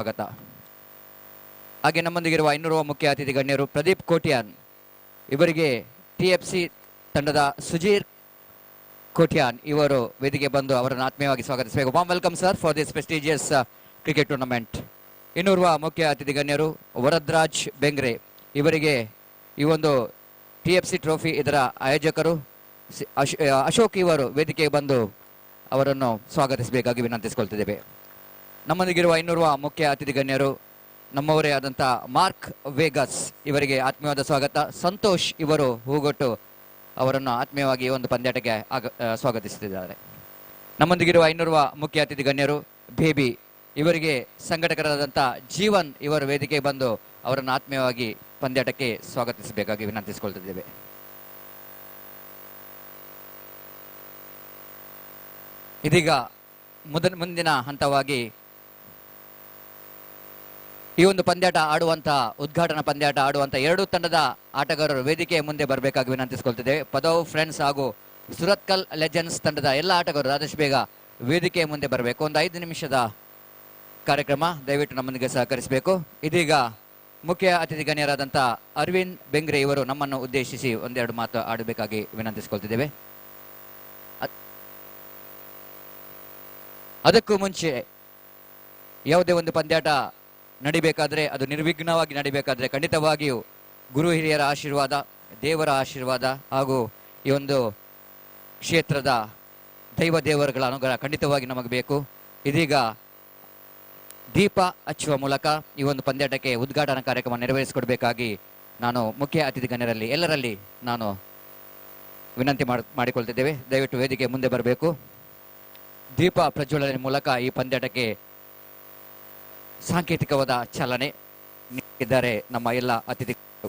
ಸ್ವಾಗತ. ಹಾಗೆ ನಮ್ಮೊಂದಿಗಿರುವ ಇನ್ನೋರ್ವ ಮುಖ್ಯ ಅತಿಥಿ ಗಣ್ಯರು ಪ್ರದೀಪ್ ಕೋಟ್ಯಾನ್. ಇವರಿಗೆ TFC ತಂಡದ ಸುಜೀರ್ ಕೋಟ್ಯಾನ್ ಇವರು ವೇದಿಕೆ ಬಂದು ಅವರನ್ನು ಆತ್ಮೀಯವಾಗಿ ಸ್ವಾಗತಿಸಬೇಕು. Warm welcome sir for this prestigious cricket tournament. ಇನ್ನೋರ್ವ ಮುಖ್ಯ ಅತಿಥಿ ಗಣ್ಯರು ವರದ್ರಾಜ್ ಬೆಂಗ್ರೆ. ಇವರಿಗೆ ಈ ಒಂದು TFC ಟ್ರೋಫಿ ಇದರ ಆಯೋಜಕರು ಅಶೋಕ್ ಇವರು ವೇದಿಕೆಗೆ ಬಂದು ಅವರನ್ನು ಸ್ವಾಗತಿಸಬೇಕಾಗಿ ವಿನಂತಿಸಿಕೊಳ್ತಿದ್ದೇವೆ. ನಮ್ಮೊಂದಿಗಿರುವ ಇನ್ನೋರ್ವ ಮುಖ್ಯ ಅತಿಥಿ ಗಣ್ಯರು ನಮ್ಮವರೇ ಆದಂಥ ಮಾರ್ಕ್ ವೇಗಸ್. ಇವರಿಗೆ ಆತ್ಮೀಯವಾದ ಸ್ವಾಗತ. ಸಂತೋಷ್ ಇವರು ಹೂಗೊಟ್ಟು ಅವರನ್ನು ಆತ್ಮೀಯವಾಗಿ ಈ ಒಂದು ಪಂದ್ಯಾಟಕ್ಕೆ ಸ್ವಾಗತಿಸುತ್ತಿದ್ದಾರೆ. ನಮ್ಮೊಂದಿಗಿರುವ ಇನ್ನೋರ್ವ ಮುಖ್ಯ ಅತಿಥಿ ಗಣ್ಯರು ಬೇಬಿ. ಇವರಿಗೆ ಸಂಘಟಕರಾದಂಥ ಜೀವನ್ ಇವರು ವೇದಿಕೆಗೆ ಬಂದು ಅವರನ್ನು ಆತ್ಮೀಯವಾಗಿ ಪಂದ್ಯಾಟಕ್ಕೆ ಸ್ವಾಗತಿಸಬೇಕಾಗಿ ವಿನಂತಿಸಿಕೊಳ್ತಿದ್ದೇವೆ. ಇದೀಗ ಮುಂದಿನ ಹಂತವಾಗಿ ಈ ಒಂದು ಪಂದ್ಯಾಟ ಆಡುವಂತ ಉದ್ಘಾಟನಾ ಪಂದ್ಯಾಟ ಆಡುವಂತ ಎರಡು ತಂಡದ ಆಟಗಾರರು ವೇದಿಕೆಯ ಮುಂದೆ ಬರಬೇಕಾಗಿ ವಿನಂತಿಸಿಕೊಳ್ತಿದ್ದೇವೆ. ಪದವ್ ಫ್ರೆಂಡ್ಸ್ ಹಾಗೂ ಸುರತ್ಕಲ್ ಲೆಜೆಂಡ್ಸ್ ತಂಡದ ಎಲ್ಲ ಆಟಗಾರರು ಆದಷ್ಟು ಬೇಗ ವೇದಿಕೆಯ ಮುಂದೆ ಬರಬೇಕು. ಒಂದು 5 ನಿಮಿಷದ ಕಾರ್ಯಕ್ರಮ, ದಯವಿಟ್ಟು ನಮ್ಮೊಂದಿಗೆ ಸಹಕರಿಸಬೇಕು. ಇದೀಗ ಮುಖ್ಯ ಅತಿಥಿ ಗಣ್ಯರಾದಂಥ ಅರವಿಂದ್ ಬೆಂಗ್ರೆ ಇವರು ನಮ್ಮನ್ನು ಉದ್ದೇಶಿಸಿ ಒಂದೆರಡು ಮಾತು ಆಡಬೇಕಾಗಿ ವಿನಂತಿಸಿಕೊಳ್ತಿದ್ದೇವೆ. ಅದಕ್ಕೂ ಮುಂಚೆ ಯಾವುದೇ ಒಂದು ಪಂದ್ಯಾಟ ನಡಿಬೇಕಾದ್ರೆ, ಅದು ನಿರ್ವಿಘ್ನವಾಗಿ ನಡಿಬೇಕಾದ್ರೆ ಖಂಡಿತವಾಗಿಯೂ ಗುರು ಹಿರಿಯರ ಆಶೀರ್ವಾದ, ದೇವರ ಆಶೀರ್ವಾದ ಹಾಗೂ ಈ ಒಂದು ಕ್ಷೇತ್ರದ ದೇವರುಗಳ ಅನುಗ್ರಹ ಖಂಡಿತವಾಗಿ ನಮಗೆ ಬೇಕು. ಇದೀಗ ದೀಪ ಹಚ್ಚುವ ಮೂಲಕ ಈ ಒಂದು ಪಂದ್ಯಾಟಕ್ಕೆ ಉದ್ಘಾಟನಾ ಕಾರ್ಯಕ್ರಮ ನೆರವೇರಿಸಿಕೊಡ್ಬೇಕಾಗಿ ನಾನು ಮುಖ್ಯ ಅತಿಥಿ ಗಣ್ಯರಲ್ಲಿ ಎಲ್ಲರಲ್ಲಿ ನಾನು ವಿನಂತಿ ಮಾಡಿಕೊಳ್ತಿದ್ದೇವೆ. ದಯವಿಟ್ಟು ವೇದಿಕೆ ಮುಂದೆ ಬರಬೇಕು. ದೀಪ ಪ್ರಜ್ವಲನೆ ಮೂಲಕ ಈ ಪಂದ್ಯಾಟಕ್ಕೆ ಸಾಂಕೇತಿಕವಾದ ಚಾಲನೆ ನೀಡಿದ್ದಾರೆ ನಮ್ಮ ಎಲ್ಲ ಅತಿಥಿಗಳು.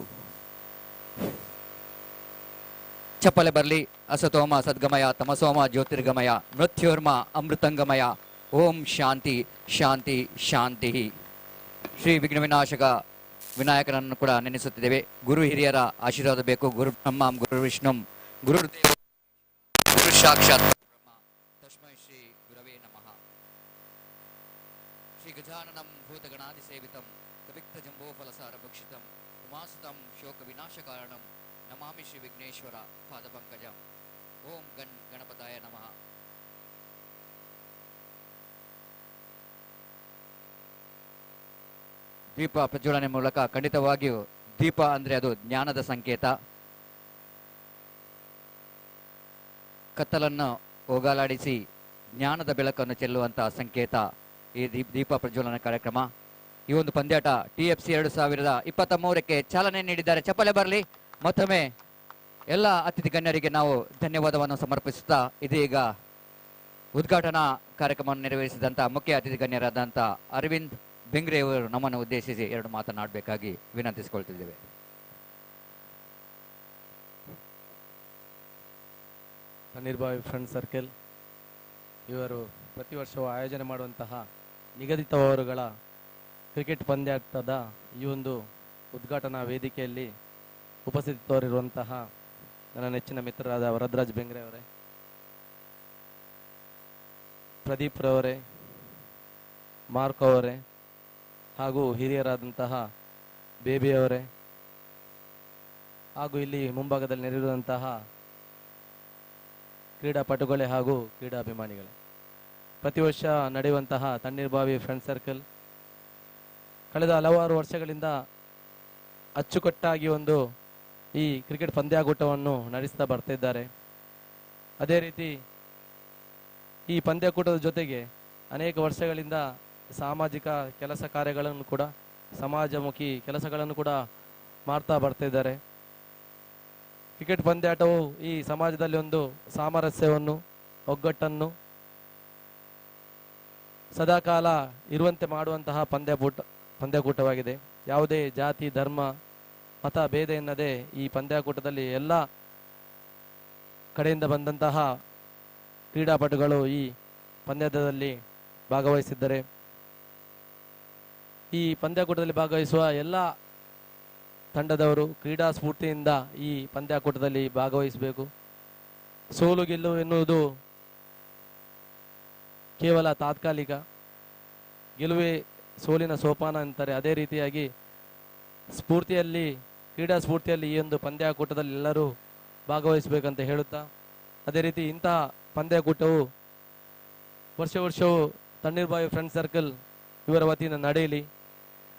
ಚಪ್ಪಲೆ ಬರಲಿ. ಅಸತೋಮ ಸದ್ಗಮಯ ತಮಸೋಮ ಜ್ಯೋತಿರ್ಗಮಯ ಮೃತ್ಯುರ್ಮ ಅಮೃತಂಗಮಯ ಓಂ ಶಾಂತಿ ಶಾಂತಿ ಶಾಂತಿ. ಶ್ರೀ ವಿಘ್ನ ವಿನಾಶಕ ವಿನಾಯಕನನ್ನು ಕೂಡ ನೆನೆಸುತ್ತಿದ್ದೇವೆ. ಗುರು ಹಿರಿಯರ ಆಶೀರ್ವಾದ ಬೇಕು. ಗುರು ಬ್ರಹ್ಮಂ ಗುರು ವಿಷ್ಣುಂ ಗುರುದೇವ ಗುರು ಸಾಕ್ಷಾತ್ ಬ್ರಹ್ಮ ತಸ್ಮೈ ಶ್ರೀ ಗುರವೇ ನಮಃ. ಶ್ರೀ ಗಜಾನನಂ ಭೂತಗಣಾದಿ ಸೇವಿತಂ ಕವಿಕ್ತ ಜಂಬೋಫಲಸಾರ ಭಕ್ಷಿತಂ ಉಮಾಸುತಂ ಶೋಕ ವಿನಾಶಕಾರಣಂ ನಮಾಮಿ ಶ್ರೀ ವಿಘ್ನೇಶ್ವರ ಪಾದಪಂಕಜಂ. ಓಂ ಗಣಪತಾಯ ನಮಃ. ದೀಪ ಪ್ರಜ್ವಲನೆ ಮೂಲಕ ಖಂಡಿತವಾಗಿಯೂ ದೀಪ ಅಂದ್ರೆ ಅದು ಜ್ಞಾನದ ಸಂಕೇತ. ಕತ್ತಲನ್ನು ಹೋಗಲಾಡಿಸಿ ಜ್ಞಾನದ ಬೆಳಕನ್ನು ಚೆಲ್ಲುವಂತಹ ಸಂಕೇತ ಈ ದೀಪ ಪ್ರಜ್ವಲನ ಕಾರ್ಯಕ್ರಮ. ಈ ಒಂದು ಪಂದ್ಯಾಟ TFC 2023ಕ್ಕೆ ಚಾಲನೆ ನೀಡಿದ್ದಾರೆ. ಚಪ್ಪಲೆ ಬರಲಿ. ಮತ್ತೊಮ್ಮೆ ಎಲ್ಲ ಅತಿಥಿ ಗಣ್ಯರಿಗೆ ನಾವು ಧನ್ಯವಾದವನ್ನು ಸಮರ್ಪಿಸುತ್ತಾ ಇದೀಗ ಉದ್ಘಾಟನಾ ಕಾರ್ಯಕ್ರಮವನ್ನು ನೆರವೇರಿಸಿದಂಥ ಮುಖ್ಯ ಅತಿಥಿ ಗಣ್ಯರಾದಂಥ ಅರವಿಂದ್ ಬೆಂಗ್ರೆ ಅವರು ನಮ್ಮನ್ನು ಉದ್ದೇಶಿಸಿ ಎರಡು ಮಾತನಾಡಬೇಕಾಗಿ ವಿನಂತಿಸಿಕೊಳ್ತಿದ್ದೇವೆ. ಥನ್ನಿರುಬಾವಿ ಫ್ರೆಂಡ್ ಸರ್ಕಲ್ ಇವರು ಪ್ರತಿ ವರ್ಷವೂ ಆಯೋಜನೆ ಮಾಡುವಂತಹ ನಿಗದಿತ ಓವರುಗಳ ಕ್ರಿಕೆಟ್ ಪಂದ್ಯಾಟದ ಈ ಒಂದು ಉದ್ಘಾಟನಾ ವೇದಿಕೆಯಲ್ಲಿ ಉಪಸ್ಥಿತರಿರುವಂತಹ ನನ್ನ ನೆಚ್ಚಿನ ಮಿತ್ರರಾದ ವರದ್ರಾಜ್ ಬೆಂಗ್ರೆ ಅವರೇ, ಪ್ರದೀಪ್ ರವರೇ, ಮಾರ್ಕ್ ಅವರೇ ಹಾಗೂ ಹಿರಿಯರಾದಂತಹ ಬೇಬಿಯವರೇ ಹಾಗೂ ಇಲ್ಲಿ ಮುಂಭಾಗದಲ್ಲಿ ನೆರೆದಿರುವಂತಹ ಕ್ರೀಡಾಪಟುಗಳೇ ಹಾಗೂ ಕ್ರೀಡಾಭಿಮಾನಿಗಳೇ, ಪ್ರತಿ ವರ್ಷ ನಡೆಯುವಂತಹ ಥನ್ನಿರುಬಾವಿ ಫ್ರೆಂಡ್ ಸರ್ಕಲ್ ಕಳೆದ ಹಲವಾರು ವರ್ಷಗಳಿಂದ ಅಚ್ಚುಕಟ್ಟಾಗಿ ಒಂದು ಈ ಕ್ರಿಕೆಟ್ ಪಂದ್ಯಾಕೂಟವನ್ನು ನಡೆಸ್ತಾ ಬರ್ತಿದ್ದಾರೆ. ಅದೇ ರೀತಿ ಈ ಪಂದ್ಯಾಕೂಟದ ಜೊತೆಗೆ ಅನೇಕ ವರ್ಷಗಳಿಂದ ಸಾಮಾಜಿಕ ಕೆಲಸ ಕಾರ್ಯಗಳನ್ನು ಕೂಡ, ಸಮಾಜಮುಖಿ ಕೆಲಸಗಳನ್ನು ಕೂಡ ಮಾಡ್ತಾ ಬರ್ತಿದ್ದಾರೆ. ಕ್ರಿಕೆಟ್ ಪಂದ್ಯಾಟವು ಈ ಸಮಾಜದಲ್ಲಿ ಒಂದು ಸಾಮರಸ್ಯವನ್ನು, ಒಗ್ಗಟ್ಟನ್ನು ಸದಾಕಾಲ ಇರುವಂತೆ ಮಾಡುವಂತಹ ಪಂದ್ಯಾಕೂಟವಾಗಿದೆ. ಯಾವುದೇ ಜಾತಿ, ಧರ್ಮ, ಮತ ಭೇದ ಎನ್ನದೆ ಈ ಪಂದ್ಯಾಕೂಟದಲ್ಲಿ ಎಲ್ಲ ಕಡೆಯಿಂದ ಬಂದಂತಹ ಕ್ರೀಡಾಪಟುಗಳು ಈ ಪಂದ್ಯದಲ್ಲಿ ಭಾಗವಹಿಸಿದ್ದಾರೆ. ಈ ಪಂದ್ಯಾಕೂಟದಲ್ಲಿ ಭಾಗವಹಿಸುವ ಎಲ್ಲ ತಂಡದವರು ಕ್ರೀಡಾ ಸ್ಫೂರ್ತಿಯಿಂದ ಈ ಪಂದ್ಯಾಕೂಟದಲ್ಲಿ ಭಾಗವಹಿಸಬೇಕು. ಸೋಲು ಗೆಲ್ಲುವು ಎನ್ನುವುದು ಕೇವಲ ತಾತ್ಕಾಲಿಕ. ಗೆಲುವೇ ಸೋಲಿನ ಸೋಪಾನ ಅಂತಾರೆ. ಅದೇ ರೀತಿಯಾಗಿ ಸ್ಫೂರ್ತಿಯಲ್ಲಿ, ಕ್ರೀಡಾ ಸ್ಫೂರ್ತಿಯಲ್ಲಿ ಈ ಒಂದು ಪಂದ್ಯಾಕೂಟದಲ್ಲಿ ಎಲ್ಲರೂ ಭಾಗವಹಿಸಬೇಕಂತ ಹೇಳುತ್ತಾ, ಅದೇ ರೀತಿ ಇಂತಹ ಪಂದ್ಯಾಕೂಟವು ವರ್ಷವೂ ತಣ್ಣೀರ್ಬಾವಿ ಫ್ರೆಂಡ್ ಸರ್ಕಲ್ ಇವರ ವತಿಯಿಂದ ನಡೆಯಲಿ.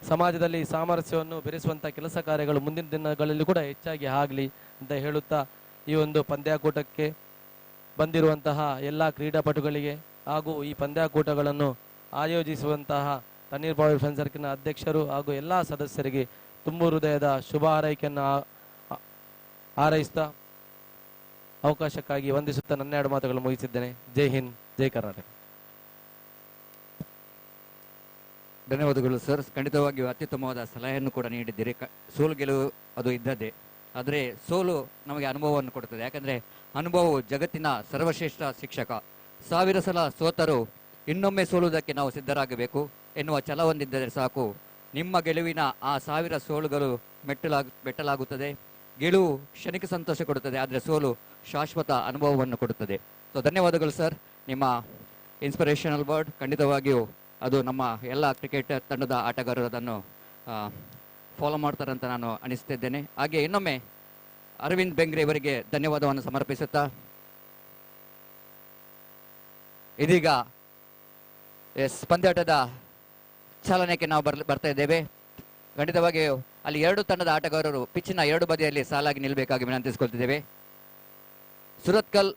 ಸಮಾಜದಲ್ಲಿ ಸಾಮರಸ್ಯವನ್ನು ಬೆರೆಸುವಂಥ ಕೆಲಸ ಕಾರ್ಯಗಳು ಮುಂದಿನ ದಿನಗಳಲ್ಲಿ ಕೂಡ ಹೆಚ್ಚಾಗಿ ಆಗಲಿ ಅಂತ ಹೇಳುತ್ತಾ, ಈ ಒಂದು ಪಂದ್ಯಾಕೂಟಕ್ಕೆ ಬಂದಿರುವಂತಹ ಎಲ್ಲ ಕ್ರೀಡಾಪಟುಗಳಿಗೆ ಹಾಗೂ ಈ ಪಂದ್ಯಾಕೂಟಗಳನ್ನು ಆಯೋಜಿಸುವಂತಹ ತಣ್ಣೀರ್ಬಾವಿ ಫ್ರೆಂಡ್ ಸರ್ಕಲ್ನ ಅಧ್ಯಕ್ಷರು ಹಾಗೂ ಎಲ್ಲ ಸದಸ್ಯರಿಗೆ ತುಂಬು ಹೃದಯದ ಶುಭ ಹಾರೈಕೆಯನ್ನು ಹಾರೈಸ್ತಾ ಅವಕಾಶಕ್ಕಾಗಿ ವಂದಿಸುತ್ತಾ ನನ್ನ ಎರಡು ಮಾತುಗಳು ಮುಗಿಸಿದ್ದೇನೆ. ಜೈ ಹಿಂದ್, ಜೈ ಕರ್ನಾಟಕ. ಧನ್ಯವಾದಗಳು ಸರ್. ಖಂಡಿತವಾಗಿಯೂ ಅತ್ಯುತ್ತಮವಾದ ಸಲಹೆಯನ್ನು ಕೂಡ ನೀಡಿದ್ದೀರಿ. ಸೋಲು ಗೆಲುವು ಅದು ಇದ್ದದ್ದೇ, ಆದರೆ ಸೋಲು ನಮಗೆ ಅನುಭವವನ್ನು ಕೊಡುತ್ತದೆ. ಯಾಕಂದರೆ ಅನುಭವವು ಜಗತ್ತಿನ ಸರ್ವಶ್ರೇಷ್ಠ ಶಿಕ್ಷಕ. 1000 ಸಲ ಸೋತರೂ ಇನ್ನೊಮ್ಮೆ ಸೋಲುವುದಕ್ಕೆ ನಾವು ಸಿದ್ಧರಾಗಬೇಕು ಎನ್ನುವ ಛಲ ಹೊಂದಿದ್ದರೆ ಸಾಕು. ನಿಮ್ಮ ಗೆಲುವಿನ ಆ 1000 ಸೋಲುಗಳು ಮೆಟ್ಟಲಾಗುತ್ತದೆ. ಗೆಲುವು ಕ್ಷಣಿಕ ಸಂತೋಷ ಕೊಡುತ್ತದೆ, ಆದರೆ ಸೋಲು ಶಾಶ್ವತ ಅನುಭವವನ್ನು ಕೊಡುತ್ತದೆ. ಸೊ ಧನ್ಯವಾದಗಳು ಸರ್. ನಿಮ್ಮ ಇನ್ಸ್ಪಿರೇಷನಲ್ ವರ್ಡ್ ಖಂಡಿತವಾಗಿಯೂ ಅದು ನಮ್ಮ ಎಲ್ಲ ಕ್ರಿಕೆಟ್ ತಂಡದ ಆಟಗಾರರು ಅದನ್ನು ಫಾಲೋ ಮಾಡ್ತಾರಂತ ನಾನು ಅನಿಸ್ತಿದ್ದೇನೆ. ಹಾಗೆ ಇನ್ನೊಮ್ಮೆ ಅರವಿಂದ್ ಬೆಂಗ್ರೆ ಇವರಿಗೆ ಧನ್ಯವಾದವನ್ನು ಸಮರ್ಪಿಸುತ್ತಾ, ಇದೀಗ ಪಂದ್ಯಾಟದ ಚಾಲನೆಗೆ ನಾವು ಬರ್ತಾ ಇದ್ದೇವೆ. ಖಂಡಿತವಾಗಿಯೂ ಅಲ್ಲಿ 2 ತಂಡದ ಆಟಗಾರರು ಪಿಚ್ಚಿನ 2 ಬದಿಯಲ್ಲಿ ಸಾಲಾಗಿ ನಿಲ್ಲಬೇಕಾಗಿ ವಿನಂತಿಸಿಕೊಳ್ತಿದ್ದೇವೆ. ಸುರತ್ಕಲ್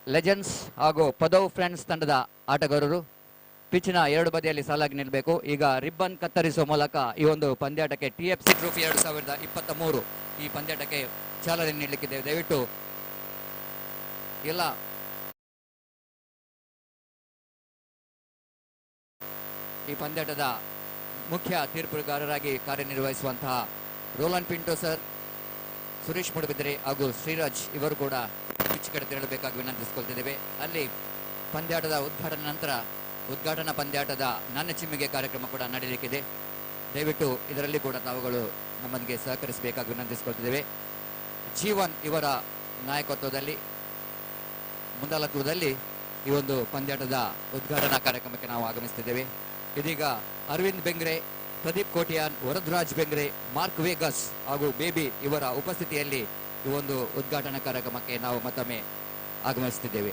ಲೆಜೆಂಡ್ಸ್ ಹಾಗೂ ಪದವ್ ಫ್ರೆಂಡ್ಸ್ ತಂಡದ ಆಟಗಾರರು ಪಿಚ್ಚಿನ 2 ಬದಿಯಲ್ಲಿ ಸಾಲಾಗಿ ನಿಲ್ಲಬೇಕು. ಈಗ ರಿಬ್ಬನ್ ಕತ್ತರಿಸುವ ಮೂಲಕ ಈ ಒಂದು ಪಂದ್ಯಾಟಕ್ಕೆ TFC ಟ್ರೋಫಿ 2023 ಈ ಪಂದ್ಯಾಟಕ್ಕೆ ಚಾಲನೆ ನೀಡಲಿಕ್ಕಿದ್ದೇವೆ. ದಯವಿಟ್ಟು ಎಲ್ಲ ಈ ಪಂದ್ಯಾಟದ ಮುಖ್ಯ ತೀರ್ಪುಗಾರರಾಗಿ ಕಾರ್ಯನಿರ್ವಹಿಸುವಂತಹ ರೋಲನ್ ಪಿಂಟೋ ಸರ್, ಸುರೇಶ್ ಮೂಡಬಿದ್ರೆ ಹಾಗೂ ಶ್ರೀರಾಜ್ ಇವರು ಕೂಡ ಪಿಚ್ ಕಡೆ ತೆರಳಬೇಕಾಗಿ ವಿನಂತಿಸಿಕೊಳ್ತಿದ್ದೇವೆ. ಅಲ್ಲಿ ಪಂದ್ಯಾಟದ ಉದ್ಘಾಟನೆ ನಂತರ ಉದ್ಘಾಟನಾ ಪಂದ್ಯಾಟದ ನನ್ನ ಚಿಮ್ಮಿಗೆ ಕಾರ್ಯಕ್ರಮ ಕೂಡ ನಡೆಯಲಿಕ್ಕಿದೆ. ದಯವಿಟ್ಟು ಇದರಲ್ಲಿ ಕೂಡ ತಾವುಗಳು ನಮ್ಮೊಂದಿಗೆ ಸಹಕರಿಸಬೇಕಾಗಿ ವಿನಂತಿಸಿಕೊಳ್ತಿದ್ದೇವೆ. ಜೀವನ್ ಇವರ ನಾಯಕತ್ವದಲ್ಲಿ ಮುಂದಾಳತ್ವದಲ್ಲಿ ಈ ಒಂದು ಪಂದ್ಯಾಟದ ಉದ್ಘಾಟನಾ ಕಾರ್ಯಕ್ರಮಕ್ಕೆ ನಾವು ಆಗಮಿಸುತ್ತಿದ್ದೇವೆ. ಇದೀಗ ಅರವಿಂದ್ ಬೆಂಗ್ರೆ, ಪ್ರದೀಪ್ ಕೋಟಿಯಾನ್, ವರದರಾಜ್ ಬೆಂಗ್ರೆ, ಮಾರ್ಕ್ ವೇಗಸ್ ಹಾಗೂ ಬೇಬಿ ಇವರ ಉಪಸ್ಥಿತಿಯಲ್ಲಿ ಈ ಒಂದು ಉದ್ಘಾಟನಾ ಕಾರ್ಯಕ್ರಮಕ್ಕೆ ನಾವು ಮತ್ತೊಮ್ಮೆ ಆಗಮಿಸುತ್ತಿದ್ದೇವೆ.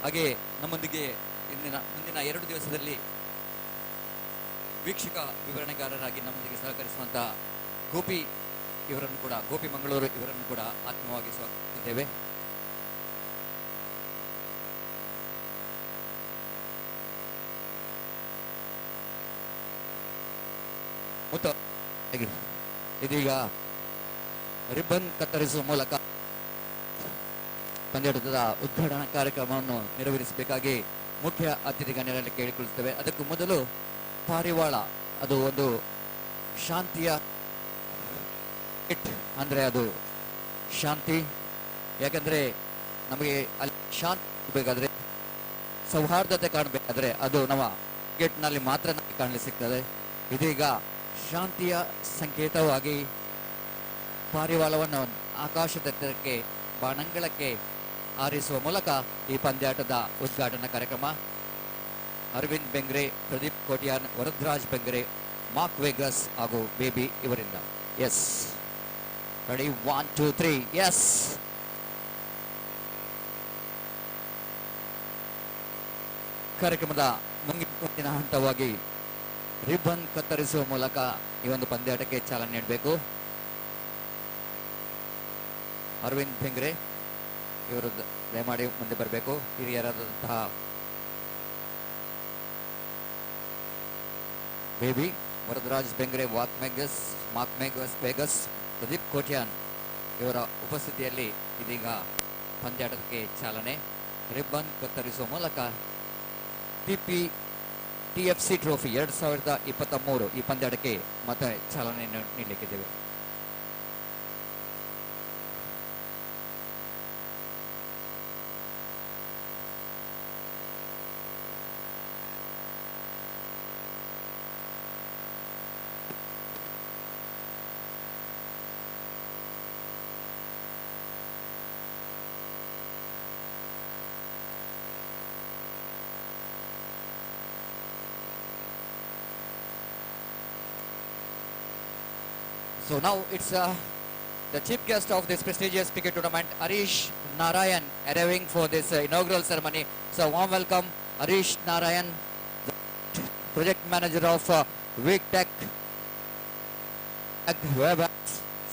ಹಾಗೆ ನಮ್ಮೊಂದಿಗೆ ಮುಂದಿನ 2 ದಿವಸದಲ್ಲಿ ವೀಕ್ಷಕ ವಿವರಣೆಗಾರರಾಗಿ ನಮ್ಮೊಂದಿಗೆ ಸಹಕರಿಸುವಂತಹ ಗೋಪಿ ಮಂಗಳೂರು ಇವರನ್ನು ಕೂಡ ಆತ್ಮವಾಗಿ ಸ್ವಾಗತಿಸುತ್ತೇವೆ. ಇದೀಗ ರಿಬ್ಬನ್ ಕತ್ತರಿಸುವ ಮೂಲಕ ಪಂದ್ಯಾಟದ ಉದ್ಘಾಟನಾ ಕಾರ್ಯಕ್ರಮವನ್ನು ನೆರವೇರಿಸಬೇಕಾಗಿ ಮುಖ್ಯ ಅತಿಥಿ ಗಣ್ಯರಲ್ಲಿ ಕೇಳಿಕೊಳ್ಳುತ್ತೇವೆ. ಅದಕ್ಕೂ ಮೊದಲು ಪಾರಿವಾಳ ಅದು ಒಂದು ಶಾಂತಿಯ ಅಂದ್ರೆ ಅದು ಶಾಂತಿ. ಯಾಕಂದ್ರೆ ನಮಗೆ ಅಲ್ಲಿ ಶಾಂತಿ ಬೇಕಾದ್ರೆ, ಸೌಹಾರ್ದತೆ ಕಾಣಬೇಕಾದ್ರೆ ಅದು ನಮ್ಮ ಕ್ರಿಕೆಟ್ನಲ್ಲಿ ಮಾತ್ರ ನಮಗೆ ಕಾಣಲಿ ಸಿಗ್ತದೆ. ಇದೀಗ ಶಾಂತಿಯ ಸಂಕೇತವಾಗಿ ಪಾರಿವಾಳವನ್ನು ಆಕಾಶದೆತ್ತರಕ್ಕೆ ಬಾಣಂಗಳಕ್ಕೆ ಆರಿಸುವ ಮೂಲಕ ಈ ಪಂದ್ಯಾಟದ ಉದ್ಘಾಟನಾ ಕಾರ್ಯಕ್ರಮ ಅರವಿಂದ್ ಬೆಂಗ್ರೆ, ಪ್ರದೀಪ್ ಕೋಟಿಯಾನ್, ವರದರಾಜ್ ಬೆಂಗ್ರೆ, ಮಾರ್ಕ್ ವೇಗಸ್ ಹಾಗೂ ಬೇಬಿ ಇವರಿಂದ. Yes ready, 1 2 3 yes. ಕಾರ್ಯಕ್ರಮದ ಮುಂದಿನ ಹಂತವಾಗಿ ರಿಬ್ಬನ್ ಕತ್ತರಿಸುವ ಮೂಲಕ ಈ ಒಂದು ಪಂದ್ಯಾಟಕ್ಕೆ ಚಾಲನೆ ನೀಡಬೇಕು. ಅರವಿಂದ್ ಬೆಂಗ್ರೆ ಇವರು ದಯಮಾಡಿ ಮುಂದೆ ಬರಬೇಕು. ಹಿರಿಯರಾದಂತಹ ಬೇಬಿ, ವರದರಾಜ್ ಬೆಂಗ್ರೆ, ಮಾರ್ಕ್ ವೇಗಸ್, ಪ್ರದೀಪ್ ಕೋಟ್ಯಾನ್ ಇವರ ಉಪಸ್ಥಿತಿಯಲ್ಲಿ ಇದೀಗ ಪಂದ್ಯಾಟಕ್ಕೆ ಚಾಲನೆ. ರಿಬ್ಬನ್ ಕತ್ತರಿಸುವ ಮೂಲಕ TFC ಟ್ರೋಫಿ 2023 ಈ ಪಂದ್ಯಾಟಕ್ಕೆ ಮತ್ತೆ ಚಾಲನೆಯನ್ನು ನೀಡಲಿಕ್ಕಿದ್ದೇವೆ. So now it's the chief guest of this prestigious cricket tournament, Harish Narayan, arriving for this inaugural ceremony. So warm welcome, Harish Narayan, the project manager of Week Tech Web.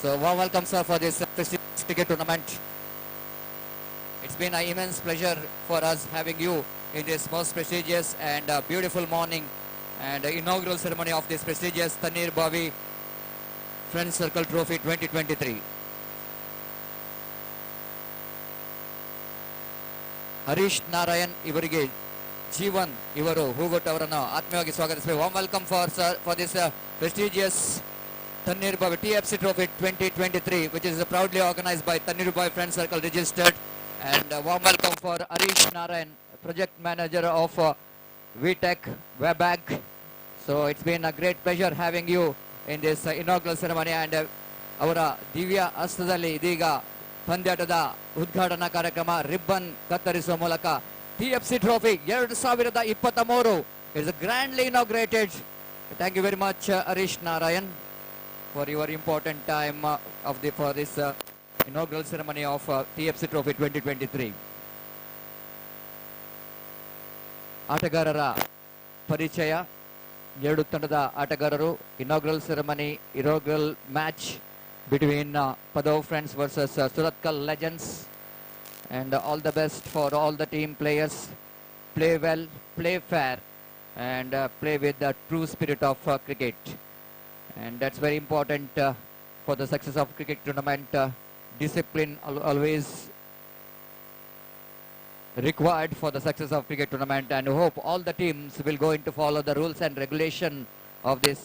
So warm welcome, sir, for this prestigious cricket tournament. It's been an immense pleasure for us having you in this most prestigious and beautiful morning and inaugural ceremony of this prestigious Thannirubavi Friends Circle Trophy 2023. Harish Narayan ಇವರಿಗೆ ಜೀವನ್ ಇವರು ಹೂಗೊಟ್ಟು ಅವರನ್ನು ಆತ್ಮೀಯವಾಗಿ ಸ್ವಾಗತಿಸಬೇಕು. Warm welcome for this prestigious Thannirubavi TFC Trophy 2023, which is proudly organized by Thannirubavi Friends Circle registered. And warm welcome for Harish Narayan, project manager of VTech Webag. So it's been a great pleasure having you in this inaugural ceremony. And ಅವರ ದಿವ್ಯ ಹಸ್ತದಲ್ಲಿ ಇದೀಗ ಪಂದ್ಯಾಟದ ಉದ್ಘಾಟನಾ ಕಾರ್ಯಕ್ರಮ ribbon ಕತ್ತರಿಸುವ ಮೂಲಕ TFC Trophy 2023 is grandly inaugurated. Thank you very much, Harish Narayan, for your important time for this inaugural ceremony of TFC Trophy 2023. ಆಟಗಾರರ ಪರಿಚಯ, ಎರಡು ತಂಡದ ಆಟಗಾರರು, inaugural ceremony, inaugural match between Padav Friends versus Suratkal Legends, and all the best for all the team players. Play well, play fair, and play with the true spirit of cricket, and that's very important for the success of cricket tournament. Discipline always required for the success of cricket tournament, and hope all the teams will go into follow the rules and regulation of this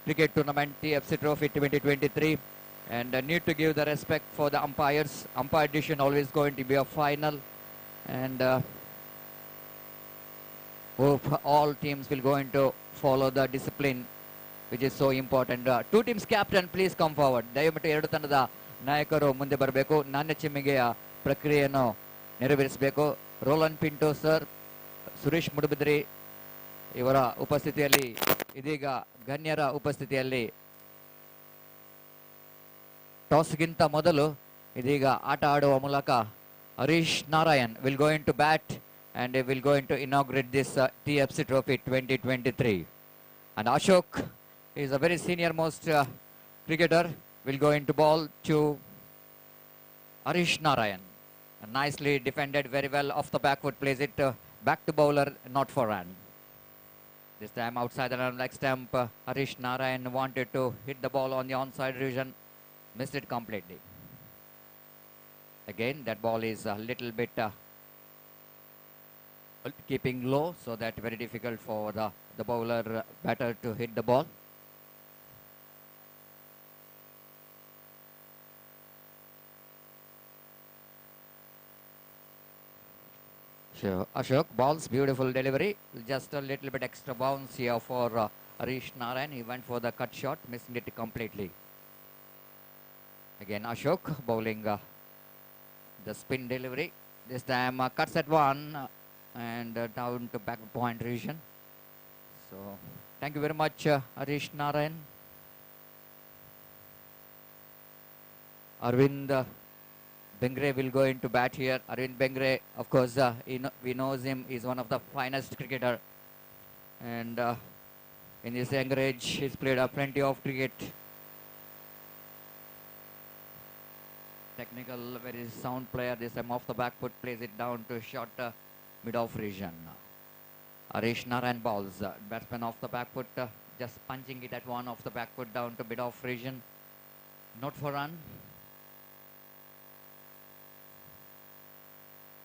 cricket tournament TFC Trophy 2023, and need to give the respect for the umpires. Umpire decision always going to be a final, and hope all teams will go into follow the discipline, which is so important. Two teams captain, please come forward. ದಯವಿಟ್ಟು ಎರಡು ತಂಡದ ನಾಯಕರು ಮುಂದೆ ಬರಬೇಕು. ನಾಣ್ಯ ಚಿಮ್ಮಿಗೆಯ ಪ್ರಕ್ರಿಯೆಯನ್ನು ನೆರವೇರಿಸಬೇಕು. Rollen Pinto sir, Suresh ಮುಡುಬಿದ್ರಿ ಇವರ ಉಪಸ್ಥಿತಿಯಲ್ಲಿ, ಇದೀಗ ಗಣ್ಯರ ಉಪಸ್ಥಿತಿಯಲ್ಲಿ ಟಾಸ್ಗಿಂತ ಮೊದಲು ಇದೀಗ ಆಟ ಆಡುವ ಮೂಲಕ Harish Narayan will go into bat and will go into inaugurate this TFC Trophy 2023. And Ashok is a very senior most cricketer, will go into ball to Harish Narayan. Nicely defended very well off the back foot, plays it back to bowler, not for run. This time outside the leg stump, Harish Narayan wanted to hit the ball on the onside region, missed it completely. Again, that ball is a little bit keeping low, so that very difficult for the bowler batter to hit the ball. So Ashok, balls, beautiful delivery, just a little bit extra bounce here for Harish Narayan. He went for the cut shot, missing it completely. Again Ashok bowling the spin delivery. This time cuts at one and down to back point region. So thank you very much, Harish Narayan. Arvind Bengre will go into bat here. Arvind Bengre, of course, we knows him. He's one of the finest cricketer, and in his younger age, he's played plenty of cricket. Technical, very sound player. This time off the back foot, plays it down to short mid-off region. Harish Narayan balls. Batsman off the back foot, just punching it at one off the back foot down to mid-off region. Not for run.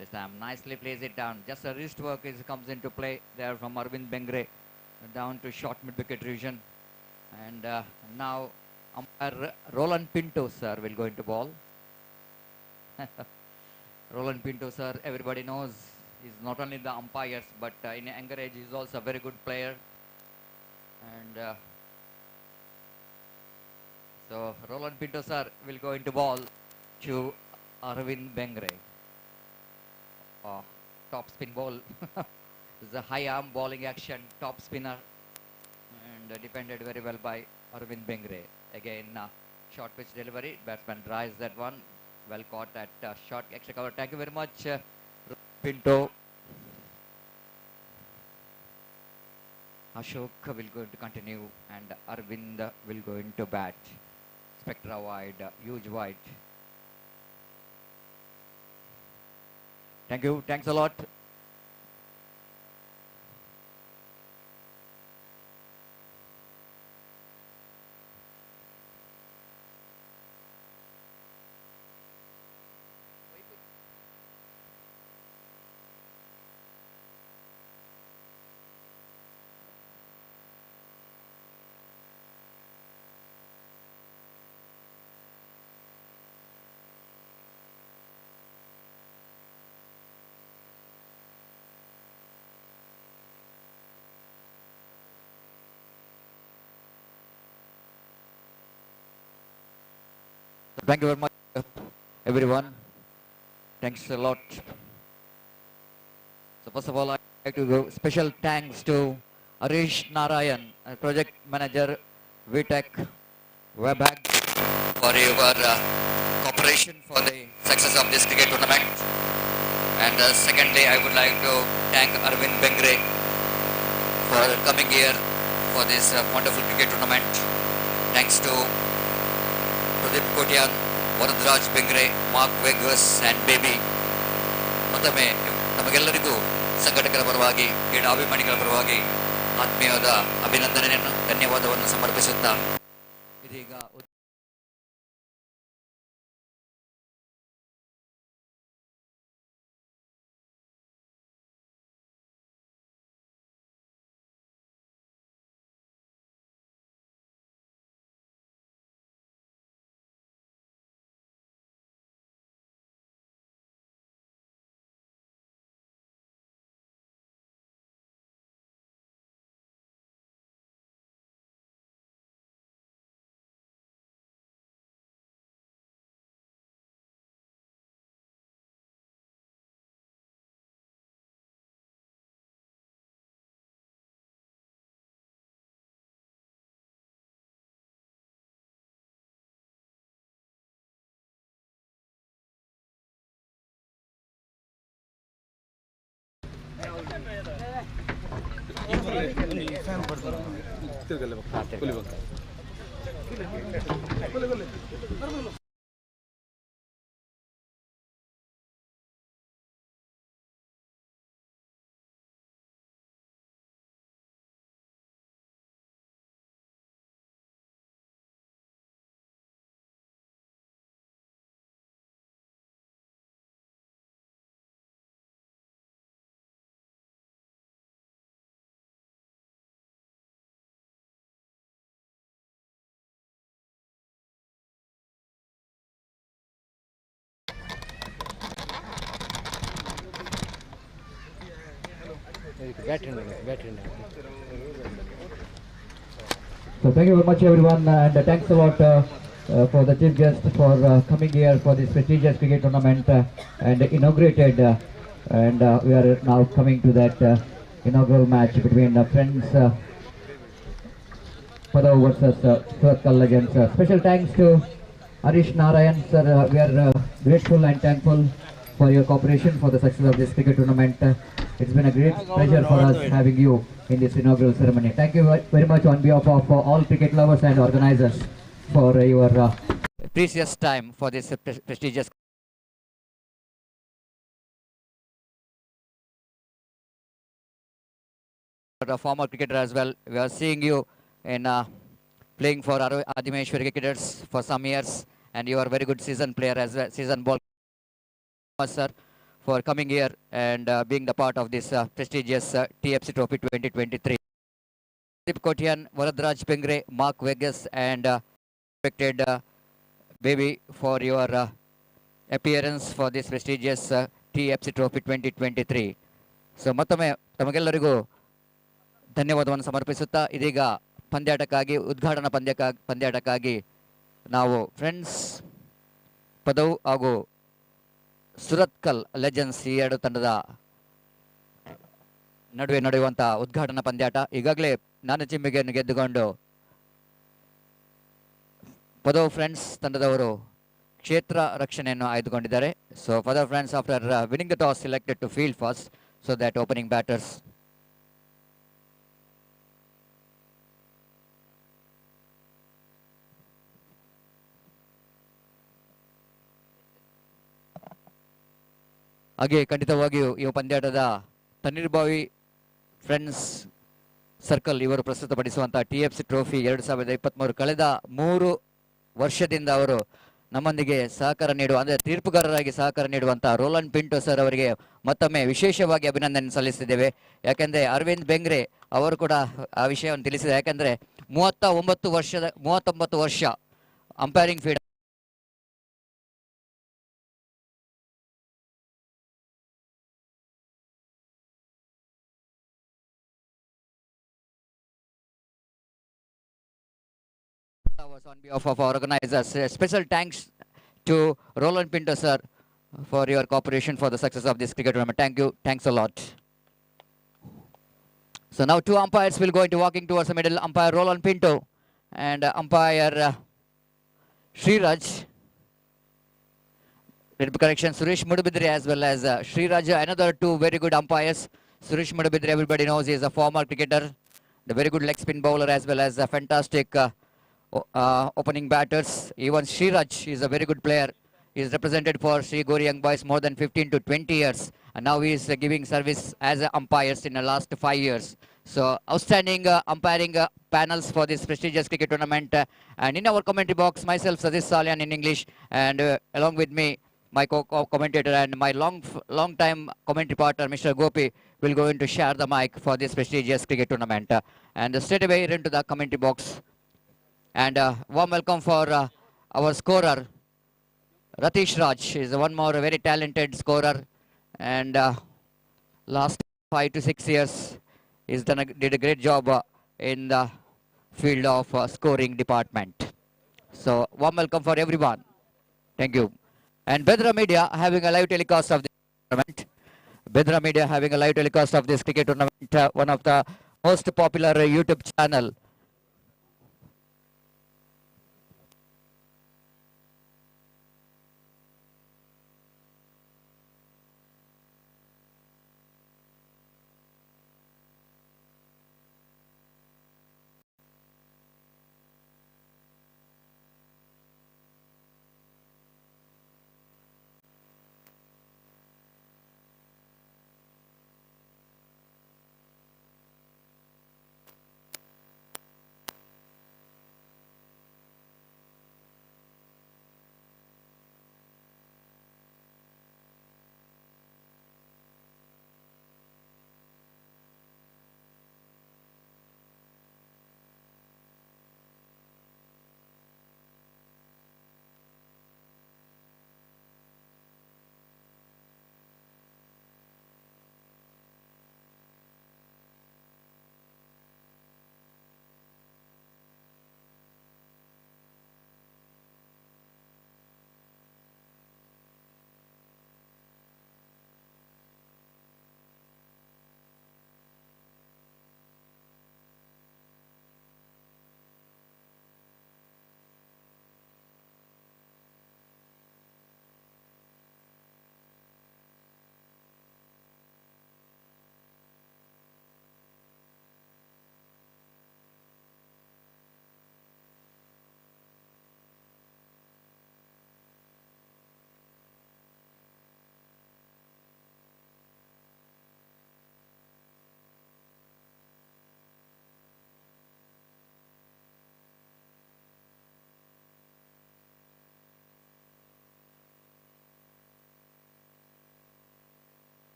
This time nicely plays it down. Just a wrist work comes into play there from Arvind Bengre down to short mid-wicket region. And now umpire Roland Pinto sir will go into ball. Roland Pinto sir, everybody knows, he's not only the umpires, but in younger age he's also a very good player. And so Roland Pinto sir will go into ball to Arvind Bengre. Top spin ball. This is a high arm bowling action, top spinner, and defended very well by Arvind Bengre. Again, Short pitch delivery. Batsman drives that one. Well caught at short extra cover. Thank you very much, Pinto. Ashok will go to continue and Arvind will go into bat. Spectra wide, huge wide. Thank you. Thanks a lot. Thank you very much, everyone. Thanks a lot. So first of all, I'd like to give special thanks to Arish Narayan, Project Manager, VTech, WebHack, for your cooperation for the success of this cricket tournament. And secondly, I would like to thank Arvind Bengre for coming here for this wonderful cricket tournament. Thanks to Pradeep Kotian, Varadraj Bengre, Mark Vegas and Baby. ಮತ್ತೊಮ್ಮೆ ನಮಗೆಲ್ಲರಿಗೂ ಸಂಘಟಕರ ಪರವಾಗಿ ಕ್ರೀಡಾ ಅಭಿಮಾನಿಗಳ ಪರವಾಗಿ ಆತ್ಮೀಯವಾದ ಅಭಿನಂದನೆಯನ್ನು ಧನ್ಯವಾದವನ್ನು ಸಮರ್ಪಿಸುತ್ತಾ ಇದೀಗ So thank you very much everyone and thanks a lot for the chief guest for coming here for this prestigious cricket tournament and inaugurated and we are now coming to that inaugural match between friends Padav versus Surat Legends. Special thanks to Arish Narayan sir, we are grateful and thankful for your cooperation for the success of this cricket tournament. It's been a great pleasure for us having you in this inaugural ceremony. Thank you very much on behalf of all cricket lovers and organizers for your precious time for this prestigious a former cricketer as well. We are seeing you in playing for Adimeshwari cricketers for some years and you are a very good season player as well, season ball sir, for coming here and being the part of this prestigious TFC Trophy 2023. Deep Kotian, Varadraj Pengre, Mark Vegas and respected Baby for your appearance for this prestigious TFC Trophy 2023. So ಮತ್ತೊಮ್ಮೆ ತಮಗೆಲ್ಲರಿಗೂ ಧನ್ಯವಾದವನ್ನು ಸಮರ್ಪಿಸುತ್ತಾ ಇದೀಗ ಪಂದ್ಯಾಟಕ್ಕಾಗಿ ಉದ್ಘಾಟನಾ ಪಂದ್ಯಾಟಕ್ಕಾಗಿ ನಾವು friends Padav ಹಾಗೂ Surathkal legends ಈ ಎರಡು ತಂಡದ ನಡುವೆ ನಡೆಯುವಂತಹ ಉದ್ಘಾಟನಾ ಪಂದ್ಯಾಟ ಈಗಾಗಲೇ ನಾನು ಚಿಮ್ಮಿಗೆಯನ್ನು ಗೆದ್ದುಕೊಂಡು ಪದವ್ ಫ್ರೆಂಡ್ಸ್ ತಂಡದವರು ಕ್ಷೇತ್ರ ರಕ್ಷಣೆಯನ್ನು ಆಯ್ದುಕೊಂಡಿದ್ದಾರೆ. So Padav friends after winning the toss selected to field first, so that opening batters ಹಾಗೆ ಖಂಡಿತವಾಗಿಯೂ ಈ ಪಂದ್ಯಾಟದ ತಣ್ಣೀರುಬಾವಿ ಫ್ರೆಂಡ್ಸ್ ಸರ್ಕಲ್ ಇವರು ಪ್ರಸ್ತುತಪಡಿಸುವಂತಹ TFC ಟ್ರೋಫಿ 2023 ಕಳೆದ 3 ವರ್ಷದಿಂದ ಅವರು ನಮ್ಮೊಂದಿಗೆ ಸಹಕಾರ ನೀಡುವ ಅಂದರೆ ತೀರ್ಪುಗಾರರಾಗಿ ಸಹಕಾರ ನೀಡುವಂತಹ ರೋಲನ್ ಪಿಂಟೋ ಸರ್ ಅವರಿಗೆ ಮತ್ತೊಮ್ಮೆ ವಿಶೇಷವಾಗಿ ಅಭಿನಂದನೆ ಸಲ್ಲಿಸಿದ್ದೇವೆ. ಯಾಕೆಂದರೆ ಅರವಿಂದ್ ಬೆಂಗ್ರೆ ಅವರು ಕೂಡ ಆ ವಿಷಯವನ್ನು ತಿಳಿಸಿದ್ದಾರೆ. ಯಾಕೆಂದರೆ 39 ವರ್ಷ umpiring field on behalf of our organizers. Special thanks to Roland Pinto sir for your cooperation for the success of this cricket tournament. Thank you. Thanks a lot. So now two umpires will go into walking towards the middle. Umpire Roland Pinto and umpire Sriraj. Correction, Suresh Mudubidri as well as Sriraj. Another two very good umpires. Suresh Mudubidri, everybody knows, he is a former cricketer. The very good leg spin bowler as well as a fantastic opening batters. Even Sriraj is a very good player. He is represented for Sri Gori Young Boys more than 15 to 20 years. And now he is giving service as umpires in the last 5 years. So outstanding umpiring panels for this prestigious cricket tournament. And in our commentary box, myself, Sadish Salyan in English, and along with me, my co-commentator and my long time commentary partner, Mr. Gopi, will go in to share the mic for this prestigious cricket tournament. And straight away into the commentary box. And warm welcome for our scorer, Ratish Raj. Is one more very talented scorer, and last 5 to 6 years he's did a great job in the field of scoring department. So warm welcome for everyone. Thank you. And Bedra Media having a live telecast of this tournament. Bedra Media having a live telecast of this cricket tournament, one of the most popular YouTube channel.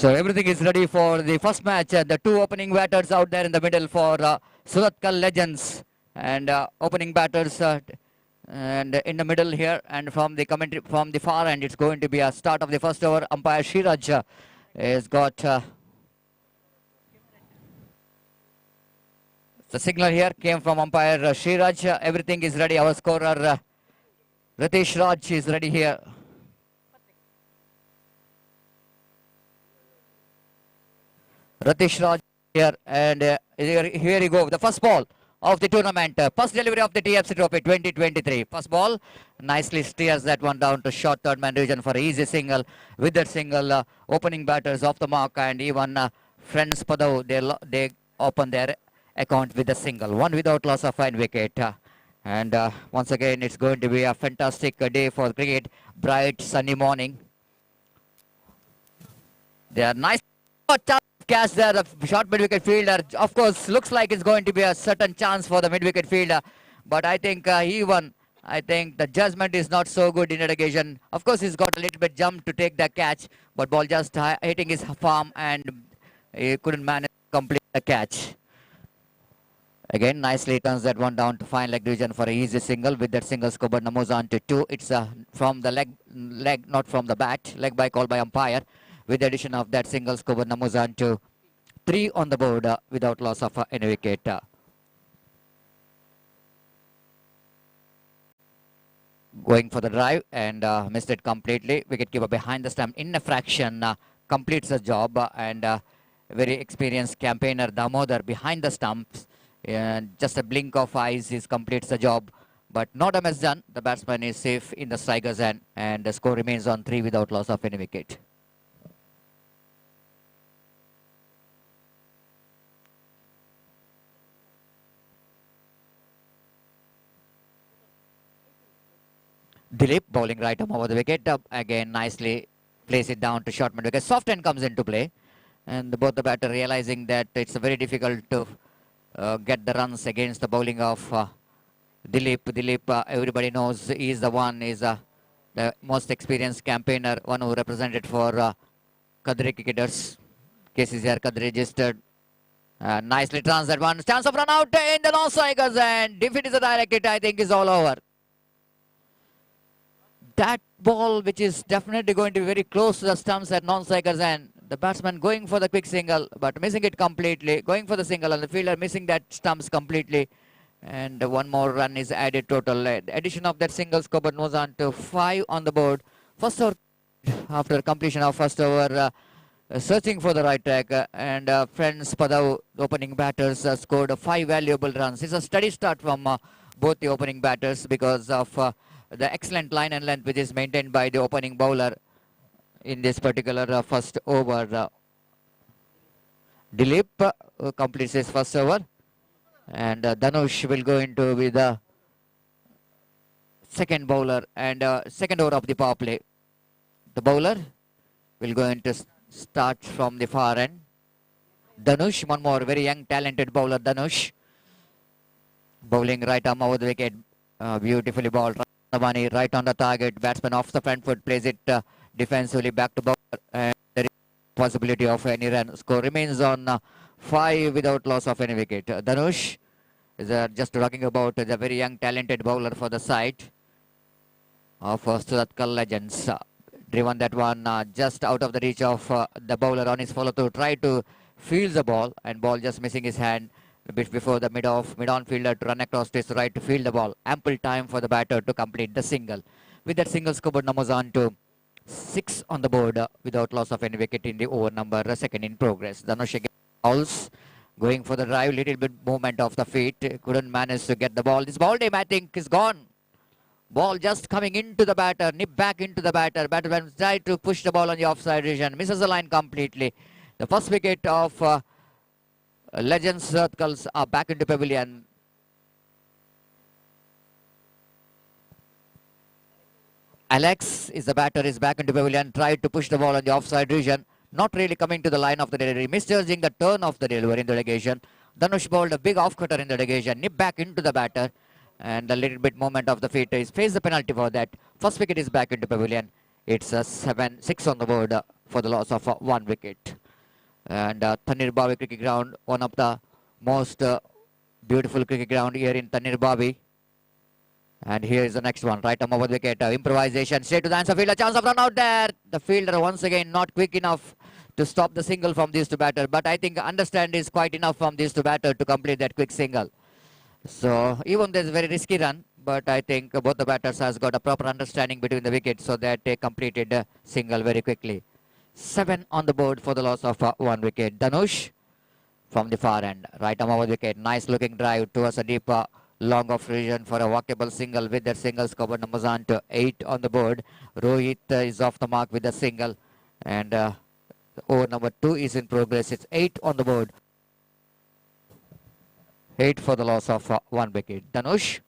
So everything is ready for the first match. The two opening batters out there in the middle for Suratkal Legends, and opening batters and in the middle here, and from the commentary from the far end, it's going to be a start of the first over. Umpire Shiraj has got the signal here came from umpire Shiraj. Everything is ready. Our scorer Ritesh Raj is ready here. Ratish Raj here, and here you go. The first ball of the tournament. First delivery of the TFC Trophy 2023. First ball, nicely steers that one down to short third man region for easy single. With that single, opening batters off the mark, and even friends Padav, they open their account with a single. One without loss of one wicket. And once again, it's going to be a fantastic day for cricket. Bright, sunny morning. They are nice. Catch there, the short mid-wicket fielder. Of course, looks like it's going to be a certain chance for the mid-wicket fielder. But I think I think the judgment is not so good in that occasion. Of course, he's got a little bit jump to take the catch. But ball just hitting his palm and he couldn't manage to complete the catch. Again, nicely turns that one down to fine leg division for an easy single. With that single score, but moves on to 2. It's from the leg, not from the bat. Leg by call by umpire. With the addition of that single score, but moves on to 3 on the board without loss of any wicket. Going for the drive and missed it completely. Wicketkeeper behind the stump in a fraction completes the job and very experienced campaigner Damodar behind the stumps. And just a blink of eyes, he completes the job. But not a mess done. The batsman is safe in the striker's end and the score remains on 3 without loss of any wicket. Dilip bowling right arm over the wicket. Again, nicely plays it down to short mid wicket. Soft end comes into play. And both the batter realizing that it's very difficult to get the runs against the bowling of Dilip. Dilip, everybody knows, he is the one, is the most experienced campaigner, one who represented for Kadri cricketers. KCCR Kadri registered. Nicely trans that one. Chance of run out in the non-strikers and if it is a direct hit, I think is all over. That ball, which is definitely going to be very close to the stumps at non-strikers end. The batsman going for the quick single, but missing it completely. Going for the single, and the fielder missing that stumps completely. And one more run is added total. The addition of that single score, but moves on to 5 on the board. First over, after completion of first over, searching for the right track. And friends Padav, opening batters, scored 5 valuable runs. It's a steady start from both the opening batters because of the excellent line and length which is maintained by the opening bowler in this particular first over. Dilip completes his first over and Dhanush will go into with the second bowler and second over of the power play. The bowler will go into start from the far end. Dhanush, one more very young talented bowler Dhanush, bowling right arm over the wicket, beautifully bowled. Money right on the target. Batsman off the front foot plays it defensively back to bowler, and there is possibility of any run. Score remains on 5 without loss of any wicket. Dhanush is just talking about the very young talented bowler for the side of Suratkal Legends. Driven that one just out of the reach of the bowler on his follow through. Tried to field the ball and ball just missing his hand a bit before the mid-on fielder to run across to his right to field the ball. Ample time for the batter to complete the single. With that single score, numbers on to 6 on the board without loss of any wicket in the over number second in progress. Dhanush again bowls, going for the drive, little bit movement of the feet, couldn't manage to get the ball. This ball game I think is gone. Ball just coming into the batter, nip back into the batter. Batsman tried to push the ball on the offside region, misses the line completely. The first wicket of Legends Circles are back into pavilion. Alex is the batter, is back into pavilion, tried to push the ball on the offside region, not really coming to the line of the delivery, misjudging the turn of the delivery in the delegation. Dhanush bowled a big off cutter in the delegation, nip back into the batter, and a little bit movement of the feet is face the penalty for that. First wicket is back into pavilion. It's a 6 on the board for the loss of 1 wicket. And Thannirubavi cricket ground, one of the most beautiful cricket ground here in Thannirubavi. And here is the next one, right arm over the wicket, improvisation, straight to the answer fielder, chance of run out there. The fielder once again not quick enough to stop the single from these two batters, but I think understand is quite enough from these two batters to complete that quick single. So even there's a very risky run, but I think both the batters has got a proper understanding between the wickets so that they completed the single very quickly. 7 on the board for the loss of 1 wicket. Danush from the far end, right arm over the wicket. Nice looking drive towards a deep long off region for a walkable single. With that single scored numbers on to 8 on the board. Rohit is off the mark with a single, and over number 2 is in progress. It's 8 on the board. 8 for the loss of 1 wicket. Danush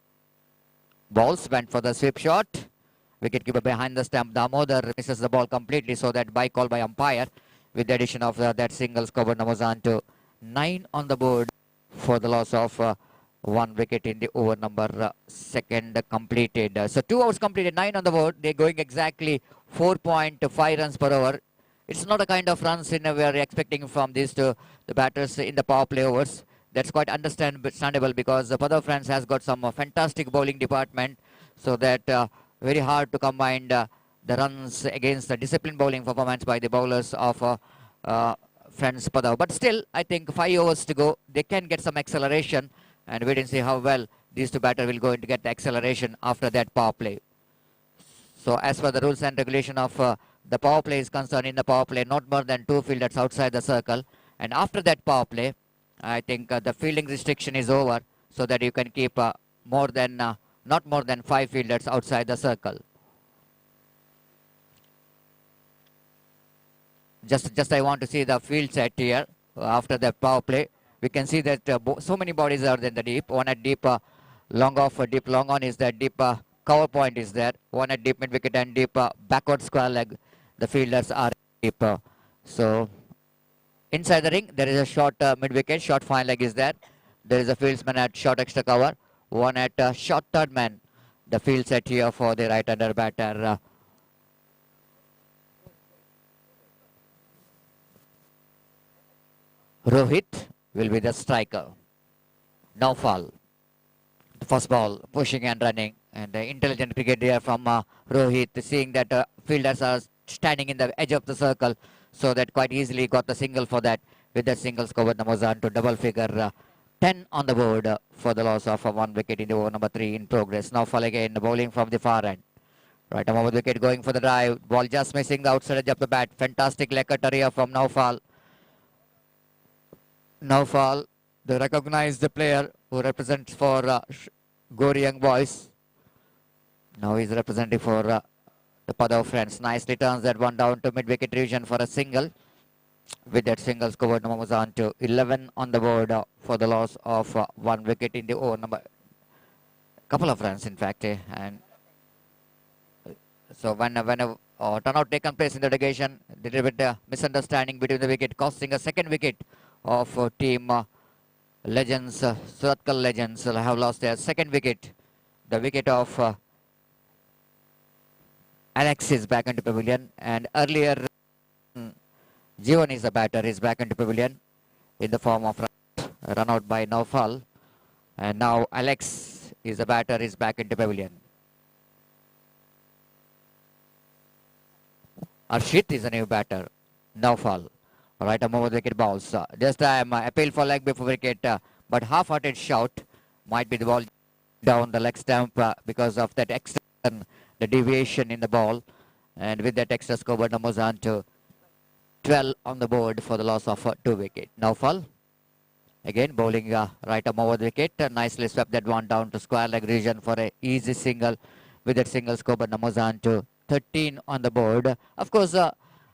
balls went for the sweep shot. Wicketkeeper behind the stump. Damodar misses the ball completely, so that by call by umpire. With the addition of that single scored numbers on to 9 on the board for the loss of 1 wicket in the over number second completed. So 2 overs completed, 9 on the board. They're going exactly 4.5 runs per over. It's not a kind of runs we are expecting from these two the batters in the power play overs. That's quite understandable because Padav France has got some fantastic bowling department, so that very hard to combine the runs against the disciplined bowling performance by the bowlers of France Padav. But still, I think 5 overs to go, they can get some acceleration, and wait and see how well these two batters will go to get the acceleration after that power play. So as per the rules and regulation of the power play is concerned, in the power play, not more than 2 fielders outside the circle, and after that power play, I think the fielding restriction is over, so that you can keep more than not more than 5 fielders outside the circle. Just I want to see the field set here after the power play. We can see that so many bodies are in the deep. One at deep long off, deep long on is there. Deep cover point is there. One at deep mid wicket and deep backward square leg. The fielders are deep. So inside the ring, there is a short mid wicket. Short fine leg is there. There is a fieldsman at short extra cover. One at short third man. The field set here for the right-hander batter. Rohit will be the striker. No fall. The first ball pushing and running, and intelligent cricket there from Rohit, seeing that fielders are standing in the edge of the circle, so that quite easily got the single for that. With that single scored numbers on to double figure 10 on the board for the loss of 1 wicket in the over number 3 in progress. Now fall again, bowling from the far end. Right arm over the wicket going for the drive. Ball just missing the outside edge of the bat. Fantastic leg cut area from Naufal. Naufal, the recognized player who represents for Gori Young Boys. Now he's representing for the Padav Friends. Nicely turns that one down to mid-wicket region for a single. With that single scored numbers on to 11 on the board for the loss of 1 wicket in the over number. Couple of runs in fact. And so when a turnout taken place in the relegation, there is a bit misunderstanding between the wicket, costing a second wicket of team Legends, Suratkal Legends have lost their second wicket. The wicket of Alex is back into pavilion, and earlier Jivan is the batter, is back into pavilion in the form of run out by Naufal, and now Alex is the batter, is back into pavilion. Arshit is a new batter. Naufal. Right arm over the wicket balls. This time appeal for leg before wicket, but half-hearted shout. Might be the ball down the leg stump because of that extra, the deviation in the ball. And with that extra score, numbers on to 12 on the board for the loss of 2 wicket. Naufal. Again bowling right arm over the wicket. Nicely swept that one down to square leg region for a easy single. With that single score, numbers on to 13 on the board. Of course,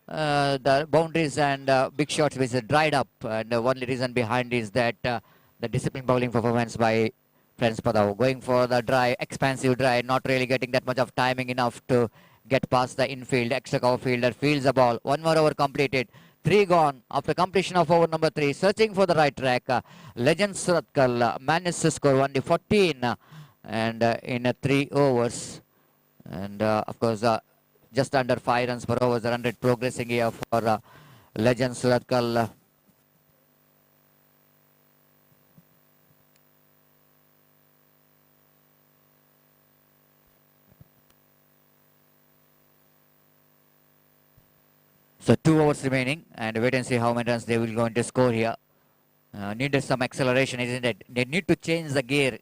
the boundaries and big shots which are dried up, and the only reason behind is that the disciplined bowling performance by Friends Padav, going for the dry, expansive dry, not really getting that much of timing enough to get past the infield. Extra cover fielder fields the ball. 1 more over completed. 3 gone after completion of over number 3. Searching for the right track. Legends Suratkal managed to score only 14 and in 3 overs. And of course, just under 5 runs per over, the run rate progressing here for Legends Suratkal. So 2 overs remaining, and wait and see how many runs they will going to score here. Needed some acceleration, isn't it? They need to change the gear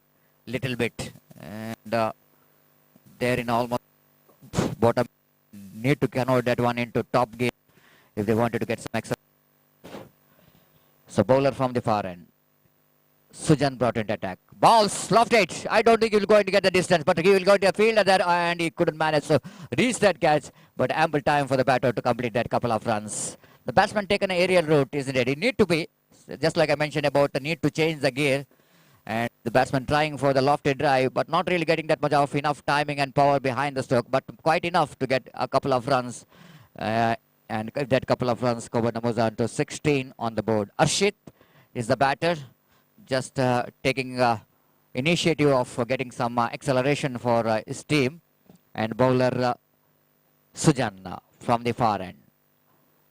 little bit, and they're in almost bottom. Need to convert that one into top gear if they wanted to get some extra. So bowler from the far end. Sujan brought into attack. Balls lofted. I don't think he will going to get the distance, but he will go to a fielder there and he couldn't manage to reach that catch. But ample time for the batter to complete that couple of runs. The batsman taken an aerial route, isn't it? It need to be, just like I mentioned about the need to change the gear. And the batsman trying for the lofted drive, but not really getting that much of enough timing and power behind the stroke, but quite enough to get a couple of runs. And that couple of runs, Kobarna moves on to 16 on the board. Arshit is the batter, just taking initiative of getting some acceleration for his team. And bowler Sujan from the far end.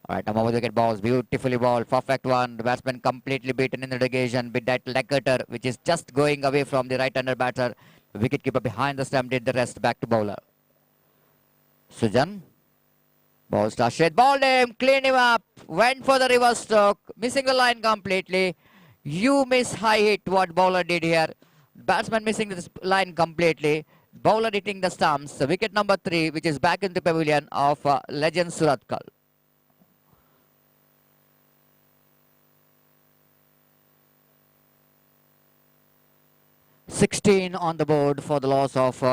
All right, over the wicket balls, beautifully balled, perfect one. The batsman completely beaten in the negation with that leg cutter, which is just going away from the right-hander batter. The wicketkeeper behind the stump did the rest. Back to bowler. Sujan. Balls to Ashit, balled him, cleaned him up, went for the reverse stroke, missing the line completely. You miss high hit what bowler did here. Batsman missing this line completely. Bowler hitting the stumps. So wicket number 3, which is back in the pavilion of legend Suratkal. (16) on the board for the loss of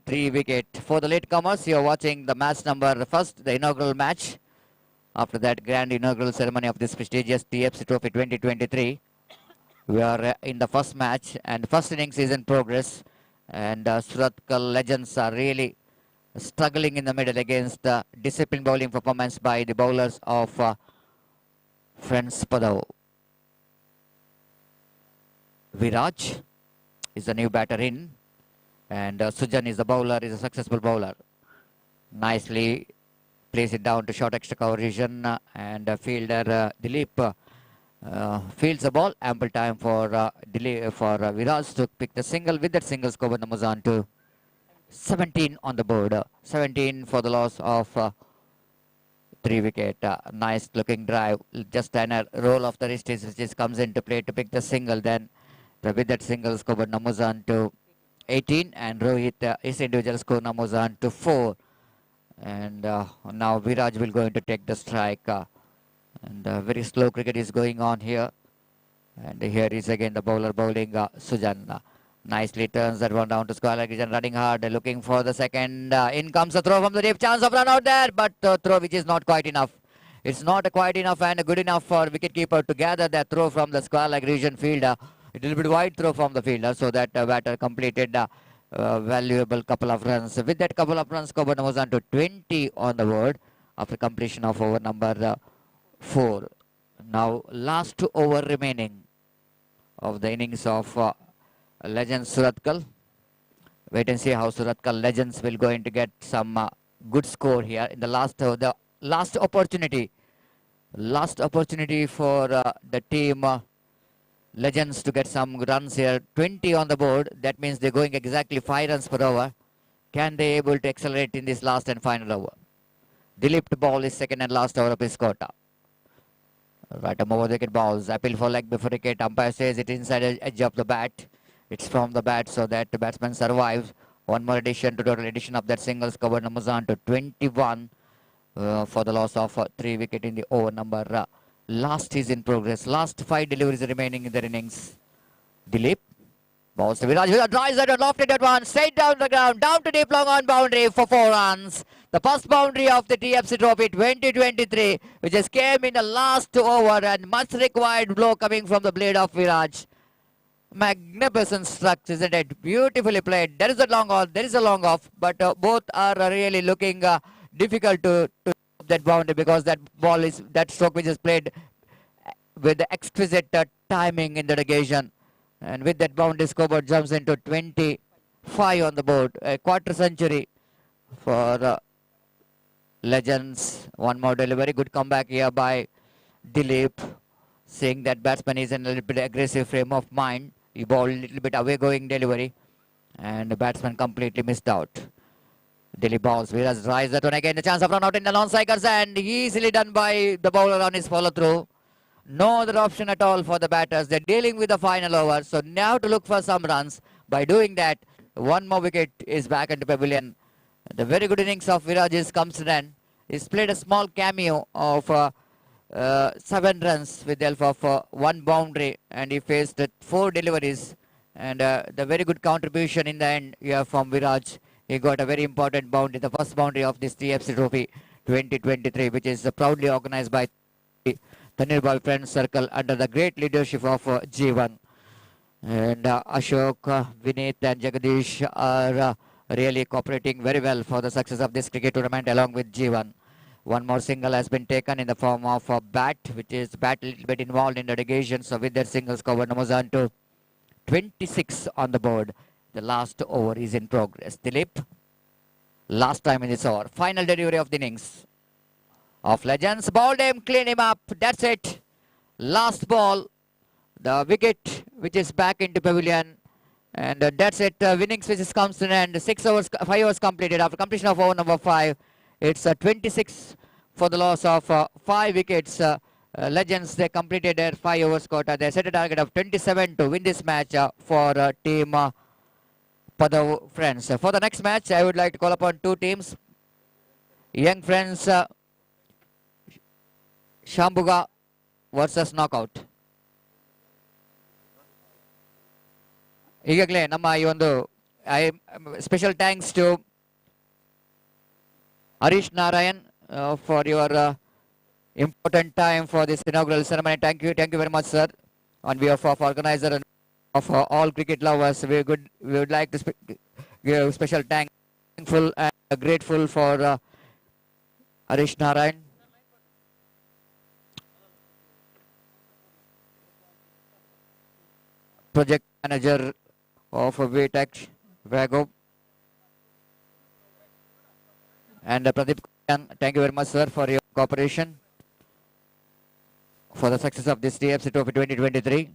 3 wicket. For the latecomers, you are watching the match number first, the inaugural match. After that grand inaugural ceremony of this prestigious TFC Trophy 2023. We are in the first match and first innings is in progress. And Suratkal legends are really struggling in the middle against the disciplined bowling performance by the bowlers of Friends Padav. Viraj is the new batter in, and Sujan is the bowler, is a successful bowler. Nicely plays it down to short extra cover region, and fielder Dilip fields the ball. Ample time for Viraj to pick the single. With that single, score numbers on to 17 on the board. 17 for the loss of 3 wicket. Nice looking drive. Just a roll of the wrist which comes into play to pick the single. Then with that single, score numbers on to 18, and Rohit his individual score numbers on to 4. And now Viraj will going to take the strike. And very slow cricket is going on here. And here is again the bowler bowling Sujan. Nicely turns that one down to square leg and running hard, looking for the second. In comes a throw from the deep. Chance of run out there, but throw which is not quite enough. It's not quite enough and good enough for wicketkeeper to gather that throw from the square leg region fielder. A little bit wide throw from the fielder, so that batter completed valuable couple of runs. With that couple of runs, Coburn was on to 20 on the board after completion of over number 4. Now last over remaining of the innings of Legends Suratkal. Wait and see how Suratkal Legends will going to get some good score here in the last opportunity. Last opportunity for the team Legends to get some runs here. 20 on the board. That means they're going exactly 5 runs per over. Can they able to accelerate in this last and final over? Dilip to ball is second and last over of his quota. Right, over the wicket balls. Appeal for leg before wicket. Umpire says it inside the edge of the bat. It's from the bat, so that the batsman survives. One more addition to total addition of that singles cover numbers on to 21 for the loss of 3 wicket in the over number. Last is in progress. Last 5 deliveries remaining in their innings. Dilip. Balls to Viraj. Drives that and lofted that one. Straight down the ground. Down to deep long on boundary for 4 runs. The first boundary of the TFC Trophy 2023, which just came in the last over, and much required blow coming from the blade of Viraj. Magnificent structure, isn't it? Beautifully played. There is a long off. There is a long off, but both are really looking difficult to that boundary, because that ball is that stroke which is played with the exquisite timing in the negation. And with that boundary, scoreboard jumps into 25 on the board. A quarter century for Legends. One more delivery. Good comeback here by Dilip. Seeing that batsman is in a little bit aggressive frame of mind. He bowled a little bit away going delivery. And the batsman completely missed out. Dilip balls. Viraj drives that one again. The chance of run out in the non-strikers, and easily done by the bowler on his follow through. No other option at all for the batters. They're dealing with the final over. So now to look for some runs. By doing that, one more wicket is back into pavilion. The very good innings of Viraj comes to an end. He's played a small cameo of 7 runs with the help of one boundary, and he faced 4 deliveries. And the very good contribution in the end here from Viraj. He got a very important boundary, the first boundary of this TFC Trophy 2023, which is proudly organized by Thannirubavi Friends Circle under the great leadership of G1. And Ashok, Vineet and Jagadish are really cooperating very well for the success of this cricket tournament along with G1. One more single has been taken in the form of a bat, which is bat a little bit involved in the negation. So with that single score, moves on to 26 on the board. The last over is in progress. Dilip, last time in this over. Final delivery of the innings of Legends. Balled him, clean him up. That's it. Last ball. The wicket, which is back into pavilion. And that's it. Winning switches comes to an end. 5 overs completed. After completion of over number 5, it's 26 for the loss of 5 wickets. Legends, they completed their 5 overs quota. They set a target of 27 to win this match for team Padav Friends. For the next match, I would like to call upon 2 teams. Young Friends Shambuga versus Knockout. ಈಗಾಗಲೇ ನಮ್ಮ ಈ ಒಂದು special thanks to Harish Narayan for your important time for this inaugural ceremony. Thank you very much, sir. On behalf of organizer and of all cricket lovers, we would like to give special thankful and grateful for Harish Narayan. Project manager of VTech Vago. And Pradeep, thank you very much, sir, for your cooperation for the success of this TFC Trophy 2023.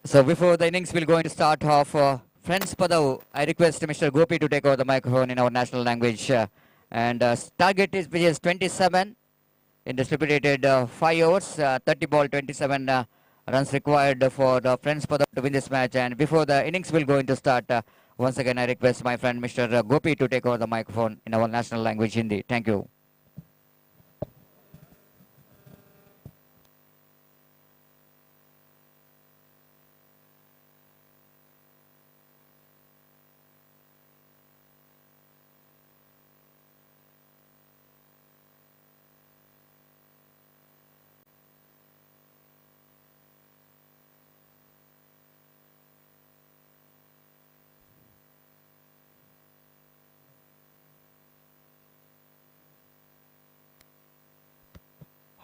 So before the innings will going to start off, Friends Padav, I request Mr. Gopi to take over the microphone in our national language. And target is which is 27 in the stipulated 5 overs, 30 ball, 27 runs required for Friends Padav to win this match. And before the innings will going to start, once again I request my friend Mr. Gopi to take over the microphone in our national language Hindi. Thank you.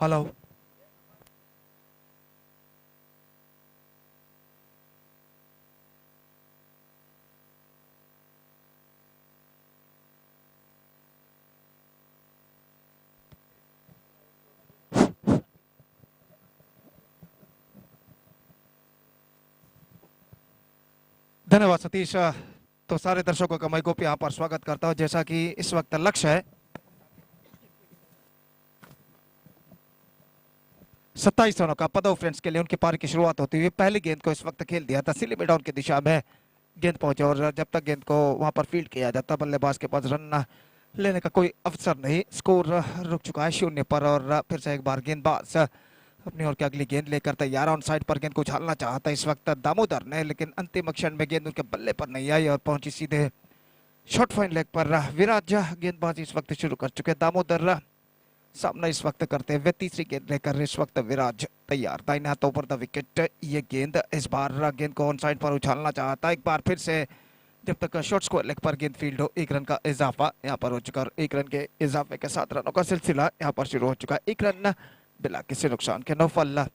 Hello धन्यवाद सतीश। तो सारे दर्शकों का मैं गोपी यहाँ पर स्वागत करता हूँ। जैसा कि इस वक्त लक्ष्य है 27 रनों का पदव फ्रेंड्स के लिए उनकी पारी की शुरुआत होती हुई पहली गेंद को इस वक्त खेल दिया था सिली डाउन की दिशा में गेंद पहुंचे और जब तक गेंद को वहां पर फील्ड किया जाता बल्लेबाज के पास रन लेने का कोई अवसर नहीं। स्कोर रुक चुका है 0 पर और फिर से एक बार गेंदबाज अपनी ओर की अगली गेंद लेकर तैयार ऑन साइड पर गेंद को उछालना चाहता इस वक्त दामोदर ने, लेकिन अंतिम क्षण में गेंद उनके बल्ले पर नहीं आई और पहुंची सीधे शॉर्ट फाइन लेग पर। विराज गेंदबाजी इस वक्त शुरू कर चुके। दामोदर सामना इस वक्त करते हुए तीसरी गेंद लेकर इस वक्त विराज तैयार। दाहिने हाथों पर द विकेट। ये गेंद इस बार गेंद को ऑन साइड पर उछालना चाहता एक बार फिर से जब तक शॉर्ट स्कोर लेग पर गेंद फील्ड हो। 1 रन का इजाफा यहाँ पर हो चुका और 1 रन के इजाफे के साथ रनों का सिलसिला यहाँ पर शुरू हो चुका है। 1 रन बिना किसी नुकसान के नौफल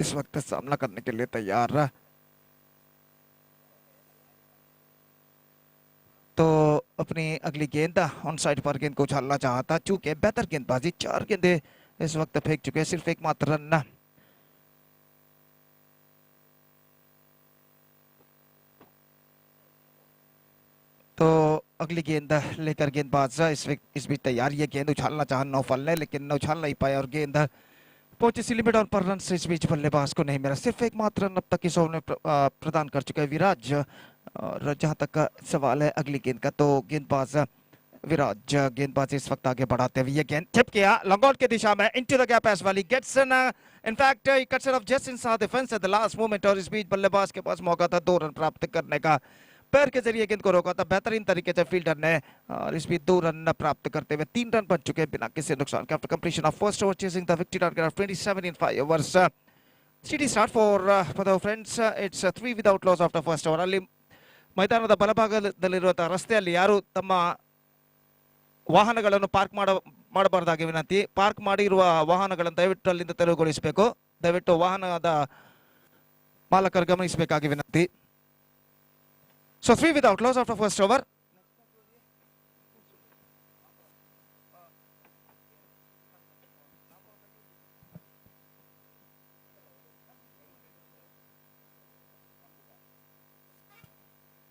इस वक्त सामना करने के लिए तैयार। तो अपनी अगली गेंद ऑन साइड पर गेंद को उछालना चाहता, चूंकि बेहतर गेंदबाजी, 4 गेंदे इस वक्त फेंक चुके हैं, सिर्फ एक मात्र रन। तो अगली गेंद लेकर गेंदबाज इस बीच तैयार। ये गेंद उछालना चाहा नौफल ने, लेकिन उछाल नहीं पाया और गेंद पहुंची सी लिमिट ऑन पर रन से इस बीच बल्लेबाज को नहीं मिला। सिर्फ एक मात्र रन अब तक इस ओवर में प्रदान कर चुके हैं विराज। और जहां तक का सवाल है अगली गेंद का, तो गेंदबाज विराज गेंदबाज इस वक्त आगे बढ़ाते हुए ये गेंद टिप किया लॉन्ग आउट की दिशा में, into the gap as well, gets in, in fact he cuts it off just inside the fence at the last moment. और इस बीच बल्लेबाज के पास मौका था 2 रन प्राप्त करने का, पैर के जरिए गेंद को रोका था बेहतरीन तरीके से फील्डर ने, और इस बीच 2 रन प्राप्त करते हुए 3 रन बन चुके हैं बिना किसी नुकसान के। After completion of first over, chasing the victory target of 27 in 5 overs. Steady start for the friends. It's 3 without loss after first over. ಅಲ್ಲಿ ಮೈದಾನದ ಬಲಭಾಗದಲ್ಲಿರುವಂತಹ ರಸ್ತೆಯಲ್ಲಿ ಯಾರು ತಮ್ಮ ವಾಹನಗಳನ್ನು ಪಾರ್ಕ್ ಮಾಡಬಾರದಾಗಿ ವಿನಂತಿ. ಪಾರ್ಕ್ ಮಾಡಿರುವ ವಾಹನಗಳನ್ನು ದಯವಿಟ್ಟು ಅಲ್ಲಿಂದ ತೆರವುಗೊಳಿಸಬೇಕು. ದಯವಿಟ್ಟು ವಾಹನದ ಮಾಲಕರು ಗಮನಿಸಬೇಕಾಗಿ ವಿನಂತಿ. So 3 without loss after first over.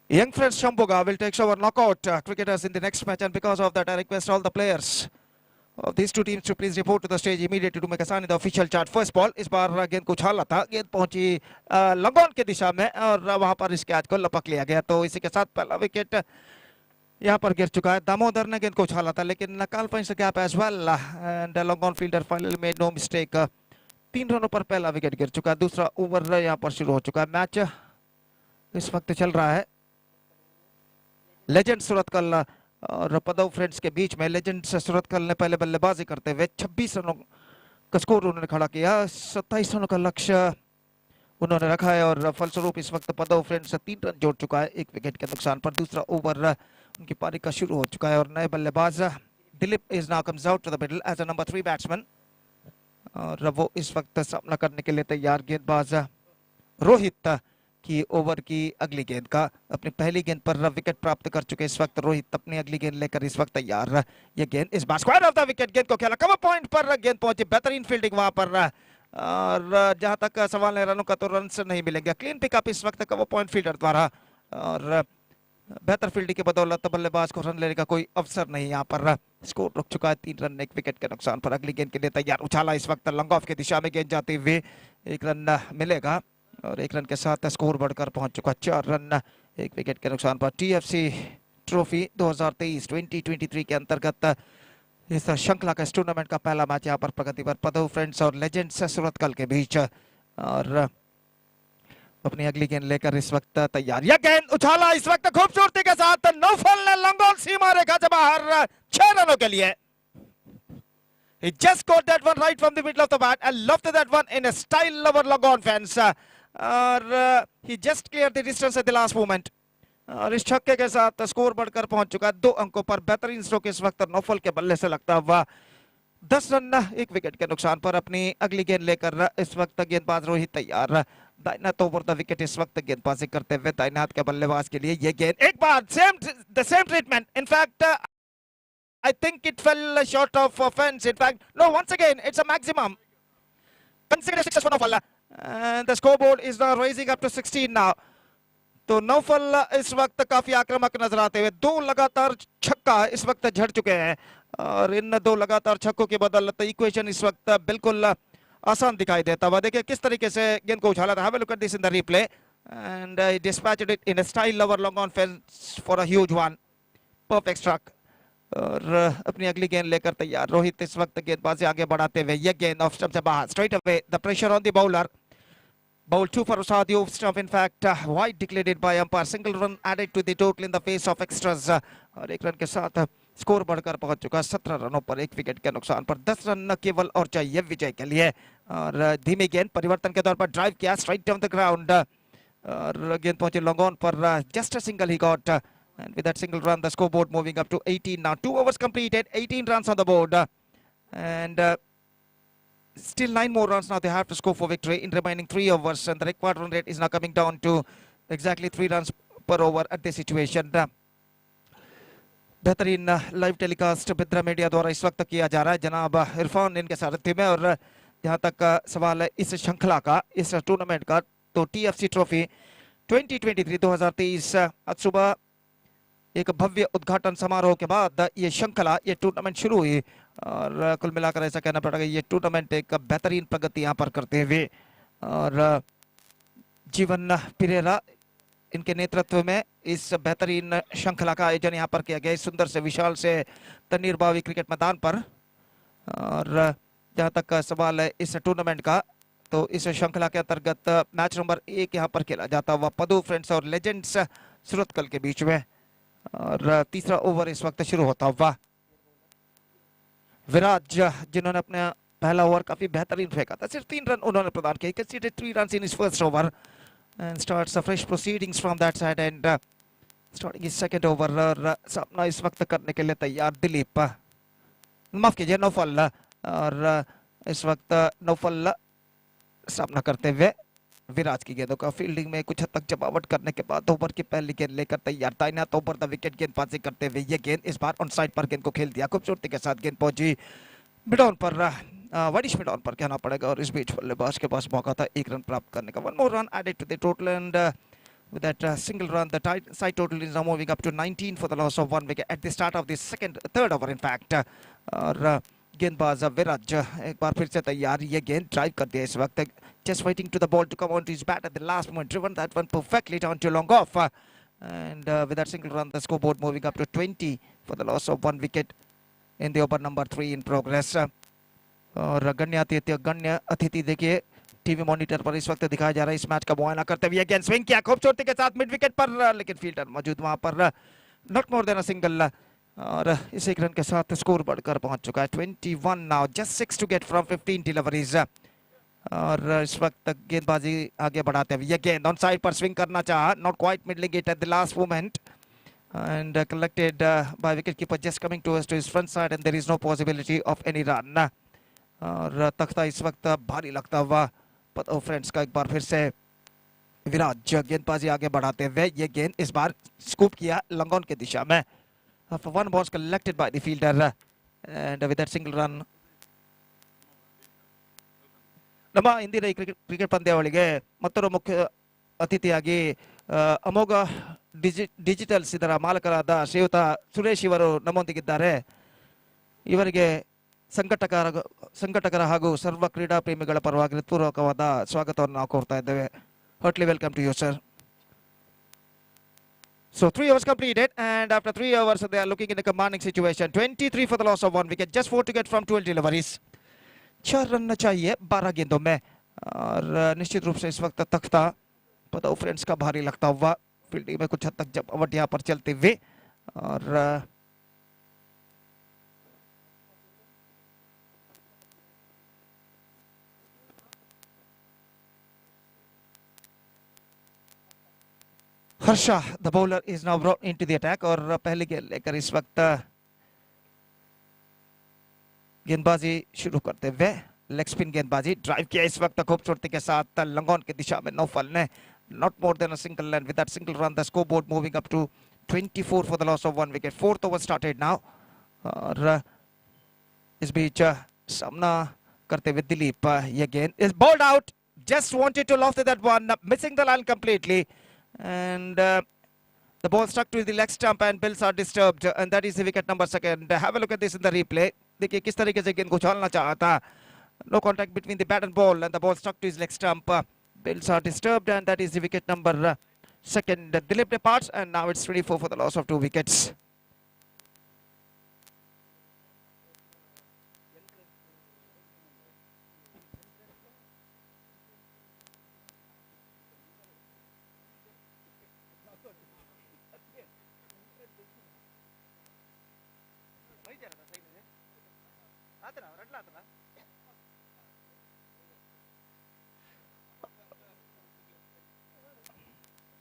Young friends Shambuga will take over knockout cricketers in the next match, and because of that I request all the players of these two teams to please report to the stage immediately to make a sign in the official chart. First ball, इस बार गेंद को उछाला था, गेंद पहुंची long on की दिशा में और वहां पर इस कैच को लपक लिया गया। तो इसी के साथ पहला विकेट यहाँ पर गिर चुका है। दामोदर ने गेंद को उछाला था, लेकिन काल point's gap as well and long on fielder finally made no mistake. 3 रनों पर पहला विकेट गिर चुका है। दूसरा ओवर यहाँ पर शुरू हो चुका है। मैच इस वक्त चल रहा है लेजेंड सूरतकल और पदव फ्रेंड्स के बीच में। लेजेंड सूरतकल ने पहले बल्लेबाजी करते हुए 26 रनों का स्कोर उन्होंने खड़ा किया, 27 रनों का लक्ष्य उन्होंने रखा है और फलस्वरूप इस वक्त पदव फ्रेंड्स 3 रन जोड़ चुका है 1 विकेट के नुकसान पर। दूसरा ओवर उनकी पारी का शुरू हो चुका है और नए बल्लेबाज Dilip is now comes out to the middle as a number 3 batsman और वो इस वक्त सामना करने के लिए तैयार। गेंदबाज रोहित की ओवर की अगली गेंद का, अपनी पहली गेंद पर विकेट प्राप्त कर चुके इस वक्त रोहित, अपनी अगली गेंद लेकर इस वक्त तैयार। ये गेंद इस bar square off the wicket, गेंद को खेला कवर पॉइंट पर, गेंद पहुंची, बेहतरीन फील्डिंग वहां पर। और जहां तक सवाल है रनों का, तो रन नहीं मिलेंगे। क्लीन पिकअप इस वक्त कवर पॉइंट फील्डर द्वारा और बेहतर फील्डिंग की बदौलत बल्लेबाज को रन लेने का कोई अवसर नहीं। यहाँ पर स्कोर रुक चुका है 3 रन 1 विकेट के नुकसान पर। अगली गेंद के लिए तैयार, उछाला इस वक्त लॉन्ग ऑफ की दिशा में, गेंद जाते हुए 1 रन मिलेगा और 1 रन के साथ स्कोर बढ़कर पहुंच चुका 4 रन 1 विकेट के नुकसान पर। टीएफसी ट्रॉफी 2023-2023 के अंतर्गत इस श्रृंखला का इस टूर्नामेंट का पहला मैच यहाँ पर प्रगति पर पदव फ्रेंड्स और लेजेंड्स सूरतकल के बीच और अपनी अगली गेंद लेकर इस वक्त तैयार। यह गेंद उछाला इस वक्त खूबसूरती के साथ, नौफल ने लॉन्ग ऑन सीमा रेखा से बाहर 6 रनों के लिए। He just got that one right from the middle of the bat and lofted that one in a style over long on fence. He just cleared the distance at the last moment. और इस छक्के के साथ score बढ़कर पहुंच चुका है 2 अंकों पर। बेहतरीन स्ट्रोक इस वक्त नौफल के बल्ले से लगता हुआ 10 रन 1 विकेट के नुकसान पर। अपनी अगली गेंद लेकर इस वक्त गेंदबाज रोहित तैयार। दाहिना तो ओवर द विकेट इस वक्त गेंदबाजी करते हुए दाहिने हाथ के बल्लेबाज के लिए ये गेंद एक बार the same treatment. In fact I think it fell short of fence. In fact, no, once again, it's a maximum. Consider successful Naufal. And the scoreboard is now raising up to 16 now. तो Naufal इस वक्त काफी आक्रामक नजर आते हुए 2 लगातार छक्का इस वक्त झड़ चुके हैं और इन 2 लगातार छक्कों की बदौलत इक्वेशन इस वक्त बिल्कुल आसान दिखाई देता हुआ। देखिए किस तरीके से गेंद को उछाला था। Have a look at this in the replay and he dispatched it in a style over long on fence for a huge one. Perfect struck. और अपनी अगली गेंद लेकर तैयार रोहित इस वक्त गेंदबाजी आगे बढ़ाते हुए ये गेंद ऑफ स्टंप से बाहर straight away the pressure on the bowler ball 2 for Usadi off stump. In fact wide declared by umpire, single run added to the total in the face of extras और 1 run के साथ score बढ़कर पहुंच चुका 17 रनों पर 1 wicket के नुकसान पर। 10 रन न केवल और चाहिए विजय के लिए और धीमी गेंद परिवर्तन के तौर पर ड्राइव किया स्ट्राइट डाउन द ग्राउंड और गेंद पहुंचे लॉन्ग ऑन पर just a single he got and with that single run the scoreboard moving up to 18 now। 2 overs completed, 18 runs on the board and Still 9 more runs now they have to score for victory in remaining 3 overs, and the required run rate is now coming down to exactly 3 runs per over at this situation. बेहतरीन live telecast बिद्रा media द्वारा इस वक्त किया जा रहा है जनाब इरफान इनके सारथी में। और जहां तक सवाल है इस श्रृंखला का, इस टूर्नामेंट का, तो टीएफसी ट्रॉफी 2023 आज सुबह एक भव्य उद्घाटन समारोह के बाद ये श्रृंखला, ये टूर्नामेंट शुरू हुई। और कुल मिलाकर ऐसा कहना पड़ेगा ये टूर्नामेंट एक बेहतरीन प्रगति यहाँ पर करते हुए, और जीवन पिरेरा इनके नेतृत्व में इस बेहतरीन श्रृंखला का आयोजन यहाँ पर किया गया इस सुंदर से विशाल से तन्नीरुबावी क्रिकेट मैदान पर। और जहाँ तक सवाल है इस टूर्नामेंट का, तो इस श्रृंखला के अंतर्गत मैच नंबर 1 यहाँ पर खेला जाता हुआ पदू फ्रेंड्स और लेजेंड्स सूरतकल के बीच में। और तीसरा ओवर इस वक्त शुरू होता हुआ। विराज जिन्होंने अपना पहला ओवर काफी बेहतरीन फेंका था, सिर्फ 3 रन उन्होंने प्रदान किए, considered 3 runs in his first over and starts fresh proceedings from that side and starting his second over। और सामना इस वक्त करने के लिए तैयार दिलीप, माफ कीजिए नौफल, और इस वक्त नौफल सामना करते हुए विराज की गेंदों का फील्डिंग में कुछ हद तक जमावट करने के बाद ओवर की पहली गेंद लेकर तैयार तैनात ओवर द विकेट गेंदबाजी करते हुए ये गेंद इस बार ऑन साइड पर गेंद को खेल दिया खूबसूरती के साथ। गेंद पहुंची मिडॉन पर, वाइडिश मिडॉन पर कहना पड़ेगा, और इस बीच बल्लेबाज के पास मौका था 1 रन प्राप्त करने का। 1 more run added to the total and with that single run the side total is now moving up to 19 for the loss of 1 wicket at the start of the third over in fact। और गेंदबाज विराज एक बार फिर से तैयार, ये गेंद drive कर दिया इस वक्त, just waiting to the ball to come onto his bat at the last moment, driven that one perfectly down to long off and with that single run the scoreboard moving up to 20 for the loss of 1 wicket in the over number 3 in progress। और गण्य अतिथि देखिए TV monitor पर इस वक्त दिखाया जा रहा है इस मैच का मुआयना करते हुए। अगेन स्विंग किया खूबसूरती के साथ मिड विकेट पर, लेकिन फील्डर मौजूद वहां पर, not more than a single. और इस 1 रन के साथ स्कोर बढ़कर पहुंच चुका है 21 now, just 6 to get from 15 deliveries. और इस वक्त गेंदबाजी आगे बढ़ाते हुए ये गेंद ऑन साइड पर स्विंग करना चाहा, not quite middling it at the last moment and collected by wicketkeeper just coming towards to his front side and there is no possibility of any run। और तख्ता इस वक्त भारी लगता हुआ पतो फ्रेंड्स का एक बार फिर से विराज गेंदबाजी आगे बढ़ाते हुए ये गेंद इस बार स्कूप किया लंगोन की दिशा में। One ball collected by the fielder and with that single run ನಮ್ಮ ಇಂದಿನ ಈ ಕ್ರಿಕೆಟ್ ಪಂದ್ಯಾವಳಿಗೆ ಮತ್ತೊಬ್ಬ ಮುಖ್ಯ ಅತಿಥಿಯಾಗಿ ಅಮೋಘ ಡಿಜಿಟಲ್ಸ್ ಇದರ ಮಾಲಕರಾದ ಶ್ರೀಯುತ ಸುರೇಶ್ ಇವರು ನಮ್ಮೊಂದಿಗಿದ್ದಾರೆ। ಇವರಿಗೆ ಸಂಘಟಕರ ಹಾಗೂ ಸರ್ವ ಕ್ರೀಡಾ ಪ್ರೇಮಿಗಳ ಪರವಾಗಿ ಹೃತ್ಪೂರ್ವಕವಾದ ಸ್ವಾಗತವನ್ನು ನಾವು ಕೋರ್ತಾ ಇದ್ದೇವೆ। Heartly welcome to you sir. So 3 overs completed and after 3 overs they are looking in a commanding situation, 23 for the loss of 1 wicket, just 4 to get from 12 deliveries। 4 run चाहिए 12 गेंदों में। और निश्चित रूप से इस वक्त तख्ता पता फ्रेंड्स का भारी लगता हुआ फील्डिंग में कुछ हद तक जमावट यहाँ पर चलते हुए। और Harsha the bowler is now brought into the attack. और पहली गेंद लेकर इस वक्त गेंदबाजी शुरू करते हुए लेग स्पिन गेंदबाजी ड्राइव किया इस वक्त खूबसूरती के साथ लंगोन की दिशा में नौफल ने, not more than a single and with that single run the scoreboard moving up to 24 for the loss of 1 wicket. 4th over started now. और इस बीच सामना करते हुए दिलीप, ये गेंद is bowled out, just wanted to loft that one, missing the line completely and the ball stuck to the leg stump and bills are disturbed and that is the wicket number 2. Have a look at this in the replay। देखिए किस तरीके से गेंद को उछालना चाहा था, no contact between the bat and ball and the ball stuck to his leg stump, bills are disturbed and that is the wicket number 2. Dilip departs and now it's 24 for the loss of 2 wickets।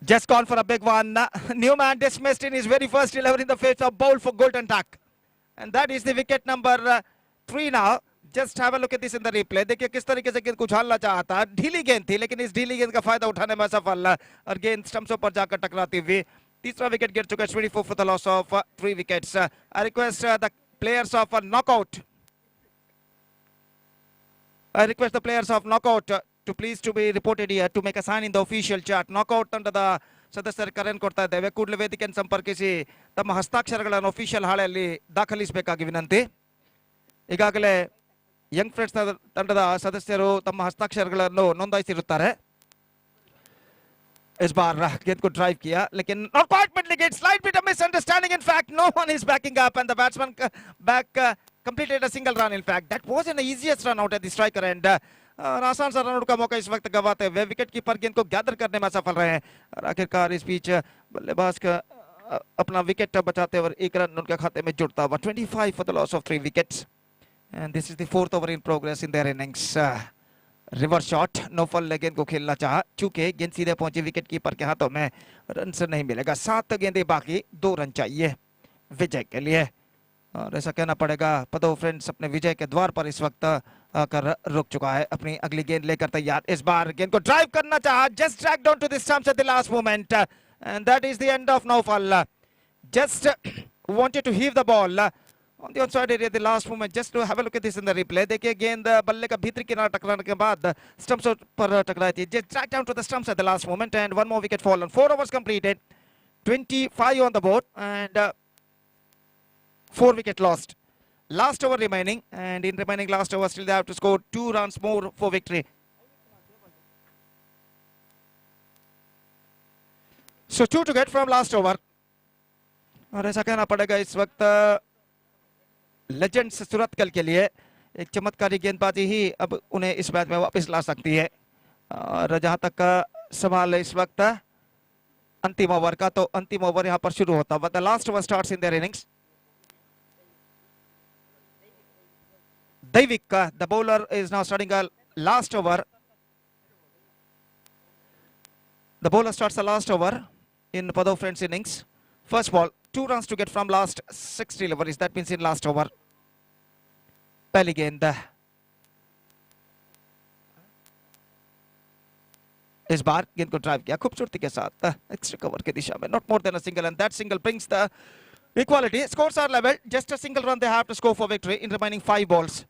Just gone for a big one। Newman dismissed in his very first delivery in the face of bowl for golden duck and that is the wicket number 3 now, just have a look at this in the replay. देखिए किस तरीके से गेंद को उछालना चाहता, ढीली गेंद थी लेकिन इस ढीली गेंद का फायदा उठाने में असफल और गेंद स्टंप्स पर जाकर टकराती हुई. तीसरा विकेट गिर चुका है. 24 for the loss of 3 wickets. I request the players of knockout I request the players of knockout to please to be reported here to make a sign in the official chart. Knockout under the ಸದಸ್ಯರು ಕರೆಯನ್ನು ಕೊಡ್ತಾ ಇದ್ದೇವೆ. ಕೂಡಲೇ ವೇದಿಕೆಯನ್ನು ಸಂಪರ್ಕಿಸಿ ತಮ್ಮ ಹಸ್ತಾಕ್ಷರಗಳನ್ನು official ಹಾಳೆಯಲ್ಲಿ ದಾಖಲಿಸಬೇಕಾಗಿ ವಿನಂತಿ. ಈಗಾಗಲೇ ಯಂಗ್ ಫ್ರೆಂಡ್ಸ್ ತಂಡದ ಸದಸ್ಯರು ತಮ್ಮ ಹಸ್ತಾಕ್ಷರಗಳನ್ನು ನೋಂದಾಯಿಸಿರುತ್ತಾರೆ. इस बार गेंद को ड्राइव किया लेकिन not quite middle gate, slight bit of misunderstanding. In fact, no one is backing up and the batsman completed a single run. In fact, that wasn't the easiest run out at the striker end. आसान सा run का मौका इस वक्त गंवाते हुए wicket keeper गेंद को गैदर करने में सफल रहे हैं और आखिरकार इस बीच बल्लेबाज का अपना विकेट बचाते हुए एक रन उनके खाते में जुड़ता हुआ. 25 for the loss of 3 wickets and this is the 4th over in progress in their innings. Reverse shot Naufal गेंद को खेलना चाहा, चूंकि गेंद सीधे पहुंची विकेट कीपर के हाथों में रन से नहीं मिलेगा. 7 गेंदें बाकी, 2 रन चाहिए विजय के लिए और ऐसा कहना पड़ेगा पदो फ्रेंड्स अपने विजय के द्वार पर इस वक्त आकर रुक चुका है. अपनी अगली गेंद लेकर तैयार. इस बार गेंद को ड्राइव करना चाहा, just dragged on to the stumps at the last moment and that is the end of Naufal. Just wanted to heave the ball on the outside area the last moment. Just to have a look at this in the replay. देखिए गेंद बल्ले का भीतरी किनारा टकराने के बाद stumps पर टकराई थी. Just dragged down to the stumps at the last moment and one more wicket fallen. 4 overs completed, 25 on the board and 4 wicket lost. Last over remaining and in remaining last over still they have to score 2 runs more for victory. So 2 to get from last over. और ऐसा कहना पड़ेगा इस वक्त legends Surathkal के लिए एक चमत्कारी गेंदबाजी ही अब उन्हें इस मैच में वापस ला सकती है. और जहां तक का सवाल इस वक्त अंतिम ओवर का, तो अंतिम ओवर यहां पर शुरू होता है. The last over starts in their innings. दैविक का the bowler is now starting a last over. The bowler starts the last over in Pado Friends innings. First ball, 2 runs to get from last 6 deliveries. That means in last over. पहली गेंद इस बार गेंद को drive किया खूबसूरती के साथ extra cover की दिशा में. Not more than a single and that single brings the equality. Scores are level. Just a single run they have to score for victory in remaining 5 balls.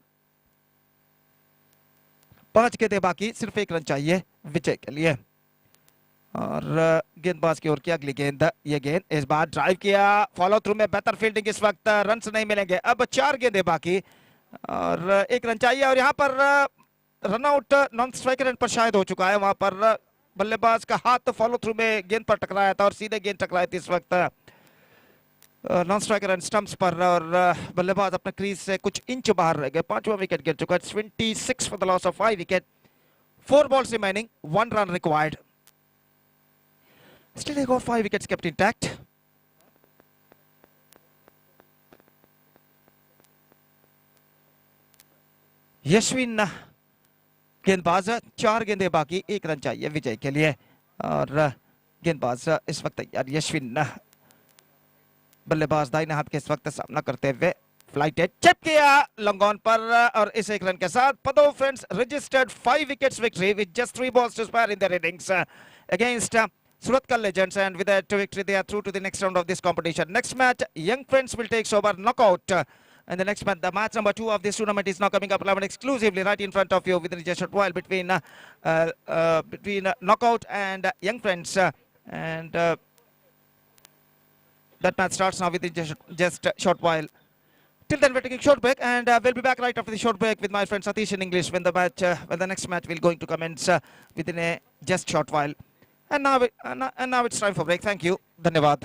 5 गेंदें बाकी, सिर्फ 1 रन चाहिए विजय के लिए. और गेंदबाज की ओर की अगली गेंद. ये गेंद इस बार ड्राइव किया, फॉलो थ्रू में बेहतर फील्डिंग. इस वक्त रन नहीं मिलेंगे. अब 4 गेंदें बाकी और 1 रन चाहिए और यहाँ पर run out non striker end पर शायद हो चुका है. वहां पर बल्लेबाज का हाथ फॉलो थ्रू में गेंद पर टकराया था और सीधे गेंद टकराई थी इस वक्त नॉन स्ट्राइकर एंड स्टंप्स पर और बल्लेबाज अपने क्रीज से कुछ इंच बाहर रह गए. 5वां विकेट गिर चुका है. 26 for the loss of 5 wicket. 4 balls remaining, 1 run required. Still they got 5 wickets kept intact. Yashwin गेंदबाज, 4 गेंदें बाकी, 1 रन चाहिए विजय के लिए और गेंदबाज इस वक्त तैयार. यशविन बल्लेबाज दाहिने हाथ के इस वक्त सामना करते हुए फ्लाइटेड चिप किया लॉन्ग ऑन पर और इस 1 रन के साथ पदो friends registered 5 wickets victory with just 3 balls to spare in their innings against Suratkal Legends, and with that victory they are through to the next round of this competition. Next match, Young Friends will take over knockout. And the next match, the match number 2 of this tournament is now coming up live and exclusively right in front of you within just a short while between knockout and Young Friends. And that match starts now within just a short while. Till then, we're taking a short break, and we'll be back right after the short break with my friend Satish in English when the match, when the next match will going to commence within a just short while. And now it's time for break. Thank you. Dhanyavad.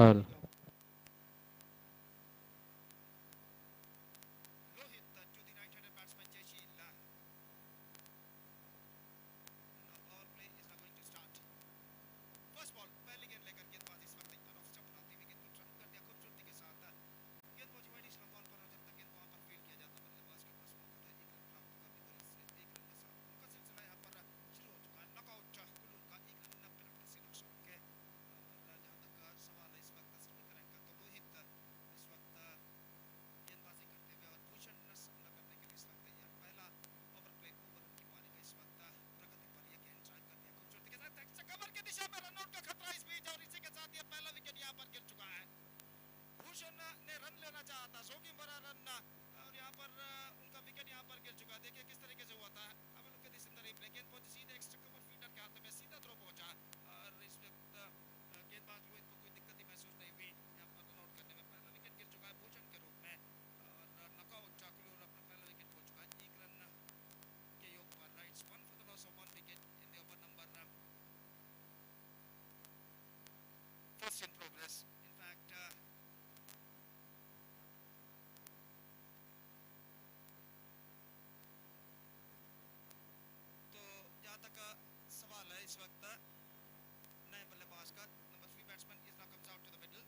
Hello ने run लेना चाहा था, जोखिम भरा run, और यहाँ पर उनका विकेट यहाँ पर गिर चुका है। देखिए किस तरीके से हुआ था। अब look at this in the replay, गेंद पहुंची सीधे एक्स्ट्रा कवर फील्डर के हाथ में, सीधा थ्रो पहुंचा और इस वक्त गेंदबाज रोहित को कोई दिक्कत ही महसूस नहीं हुई यहाँ पर रन आउट करने में। पहला विकेट गिर चुका है भूषण के रूप में और नॉकआउट चाकुलूर अपना पहला विकेट खो चुका है एक रन के योग पर। राइट्स 1 for the loss of 1 wicket in the over number first in progress. In fact सवाल है इस वक्त नए बल्लेबाज का। Number 3 batsman is now comes out to the middle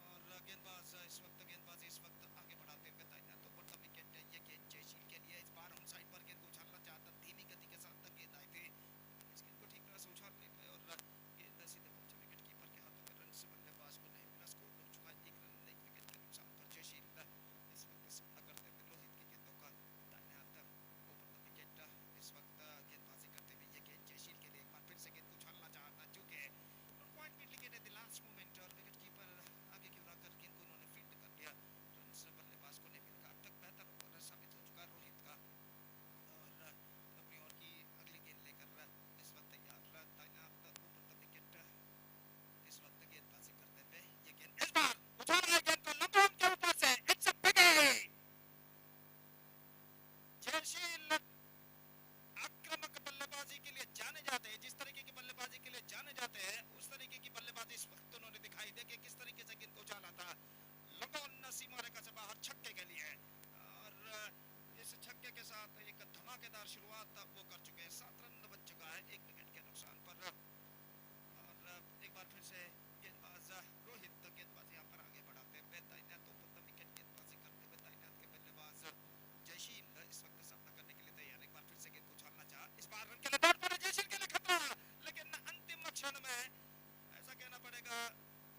और गेंदबाजी इस वक्त आगे बढ़ाते हुए तैनात तो पर विकेट ये गेंद जयशील के लिए। इस बार ऑन साइड पर गेंद को उछालना चाहता, धीमी गति के साथ गेंद आई थी, इस गेंद को ठीक तरह से उछाल नहीं पाए और गेंद सीधे पहुंचे विकेट कीपर के हाथों में। रन से बल्लेबाज को नहीं मिला, स्कोर हो चुका है एक रन, एक विकेट के नुकसान पर जयशील इस वक्त सामना करते हुए लोहित की गेंदों का इस वक्त गेंदबाजी करते हुए ये गेंद जयशील के लिए। एक बार फिर से गेंद को उछालना चाहता, चूंकि point mid wicket the last moment और विकेट कीपर आगे क्यों आकर गेंद को उन्होंने फील्ड कर दिया। रन से बल्लेबाज को नहीं मिला। अब तक बेहतर ओवर साबित हो चुका रोहित का और अपनी ओर की अगली गेंद लेकर इस वक्त तैयार तैनात ऊपर द विकेट। इस वक्त गेंदबाजी करते हुए ये गेंद इस बार उछाला है गेंद को लंबा के ऊपर से। It's a big hit. Jaishil आक्रामक बल्लेबाजी के लिए जाने जाते हैं, जिस तरीके की बल्लेबाजी के लिए जाने जाते हैं उस तरीके की बल्लेबाजी इस वक्त उन्होंने दिखाई। देखिए किस तरीके से गेंद को उछाला था लंबा सीमा रेखा से बाहर छक्के के लिए और इस छक्के के साथ एक धमाकेदार शुरुआत वो कर चुके हैं। 7 रन बन चुका है एक विकेट के नुकसान पर और एक बार फिर से गेंदबाज रोहित गेंदबाजी यहाँ पर आगे बढ़ाते हुए तैनात तो विकेट गेंदबाजी करते हुए तैनात के बल्लेबाज जयशील इस वक्त सामना करने के लिए तैयार। एक बार फिर से गेंद को उछालना चाहा, इस बार रन के लिए दौड़ पड़े जयशील के लिए खतरा, लेकिन अंतिम क्षण में ऐसा कहना पड़ेगा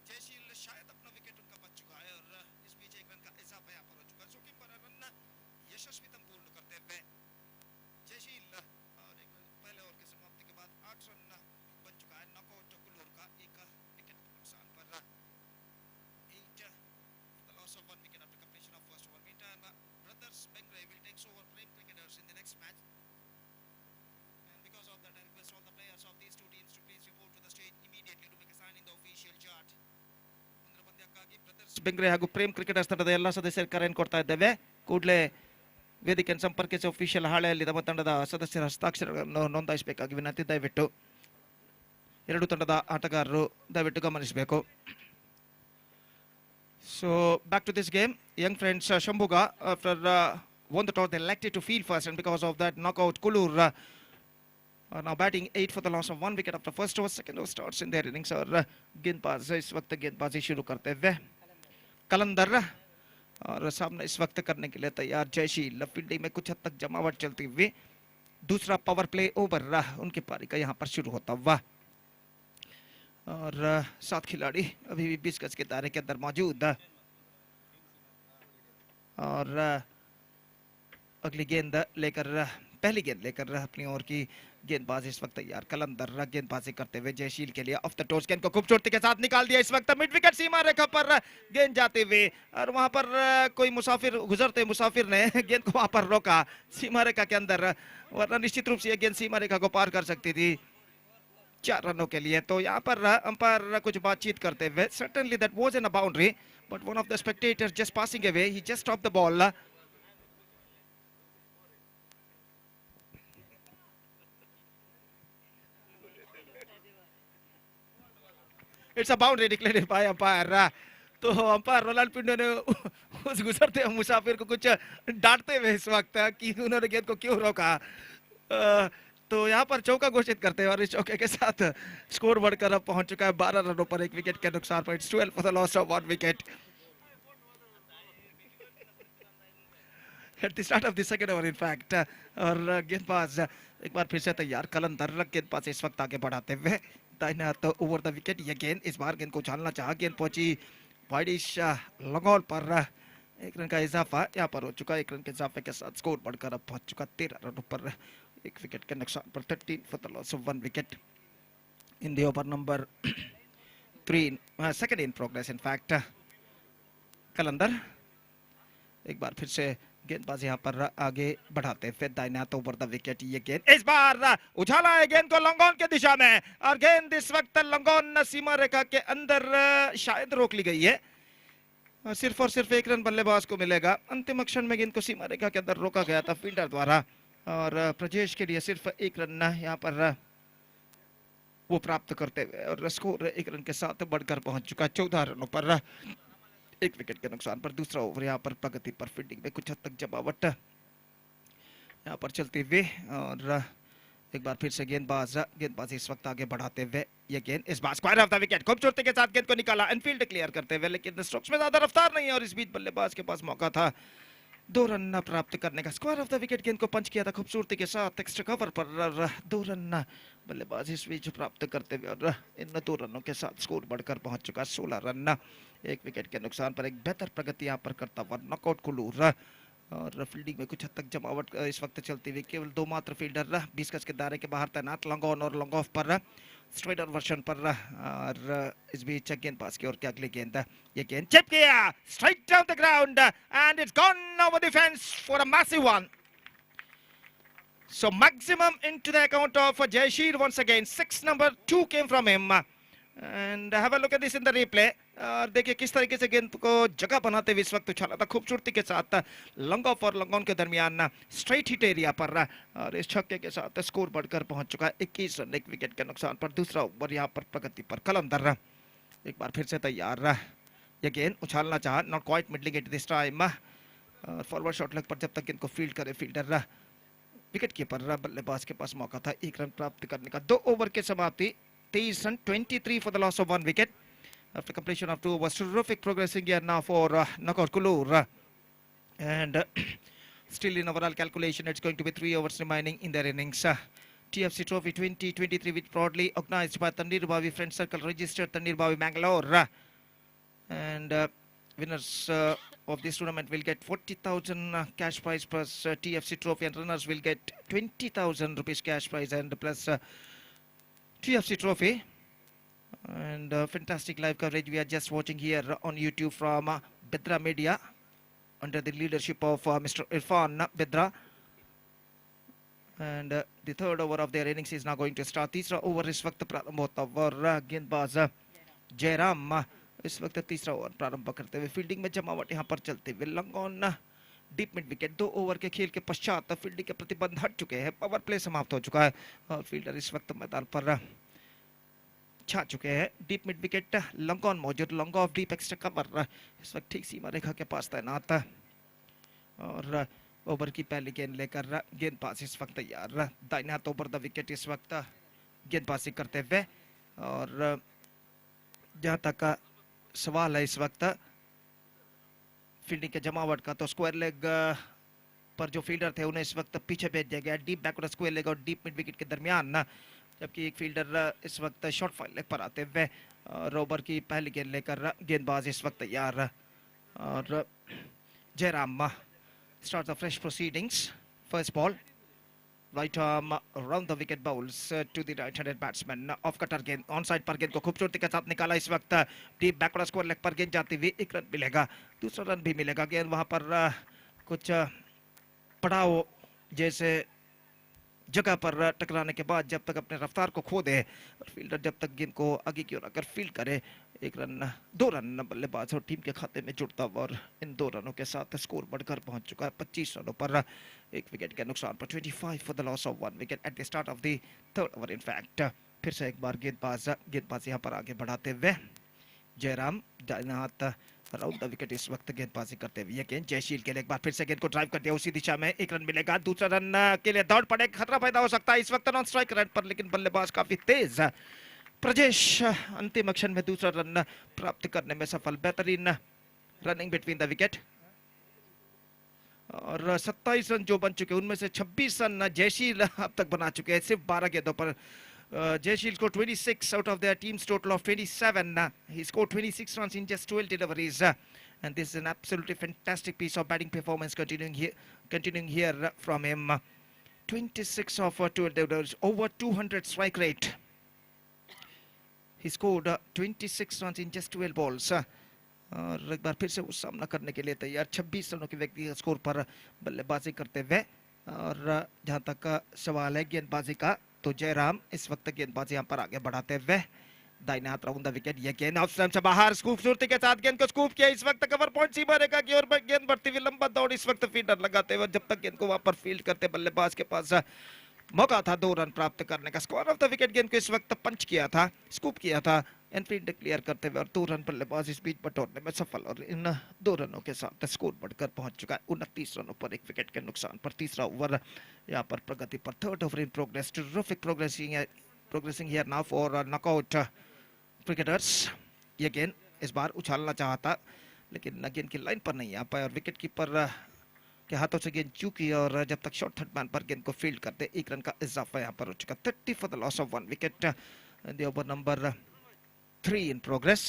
जयशील शायद अपना विकेट उनका बच चुका है और इस बीच एक रन का इजाफा यहाँ पर हो चुका है। जोखिम भरा रन यशस्वीतम पूर्ण करते हुए जयशील और एक पहले ओवर की समाप्ति के बाद 8 रन बन चुका है। नॉकआउट कुल्लूर का एक विकेट के नुकसान पर 8 the loss of 1 wicket after completion of first over. Meantime, brothers Manglore will take over Prem Cricketers in the next match. And because of that, I request all the players of these two teams to please report to the stage immediately to make a sign in the official chart. ಮುಂದಿನ ಪಂದ್ಯಕ್ಕಾಗಿ brothers Bengre ಹಾಗೂ Prem cricketers ತಂಡದ ಎಲ್ಲ ಸದಸ್ಯರು ಕರೆಯನ್ನು ಕೊಡ್ತಾ ಇದ್ದೇವೆ. ಕೂಡಲೇ ವೇದಿಕೆಯನ್ನು ಸಂಪರ್ಕಿಸಿ ಅಫಿಷಿಯಲ್ ಹಾಳೆಯಲ್ಲಿ ತಮ್ಮ ತಂಡದ ಸದಸ್ಯರ ಹಸ್ತಾಕ್ಷರಗಳನ್ನು ನೋಂದಾಯಿಸಬೇಕಾಗಿ ವಿನಂತಿ. ದಯವಿಟ್ಟು ಎರಡು ತಂಡದ ಆಟಗಾರರು ದಯವಿಟ್ಟು ಗಮನಿಸಬೇಕು. So back to this game, young friends. Shambuga, after won the toss, they elected to field first, and because of that, knockout Kulur are now batting 8 for the loss of 1 wicket after first over. Second over starts in their innings और गेंदबाज इस वक्त गेंदबाजी शुरू करते हुए कलंदर और सामने इस वक्त करने के लिए तैयार जयशील। फील्डिंग में कुछ हद तक जमावट चलती हुई दूसरा पावर प्ले ओवर उनकी पारी का यहाँ पर शुरू होता हुआ और 7 खिलाड़ी अभी भी 20 गज के दायरे के अंदर मौजूद और अगली गेंद लेकर पहली गेंद लेकर अपनी ओर की गेंदबाज इस वक्त तैयार। कलंदर गेंदबाजी करते हुए जयशील के लिए ऑफ द टॉस गेंद को खूबसूरती के साथ निकाल दिया। इस वक्त मिड विकेट सीमा रेखा पर गेंद जाते हुए और वहां पर कोई गुजरते मुसाफिर ने गेंद को वहां पर रोका सीमा रेखा के अंदर, वरना निश्चित रूप से यह गेंद सीमा रेखा को पार कर सकती थी 4 रनों के लिए। तो यहाँ पर अंपायर कुछ बातचीत करते हुए, certainly that was in a boundary, but one of the spectators just passing away, he just stopped the ball. It's a boundary declared by umpire. तो अंपायर रोनाल्ड पिंडो ने उस गुजरते हुए मुसाफिर को कुछ डांटते हुए इस वक्त कि उन्होंने गेंद को क्यों रोका। तो यहाँ पर चौका घोषित करते हैं और इस चौके के साथ स्कोर बढ़कर अब पहुंच चुका है 12 रनों पर, 1 विकेट के नुकसान पर। It's 12 for the loss of 1 wicket at the start of the second over in fact. और गेंदबाज एक बार फिर से तैयार, कलंदर गेंदबाज इस वक्त आगे बढ़ाते हुए दाहिने हाथ ओवर द विकेट। ये गेंद इस बार गेंद को उछालना चाहा, गेंद पहुंची वाइडिश लॉन्ग ऑन पर। 1 रन का इजाफा यहाँ पर हो चुका है। 1 रन के इजाफे के साथ स्कोर बढ़कर अब पहुंच चुका 13 रनों पर, 1 विकेट के नुकसान पर। 13 for the loss of 1 wicket in the over number 3, second in progress in fact. Qalandar एक बार फिर से गेंदबाज यहाँ पर आगे बढ़ाते फिर दाहिने हाथ ओवर द विकेट। ये गेंद इस बार उछाला है गेंद को लॉन्ग ऑन के दिशा में, और गेंद इस वक्त लॉन्ग ऑन सीमा रेखा के अंदर शायद रोक ली गई है। सिर्फ और सिर्फ 1 रन बल्लेबाज को मिलेगा। अंतिम क्षण में गेंद को सीमा रेखा के अंदर रोका गया था फील्डर द्वारा, और प्रजेश के लिए सिर्फ 1 रन यहाँ पर वो प्राप्त करते हुए, और स्कोर 1 रन के साथ बढ़कर पहुंच चुका 14 रनों पर, 1 विकेट के नुकसान पर। दूसरा ओवर यहाँ पर प्रगति पर, फील्डिंग में कुछ हद तक जमावट यहाँ पर चलते हुए, और एक बार फिर से गेंदबाज इस वक्त आगे बढ़ाते हुए। ये गेंद इस bar square off the wicket, खूबसूरती के साथ गेंद को निकाला इनफील्ड क्लियर करते हुए, लेकिन स्ट्रोक्स में ज्यादा रफ्तार नहीं है, और इस बीच बल्लेबाज के पास मौका था 2 रन प्राप्त करने का। स्क्वायर ऑफ द विकेट गेंद को पंच किया था खूबसूरती के साथ एक्स्ट्रा कवर पर, 2 रन बल्लेबाज इस बीच प्राप्त करते हुए, और इन 2 रनों के साथ स्कोर बढ़कर पहुंच चुका 16 रन, 1 विकेट के नुकसान पर। एक बेहतर प्रगति यहाँ पर करता हुआ नॉकआउट कुलूर, और फील्डिंग में कुछ हद तक जमावट इस वक्त चलती हुई। केवल 2 मात्र फील्डर 20 गज के दायरे के बाहर तैनात, लॉन्ग ऑन और लॉन्ग ऑफ पर, स्ट्राइडर वर्जन पर, और इस बीच गेंदबाज की ओर के अगली गेंद। ये गेंद चिप किया straight down the ground, and it's gone over the fence for a massive one. So maximum into the account of Jayashir once again. 6 number 2 came from him. And have a look at this in the replay. और देखिए किस तरीके से गेंद को जगह बनाते हुए इस वक्त उछाला था खूबसूरती के साथ लॉन्ग ऑफ और लॉन्ग ऑन के दरमियान स्ट्रेट हिट एरिया पर, और इस छक्के के साथ स्कोर बढ़कर पहुंच चुका है 21 रन 1 विकेट के नुकसान पर. दूसरा ओवर यहाँ पर प्रगति पर. कलंदर एक बार फिर से तैयार. ये गेंद उछालना चाहा, not quite middling it this time. Forward shot leg पर जब तक गेंद को फील्ड करे फील्डर, विकेट कीपर बल्लेबाज के पास मौका था 1 रन प्राप्त करने का. 2 ओवर के समाप्ति 23 run 23 for the loss of 1 wicket after completion of 2 overs. Terrific progressing here now for knockout Kulur, and still in overall calculation it's going to be 3 overs remaining in their innings. TFC Trophy 2023 which proudly organized by Thannirubavi Friend Circle, registered Thannirubavi Mangalore, and winners of this tournament will get 40,000 cash prize plus TFC Trophy, and runners will get 20,000 rupees cash prize and plus TFC Trophy. And fantastic live coverage we are just watching here on YouTube from Bedra Media under the leadership of Mr. Irfan Bedra. And the third over of their innings is now going to start. तीसरा over इस वक्त प्रारंभ होता हुआ और गेंदबाज जयराम इस वक्त तीसरा ओवर प्रारंभ करते हुए. फील्डिंग में जमावट यहाँ पर चलते हुए. Long on deep mid wicket. 2 over के खेल के पश्चात फील्डिंग के प्रतिबंध हट चुके हैं. पावर प्ले समाप्त हो चुका है और फील्डर इस वक्त मैदान पर छा चुके हैं. Deep mid wicket, long on मौजूद, long off deep extra cover इस वक्त ठीक सीमा रेखा के पास तैनात. और ओवर की पहली गेंद लेकर गेंदबाज इस वक्त तैयार. दाहिने हाथ ओवर द विकेट इस वक्त गेंदबाजी करते हुए. और जहां तक सवाल है इस वक्त फील्डिंग के जमावट का, तो स्क्वायर लेग पर जो फील्डर थे उन्हें इस वक्त पीछे भेज दिया गया. डीप बैकवर्ड स्क्वायर लेग और डीप मिड विकेट के दरमियान, जबकि एक फील्डर इस वक्त शॉर्ट फाइल लेग पर आते हुए. और ओवर की पहली गेंद लेकर गेंदबाज इस वक्त तैयार. और Jairam starts the fresh proceedings. First ball, right arm around the wicket, bowls to the right-handed batsman. Off cutter गेंद ऑन साइड पर गेंद को खूबसूरती के साथ निकाला. इस वक्त डीप बैकवर्ड स्क्वायर लेग पर गेंद जाती हुई 1 रन मिलेगा. दूसरा रन भी मिलेगा. गेंद वहां पर कुछ पड़ाव जैसे जगह पर टकराने के बाद जब तक अपने रफ्तार को खो दे और फील्डर जब तक गेंद को आगे की ओर अगर फील्ड करे, 2 रन बल्लेबाज और टीम के खाते में जुड़ता हुआ. और इन 2 रनों के साथ स्कोर बढ़कर पहुंच चुका है 25 रनों पर, 1 विकेट के नुकसान पर. 25 for the loss of 1 wicket at the start of the third over. In fact, फिर से एक बार गेंदबाज यहाँ पर आगे बढ़ाते हुए जयराम दाहिना हाथ राउंड द विकेट इस वक्त गेंदबाजी करते हुए ये गेंद जयशील के लिए एक बार फिर से गेंद को ड्राइव कर दिया उसी दिशा में, एक रन मिलेगा, दूसरा रन के लिए दौड़ पड़े, खतरा पैदा हो सकता है इस वक्त नॉन स्ट्राइक रेट पर, लेकिन बल्लेबाज काफी तेज प्रजेश अंतिम अक्षर में दूसरा रन प्राप्त करने में सफल, बेहतरीन रनिंग बिटवीन द विकेट। और 27 रन जो बन चुके हैं उनमें से 26 रन जयशील अब तक बना चुके हैं सिर्फ 12 गेंदों पर। Jayashil scored 26 out of their team's total of 27. He scored 26 runs in just 12 deliveries. And this is an absolutely fantastic piece of batting performance continuing here from him. 26 of 12 deliveries, over 200 strike rate. He scored 26 runs in just 12 balls. और एक बार फिर से वो सामना करने के लिए तैयार 26 रनों के व्यक्तिगत स्कोर पर बल्लेबाजी करते हुए। और जहां तक सवाल है गेंदबाजी का, तो जयराम इस वक्त गेंदबाजी यहाँ पर आगे बढ़ाते हुए दाहिने हाथ राउंड द विकेट, ये गेंद ऑफ स्टंप से बाहर, खूबसूरती के साथ गेंद को स्कूप किया, इस वक्त कवर पॉइंट सीमा रेखा की ओर गेंद बढ़ती हुई लंबा दौड़, इस वक्त फील्डर लगाते हुए जब तक गेंद को वहां पर फील्ड करते बल्लेबाज के पास मौका था 2 रन प्राप्त करने का। स्क्वायर ऑफ द विकेट गेंद को इस वक्त पंच किया था, स्कूप किया था, एनफील्ड क्लियर करते हुए और 2 रन बल्लेबाज इस बीच बटोरने में सफल, और इन 2 रनों के साथ स्कोर बढ़कर पहुंच चुका है 29 रनों पर 1 विकेट के नुकसान पर। तीसरा ओवर यहाँ पर प्रगति पर, third over in progress, terrific progressing here now for knockout cricketers. ये गेंद इस बार उछालना चाहता लेकिन गेंद की लाइन पर नहीं आ पाया और विकेट कीपर के हाथों से गेंद चूकी, और जब तक शॉर्ट थर्ड मैन पर गेंद को फील्ड करते 1 रन का इजाफा यहाँ पर हो चुका। 30 for the loss of 1 wicket. The over number 3 in progress.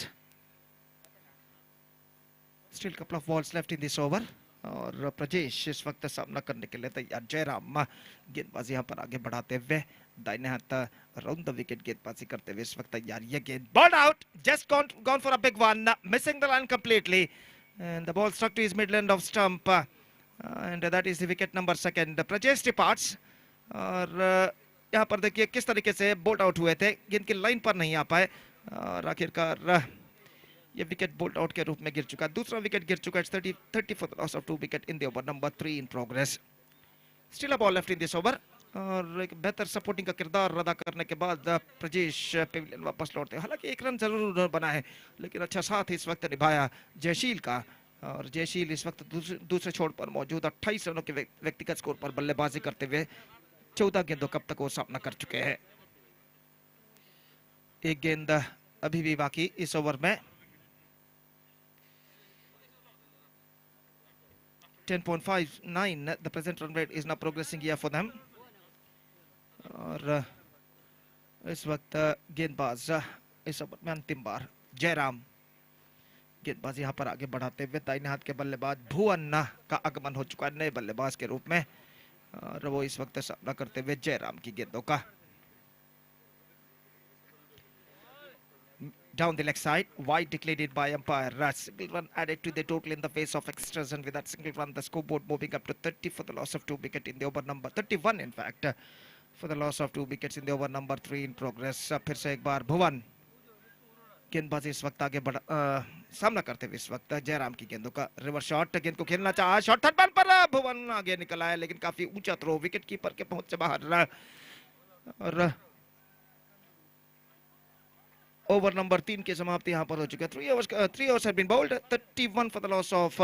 Still couple of balls left in this over. और प्रजेश इस वक्त सामना करने के लिए तैयार। जयराम गेंदबाजी यहाँ पर आगे बढ़ाते हुए दाहिने हाथ राउंड द विकेट गेंदबाजी करते हुए इस वक्त तैयार। ये गेंद ball out, just gone for a big one, missing the line completely, and the ball struck to his middle end of stump, and that is the wicket number 2. Prajnesh departs। और यहाँ पर देखिए किस तरीके से बोल्ट आउट हुए थे, गेंद की लाइन पर नहीं आ पाए और आखिरकार ये विकेट बोल्ट आउट के रूप में गिर चुका। दूसरा विकेट गिर चुका है। 30 for the loss of 2 wicket in the over number 3 in progress. Still a ball left in this over, और एक बेहतर सपोर्टिंग का किरदार अदा करने के बाद प्रजेश पेविलियन वापस लौटते। हालांकि 1 रन जरूर बना है लेकिन अच्छा साथ इस वक्त निभाया जयशील का, और जयशील इस वक्त दूसरे छोर पर मौजूद 28 रनों के व्यक्तिगत स्कोर पर बल्लेबाजी करते हुए 14 गेंदों कब तक वो सामना कर चुके हैं। एक गेंद अभी भी बाकी इस ओवर में। 10.59 the present run rate is now progressing here for them। और इस वक्त गेंदबाज इस ओवर में अंतिम बार जयराम गेंदबाज यहाँ पर आगे बढ़ाते हुए दाहिने हाथ के बल्लेबाज भुवन का आगमन हो चुका है नए बल्लेबाज के रूप में, और वो इस वक्त सामना करते हुए जयराम की गेंदों का। Down the leg side, wide declared by umpire. Single run added to the total in the face of extras, and with that single run, the scoreboard moving up to 30 for the loss of 2 wickets in the over number 31. In fact, for the loss of 2 wickets in the over number 3 in progress. फिर से एक बार भुवन गेंदबाजी इस वक्त आगे सामना करते हुए इस वक्त जयराम की गेंदों का। रिवर्स शॉट, गेंद को खेलना चाहा, शॉट थर्ड मैन पर भुवन आगे निकल आया लेकिन काफी ऊंचा थ्रो, विकेट कीपर के पहुंच से बाहर। और ओवर नंबर 3 की समाप्ति यहाँ पर हो चुकी है। 3 overs have been bowled, 31 for the loss of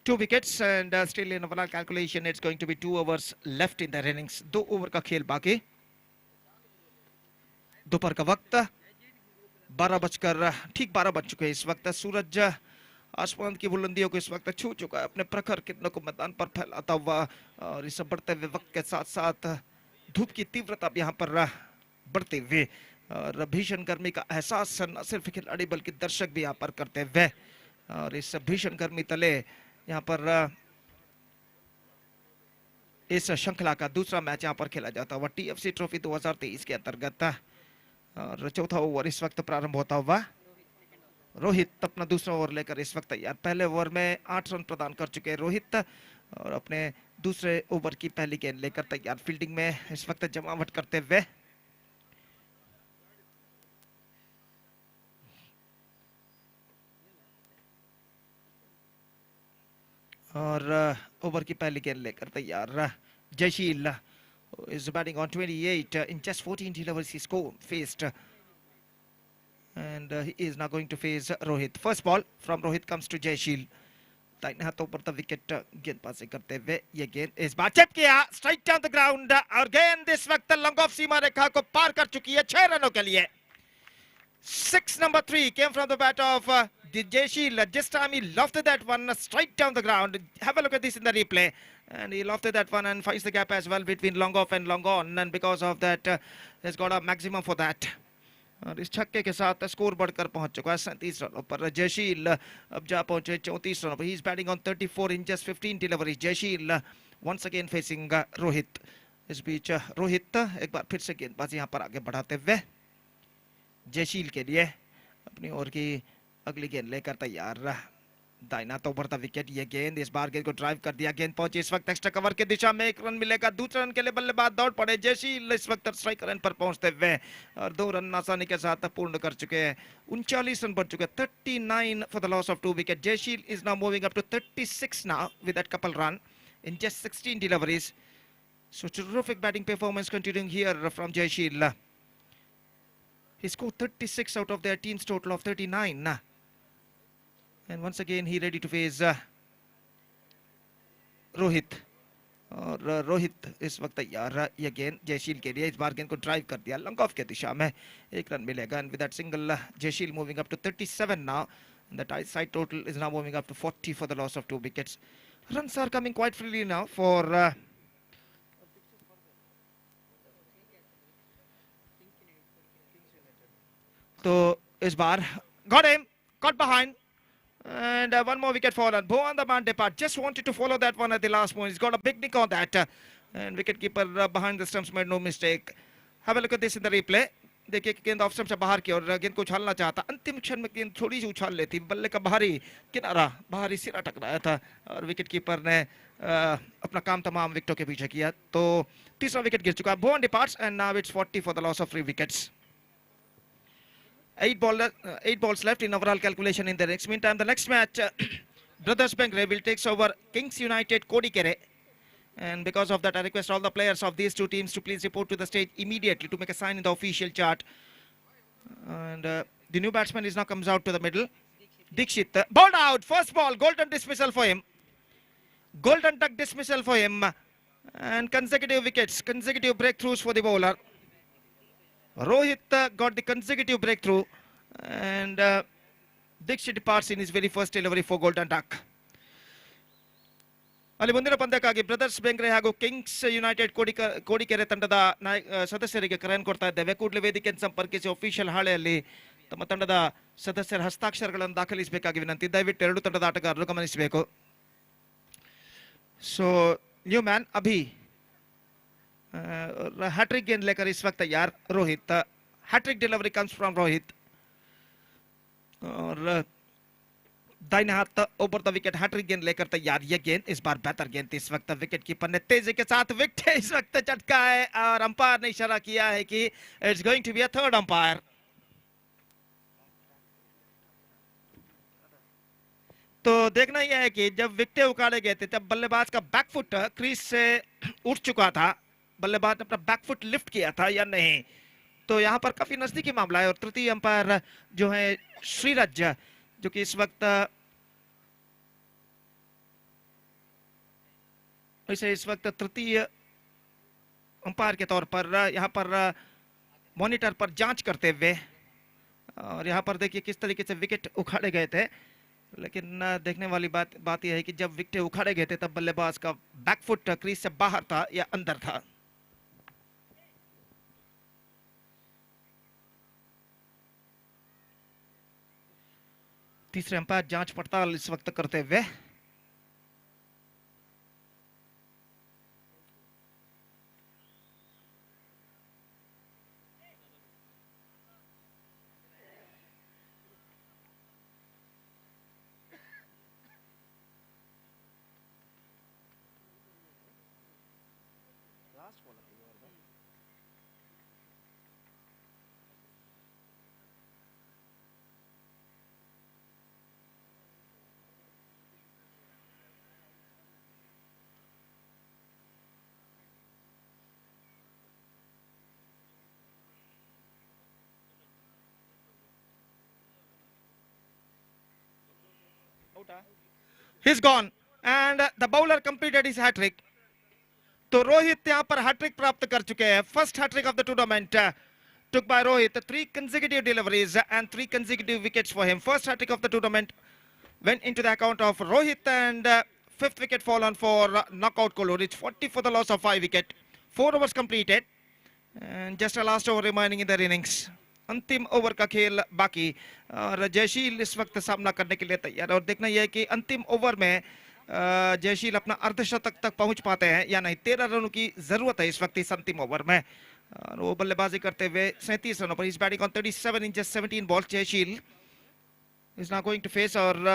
2 wickets, and still in overall calculation it's going to be 2 overs left in the innings। 2 over का खेल बाकी। दोपहर का वक्त 12 बज चुके हैं इस वक्त। सूरज आसमान की बुलंदियों को इस वक्त छू चुका है, अपने प्रखर किरणों को मैदान पर फैलाता हुआ, और इस बढ़ते हुए वक्त के साथ साथ धूप की तीव्रता भी यहाँ पर बढ़ते हुए और भीषण गर्मी का एहसास न सिर्फ खिलाड़ी बल्कि दर्शक भी यहाँ पर करते हुए, और इस भीषण गर्मी तले यहाँ पर इस श्रृंखला का दूसरा मैच यहाँ पर खेला जाता हुआ टीएफसी ट्रॉफी 2023 के अंतर्गत। और चौथा ओवर इस वक्त प्रारंभ होता हुआ। रोहित अपना दूसरा ओवर लेकर इस वक्त तैयार। पहले ओवर में 8 रन प्रदान कर चुके हैं रोहित, और अपने दूसरे ओवर की पहली गेंद लेकर तैयार। फील्डिंग में इस वक्त जमावट करते हुए और ओवर की पहली गेंद लेकर तैयार जयशील। is batting on 28 in just 14 deliveries he faced. And he is now going to face Rohit. First ball from Rohit comes to Jayasheel. दाहिने हाथों पर विकेट गेंदबाजी करते हुए ये गेंद इस बार चिप किया स्ट्राइक डाउन द ग्राउंड और गेंद इस वक्त लॉन्ग ऑफ सीमा रेखा को पार कर चुकी है 6 रनों के लिए. 6 number 3 came from the bat of Jayasheel. This time he lofted that one straight down the ground. Have a look at this in the replay. And he lofted that one and finds the gap as well between long off and long on. And because of that, he's got a maximum for that. और इस छक्के के साथ score बढ़कर पहुंच चुका है 37 रनों पर. जयशील अब जा पहुंचे 34 रनों पर. He is batting on 34 in just 15 deliveries. Jayasheel once again facing Rohit. इस बीच रोहित एक बार फिर से गेंदबाजी यहां पर आगे बढ़ाते हुए जयशील के लिए अपनी ओर की अगली गेंद लेकर तैयार. दाहिना तो बढ़ता विकेट. ये गेंद इस बार गेंद को ड्राइव कर दिया. गेंद पहुंची इस वक्त एक्स्ट्रा कवर की दिशा में. 1 रन मिलेगा. दूसरे रन के लिए बल्लेबाज दौड़ पड़े. जयशील इस वक्त स्ट्राइक रन पर पहुंचते हुए और 2 रन आसानी के साथ पूर्ण कर चुके हैं. 39 रन बढ़ चुके. 39 for the loss of 2 wickets. Jayasheel is now moving up to 36 now with that couple run in just 16 deliveries. So terrific batting performance continuing here from Jayasheel. He scored 36 out of their team's total of 39. And once again he ready to face Rohit. और रोहित इस वक्त तैयार. ये गेंद जयशील के लिए. इस बार गेंद को ड्राइव कर दिया लॉन्ग ऑफ के दिशा में. 1 रन मिलेगा. And with that single Jayasheel moving up to 37 now. And the side total is now moving up to 40 for the loss of 2 wickets. Runs are coming quite freely now for तो इस बार got him, got behind. And one more wicket fallen. Bhuvan the man depart. Just wanted to follow that one at the last point. He's got a big nick on that. And wicketkeeper behind the stumps made no mistake. Have a look at this in the replay. देखिए गेंद of stump से बाहर की और गेंद को उछालना चाहता. अंतिम क्षण में गेंद थोड़ी सी उछाल लेती. बल्ले का बाहरी किनारा बाहरी सिरा टकराया था और विकेटकीपर ने अपना काम तमाम विकेटों के पीछे किया. तो तीसरा विकेट गिर चुका है. Bhuvan departs and now it's 40 for the loss of 3 wickets. 8 balls left in overall calculation in the next. Meantime, the next match, Brothers Manglore will take over Kings United Kodikere. And because of that, I request all the players of these two teams to please report to the stage immediately to make a sign in the official chart. And the new batsman is now comes out to the middle. Dikshit, bowled out. First ball, golden dismissal for him. Golden duck dismissal for him. And consecutive wickets, consecutive breakthroughs for the bowler. Rohit got the consecutive breakthrough, and Dikshit departs in his very first delivery for Golden Duck. ಅಲ್ಲಿ ಮುಂದಿನ ಪಂದ್ಯಕ್ಕಾಗಿ brothers Bengre ಹಾಗೂ Kings United Kodikere ತಂಡದ ಸದಸ್ಯರಿಗೆ ಕರೆಯನ್ನು ಕೊಡ್ತಾ ಇದ್ದೇವೆ. ಕೂಡಲೇ ವೇದಿಕೆಯನ್ನು ಸಂಪರ್ಕಿಸಿ ಅಫಿಷಿಯಲ್ ಹಾಳೆಯಲ್ಲಿ ತಮ್ಮ ತಂಡದ ಸದಸ್ಯರ ಹಸ್ತಾಕ್ಷರಗಳನ್ನು ದಾಖಲಿಸಬೇಕಾಗಿ ವಿನಂತಿ. ದಯವಿಟ್ಟು ಎರಡು ತಂಡದ ಆಟಗಾರರು ಗಮನಿಸಬೇಕು. ಸೊ न्यू मैन अभी हैट्रिक गेंद लेकर इस वक्त तैयार Rohit. Hattrick delivery comes from Rohit और दाहिने हाथ ऊपर द विकेट. हैट्रिक गेंद लेकर तैयार. ये गेंद इस बार बेहतर गेंद इस वक्त विकेट कीपर ने तेजी के साथ विकेट इस वक्त झटका है और अंपायर ने इशारा किया है कि it's going to be a third umpire. तो देखना यह है कि जब विकेट उखाड़े गए थे तब बल्लेबाज का बैकफुट क्रीज से उठ चुका था. बल्लेबाज ने अपना बैकफुट लिफ्ट किया था या नहीं. तो यहाँ पर काफी नजदीकी मामला है. और तृतीय अंपायर जो है श्रीरज, जो कि इस वक्त तृतीय अंपायर के तौर पर यहाँ पर मॉनिटर पर जांच करते हुए. और यहाँ पर देखिए किस तरीके से विकेट उखाड़े गए थे. लेकिन देखने वाली बात यह है कि जब विकेट उखाड़े गए थे तब बल्लेबाज का बैकफुट क्रीज से बाहर था या अंदर था. तीसरे अंपायर जांच पड़ताल इस वक्त करते हुए. He's gone and the bowler completed his hat trick. तो रोहित यहाँ पर हैट्रिक प्राप्त कर चुके हैं. First hattrick of the tournament took by Rohit. 3 consecutive deliveries and 3 consecutive wickets for him. First hat trick of the tournament went into the account of Rohit and fifth wicket fallen for knockout Kolur. It's 40 for the loss of 5 wicket. 4 overs completed and just a last over remaining in their innings. अंतिम over का खेल बाकी और जयशील इस वक्त सामना करने के लिए तैयार और देखना यह है कि अंतिम ओवर में जयशील अपना अर्धशतक तक पहुंच पाते हैं या नहीं. 13 रनों की जरूरत है इस वक्त इस अंतिम ओवर में. वो बल्लेबाजी करते हुए 37 रनों पर. Is batting on 37 in just 17 balls. Jayasheel is not going to face और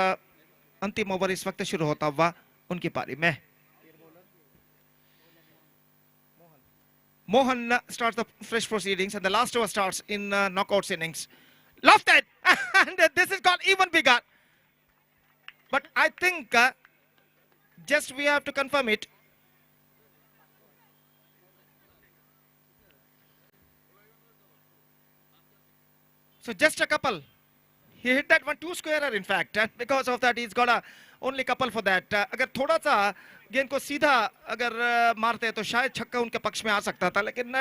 अंतिम ओवर इस वक्त शुरू होता हुआ उनकी पारी में. Mohan starts the fresh proceedings and the last over starts in knockouts innings. Lofted and this has got even bigger. But I think just we have to confirm it. So just a couple. He hit that one 2-squarer in fact and because of that he's got a only couple for that. अगर थोड़ा सा गेंद को सीधा अगर मारते तो शायद छक्का उनके पक्ष में आ सकता था लेकिन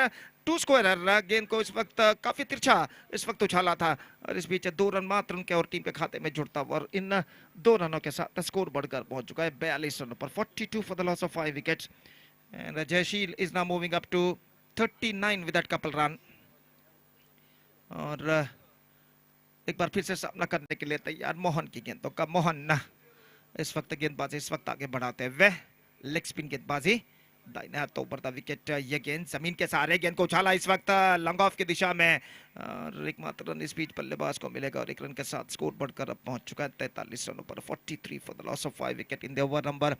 2-squarer गेंद को इस वक्त काफी तिरछा इस वक्त उछाला था और इस बीच 2 रन मात्र उनके और टीम के खाते में जुड़ता हुआ और इन 2 रनों के साथ स्कोर बढ़कर पहुंच चुका है 42 रनों पर. 42 for the loss of 5 wickets and Jayasheel is now moving up to 39 with that couple run. और एक बार फिर से सामना करने के लिए तैयार मोहन की गेंदों का. मोहन इस वक्त गेंदबाजी इस वक्त आगे बढ़ाते हुए लेग स्पिन गेंदबाजी दाहिने हाथों पर द विकेट. ये गेंद जमीन के सहारे गेंद को उछाला इस वक्त लॉन्ग ऑफ की दिशा में और एकमात्र रन इस बीच बल्लेबाज को मिलेगा और 1 रन के साथ स्कोर बढ़कर अब पहुंच चुका है 43 रनों पर. 43 for the loss of 5 wicket in the over number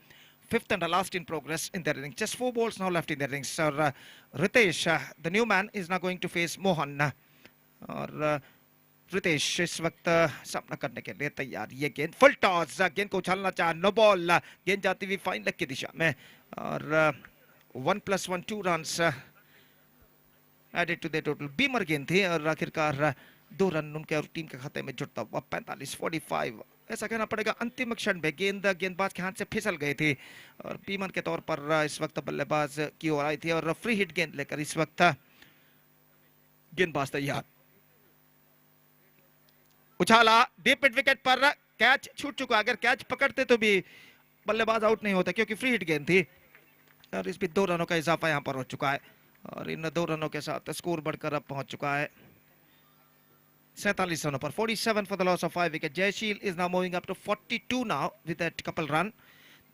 5th and the last in progress in their innings. Just 4 balls now left in their innings. और Ritesh the new man is now going to face Mohan और रितेश इस वक्त सामना करने के लिए तैयार. ये गेंद फुल टॉस गेंद को उछालना चाहा नो बॉल गेंद जाती हुई फाइन लेग की दिशा में और 1+1 2 runs added to the total. Beamer गेंद थी और आखिरकार 2 रन उनके और टीम के खाते में जुड़ता हुआ 45-45. ऐसा कहना पड़ेगा अंतिम क्षण में गेंदबाज के हाथ से फिसल गई थी और बीमर के तौर पर इस वक्त बल्लेबाज की ओर आई थी और फ्री हिट गेंद लेकर इस वक्त गेंदबाज तैयार. उछाला डीप मिड विकेट पर कैच छूट चुका. अगर कैच पकड़ते तो भी बल्लेबाज आउट नहीं होता क्योंकि फ्री हिट गेंद थी और इस भी 2 रनों का इजाफा यहां पर हो चुका है और इन 2 रनों के साथ स्कोर बढ़कर अब पहुंच चुका है 47 रनों पर. 47 for the loss of 5 wicket. Jayasheel is now moving up to 42 now with that couple run.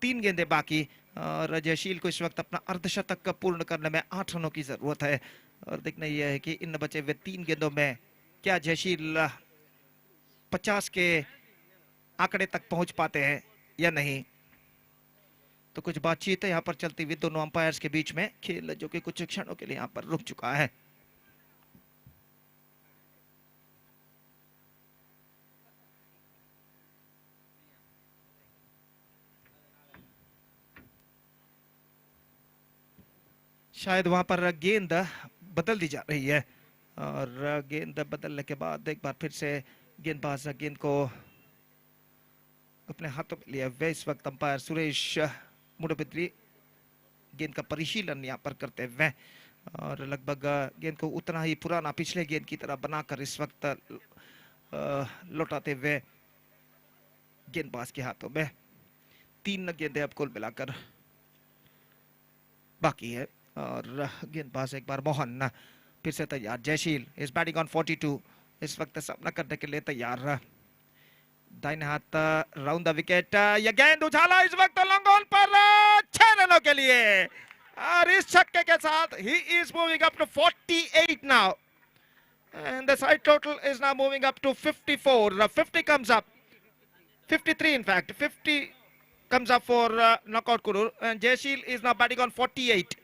3 गेंदें बाकी और जयशील को इस वक्त अपना अर्धशतक पूर्ण करने में 8 रनों की जरूरत है और देखना यह है कि इन बचे हुए 3 गेंदों में क्या जयशील 50 के आंकड़े तक पहुंच पाते हैं या नहीं. तो कुछ बातचीत है यहाँ पर चलती हुई दोनों अंपायर्स के बीच में. खेल जो कि कुछ क्षणों के लिए यहाँ पर रुक चुका है. शायद वहां पर गेंद बदल दी जा रही है और गेंद बदलने के बाद एक बार फिर से गेंदबाज गेंद को अपने हाथों में लिया हुए इस वक्त अंपायर सुरेश मुडबिद्री गेंद का परिशीलन यहाँ पर करते हुए और लगभग गेंद को उतना ही पुराना पिछले गेंद की तरह बनाकर इस वक्त लौटाते हुए गेंदबाज के हाथों में. 3 गेंदें अब कुल मिलाकर बाकी है और गेंदबाज एक बार मोहन फिर से तैयार. जयशील इस बैटिंग ऑन 42 इस वक्त सामना करने के लिए तैयार. दाहिने हाथ राउंड द विकेट. यह गेंद उछाला इस वक्त लॉन्ग ऑन पर 6 रनों के लिए और इस छक्के के साथ ही is moving up to 48 now and the side total is now moving up to 54. 50 comes up 53 in fact 50 comes up for knockout Kurur and Jayasheel is now batting on 48.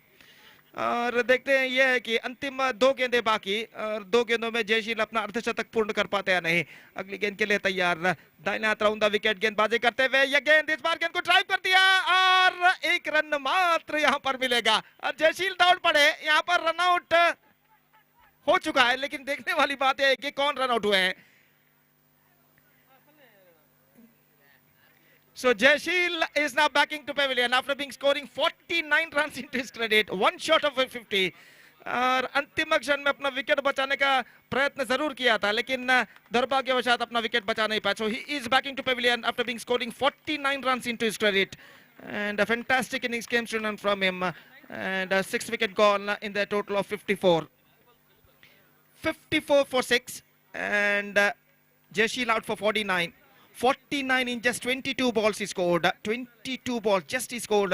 और देखते हैं यह है कि अंतिम 2 गेंदें बाकी और 2 गेंदों में जयशील अपना अर्धशतक पूर्ण कर पाते हैं नहीं. अगली गेंद के लिए तैयार. दाहिने हाथ राउंड द विकेट गेंदबाजी करते हुए यह गेंद इस बार गेंद को ड्राइव कर दिया और 1 रन मात्र यहां पर मिलेगा और जयशील दौड़ पड़े. यहां पर रन आउट हो चुका है लेकिन देखने वाली बात है कि कौन रन आउट हुए हैं. So Jayashil is now backing to pavilion after being scoring 49 runs into his credit, one shot of 50. और अंतिम क्षण में अपना विकेट बचाने का प्रयत्न जरूर किया था, लेकिन दुर्भाग्यवशात अपना विकेट बचा नहीं पाया. So he is backing to pavilion after being scoring 49 runs into his credit, and a fantastic innings came to run from him, and a 6th wicket gone in the total of 54. 54 for 6, and Jayashil out for 49. 49 in just 22 balls he scored. 22 balls just he scored,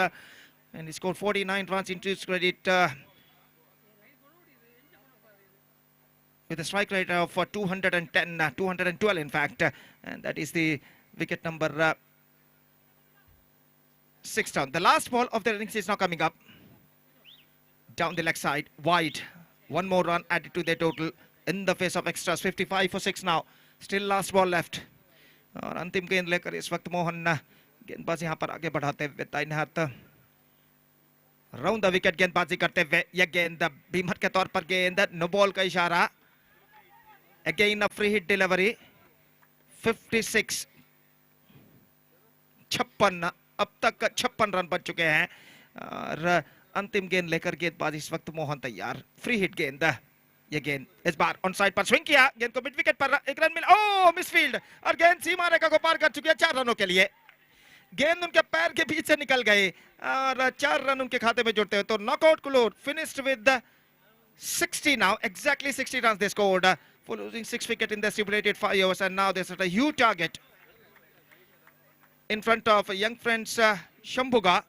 and he scored 49 runs into his credit with a strike rate of 210, 212 in fact, and that is the wicket number 6 down. The last ball of the innings is now coming up. Down the leg side, wide. One more run added to their total in the face of extras. 55 for 6 now. Still last ball left. और अंतिम गेंद लेकर इस वक्त मोहन गेंदबाजी यहाँ पर आगे बढ़ाते हुए दाहिने हाथ राउंड द विकेट गेंदबाजी करते हुए यह गेंद बीमर के तौर पर गेंद नो बॉल का इशारा. Again a free hit delivery. 56 56 अब तक 56 रन बन चुके हैं और अंतिम गेंद लेकर गेंदबाजी इस वक्त मोहन तैयार. फ्री हिट गेंद. ये गेंद इस बार ऑन साइड पर स्विंग किया. गेंद को मिड विकेट पर एक रन मिला. ओह मिसफील्ड और गेंद सीमा रेखा को पार कर चुकी है 4 रनों के लिए. गेंद उनके पैर के बीच से निकल गए और 4 रन उनके खाते में जुड़ते हुए. तो knockout Kuloor finished with 60 now. Exactly 60 runs they scored for losing 6 wickets in the stipulated 5 overs, and now they set a huge target in front of young friends Shambhuga.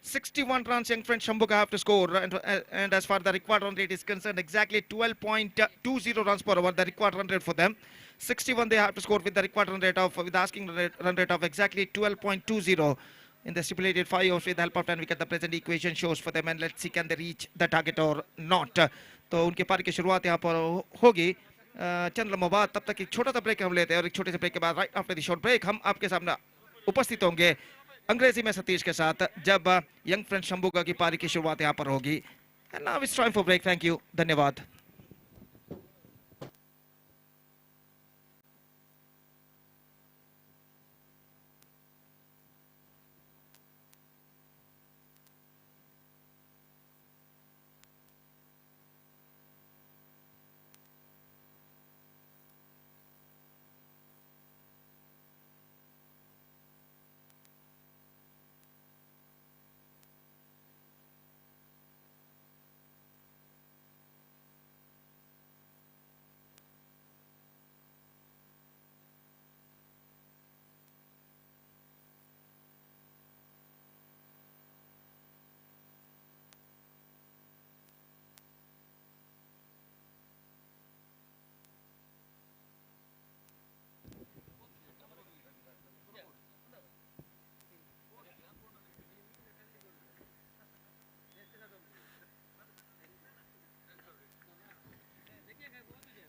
61 runs young friends Shambhuga have to score, and as far as the required run rate is concerned, exactly 12.20 runs per over the required run rate for them. 61 they have to score with the required run rate of, with the asking run rate of exactly 12.20 in the stipulated 5 overs with the help of 10 wicket. The present equation shows for them, and let's see can they reach the target or not. तो उनके पारी की शुरुआत यहाँ पर होगी चंद लम्हों बाद. तब तक एक छोटा सा ब्रेक हम लेते हैं और एक छोटे से ब्रेक के बाद right after the short break हम आपके सामने उपस्थित होंगे अंग्रेजी में सतीश के साथ जब यंग फ्रेंड शंभुगा की पारी की शुरुआत यहाँ पर होगी. And now it's time for break. Thank you. धन्यवाद.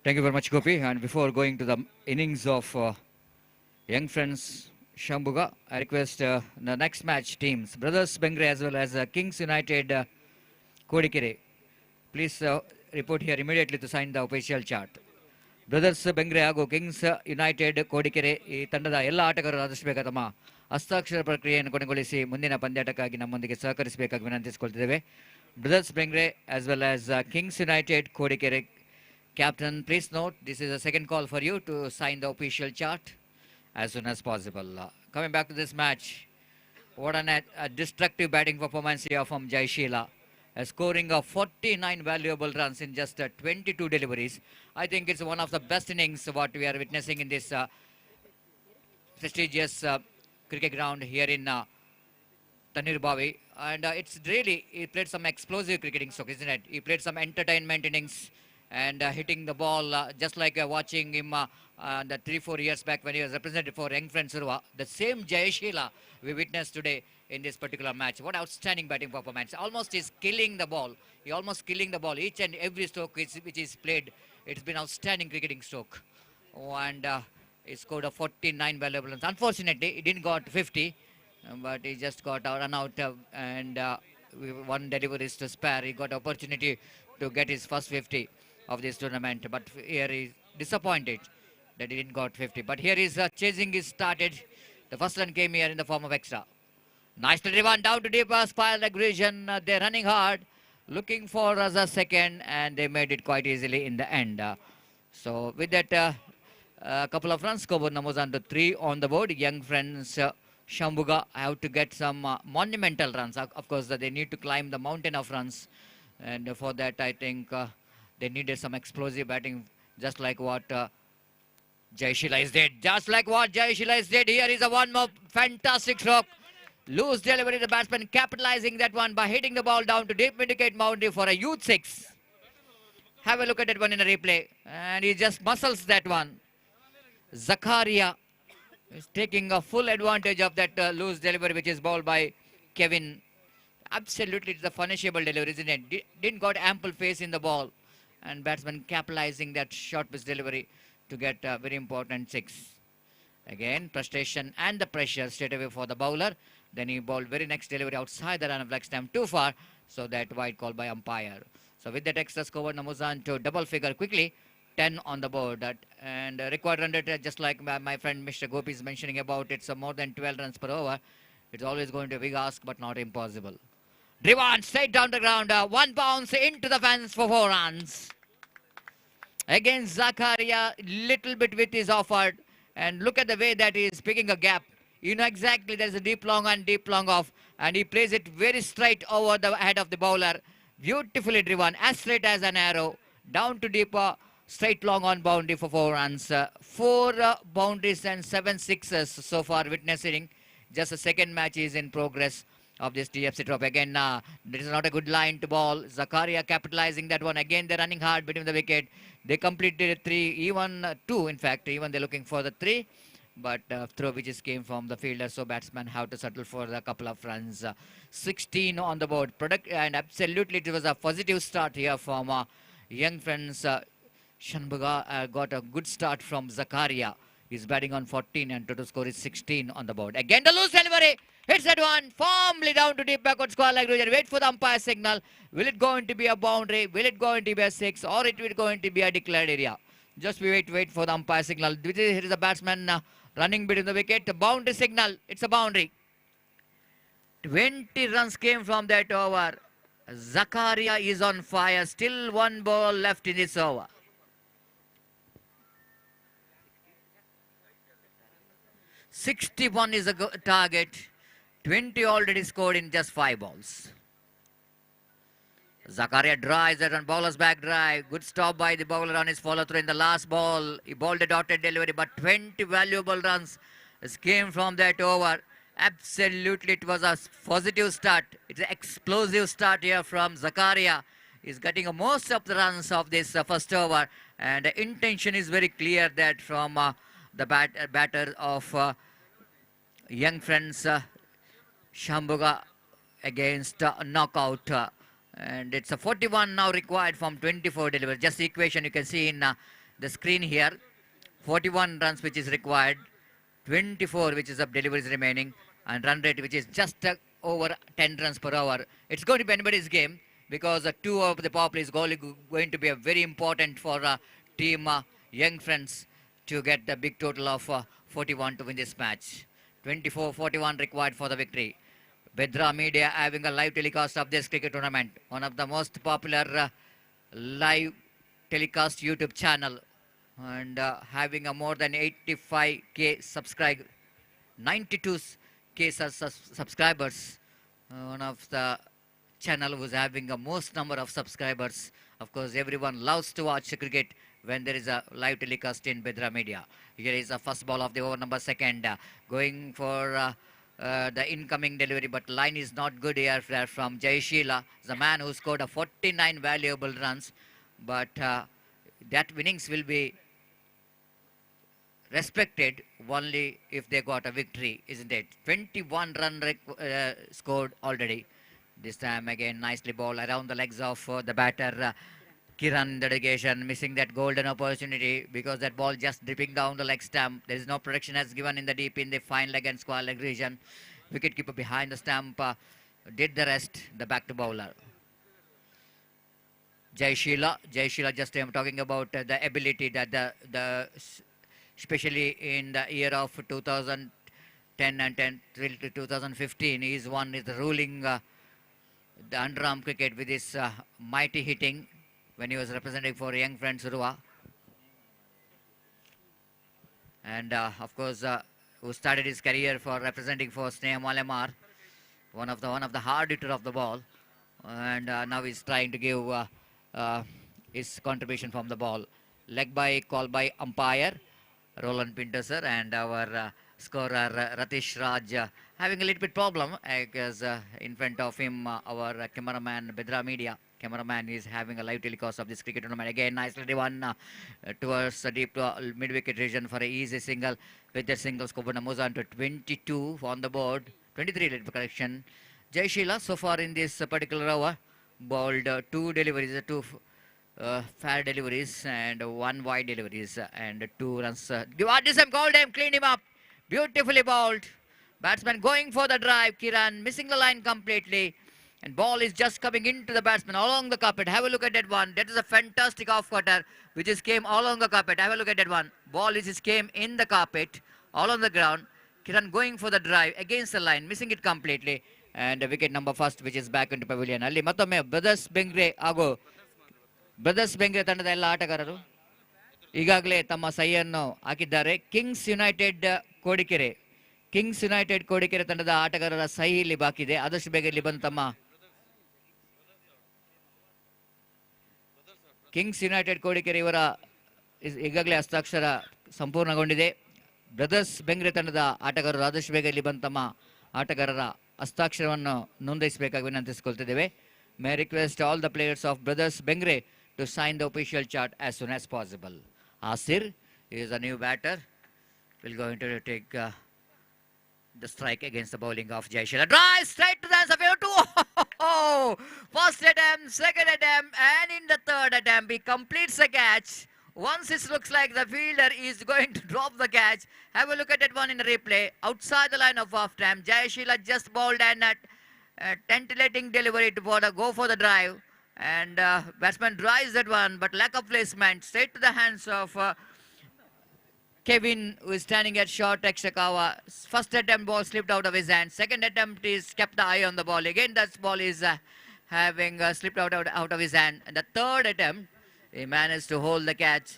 Thank you very much, Gopi. And before going to the innings of young friends Shambhuga, I request the next match teams, Brothers Bengre as well as Kings United Kodikere. Please report here immediately to sign the official chart. Brothers Bengre ಹಾಗೂ Kings United Kodikere ಈ ತಂಡದ ಎಲ್ಲ ಆಟಗಾರರು ಆದಷ್ಟು ತಮ್ಮ ಹಸ್ತಾಕ್ಷರ ಪ್ರಕ್ರಿಯೆಯನ್ನು ಕೊನೆಗೊಳಿಸಿ ಮುಂದಿನ ಪಂದ್ಯಾಟಕ್ಕಾಗಿ ನಮ್ಮೊಂದಿಗೆ ಸಹಕರಿಸಬೇಕಾಗಿ ವಿನಂತಿಸಿಕೊಳ್ತಿದ್ದೇವೆ. Brothers Bengre as well as Kings United Kodikere captain, please note this is a second call for you to sign the official chart as soon as possible. Coming back to this match, what a destructive batting performance here from Jayashil, scoring 49 valuable runs in just 22 deliveries. I think it's one of the best innings what we are witnessing in this prestigious cricket ground here in Thannirubavi, and it's really, he played some explosive cricketing stroke, isn't it? He played some entertainment innings and hitting the ball just like watching him the 3-4 years back when he was represented for young friend Surva. The same Jayashil we witnessed today in this particular match. What outstanding batting performance. Almost is killing the ball. He almost killing the ball. Each and every stroke which is played, it's been outstanding cricketing stroke. And he scored a 49 valuable runs. Unfortunately, he didn't got 50, but he just got run out and one delivery is to spare. He got opportunity to get his first 50 of this tournament, but here he is disappointed that he didn't got 50. But here is chasing is started The first run came here in the form of extra. Nicely driven down to deep spiral leg region. They're running hard, looking for a second, and they made it quite easily in the end. So with that, a couple of runs scored numbers under 3 on the board. Young friends Shambuga have to get some monumental runs. Of course, they need to climb the mountain of runs, and for that, I think they needed some explosive batting, just like what Jai Shila is did. Just like what Jai Shila is did. Here is a one more fantastic stroke. Loose delivery, the batsman capitalizing that one by hitting the ball down to deep middle boundary for a huge 6. Have a look at that one in a replay, and he just muscles that one. Zakaria is taking a full advantage of that loose delivery, which is bowled by Kevin. Absolutely, it's a punishable delivery, isn't it? Didn't got ample face in the ball, and batsman capitalizing that short pitch delivery to get a very important 6. Again, frustration and the pressure straight away for the bowler. Then he bowled very next delivery outside the run of leg stump too far, so that wide call by umpire. So with that extra score, Namuzan to double figure quickly, 10 on the board. And required run rate, just like my friend Mr. Gopi is mentioning about, it's more than 12 runs per over. It's always going to be a big ask, but not impossible. Driven straight down the ground, one bounce into the fence for 4 runs. Again, Zakaria, little bit width is offered. And look at the way that he is picking a gap. You know exactly there's a deep long and deep long off. And he plays it very straight over the head of the bowler. Beautifully driven, as straight as an arrow. Down to deep, straight long on boundary for 4 runs. 4 boundaries and 7 sixes so far witnessing. Just a second match is in progress of this TFC Trophy. Again, this is not a good line to ball. Zakaria capitalizing that one. Again, they're running hard between the wicket. They completed 3, even 2, in fact. Even they're looking for the 3. But throw which is came from the fielder, so batsmen have to settle for a couple of runs. 16 on the board. And absolutely it was a positive start here from young friends. Shanbuga got a good start from Zakaria. He's batting on 14 and total score is 16 on the board. Again the loose delivery. Hits that one firmly down to deep backward square leg region. Wait for the umpire signal. Will it going to be a boundary? Will it going to be a 6? Or it will going to be a declared area? Just wait for the umpire signal. Here is a batsman running between the wicket. The boundary signal. It's a boundary. 20 runs came from that over. Zakaria is on fire. Still 1 ball left in this over. 61 is a target. 20 already scored in just 5 balls. Zakaria drives it on bowler's back drive. Good stop by the bowler on his follow through in the last ball. He bowled a dotted delivery, but 20 valuable runs came from that over. Absolutely, it was a positive start. It's an explosive start here from Zakaria. He's getting most of the runs of this first over. And the intention is very clear that from the batter of young friends Shambuga against knockout. And it's a 41 now required from 24 delivery. Just the equation you can see in the screen here. 41 runs which is required. 24 which is of deliveries remaining. And run rate which is just over 10 runs per hour. It's going to be anybody's game because 2 of the power play is going to be a very important for team young friends to get the big total of 41 to win this match. 24-41 required for the victory. Bedra Media having a live telecast of this cricket tournament. One of the most popular live telecast YouTube channel. And having a more than 85k subscribe, 92k subscribers. One of the channel who's having the most number of subscribers. Of course, everyone loves to watch cricket when there is a live telecast in Bedra Media. Here is a first ball of the over number 2nd. Going for the incoming delivery, but line is not good here from Jai Shila, the man who scored a 49 valuable runs. But that winnings will be respected only if they got a victory, isn't it? 21 run scored already. This time again nicely ball around the legs of the batter Kiran Delegation, missing that golden opportunity because that ball just dripping down the leg stump. There is no protection as given in the deep in the fine leg and square leg region. Wicketkeeper behind the stump did the rest, the back to bowler. Jai Shila just I'm talking about the ability that the especially in the year of 2010 10 and 10 till to 2015. He is one is the ruling the underarm cricket with his mighty hitting when he was representing for young friend Suruva. And of course, who started his career for representing for Sneha Malamar, one of the hard hitter of the ball, and now he's trying to give uh, his contribution from the ball. Leg by call by umpire Roland Pinto sir, and our scorer Ratish Raj having a little bit problem because in front of him our cameraman Bedra Media cameraman is having a live telecast of this cricket tournament. Again, nicely one towards the deep mid-wicket region for a easy single. With that single, Skobana moves on to 22 on the board, 23 little correction. Jai Sheila so far in this particular over bowled two deliveries, two fair deliveries and one wide deliveries and 2 runs. Give him, called him, clean him up. Beautifully bowled. Batsman going for the drive. Kiran missing the line completely. And ball is just coming into the batsman along the carpet. Have a look at that one. That is a fantastic off-cutter which is came along the carpet. Have a look at that one. Ball is came in the carpet, all on the ground. Kiran going for the drive against the line, missing it completely. And wicket number first which is back into pavilion. Ali Matome, Brothers Bengre Ago. Brothers Bengre ತಂಡದ ಎಲ್ಲ ಆಟಗಾರರು ಈಗಾಗಲೇ ತಮ್ಮ ಸಹಿಯನ್ನು ಹಾಕಿದ್ದಾರೆ. Kings United Kodikere ತಂಡದ ಆಟಗಾರರ ಸಹಿ ಇಲ್ಲಿ ಬಾಕಿ ಇದೆ. ಆದಷ್ಟು ಬೇಗ ಇಲ್ಲಿ ಬಂದು ತಮ್ಮ ಕಿಂಗ್ಸ್ ಯುನೈಟೆಡ್ ಕೋಡಿಕೆರೆ ಇವರ ಈಗಾಗಲೇ ಹಸ್ತಾಕ್ಷರ ಸಂಪೂರ್ಣಗೊಂಡಿದೆ. ಬ್ರದರ್ಸ್ ಬೆಂಗ್ರೆ ತಂಡದ ಆಟಗಾರರು ಆದಷ್ಟು ಬೇಗ ಇಲ್ಲಿ ಬಂದು ತಮ್ಮ ಆಟಗಾರರ ಹಸ್ತಾಕ್ಷರವನ್ನು ನೋಂದಾಯಿಸಬೇಕಾಗಿ ವಿನಂತಿಸಿಕೊಳ್ತಿದ್ದೇವೆ. May I request all the players of Brothers Bengre to sign the official chart as soon as possible. Asir is a new batter. Will going to take the strike against the bowling of Jai Sheila. Drive straight to the hands of you two. First attempt, second attempt, and in the third attempt, he completes the catch. Once it looks like the fielder is going to drop the catch. Have a look at that one in the replay. Outside the line of half time, Jai Sheila just bowled and tentillating delivery to go for the drive, and batsman drives that one, but lack of placement straight to the hands of Kevin, who is standing at short Ekshakawa. First attempt ball slipped out of his hand. Second attempt is kept the eye on the ball. Again that ball is having slipped out of his hand. And the third attempt, he managed to hold the catch.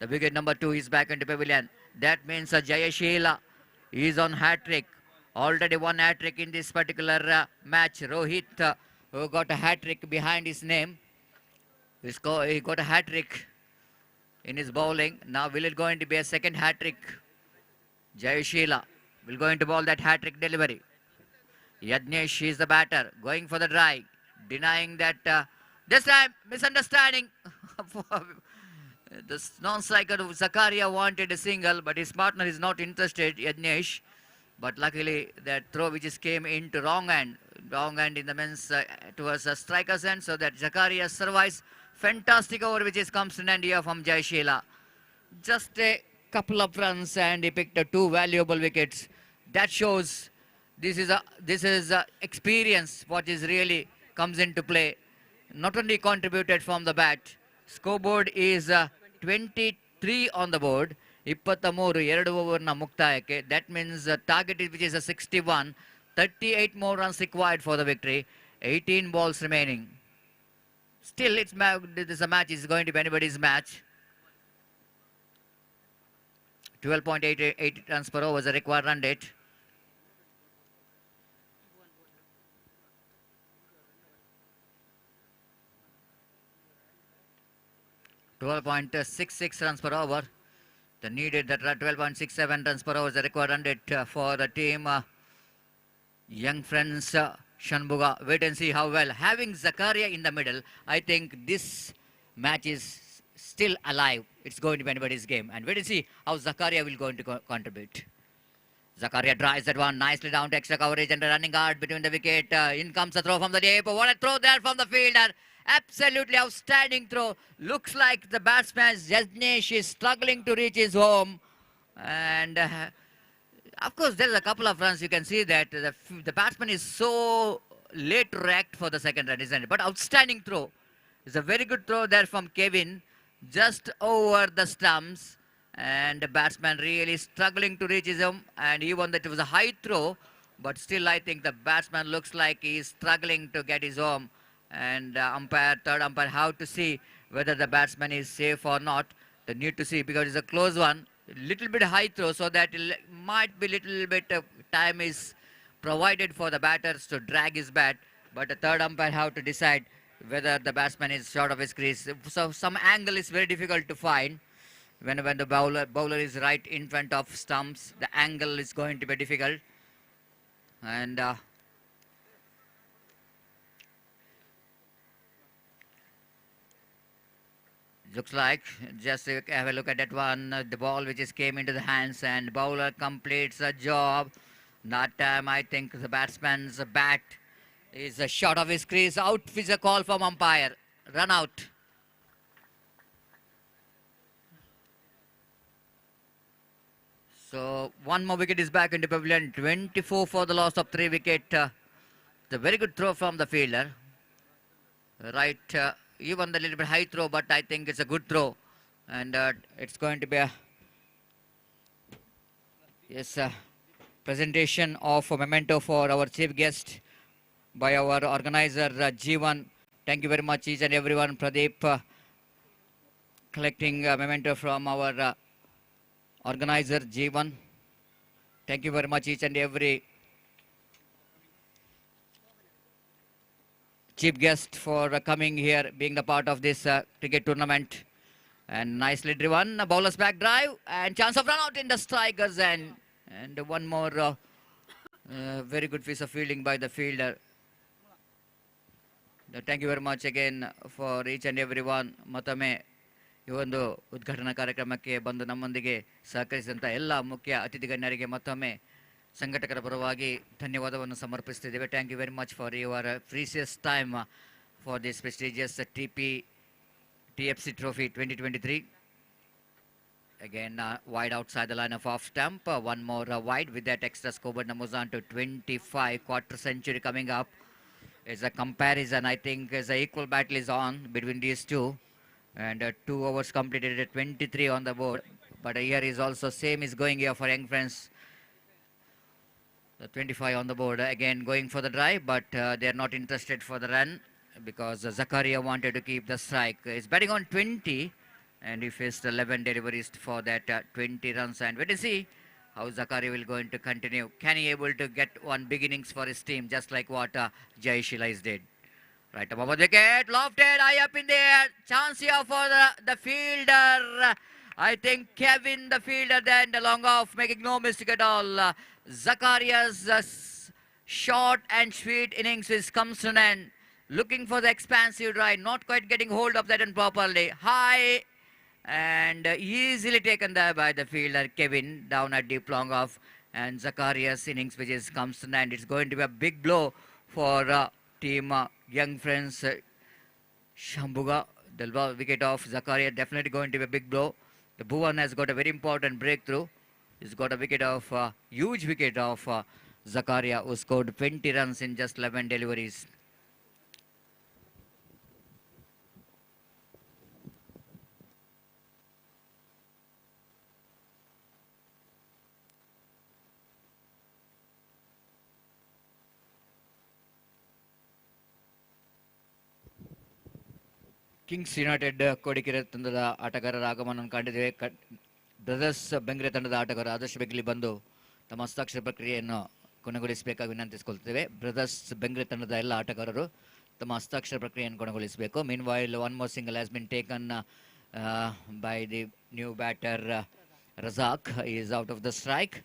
The wicket number 2 is back into pavilion. That means Jayashila is on hat-trick. Already one hat-trick in this particular match. Rohit, who got a hat-trick behind his name. He got a hat-trick in his bowling. Now will it going to be a second hat-trick? Jai Sheila will going to bowl that hat-trick delivery. Yadnesh is the batter, going for the drive, denying that this time misunderstanding. The non-striker of Zakaria wanted a single, but his partner is not interested, Yadnesh. But luckily that throw which is came into wrong hand in the men's towards the striker's end, so that Zakaria survives. Fantastic over which is comes in India from Jai Sheila. Just a couple of runs and he picked 2 valuable wickets. That shows this is experience what is really comes into play. Not only contributed from the bat. Scoreboard is 23 on the board. 23 2 ಓವರ್ನ ಮುಕ್ತಾಯಕ್ಕೆ. That means target which is a 61. 38 more runs required for the victory. 18 balls remaining. Still, this match is going to be anybody's match. 12.88 runs per over is the required run rate. .66 runs per over. The needed that 12.67 runs per hour is the required run rate for the team. Young friends, Shanbuga. Wait and see how well. Having Zakaria in the middle, I think this match is still alive. It's going to be anybody's game. And wait and see how Zakaria will going to contribute. Zakaria drives that one nicely down to extra coverage and running hard between the wicket. In comes the throw from the deep. What a throw there from the fielder. Absolutely outstanding throw. Looks like the batsman Yadnesh is struggling to reach his home. And of course, there's a couple of runs. You can see that the batsman is so late to react for the second run, isn't it? But outstanding throw. It's a very good throw there from Kevin. Just over the stumps. and the batsman really struggling to reach him, and even that it was a high throw, but still I think the batsman looks like he's struggling to get his home, and third umpire have to see whether the batsman is safe or not. They need to see because it's a close one, little bit high throw, so that might be little bit of time is provided for the batters to drag his bat, but the third umpire have to decide whether the batsman is short of his crease. So some angle is very difficult to find. When the bowler is right in front of stumps, the angle is going to be difficult. And looks like, just have a look at that one, the ball which is came into the hands, and bowler completes the job. That time I think the batsman's bat is a short of his crease. Out is a call from umpire. Run out. So one more wicket is back into pavilion. 24 for the loss of 3 wicket. The very good throw from the fielder. Right, even the little bit high throw, but I think it's a good throw. And it's going to be a presentation of a memento for our chief guest by our organizer Jeevan. Thank you very much each and everyone. Pradeep collecting a memento from our organizer Jeevan. Thank you very much each and every chief guest for coming here, being the part of this cricket tournament. And nicely driven, a bowler's back drive, and chance of run out in the strikers, and one more very good piece of fielding by the fielder. Thank you very much again for each and everyone. ಮತ್ತೊಮ್ಮೆ ಈ ಒಂದು ಉದ್ಘಾಟನಾ ಕಾರ್ಯಕ್ರಮಕ್ಕೆ ಬಂದು ನಮ್ಮೊಂದಿಗೆ ಸಹಕರಿಸಿದಂಥ ಎಲ್ಲ ಮುಖ್ಯ ಅತಿಥಿ ಗಣ್ಯರಿಗೆ ಮತ್ತೊಮ್ಮೆ ಸಂಘಟಕರ ಪರವಾಗಿ ಧನ್ಯವಾದವನ್ನು ಸಮರ್ಪಿಸುತ್ತಿದ್ದೇವೆ. Thank you very much for your precious time for this prestigious TFC Trophy 2023. Again, wide outside the line of off stump. One more wide with that extra scoreboard numbers on to 25. Quarter century coming up. It's a comparison. I think as an equal battle is on between these two. And 2 overs completed at 23 on the board. But here is also same is going here for young friends. The 25 on the board. Again going for the drive, but they are not interested for the run, because Zakaria wanted to keep the strike. He's batting on 20, and he faced 11 deliveries for that 20 runs. And we will see how Zakaria will going to continue. Can he able to get one big innings for his team, just like what Jai Shilais did? Right above the wicket, lofted, high up in the air. Chance here for the fielder. I think Kevin, the fielder, then the long off, making no mistake at all. Zakaria's short and sweet innings comes to an end. Looking for the expansive drive, not quite getting hold of that one properly. High and easily taken there by the fielder Kevin, down at deep long off. And Zakaria's innings which comes to an end. It's going to be a big blow for team young friends Shambuga. The wicket of Zakaria definitely going to be a big blow. The Bhuvan has got a very important breakthrough. He's got a wicket of huge wicket of Zakaria, who scored 20 runs in just 11 deliveries. Kings United Kodikere ತಂಡದ ಆಟಗಾರರ ಆಗಮನವನ್ನು ಕಂಡಿದ್ದೇವೆ. Brothers Bengre ತಂಡದ ಆಟಗಾರ ಆದರ್ಶ ಬೆಗ್ಲಿ ಬಂದು ತಮ್ಮ ಹಸ್ತಾಕ್ಷರ ಪ್ರಕ್ರಿಯೆಯನ್ನು ಕೊನೆಗೊಳಿಸಬೇಕಾಗಿ ವಿನಂತಿಸಿಕೊಳ್ತೇವೆ. Brothers Bengre ತಂಡದ ಎಲ್ಲ ಆಟಗಾರರು ತಮ್ಮ ಹಸ್ತಾಕ್ಷರ ಪ್ರಕ್ರಿಯೆಯನ್ನು ಕೊನೆಗೊಳಿಸಬೇಕು. Meanwhile one more single has been taken by the new batter Razak. He is out of the strike,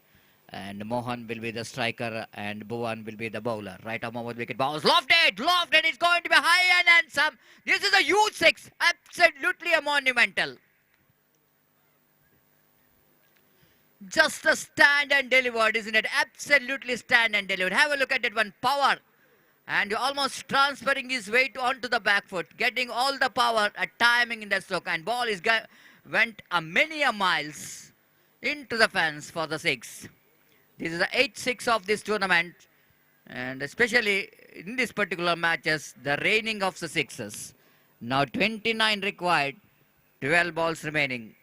and Mohan will be the striker and Bhuvan will be the bowler. Right arm over the wicket, balls lofted, it's going to be high and handsome. This is a huge six, absolutely a monumental. Just a stand and delivered, isn't it? Absolutely stand and delivered. Have a look at that one, power, and almost transferring his weight onto the back foot, getting all the power at timing in the stroke, and ball is went many miles into the fence for the 6. This is the 8th 6 of this tournament, and especially in this particular matches, the reigning of the 6s. Now 29 required, 12 balls remaining.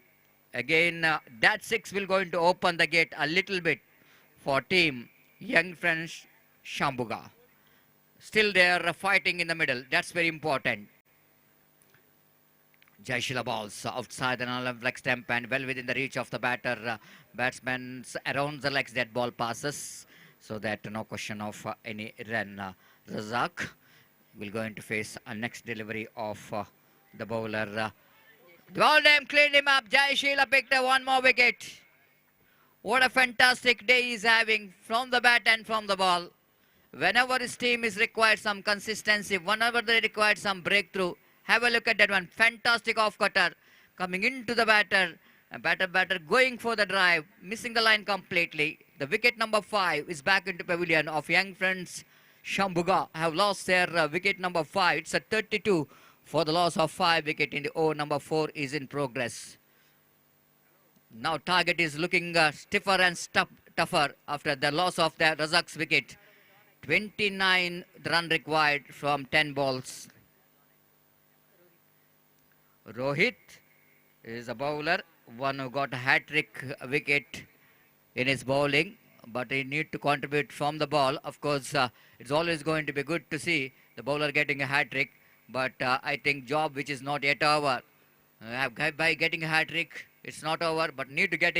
Again, that 6 will going to open the gate a little bit for team Young Friends Shambuga. Still they are fighting in the middle. That's very important. Jaishila balls outside the leg stump and well within the reach of the batter. Batsmen around the legs that ball passes. So that no question of any run. Razak will going to face a next delivery of the bowler. Bowled him, cleaned him up. Jaishila picked up one more wicket. What a fantastic day he's having from the bat and from the ball. Whenever his team is required some consistency, whenever they require some breakthrough, have a look at that one. Fantastic off-cutter coming into the batter. And batter going for the drive, missing the line completely. The wicket number 5 is back into pavilion of Young Friends Shambuga. Have lost their wicket number 5. It's a 32 for the loss of 5 wicket in the over. Number 4 is in progress. Now target is looking stiffer and tougher after the loss of the Razak's wicket. 29 run required from 10 balls. Rohit is a bowler, one who got a hat-trick wicket in his bowling, but he need to contribute from the ball. Of course, it's always going to be good to see the bowler getting a hat-trick, but I think job which is not yet over. By getting a hat-trick, it's not over, but need to get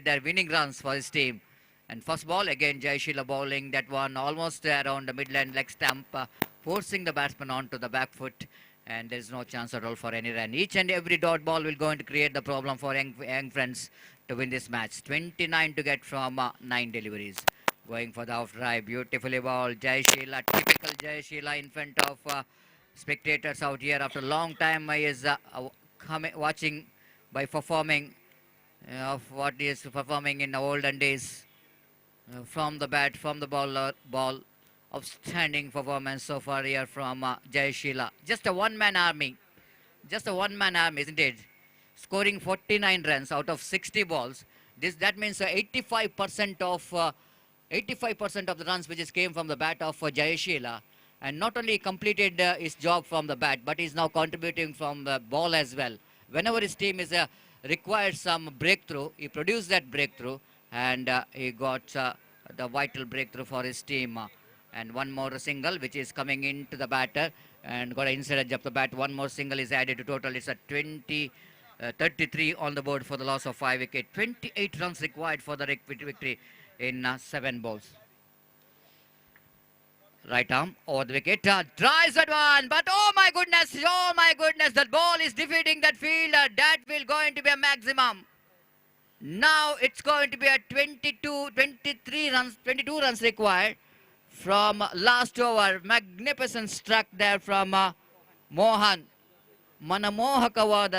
their winning runs for his team. And first ball, again Jaishila bowling that one almost around the midland leg stump, forcing the batsman onto the back foot, and there is no chance at all for any run. Each and every dot ball will going to create the problem for young Friends to win this match. 29 to get from 9 deliveries. Going for the off drive, beautifully bowled. Jaishila, typical Jaishila in front of spectators out here. After a long time, he is watching by performing of what he is performing in the olden days. From the bat, from the ball, outstanding performance so far here from Jaishila. Just a one-man army, isn't it? Scoring 49 runs out of 60 balls. That means 85% of the runs which came from the bat of Jaishila, and not only completed his job from the bat, but he's now contributing from the ball as well. Whenever his team is required some breakthrough, he produced that breakthrough. And he got the vital breakthrough for his team. And one more single which is coming into the batter and got an inside edge of the bat. One more single is added to total. It's a 33 on the board for the loss of 5 wicket. 28 runs required for the victory in 7 balls. Right arm over the wicket. Tries that one. But oh my goodness, that ball is defeating that fielder. That will going to be a maximum. Now it's going to be a 22 runs required from last over. Magnificent struck there from Mohan. ಮನಮೋಹಕವಾದ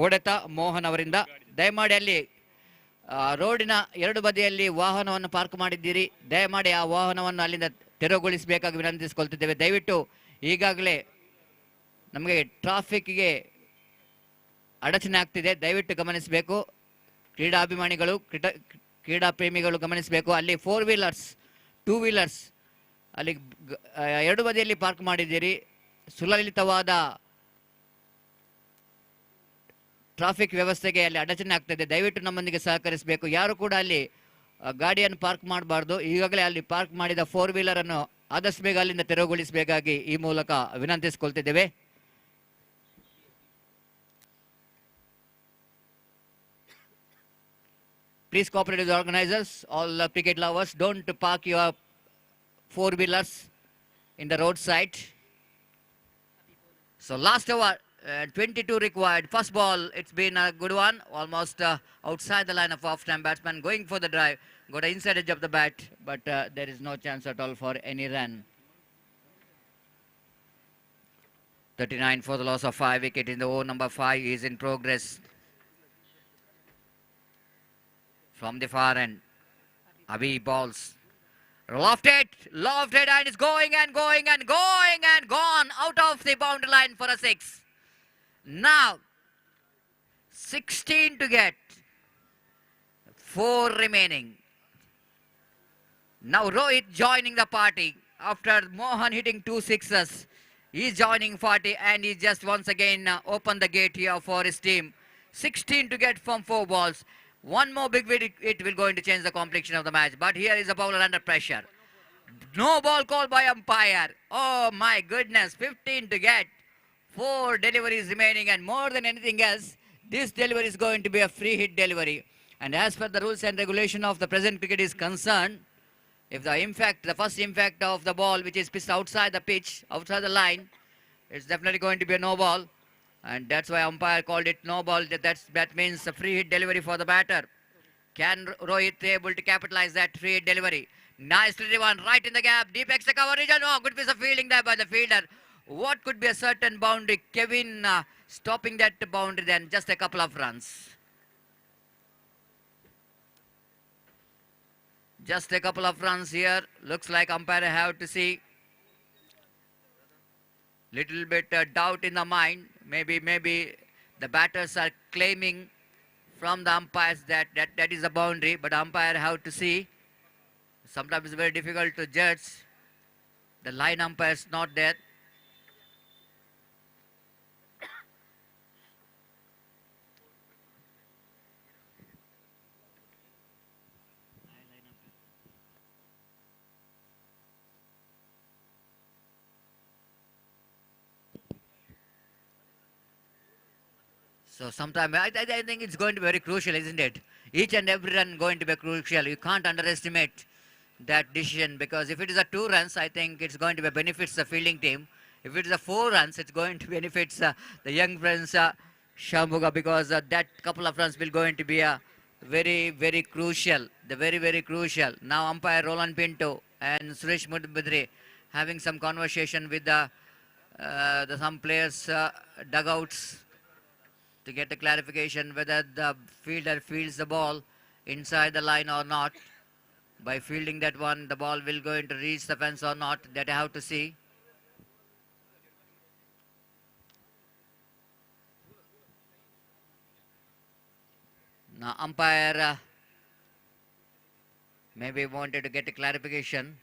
ಹೊಡೆತ ಮೋಹನ್ ಅವರಿಂದ. ದಯಮಾಡಿ ಅಲ್ಲಿ ರೋಡಿನ ಎರಡು ಬದಿಯಲ್ಲಿ ವಾಹನವನ್ನು park ಮಾಡಿದ್ದೀರಿ. ದಯಮಾಡಿ ಆ ವಾಹನವನ್ನು ಅಲ್ಲಿಂದ ತೆರವುಗೊಳಿಸಬೇಕಾಗಿ ವಿನಂತಿಸಿಕೊಳ್ತಿದ್ದೇವೆ. ದಯವಿಟ್ಟು ಈಗಾಗಲೇ ನಮಗೆ ಟ್ರಾಫಿಕ್ಗೆ ಅಡಚಣೆ ಆಗ್ತಿದೆ. ದಯವಿಟ್ಟು ಗಮನಿಸಬೇಕು. ಕ್ರೀಡಾಭಿಮಾನಿಗಳು, ಕ್ರೀಡಾ ಪ್ರೇಮಿಗಳು ಗಮನಿಸಬೇಕು. ಅಲ್ಲಿ 4 ವೀಲರ್ಸ್, 2 ವೀಲರ್ಸ್ ಅಲ್ಲಿ ಎರಡು ಬದಿಯಲ್ಲಿ ಪಾರ್ಕ್ ಮಾಡಿದ್ದೀರಿ. ಸುಲಲಿತವಾದ ಟ್ರಾಫಿಕ್ ವ್ಯವಸ್ಥೆಗೆ ಅಲ್ಲಿ ಅಡಚಣೆ ಆಗ್ತದೆ. ದಯವಿಟ್ಟು ನಮ್ಮೊಂದಿಗೆ ಸಹಕರಿಸಬೇಕು. ಯಾರು ಕೂಡ ಅಲ್ಲಿ ಗಾಡಿಯನ್ನು ಪಾರ್ಕ್ ಮಾಡಬಾರ್ದು. ಈಗಾಗಲೇ ಅಲ್ಲಿ ಪಾರ್ಕ್ ಮಾಡಿದ 4 ವೀಲರ್ ಅನ್ನು ಆದಷ್ಟು ಬೇಗ ಅಲ್ಲಿಂದ ತೆರವುಗೊಳಿಸಬೇಕಾಗಿ ಈ ಮೂಲಕ ವಿನಂತಿಸಿಕೊಳ್ತಿದ್ದೇವೆ. Please cooperate with the organizers. All cricket lovers, don't park your 4 wheelers in the roadside. So last over, 22 required. First ball, it's been a good one. Almost outside the line of off-time batsman, going for the drive. Got an inside edge of the bat, but there is no chance at all for any run. 39 for the loss of 5 wicket in the over. Number 5 is in progress. From the far end, Avi balls. Lofted, and it's going and gone out of the boundary line for a 6. Now, 16 to get, 4 remaining. Now Rohit joining the party after Mohan hitting 2 sixes. He's joining party and he just once again opened the gate here for his team. 16 to get from 4 balls. One more big hit, it will going to change the complexion of the match. But here is a bowler under pressure. No ball called by umpire. Oh my goodness, 15 to get. 4 deliveries remaining, and more than anything else, this delivery is going to be a free hit delivery. And as per the rules and regulation of the present cricket is concerned, if the first impact of the ball which is pitched outside the pitch, outside the line, it's definitely going to be a no ball. And that's why umpire called it no ball. That means a free hit delivery for the batter. Can Rohit able to capitalize that free hit delivery? Nicely driven, right in the gap, deep extra cover region. Oh, good piece of fielding there by the fielder. What could be a certain boundary? Kevin stopping that boundary, then just a couple of runs. Just a couple of runs here. Looks like umpire have to see. Little bit doubt in the mind. Maybe the batters are claiming from the umpires that is a boundary, but umpire have to see. Sometimes it's very difficult to judge. The line umpire is not there. So sometime I think it's going to be very crucial, isn't it? Each and every run going to be crucial. You can't underestimate that decision, because if it is a 2 runs, I think it's going to be benefits the fielding team. If it is a 4 runs, it's going to benefits the young friends Shambuga, because that couple of runs will going to be very crucial. The very crucial. Now umpire Roland Pinto and Suresh Mudbidri having some conversation with some players dugouts to get a clarification whether the fielder fields the ball inside the line or not. By fielding that one, the ball will going to reach the fence or not. That I have to see. Now umpire maybe wanted to get a clarification,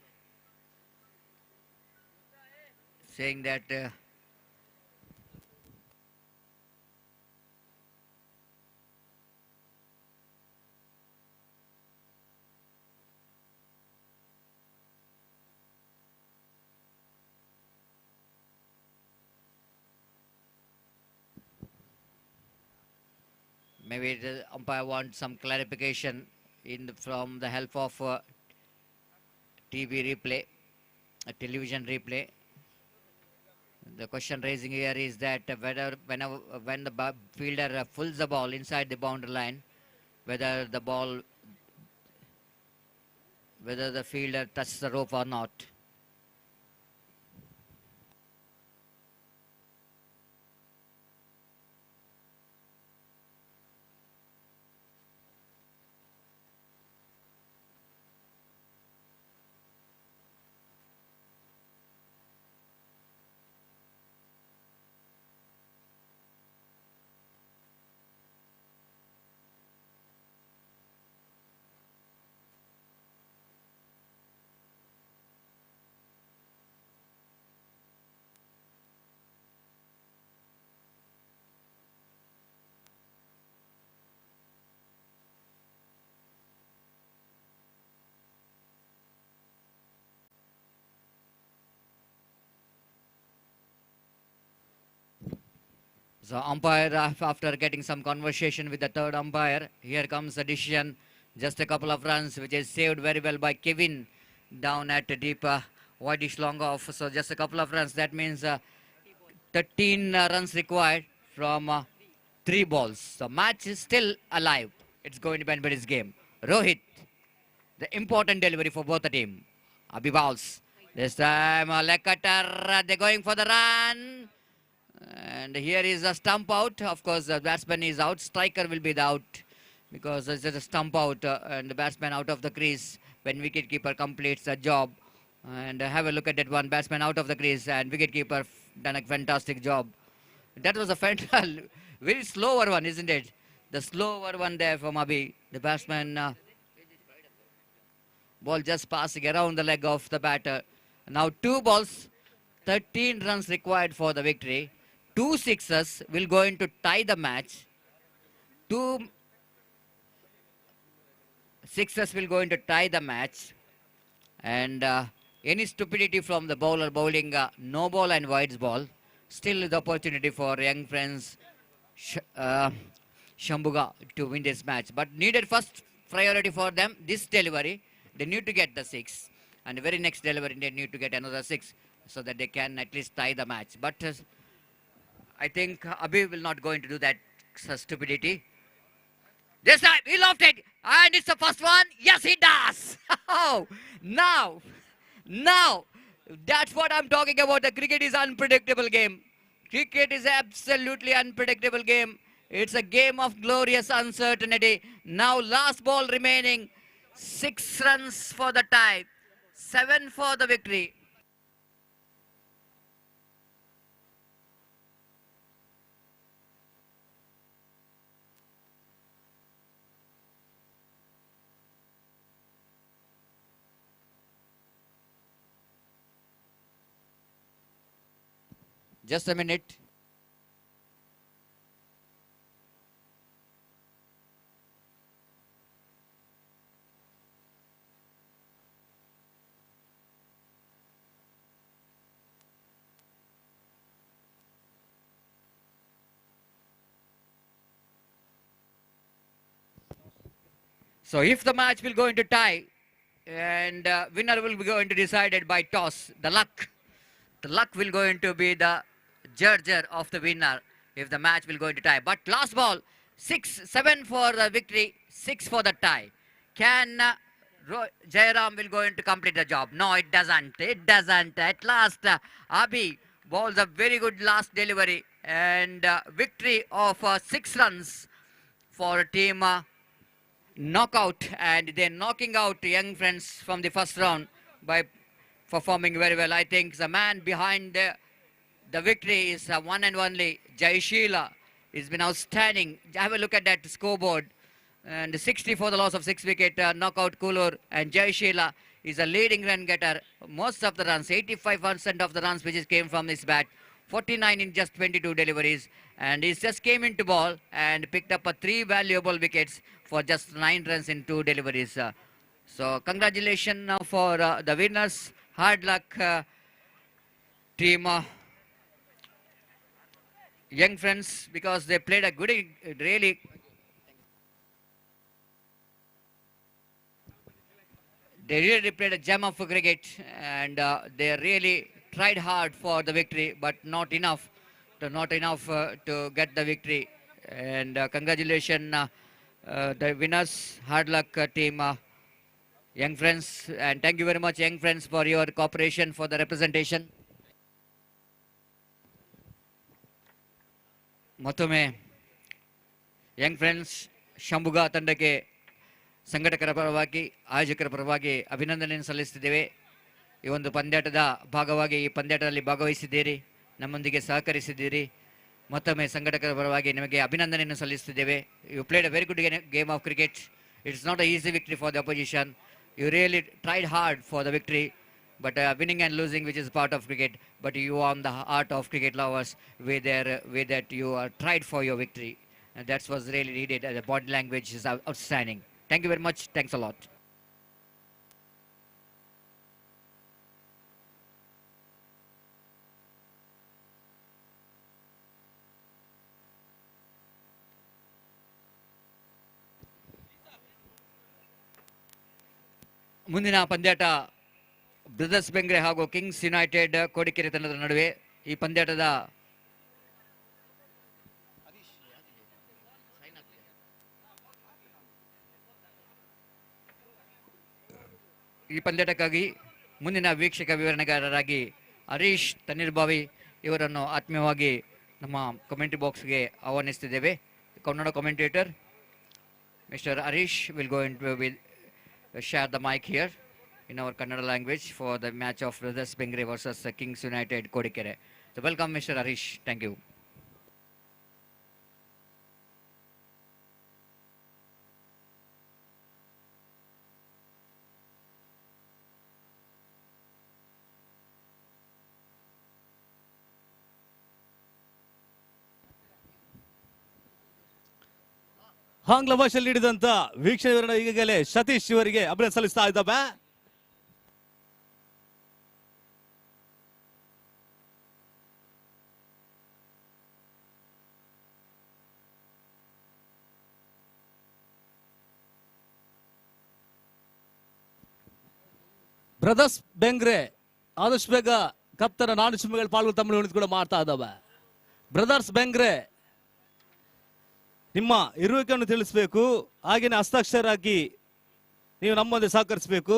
saying that maybe the umpire wants some clarification from the help of TV replay, a television replay. The question raising here is that when the fielder pulls the ball inside the boundary line, whether the fielder touches the rope or not. So umpire, after getting some conversation with the third umpire, here comes the decision. Just a couple of runs, which is saved very well by Kevin down at deep whitish long off. So just a couple of runs. That means 13 runs required from 3 balls. So match is still alive. It's going to be anybody's game. Rohit, the important delivery for both the team. Abhi balls. This time leg cutter. They're going for the run. And here is a stump out. Of course, the batsman is out. Striker will be the out, because it's just a stump out and the batsman out of the crease when wicketkeeper completes the job. And have a look at that one. Batsman out of the crease and wicketkeeper done a fantastic job. That was a fantastic, very slower one, isn't it? The slower one there from Abhi. The batsman ball just passing around the leg of the batter. Now 2 balls, 13 runs required for the victory. 2 sixes will going to tie the match. Two sixes will going to tie the match, and any stupidity from the bowler bowling no ball and wides ball, still the opportunity for young friends Shambuga to win this match. But needed first priority for them this delivery. They need to get the six, and the very next delivery they need to get another six so that they can at least tie the match. But I think Abhi will not going to do that stupidity. This time he loved it, and it's the first one. Yes, he does. Oh, now, now, that's what I'm talking about. The cricket is unpredictable game. Cricket is absolutely unpredictable game. It's a game of glorious uncertainty. Now, last ball remaining, 6 runs for the tie, 7 for the victory. Just a minute. So if the match will go into tie, and winner will be going to decided by toss, the luck will going to be the judger of the winner if the match will go into tie. But last ball, 6-7 for the victory, 6 for the tie. Can Jairam will going to complete the job? No, it doesn't. It doesn't. At last, Abhi bowls a very good last delivery, and victory of 6 runs for team knockout, and they're knocking out young friends from the first round by performing very well. I think the man behind the victory is one and only Jai Sheila. He's been outstanding. Have a look at that scoreboard. And 60 for the loss of 6 wicket, knockout Kulur, and Jai Sheila is a leading run getter. Most of the runs, 85% of the runs which came from his bat, 49 in just 22 deliveries, and he just came into ball and picked up 3 valuable wickets for just 9 runs in 2 deliveries. So congratulations for the winners. Hard luck, team young friends, because they played a good, really. They really played a gem of cricket, and they really tried hard for the victory, but not enough, to get the victory. And congratulations, the winners. Hard luck, team young friends, and thank you very much, young friends, for your cooperation for the representation. ಮತ್ತೊಮ್ಮೆ Young friends ಶಂಭುಗ ತಂಡಕ್ಕೆ ಸಂಘಟಕರ ಪರವಾಗಿ ಆಯೋಜಕರ ಪರವಾಗಿ ಅಭಿನಂದನೆಯನ್ನು ಸಲ್ಲಿಸುತ್ತಿದ್ದೇವೆ. ಈ ಒಂದು ಪಂದ್ಯಾಟದ ಭಾಗವಾಗಿ ಈ ಪಂದ್ಯಾಟದಲ್ಲಿ ಭಾಗವಹಿಸಿದ್ದೀರಿ, ನಮ್ಮೊಂದಿಗೆ ಸಹಕರಿಸಿದ್ದೀರಿ. ಮತ್ತೊಮ್ಮೆ ಸಂಘಟಕರ ಪರವಾಗಿ ನಿಮಗೆ ಅಭಿನಂದನೆಯನ್ನು ಸಲ್ಲಿಸುತ್ತಿದ್ದೇವೆ. You played a very good game of cricket. It's not a easy victory for the opposition. You really tried hard for the victory, but winning and losing, which is part of cricket, but you won the heart of cricket lovers with that you tried for your victory, and that was really needed. The body language is outstanding. Thank you very much. Thanks a lot. ಮುಂದಿನ ಪಂದ್ಯಾಟ brothers Bengre ಹಾಗೂ Kings United Kodikere ತಂಡದ ನಡುವೆ. ಈ ಪಂದ್ಯಾಟದ ಪಂದ್ಯಾಟಕ್ಕಾಗಿ ಮುಂದಿನ ವೀಕ್ಷಕ ವಿವರಣೆಗಾರರಾಗಿ ಹರೀಶ್ ತಣ್ಣೀರ್ಬಾವಿ ಇವರನ್ನು ಆತ್ಮೀಯವಾಗಿ ನಮ್ಮ ಕಮೆಂಟ್ರಿ ಬಾಕ್ಸ್ಗೆ ಆಹ್ವಾನಿಸುತ್ತಿದ್ದೇವೆ. Kannada commentator mister Harish will go in will share the mic here in our Kannada language for the match of Brothers Bengre versus Kings United Kodikere. So welcome, Mr. Harish. Thank you. ಆಂಗ್ಲ ಭಾಷೆಯಲ್ಲಿ ನೀಡಿದಂತ ವೀಕ್ಷಣೆ ಈಗಾಗಲೇ ಸತೀಶ್ ಇವರಿಗೆ ಅಭಿನಂದನೆ ಸಲ್ಲಿಸ್ತಾ ಇದ್ದಾವೆ. ಬ್ರದರ್ಸ್ ಬೆಂಗ್ರೆ ಆದಷ್ಟು ಬೇಗ ಕಪ್ತನ ನಾಡು ಚಿಮ್ಮಗಳು ಪಾಲ್ಗೊಳ್ಳಿ ತಮ್ಮ ಕೂಡ ಮಾಡ್ತಾ ಇದ್ದಾವೆ. ಬ್ರದರ್ಸ್ ಬೆಂಗ್ರೆ ನಿಮ್ಮ ಇರುವಿಕೆಯನ್ನು ತಿಳಿಸಬೇಕು, ಹಾಗೇನೆ ಹಸ್ತಾಕ್ಷರ ಹಾಕಿ ನೀವು ನಮ್ಮೊಂದಿಗೆ ಸಹಕರಿಸಬೇಕು.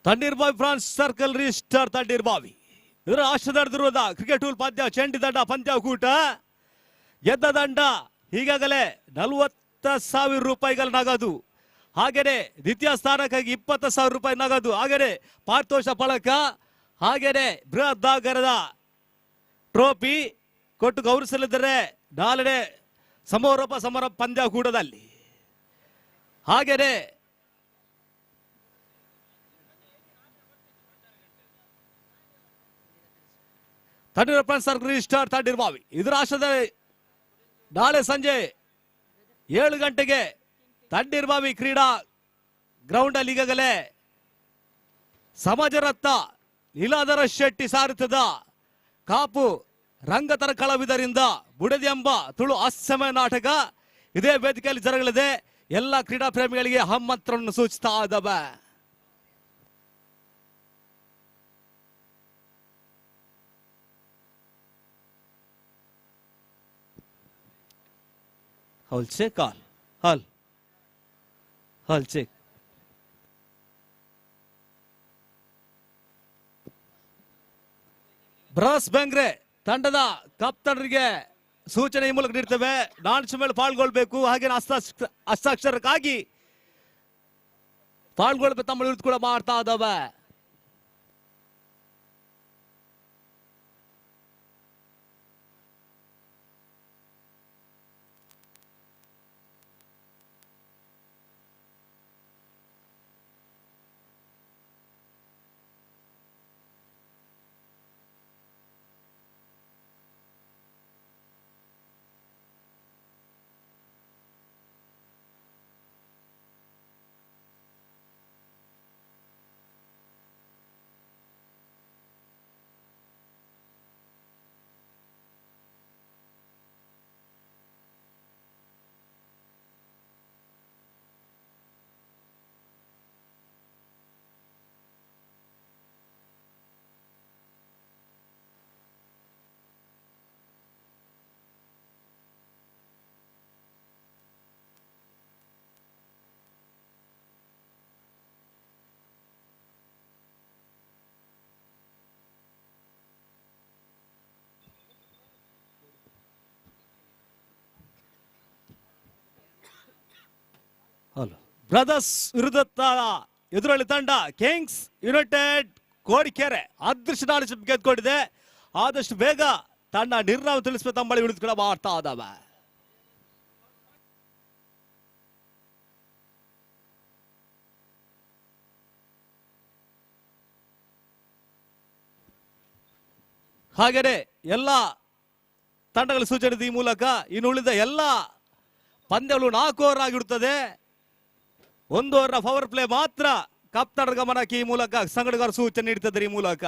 Tannirbhavi friends circle register Tannirbhavi ಇದರ ಆಶ್ರಯದ ಕ್ರಿಕೆಟ್ ಟೂಲ್ ಪಂದ್ಯ ಚೆಂಡಿ ದಂಡ ಪಂದ್ಯಾಕೂಟ. ಗೆದ್ದ ದಂಡ ಈಗಾಗಲೇ 40,000 ರೂಪಾಯಿಗಳ ನಗದು, ಹಾಗೇನೆ ದ್ವಿತೀಯ ಸ್ಥಾನಕ್ಕಾಗಿ 20,000 ರೂಪಾಯಿ ನಗದು, ಹಾಗೇನೆ ಪಾರಿತೋಷ ಫಲಕ, ಹಾಗೇನೆ ಬೃಹದಾಗರದ ಟ್ರೋಫಿ ಕೊಟ್ಟು ಗೌರವಿಸಲಿದ್ದಾರೆ ನಾಳೆನೆ ಸಮಾರೋಪ ಸಮಾರಂಭ ಪಂದ್ಯಾಕೂಟದಲ್ಲಿ. ಹಾಗೇನೆ ರಿಜಿಸ್ಟರ್ ತಣ್ಣೀರ್ಬಾವಿ ಇದರ ಆಶ್ರಯದ ನಾಳೆ ಸಂಜೆ 7 ಗಂಟೆಗೆ ತಣ್ಣೀರ್ಬಾವಿ ಕ್ರೀಡಾ ಗ್ರೌಂಡ್ ಅಲ್ಲಿ ಈಗಾಗಲೇ ಸಮಾಜ ರತ್ನ ಲೀಲಾಧರ ಶೆಟ್ಟಿ ಸಾರಥ್ಯದ ಕಾಪು ರಂಗತರ ಕಲಾವಿದರಿಂದ ಬುಡದಿ ಎಂಬ ತುಳು ಹಾಸ್ಯಮಯ ನಾಟಕ ಇದೇ ವೇದಿಕೆಯಲ್ಲಿ ಜರಗಲಿದೆ. ಎಲ್ಲ ಕ್ರೀಡಾ ಪ್ರೇಮಿಗಳಿಗೆ ಆಮಂತ್ರಣವನ್ನು ಸೂಚಿಸ್ತಾ ಇದ್ದಾವೆ. Hall check all. Hall check. Brass Bengre ತಂಡದ ಕಪ್ತಾನರಿಗೆ ಸೂಚನೆ ಈ ಮೂಲಕ ನೀಡ್ತೇವೆ. ನಾಣ್ಯ ಮೇಲೆ ಪಾಲ್ಗೊಳ್ಬೇಕು, ಹಾಗೆ ಹಸ್ತಾಕ್ಷರಕ್ಕಾಗಿ ಪಾಲ್ಗೊಳ್ಬೇಕು ತಮ್ಮ ವಿರುದ್ಧ ಕೂಡ ಮಾಡ್ತಾ ಇದ್ದಾವೆ. ಬ್ರದರ್ಸ್ ವಿರುದ್ಧ ಎದುರಾಳಿ ತಂಡ ಕಿಂಗ್ಸ್ ಯುನೈಟೆಡ್ ಕೋಡಿಕೆರೆ ಅದೃಷ್ಟ ನಾಡು ಗೆದ್ದುಕೊಂಡಿದೆ. ಆದಷ್ಟು ಬೇಗ ತಂಡ ನಿರ್ಣಯ ತಿಳಿಸಬೇಕು ತಮ್ಮಳಿ ವಿರುದ್ಧ ಕೂಡ ಮಾಡ್ತಾ ಇದ್ದಾವೆ. ಹಾಗೆಯೇ ಎಲ್ಲ ತಂಡಗಳ ಸೂಚನೆ ಈ ಮೂಲಕ ಇನ್ನು ಉಳಿದ ಎಲ್ಲ ಪಂದ್ಯಗಳು 4 ಓವರ್ ಆಗಿರುತ್ತದೆ. 1 ಓವರ್ ಪವರ್ ಪ್ಲೇ ಮಾತ್ರ ಕಪ್ತಾನದ ಗಮನಕ್ಕೆ ಈ ಮೂಲಕ ಸಂಘಟಕರು ಸೂಚನೆ ನೀಡುತ್ತಿದ್ದಾರೆ. ಈ ಮೂಲಕ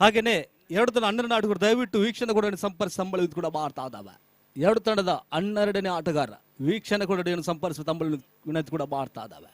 ಹಾಗೇನೆ 2 ತಂಡ 12 ಆಟಗಾರರು ದಯವಿಟ್ಟು ವೀಕ್ಷಣೆ ಕೂಡ ಸಂಪರ್ಕ ಕೂಡ ಮಾಡ್ತಾ ಇದ್ದಾವೆ. 2 ತಂಡದ 12ನೇ ಆಟಗಾರ ವೀಕ್ಷಣೆ ಕೂಡ ಸಂಪರ್ಕ ವಿನಂತಿ ಕೂಡ ಮಾಡ್ತಾ ಇದ್ದಾವೆ.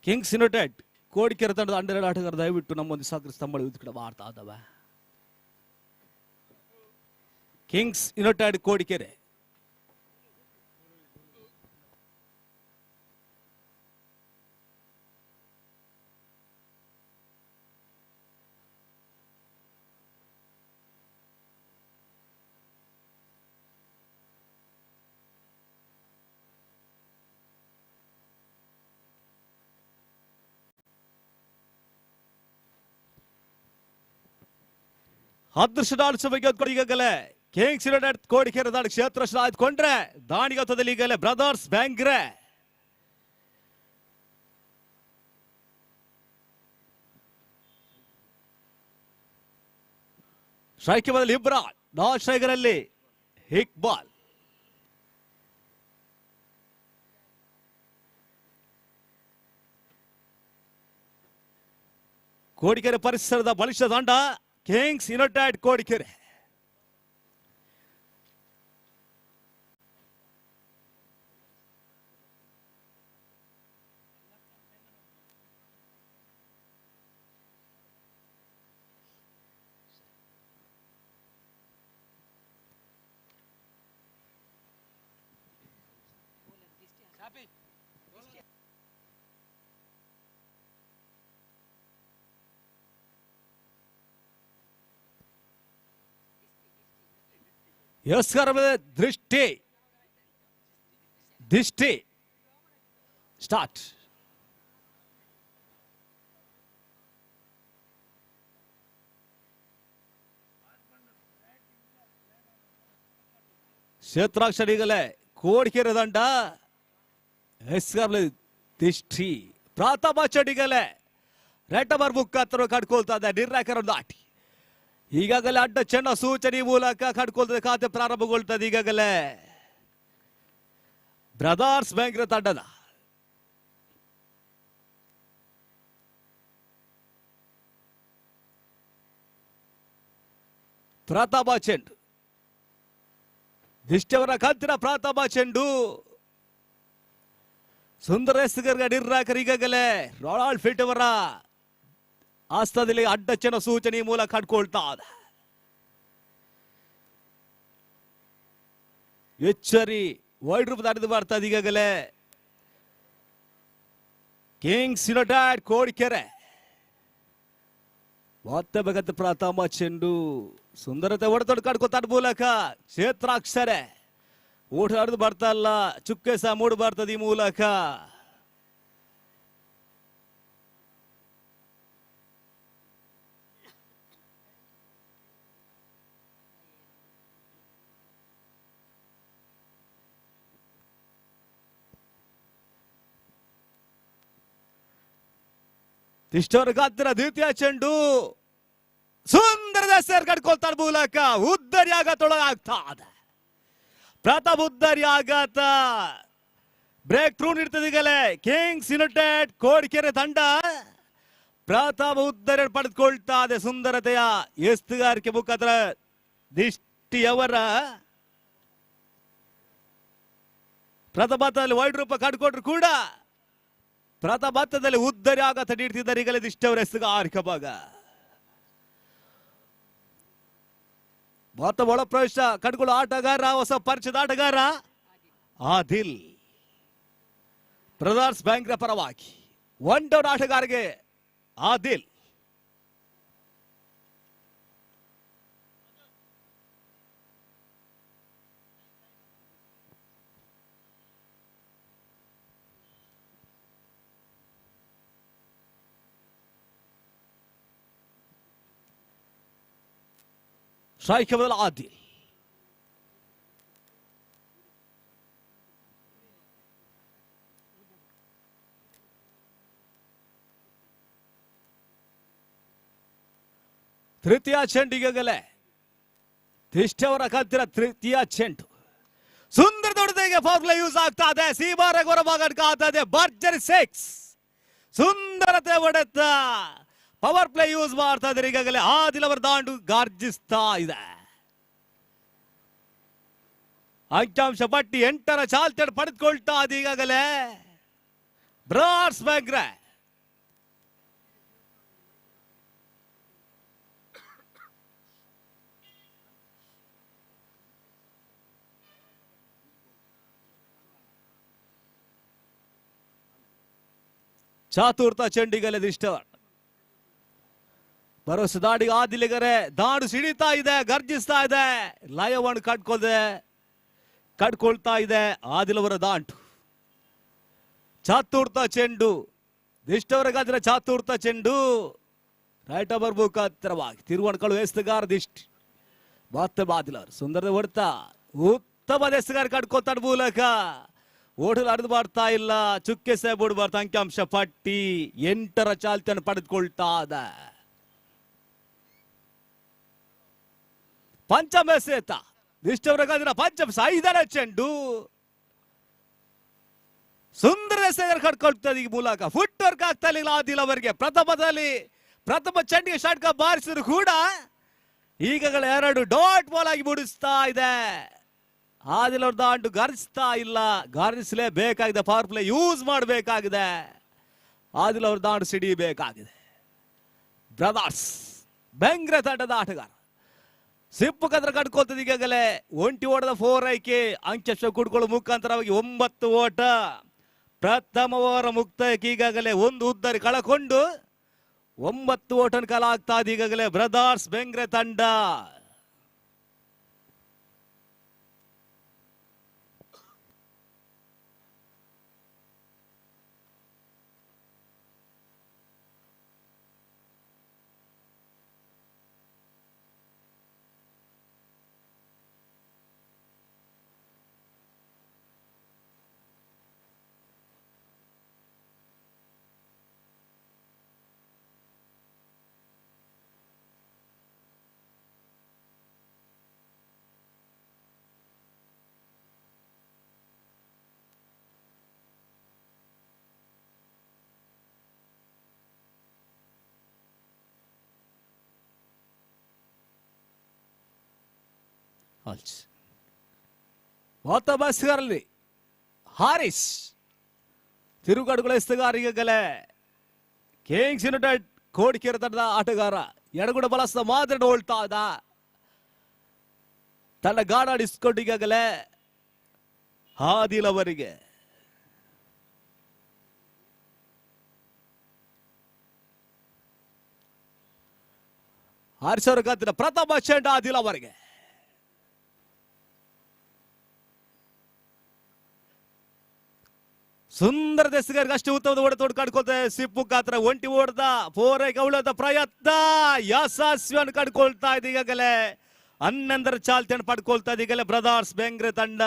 ಕಿಂಗ್ಸ್ ಯುನೈಟೆಡ್ ಕೋಡಿಕೆರೆ ತಂಡದ ಅಂಡರ್ ಆಟಗಾರ ದಯವಿಟ್ಟು ನಮ್ಮೊಂದಿಗೆ ಸಹಕರಿಸಿ ಕಡೆ ಮಾಡ್ತಾ ಇದ್ದಾವೆ. ಕಿಂಗ್ಸ್ ಯುನೈಟೆಡ್ ಕೋಡಿಕೆರೆ ಅದೃಷ್ಟ ಬಗ್ಗೆ ಈಗಾಗಲೇ ಕಿಂಗ್ಸ್ ಯುನೈಟೆಡ್ ಕೋಡಿಕೆರೆ ದಾಳಿ ಕ್ಷೇತ್ರ ಆಯ್ದುಕೊಂಡ್ರೆ ದಾಣಿಗತ್ತದಲ್ಲಿ ಈಗಲೇ ಬ್ರದರ್ಸ್ ಬ್ಯಾಂಗ್ರೆ ಸ್ಟ್ರೈಕ್ ಬದಲು ಇಬ್ರಾನ್ ನಾನ್ ಸ್ಟ್ರೈಕರ್ ಅಲ್ಲಿ ಇಕ್ಬಾಲ್. ಕೋಡಿಕೆರೆ ಪರಿಸರದ ಬಲಿಷ್ಠ ತಂಡ ಕಿಂಗ್ಸ್ ಯುನೈಟೆಡ್ ಕೋಡಿಕೆರೆ. ದೃಷ್ಟಿ ಸ್ಟಾರ್ಟ್. ಕ್ಷೇತ್ರಾಕ್ಷರಿಗಲೇ ಕೋಡಿಕೆರೆ ದಂಡ ದಿಷ್ಟಿ ಪ್ರಾತಾಪ ಚಡಿಗಲೇ ರೆಟಬರ್ ಮುಖಾಂತರ ಕಡ್ಕೊಳ್ತಾ ಇದೆ ನಿರ್ಣಾಯಕರ ದಾಟಿ. ಈಗಾಗಲೇ ಅಡ್ಡ ಚೆನ್ನ ಸೂಚನೆ ಮೂಲಕ ಕಡ್ಕೊಳ್ತದೆ ಖಾತೆ ಪ್ರಾರಂಭಗೊಳ್ತದೆ. ಈಗಾಗಲೇ ಬ್ರದರ್ಸ್ ಬ್ಯಾಂಗ್ರೆ ತಂಡದ ಪ್ರತಾಪ ಚೆಂಡು ದಿಷ್ಟವರ ಕಂತಿನ ಪ್ರತಾಪ ಚೆಂಡು ಸುಂದರ ಎಸ್ಗರ್ಗ ನಿರ್ಣಾಯಕರು ಈಗಾಗಲೇ ರೊನಾಲ್ಡ್ ಫಿಟ್ ಅವರ ಆಸ್ತದಲ್ಲಿ ಅಡ್ಡ ಚೆನ್ನ ಸೂಚನೆ ಮೂಲಕ ಕಡ್ಕೊಳ್ತಾ ಎಚ್ಚರಿ ವೈಡ್ ರೂಪದ ಹರಿದು ಬರ್ತದೆ. ಈಗಾಗಲೇ ಕಿಂಗ್ಸ್ ಯುನೈಟೆಡ್ ಕೋಡಿಕೆರೆ ಮತ್ತೆ ಬೇಕಂತ ಪ್ರಥಮ ಚೆಂಡು ಸುಂದರತೆ ಹೊಡೆತೊಡು ಕಡ್ಕೊತಾಡ ಮೂಲಕ ಕ್ಷೇತ್ರಾಕ್ಷರೆ ಊಟ ಹರಿದು ಬರ್ತಾ ಇಲ್ಲ, ಚುಕ್ಕೆ ಸಹ ಮೂಡು ಬರ್ತದೆ ಈ ಮೂಲಕ. ಇಷ್ಟವರೆಗೆ ಹತ್ತಿರ ದ್ವಿತೀಯ ಚೆಂಡು ಸುಂದರದ ಸೇರ್ ಕಡ್ಕೊಳ್ತಾರ ಮೂಲಕ ಉದ್ದರಿ ಆಘಾತೊಳಗಾಗ್ತಾ ಇದೆ. ಪ್ರಥಮ ಉದ್ದರಿ ಆಘಾತ ಬ್ರೇಕ್ ಥ್ರೂ ನೀಡ್ತದೆ. ಈಗಲೇ ಕಿಂಗ್ಸ್ ಯುನೈಟೆಡ್ ಕೋಡಿಕೆರೆ ತಂಡ ಪ್ರಥಮ ಉದ್ದರಿ ಪಡೆದುಕೊಳ್ತಾ ಇದೆ. ಸುಂದರತೆಯ ಎಸ್ತುಗಾರಿಕೆ ಮುಖಾಂತರ ದಿಷ್ಟಿಯವರ ಪ್ರಥಮದಲ್ಲಿ ವೈಡ್ ರೂಪ ಕಡ್ಕೊಂಡ್ರು ಕೂಡ ಪ್ರಥಮದಲ್ಲಿ ಉದ್ದರಿ ಆಘಾತ ನೀಡ್ತಿದ್ದಾರೆ. ಈಗಲೇ ದಿಷ್ಟವರ ಎಸ್ತುಗಾರಿಕೆ ಭಾಗ ಮೊತ್ತ ಒಳ ಪ್ರವೇಶ ಕಡ್ಕೊಳ್ಳೋ ಆಟಗಾರ ಹೊಸ ಪರಿಚಯದ ಆಟಗಾರ ಆದಿಲ್ ಬ್ರದರ್ಸ್ ಬ್ಯಾಂಗ್ರೆ ಪರವಾಗಿ ಒನ್ ಡೌನ್ ಆಟಗಾರರಿಗೆ ಆದಿಲ್. ಸ್ಟ್ರೈಕ್ ಬದಲು ಆದಿಲ್. ತೃತೀಯ ಚೆಂಡು ಈಗಾಗಲೇ ತಿಷ್ಟವರ ಕತ್ತಿರ ತೃತೀಯ ಚೆಂಡು ಸುಂದರ ದೊಡ್ಡದಿಗೆ ಪವರ್ ಯೂಸ್ ಆಗ್ತಾ ಇದೆ. ಸೀಬಾರ ಹೊರಭಾಗಕ್ಕೆ ಆಗ್ತಾ ಇದೆ. ಭರ್ಜರಿ 6 ಸುಂದರತೆ ಹೊಡೆತ ಪವರ್ ಪ್ಲೇ ಯೂಸ್ ಮಾಡ್ತಾ ಇದ್ದಾರೆ. ಈಗಾಗಲೇ ಆದಿಲ್ ಅವರ ದಾಂಡು ಗಾರ್ಜಿಸ್ತಾ ಇದೆ. ಅಂಕಿಅಂಶ ಪಟ್ಟಿ 8ರ ಚಾಲ್ತಿ ಪಡೆದುಕೊಳ್ತಾ ಇದೆ. ಈಗಾಗಲೇ ಬ್ರದರ್ಸ್ ಬ್ಯಾಂಗ್ರೆ ಚಾತುರ್ಥ ಚೆಂಡಿಗಲೆ ದಿಷ್ಟವರ್ ಭರವಸೆ ದಾಡಿಗೆ ಆದಿಲಿಗರೆ ದಾಡು ಸಿಡಿತಾ ಇದೆ, ಗರ್ಜಿಸ್ತಾ ಇದೆ, ಲಯವನ್ನು ಕಟ್ಕೊಳ್ತಾ ಇದೆ ಆದಿಲವರ ದಾಂಟು. ಚಾತುರ್ಥ ಚೆಂಡು ದಿಷ್ಟವರೆಗಾದ್ರೆ ಚಾತುರ್ಥ ಚೆಂಡು ರೈಟ್ ಓವರ್ ಮುಖಾಂತರವಾಗಿ ತಿರುವಣ್ಕಳು ಎಸ್ತಗಾರ ದಿಷ್ಟಿ ಮತ್ತೆ ಬಾದಿಲವರು ಸುಂದರದ ಹೊಡ್ತಾ ಉತ್ತಮ ಎಸ್ತಗಾರ ಕಟ್ಕೊತಾಡ ಮೂಲಕ ಓಡಲು ಅರ್ದು ಮಾಡ್ತಾ ಇಲ್ಲ. ಚುಕ್ಕೆ ಸೇಬುಡ್ ಬರ್ತಾ ಅಂಕಿಅಂಶ ಪಟ್ಟಿ 8ರ ಚಾಲ್ತಿಯನ್ನು ಪಡೆದುಕೊಳ್ತಾ ಇದೆ. ಪಂಚಮ ಎಸೆತ ದಿಷ್ಟವರೆಗಾದ್ರೆ ಪಂಚಮ 5ರ ಚೆಂಡು ಸುಂದರ ಎಸೆಗಾರ ಕಟ್ಕೊಳ್ತದೆ ಈ ಮೂಲಕ ಫುಟ್ ವರ್ಕ್ ಆಗ್ತಾ ಇಲ್ಲ ಆದಿಲ್ ಅವರಿಗೆ. ಪ್ರಥಮ ಚೆಂಡಿಗೆ ಶಾಟ್ಕ ಬಾರಿಸಿದ್ರು ಕೂಡ ಈಗಾಗಲೇ 2 ಡಾಟ್ ಬಾಲ್ ಆಗಿ ಮುಡಿಸ್ತಾ ಇದೆ. ಆದಿಲ್ ಅವ್ರ ದಾಂಡು ಗರ್ಜಿಸ್ತಾ ಇಲ್ಲ, ಗರ್ಜಿಸಲೇಬೇಕಾಗಿದೆ. ಪವರ್ ಪ್ಲೇ ಯೂಸ್ ಮಾಡಬೇಕಾಗಿದೆ. ಆದಿಲ್ ಅವ್ರ ದಾಂಡು ಸಿಡಿಬೇಕಾಗಿದೆ. ಬ್ರದರ್ಸ್ ಬೆಂಗ್ರೆ ತಂಡದ ಆಟಗಾರ ಸಿಪ್ಪು ಕದ್ರ ಕಟ್ಕೊಳ್ತದೆ. ಈಗಾಗಲೇ ಒಂಟಿ ಓಟದ 4 ಆಯ್ಕೆ ಅಂಕಿಅಂಶ ಕುಡ್ಕೊಳ್ಳೋ ಮುಖಾಂತರವಾಗಿ 9 ಓಟ. ಪ್ರಥಮ ಓವರ್ ಮುಕ್ತಾಯಕ್ಕೆ ಈಗಾಗಲೇ 1 ಉದ್ದರಿ ಕಳಕೊಂಡು 9 ಓಟನ್ ಕಾಲ ಆಗ್ತಾ ಇದೆ ಈಗಾಗಲೇ ಬ್ರದರ್ಸ್ ಬೆಂಗ್ರೆ ತಂಡ. ಬಸ್ಗಾರಲ್ಲಿ ಹಾರಿಸ್ ತಿರುಗಡುಗಳ ಎಸ್ತಗಾರ ಈಗಾಗಲೇ ಕಿಂಗ್ಸ್ ಯುನೈಟೆಡ್ ಕೋಡಿಕೆರೆ ತಂಡದ ಆಟಗಾರ ಎಡಗುಡ ಬಲಸ್ತ ಮಾತ್ರ ಹೋಳ್ತಾ ಇದ್ದ. ತನ್ನ ಗಾಡಾಡಿಸ್ಕೊಂಡು ಈಗಾಗಲೇ ಆದಿಲ್ ಅವರಿಗೆ ಹಾರಿಸ್ ಅವರ ಕತ್ತಿನ ಪ್ರಥಮ ಚೆಂಡ ಆದಿಲ್ ಅವರಿಗೆ. ಸುಂದರ ದೆಸಗಾರಿಗೆ ಅಷ್ಟು ಉತ್ತಮದ ಹೊಡೆತೋಡು ಕಡ್ಕೊಳ್ತದೆ. ಸಿಪ್ಪು ಕಾತ್ರ ಒಂಟಿ ಓಡ್ದ 4 ಕವಳದ ಪ್ರಯತ್ನ ಯಶಸ್ವಿಯನ್ನು ಕಡ್ಕೊಳ್ತಾ ಇದೆ ಈಗಾಗಲೇ 11ರ ಚಾಲ್ತಿಯನ್ನು ಪಡ್ಕೊಳ್ತಾ ಇದೆ ಈಗಲೇ ಬ್ರದರ್ಸ್ ಬೆಂಗ್ರೆ ತಂಡ.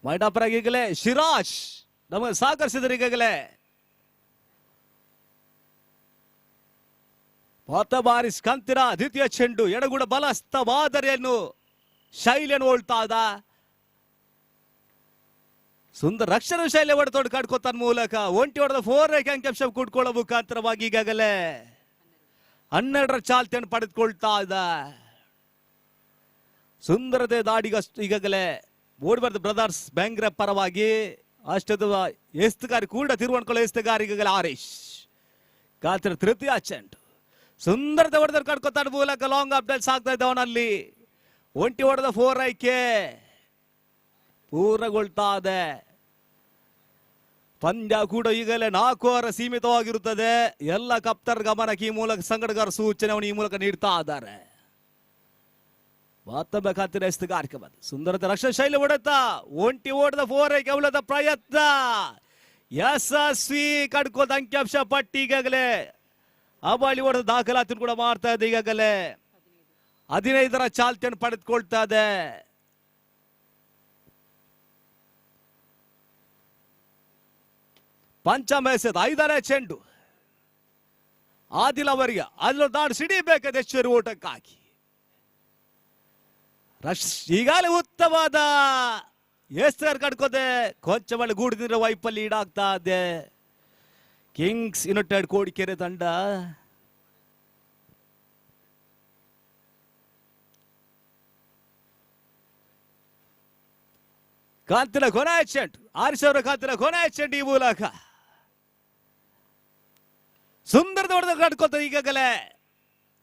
ಮೈಡಾಪರಾಗಿ ಈಗಲೇ ಶಿರಾಜ್ ನಮಗೆ ಸಹಕರಿಸಿದ್ರು ಈಗಾಗಲೇ. ಬಾರಿಸ್ ಕಂತಿರ ದ್ವಿತೀಯ ಚೆಂಡು ಎಡಗುಡ ಬಲಸ್ತ ಮಾದರಿಯನ್ನು ಶೈಲಿಯನ್ನು ಹೋಳ್ತಾ ಇದ್ದ. ಸುಂದರ ರಕ್ಷಣಾ ಶೈಲಿ ಹೊಡೆತೋಡು ಕಡ್ಕೊತಾನ ಮೂಲಕ ಒಂಟಿ ಹೊಡೆದ 4 ಅಂಕಿಅಂಶ ಕೂಡ್ಕೊಳ್ಳೋ ಮುಖಾಂತರವಾಗಿ ಈಗಾಗಲೇ 12ರ ಚಾಲ್ತಿಯನ್ನು ಪಡೆದುಕೊಳ್ತಾ ಇದ್ದ. ಸುಂದರತೆ ದಾಡಿಗಷ್ಟು ಈಗಾಗಲೇ ಓಡಿಬಾರ್ದು ಬ್ರದರ್ಸ್ ಬೆಂಗ್ರೆ ಪರವಾಗಿ. ಅಷ್ಟದ ಎಸ್ತುಗಾರಿ ಕೂಡ ತಿರುವಣ್ಕೊಳ್ಳೋ ಎಸ್ತುಗಾರಿ ಈಗಾಗಲೇ ಆರೀಶ್ ಕಾತ್ರ ತೃತೀಯ ಚೆಂಡು ಸುಂದರತೆ ಹೊಡೆದ ಕಡ್ಕೊತಾಡ ಮೂಲಕ ಲಾಂಗ್ ಅಪ್ಡೇಟ್ ಸಾಗ್ತಾ ಇದ್ದವನಲ್ಲಿ ಒಂಟಿ ಹೊಡೆದ 4 ಆಯ್ಕೆ ಪೂರ್ಣಗೊಳ್ತಾ ಇದೆ. ಪಂದ್ಯ ಕೂಡ ಈಗಲೇ 4 ಓವರ್ ಸೀಮಿತವಾಗಿರುತ್ತದೆ. ಎಲ್ಲ ಕಪ್ತರ್ ಗಮನಕ್ಕೆ ಈ ಮೂಲಕ ಸಂಘಟಕರ ಸೂಚನೆಯನ್ನು ಈ ಮೂಲಕ ನೀಡ್ತಾ ಇದ್ದಾರೆ. ಮತ್ತೊಬ್ಬ ಖಾತಿರ ಎಸ್ತುಗಾರಿಕೆ ಬಂದ ಸುಂದರತೆ ರಕ್ಷಣಾ ಶೈಲಿ ಹೊಡೆತ ಒಂಟಿ ಓಟದ 4 ಕವಲದ ಪ್ರಯತ್ನ ಯಶಸ್ವಿ ಕಡ್ಕೋದ ಅಂಕಿಅಂಶ ಪಟ್ಟಿ ಈಗಾಗಲೇ ಅಬಾಳಿ ಓಟದ ದಾಖಲಾತಿ ಕೂಡ ಮಾಡ್ತಾ ಇದೆ. ಈಗಾಗಲೇ 15ರ ಚಾಲ್ತಿಯನ್ನು ಪಡೆದುಕೊಳ್ತಾ ಇದೆ. ಪಂಚಮ ಎಸೆತ 5ನೇ ಚೆಂಡು ಆದಿಲ್ ಅವರಿಗೆ ಆದಿಲ್ ದಾಡು ಸಿಡಿಬೇಕಾದ ಹೆಚ್ಚುವರಿ ಓಟಕ್ಕಾಗಿ ಈಗಾಗಲೇ ಉತ್ತಮವಾದ ಎಸ್ತರ್ ಕಡ್ಕೋದೆ ಕೊಂಚ ಮಳೆ ಗೂಡಿದ್ರೆ ವೈಫಲ್ಯ ಈಡಾಗ್ತಾ ಇದೆ ಕಿಂಗ್ಸ್ ಯುನೈಟೆಡ್ ಕೋಡಿಕೆರೆ ತಂಡ. ಕಾಂತಿನ ಕೊನೆಯ ಚೆಂಡು ಆರಿಸವರ ಕಾಂತಿನ ಕೊನೆಯ ಚೆಂಡು ಈ ಮೂಲಕ ಸುಂದರದ ಹೊಡೆದ ಕಟ್ಕೊತ ಈಗಾಗಲೇ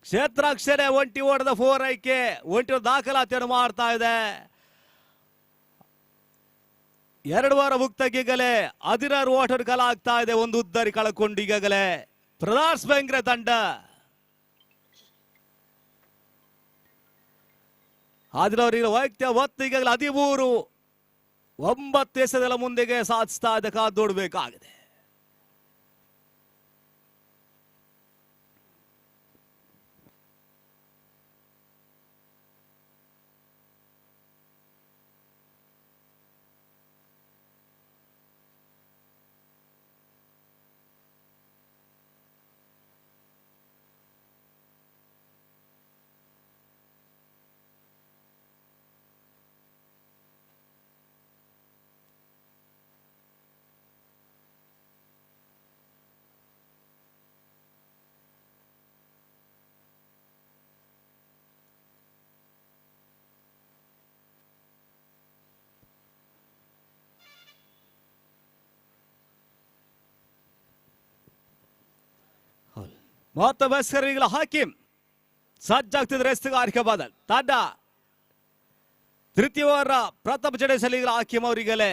ಕ್ಷೇತ್ರಾಕ್ಷರ ಒಂಟಿ ಓಡದ 4 ಆಯ್ಕೆ ಒಂಟಿ ದಾಖಲಾತಿಯನ್ನು ಮಾಡ್ತಾ ಇದೆ. 2 ವಾರ ಮುಕ್ತಗೀಗಲೇ 16 ಓಟರ್ ಕಾಲ ಆಗ್ತಾ ಇದೆ. ಒಂದು ಉದ್ದರಿ ಕಳ್ಕೊಂಡು ಈಗಾಗಲೇ ಪ್ರದಾರ್ಸ್ ಬೆಂಗ್ರೆ ತಂಡ ಆದಿಲವರಿಗೆ ವೈಯಕ್ತಿಕ ಒತ್ತು ಈಗಾಗಲೇ 13-9 ಎಸೆದಲ ಮುಂದೆಗೆ ಸಾಧಿಸ್ತಾ ಇದೆ. ಕಾದು ನೋಡಬೇಕಾಗಿದೆ. ಮಹತ್ವ ಈಗಲ ಹಾಕಿಮ್ ಸಜ್ಜಾಗ್ತಿದ್ರೆ ಎಸ್ತುಗಾರಿಕೆ ಬಾದಲ್ ತಂಡ ತೃತೀಯ ವಾರ ಪ್ರಥಮ ಜಡೇಸಲ್ಲಿ ಈಗಲ ಹಾಕಿಮ್ ಅವರಿಗಲೇ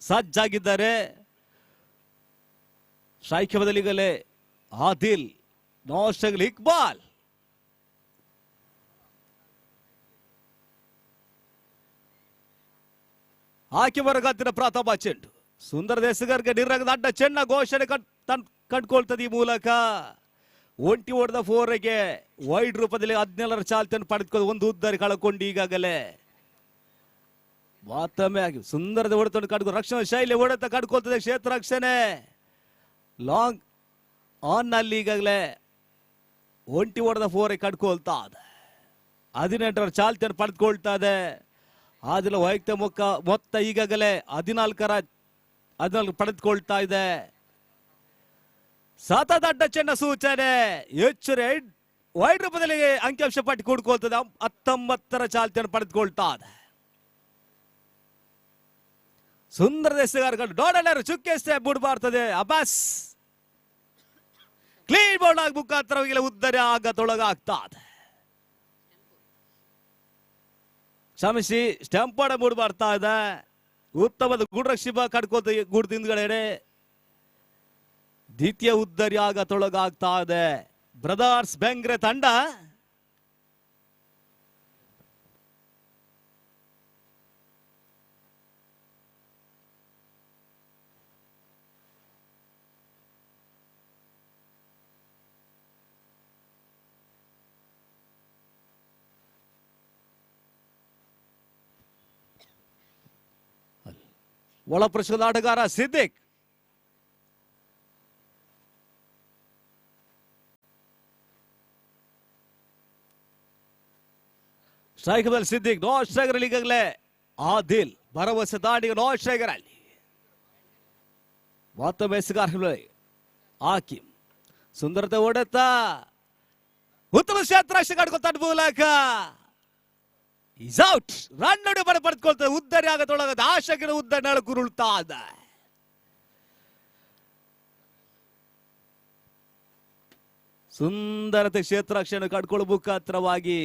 ಸಜ್ಜಾಗಿದ್ದಾರೆ. ಸ್ಟ್ರೈಕ್ ಬದಲಿಗಲೇ ಆದಿಲ್ ನೌಶಗಲ್ ಇಕ್ಬಾಲ್ ಹಾಕಿಮ್ ವರ್ಗತ್ತಿನ ಪ್ರಥಮ ಚೆಂಡು ಸುಂದರ ದೇಸಗರ್ಗೆ ನಿರ್ರಂಗದ ಅಡ್ಡ ಚೆನ್ನ ಘೋಷಣೆ ಕಂಡುಕೊಳ್ತದೆ. ಈ ಮೂಲಕ ಒಂಟಿ ಹೊಡೆದ 4ಗೆ ವೈಡ್ ರೂಪದಲ್ಲಿ 17ರ ಚಾಲ್ತಿಯನ್ನು ಪಡೆದುಕೊಂಡು ಒಂದು ಉದ್ದರಿ ಕಳ್ಕೊಂಡು ಈಗಾಗಲೇ ಮತ್ತೊಮ್ಮೆ ಆಗಿ ಸುಂದರದ ಹೊಡೆತನ್ನು ಕಡ್ಕೊಂಡು ರಕ್ಷಣಾ ಶೈಲಿ ಹೊಡೆತ ಕಡ್ಕೊಳ್ತದೆ. ಕ್ಷೇತ್ರ ರಕ್ಷಣೆ ಲಾಂಗ್ ಆನ್ ನಲ್ಲಿ ಈಗಾಗಲೇ ಒಂಟಿ ಹೊಡೆದ 4ಗೆ ಕಡ್ಕೊಳ್ತಾ ಇದೆ. 18ರ ಚಾಲ್ತಿಯನ್ನು ಪಡೆದುಕೊಳ್ತಾ ಇದೆ. ಆದಿಲ್ಲ ವೈಯಕ್ತಿಕ ಮೊತ್ತ ಈಗಾಗಲೇ 14 ಪಡೆದುಕೊಳ್ತಾ ಇದೆ. ಸತತ ಅಡ್ಡ ಚೆನ್ನ ಸೂಚನೆ ಹೆಚ್ಚು ವೈಡ್ ರೂಪದಲ್ಲಿ ಅಂಕಿಅಂಶ ಪಟ್ಟಿ ಕೂಡ್ಕೊಳ್ತದೆ. 19ರ ಚಾಲ್ತಿಯನ್ನು ಪಡೆದುಕೊಳ್ತಾ ಇದೆ. ಸುಂದರ ದೇಶಗಾರಗಳು ಡೋಡಲರು ಚುಕ್ಕೆಷ್ಟೇ ಬುಡ್ಬಾರ್ತದೆ. ಅಬ್ಬಾಸ್ ಕ್ಲೀನ್ ಬೌಲ್ ಆಗಿ ಮುಖಾಂತರ ಉದ್ದರಿ ಆಗತೊಳಗಾಗ್ತಾ ಇದೆ. ಕ್ಷಮಿಸಿ ಸ್ಟಂಪಡ ಮೂಡ್ಬಾರ್ತಾ ಇದೆ. ಉತ್ತಮದ ಗುಡ್ರಕ್ಷಿಪ ಕಡ್ಕೋತ ಗುಡ್ ಹಿಂದ್ಗಡೆ ದ್ವಿತೀಯ ಉದ್ದರಿ ಆಗತೊಳಗಾಗ್ತಾ ಇದೆ. ಬ್ರದರ್ಸ್ ಬೆಂಗ್ರೆ ತಂಡ ಒಳ ಪ್ರಶ್ನದ ಆಟಗಾರ ಸಿದ್ದಿಕ್ ಸ್ಟ್ರೈಕ್ ಮೇಲೆ ಸಿದ್ದಿಕ್ ನೋ ಸ್ಟ್ರೈಕರ್ ಈಗಾಗಲೇ ಆದಿಲ್ ಭರವಸೆ ದಾಂಡಿಗೆ ನೋ ಸ್ಟ್ರೈಕರ್ ಅಲ್ಲಿ ಮತ್ತೊಮ್ಮೆ ಹಾಕಿಮ್ ಸುಂದರತೆ ಹೊಡೆತ ಉತ್ತಮ ಕ್ಷೇತ್ರ ಕಡ್ಕೊತ ಮೂಲಕ ಔಟ್ ರನ್ ನೋಡಿ ಪಡೆದುಕೊಳ್ತದೆ. ಉದ್ದರಿ ಆಗತೊಳಗದ ಆಶಕಿನ ಉದ್ದ ನಳಕುರುಳ್ತಾ ಇದೆ. ಸುಂದರತೆ ಕ್ಷೇತ್ರಾಕ್ಷಣ ಕಡ್ಕೊಳ್ಳೋ ಮುಖಾಂತರವಾಗಿ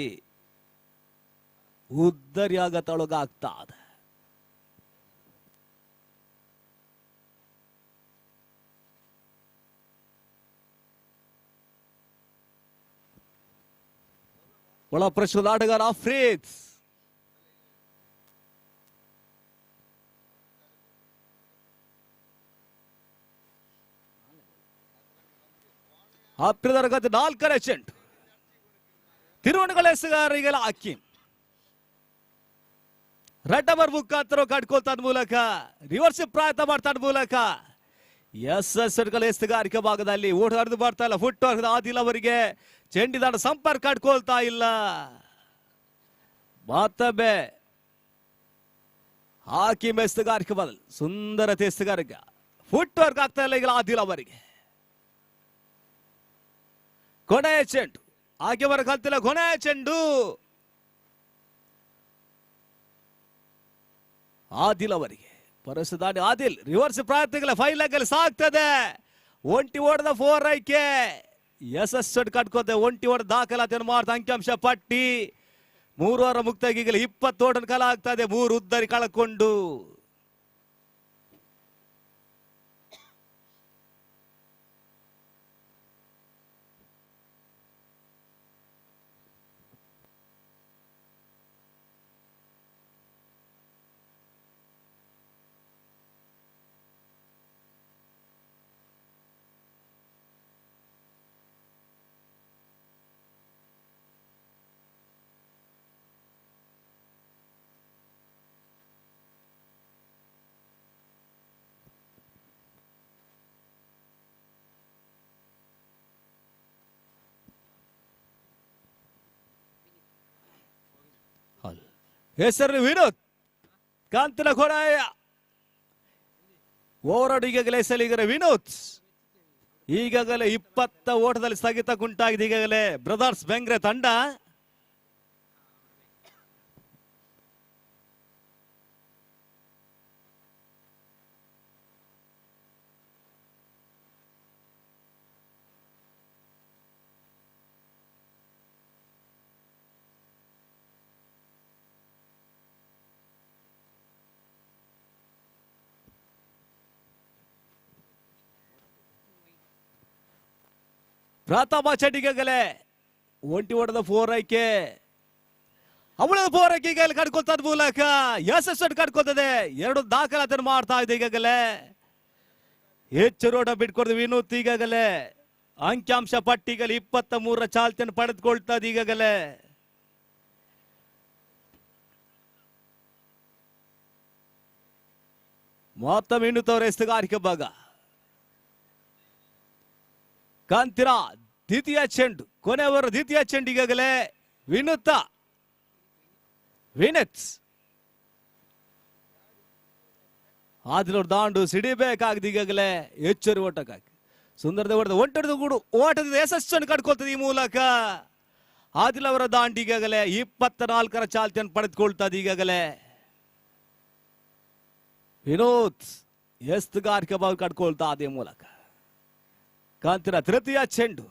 ಉದ್ದರಿ ಆಗತೊಳಗಾಗ್ತಾ ಇದೆ. ಒಳ ಪ್ರಶ್ನದ ಆಟಗಾರ ಆಫ್ರೀದ್ ಅಪ್ರದರ್ಗದ 4ನೇ ಚೆಂಡು ತಿರುವಣಗಳೆಸಗಾರರಿಗೆಲ್ಲ ಹಾಕಿ ರೆಡ್ ಅವರ್ ಮುಖಾಂತರ ಕಡ್ಕೊಳ್ತಾ ಮೂಲಕ ರಿವರ್ಸ್ ಪ್ರಯತ್ನ ಮಾಡ್ತಾ ಮೂಲಕ ಎಸ್ಎಸ್ಗಾರಿಕೆ ಭಾಗದಲ್ಲಿ ಓಟ ಹರಿದು ಬರ್ತಾ ಇಲ್ಲ. ಫುಟ್ ವರ್ಕ್ ಆದಿಲ್ ಅವರಿಗೆ ಚೆಂಡಿದಾಡ ಸಂಪರ್ಕ ಕಡ್ಕೊಳ್ತಾ ಇಲ್ಲ. ಮತ್ತೊಮ್ಮೆ ಹಾಕಿ ಮೆಸ್ತಗಾರಿಕೆ ಬದಲು ಸುಂದರತೆ ಎಸ್ತಗಾರಿಕೆ ಫುಟ್ ವರ್ಕ್ ಆಗ್ತಾ ಇಲ್ಲ ಈಗ ಆದಿಲ್ ಅವರಿಗೆ. ಕೊನೆಯ ಚೆಂಡು ಆಕೆ ಹೊರ ಕಲ್ತಿಲ್ಲ. ಕೊನೆಯ ಚೆಂಡು ಆದಿಲ್ ಅವರಿಗೆ ಪರಸದಾಡಿ ಆದಿಲ್ ರಿವರ್ಸ್ ಪ್ರಯತ್ನಗಳ ಫೈಲ್ ಆಗಲಿ ಸಾಕ್ತದೆ. ಒಂಟಿ ಓಡದ 4 ಆಯ್ಕೆ ಯಶಸ್ಸು ಕಟ್ಕೋತೆ. ಒಂಟಿ ಓಡ ದಾಖಲಾತಿಯನ್ನು ಮಾಡ್ತಾ ಅಂಕಿಅಂಶ ಪಟ್ಟಿ 3 ಓವರ್ ಮುಕ್ತಾಗಿ ಈಗಲೇ 20 ಓಟನ್ ಕಾಲ ಆಗ್ತಾ ಇದೆ. 3 ಉದ್ದರಿ ಕಳಕೊಂಡು ಹೆಸರು ವಿನೋದ್ ಕಾಂತನ ಕೊಡಾಯ ಓವರಾಡ್ ಈಗಾಗಲೇ ಸಲಿಗರ ವಿನೋದ್ ಈಗಾಗಲೇ 20 ಓಟದಲ್ಲಿ ಸ್ಥಗಿತಕ್ಕುಂಟಾಗಿದೆ. ಈಗಾಗಲೇ ಬ್ರದರ್ಸ್ ಬೆಂಗ್ರೆ ತಂಡ ಪ್ರತಾಪ ಚಡ್ಡಿಗಾಗಲೇ ಒಂಟಿ ಓಡದ 4 ಆಯ್ಕೆ ಅವಳದ 4 ಆಯ್ಕೆ ಈಗಾಗಲೇ ಕಡ್ಕೊಳ್ತಾ ಮೂಲಕ ಯಶಸ್ಸು ಕಡ್ಕೊಳ್ತದೆ. 2 ದಾಖಲಾತಿಯನ್ನು ಮಾಡ್ತಾ ಇದೆ. ಈಗಾಗಲೇ ಹೆಚ್ಚು ರೋಡ ಬಿಟ್ಕೊಡ್ದು ವಿನೂತ್ ಈಗಾಗಲೇ ಅಂಕಿಅಂಶ ಪಟ್ಟಿಗಲ್ಲಿ 23ರ ಚಾಲ್ತಿಯನ್ನು ಪಡೆದುಕೊಳ್ತಾ ಇದೆ. ಈಗಾಗಲೇ ಮತ್ತೊಮ್ಮೆ ವಿನೂತ್ ಅವರ ಎಸ್ತುಗಾರಿಕೆ ಭಾಗ ಕಾಂತಿರ ದ್ವಿತೀಯ ಚೆಂಡು ಕೊನೆಯವರ ದ್ವಿತೀಯ ಚೆಂಡು ಈಗಾಗಲೇ ವಿನೂತ ವಿನೆಟ್ಸ್ ಆದಿಲವ್ರ ದಾಂಡು ಸಿಡಿಬೇಕಾಗಿದೆ. ಈಗಾಗಲೇ ಹೆಚ್ಚುವರಿ ಓಟಕ್ಕಾಗಿ ಸುಂದರದ ಹೊಡೆದ ಒಂಟದ ಗೂಡು ಓಟದ ಯಶಸ್ಸನ್ನು ಕಡ್ಕೊಳ್ತದೆ. ಈ ಮೂಲಕ ಆದಿಲ್ ಅವರ ದಾಂಡು ಈಗಾಗಲೇ 24ರ ಚಾಲ್ತಿಯನ್ನು ಪಡೆದುಕೊಳ್ತದೆ. ಈಗಾಗಲೇ ವಿನೋದ್ ಎಸ್ತುಗಾರಿಕೆ ಭಾಗ ಕಡ್ಕೊಳ್ತಾ ಅದೇ ಮೂಲಕ ಕಾಂತಿರ ತೃತೀಯ ಚೆಂಡು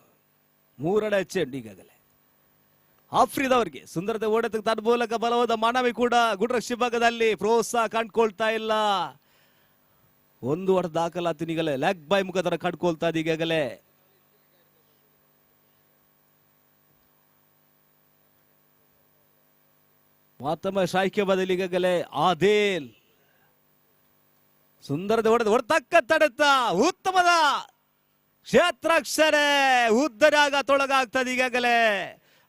3ನೇ ಚೆಂಡು ಈಗಾಗಲೇ ಆಫ್ರಿದ್ ಅವರಿಗೆ ಸುಂದರತೆ ಓಡತಕ್ಕೆ ತನ್ನ ಮೂಲಕ ಬಲವಾದ ಮನವಿ ಕೂಡ ಗುಡ್ರಕ್ಷಿ ಭಾಗದಲ್ಲಿ ಪ್ರೋತ್ಸಾಹ ಕಂಡುಕೊಳ್ತಾ ಇಲ್ಲ. 1 ಓಟ ದಾಖಲಾತಿ ಈಗಲೇ ಲೆಗ್ ಬೈ ಮುಖಾಂತರ ಕಂಡುಕೊಳ್ತಾ ಇದೆ. ಈಗಾಗಲೇ ಮತ್ತೊಮ್ಮೆ ಶಾಯ್ಕೆ ಬದಲಿ ಈಗಾಗಲೇ ಆದೇಲ್ ಸುಂದರತೆ ಹೊಡೆತಕ್ಕ ತಡೆತ ಉತ್ತಮದ ಕ್ಷೇತ್ರಾಕ್ಷರೇ ಉದ್ದರಾಗ ತೊಳಗಾಗ್ತದೆ. ಈಗಾಗಲೇ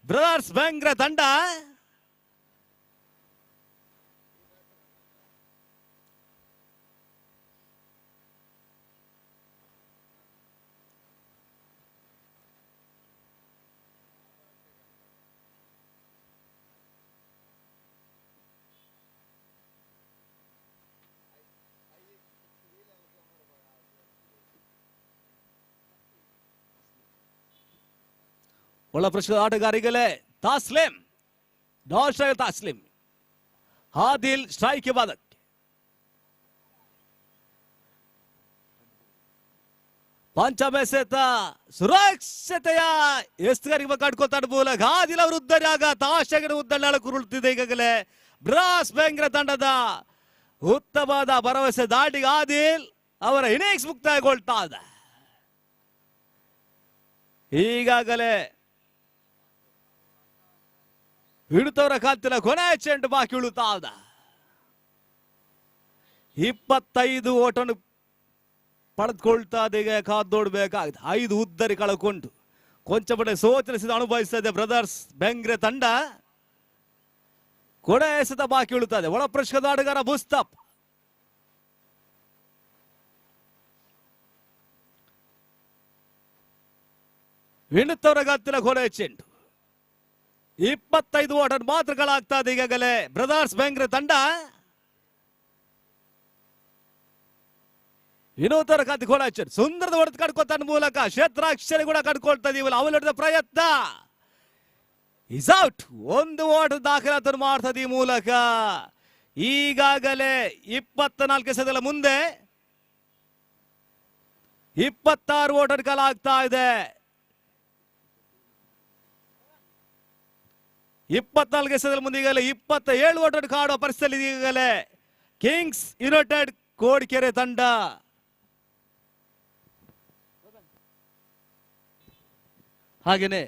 ಬ್ರದರ್ಸ್ ಬೆಂಗ್ರೆ ತಂಡ ಒಳ ಪ್ರಶ್ನೆ ಆಟಗಾರಿಗಲೇ ತಾಸ್ಲಿಂ ತಾಸ್ಲಿಂ ಆದಿಲ್ ಸ್ಟ್ರೈಕ್ ಬಾದಕ್ಕೆ ಪಂಚಮೆಸೆತ ಸುರಕ್ಷತೆಯ ಎಸ್ತುಗಾರಿಕೆ ಕಟ್ಕೊತಾಡ ಮೂಲಕ ಆದಿಲ್ ಅವರು ಉದ್ದರಾಗ ತಾಶಗರ ಉದ್ದಳ್ಳ ಕುರುಳ್ತಿದೆ. ಈಗಾಗಲೇ ಬ್ರಾಸ್ ಬೆಂಗ್ರೆ ತಂಡದ ಉತ್ತಮವಾದ ಭರವಸೆ ದಾಟಿಗೆ ಆದಿಲ್ ಅವರ ಇನ್ನಿಂಗ್ಸ್ ಮುಕ್ತಾಯಗೊಳ್ತಾ ಇದೆ. ಈಗಾಗಲೇ ಹಿಡಿತವರ ಕಾಲ್ತಿನ ಕೊನೆ ಚೆಂಡು ಬಾಕಿ ಉಳುತ್ತಾ ಇದ್ದ. 25 ಓಟನ್ನು ಪಡೆದುಕೊಳ್ತಾ ಈಗ ಕಾದೋಡ್ಬೇಕಾಗಿದೆ. 5 ಉದ್ದರಿ ಕಳಕೊಂಡು ಕೊಂಚ ಬಡೆ ಸೋಚರಿಸಿದ ಅನುಭವಿಸ್ತಾ ಇದೆ ಬ್ರದರ್ಸ್ ಬೆಂಗ್ರೆ ತಂಡ. ಕೊನೆ ಎಸೆತ ಬಾಕಿ ಉಳುತ್ತದೆ. ಒಳ ಪ್ರಶ್ಕದ ಆಟಗಾರ ಮುಸ್ತಫ್ ವಿನುತ್ತವರ ಕಾಲ್ತಿನ ಕೊನೆ ಚೆಂಡು 25 ಓಟನ್ ಮಾತ್ರಗಳಾಗ್ತಾ ಇದೆ. ಈಗಾಗಲೇ ಬ್ರದರ್ಸ್ ಬೆಂಗ್ರೆ ತಂಡ ವಿನೋದರ ಕಾಂತಿ ಗೋಳಾಚರ್ ಸುಂದರದ ಹೊಡೆದು ಕಡ್ಕೊತಾನ ಮೂಲಕ ಕ್ಷೇತ್ರಾಕ್ಷರಿ ಕೂಡ ಕಡ್ಕೊಳ್ತಾ ಇದೀವಲ್ಲ ಅವಳು ಹಿಡಿದ ಪ್ರಯತ್ನ ಇಸ್ ಔಟ್. 1 ಓಟ ದಾಖಲಾತಿ ಮಾಡ್ತದೆ ಈ ಮೂಲಕ. ಈಗಾಗಲೇ 24 ಎಸೆತಗಳ ಮುಂದೆ 26 ಓಟದ ಕಾಲ ಆಗ್ತಾ ಇದೆ. 24 ಎಸೆದಲ್ಲಿ ಮುಂದೆ ಈಗಲೇ 27 ಓಟದ ಕಾಡುವ ಪರಿಸ್ಥಿತಿ ಈಗಲೇ ಕಿಂಗ್ಸ್ ಯುನೈಟೆಡ್ ಕೋಡಿಕೆರೆ ತಂಡ. ಹಾಗೇನೆ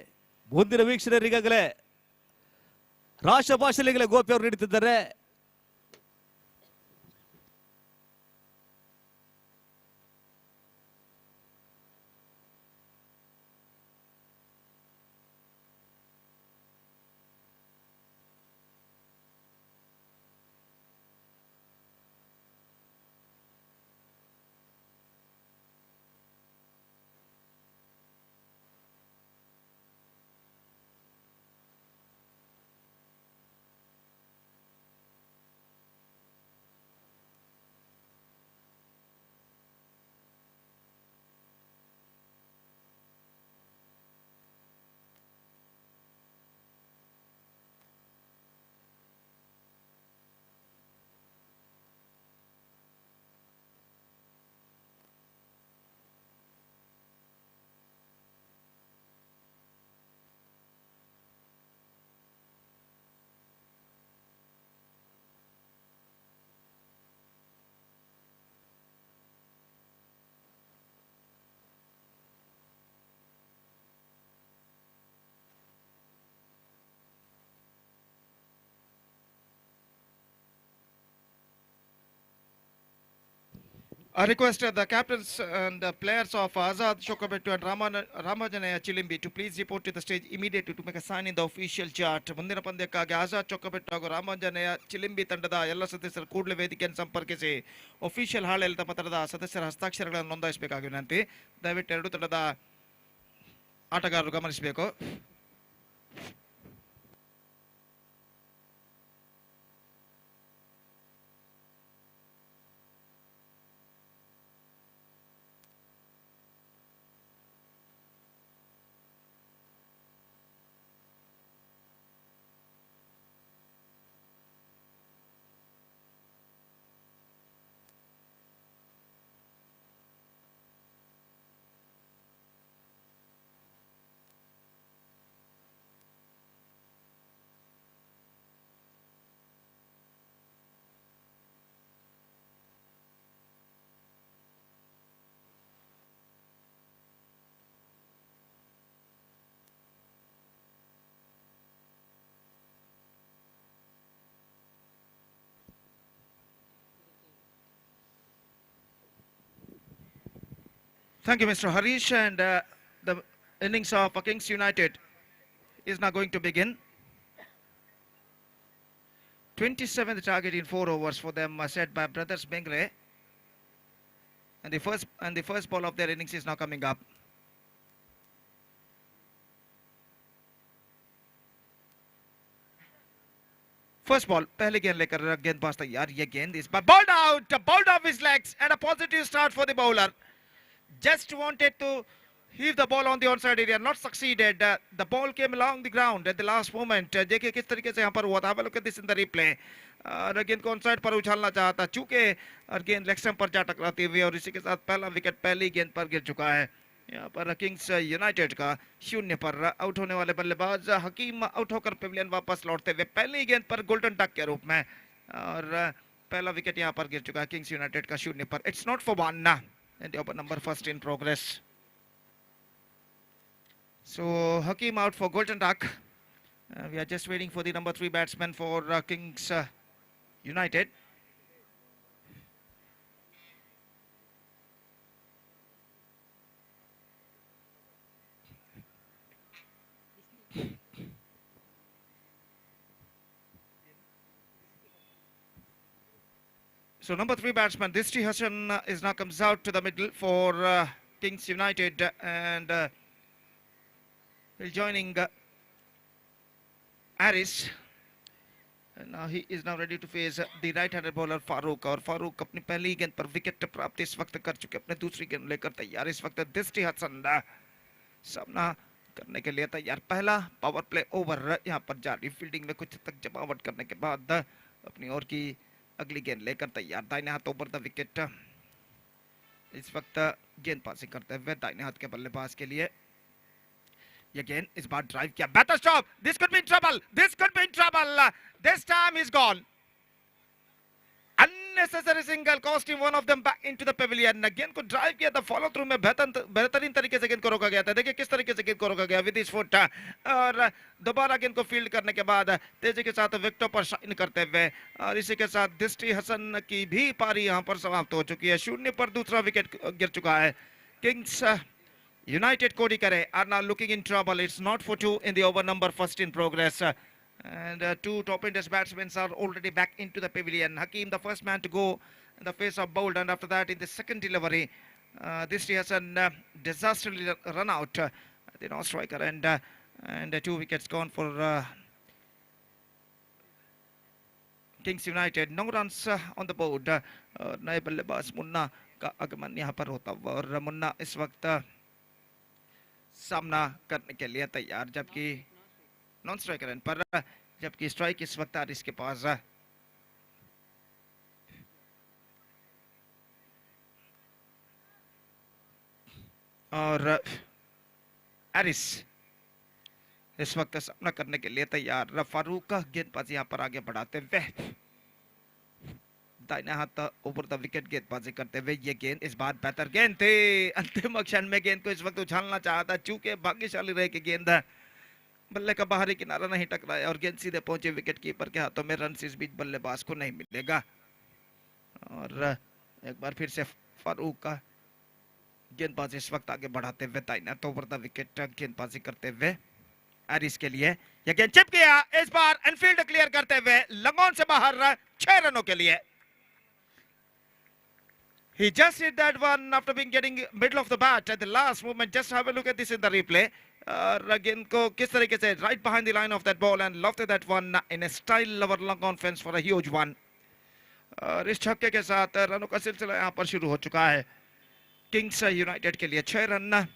ಮುಂದಿನ ವೀಕ್ಷಣರಿಗಾಗಲೇ ರಾಷ್ಟ್ರ ಭಾಷೆಗಳಿಗಲೇ ಗೋಪಿ ಅವರು ನೀಡುತ್ತಿದ್ದಾರೆ. I request the captains and the players of Azad Shokabettu and Ramajanaya Chilimbi to please report to the stage immediately to make a sign in the official chart. ಮುಂದಿನ ಪಂದ್ಯಕ್ಕಾಗಿ ಆಜಾದ್ ಚೊಕ್ಕಬೆಟ್ಟು ಹಾಗೂ ರಾಮಾಂಜನೇಯ ಚಿಲಿಂಬಿ ತಂಡದ ಎಲ್ಲ ಸದಸ್ಯರು ಕೂಡಲೇ ವೇದಿಕೆಯನ್ನು ಸಂಪರ್ಕಿಸಿ ಅಫಿಷಿಯಲ್ ಹಾಳೆಲ್ಲ ಪತ್ರದ ಸದಸ್ಯರ ಹಸ್ತಾಕ್ಷರಗಳನ್ನು ನೋಂದಾಯಿಸಬೇಕಾಗಿ ವಿನಂತಿ. ದಯವಿಟ್ಟು ಎರಡು ತಂಡದ ಆಟಗಾರರು ಗಮನಿಸಬೇಕು. Thank you, Mr. Harish. And the innings of Kings United is now going to begin. 27th target in 4 overs for them, set by brothers Manglore. And the first ball of their innings is now coming up. First ball, पहले गेंद लेकर गेंदबाज तैयार. ये गेंद इस बार bowled off his legs, and a positive start for the bowler. Just wanted to heave the ball on the onside area, not succeeded. The ball came along the ground at the last moment. देखिए किस तरीके से यहाँ पर हुआ था. Have a look at this in the replay. गेंद को ऑनसाइड पर उछालना चाहता, चूके और गेंद लेग स्टंप पर जा टकराती हुई, और इसी के साथ पहला विकेट पहली गेंद पर गिर चुका है. यहाँ पर किंग्स यूनाइटेड का 0 पर आउट होने वाले बल्लेबाज हकीम आउट होकर पेविलियन वापस लौटते हुए पहली गेंद पर गोल्डन डक के रूप में, और पहला विकेट यहाँ पर गिर चुका है किंग्स यूनाइटेड का 0 पर. It's not for one, and the over number first in progress. So Hakim out for golden duck. We are just waiting for the number 3 batsman for Kings United. So number 3 batsman Disti Hassan is now comes out to the middle for Kings United, and he'll joining Aris. And now he is now ready to face the right-handed bowler Farooq. और फारूक अपनी पहली गेंद पर wicket प्राप्त इस वक्त कर चुके, अपने दूसरी गेंद लेकर तैयार. इस वक्त दिस्टी हसन सामना करने के लिए तैयार. पहला पावर प्ले ओवर यहाँ पर जारी. फील्डिंग में कुछ तक जमावट करने के बाद अपनी ओर की अगली गेंद लेकर तैयार. दाहिने हाथ ओवर द विकेट. इस वक्त गेंद पासिंग करते हुए दाहिने हाथ के बल्लेबाज के लिए ये गेंद इस बार ड्राइव किया better stop this could be in trouble this time is gone unnecessary single cost him one of them back into the pavilion गेंद को ड्राइव किया था फॉलो थ्रू में बेहतरीन तरीके से गेंद को रोका गया था देखिए किस तरीके से गेंद को रोका गया विद हिज फुट और दोबारा गेंद को फील्ड करने के बाद तेजी के साथ विकेटों पर शाइन करते हुए और इसी के साथ दृष्टि हसन की भी पारी यहां पर समाप्त हो चुकी है 0 पर दूसरा विकेट गिर चुका है Kings United Kodikare are now looking in trouble. It's not for two in the over number first in progress. And two top Indian batsmen are already back into the pavilion. Hakeem, the first man to go in the face of bowled, and after that in the second delivery, this has a disastrous run out. The non-striker and 2 wickets gone for Kings United. No runs on the board. नए बल्लेबाज मुन्ना का आगमन यहाँ पर होता हुआ और मुन्ना इस वक्त सामना करने के लिए तैयार जबकि नॉन स्ट्राइकर एंड पर जबकि स्ट्राइक इस वक्त आरिस के पास और आरिस इस वक्त सामना करने के लिए तैयार फारूक का गेंदबाजी यहाँ पर आगे बढ़ाते हुए दाहिने हाथ ऊपर द विकेट गेंदबाजी करते हुए ये गेंद इस बार बेहतर गेंद थी अंतिम क्षण में गेंद को इस वक्त उछालना चाहता चूंकि भाग्यशाली रहे कि गेंद बल्ले का बाहरी किनारा नहीं टकराया और गेंद सीधे पहुंचे विकेट कीपर के हाथों में रन इस बीच बल्लेबाज को नहीं मिलेगा और एक बार फिर से फारूक का गेंदबाजी इस वक्त आगे बढ़ाते हुए दाहिने तो ऊपर द विकेट गेंदबाजी करते हुए एरिस के लिए यह गेंद चिप गया इस बार एनफील्ड क्लियर करते हुए लंगोन से बाहर 6 रनों के लिए He just hit that one after being getting middle of the bat at the last moment. Just have a look at this in the replay. Again, ko kis tarike se right behind the line of that ball and lofted that one in a style over long on fence for a huge one. इस छक्के के साथ रनों का सिलसिला यहाँ पर शुरू हो चुका है किंग्स यूनाइटेड के लिए 6 रन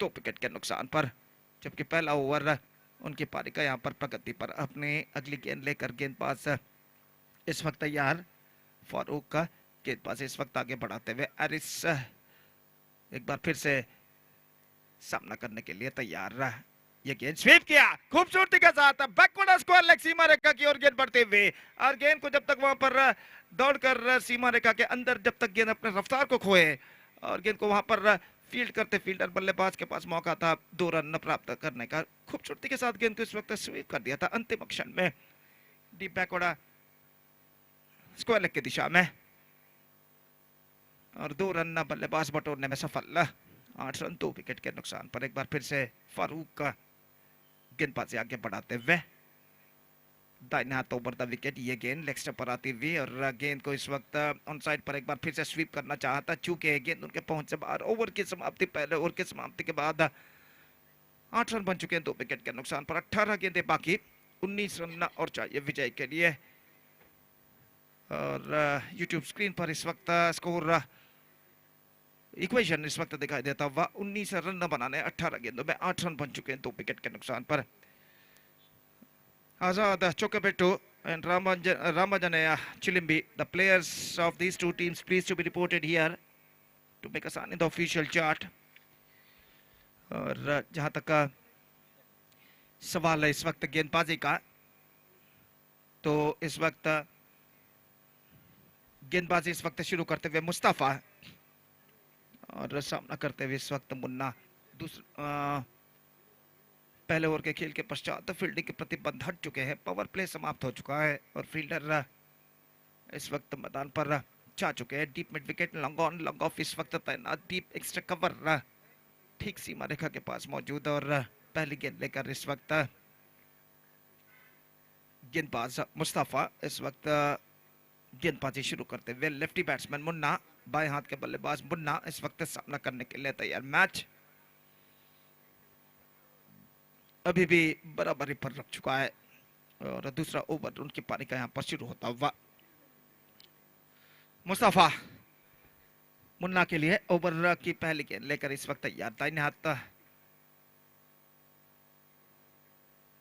2 विकेट के नुकसान पर जबकि पहला ओवर उनकी पारी का यहाँ पर प्रगति पर अपने अगली गेंद लेकर गेंदबाज इस वक्त तैयार फारूक का गेंदबाज इस वक्त आगे बढ़ाते हुए एरिस एक बार फिर से सामना करने के लिए तैयार रहा ये गेंद स्वीप किया खूबसूरती के साथ बैकवर्ड स्क्वायर लेग सीमा रेखा की ओर गेंद बढ़ते हुए और गेंद को जब तक वहां पर दौड़कर सीमा रेखा के अंदर जब तक गेंद अपने रफ्तार को खोए और गेंद को वहां पर फील्ड करते फील्डर बल्लेबाज के पास मौका था 2 रन प्राप्त करने का खूबसूरती के साथ गेंद को इस वक्त स्वीप कर दिया था अंतिम क्षण में डीप बैकवर्ड स्क्वायर लेग की दिशा में और 2 रन बल्लेबाज बटोरने में सफल 8 रन 2 विकेट के नुकसान पर एक बार फिर से फारूक का गेंदबाजी आगे बढ़ाते हुए दाहिने हाथ ओवर द विकेट ये गेंद लेग स्टंप पर आती हुई और गेंद को इस वक्त ऑन साइड पर एक बार फिर से स्वीप करना चाहता चूंकि गेंद उनके पहुंच से बाहर ओवर की समाप्ति पहले ओवर की समाप्ति के बाद 8 रन बन चुके हैं 2 विकेट के नुकसान पर 18 गेंदें बाकी 19 रन और चाहिए विजय के लिए और यूट्यूब स्क्रीन पर इस वक्त स्कोर इक्वेशन इस वक्त दिखाई देता हुआ 19 रन बनाने 18 गेंदों में 8 रन बन चुके हैं 2 विकेट के नुकसान पर Azad Chokabetu and Ramajanaya Chilimbi, the players of these two teams, please to be reported here to make a sign in the official chart. और जहां तक का सवाल है इस वक्त गेंदबाजी का तो इस वक्त गेंदबाजी इस वक्त शुरू करते हुए मुस्तफा और सामना करते हुए इस वक्त मुन्ना पहले ओवर के खेल के पश्चात फील्डिंग के प्रतिबंध हट चुके हैं पावर प्ले समाप्त हो चुका है और फील्डर इस वक्त मैदान पर जा चुके हैं deep mid wicket long on long off इस वक्त तैनात डीप एक्स्ट्रा कवर ठीक सीमा रेखा के पास मौजूद और पहली गेंद लेकर इस वक्त गेंदबाज मुस्तफा इस वक्त गेंदबाजी शुरू करते हुए लेफ्टी बैट्समैन मुन्ना बाएं हाथ के बल्लेबाज मुन्ना इस वक्त सामना करने के लिए तैयार मैच अभी भी बराबरी पर रख चुका है और दूसरा ओवर उनकी पारी का यहां पर शुरू होता हुआ मुस्तफा मुन्ना के लिए ओवर की पहली गेंद लेकर इस वक्त तैयार दाहिने हाथ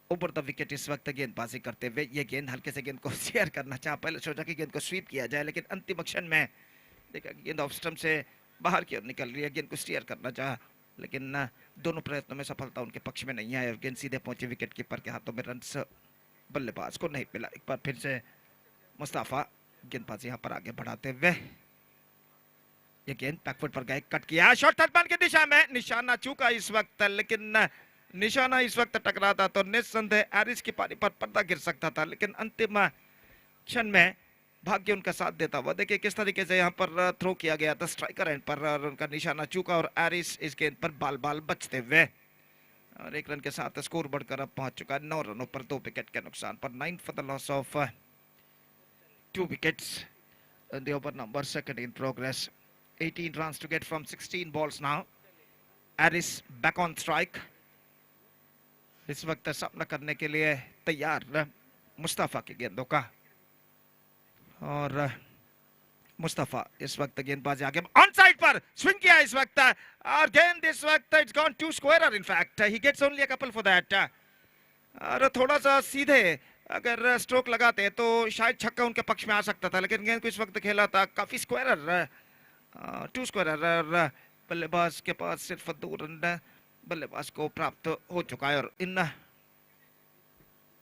ओवर द विकेट इस वक्त गेंदबाजी करते हुए ये गेंद हल्के से गेंद को शेयर करना चाहा पहले सोचा कि गेंद को स्वीप किया जाए लेकिन अंतिम क्षण में देखा कि गेंद ऑफ स्टंप से बाहर की ओर निकल रही है, गेंद को स्टीयर करना चाहा लेकिन दोनों प्रयत्नों में सफलता उनके पक्ष में नहीं आई और गेंद सीधे पहुंची विकेट कीपर के हाथों में। रन बल्लेबाज को नहीं मिला। एक बार फिर से मुस्ताफा गेंदबाज यहाँ पर आगे बढ़ाते हुए, ये गेंद बैकफुट पर गए, कट किया, शॉट थर्ड मैन की दिशा में, निशाना चूका इस वक्त, लेकिन निशाना इस वक्त टकराता तो निस्संदेह एरिस की पारी पर पर्दा गिर सकता था, लेकिन अंतिम क्षण में भाग्य उनका साथ देता हुआ। देखिए किस तरीके से यहाँ पर थ्रो किया गया था स्ट्राइकर एंड पर और उनका निशाना चूका और एरिस इस गेंद पर बाल बाल बचते हुए और 1 रन के साथ स्कोर बढ़कर अब पहुंच चुका है 9 रनों पर 2 विकेट के नुकसान पर। 9 for the loss of 2 wickets in the over number, second in progress. 18 runs to get from 16 balls now. Aris back on strike. इस वक्त सामना करने के लिए तैयार मुस्तफा की गेंदों का और मुस्तफा इस वक्त गेंदबाजी आगे ऑन साइड पर स्विंग किया इस वक्त और गेंद इस वक्त it's gone to square, in fact he gets only a couple for that. और थोड़ा सा सीधे अगर स्ट्रोक लगाते तो शायद छक्का उनके पक्ष में आ सकता था, लेकिन गेंद को इस वक्त खेला था काफी स्क्वायर, 2 स्क्वायर और बल्लेबाज के पास सिर्फ 2 रन बल्लेबाज को प्राप्त हो चुका है और इन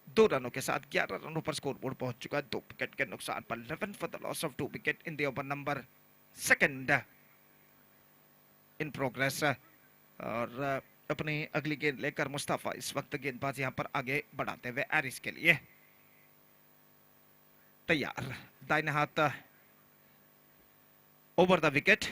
2 रनों के साथ 11 रनों पर स्कोर बोर्ड पहुंच चुका है 2 विकेट के नुकसान पर। 11 for the loss of 2 wicket in the over number, second in progress. और अपनी अगली गेंद लेकर मुस्तफा इस वक्त गेंदबाज यहां पर आगे बढ़ाते हुए एरिस के लिए तैयार, दाहिने हाथ ओवर द विकेट।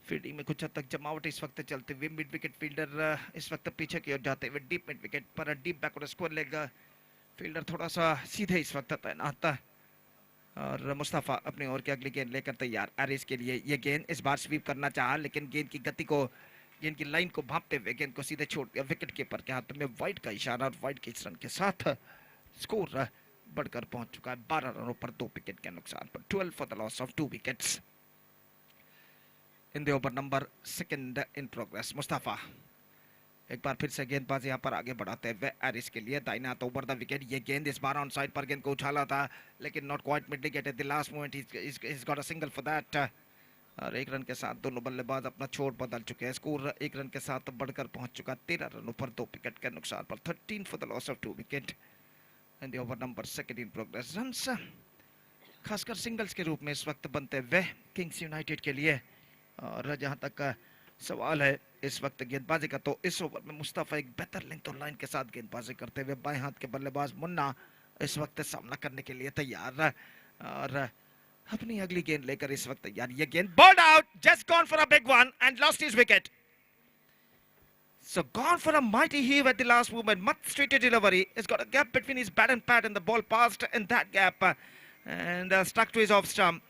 फील्डिंग में कुछ हद तक जमावट इस वक्त चलते हुए, मिड विकेट फील्डर इस वक्त पीछे की ओर जाते हुए, डीप मिड विकेट पर deep backward square leg fielder थोड़ा सा सीधे इस वक्त तैनात और मुस्तफा अपनी ओर की अगली गेंद लेकर तैयार एरिस के लिए। ये गेंद इस बार स्वीप करना चाहा लेकिन गेंद की गति को, गेंद की लाइन को भांपते हुए गेंद को सीधे छोड़ दिया विकेट कीपर के हाथ में। वाइड का इशारा और वाइड के इस रन के साथ स्कोर बढ़कर पहुंच चुका है 12 रनों पर 2 विकेट के नुकसान पर। 12 for the loss of 2 wickets in the over number, second in progress. Mustafa एक बार फिर से गेंदबाज यहां पर आगे बढ़ाते हुए एरिस के लिए, दाहिने हाथ ओवर द विकेट। ये गेंद इस बार ऑन साइड पर गेंद को उछाला था लेकिन not quite mid wicket eight the last moment, he's got a single for that। और 1 रन के साथ दोनों बल्लेबाज अपना छोर बदल चुके हैं। स्कोर 1 रन के साथ बढ़कर पहुंच चुका 13 रनों पर 2 विकेट के नुकसान पर। 13 for the loss of 2 wicket in the over number, second in progress. Runs खासकर सिंगल्स के रूप में इस वक्त बनते हुए किंग्स यूनाइटेड के लिए। और जहां तक सवाल है इस वक्त गेंदबाजी का, तो इस ओवर में मुस्तफा एक बेहतर लेंथ और लाइन के साथ गेंदबाजी करते हुए, बाएं हाथ के बल्लेबाज मुन्ना इस वक्त सामना करने के लिए तैयार और अपनी अगली गेंद लेकर इस वक्त तैयार। ये गेंद bowled out, just gone for a big one and lost his wicket. So gone for a mighty heave at the last moment, much straighter delivery. He's got a gap between his bat and pad and the ball passed in that gap and stuck to his off stump.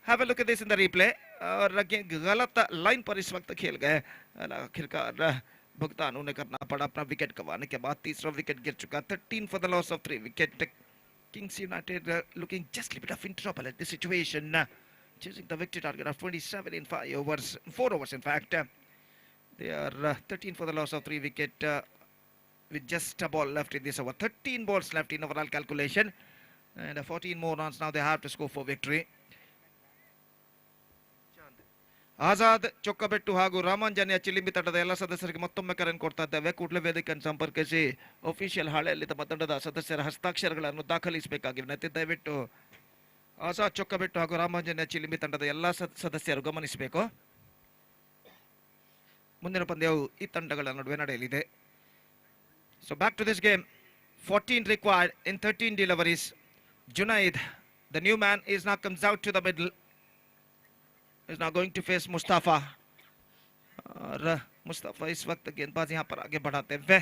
Have a look at this in the replay. और गलत line पर इस वक्त खेल गए, आखिरकार भुगतान उन्हें करना पड़ा अपना विकेट गंवाने के बाद। तीसरा विकेट गिर चुका। 13 for the loss of 3 wicket. Kings United looking just a bit of in trouble at this situation, chasing the victory target of 27 in 4 overs in fact. They are 13 for the loss of 3 wicket with just a ball left in this over. 13 balls left in overall calculation and 14 more runs now they have to score for victory. Azad ಚೊಕ್ಕಬೆಟ್ಟು ಹಾಗೂ ರಾಮಾಂಜನಿಯ ಚಿಲಿಂಬಿ ತಂಡದ ಎಲ್ಲ ಸದಸ್ಯರಿಗೆ ಮತ್ತೊಮ್ಮೆ ಕರೆ ಕೊಡ್ತಾ ಇದ್ದೇವೆ. ಕೂಡಲೇ ವೇದಿಕೆಯನ್ನು ಸಂಪರ್ಕಿಸಿ ಅಫಿಷಿಯಲ್ ಹಾಳೆಯಲ್ಲಿ ತಮ್ಮ ತಂಡದ ಸದಸ್ಯರ ಹಸ್ತಾಕ್ಷರಗಳನ್ನು ದಾಖಲಿಸಬೇಕಾಗಿ ವಿನಂತಿ. ದಯವಿಟ್ಟು ಆಜಾದ್ ಚೊಕ್ಕಬೆಟ್ಟು ಹಾಗೂ ರಾಮಾಂಜನಿಯ ಚಿಲಿಂಬಿ ತಂಡದ ಎಲ್ಲ ಸದಸ್ಯರು ಗಮನಿಸಬೇಕು. ಮುಂದಿನ ಪಂದ್ಯವು ಈ ತಂಡಗಳ ನಡುವೆ ನಡೆಯಲಿದೆ. So back to this game. 14 required in 13 deliveries. Junaid, the new man, is now comes out to the middle. Is now going to face Mustafa और मुस्तफा इस वक्त गेंदबाज यहां पर आगे बढ़ाते हुए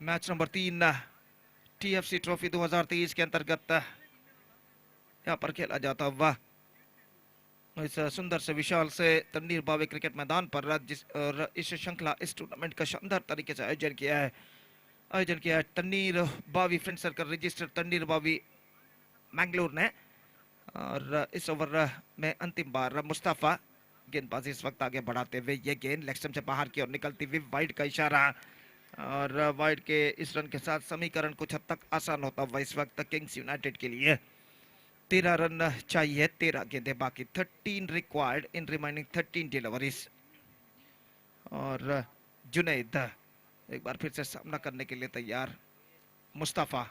मैच नंबर 3 टीएफसी ट्रॉफी 2023 के अंतर्गत यहां पर खेला जाता हुआ इस सुंदर से विशाल से तन्नीरबावी क्रिकेट मैदान पर इस श्रृंखला, इस टूर्नामेंट का शानदार तरीके से आयोजन किया है तन्नीरबावी फ्रेंड सर्कल रजिस्टर्ड तन्नीरबावी मैंगलोर ने। और इस ओवर में अंतिम बार मुस्तफा गेंदबाजी इस वक्त आगे बढ़ाते हुए, ये गेंद लेग स्टंप से बाहर की ओर निकलती हुई, वाइड का इशारा और वाइड के इस रन के साथ समीकरण कुछ हद तक आसान होता हुआ इस वक्त किंग्स यूनाइटेड के लिए। 13 रन चाहिए, 13 गेंदे बाकी, 13 रिक्वायर्ड इन रिमाइनिंग 13 डिलीवरीज। और जुनैद एक बार फिर से सामना करने के लिए तैयार। मुस्तफा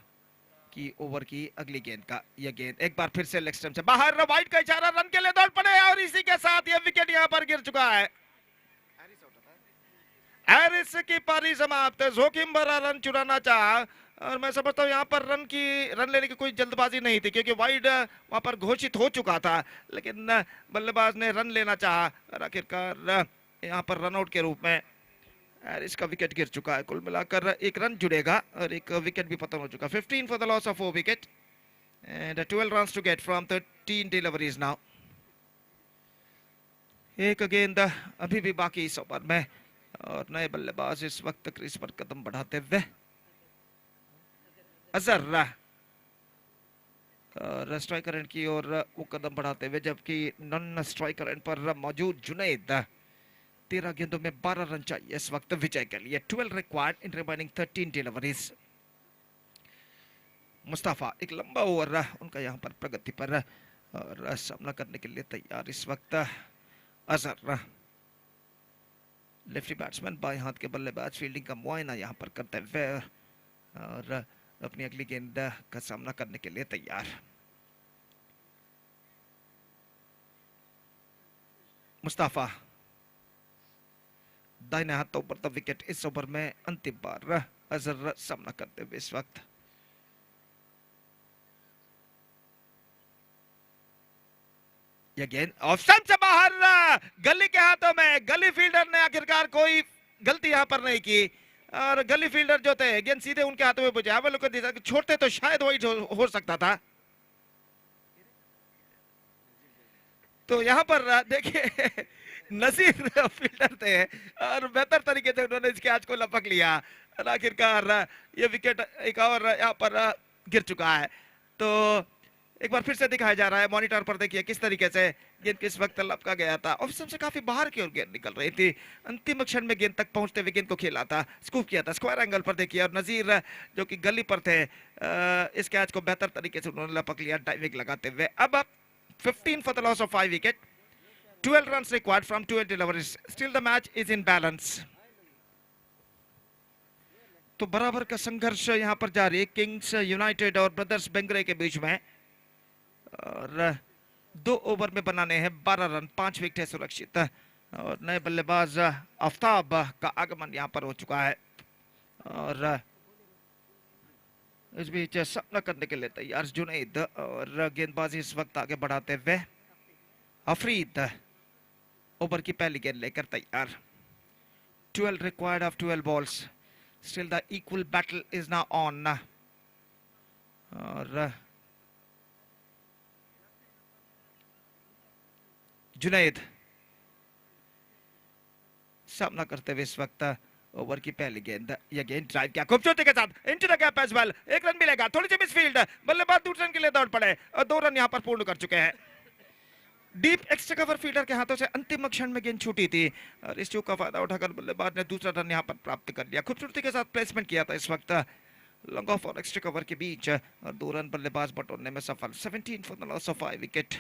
की ओवर की अगली गेंद का यह गेंद एक बार फिर से लेग स्टंप से बाहर, वाइड का इशारा, रन के लिए दौड़ पड़े और इसी के साथ यह विकेट यहां पर गिर चुका है। हैरिस की पारी समाप्त। जोखिम भरा रन चुराना चाहा और मैं समझता हूं यहां पर रन लेने की कोई जल्दबाजी नहीं थी क्योंकि वाइड वहां पर घोषित हो चुका था, लेकिन बल्लेबाज ने रन लेना चाहा और आखिरकार यहां पर रनआउट के रूप में हैरिस का विकेट गिर चुका है। कुल मिलाकर एक रन जुड़ेगा और एक विकेट भी पतन हो चुका। 15 for the loss of 4 wicket and 12 runs to get from 13 deliveries now. एक गेंद अभी भी बाकी इस ओवर में और नए बल्लेबाज इस वक्त क्रीज पर कदम बढ़ाते हुए अजहर और स्ट्राइकर एंड की ओर वो कदम बढ़ाते हुए, जबकि नॉन स्ट्राइकर एंड पर मौजूद जुनैद। 13 गेंदों में 12 रन चाहिए इस वक्त विजय के लिए। 12 required in remaining 13 deliveries. Mustafa एक लंबा ओवर उनका यहां पर प्रगति पर और सामना करने के लिए तैयार इस वक्त अजहर। लेफ्टी बैट्समैन बाएं हाथ के बल्लेबाज फील्डिंग का मुआयना यहां पर करते हुए और अपनी अगली गेंद का सामना करने के लिए तैयार। मुस्तफा दाहिने हाथों पर द विकेट इस ओवर में अंतिम बार अजहर सामना करते हुए इस वक्त। यह गेंद ऑफ स्टंप से बाहर, गली के हाथों में। गली फील्डर ने आखिरकार कोई गलती यहां पर नहीं की और गली फील्डर जो थे गेंद सीधे उनके हाथों में पहुंचे। वो लोग छोड़ते तो शायद वही हो सकता था। तो यहां पर देखिए नसीर फील्डर थे और बेहतर तरीके से उन्होंने इस कैच को लपक लिया और आखिरकार ये विकेट एक और यहां पर गिर चुका है। तो एक बार फिर से दिखाया जा रहा है मॉनिटर पर, देखिए किस तरीके से गेंद किस वक्त लपका गया था। ऑफ स्टंप से काफी बाहर की ओर गेंद निकल रही थी। अंतिम क्षण में गेंद तक पहुंचते हुए गेंद को खेला था, स्कूप किया था स्क्वायर एंगल पर, देखिए। और नजीर जो कि गली पर थे इस कैच को बेहतर तरीके से उन्होंने लपक लिया डाइविंग लगाते हुए। अब 15 for the loss of 5 wicket, 12 runs required from 12 deliveries. Still the match is in balance. तो बराबर का संघर्ष यहां पर जारी है किंग्स यूनाइटेड और ब्रदर्स बेंगरे के बीच में। और 2 ओवर में बनाने हैं 12 रन, 5 विकेट है सुरक्षित। और नए बल्लेबाज आफ्ताब का आगमन यहां पर हो चुका है और इस बीच सामना करने के लिए तैयार जुनैद और गेंदबाजी इस वक्त आगे बढ़ाते हुए अफरीद ओवर की पहली गेंद लेकर तैयार। 12 required of 12 balls. Still the equal battle is now on. और जुनैद सामना करते हुए इस वक्त ओवर की पहली गेंद। यह गेंद ड्राइव किया खूबसूरती के साथ into the gap as well. 1 run मिलेगा, थोड़ी सी मिसफील्ड, बल्लेबाज दूसरे रन के लिए दौड़ पड़े और 2 रन यहां पर पूर्ण कर चुके हैं। डीप एक्स्ट्रा कवर फील्डर के हाथों से अंतिम क्षण में गेंद छूटी थी और इस चूक का फायदा उठाकर बल्लेबाज ने दूसरा रन यहां पर प्राप्त कर लिया। खूबसूरती के साथ प्लेसमेंट किया था इस वक्त लॉन्ग ऑफ और एक्स्ट्रा कवर के बीच और 2 रन बल्लेबाज बटोरने में सफल। 17 for the loss of 5 wicket,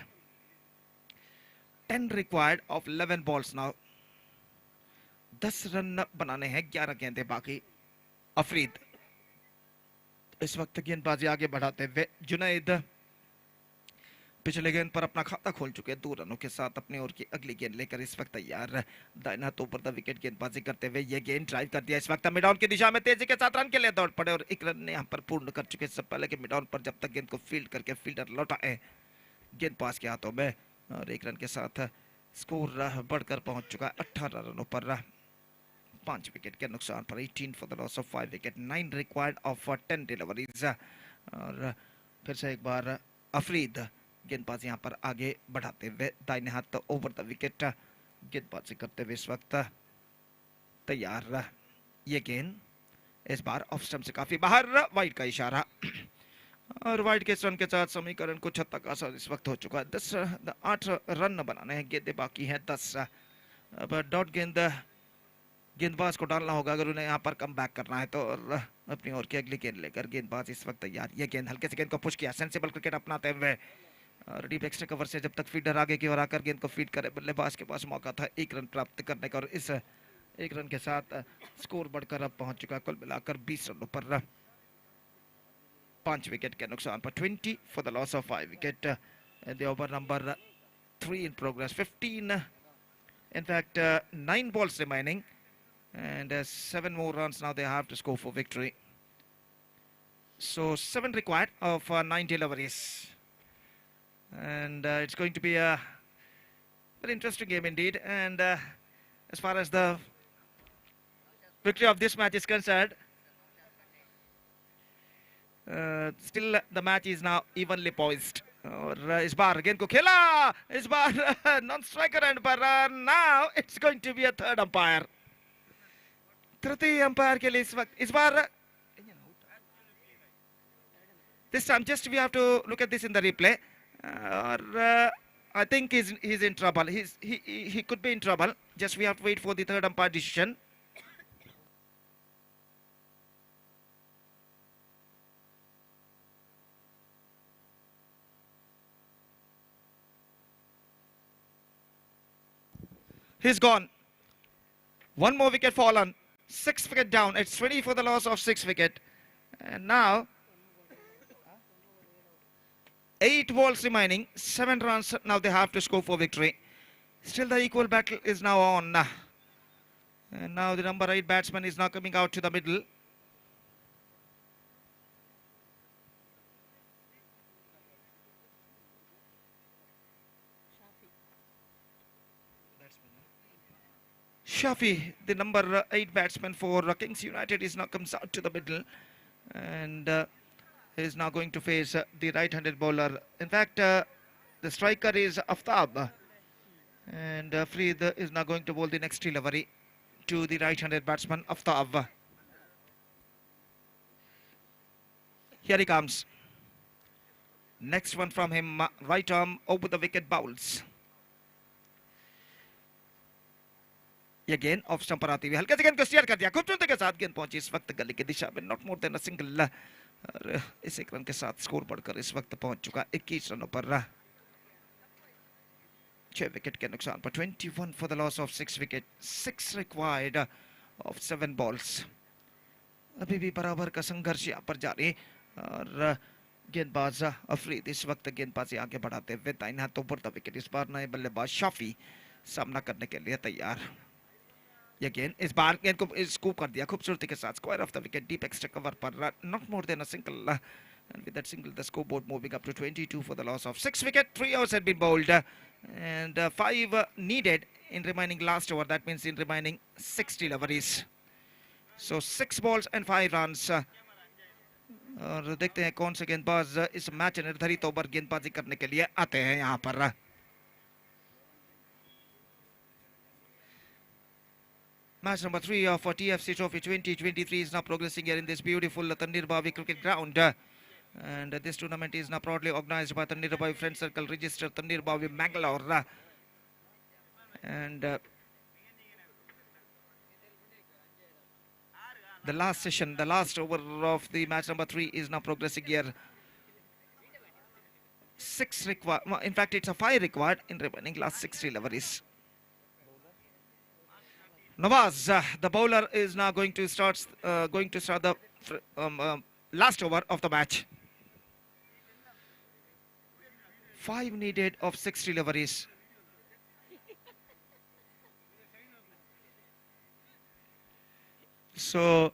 10 required of 11 balls now. 10 run बनाने हैं, 11 गेंदें बाकी। अफरीद इस वक्त गेंदबाजी आगे बढ़ाते हुए। जुनैद पिछले गेंद पर अपना खाता खोल चुके हैं 2 रनों के साथ। अपनी ओर की अगली गेंद लेकर इस वक्त तैयार। दाहिने हाथों पर द विकेट गेंदबाजी करते हुए ये गेंद ड्राइव कर दिया इस वक्त मिड ऑन की दिशा में, तेजी के साथ रन के लिए दौड़ पड़े और 1 रन ने यहां पर पूर्ण कर चुके। इससे पहले कि मिड ऑन पर जब तक गेंद को फील्ड करके फील्डर लौटाए गेंद पास के हाथों में और 1 रन के साथ स्कोर बढ़कर पहुंच चुका 18 रनों पर 5 विकेट के नुकसान पर। 18 for the loss of 5 wicket, 9 required of 10 deliveries. और फिर से एक बार अफरीद गेंदबाजी यहां पर आगे बढ़ाते हुए दाहिने हाथ ओवर द विकेट गेंदबाजी करते हुए इस वक्त तैयार। ये गेंद इस बार ऑफ स्टंप से काफी बाहर, वाइड का इशारा और वाइड के रन के साथ समीकरण कुछ हद तक आसान इस वक्त हो चुका है। 8 रन बनाने हैं, गेंदें बाकी हैं 10। अब डॉट गेंद गेंदबाज को डालना होगा अगर उन्हें यहाँ पर कम बैक करना है तो। और अपनी ओर की अगली गेंद लेकर गेंदबाज इस वक्त तैयार। ये गेंद हल्के से गेंद को पुश किया, सेंसिबल क्रिकेट अपनाते हुए और डीप एक्स्ट्रा कवर से जब तक फील्डर आगे की ओर आकर गेंद को फीड करे, बल्लेबाज के पास मौका था 1 रन प्राप्त करने का और इस 1 रन के साथ स्कोर बढ़कर अब पहुंच चुका कुल मिलाकर 20 रनों पर। 5 विकेट के नुकसान पर 20 for the loss of 5 wicket. The over number 3 in progress. 15, in fact, 9 balls remaining, and 7 more runs now they have to score for victory. So 7 required of 9 deliveries, and it's going to be a very interesting game indeed. And as far as the victory of this match is concerned, still the match is now evenly poised. और इस बार गेंद को खेला, इस बार non striker end पर now it's going to be a third umpire, तृतीय umpire के लिए इस वक्त, इस बार this time just we have to look at this in the replay. I think he's in trouble. He could be in trouble. Just we have to wait for the third umpire decision. He's gone. One more wicket fallen. 6 wicket down. It's 20 for the loss of 6 wicket. And now 8 balls remaining. 7 runs. Now they have to score for victory. Still the equal battle is now on. And now the number 8 batsman is now coming out to the middle. Shafi, the number 8 batsman for Kings United, is now comes out to the middle and is now going to face the right-handed bowler. In fact, the striker is Aftab, and Freed is now going to bowl the next delivery to the right-handed batsman Aftab. Here he comes. Next one from him, right arm over the wicket bowls. ये गेंद off stump पर आती हुई हल्के से गेंद को steer कर दिया, खूबसूरती के साथ गेंद पहुंची इस वक्त गली की दिशा में, not more than a single. और इस 1 रन के साथ स्कोर बढ़कर इस वक्त पहुंच चुका 21 रनों पर। 6 विकेट के नुकसान पर 21 for the loss of 6 wicket, 6 required of 7 balls. अभी भी बराबर का संघर्ष यहाँ पर जारी और गेंदबाज अफरीद इस वक्त गेंदबाजी आगे बढ़ाते हुए दाहिने हाथों पर द विकेट। इस बार नए बल्लेबाज शाफी सामना करने के लिए तैयार। ये गेंद इस बार गेंद को स्कूप कर दिया खूबसूरती के साथ, square off the wicket, deep extra cover पर, not more than a single, and with that single the scoreboard moving up to 22 for the loss of 6 wicket. 3 overs had been bowled and 5 needed in remaining last over. That means in remaining 6 deliveries. So 6 balls and 5 runs. और देखते हैं कौन से गेंदबाज इस match निर्धारित over गेंदबाजी करने के लिए आते हैं यहाँ पर। Match number 3 of TFC Trophy 2023 is now progressing here in this beautiful Thannirubavi cricket ground. And this tournament is now proudly organized by Thannirubavi Friends Circle, registered Thannirubavi Mangalore. And the last session, the last over of the match number 3 is now progressing here. 6 required, in fact it's a 5 required in remaining last 6 deliveries. Nawaz, the bowler, is now going to start the last over of the match. 5 needed of 6 deliveries. So,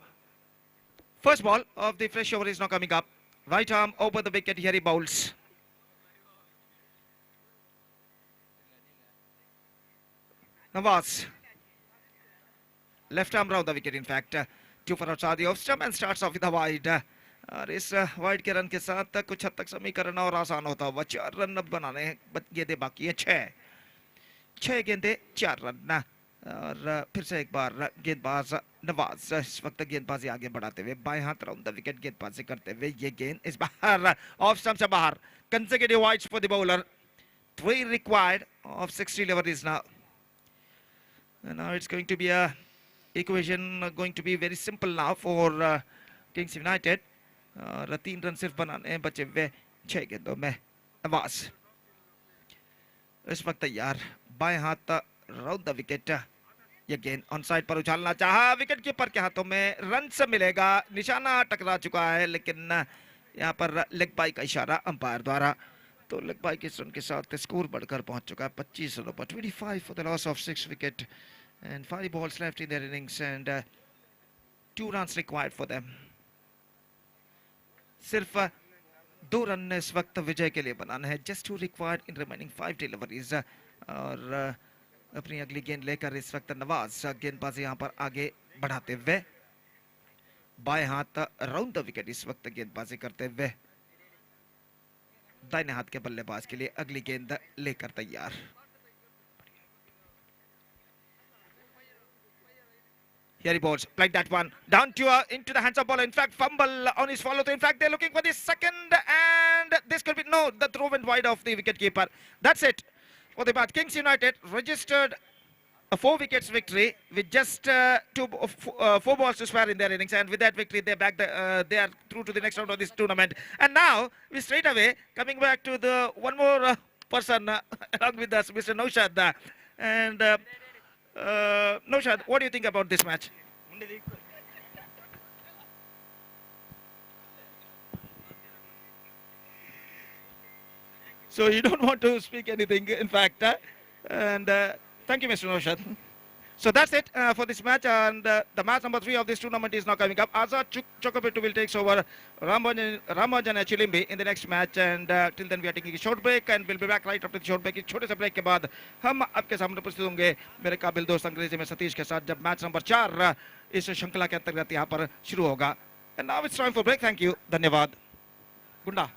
first ball of the fresh over is now coming up. Right arm over the wicket, here he bowls. Nawaz. Left arm round the wicket, in fact. 2 for outside the off stump and starts off with a wide. और इस wide के run के साथ कुछ हद तक समीकरण और आसान होता हुआ 4 रन अब बनाने गेंदें बाकी है। 6 गेंदें 4 रन। और फिर से एक बार गेंदबाज नवाज इस वक्त गेंदबाजी आगे बढ़ाते हुए बाएं हाथ राउंड द विकेट गेंदबाजी करते हुए ये गेंद इस बार ऑफ स्टंप से बाहर। consecutive wides for the bowler, 3 required of 6 deliveries now. And now it's going to be a equation going to be very simple now for Kings United. 3 run सिर्फ बनाने बचे हुए 6 गेंदों में। नवाज इस वक्त तैयार, बाएं हाथ राउंड द विकेट। ये गेंद ऑन साइड पर उछालना चाहा, विकेट कीपर के हाथों में रन से मिलेगा, निशाना टकरा चुका है, लेकिन यहाँ पर लेग बाई का इशारा अंपायर द्वारा। तो लेग बाई के रन के साथ स्कोर बढ़कर पहुंच चुका है 25 रनों पर। 25 for the loss of 6 wicket and 5 balls left in their innings and 2 runs required for them. सिर्फ 2 रन इस वक्त विजय के लिए बनाना है, just two required in remaining 5 deliveries. और अपनी अगली गेंद लेकर इस वक्त नवाज गेंदबाजी यहां पर आगे बढ़ाते हुए, बाएं हाथ राउंड द विकेट इस वक्त गेंदबाजी करते हुए, दाहिने हाथ के बल्लेबाज के लिए अगली गेंद लेकर तैयार। Here he balls, like that one, down to into the hands of bowler. In fact, fumble on his follow through. In fact, they're looking for the second, and this could be no. The throw went wide of the wicket keeper. That's it for the bat. Kings United registered a 4 wickets victory with just 4 balls to spare in their innings, and with that victory, they are through to the next round of this tournament. And now we straight away coming back to the one more person along with us, Mr. Naushad. And Naushad, what do you think about this match? So you don't want to speak anything, in fact. And thank you, Mr. Naushad. So that's it for this match, and the match number 3 of this tournament is now coming up. Azad Chokopitu will take over Ramajan Chilimbi in the next match, and till then we are taking a short break, and we'll be back right after the short break. इस छोटे से break के बाद हम आपके सामने उपस्थित होंगे मेरे काबिल दोस्त अंग्रेजी में सतीश के साथ, जब मैच नंबर 4 इस श्रृंखला के अंतर्गत यहाँ पर शुरू होगा. And now it's time for break. Thank you. धन्यवाद. गुंडा.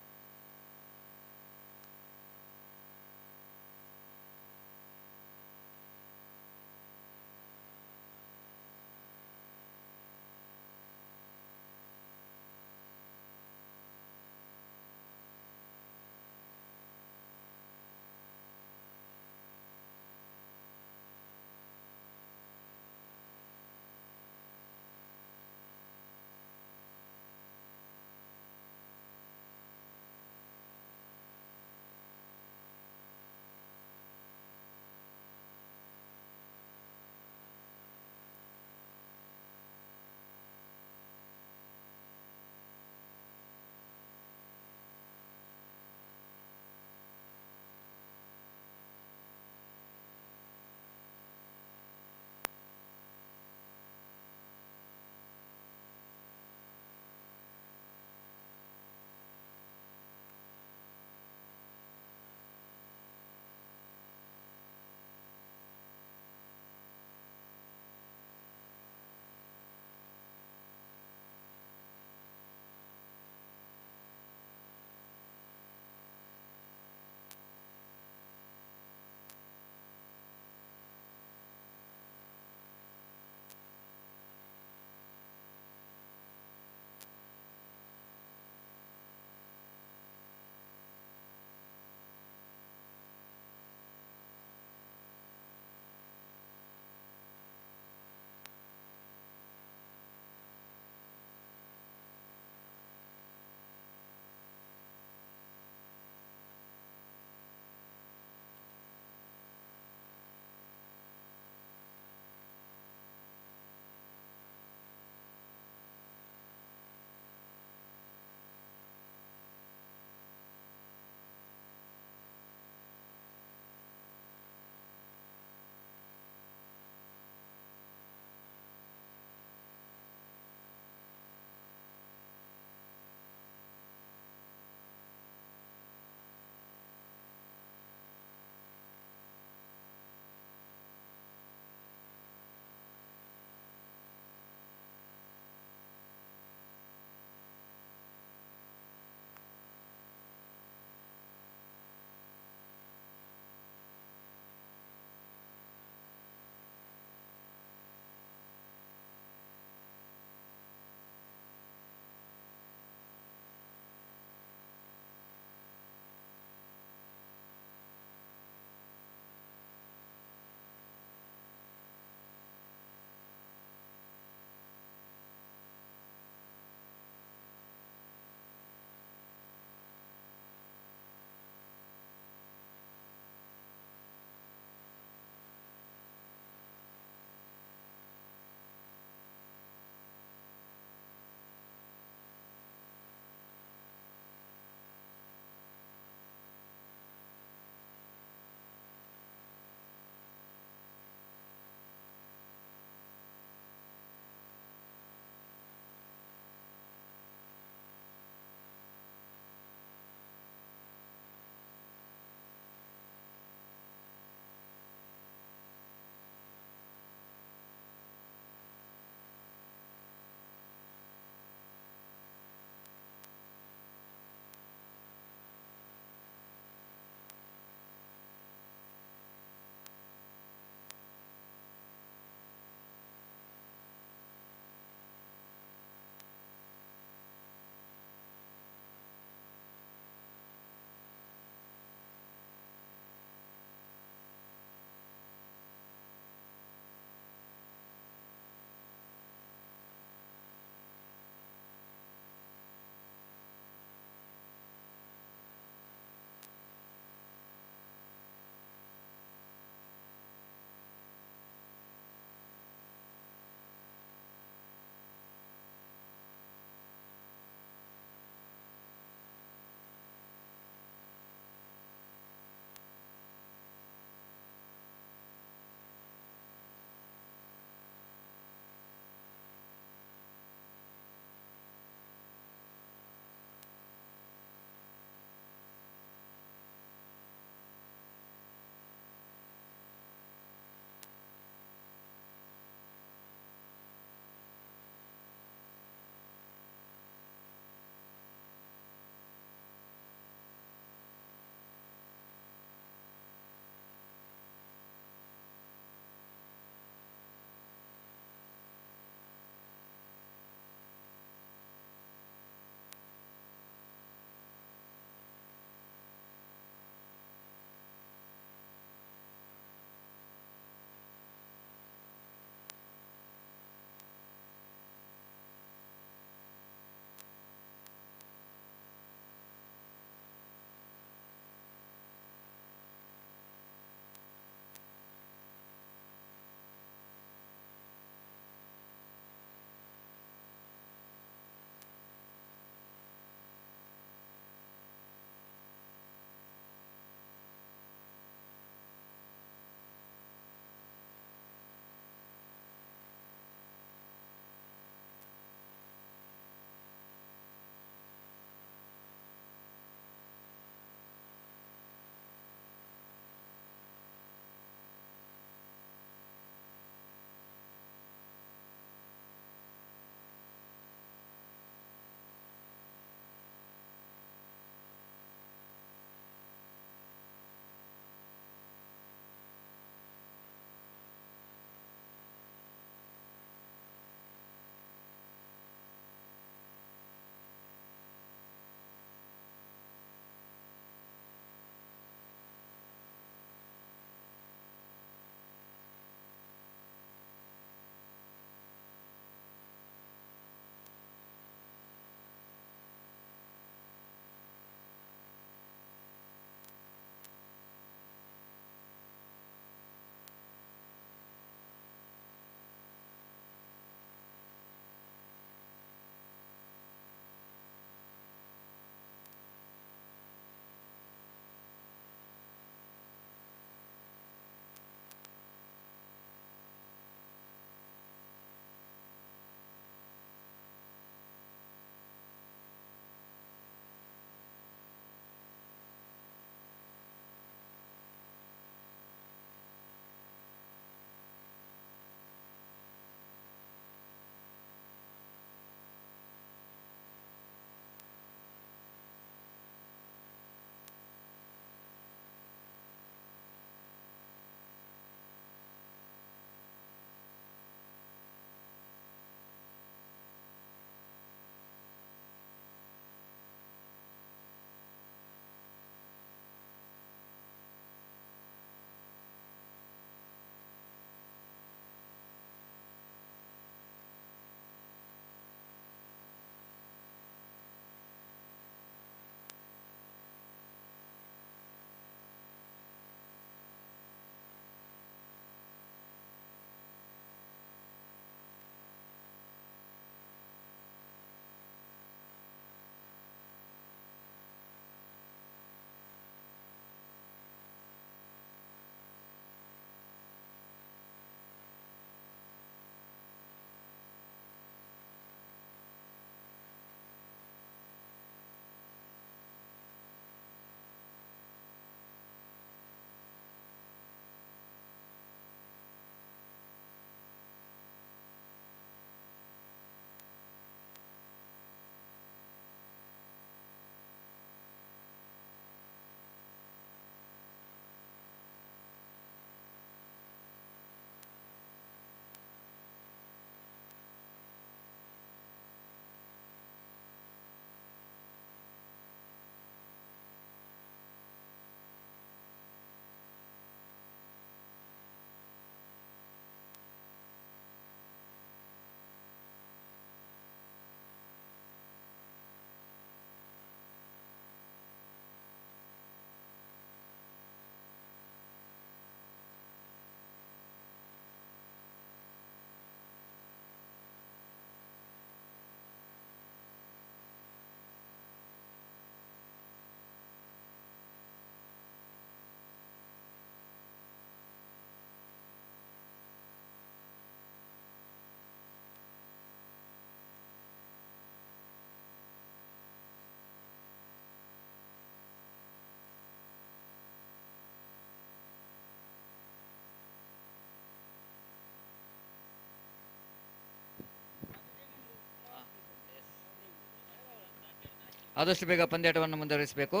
ಆದಷ್ಟು ಬೇಗ ಪಂದ್ಯಾಟವನ್ನು ಮುಂದುವರಿಸಬೇಕು.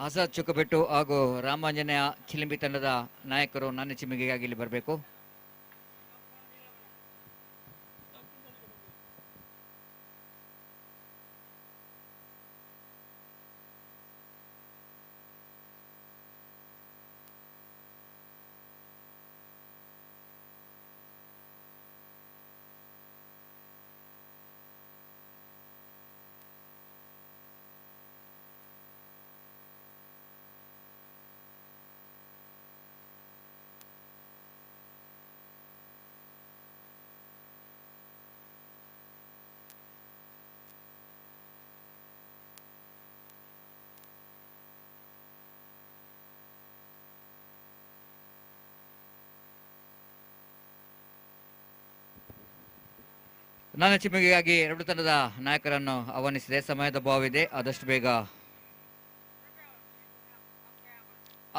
ಆಜಾದ್ ಚುಕ್ಕಬೆಟ್ಟು ಹಾಗೂ ರಾಮಾಂಜನೇಯ ಚಿಲಿಂಬಿ ತಂಡದ ನಾಯಕರು ನಾಣ್ಯ ಚಿಮ್ಮಿಗೆಗಾಗಿ ಇಲ್ಲಿ ಬರಬೇಕು. ನಾಣ್ಯ ಚಿಮ್ಮಿಗೆಗಾಗಿ ಎರಡು ತಂಡದ ನಾಯಕರನ್ನು ಆಹ್ವಾನಿಸಿದೆ. ಸಮಯದ ಅಭಾವವಿದೆ, ಆದಷ್ಟು ಬೇಗ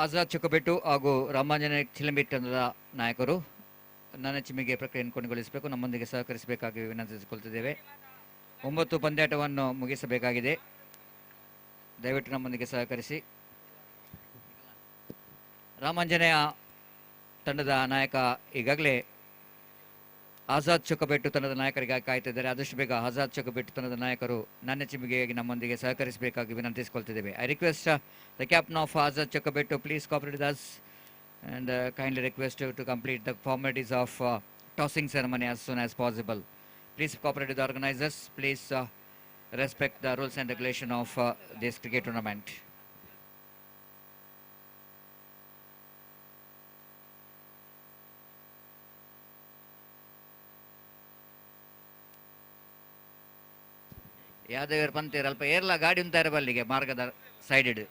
ಆಜಾದ್ ಚುಕ್ಕಬೆಟ್ಟು ಹಾಗೂ ರಾಮಾಂಜನೇಯ ಚಿಲಿಂಬಿ ತಂಡದ ನಾಯಕರು ನಾಣ್ಯ ಚಿಮ್ಮಿಗೆ ಪ್ರಕ್ರಿಯೆಯನ್ನು ಕೊನೆಗೊಳಿಸಬೇಕು, ನಮ್ಮೊಂದಿಗೆ ಸಹಕರಿಸಬೇಕಾಗಿ ವಿನಂತಿಸಿಕೊಳ್ತಿದ್ದೇವೆ. 9 ಪಂದ್ಯಾಟವನ್ನು ಮುಗಿಸಬೇಕಾಗಿದೆ, ದಯವಿಟ್ಟು ನಮ್ಮೊಂದಿಗೆ ಸಹಕರಿಸಿ. ರಾಮಾಂಜನೇಯ ತಂಡದ ನಾಯಕ ಈಗಾಗಲೇ ಆಜಾದ್ ಚುಕ್ಕಬೆಟ್ಟು ತಂಡದ ನಾಯಕರಿಗಾಗಿ ಕಾಯ್ತಿದ್ದಾರೆ. ಆದಷ್ಟು ಬೇಗ ಆಜಾದ್ ಚುಕ್ಕಬೆಟ್ಟು ತಂಡದ ನಾಯಕರು ನಾಣ್ಯ ಚಿಮ್ಮಿಗೆಗಾಗಿ ನಮ್ಮೊಂದಿಗೆ ಸಹಕರಿಸಬೇಕಾಗಿ ವಿನಂತಿಸಿಕೊಳ್ತಿದ್ದೇವೆ. I request the captain of Azad Chukkabettu please cooperate with us and kindly request you to complete the formalities of tossing ceremony as soon as possible. Please cooperate with the organizers. Please respect the rules and regulation of this cricket tournament. Yadav ಪಂತೇರ್ ಅಲ್ಪ ಏರ್ಲ ಗಾಡಿ ಉಂತಾರೆ ಬಲ್ಲಿಗೆ ಮಾರ್ಗದ side.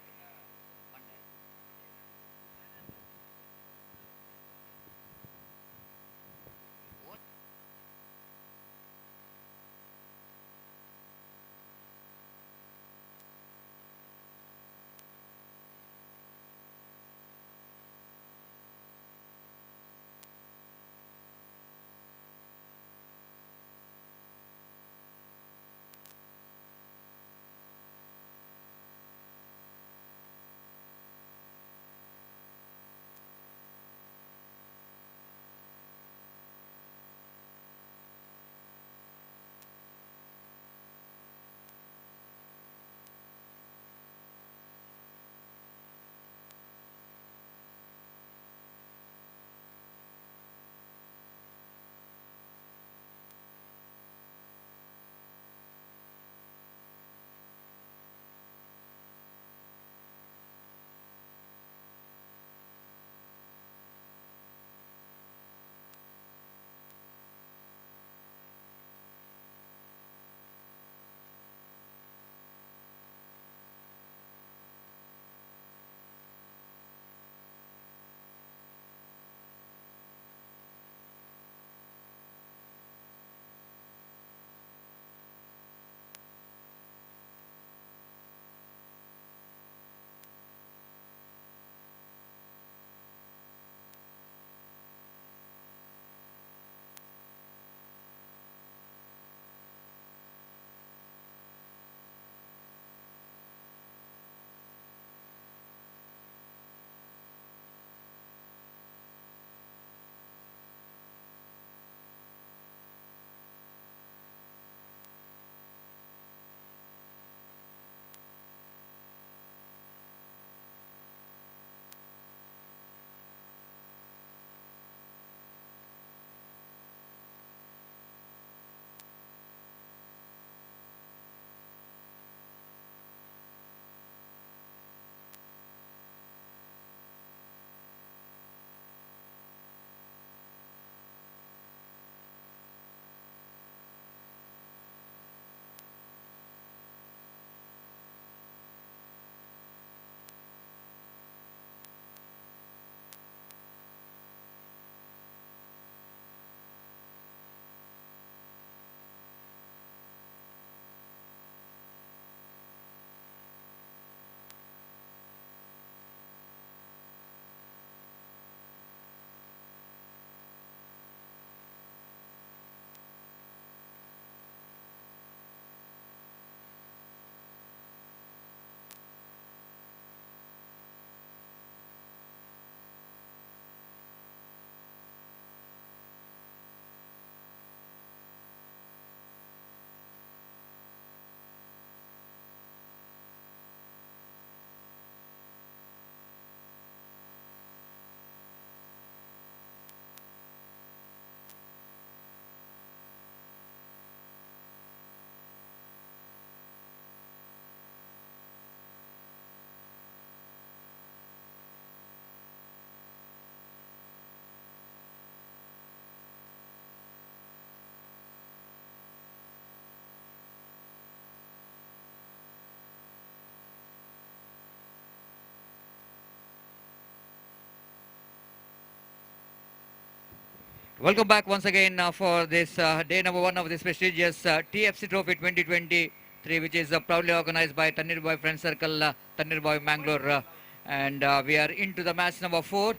Welcome back once again for this day number one of this prestigious TFC Trophy 2023, which is proudly organized by Thannirubavi Friend Circle, Thannirubavi Manglore. And we are into the match number 4.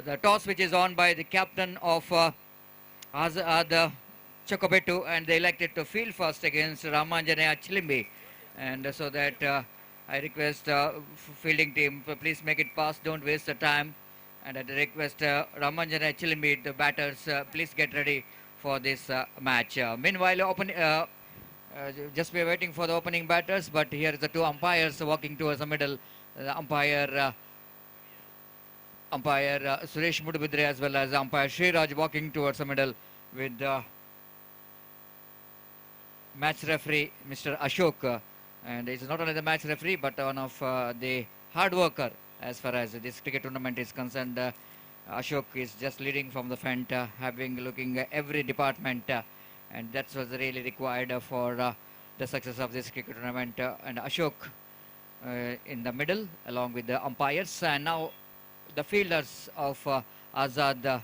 The toss which is on by the captain of the Chocobetu, and they elected to field first against Ramanjanaya Chilimbi. And so that I request fielding team, please make it fast, don't waste the time. And I request Ramanjana Chilimbi, the batters, please get ready for this match. Meanwhile, just we are waiting for the opening batters, but here is the two umpires walking towards the middle. Umpire Suresh Mudubidre as well as umpire Sriraj walking towards the middle with match referee Mr. Ashok. And it's not only the match referee but one of the hard worker as far as this cricket tournament is concerned. Ashok is just leading from the front, looking at every department, and that's what's really required for the success of this cricket tournament. And Ashok in the middle along with the umpires, and now the fielders of Azad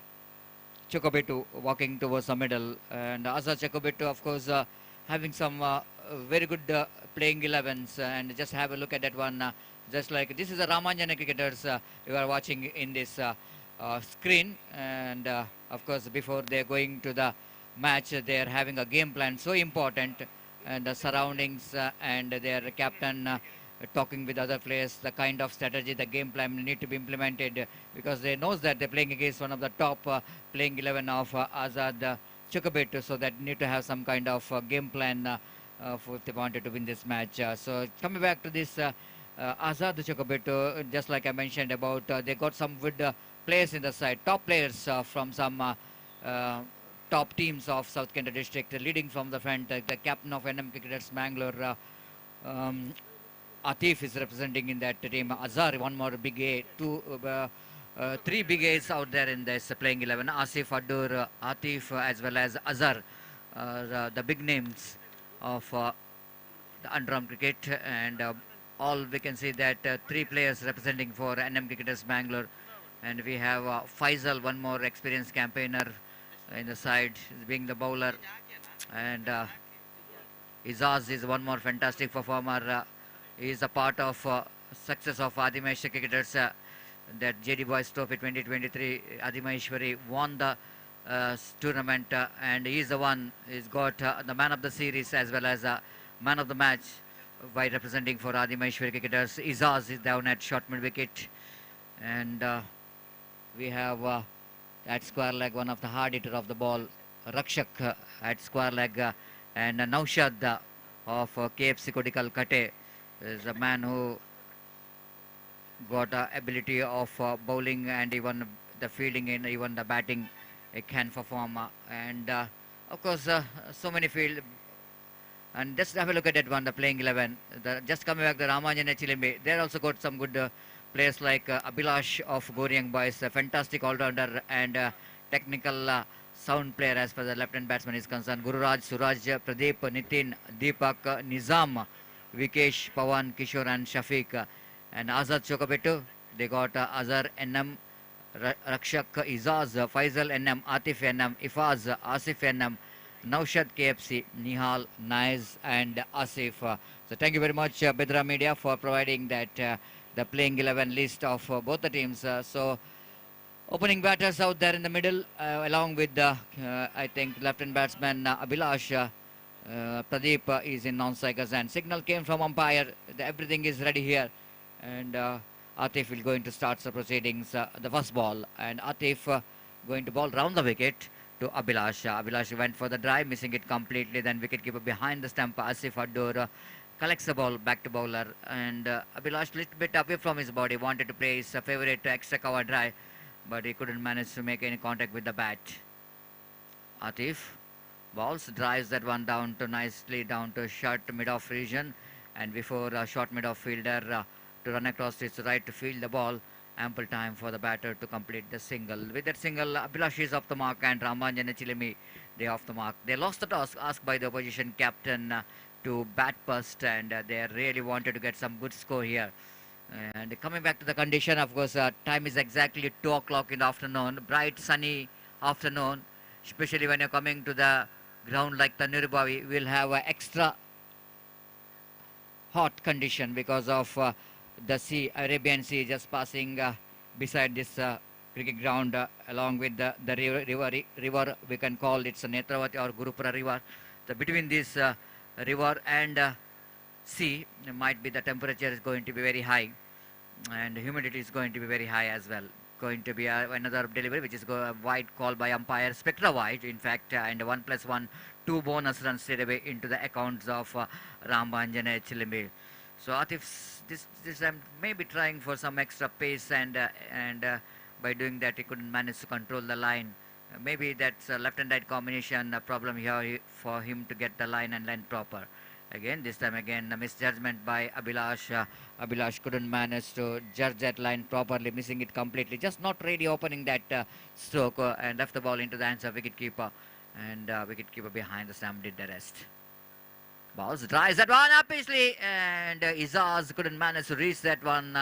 Chocobetu walking towards the middle. And Azad Chocobetu, of course, having some very good playing 11s, and just have a look at that one. Just like this is the Ramanjana cricketers you are watching in this screen, and of course before they're going to the match they are having a game plan so important, and the surroundings and their captain talking with other players, the kind of strategy, the game plan need to be implemented, because they knows that they're playing against one of the top playing 11 of Azad Chocobetu, so that need to have some kind of game plan if they wanted to win this match. So coming back to this Azad Chocobetu, just like I mentioned about, they got some good players in the side, top players from some top teams of South Kent district, leading from the front. The captain of NM Cricketers Mangalore, Atif, is representing in that team. Azhar, one more big A, three big A's out there in this playing 11. Asif, Adur, Atif, as well as Azhar, the big names of the Underarm cricket, and all we can see that three players representing for NM Cricketers Mangalore, and we have Faisal, one more experienced campaigner in the side, being the bowler, and Izaz is one more fantastic performer. He is a part of success of Adimeshwari cricketers. That JD Boys Trophy 2023, Adimeshwari won the tournament, and he is the one. He's got the man of the series as well as man of the match by representing for Adimeshwari cricketers. Izaz is down at short mid wicket, and we have at square leg one of the hard hitter of the ball, Rakshak at square leg, and Naushad of KFC Kodikal Kate is a man who got ability of bowling and even the fielding and even the batting can perform, and of course so many field. And just have a look at that one, the playing 11. Just coming back, the Ramanjana Chilimbi, they also got some good players like Abhilash of Goryang Boys, a fantastic all-rounder and technical sound player as far as the left-hand batsman is concerned. Gururaj, Suraj, Pradeep, Nitin, Deepak, Nizam, Vikesh, Pawan, Kishore and Shafiq. And Azad Chocobetu, they got Azhar NM, Rakshak Izaz, Faisal NM, Atif NM, Ifaz, Asif NM, Naushad KFC, Nihal, Naiz and Asif. So thank you very much Bedra Media for providing that the playing 11 list of both the teams. So opening batters out there in the middle, along with I think left-hand batsman Abhilash. Pradeep is in non-strikers, and signal came from umpire. Everything is ready here, and Atif will going to start the proceedings. The first ball, and Atif going to ball round the wicket to Abhilash. Abhilash went for the drive, missing it completely. Then wicketkeeper behind the stump, Asif Adur, collects the ball back to bowler, and Abhilash little bit away from his body, wanted to play his favorite extra cover drive, but he couldn't manage to make any contact with the bat. Atif balls, drives that one down to nicely down to short mid-off region, and before short mid-off fielder to run across his right to field the ball, ample time for the batter to complete the single. With that single, Abhilash is off the mark and Ramanjana Chilimi, they off the mark. They lost the toss, asked by the opposition captain to bat first, and they really wanted to get some good score here. And coming back to the condition, of course, time is exactly 2 o'clock in the afternoon, bright sunny afternoon, especially when you're coming to the ground like Thannirubavi, will have an extra hot condition because of the sea, Arabian Sea, just passing beside this cricket ground, along with the river, we can call it's a Netravati or Gurupura river. So between this river and sea, might be the temperature is going to be very high, and humidity is going to be very high as well. Going to be another delivery, which is a wide call by umpire, Spectra wide, in fact, and 1+1, 2 bonus runs straight away into the accounts of Rambanjane Chilimbi. So Atif, this time maybe trying for some extra pace, and by doing that he couldn't manage to control the line. Maybe that's a left and right combination problem here for him to get the line and length proper. Again, this time again, a misjudgment by Abhilash. Abhilash couldn't manage to judge that line properly, missing it completely. Just not really opening that stroke, and left the ball into the hands of wicketkeeper. And wicketkeeper behind the stump did the rest. Balls tries that one up easily, and Izaz couldn't manage to reach that one.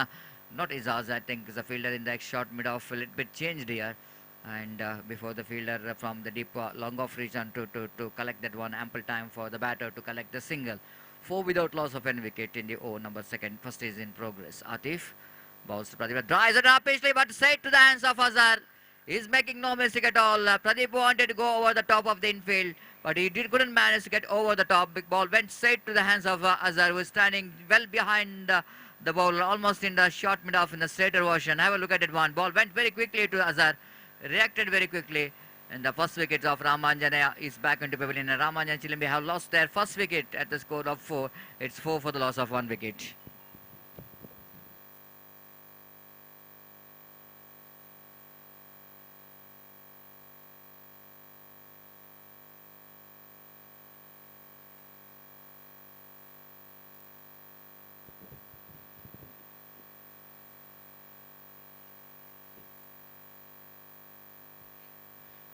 Not Izaz, I think, is a fielder in the short mid off, a little bit changed here. And before the fielder from the deep long off region to collect that one, ample time for the batter to collect the single. 4 without loss of any wicket in the over number second. First is in progress. Atif balls to Pradeep, drives it up easily, but straight to the hands of Azhar. He's making no mistake at all. Pradeep wanted to go over the top of the infield, but he couldn't manage to get over the top. Big ball went straight to the hands of Azhar, who was standing well behind the ball, almost in the short mid off in the straighter version. Have a look at it one. Ball went very quickly to Azhar, reacted very quickly, and the first wicket of Ramanjana is back into pavilion. And Ramanjana Chilimbi have lost their first wicket at the score of 4. It's 4 for the loss of 1 wicket.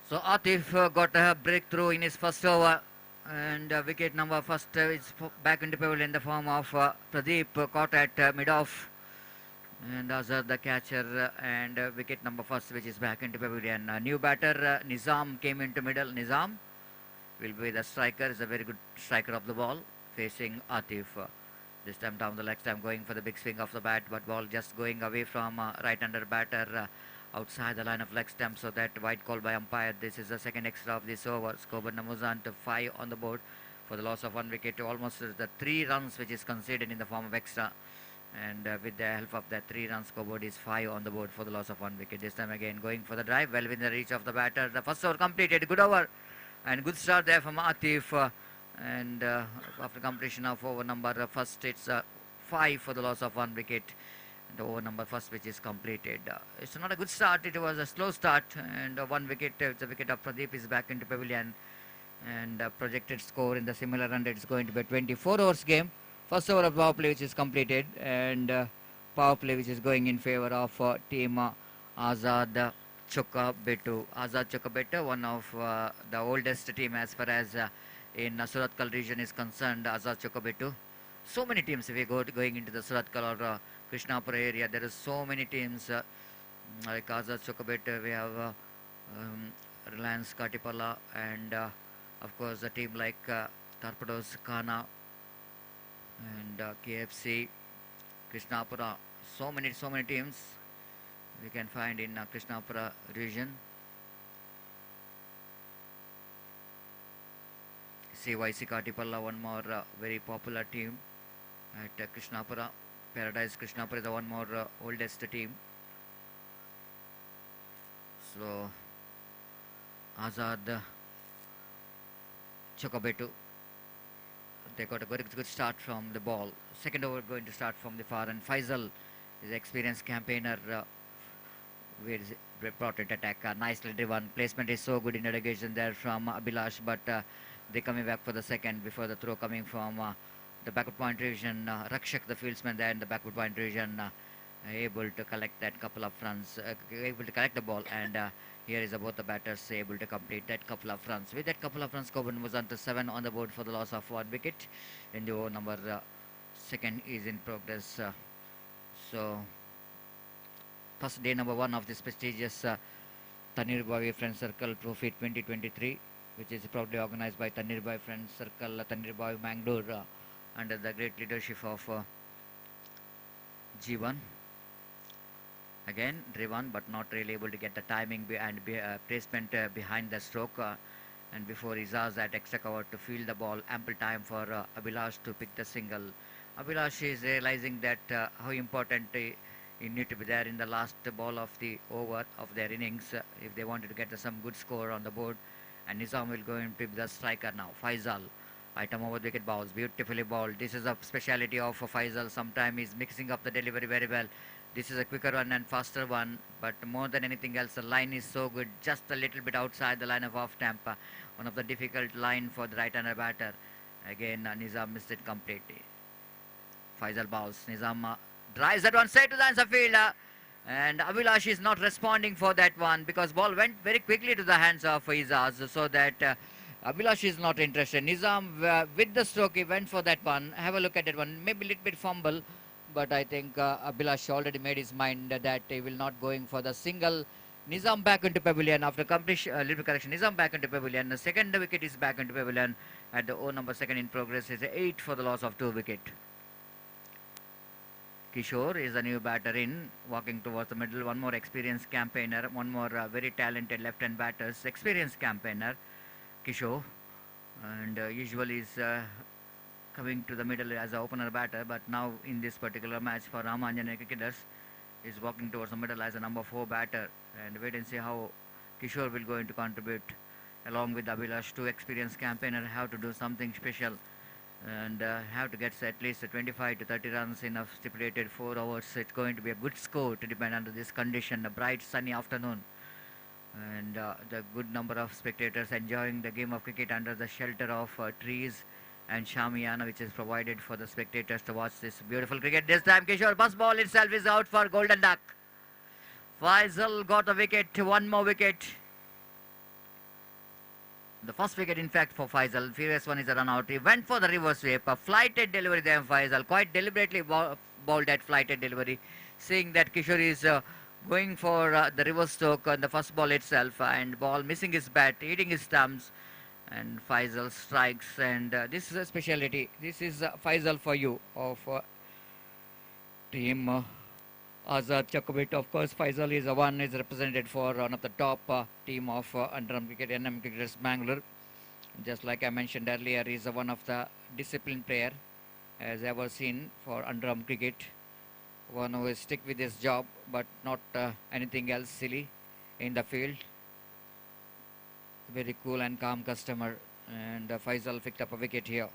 So Atif got a breakthrough in his first over, and wicket number first is back into pavilion in the form of Pradeep, caught at mid-off, and Azhar the catcher, and wicket number first which is back into pavilion. New batter Nizam came into middle. Nizam will be the striker, is a very good striker of the ball, facing Atif. This time down the leg stump, going for the big swing of the bat, but ball just going away from right-hander batter outside the line of leg stump, so that wide call by umpire. This is the second extra of this over. Scoreboard Namuzan to 5 on the board for the loss of 1 wicket to almost the 3 runs which is conceded in the form of extra. And with the help of that 3 run, scoreboard is 5 on the board for the loss of 1 wicket. This time again going for the drive, well within the reach of the batter. The first over completed, good over and good start there from Atif. And after completion of over number first, it's 5 for the loss of 1 wicket. The over number first which is completed. It's not a good start, it was a slow start, and 1 wicket, it's a wicket of Pradeep is back into pavilion, and projected score in the similar run rate is going to be a 24 overs game. First over of power play which is completed, and power play which is going in favor of team Azad Chokabetu. Azad Chokabetu, one of the oldest team as far as in Suratkal region is concerned. Azad Chokabetu. So many teams, if we going into the Suratkal or Krishnapura area, there are so many teams like Azad Chokabet, we have Reliance Katipala, and of course a team like Torpedoes Kana and KFC, Krishnapura. So many teams we can find in Krishnapura region. CYC Katipala, one more very popular team at Krishnapura. Paradise Krishnapura is the one more oldest team. So Azad Chokabetu, they got a very good start from the ball. Second over going to start from the far, and Faisal is an experienced campaigner. Brought it attack, nicely driven. Placement is so good in irrigation there from Abhilash, but they coming back for the second before the throw coming from the backward point region. Rakshak, the fieldsman there in the backward point region, able to collect that couple of runs, able to collect the ball, and here is both the batters able to complete that couple of runs. With that couple of runs, Coburn was on to 7 on the board for the loss of 1 wicket. In the over number second is in progress. So first day number 1 of this prestigious Thannirubavi Friends Circle Trophy 2023, which is proudly organized by Thannirubavi Friends Circle, Thannirubavi Manglore, under the great leadership of G1. Again, driven but not really able to get the timing and placement behind the stroke. And before Izaz that extra cover to field the ball, ample time for Abhilash to pick the single. Abhilash is realizing that how important you need to be there in the last ball of the over of their innings if they wanted to get some good score on the board. And Nizam will go into be the striker now. Faisal, item over the wicket balls, beautifully bowled. This is a speciality of Faisal. Sometimes he's mixing up the delivery very well. This is a quicker one and faster one, but more than anything else, the line is so good, just a little bit outside the line of off stamp. One of the difficult line for the right-hander batter. Again, Nizam missed it completely. Faisal bows. Nizam drives that one straight to the answer fielder. And Abhilash is not responding for that one because ball went very quickly to the hands of Izaz, so that Abhilash is not interested. Nizam with the stroke, he went for that one. Have a look at that one. Maybe a little bit fumble, but I think Abhilash already made his mind that he will not going for the single. Nizam back into pavilion after completion, little correction. Nizam back into pavilion. The second wicket is back into pavilion at the O number second in progress. Is 8 for the loss of 2 wicket. Kishore is a new batter in, walking towards the middle. One more experienced campaigner, one more very talented left-hand batters. Experienced campaigner, Kishore, and usually is coming to the middle as an opener batter, but now in this particular match for Ramanjana cricketers is walking towards the middle as a number 4 batter, and wait and see how Kishore will going to contribute along with Abhilash. 2 experienced campaigner have to do something special and have to get at least 25 to 30 runs in a stipulated 4 hours. It's going to be a good score to depend under this condition, a bright sunny afternoon, and the good number of spectators enjoying the game of cricket under the shelter of trees and Shamiana, which is provided for the spectators to watch this beautiful cricket. This time Kishore bus ball itself is out for Golden Duck. Faisal got a wicket, one more wicket. The first wicket in fact for Faisal. Previous one is a run out. He went for the reverse sweep, a flighted delivery there Faisal, quite deliberately bowled that flighted delivery, seeing that Kishore is going for the reverse stroke on the first ball itself, and ball missing his bat, hitting his stumps, and Faisal strikes. And this is a speciality. This is Faisal for you of team Azad Chakobit. Of course, Faisal is represented for one of the top team of Underarm cricket, NM cricketers, Mangalore. Just like I mentioned earlier, he is one of the disciplined player as ever seen for Underarm cricket. One who will stick with his job, but not anything else silly in the field. Very cool and calm customer, and Faisal picked up a wicket here.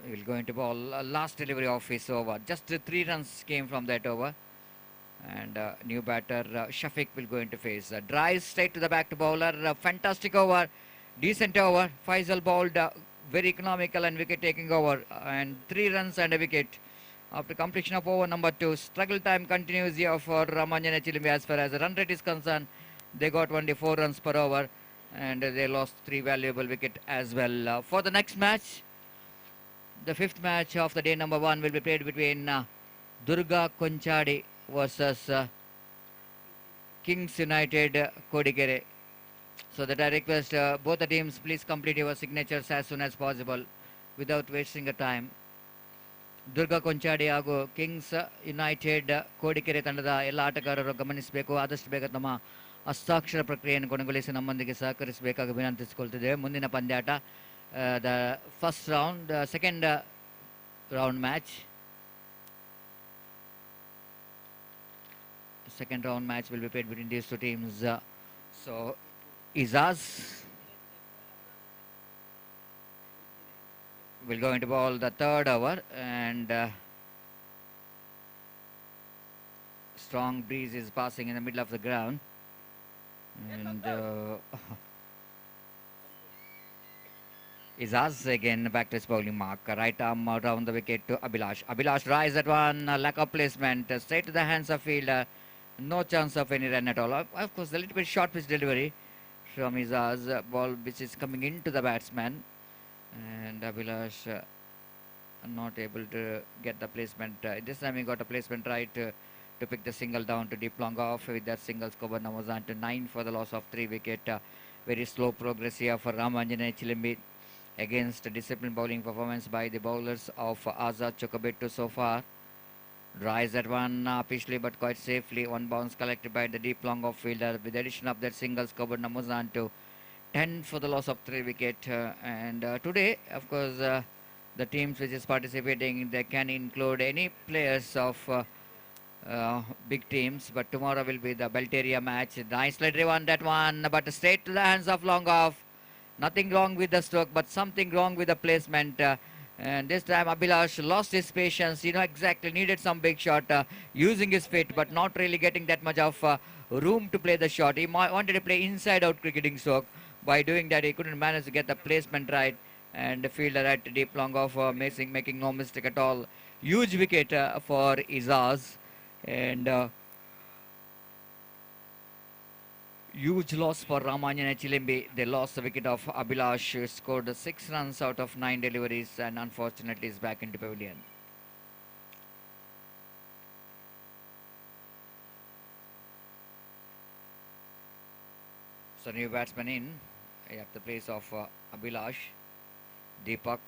He will go into ball. Last delivery of his over. Just 3 runs came from that over. And new batter Shafiq will go into face. Drives straight to the back to bowler. Fantastic over. Decent over. Faisal bowled very economical and wicket taking over. And 3 runs and a wicket. After completion of over number 2. Struggle time continues here for Ramanjana Chilimbi as far as the run rate is concerned. They got only 4 runs per over. And they lost 3 valuable wickets as well. For the next match, the 5th match of the day number 1 will be played between Durga Konchadi versus Kings United Kodikere. So that I request both the teams, please complete your signatures as soon as possible without wasting a time. Durga Konchadi ಹಾಗೂ Kings United Kodikere ತಂಡದ ಎಲ್ಲ ಆಟಗಾರರು ಗಮನಿಸಬೇಕು. ಆದಷ್ಟು ಬೇಗ ತಮ್ಮ ಹಸ್ತಾಕ್ಷರ ಪ್ರಕ್ರಿಯೆಯನ್ನು ಕೊನೆಗೊಳಿಸಿ ನಮ್ಮೊಂದಿಗೆ ಸಹಕರಿಸಬೇಕಾಗಿ ವಿನಂತಿಸಿಕೊಳ್ತಿದ್ದೇವೆ. ಮುಂದಿನ ಪಂದ್ಯಾಟ the first round, second round match. Second round match will be played between these 2 teams. So Izaz will go into ball the 3rd over, and strong breeze is passing in the middle of the ground, and Izaz again back to his bowling mark. Right arm around the wicket to Abhilash. Abhilash drives that one. Lack of placement. Straight to the hands of fielder. No chance of any run at all. Of course, a little bit short pitch delivery from Izaz. Ball which is coming into the batsman. And Abhilash not able to get the placement. This time he got a placement right to pick the single down to deep long off. With that single score Namazan to 9 for the loss of 3 wicket. Very slow progress here for Ramanjane Chilimbi against disciplined bowling performance by the bowlers of Azad Chokabettu so far. Rise at one upishly but quite safely. One bounce collected by the deep long off fielder. With the addition of that single score Namazan to 10 for the loss of 3 wicket. Today, of course, the teams which is participating, they can include any players of big teams, but tomorrow will be the Belteria match. Nicely driven that one, but straight to the hands of long off. Nothing wrong with the stroke, but something wrong with the placement. And this time Abhilash lost his patience, exactly needed some big shot, using his feet, but not really getting that much of room to play the shot. He wanted to play inside out cricketing stroke. By doing that, he couldn't manage to get the placement right, and the fielder at deep long off, making no mistake at all. Huge wicket for Izaz, and huge loss for Ramanjana Chilimbi. They lost the wicket of Abhilash, who scored 6 runs out of 9 deliveries, and unfortunately is back into pavilion. So new batsman in at the place of Abhilash. Deepak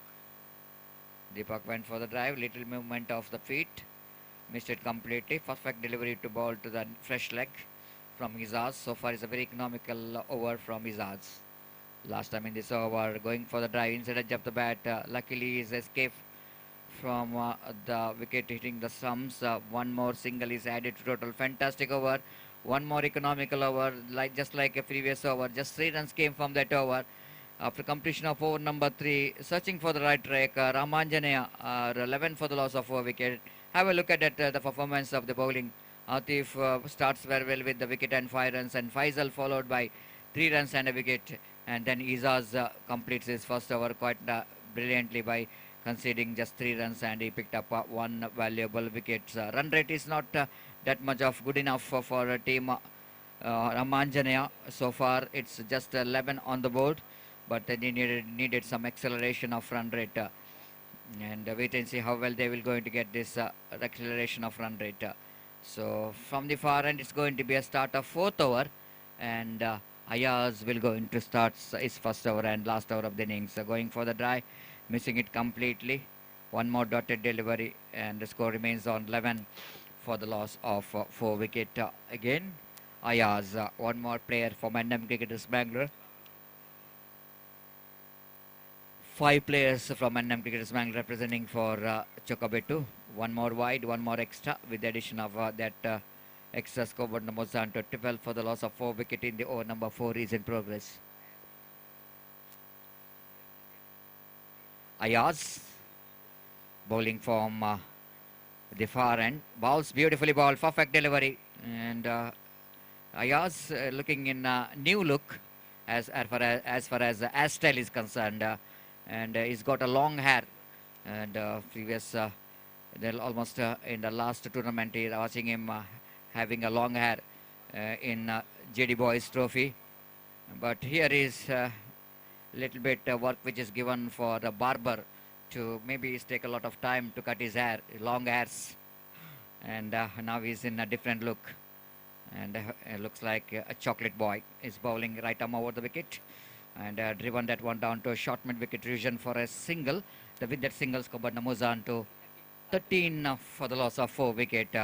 went for the drive, little movement of the feet, missed it completely. Perfect delivery to ball to the fresh leg from Izaz. So far it's a very economical over from Izaz. Last time in this over, going for the drive inside edge of the bat. Luckily his escape from the wicket hitting the stumps. One more single is added to total. Fantastic over. One more economical over, just like a previous over. Just 3 runs came from that over. After completion of over number 3, searching for the right track, Ramanjane are 11 for the loss of 4 wicket. Have a look at that, the performance of the bowling. Atif starts very well with the wicket and 5 runs, and Faisal followed by 3 runs and a wicket. And then Izaz completes his first over quite brilliantly by conceding just 3 runs, and he picked up 1 valuable wicket. Run rate is not that much of good enough for a team Ramanjane. So far it's just 11 on the board, but they needed some acceleration of run rate, and wait and see how well they will going to get this acceleration of run rate. So from the far end it's going to be a start of 4th over, and Ayaz will going to start his first over and last over of the innings. Going for the drive, missing it completely. One more dotted delivery, and the score remains on 11 for the loss of 4 wicket. Again Ayaz, one more player for Mandam Cricketers Mangalore. 5 players from Mandam Cricketers Mangalore representing for Chokabettu. One more wide, one more extra, with the addition of that extra scoreboard number to 12 for the loss of 4 wicket in the over number 4 is in progress. Ayaz bowling from the far end, bowls beautifully, ball, perfect delivery, and Ayaz looking in a new look as far as hairstyle is concerned, and he's got a long hair, and previous almost in the last tournament watching him having a long hair in JD Boys Trophy, but here is little bit work which is given for the barber to maybe take a lot of time to cut his hair, long hairs, and now he's in a different look, and it looks like a chocolate boy is bowling right arm over the wicket, and driven that one down to a short mid wicket region for a single. With that single score Namuzan to 13 for the loss of 4 wicket,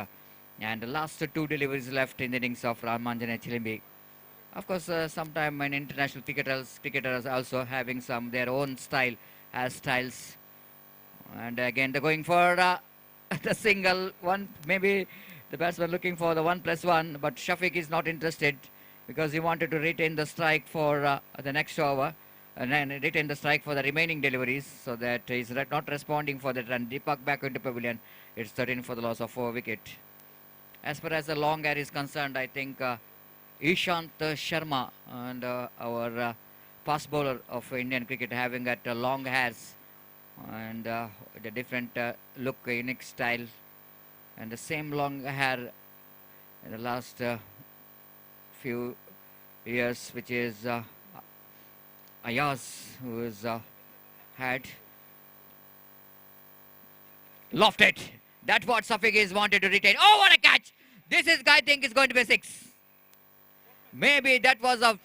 and the last 2 deliveries left in the innings of Ramanjane Chilimbi. Of course, sometime in international cricketers also having some their own style, styles. And again, they're going for the single one. Maybe the batsman looking for the 1+1, but Shafiq is not interested because he wanted to retain the strike for the next over, and then retain the strike for the remaining deliveries, so that he's not responding for that run. Deepak back into pavilion. It's 13 for the loss of 4 wicket. As far as the long hair is concerned, I think Ishant Sharma and our fast bowler of Indian cricket having that long hairs and the different look, unique style, and the same long hair in the last few years, which is Ayaz, who is had lofted. That's what Safiq is wanted to retain. Oh, what a catch! This is, I think, is going to be a 6. Maybe that was a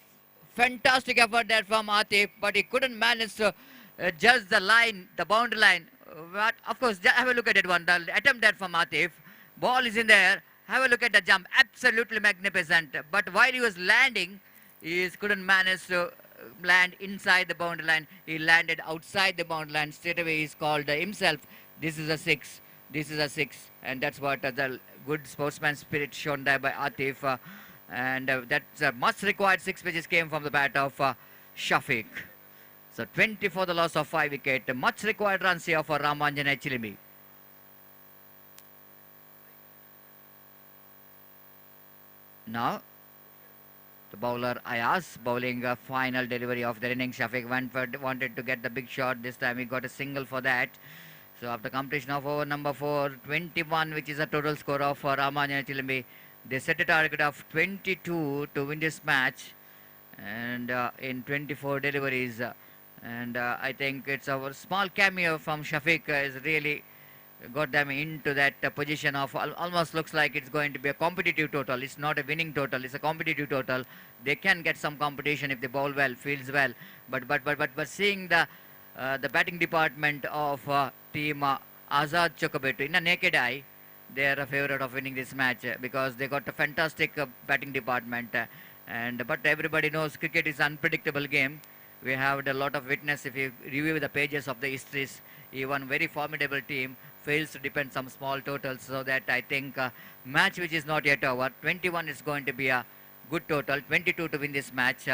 fantastic effort there from Atif, but he couldn't manage to judge the line, the boundary line. But of course, have a look at that one. The attempt there from Atif. Ball is in there. Have a look at the jump. Absolutely magnificent. But while he was landing, he couldn't manage to land inside the boundary line. He landed outside the boundary line. Straight away, he's called himself. This is a 6. This is a 6. And that's what the good sportsman spirit shown there by Atif. And that's a much required 6 which came from the bat of Shafiq. So 20 for the loss of 5 wicket. Much required runs here for Ramanjana Chilimbi. Now the bowler Ayaz bowling a final delivery of the innings. Shafiq wanted to get the big shot. This time he got a single for that. So after completion of over number 4, 21, which is a total score of Ramanjana Chilimbi. They set a target of 22 to win this match, and in 24 deliveries. And I think it's a small cameo from Shafiq has really got them into that position of almost looks like it's going to be a competitive total. It's not a winning total. It's a competitive total. They can get some competition if they bowl well, fields well. But seeing the batting department of team Azad Chokobetu in a naked eye, they are a favorite of winning this match because they got a fantastic batting department. But everybody knows cricket is an unpredictable game. We have a lot of witness if you review the pages of the histories. Even very formidable team fails to depend some small totals. So that I think match which is not yet over. 21 is going to be a good total. 22 to win this match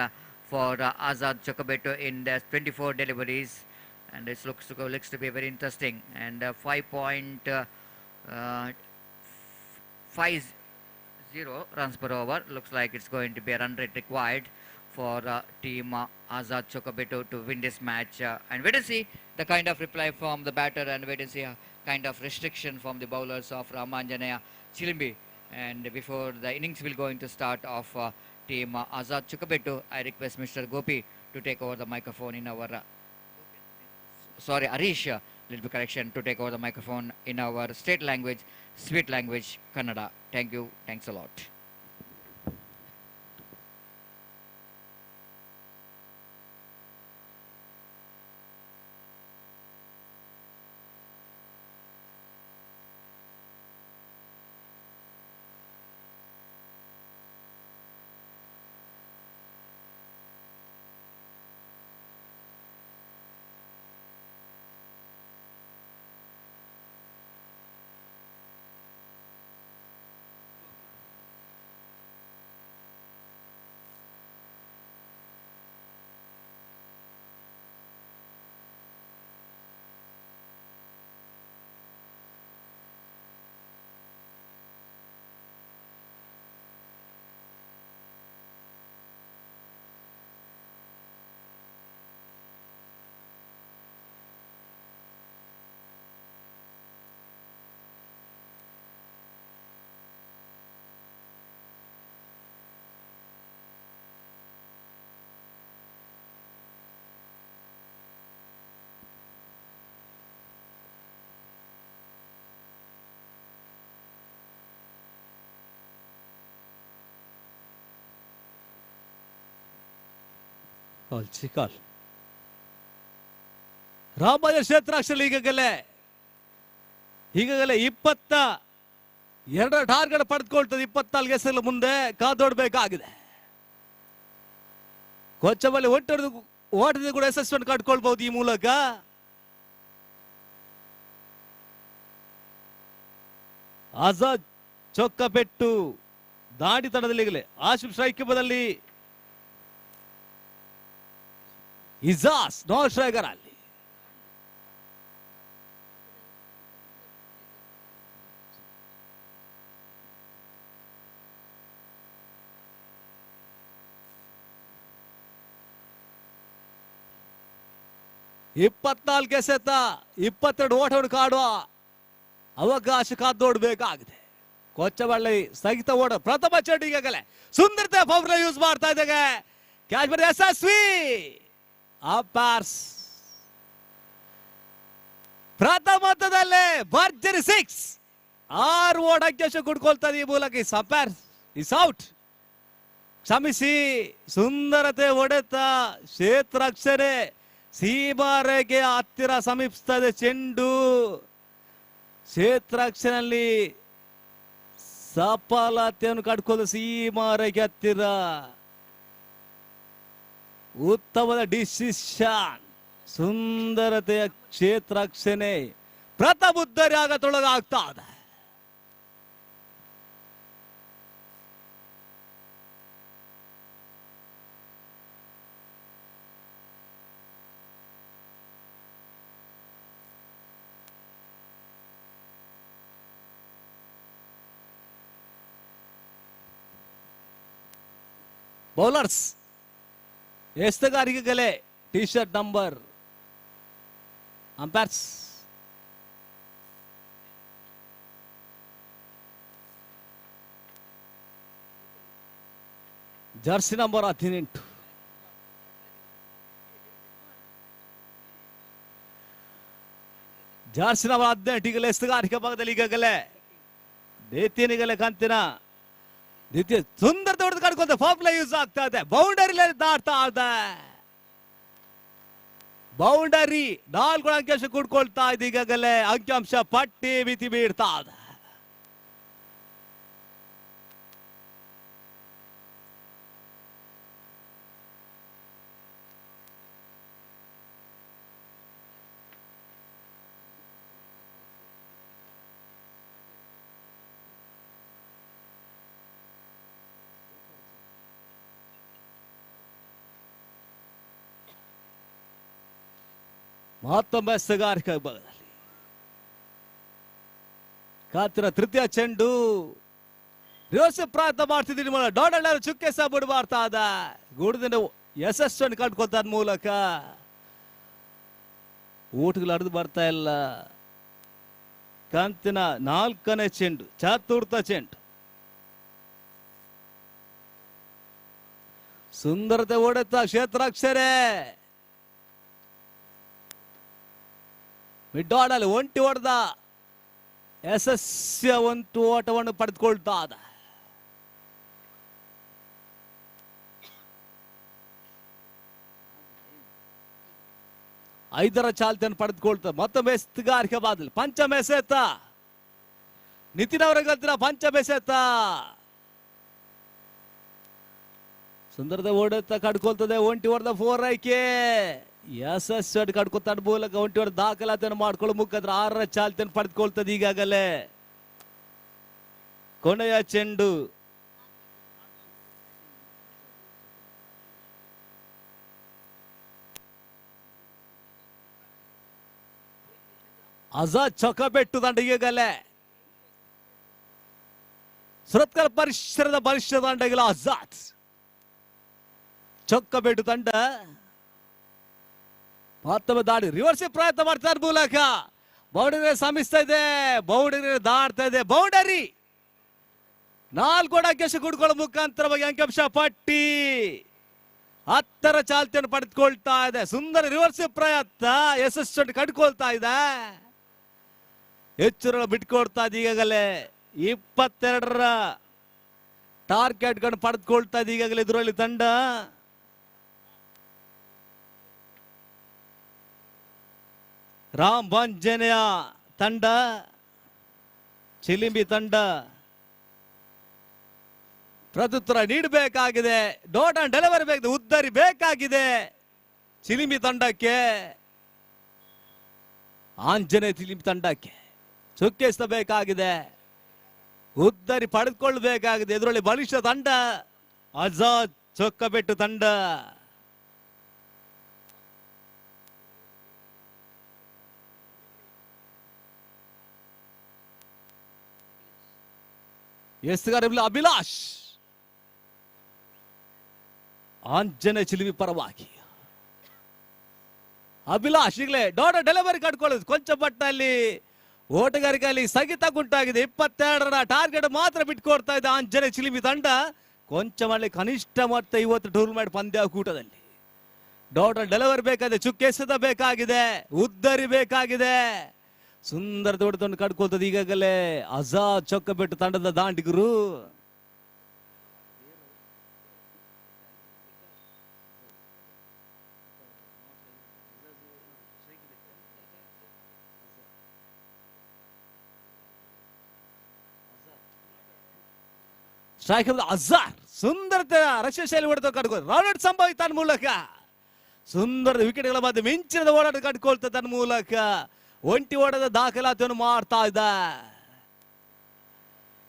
for Azad Chokobetu in the 24 deliveries. And it looks to be very interesting. And 5.50 runs per over. Looks like it's going to be a run rate required for team Azad Chokobetu to win this match. And wait and see the kind of reply from the batter, and wait and see a kind of restriction from the bowlers of Ramanjana Chilimbi. And before the innings will going to start of team Azad Chokobetu, I request Mr. Gopi to take over the microphone in our Arish, little bit correction, to take over the microphone in our state language, sweet language, Kannada. Thank you. Thanks a lot. ಚಿಕಾಲ್ Ramaiah ಕ್ಷೇತ್ರಾಕ್ಷರಲ್ಲಿ ಈಗಾಗಲೇ 22 target ಪಡೆದುಕೊಳ್ತದೆ. 24 ಎಸೆಗಳ ಮುಂದೆ ಕಾದೋಡ್ಬೇಕಾಗಿದೆ. ಕೊಚ್ಚಬಲ್ಲಿ ಓಟದ ಕೂಡ ಯಶಸ್ವಿಯನ್ನು ಕಂಡುಕೊಳ್ಬಹುದು ಈ ಮೂಲಕ. ಆಜಾದ್ ಚೊಕ್ಕಪೆಟ್ಟು ದಾಡಿ ತಡದಲ್ಲಿ ಈಗಲೇ Asif strike ಬದಲಿ ಇಜಾಸ್ no striker ಅಲ್ಲಿ. ಇಪ್ಪತ್ನಾಲ್ಕು ಎಸೆತ 22 ಓಟವನ್ನು ಕಾಡುವ ಅವಕಾಶ ಕಾದೋಡ್ಬೇಕಾಗಿದೆ. ಕೊಚ್ಚಬಳ್ಳಿ ಸ್ಥಗಿತ ಓಟ ಪ್ರಥಮ ಚೆಂಡು ಈಗಾಗಲೇ ಸುಂದರತೆ ಪವರ್ ಯೂಸ್ ಮಾಡ್ತಾ ಇದ್ದಾಗ ಕ್ಯಾಚ್ ಬರ್ ಯಶಸ್ವಿ. ಅಂಪೈರ್ಸ್ ಪ್ರಥಮ ಹಂತದಲ್ಲೇ ಭರ್ಜರಿ 6 6 ಓಟ್ ಅಂಕಶ ಕುಡ್ಕೊಳ್ತದೆ ಈ ಮೂಲಕ ಈ ಸಂಪೇರ್ ಇಸ್ ಔಟ್. ಕ್ಷಮಿಸಿ, ಸುಂದರತೆ ಹೊಡೆತ ಕ್ಷೇತ್ರಕ್ಷರೆ ಸೀಮಾರೆಗೆ ಹತ್ತಿರ ಸಮೀಪಿಸ್ತದೆ ಚೆಂಡು. ಕ್ಷೇತ್ರಕ್ಷರಲ್ಲಿ ಸಫಲತೆಯನ್ನು ಕಡ್ಕೊಂಡು ಸೀಮಾರೆಗೆ ಹತ್ತಿರ. ಉತ್ತಮದ ಡಿಸಿಷನ್. ಸುಂದರತೆಯ ಕ್ಷೇತ್ರಕ್ಷಣೆ ಪ್ರಥಮುದ್ದರಿ ಆಗತೊಳಗಾಗ್ತಾ ಇದೆ. ಬೌಲರ್ಸ್ ಎಸ್ತಗಾರಿಕೆಗಳೇ T shirt number. Umpires jersey number 18. Jersey number 18 ಎಸ್ತಗಾರಿಕೆ ಭಾಗದಲ್ಲಿ ಈಗಾಗಲೇ ದೇತಿನಿಗಲೇ ಕಂತಿನ ದ್ವಿತೀಯ ಸುಂದರತೆ ಹೊಡೆದು ಕಡ್ಕೊಂತ ಫಾರ್ಮುಲಾ ಯೂಸ್ ಆಗ್ತಾ ಇದೆ. ಬೌಂಡರಿ ದಾಟ್ತಾ ಇದೆ. ಬೌಂಡರಿ 4 ಅಂಕಾಂಶ ಕೂಡ್ಕೊಳ್ತಾ ಇದೆ. ಈಗಾಗಲೇ ಅಂಕಿಅಂಶ ಪಟ್ಟಿ ಮಿತಿ ಬೀಳ್ತಾ ಇದೆ. ಮತ್ತೊಮ್ಮೆ ಎಸ್ತಗಾರಿಕೆ ಭಾಗದಲ್ಲಿ ಕಾತಿರ ತೃತೀಯ ಚೆಂಡು. ರಿವರ್ಸ್ ಪ್ರಯತ್ನ ಮಾಡ್ತಿದ್ದೀನಿ. ಡಾಡಲ್ ಚುಕ್ಕೆ ಸಹ ಬಿಡಬಾರ್ತಾ ಇದ್ದ. ಗುಡದಿಂದ ಯಶಸ್ಸನ್ನು ಕಂಡುಕೊಳ್ತಾ ಮೂಲಕ ಊಟಗಳು ಹರಿದು ಬರ್ತಾ ಇಲ್ಲ. ಕಂತಿನ 4ನೇ ಚೆಂಡು, ಚತುರ್ಥ ಚೆಂಡು. ಸುಂದರತೆ ಓಡುತ್ತಾ ಕ್ಷೇತ್ರಾಕ್ಷರೇ ಮಿಡ್ ಆರ್ಡರ್ ಒಂಟಿ ಹೊಡೆದ ಯಶಸ್ವಿಯ ಒಂದು ಓಟವನ್ನು ಪಡೆದುಕೊಳ್ತಾ ಇದೆ. ಐದರ ಚಾಲ್ತಿಯನ್ನು ಪಡೆದುಕೊಳ್ತಾ ಮತ್ತೊಮ್ಮೆ ಎಸ್ತಗಾರಿಕೆ ಬಾದಲ್ ಪಂಚಮ ಎಸೆತ. ನಿತಿನ್ ಅವರ ಗಲ್ತಿನ ಪಂಚಮ ಎಸೆತ. ಸುಂದರತೆ ಓಡುತ್ತಾ ಕಡ್ಕೊಳ್ತದೆ. ಒಂಟಿ ಹೊಡೆದ 4 ಆಯ್ಕೆ. ಯಶಸ್ವಿ ಕಡ್ಕೊತಾಡ ಮೂಲಕ ಒಂಟಿ ಹೊಡೆದ ದಾಖಲಾತಿಯನ್ನು ಮಾಡ್ಕೊಳ್ಳೋ ಮುಖಾಂತರ 6ರ ಚಾಲ್ತಿಯನ್ನು ಪಡೆದುಕೊಳ್ತದೆ. ಈಗಾಗಲೇ ಕೊನೆಯ ಚೆಂಡು. ಅಜಾದ್ ಚೊಕ್ಕಬೆಟ್ಟು ತಂಡ ಈಗಾಗಲೇ ಸುರತ್ಕಲ್ ಪರಿಸರದ ಬಲಿಷ್ಠ ತಂಡಗಳ ಅಜಾದ್ ಚೊಕ್ಕಬೆಟ್ಟು ತಂಡ ಮತ್ತೊಮ್ಮೆ ದಾಡಿ ರಿವರ್ಸ್ ಪ್ರಯತ್ನ ಮಾಡ್ತಾ ಮೂಲಕ ಬೌಂಡರಿ ಶ್ರಮಿಸ್ತಾ ಇದೆ. ಬೌಂಡರಿ ದಾಡ್ತಾ ಇದೆ. ಬೌಂಡರಿ 4 ಅಂಕಾಂಶ ಕೂಡ್ಕೊಳ್ಳೋ ಮುಖಾಂತರವಾಗಿ ಅಂಕಾಂಶ ಪಟ್ಟಿ 10ರ ಚಾಲ್ತಿಯನ್ನು ಪಡೆದುಕೊಳ್ತಾ ಇದೆ. ಸುಂದರ ರಿವರ್ಸ್ ಪ್ರಯತ್ನ ಯಶಸ್ಸನ್ನು ಕಂಡುಕೊಳ್ತಾ ಇದೆ. ಹೆಚ್ಚು ಬಿಟ್ಕೊಡ್ತಾ ಇದೆ. ಈಗಾಗಲೇ 22ರ ಟಾರ್ಗೆಟ್ ಗಳನ್ನು ಪಡೆದುಕೊಳ್ತಾ ಇದೆ. ಈಗಾಗಲೇ ಇದರಲ್ಲಿ ತಂಡ ರಾಮ್ ಬಂಜನೆಯ ತಂಡ, ಚಿಲಿಂಬಿ ತಂಡ ಪ್ರತ್ಯುತ್ತರ ನೀಡಬೇಕಾಗಿದೆ. ಡಾಟ್ ಅಂಡ್ ಡೆಲಿವರಿ ಬೇಕು, ಉದ್ದರಿ ಬೇಕಾಗಿದೆ ಚಿಲಿಂಬಿ ತಂಡಕ್ಕೆ. ಆಂಜನೇಯ ಚಿಲಿಂಬಿ ತಂಡಕ್ಕೆ ಚುಕ್ಕಿಸಬೇಕಾಗಿದೆ. ಉದ್ದರಿ ಪಡೆದುಕೊಳ್ಳಬೇಕಾಗಿದೆ. ಇದರಲ್ಲಿ ಬಲಿಷ್ಠ ತಂಡ ಆಜಾದ್ ಚೊಕ್ಕಬೆಟ್ಟು ತಂಡ. ಎಸ್ಗಾರಿಲ್ಲ ಅಭಿಲಾಷ್ ಆಂಜನೇಯ ಚಿಲಿಮಿ ಪರವಾಗಿ. ಅಭಿಲಾಷ್ ಈಗಲೇ ಡಾಟ್ ಡೆಲಿವರಿ ಕಟ್ಕೊಳ್ಳೋದು ಕೊಂಚ ಪಟ್ಟಲ್ಲಿ ಓಟಗಾರಿಕೆಯಲ್ಲಿ ಸ್ಥಗಿತ ಉಂಟಾಗಿದೆ. 22ರ ಟಾರ್ಗೆಟ್ ಮಾತ್ರ ಬಿಟ್ಕೊಡ್ತಾ ಇದೆ ಆಂಜನೇಯ ಚಿಲಿಮಿ ತಂಡ. ಕೊಂಚ ಮಾಡಿ ಕನಿಷ್ಠ ಮೊತ್ತ ಇವತ್ತು ಟೂರ್ನಮೆಂಟ್ ಪಂದ್ಯಾಕೂಟದಲ್ಲಿ ಡಾಟ್ ಡೆಲಿವರಿ ಬೇಕಾಗಿದೆ. ಚುಕ್ಕೆಸದ ಬೇಕಾಗಿದೆ. ಉದ್ದರಿ ಬೇಕಾಗಿದೆ. ಸುಂದರ ಹೊಡೆತವನ್ನು ಕಡ್ಕೊಳ್ತದೆ ಈಗಾಗಲೇ ಆಜಾದ್ ಚೊಕ್ಕಬೆಟ್ಟು ತಂಡದ ದಾಂಡಿಗರು. ಸ್ಟ್ರೈಕ್ ಅಜಾರ್ ಸುಂದರತೆ ರಕ್ಷಣಾ ಶೈಲಿ ಹೊಡೆತ ಕಟ್ಕೊಂಡು ರೌಂಡ್ ಸಂಭಾವಿತ ತನ್ನ ಮೂಲಕ ಸುಂದರದ ವಿಕೆಟ್ಗಳ ಮಧ್ಯೆ ಮಿಂಚಿನ ಓಡಾಟ ಕಟ್ಕೊಳ್ತಾ ತನ್ನ ಮೂಲಕ ಒಂಟಿ ಓಡದ ದಾಖಲಾತಿಯನ್ನು ಮಾಡ್ತಾ ಇದ್ದ.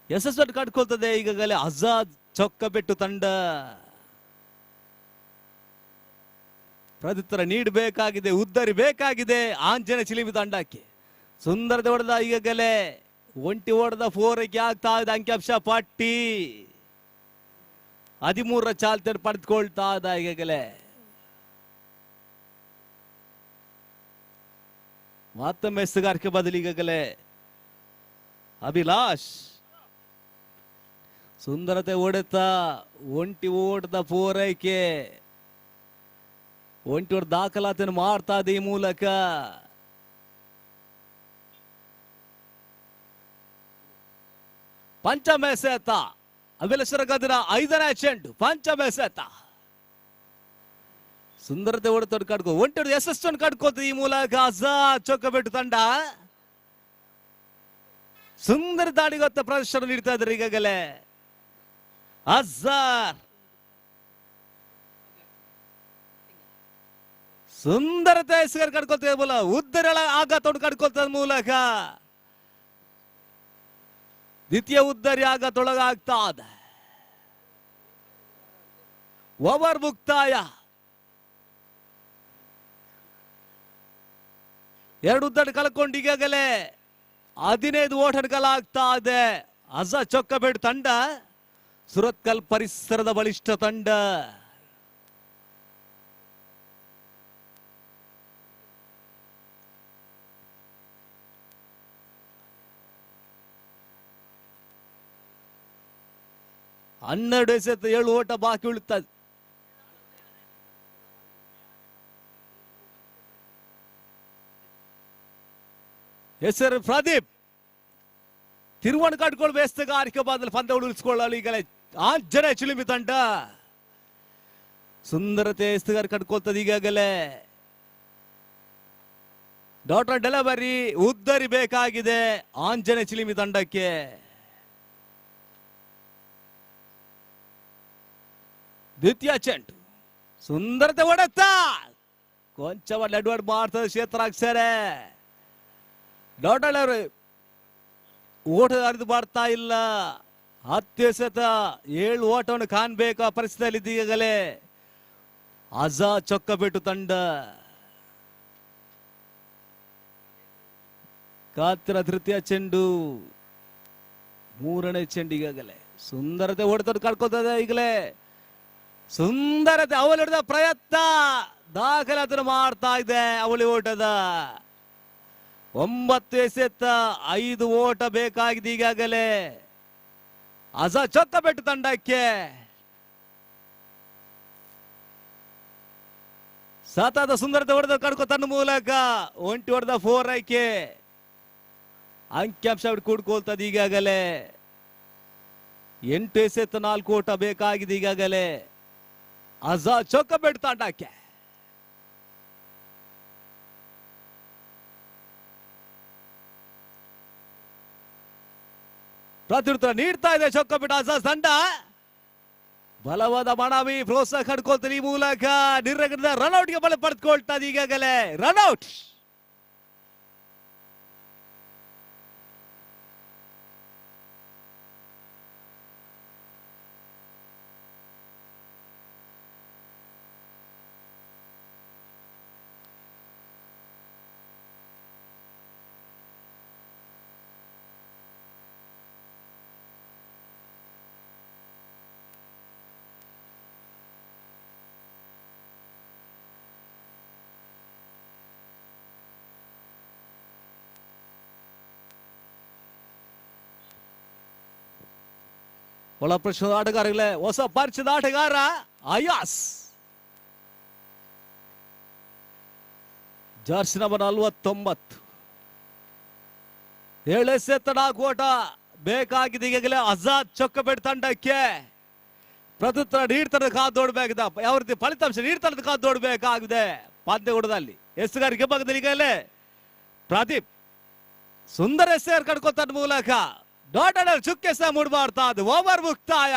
ಯಶಸ್ಸನ್ನು ಕಟ್ಕೊಳ್ತದೆ ಈಗಾಗಲೇ ಆಜಾದ್ ಚೊಕ್ಕಬೆಟ್ಟು ತಂಡ. ಪ್ರತ್ಯುತ್ತರ ನೀಡಬೇಕಾಗಿದೆ, ಉದ್ದರಿ ಬೇಕಾಗಿದೆ ಆಂಜನೇಯ ಚಿಲಿಮಿ ತಂಡಕ್ಕೆ. ಸುಂದರತೆ ಹೊಡೆದ ಈಗಾಗಲೇ ಒಂಟಿ ಓಡದ ಫೋರಕ್ಕೆ ಆಗ್ತಾ ಇದೆ. ಅಂಕಿಅಂಶ ಪಟ್ಟಿ 13ರ ಚಾಲ್ತಿಯನ್ನು ಪಡೆದುಕೊಳ್ತಾ ಇದ್ದ ಈಗಾಗಲೇ. ಮತ್ತೊಮ್ಮೆ ಎಸ್ತುಗಾರಿಕೆ ಬದಲು ಈಗಾಗಲೇ ಅಭಿಲಾಷ್ ಸುಂದರತೆ ಹೊಡೆತ ಒಂಟಿ ಓಟದ ಪೂರೈಕೆ ಒಂಟಿ ಓಟ ದಾಖಲಾತಿಯನ್ನು ಮಾಡ್ತಾ ಇದೆ ಈ ಮೂಲಕ. ಪಂಚಮ ಎಸೆತ ಅಭಿಲಾಷರ ಗದಿನ 5ನೇ ಚೆಂಡು ಪಂಚಮ ಎಸೆತ. ಸುಂದರತೆ ಹೊಡೆತ ಕಡ್ಕೊ ಒಂಟಿ ಹೊಡೆದ ಯಶಸ್ಸನ್ನು ಕಡ್ಕೋತದೆ ಈ ಮೂಲಕ ಆಜಾದ್ ಚೊಕ್ಕಬೆಟ್ಟು ತಂಡ. ಸುಂದರ ದಾಡಿಗೊತ್ತ ಪ್ರದರ್ಶನ ನೀಡ್ತಾ ಇದ್ದಾರೆ ಈಗಾಗಲೇ ಅಜಾರ್. ಸುಂದರತೆ ಹೆಸರು ಕಡ್ಕೊಳ್ತಾ ಮೂಲ ಉದ್ದರ ಆಘಾತವನ್ನು ಕಡ್ಕೊಳ್ತದ ಮೂಲಕ ದ್ವಿತೀಯ ಉದ್ದರಿ ಆಘಾತೊಳಗಾಗ್ತಾ ಇದೆ. ಓವರ್ ಮುಕ್ತಾಯ. 2 ಉದ್ದಡಿ ಕಳ್ಕೊಂಡು ಈಗಾಗಲೇ 15 ಓಟಗಳಾಗ್ತಾ ಇದೆ. ಆಜಾದ್ ಚೊಕ್ಕಬೆಟ್ಟು ತಂಡ ಸುರತ್ಕಲ್ ಪರಿಸರದ ಬಲಿಷ್ಠ ತಂಡ. ಹನ್ನೆರಡು ಎಸೆತ 7 ಓಟ ಬಾಕಿ ಉಳಿತದೆ. ಹೆಸರು ಪ್ರದೀಪ್ ತಿರುವಣ ಕಟ್ಕೊಂಡು ಬೇಸ್ತಗಾರಿಕೆ ಬಾದಲ್ಲಿ ಪಂದ್ಯ ಉಳಿಸಿಕೊಳ್ಳಲು ಈಗಲೇ ಆಂಜನೇಯ ಚಿಲಿಮಿ ತಂಡ. ಸುಂದರತೆ ಎಸ್ತುಗಾರ ಕಟ್ಕೊಳ್ತದೆ ಈಗಾಗಲೇ. ಡಾಕ್ಟರ್ ಡೆಲಿವರಿ ಉದ್ದರಿ ಬೇಕಾಗಿದೆ ಆಂಜನೇಯ ಚಿಲಿಮಿ ತಂಡಕ್ಕೆ. ದ್ವಿತೀಯ ಚೆಂಡು ಸುಂದರತೆ ಹೊಡೆತ ಕೊಂಚವ ಅಡ್ವಾಡ್ ಮಾಡ್ತದೆ ಕ್ಷೇತ್ರಾಕ್ಷರೇ. ಡಾಕ್ಟರ್ ಓಟ ಹರಿದು ಮಾಡ್ತಾ ಇಲ್ಲ. 10 ಎಸೆತ 7 ಓಟವನ್ನು ಕಾಣಬೇಕು ಆ ಪರಿಸ್ಥಿತಿಯಲ್ಲಿ ಈಗಾಗಲೇ ಆಜಾದ್ ಚೊಕ್ಕಬೆಟ್ಟು ತಂಡ. ಕಾತಿರ ತೃತೀಯ ಚೆಂಡು 3ನೇ ಚೆಂಡು ಈಗಾಗಲೇ ಸುಂದರತೆ ಹೊಡೆತ ಕಳ್ಕೊತದೆ ಈಗಲೇ. ಸುಂದರತೆ ಅವಳಿ ಹೊಡೆದ ಪ್ರಯತ್ನ ದಾಖಲಾತಿಯನ್ನು ಮಾಡ್ತಾ ಇದೆ ಅವಳಿ ಓಟದ. 9 ಎಸೆತ 5 ಓಟ ಬೇಕಾಗಿದೆ ಈಗಾಗಲೇ ಆಜಾದ್ ಚೊಕ್ಕಬೆಟ್ಟು ತಂಡಕ್ಕೆ. ಸತತ ಸುಂದರತೆ ಹೊಡೆದ ಕಡ್ಕೊ ತನ್ನ ಮೂಲಕ ಒಂಟಿ ಹೊಡೆದ 4 ಆಯ್ಕೆ ಅಂಕಿಅಂಶ ಕೂಡ್ಕೊಳ್ತದೆ ಈಗಾಗಲೇ. 8 ಎಸೆತ 4 ಓಟ ಬೇಕಾಗಿದೆ ಈಗಾಗಲೇ ಆಜಾದ್ ಚೊಕ್ಕಬೆಟ್ಟು ತಂಡಕ್ಕೆ. ಪ್ರತ್ಯುತ್ತರ ನೀಡ್ತಾ ಇದೆ ಚೊಕ್ಕಬೆಟ್ಟು ಆಜಾದ್ ತಂಡ. ಬಲವಾದ ಮನವಿ ಪ್ರೋತ್ಸಾಹ ಕಡ್ಕೊಳ್ತಾರೆ ಈ ಮೂಲಕ ನಿರ್ಗಣದ ರನ್ಔಟ್ಗೆ ಬಲ ಪಡೆದುಕೊಳ್ತದೆ ಈಗಾಗಲೇ ರನ್ಔಟ್. ಒಳ ಪ್ರಶ್ನದ ಆಟಗಾರಗಳೇ ಹೊಸ ಪರಿಚಯದ ಆಟಗಾರ ಅಯಾಸ್ ಜರ್ಸಿ ನಂಬರ್ 49 7 ಎಸೆತ 4 ಓಟ ಬೇಕಾಗಿದೆ ಈಗಾಗಲೇ ಆಜಾದ್ ಚೊಕ್ಕಬೇಟ್ ತಂಡಕ್ಕೆ. ಪ್ರತ್ಯುತ್ತರ ನೀಡ್ತಾರೆ, ಕಾದು ನೋಡಬೇಕಾಗಿದೆ. ಯಾವ ರೀತಿ ಫಲಿತಾಂಶ ನೀಡ್ತಾರೆ ಕಾದು ನೋಡಬೇಕಾಗಿದೆ. ಪಂದ್ಯಕೂಟದಲ್ಲಿ ಎಸ್ತುಗಾರಿಕೆ ಭಾಗದಲ್ಲಿ ಈಗಾಗಲೇ ಪ್ರದೀಪ್ ಸುಂದರ ಎಸೆರ್ ಕಡ್ಕೊತ ಮೂಲಕ ಡಾಟ್ ಚುಕ್ಕೆ ಸಹ ಮೂಡ್ಬಾರ್ತಾ ಅದು. ಓವರ್ ಮುಕ್ತಾಯ.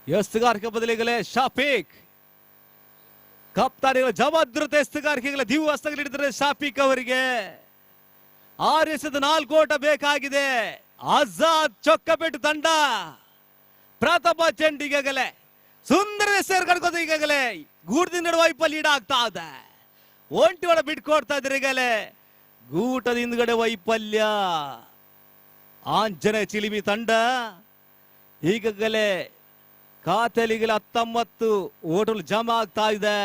ಎಸ್ತುಗಾರಿಕೆ ಬದಲಿಗಲೇ ಶಾಫಿಕ್ ಕಪ್ತಾನಿಗಳ ಜವಾಬ್ದಾರತೆ ಎಸ್ತುಗಾರಿಕೆಗಳ ದಿವ್ಯ ಹಸ್ತಗಳು ಹಿಡಿದರೆ ಶಾಫಿಕ್ ಅವರಿಗೆ 6 ಎಸೆತ 4 ಓಟ ಬೇಕಾಗಿದೆ. ಆಜಾದ್ ಚೊಕ್ಕಬೇಟು ತಂಡ ಪ್ರಥಮ ಚೆಂಡು ಈಗಾಗಲೇ ಸುಂದರ ಎಸೆರ್ ಕಡ್ಕೋದು. ಈಗಾಗಲೇ ಗೂಟದಿಂದ ನಡುವ ವೈಫಲ್ಯ ಈಡಾಗ್ತಾ ಇದೆ. ಒಂಟಿ ಒಳ ಬಿಟ್ಕೊಡ್ತಾ ಇದ್ದಾರೆ ಈಗಲೇ ಗೂಟದ ಹಿಂದ್ಗಡೆ ವೈಫಲ್ಯ. ಆಂಜನೇಯ ಚಿಲಿಮಿ ತಂಡ ಈಗಾಗಲೇ ಖಾತೆಯಲ್ಲಿ 19 ಓಟಗಳು ಜಮಾ ಆಗ್ತಾ ಇದೆ.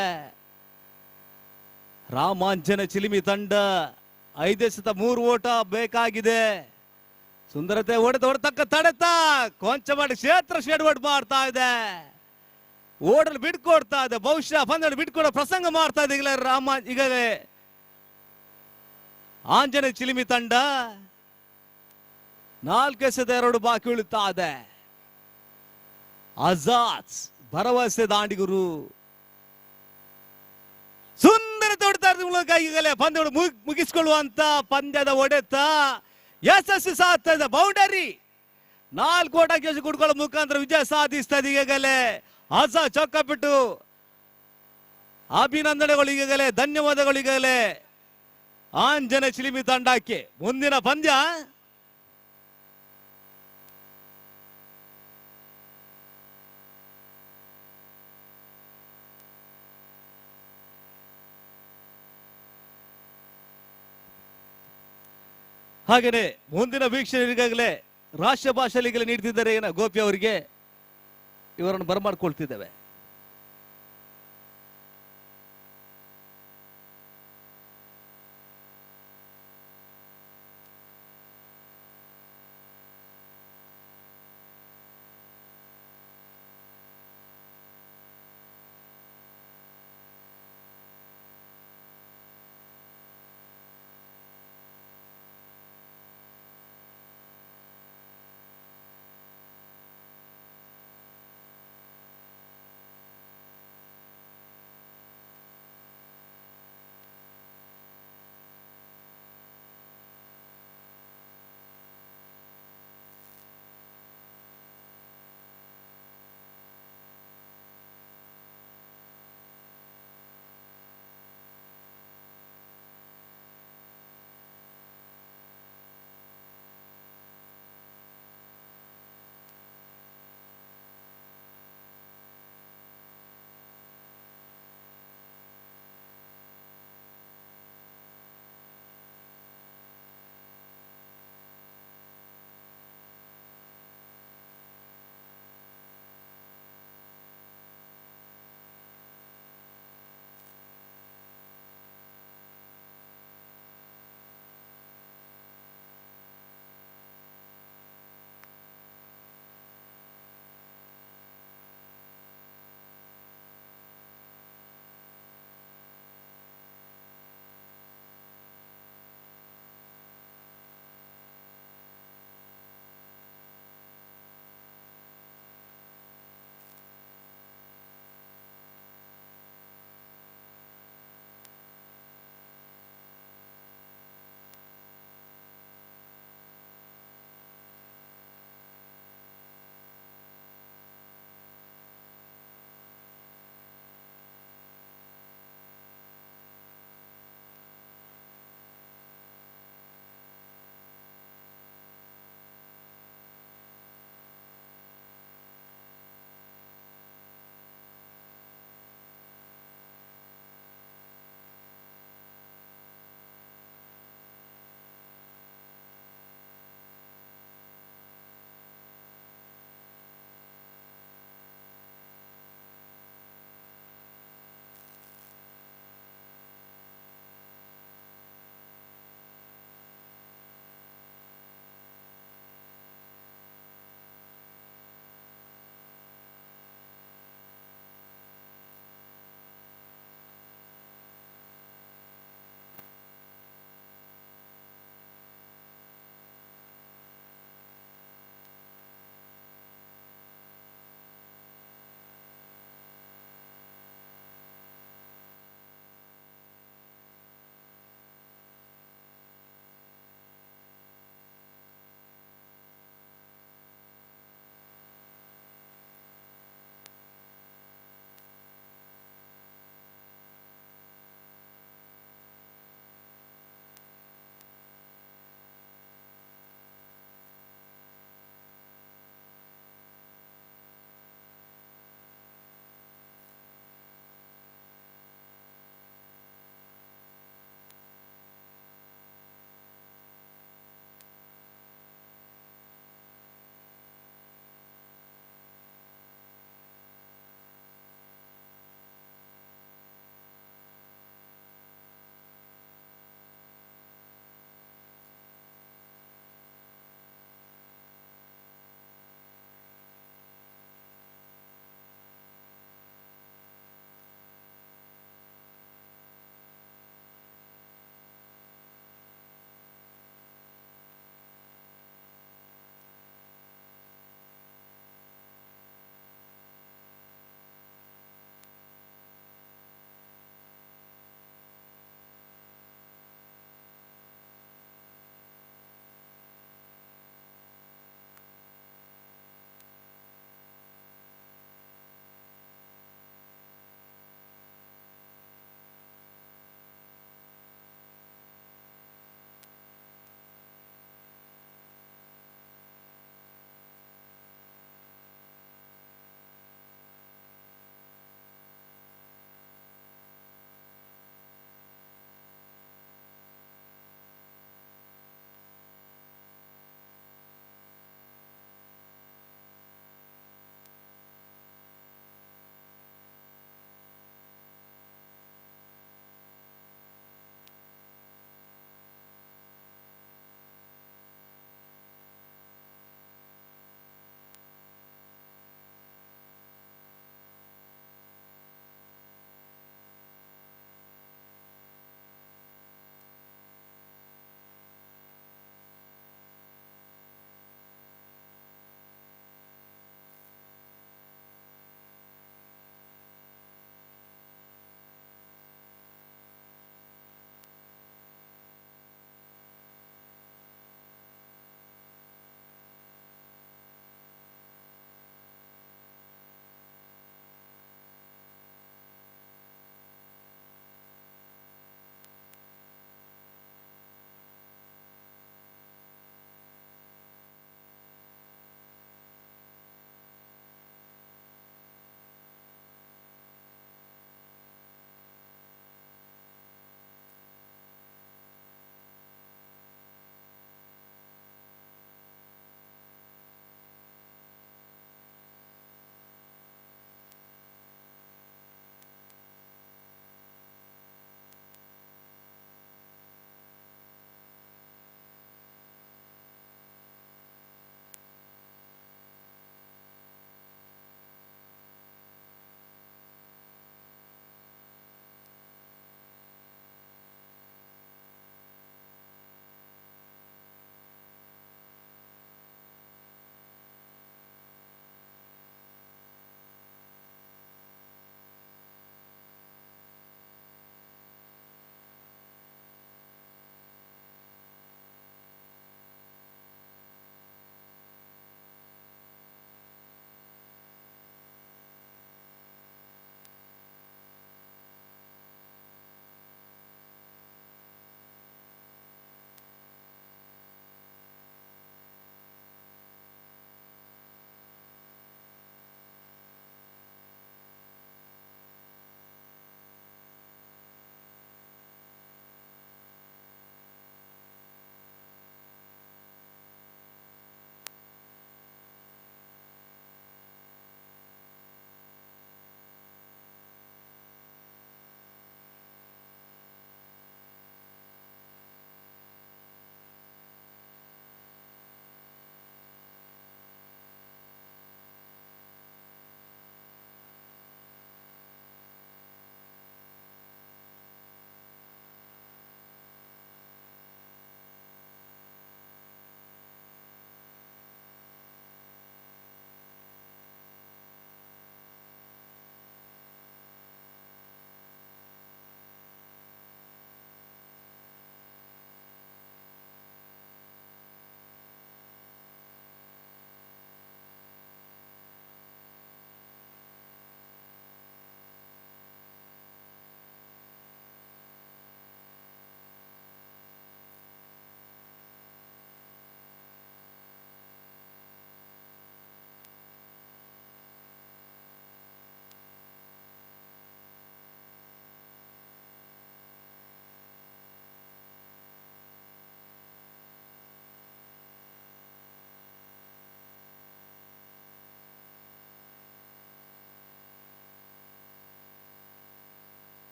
ರಾಮಾಂಜನ ಚಿಲಿಮಿ ತಂಡ 5 ಎಸೆತ 3 ಓಟ ಬೇಕಾಗಿದೆ. ಸುಂದರತೆ ಹೊಡೆತಕ್ಕ ತಡೆತ ಕೊಂಚ ಮಾಡಿ ಕ್ಷೇತ್ರ ಶೇಡ್ವರ್ಡ್ ಮಾಡ್ತಾ ಇದೆ. ಓಡಲು ಬಿಟ್ಕೊಡ್ತಾ ಇದೆ. ಬಹುಶಃ ಪಂದ್ಯ ಬಿಟ್ಕೊಡೋ ಪ್ರಸಂಗ ಮಾಡ್ತಾ ಇದೆ ಈಗಲೇ ಆಂಜನೇಯ ಚಿಲಿಮಿ ತಂಡ. 4 ಎಸೆತ 2 ಬಾಕಿ ಉಳಿತಾ ಇದೆ. ಆಜಾದ್ ಭರವಸೆ ದಾಂಡಿಗರು ಸುಂದರ ತೊಡ್ತಾ ಮೂಲಕ ಈಗಲೇ ಪಂದ್ಯ ಮುಗಿಸಿಕೊಳ್ಳುವಂತ ಪಂದ್ಯದ ಹೊಡೆತ ಯಶಸ್ವಿ ಸಾಧ್ತಾ ಇದೆ. ಬೌಂಡರಿ 4 ಓಟ ಕೇಸಿ ಕುಡ್ಕೊಳ್ಳೋ ಮುಖಾಂತರ ವಿಜಯ ಸಾಧಿಸ್ತಾ ಇದೆ. ಈಗಾಗಲೇ ಆಜಾದ್ ಚೊಕ್ಕಬಿಟ್ಟು ಅಭಿನಂದನೆಗಳು ಈಗಾಗಲೇ ಧನ್ಯವಾದಗಳು ಈಗಾಗಲೇ ಆಂಜನೇಯ ಚಿಲಿಮಿ ತಂಡಕ್ಕೆ. ಮುಂದಿನ ಪಂದ್ಯ ಹಾಗೇನೆ ಮುಂದಿನ ವೀಕ್ಷಣೆಗಾಗಲೇ ರಾಷ್ಟ್ರ ಭಾಷೆಯಲ್ಲಿ ನೀಡ್ತಿದ್ದಾರೆ ಗೋಪಿ ಅವರಿಗೆ ಇವರನ್ನು ಬರಮಾಡ್ಕೊಳ್ತಿದ್ದೇವೆ.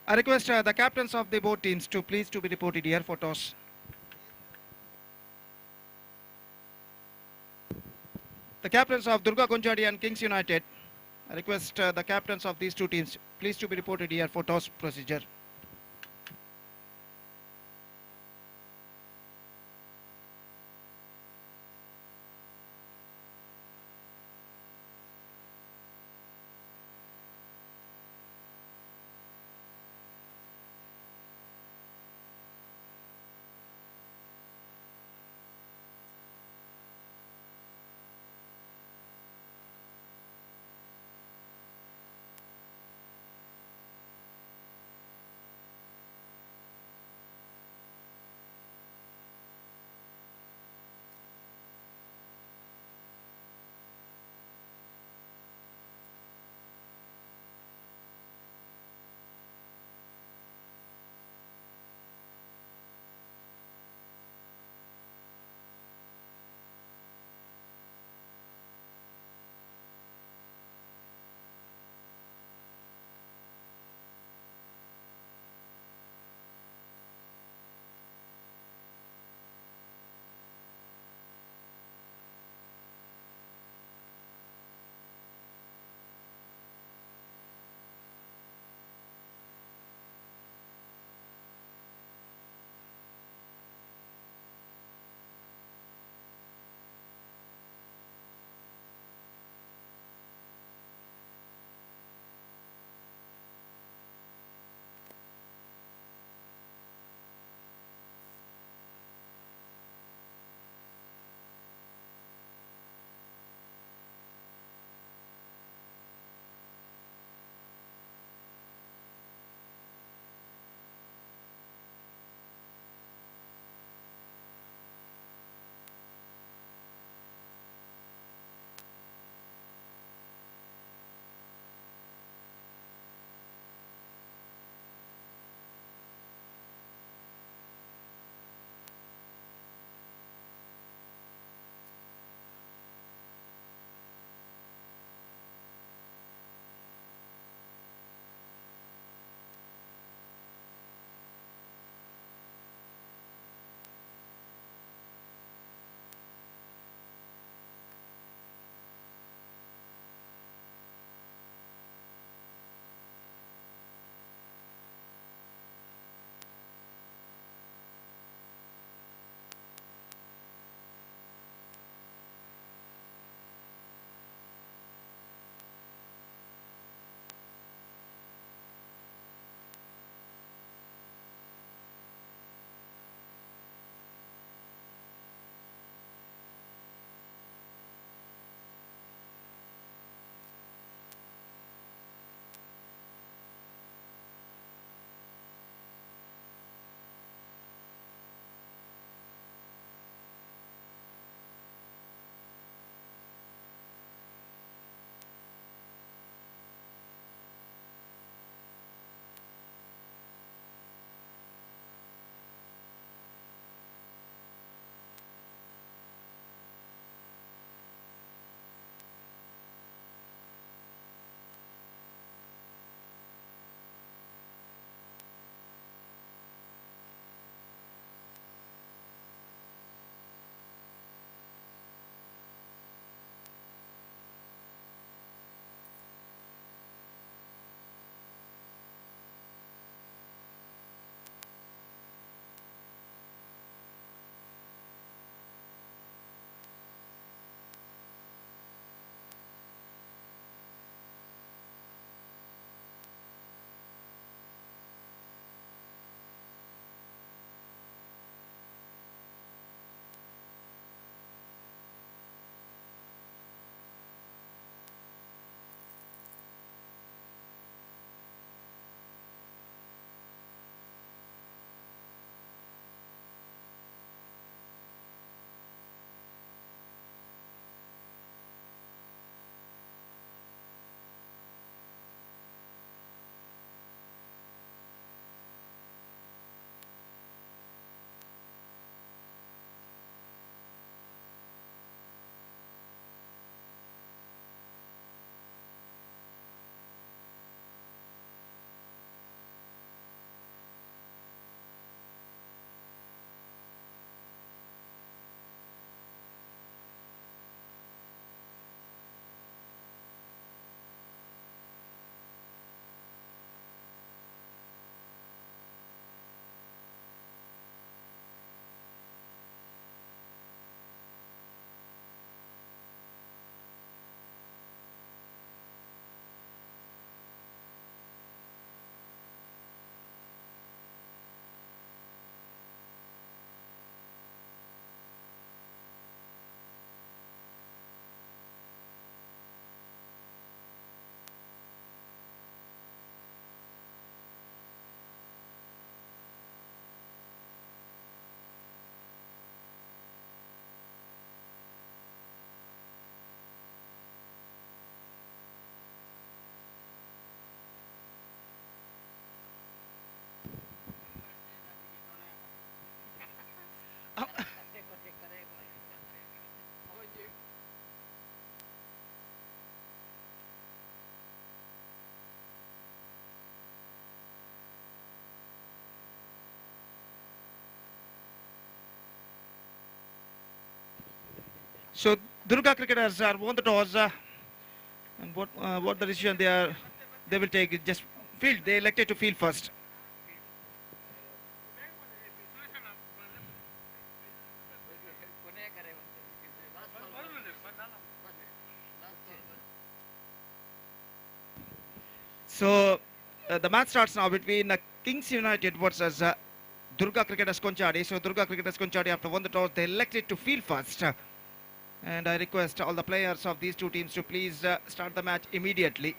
I request the captains of the both teams to please to be reported here for toss. The captains of Durga Kunjadi and Kings United. I request the captains of these two teams please to be reported here for toss procedure. So Durga cricketers are won the toss, and what the decision they will take is just field. They elected to field first. So the match starts now between Kings United versus Durga Cricketers Konchadi. So Durga Cricketers Konchadi, after won the toss, they elected to field first. And I request all the players of these two teams to please start the match immediately.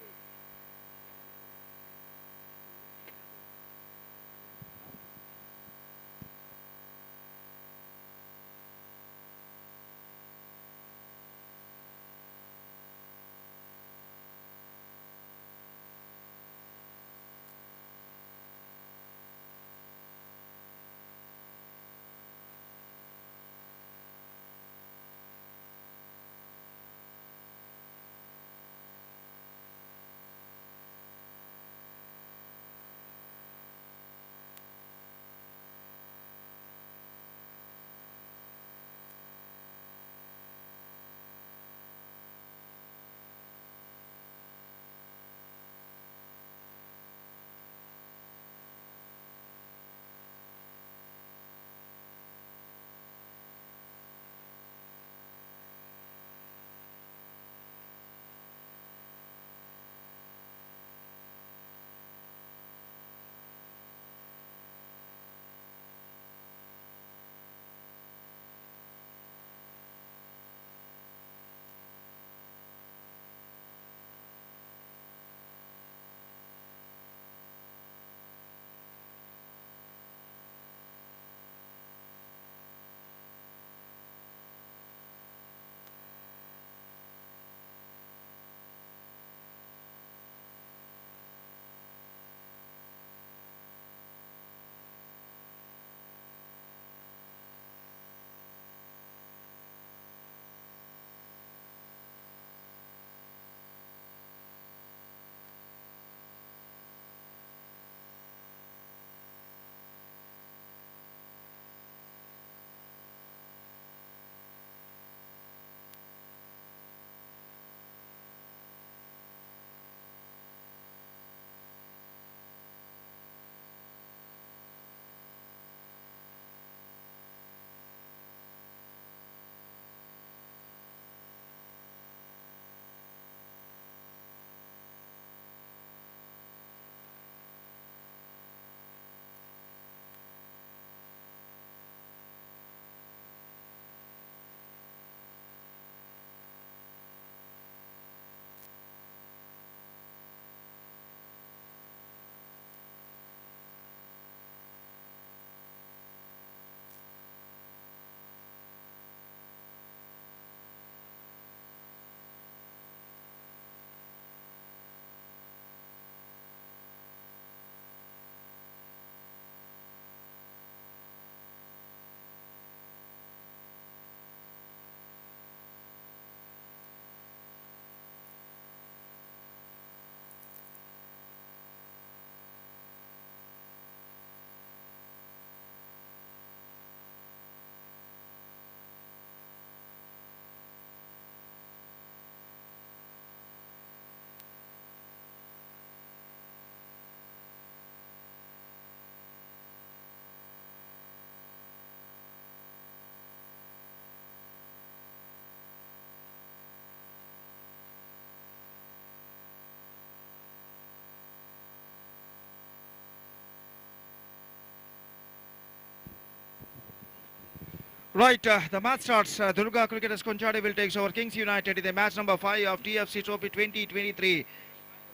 Right, the match starts. Durga Cricketers Konchadi will take over Kings United in the match number 5 of TFC Trophy 2023.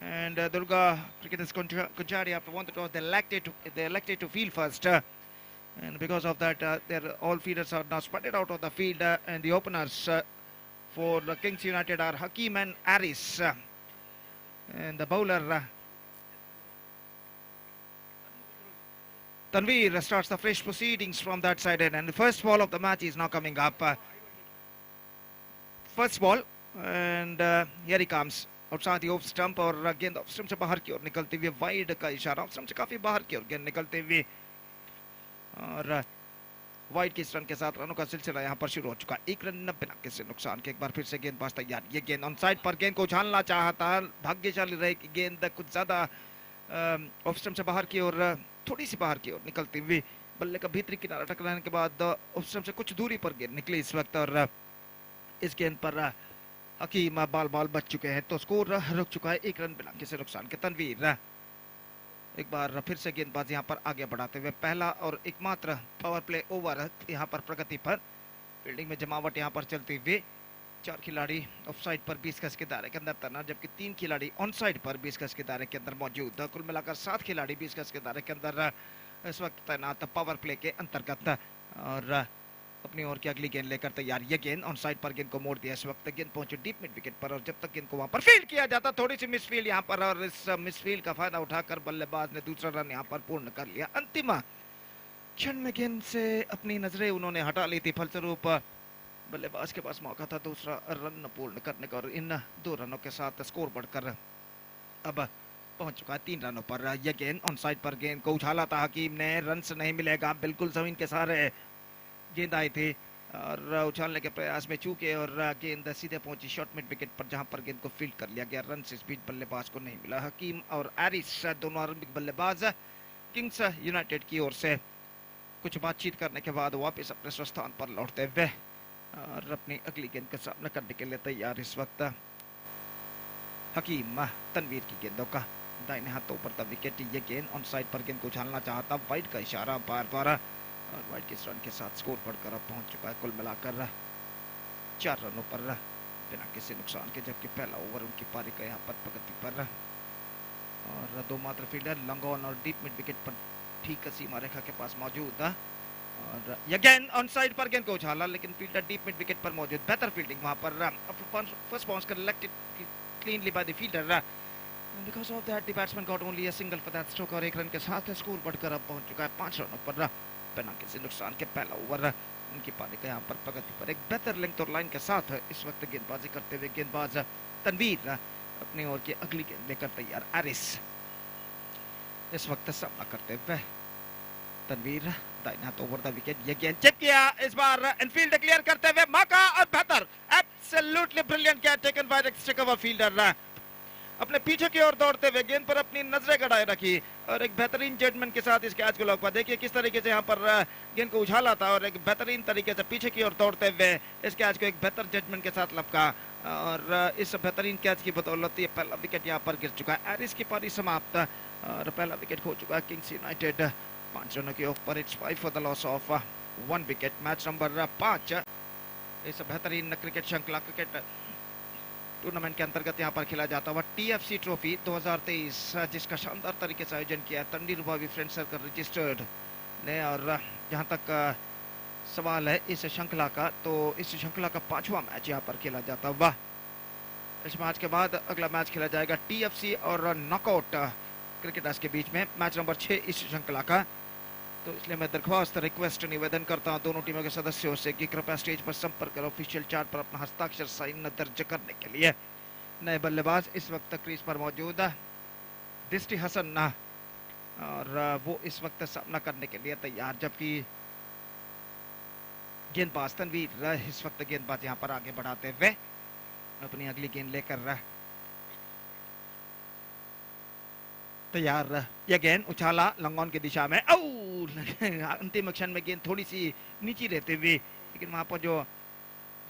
And Durga Cricketers Konchadi, after won the toss, they elected to field first. And because of that, all fielders are now spotted out of the field. And the openers for the Kings United are Hakim and Aris. And the bowler Tanvir starts the fresh proceedings from that side, and the first ball of the match is now coming up. First ball, and here he comes. outside the off stump और गेंद of stump से बाहर की ओर निकलते हुए wide का इशारा of stump से काफी बाहर की ओर गेंद निकलते हुए और वाइड के इस रन के साथ रनों का सिलसिला यहाँ पर शुरू हो चुका है। 1 रन बिना किसी नुकसान के। एक बार फिर से गेंदबाज तैयार, ये गेंद ऑन साइड पर, गेंद को उछालना चाहता, भाग्यशाली रहे कि गेंद कुछ ज्यादा ऑफ स्टंप से बाहर की ओर, थोड़ी सी बाहर की ओर निकलती हुई बल्ले का भीतरी किनारा टकराने के बाद ऑफ स्टंप से कुछ दूरी पर गेंद निकली इस वक्त, और इस गेंद पर हकीम बाल बच चुके हैं, तो स्कोर रुक चुका है 1 रन बिना किसी नुकसान के। तनवीर एक बार फिर से गेंदबाज यहाँ पर आगे बढ़ाते हुए, पहला और एकमात्र पावर प्ले ओवर यहाँ पर प्रगति पर। फील्डिंग में जमावट यहाँ पर चलती हुई, 4 खिलाड़ी ऑफ साइड पर 20 गज के दायरे के अंदर तैनात, जबकि 3 खिलाड़ी ऑन साइड पर 20 गज के दायरे के अंदर मौजूद। कुल मिलाकर 7 खिलाड़ी 20 गज के दायरे के अंदर इस वक्त तैनात पावर प्ले के अंतर्गत, और अपनी ओर की अगली गेंद लेकर तैयार। ये गेंद ऑन साइड पर, गेंद को मोड़ दिया इस वक्त, गेंद पहुंचे डीप मिड विकेट पर, और जब तक गेंद को वहां पर फील्ड किया जाता, थोड़ी सी मिसफील्ड यहाँ पर, और इस मिसफील्ड का फायदा उठाकर बल्लेबाज ने दूसरा रन यहाँ पर पूर्ण कर लिया। अंतिम क्षण में गेंद से अपनी नजरें उन्होंने हटा ली थी, फलस्वरूप बल्लेबाज के पास मौका था दूसरा रन पूर्ण करने का, और इन 2 रनों के साथ स्कोर बढ़कर अब पहुंच चुका है 3 रनों पर। यह गेंद ऑन साइड पर, गेंद को उछाला था हकीम ने, रन से नहीं मिलेगा, बिल्कुल जमीन के सहारे गेंद आई थी, और उछालने के प्रयास में चूके और गेंद सीधे पहुंची शॉर्ट मिड विकेट पर, जहां पर गेंद को फील्ड कर लिया गया। रन से इस बीच बल्लेबाज को नहीं मिला। हकीम और एरिस दोनों आरंभिक बल्लेबाज किंग्स यूनाइटेड की ओर से कुछ बातचीत करने के बाद वापस अपने स्वस्थान पर लौटते हुए और अपनी अगली गेंद का सामना करने के लिए तैयार। इस वक्त हकीम तनवीर की गेंदों का दाहिने हाथों पर था विकेट। ये गेंद ऑन साइड पर, गेंद को उछालना चाहता, वाइड का इशारा अंपायर द्वारा, और वाइड के रन के साथ स्कोर बढ़कर अब पहुंच चुका है कुल मिलाकर 4 रनों पर बिना किसी नुकसान के, जबकि पहला ओवर उनकी पारी का यहाँ पर प्रगति पर, और 2 मात्र फील्डर लॉन्ग ऑन और डीप मिड विकेट पर ठीक सीमा रेखा के पास मौजूद था, और यह गेंद ऑन साइड पर, गेंद को उछाला, लेकिन फील्डर डीप मिड विकेट पर मौजूद। बेहतर फील्डिंग वहां पर, first bounce collected cleanly by the fielder, because of that the batsman got only a single for that stroke, और 1 रन के साथ स्कोर बढ़कर अब पहुंच चुका है 5 रनों पर बिना किसी नुकसान के। पहला ओवर उनकी पारी का यहाँ पर प्रगति पर, एक बेहतर लेंथ और लाइन के साथ इस वक्त गेंदबाजी करते हुए गेंदबाज तनवीर अपनी ओर की अगली गेंद लेकर तैयार। एरिस इस वक्त सामना करते हुए, तनवीर दाहिने हाथ ओवर द विकेट, ये गेंद चिप किया इस बार, इनफील्ड क्लियर करते हुए मौका, और बेहतर absolutely brilliant catch taken by the stick fielder, अपने पीछे की ओर दौड़ते हुए गेंद पर अपनी नजरें गड़ाए रखी, और एक बेहतरीन जजमेंट के साथ इस कैच को लौका। देखिए किस तरीके से यहाँ पर गेंद को उछाला था, और एक बेहतरीन तरीके से पीछे की ओर दौड़ते हुए इस कैच को एक बेहतर जजमेंट के साथ लपका, और इस बेहतरीन कैच की बदौलत ये पहला विकेट यहाँ पर गिर चुका है। एरिस की पारी समाप्त, और पहला विकेट खो चुका है किंग्स यूनाइटेड 5 रनों के ऊपर। It's 5 for the loss of 1 wicket. Match number 5 इस बेहतरीन क्रिकेट श्रृंखला, क्रिकेट टूर्नामेंट के अंतर्गत यहाँ पर खेला जाता हुआ TFC ट्रॉफी 2023, जिसका शानदार तरीके से आयोजन किया तंडीरुबावी फ्रेंड सर्कल रजिस्टर्ड ने। और जहाँ तक सवाल है इस श्रृंखला का, तो इस श्रृंखला का 5वां मैच यहाँ पर खेला जाता हुआ। इस मैच के बाद अगला मैच खेला जाएगा TFC और नॉकआउट क्रिकेटर्स के बीच में, मैच नंबर 6 इस श्रृंखला का। तो इसलिए मैं दरख्वास्त, रिक्वेस्ट, निवेदन करता हूं दोनों टीमों के सदस्यों से कि कृपया स्टेज पर संपर्क कर ऑफिशियल चार्ट पर अपना हस्ताक्षर साइन दर्ज करने के लिए। नए बल्लेबाज इस वक्त क्रीज पर मौजूद दिस्टी हसन, और वो इस वक्त सामना करने के लिए तैयार, जबकि गेंदबाज तनवीर इस वक्त गेंदबाज यहाँ पर आगे बढ़ाते हुए अपनी अगली गेंद लेकर तैयार। यह गेंद उछाला लॉन्ग ऑन की दिशा में, अंतिम क्षण में गेंद थोड़ी सी नीचे रहते हुए, लेकिन वहां पर जो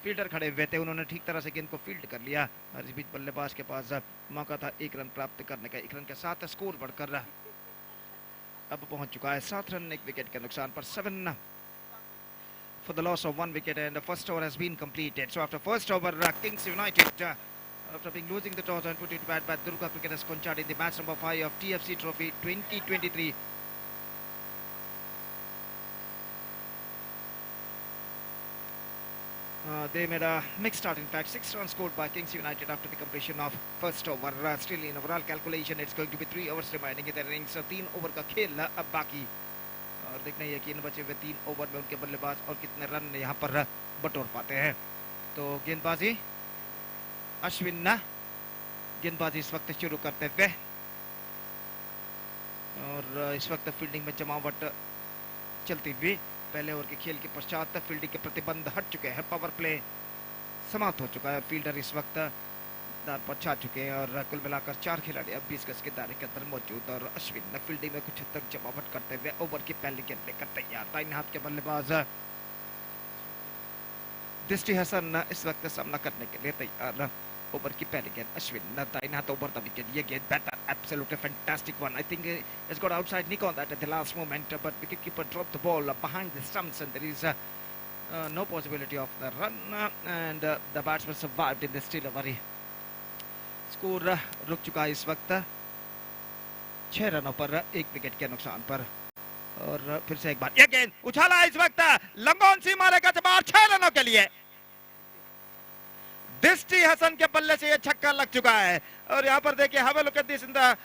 फील्डर खड़े हुए थे उन्होंने ठीक तरह से गेंद को फील्ड कर लिया, और इस बीच बल्लेबाज के पास मौका था 1 रन प्राप्त करने का। 1 रन के साथ स्कोर बढ़कर अब पहुंच चुका है 7 रन 1 विकेट के नुकसान पर, 7 for the loss of 1 wicket, and the first over has been completed. So after first over, Kings United, after being losing the toss and put it to bat by Durga Cricketers Konchad in the match number 5 of TFC Trophy 2023. They made a mixed start. In fact, 6 runs scored by Kings United after the completion of first over. Still in overall calculation, it's going to be 3 overs remaining in the innings. 3 over का खेल अब बाकी, और देखना यकीन बचे हुए 3 over में उनके बल्लेबाज और कितने रन यहाँ पर बटोर पाते हैं। तो गेंदबाजी अश्विन गेंदबाजी इस वक्त शुरू करते हुए, और इस वक्त फील्डिंग में जमावट चलती हुई पहले ओवर के खेल के पश्चात फील्डिंग के प्रतिबंध हट चुके हैं, पावर प्ले समाप्त हो चुका है। फील्डर इस वक्त दार पर छा चुके हैं और कुल मिलाकर 4 खिलाड़ी अब 20 गज के दायरे के अंदर मौजूद और अश्विन फील्डिंग में कुछ हद तक जमावट करते हुए ओवर की पहली गेंद लेकर तैयार। दाहिने हाथ के बल्लेबाज दृष्टि हसन इस वक्त सामना करने के लिए तैयार। ओवर की पहली गेंद अश्विन दाहिने हाथ ओवर द विकेट। ये गेंद better, absolutely fantastic one. I think it's got outside nick on that at the last moment, but wicketkeeper dropped the ball behind the stumps and there is no possibility of the run and the batsman survived in this delivery. Score रुक चुका है इस वक्त 6 रनों पर 1 wicket के नुकसान पर। और फिर से एक बार ये गेंद उछाला इस वक्त लंगोन सीमा रेखा से बाहर 6 रनों के लिए। दृष्टि हसन के बल्ले से ये छक्का लग चुका है और यहाँ पर देखिए have a look at this in the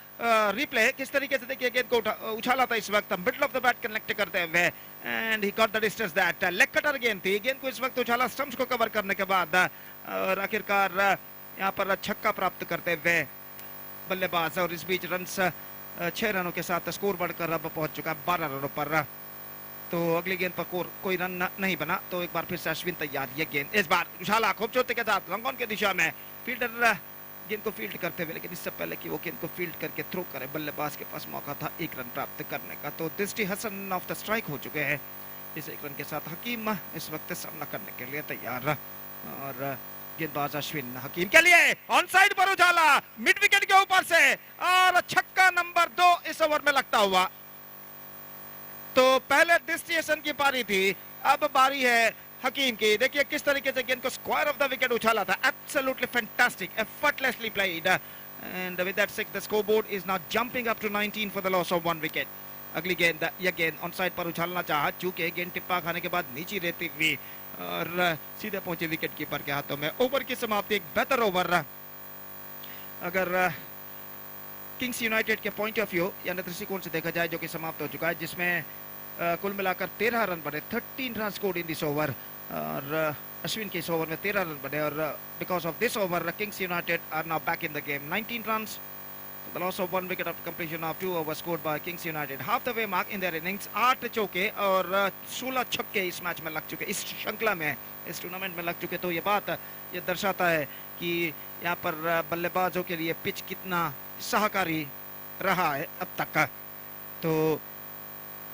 replay, किस तरीके से देखिए गेंद को उछाला था इस वक्त middle of the bat connect करते हुए and he got the distance that. Leg cutter गेंद थी, गेंद को इस वक्त उछाला स्टंप्स को कवर करने के बाद और आखिरकार यहाँ पर छक्का प्राप्त करते हुए बल्लेबाज। और इस बीच रन 6 रनों के साथ स्कोर बढ़कर अब पहुंच चुका है 12 रनों पर। तो अगली गेंद पर कोई रन नहीं बना तो एक बार फिर से अश्विन तैयार। ये गेंद इस बार उछाला खूबसूरती के साथ लंगोन की दिशा में। फील्डर गेंद को फील्ड करते हुए, लेकिन इससे पहले कि वो गेंद को फील्ड करके थ्रो करे बल्लेबाज के पास मौका था 1 रन प्राप्त करने का। तो दृष्टि हसन ऑफ द स्ट्राइक हो चुके हैं। इस 1 रन के साथ हकीम इस वक्त सामना करने के लिए तैयार और गेंदबाज अश्विन हकीम के लिए ऑन साइड पर उछाला मिड विकेट के ऊपर से और छक्का नंबर 2 इस ओवर में लगता हुआ। तो पहले दृष्टि हसन की पारी थी, अब बारी है हकीम की। देखिए किस तरीके से गेंद को स्क्वायर ऑफ द विकेट उछाला था। Absolutely fantastic, effortlessly played and with that 6 the scoreboard is now jumping up to 19 for the loss of 1 wicket. अगली गेंद यह गेंद ऑन साइड पर उछालना चाहा, चूंकि गेंद टिप्पा खाने के बाद नीचे रहती हुई और सीधे पहुंचे विकेट कीपर के हाथों में। ओवर की समाप्ति एक बेहतर ओवर अगर किंग्स यूनाइटेड के पॉइंट ऑफ व्यू यानी दृष्टिकोण से देखा जाए, जो कि समाप्त हो चुका है, जिसमें कुल मिलाकर 13 रन बने, 13 run scored in this over और अश्विन के इस ओवर में 13 रन बने और because of this over Kings United are now back in the game. 19 runs, the loss of 1 wicket after completion of 2 overs scored by Kings United. Half the way mark in their innings, 8 चौके और 16 छक्के इस match में लग चुके, इस श्रृंखला में, इस टूर्नामेंट में लग चुके। तो ये बात ये दर्शाता है कि यहाँ पर बल्लेबाजों के लिए पिच कितना सहकारी रहा है अब तक का। तो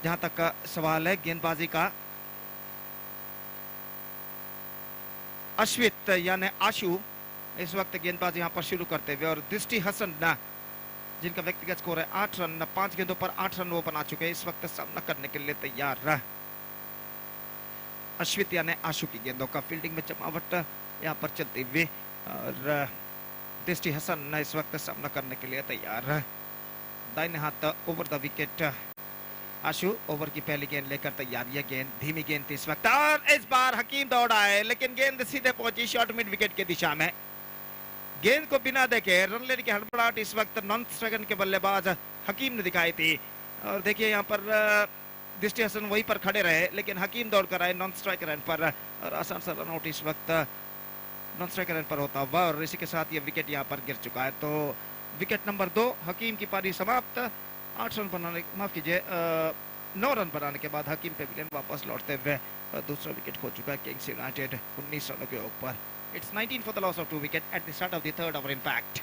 जहाँ तक का सवाल है गेंदबाजी का, अश्वित यानी आशु इस वक्त गेंदबाजी यहाँ पर शुरू करते हुए और दृष्टि हसन जिनका व्यक्तिगत स्कोर है 8 रन, 5 गेंदों पर 8 रन वो बना चुके हैं, इस वक्त सामना करने के लिए तैयार। अश्वित यानी आशु की गेंदों का फील्डिंग में जमावट यहाँ पर चलते हुए और दृष्टि हसन इस वक्त सामना करने के लिए तैयार। दाहिने हाथ over the wicket Ashu over की पहली गेंद लेकर तैयार। यह गेंद धीमी गेंद थी इस वक्त और इस बार हकीम दौड़ा है, लेकिन गेंद सीधे पहुंची शॉर्ट मिड विकेट की दिशा में। गेंद को बिना देखे रन लेने की हड़बड़ाहट इस वक्त नॉन स्ट्राइकर के बल्लेबाज हकीम ने दिखाई थी और देखिए यहाँ पर दृष्टि हसन वहीं पर खड़े रहे, लेकिन हकीम दौड़ कर आए नॉन स्ट्राइकर रन पर और आसान सा रन आउट इस वक्त नॉन स्ट्राइकर रन पर होता हुआ और इसी के साथ ये विकेट यहाँ पर गिर चुका है। तो विकेट नंबर 2 हकीम की पारी समाप्त। 8 रन बनाने, माफ कीजिए 9 रन बनाने के बाद हकीम पेविलियन वापस लौटते हुए दूसरा विकेट खो चुका है किंग्स यूनाइटेड 19 रनों के ऊपर। It's 19 for the loss of 2 wickets at the start of the third over in fact.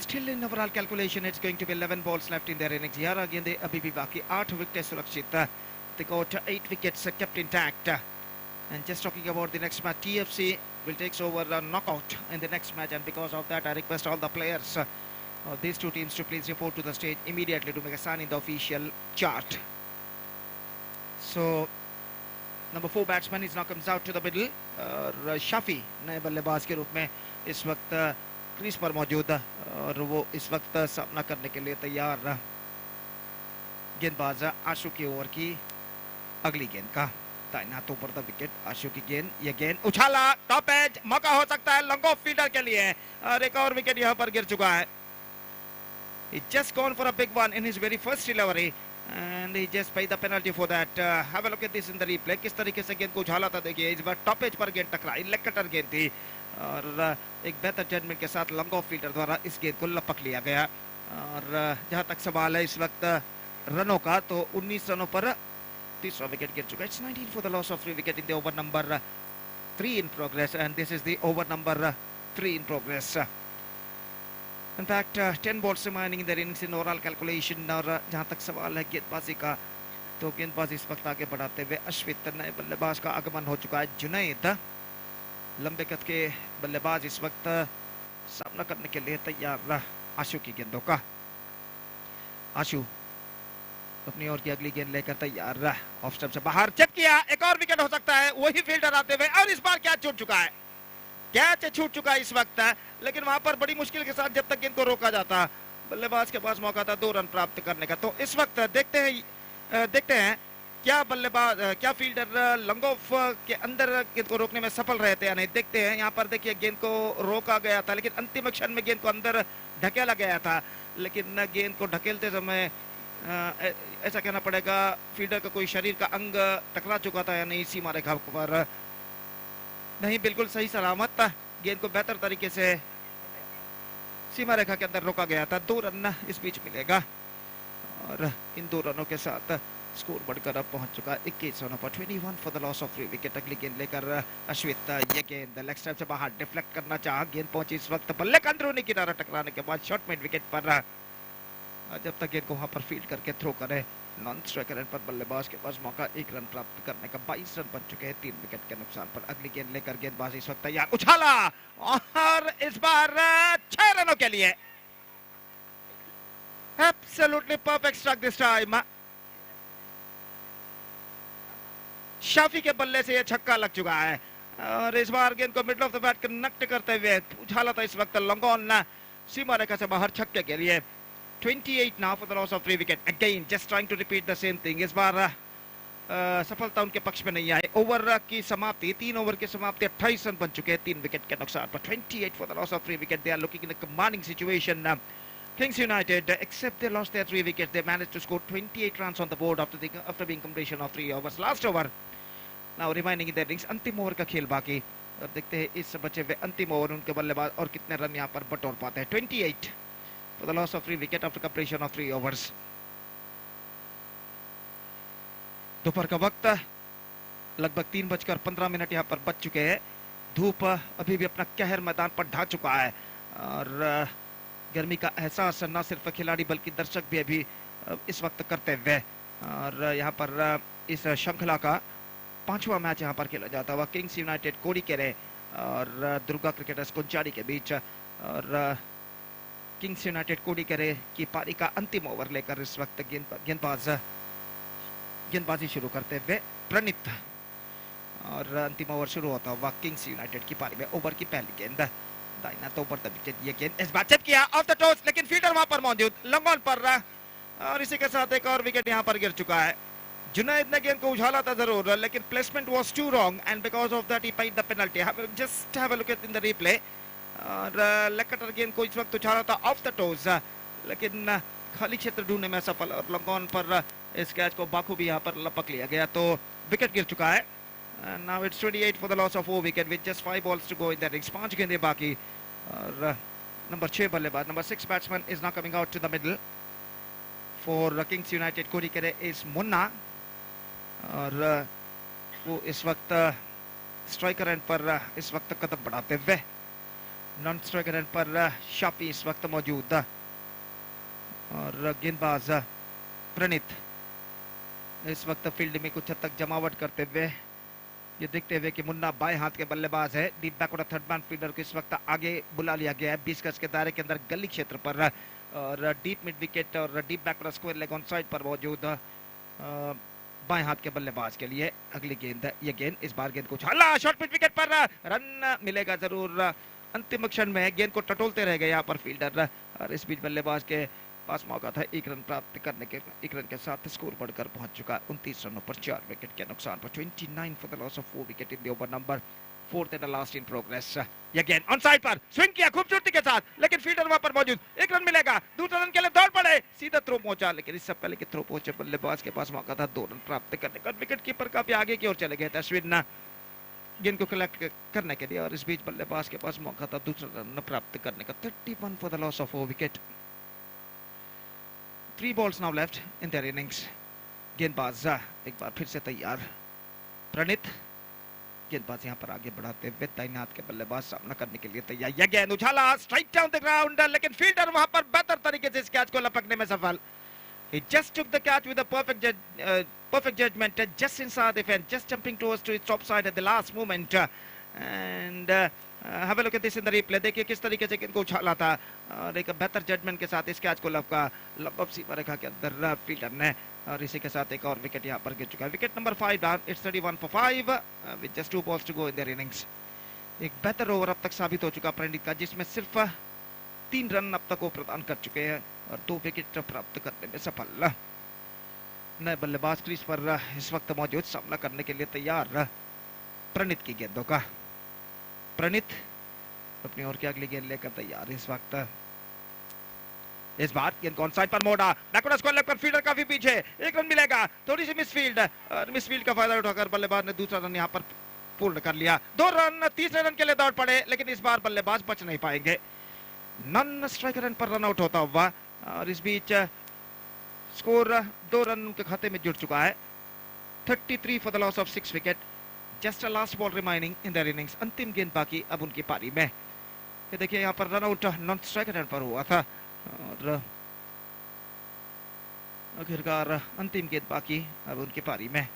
Still in overall calculation, it's going to be 11 balls left in their innings. Here again, they abhi bhi baki 8 wickets surakshit. They got 8 wickets kept intact. And just talking about the next match, TFC will take over a knockout in the next match. And because of that, I request all the players of these two teams to please report to the stage immediately to make a sign in the official chart. So number 4 batsman is now comes out to the middle. Shafi नए बल्लेबाज के रूप में इस वक्त crease पर मौजूद और वो इस वक्त सामना करने के लिए तैयार। गेंदबाज आशु की ओवर की अगली गेंद का तैनात ऊपर द विकेट आशु की गेंद। ये गेंद उछाला टॉप एज, मौका हो सकता है लॉन्ग ऑफ फील्डर के लिए और एक और विकेट यहाँ पर गिर चुका है। He just gone for a big one in his very first delivery. And he just paid the penalty for that. Have a look at this in the replay. किस तरीके से गेंद को उछाला था देखिए, इस बार टॉप एज पर गेंद टकराई, लेग कटर गेंद थी और एक बेहतर जजमेंट के साथ लॉन्ग ऑफ फील्डर द्वारा इस गेंद को लपक लिया गया। और जहां तक सवाल है इस वक्त रनों का, तो 19 रनों पर तीसरा विकेट गिर चुका है. It's 19 for the loss of 3 wicket in the over number 3 in progress, and this is the over number 3 in progress. In fact, 10 balls remaining in their innings in overall calculation. और जहां तक सवाल है गेंदबाजी का, तो गेंदबाजी इस वक्त आगे बढ़ाते हुए अश्वित, नए बल्लेबाज का आगमन हो चुका है जुनैद. लंबे कद के बल्लेबाज इस वक्त सामना करने के लिए तैयार आशु की गेंदों का. आशु अपनी ओर की अगली गेंद लेकर तैयार. ऑफ स्टंप से बाहर चिप किया. एक और विकेट हो सकता है. वही फील्डर आते हुए, और इस बार कैच छूट चुका है. कैच छूट चुका है इस वक्त, लेकिन वहां पर बड़ी मुश्किल के साथ जब तक गेंद को रोका जाता, बल्लेबाज के पास मौका था 2 रन प्राप्त करने का. तो इस वक्त देखते हैं क्या बल्लेबाज, क्या फील्डर लंगोफ के अंदर गेंद को रोकने में सफल रहे थे या नहीं. देखते हैं. यहाँ पर देखिए गेंद को रोका गया था, लेकिन अंतिम क्षण में गेंद को अंदर ढकेला गया था. लेकिन गेंद को ढकेलते समय ऐसा कहना पड़ेगा फील्डर का कोई शरीर का अंग टकरा चुका था या नहीं सीमा रेखा पर. नहीं, बिल्कुल सही सलामत गेंद को बेहतर तरीके से सीमा रेखा के अंदर रोका गया था. 2 रन इस बीच मिलेगा, और इन 2 रनों के साथ स्कोर बढ़कर अब पहुंच चुका है 21 रनों पर. 21 for the loss of 3 wicket. अगली गेंद लेकर अश्वित. ये गेंद लेग स्टंप से बाहर डिफ्लेक्ट करना चाहा. गेंद पहुंची इस वक्त बल्ले का अंदरूनी किनारा टकराने के बाद शॉर्ट मिड विकेट पर. जब तक गेंद को वहां पर फील्ड करके थ्रो करे, नॉन स्ट्राइकर पर बल्लेबाज के पास मौका 1 रन प्राप्त करने का. 22 रन बन चुके हैं 3 विकेट के नुकसान पर. अगली गेंद लेकर गेंदबाज इस वक्त तैयार. उछाला, और इस बार 6 रनों के लिए. Absolutely perfect strike this time. Shafi के बल्ले से यह छक्का लग चुका है, और इस बार गेंद को middle of the bat connect करते हुए उछाला था इस वक्त लॉन्ग सीमा रेखा से बाहर छक्के के लिए. 28 now for the loss of 3 wicket. Again, just trying to repeat the same thing. इस बार सफलता उनके पक्ष में नहीं आई. ओवर की समाप्ति, 3 ओवर की समाप्ति 28 रन बन चुके हैं 3 विकेट के नुकसान पर. 28 for the loss of 3 wicket. They are looking in a commanding situation. Kings United, except they lost their 3 wickets, they managed to score 28 runs on the board after being completion of 3 overs. Last over now remaining in their innings. अंतिम over का खेल बाकी. अब देखते हैं इस बचे हुए अंतिम ओवर उनके बल्लेबाज और कितने रन यहाँ पर बटोर पाते हैं. 28 for the loss of 3 wicket after completion of 3 overs. दोपहर का वक्त लगभग 3:15 यहाँ पर बच चुके हैं. धूप अभी भी अपना कहर मैदान पर ढा चुका है, और गर्मी का एहसास न सिर्फ खिलाड़ी बल्कि दर्शक भी अभी इस वक्त करते हुए. और यहाँ पर इस श्रृंखला का 5वां मैच यहाँ पर खेला जाता हुआ किंग्स यूनाइटेड कोडिकेरे और दुर्गा क्रिकेटर्स कुंचाड़ी के बीच. और किंग्स यूनाइटेड कोडिकेरे की पारी का अंतिम ओवर लेकर इस वक्त गेंदबाजी शुरू करते हुए प्रणीत. और अंतिम ओवर शुरू होता हुआ किंग्स यूनाइटेड की पारी में. ओवर की पहली गेंद दाहिना तो ऊपर विकेट. ये गेंद इस बार चिप किया ऑफ द टॉस, लेकिन फील्डर वहां पर मौजूद लॉन्ग ऑन पर. और इसी के साथ एक और विकेट यहाँ पर गिर चुका है. जुनैद ने गेंद को उछाला था जरूर, लेकिन placement was too wrong, and because of that he paid the penalty. Just have a look at in the replay. और लेग कटर गेंद को इस वक्त उछाला था ऑफ द टोज, लेकिन खाली क्षेत्र ढूंढने में सफल, और लॉन्ग ऑन पर इस कैच को बाखूबी यहाँ पर लपक लिया गया. तो विकेट गिर चुका है. Now it's 28 for the loss of 4 wicket with just 5 balls to go in that innings. 5 गेंदें बाकी, और नंबर 6 बल्लेबाज, number 6 batsman is now coming out to the middle for Kings United. Kodikere is Munna, और वो इस वक्त स्ट्राइकर एंड पर इस वक्त कदम बढ़ाते हुए. नॉन स्ट्राइकर एंड पर शाफी इस वक्त मौजूद, और गेंदबाज प्रणीत इस वक्त फील्ड में कुछ हद तक जमावट करते हुए. ये देखते हुए कि मुन्ना बाएं हाथ के बल्लेबाज है. Deep backward third man fielder को इस वक्त आगे बुला लिया गया है 20 गज के दायरे के अंदर गली क्षेत्र पर, और डीप मिड विकेट और deep backward square leg on side पर मौजूद बाएं हाथ के बल्लेबाज के लिए. अगली गेंद, ये गेंद इस बार गेंद को उछाला शॉर्ट मिड विकेट पर. रन मिलेगा जरूर. अंतिम क्षण में गेंद को टटोलते रह गए यहाँ पर फील्डर, और इस बीच बल्लेबाज के पास मौका था 1 रन प्राप्त करने के. 1 रन के साथ स्कोर बढ़कर पहुंच चुका 29 रनों पर 4 विकेट के नुकसान पर. 29 for the loss of 4 wicket in the over number 4th and last in progress. ये गेंद ऑन साइड पर स्विंग किया खूबसूरती के साथ, लेकिन फील्डर वहां पर मौजूद. 1 रन मिलेगा. दूसरे रन के लिए दौड़ पड़े, सीधा थ्रो पहुंचा, लेकिन इससे पहले कि थ्रो पहुंचे बल्लेबाज के पास मौका था 2 रन प्राप्त करने का. विकेट कीपर काफी आगे की ओर चले गए थे अश्विन गेंद को कलेक्ट करने के लिए, और इस बीच बल्लेबाज के पास मौका था दूसरा रन प्राप्त करने का. 31 for the loss of 4 wicket. 3 balls now left in their innings. गेंदबाज एक बार फिर से तैयार, प्रणीत गेंदबाज यहाँ पर आगे बढ़ाते हुए दाहिने हाथ के बल्लेबाज सामना करने के लिए तैयार। यह गेंद उछाला स्ट्राइक डाउन द ग्राउंड, लेकिन फील्डर वहां पर बेहतर तरीके से इस कैच को लपकने में सफल। He just took the catch with a perfect judgment, just inside the fence, just jumping towards to its top side at the last moment. And have a look at this in the replay. देखिए किस तरीके से गेंद को उछाला था और एक बेहतर जजमेंट के साथ इस कैच को लपका लगभग सीमा रेखा के अंदर फील्डर ने, और इसी के साथ एक और विकेट यहाँ पर गिर चुका है। Wicket number 5 down, it's 31 for 5 with just 2 balls to go in their innings. एक बेहतर ओवर अब तक साबित हो चुका प्रणीत का, जिसमें सिर्फ 3 रन अब तक वो प्रदान कर चुके हैं और 2 विकेट प्राप्त करने में सफल। नए बल्लेबाज क्रीज पर इस वक्त मौजूद, सामना करने के लिए तैयार प्रणीत की गेंदों का। प्रणीत अपनी ओर की अगली गेंद लेकर तैयार इस वक्त। इस बार गेंद को ऑन साइड पर मोड़ा, बैकवर्ड स्क्वायर लेग पर फील्डर काफी पीछे, 1 रन मिलेगा। थोड़ी सी मिसफील्ड और मिसफील्ड का फायदा उठाकर बल्लेबाज ने दूसरा रन यहाँ पर पूर्ण कर लिया। 2 रन, तीसरे रन के लिए दौड़ पड़े, लेकिन इस बार बल्लेबाज बच नहीं पाएंगे। नॉन स्ट्राइक रन पर रन आउट होता हुआ, और इस बीच स्कोर 2 रन उनके खाते में जुड़ चुका है। 33 for the loss of 6 wicket, just a last ball remaining in their innings. अंतिम गेंद बाकी अब उनकी पारी में। ये देखिए यहाँ पर run out non strike run पर हुआ था और आखिरकार अंतिम गेंद बाकी अब उनकी पारी में।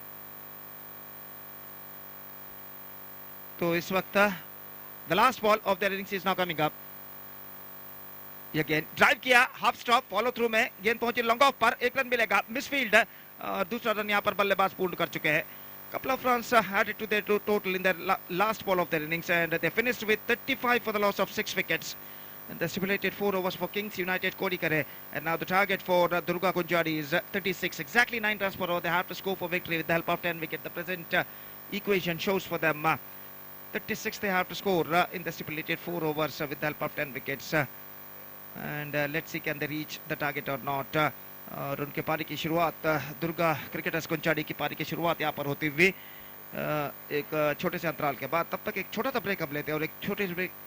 तो इस वक्त the last ball of their innings is now coming up. ये गेंद ड्राइव किया, हाफ स्टॉप, फॉलो थ्रू में गेंद पहुंची लॉन्ग ऑफ पर, 1 रन मिलेगा। मिसफील्ड और दूसरा रन यहाँ पर बल्लेबाज पूर्ण कर चुके हैं। Couple of runs added to their total in their last ball of their innings, and they finished with 35 for the loss of 6 wickets. And the stipulated 4 overs for Kings United Kodi Kare, and now the target for Durga Kunjari is 36, exactly 9 runs per over. They have to score for victory with the help of 10 wickets. The present equation shows for them 36 they have to score in the stipulated 4 overs with the help of 10 wickets. And let's see can they reach the target or not. और उनके पारी की शुरुआत Durga cricketers कुंचाड़ी की पारी की शुरुआत यहाँ पर होती हुई एक छोटे से अंतराल के बाद। तब तक एक छोटा सा ब्रेक हम लेते हैं और एक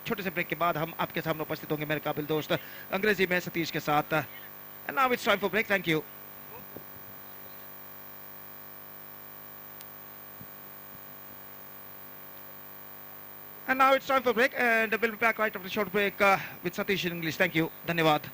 छोटे से ब्रेक के बाद हम आपके सामने उपस्थित होंगे मेरे काबिल दोस्त अंग्रेजी में सतीश के साथ। And now it's time for break, thank you. And now it's time for break, and we'll be back right after the short break with Satish in English. Thank you. धन्यवाद।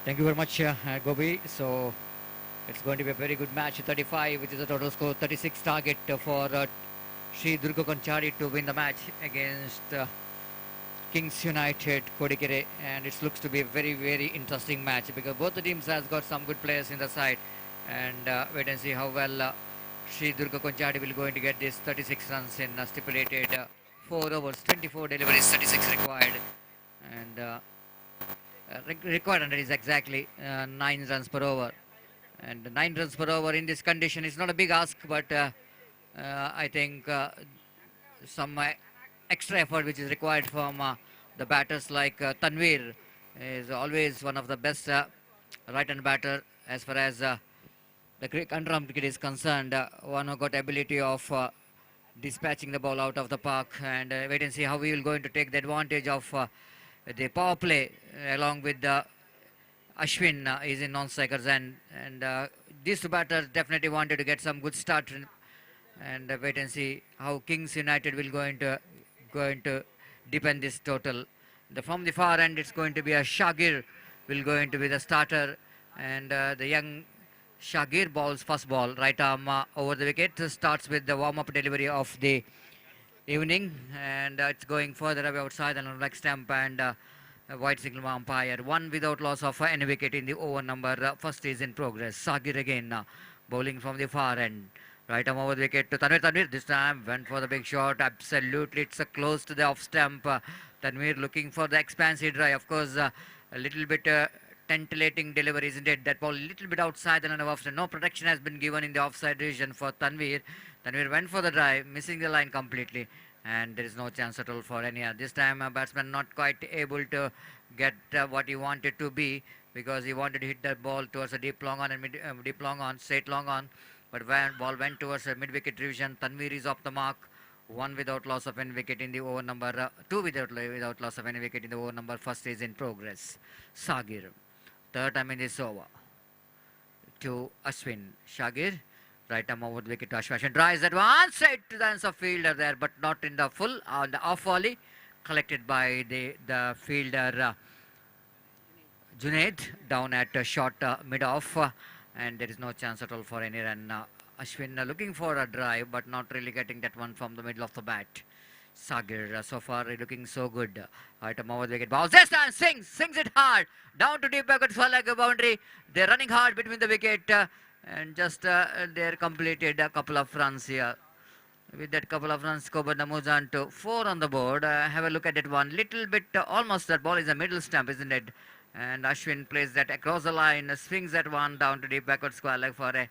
Thank you very much, Gobi. So it's going to be a very good match. 35, which is a total score. 36 target for Sri Durga Konchari to win the match against Kings United Kodikere, and it looks to be a very, very interesting match because both the teams has got some good players in the side, and wait and see how well Sri Durga Konchari will going to get this 36 runs in stipulated 4 overs, 24 deliveries, 36 required, and required under is exactly 9 runs per over, and 9 runs per over in this condition is not a big ask, but I think some extra effort which is required from the batters like Tanvir is always one of the best right-hand batter as far as the Underarm cricket is concerned, one who got ability of dispatching the ball out of the park, and wait and see how we will going to take the advantage of the power play along with the Ashwin is in non-strikers, and these two batters definitely wanted to get some good start, and wait and see how Kings United will going to depend this total. From the far end, it's going to be a Shagir will going to be the starter, and the young Shagir bowls first ball, right arm over the wicket, starts with the warm-up delivery of the evening, and it's going further away outside and on leg stump, and a white signal by umpire. One without loss of any wicket in the over number first is in progress. Sagir again bowling from the far end. Right arm over the wicket to Tanvir. Tanvir this time went for the big shot. Absolutely, it's close to the off stump. Tanvir looking for the expansive drive. Of course, a little bit titillating delivery, isn't it? That ball a little bit outside the line of offside. No protection has been given in the offside region for Tanvir. Tanvir went for the drive, missing the line completely, and there is no chance at all for any. This time, batsman not quite able to get what he wanted to be, because he wanted to hit that ball towards a deep long on and deep long on, straight long on, but when ball went towards a mid-wicket revision, Tanvir is off the mark. One without loss of any wicket in the over number, two without loss of any wicket in the over number first is in progress. Sagir, third time in this over to Ashwin. Shagir, right arm over the wicket to Ashwin. Drives that one straight to the hands of fielder there, but not in the full, on the off volley, collected by the fielder Junaid down at short mid-off, and there is no chance at all for any run. Ashwin looking for a drive, but not really getting that one from the middle of the bat. Sagir so far looking so good. Item over the wicket. Bounce this time, sings it hard down to deep backward for like a boundary. They're running hard between the wicket, and just they're completed a couple of runs here. With that couple of runs, Kobarna moves on to 4 on the board. Have a look at that one. Little bit almost that ball is a middle stump, isn't it? And Ashwin plays that across the line, swings that one down to deep backward square leg for a.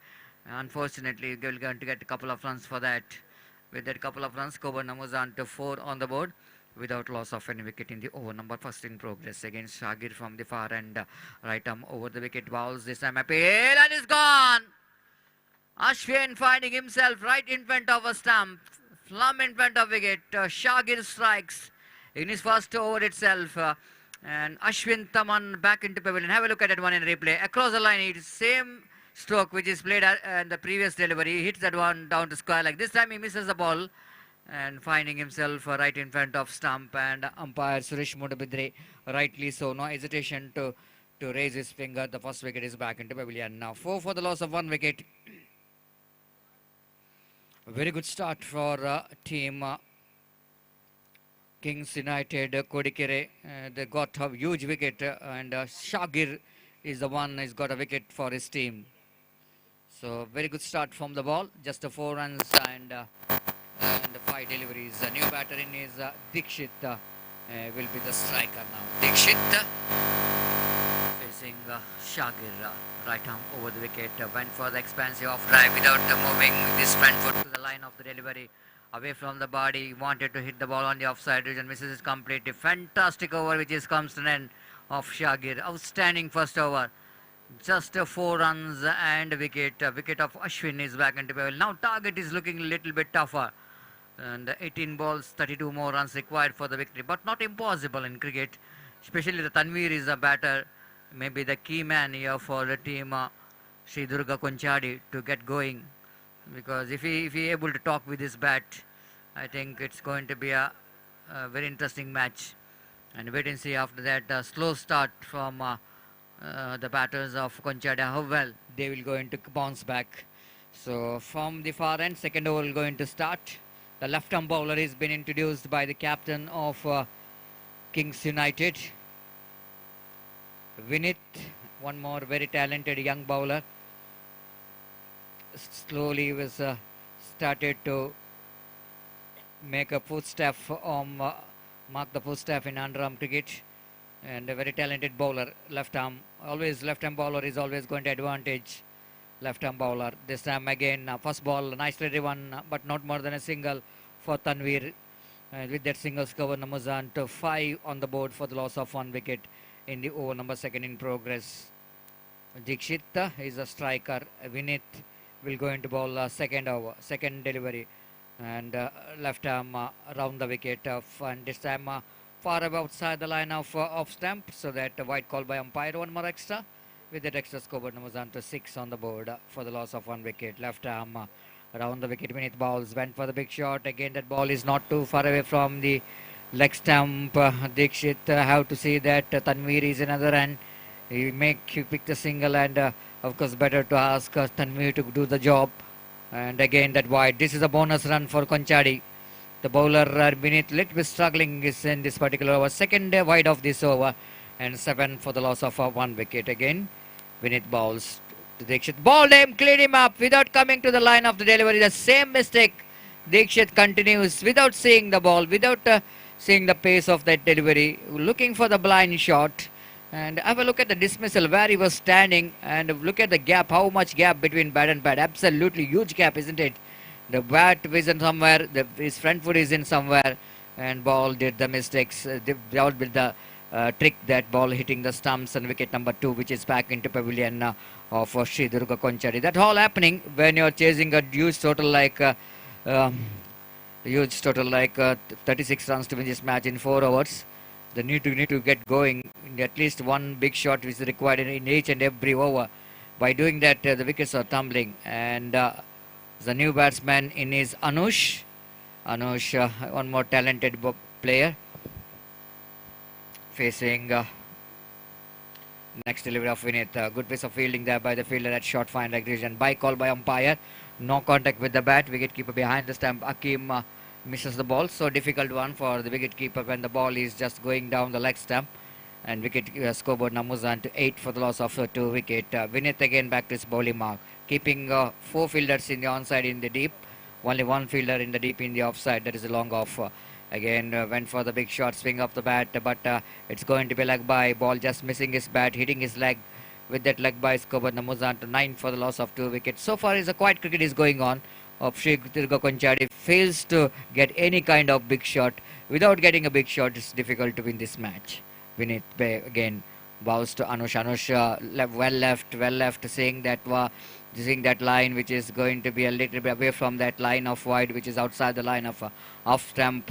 Unfortunately, we're going to get a couple of runs for that. With that couple of runs, Kobarna moves on to 4 on the board without loss of any wicket in the over number first in progress against Shagir from the far end. Right arm over the wicket, bowls this time appeal and is gone. Ashwin finding himself right in front of a stump, plumb in front of wicket. Shagir strikes in his first over itself. And Ashwin Taman back into pavilion. Have a look at that one in replay. Across the line, it's same stroke which is played in the previous delivery. He hits that one down to square leg. This time he misses the ball and finding himself right in front of stump, and umpire Suresh Mudabidre rightly so, no hesitation to raise his finger. The first wicket is back into pavilion. Now 4 for the loss of 1 wicket. A very good start for team Kings United. Kodikere, they got a huge wicket, and Shagir is the one who's got a wicket for his team. So very good start from the ball. Just 4 runs and 5 deliveries. A new batter in is Dikshit will be the striker now. Dikshit facing Shagir. Right arm over the wicket. Went for the expansive off drive without moving this front foot to the line of the delivery. Away from the body. Wanted to hit the ball on the offside region. Misses it completely. Fantastic over which is comes to an end of Shagir. Outstanding first over. Just 4 runs and a wicket. Wicket of Ashwin is back into pavilion. Now target is looking a little bit tougher. And 18 balls, 32 more runs required for the victory. But not impossible in cricket. Especially the Tanvir is a batter. Maybe the key man here for the team Sri Durga Konchadi to get going. Because if he able to talk with his bat, I think it's going to be a very interesting match. And wait and see after that slow start from the batters of Konchada, how well they will going to bounce back. So from the far end, second over going to start. The left arm bowler has been introduced by the captain of Kings United, Vinith, one more very talented young bowler. Slowly was started to make a footstep mark the footstep in underarm cricket, and a very talented bowler, left arm. Always left arm bowler is always going to advantage left arm bowler. This time again, first ball nicely driven, but not more than a single for Tanvir. With that single, cover numbers on to 5 on the board for the loss of 1 wicket in the over number second in progress. Dikshit is a striker. Vinith will go into bowl second over, second delivery. and left arm around the wicket and this time far away outside the line of off stump, so that white call by umpire. One more extra. With that extra scoreboard numbers on to 6 on the board for the loss of 1 wicket. Left arm around the wicket beneath balls, went for the big shot. Again that ball is not too far away from the leg stump. Dikshit have to see that Tanvir is another, and he pick the single, and of course better to ask Tanvir to do the job. And again that wide. This is a bonus run for Konchadi. The bowler beneath little bit struggling is in this particular over. Second wide of this over, and 7 for the loss of 1 wicket. Again beneath balls to Dikshit. Ball him, clean him up without coming to the line of the delivery. The same mistake. Dikshit continues without seeing the ball, without seeing the pace of that delivery, looking for the blind shot. And have a look at the dismissal where he was standing, and look at the gap, how much gap between bat and bat. Absolutely huge gap, isn't it? The bat is in somewhere, his front foot is in somewhere, and ball did the mistakes. Ball with the trick, that ball hitting the stumps, and wicket number 2, which is back into pavilion of Sri Durga Konchadi. That's all happening when you're chasing a huge total like 36 runs to win this match in 4 overs. The need to get going. At least one big shot is required in each and every over. By doing that, the wickets are tumbling, and the new batsman in is Anush. One more talented player, facing next delivery of Vinith. Good piece of fielding there by the fielder at short fine leg region. By call by umpire. No contact with the bat. Wicket keeper behind the stump. Akim misses the ball. So difficult one for the wicket keeper when the ball is just going down the leg stump. And wicket scoreboard Namuzan to 8 for the loss of 2 wicket. Vinith again back to his bowling mark, keeping 4 fielders in the onside in the deep. Only 1 fielder in the deep in the offside. That is a long off. Again went for the big shot, swing off the bat, but it's going to be leg by. Ball just missing his bat, hitting his leg. With that leg by scoreboard Namuzan to 9 for the loss of 2 wickets. So far is a quiet cricket is going on of Sri Durga Konchadi. Fails to get any kind of big shot. Without getting a big shot, it's difficult to win this match. Vinith again bows to Anush. Well left, seeing that line, which is going to be a little bit away from that line of wide, which is outside the line of off stump.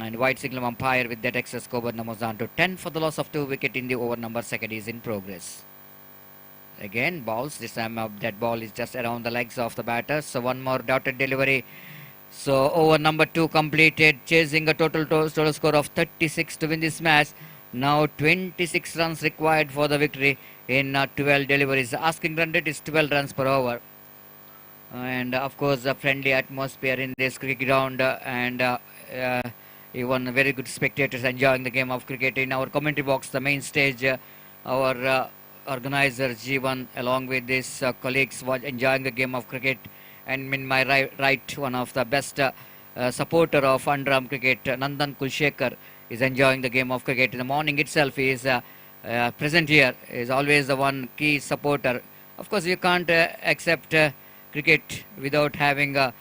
And wide signal umpire with that excess scoreboard Namuzan to 10 for the loss of 2 wicket in the over number 2 is in progress. Again balls, this time that ball is just around the legs of the batters. So one more dotted delivery. So over number 2 completed, chasing a total score of 36 to win this match. Now 26 runs required for the victory in 12 deliveries. Asking run rate is 12 runs per over. And of course a friendly atmosphere in this cricket ground, and even very good spectators enjoying the game of cricket. In our commentary box, the main stage, our organizer Jeevan along with his colleagues was enjoying the game of cricket, and in my right one of the best supporter of Underarm cricket, Nandan Kulshekar, is enjoying the game of cricket. In the morning itself he is present here, is always the one key supporter. Of course you can't accept cricket without having the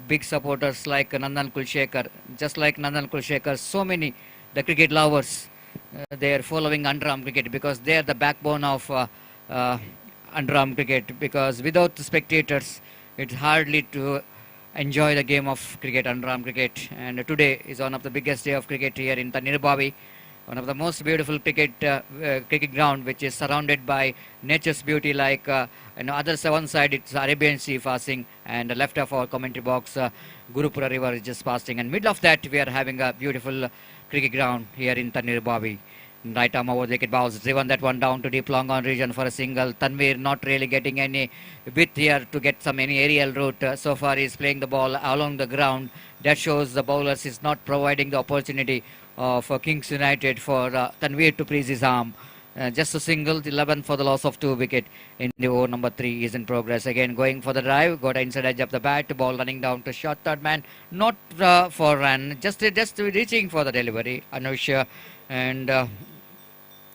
big supporters like Nandan Kulshekar. Just like Nandan Kulshekar, so many the cricket lovers, they are following Underarm cricket because they are the backbone of Underarm cricket, because without the spectators it's hardly to enjoy the game of cricket, Underarm cricket. And today is one of the biggest day of cricket here in Thannirubavi, one of the most beautiful cricket ground, which is surrounded by nature's beauty, like other one side it's Arabian Sea passing, and left of our commentary box Gurupura river is just passing, and middle of that we are having a beautiful cricket ground here in Thannirubavi. Right arm over the wicket, balls driven that one down to deep long on region for a single. Tanvir not really getting any width here to get any aerial route. So far he is playing the ball along the ground. That shows the bowlers is not providing the opportunity for Kings United for Tanvir to please his arm. Just a single, 11 for the loss of 2 wicket in the over number 3 is in progress. Again going for the drive, got inside edge of the bat, ball running down to short third man, not for run, just reaching for the delivery, Anush, and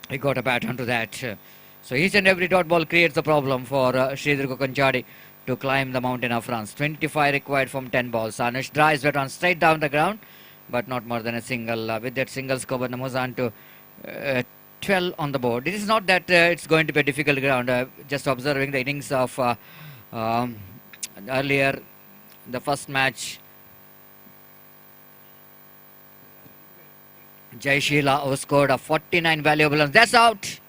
he got a bat onto that. So each and every dot ball creates a problem for Sri Durga Konchadi to climb the mountain of runs. 25 required from 10 balls. Anush drives that one straight down the ground, but not more than a single. With that single score, Namuzan to 12 on the board. It is not that it's going to be a difficult ground. Just observing the innings of earlier, the first match Jai Sheila, who scored a 49 valuable runs. That's out.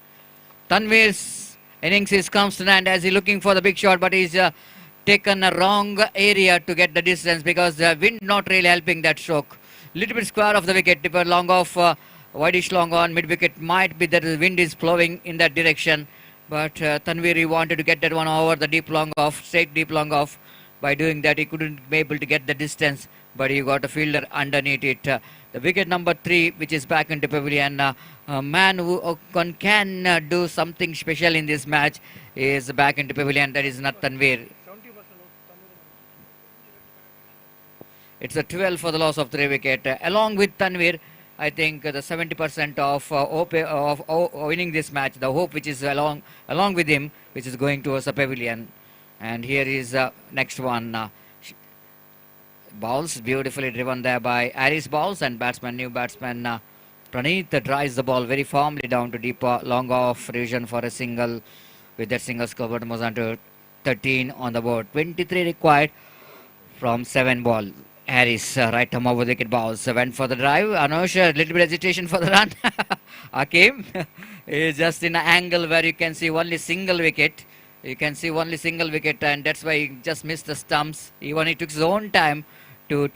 Tanvir's innings comes to an end as he's looking for the big shot, but he's taken a wrong area to get the distance because the wind not really helping that stroke. Little bit square of the wicket, dipper long off, wideish long on, mid wicket might be that the wind is blowing in that direction. But Tanvir wanted to get that one over the deep long off, straight deep long off. By doing that, he couldn't be able to get the distance, but he got a fielder underneath it. The wicket number 3, which is back into pavilion. A man who can do something special in this match is back into pavilion. That is not Tanvir. It's a 12 for the loss of 3 wicket. Along with Tanvir, I think the 70% of winning this match, the hope which is along with him, which is going towards the pavilion. And here is next one. Balls beautifully driven there by Aris balls, and new batsman Praneeth drives the ball very firmly down to deep long off revision for a single. With that single scoreboard moves on to 13 on the board. 23 required from 7 ball. Harris right arm over the wicket balls, went for the drive. Anush, a little bit hesitation for the run. Akim is just in an angle where you can see only single wicket. You can see only single wicket, and that's why he just missed the stumps. Even he took his own time to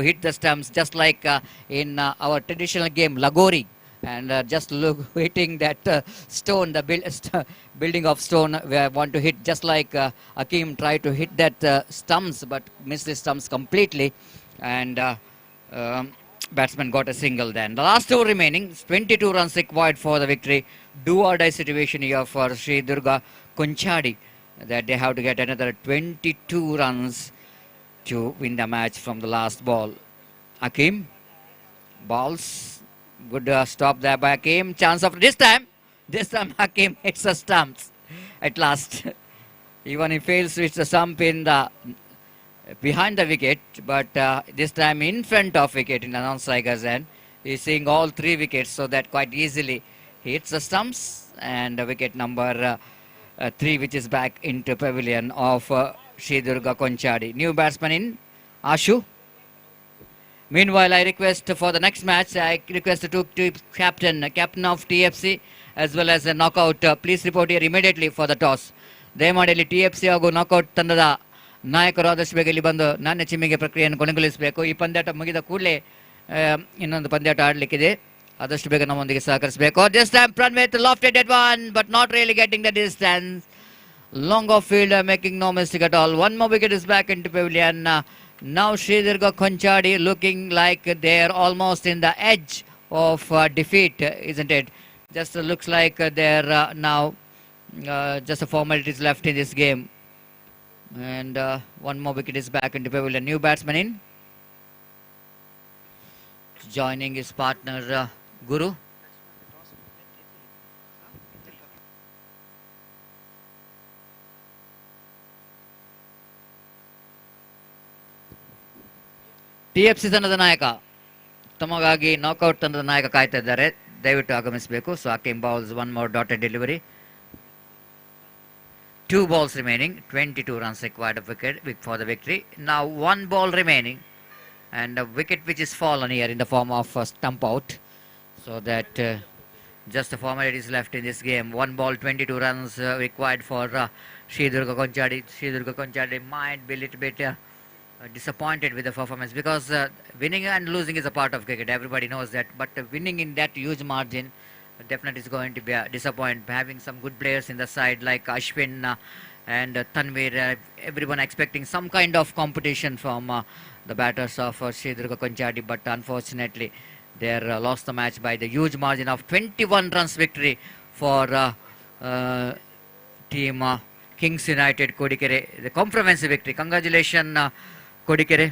hit the stumps, just like in our traditional game Lagori, and just hitting that stone, the building of stone. We want to hit just like Akim tried to hit that stumps, but missed the stumps completely, and batsman got a single. Then the last 2 remaining, 22 runs required for the victory. Do or die situation here for Sri Durga Konchadi, that they have to get another 22 runs to win the match from the last ball. Akim, balls, good stop there by Akim. Chance of this time Akim hits the stumps at last. Even he fails to hit the stump in the behind the wicket, but this time in front of wicket in the non-striker's end. He's seeing all 3 wickets, so that quite easily he hits the stumps, and wicket number 3, which is back into pavilion of Sri Durga Konchadi. New batsman in, Ashu. Meanwhile, I request for the next match, I request to captain of TFC as well as a knockout. Please report here immediately for the toss. ದಯಮಾಡಿ ಇಲ್ಲಿ TFC ಹಾಗೂ knockout ತಂಡದ ನಾಯಕರು ಆದಷ್ಟು ಬೇಗ ಇಲ್ಲಿ ಬಂದು ನಾಣ್ಯ ಚಿಮ್ಮಿಗೆ ಪ್ರಕ್ರಿಯೆಯನ್ನು ಕೊನೆಗೊಳಿಸಬೇಕು. ಈ ಪಂದ್ಯಾಟ ಮುಗಿದ ಕೂಡಲೇ ಇನ್ನೊಂದು ಪಂದ್ಯಾಟ ಆಡಲಿಕ್ಕಿದೆ. ಆದಷ್ಟು ಬೇಗ ನಮ್ಮೊಂದಿಗೆ ಸಹಕರಿಸಬೇಕು. This time Pranvit lofted that one, but not really getting the distance. Long off field, making no mistake at all. One more wicket is back into pavilion. Now Sri Durga Konchadi looking like they're almost in the edge of defeat, isn't it? Just looks like they're now just a formalities left in this game. And one more wicket is back into pavilion. New batsman in, joining his partner Guru. TFC ತಂಡದ ನಾಯಕ ತಮಗಾಗಿ knockout ತಂಡದ ನಾಯಕ ಕಾಯ್ತಾ ಇದ್ದಾರೆ. ದಯವಿಟ್ಟು ಆಗಮಿಸಬೇಕು. So Akim balls, one more dotted delivery. 2 balls remaining, 22 runs required of wicket for the victory. Now 1 ball remaining, and a wicket which is fallen here in the form of a stump out. So that just the formalities left in this game. 1 ball, 22 runs required for Sri Durga Konchadi. Sri Durga Konchadi might be a little bit disappointed with the performance, because winning and losing is a part of cricket. Everybody knows that. But winning in that huge margin definitely is going to be a disappointment. Having some good players in the side like Ashwin and Tanvir, everyone expecting some kind of competition from the batters of Sri Durga Konchadi, but unfortunately they lost the match by the huge margin of 21 runs victory for team Kings United Kodikere. The comprehensive victory. Congratulations Kodikere,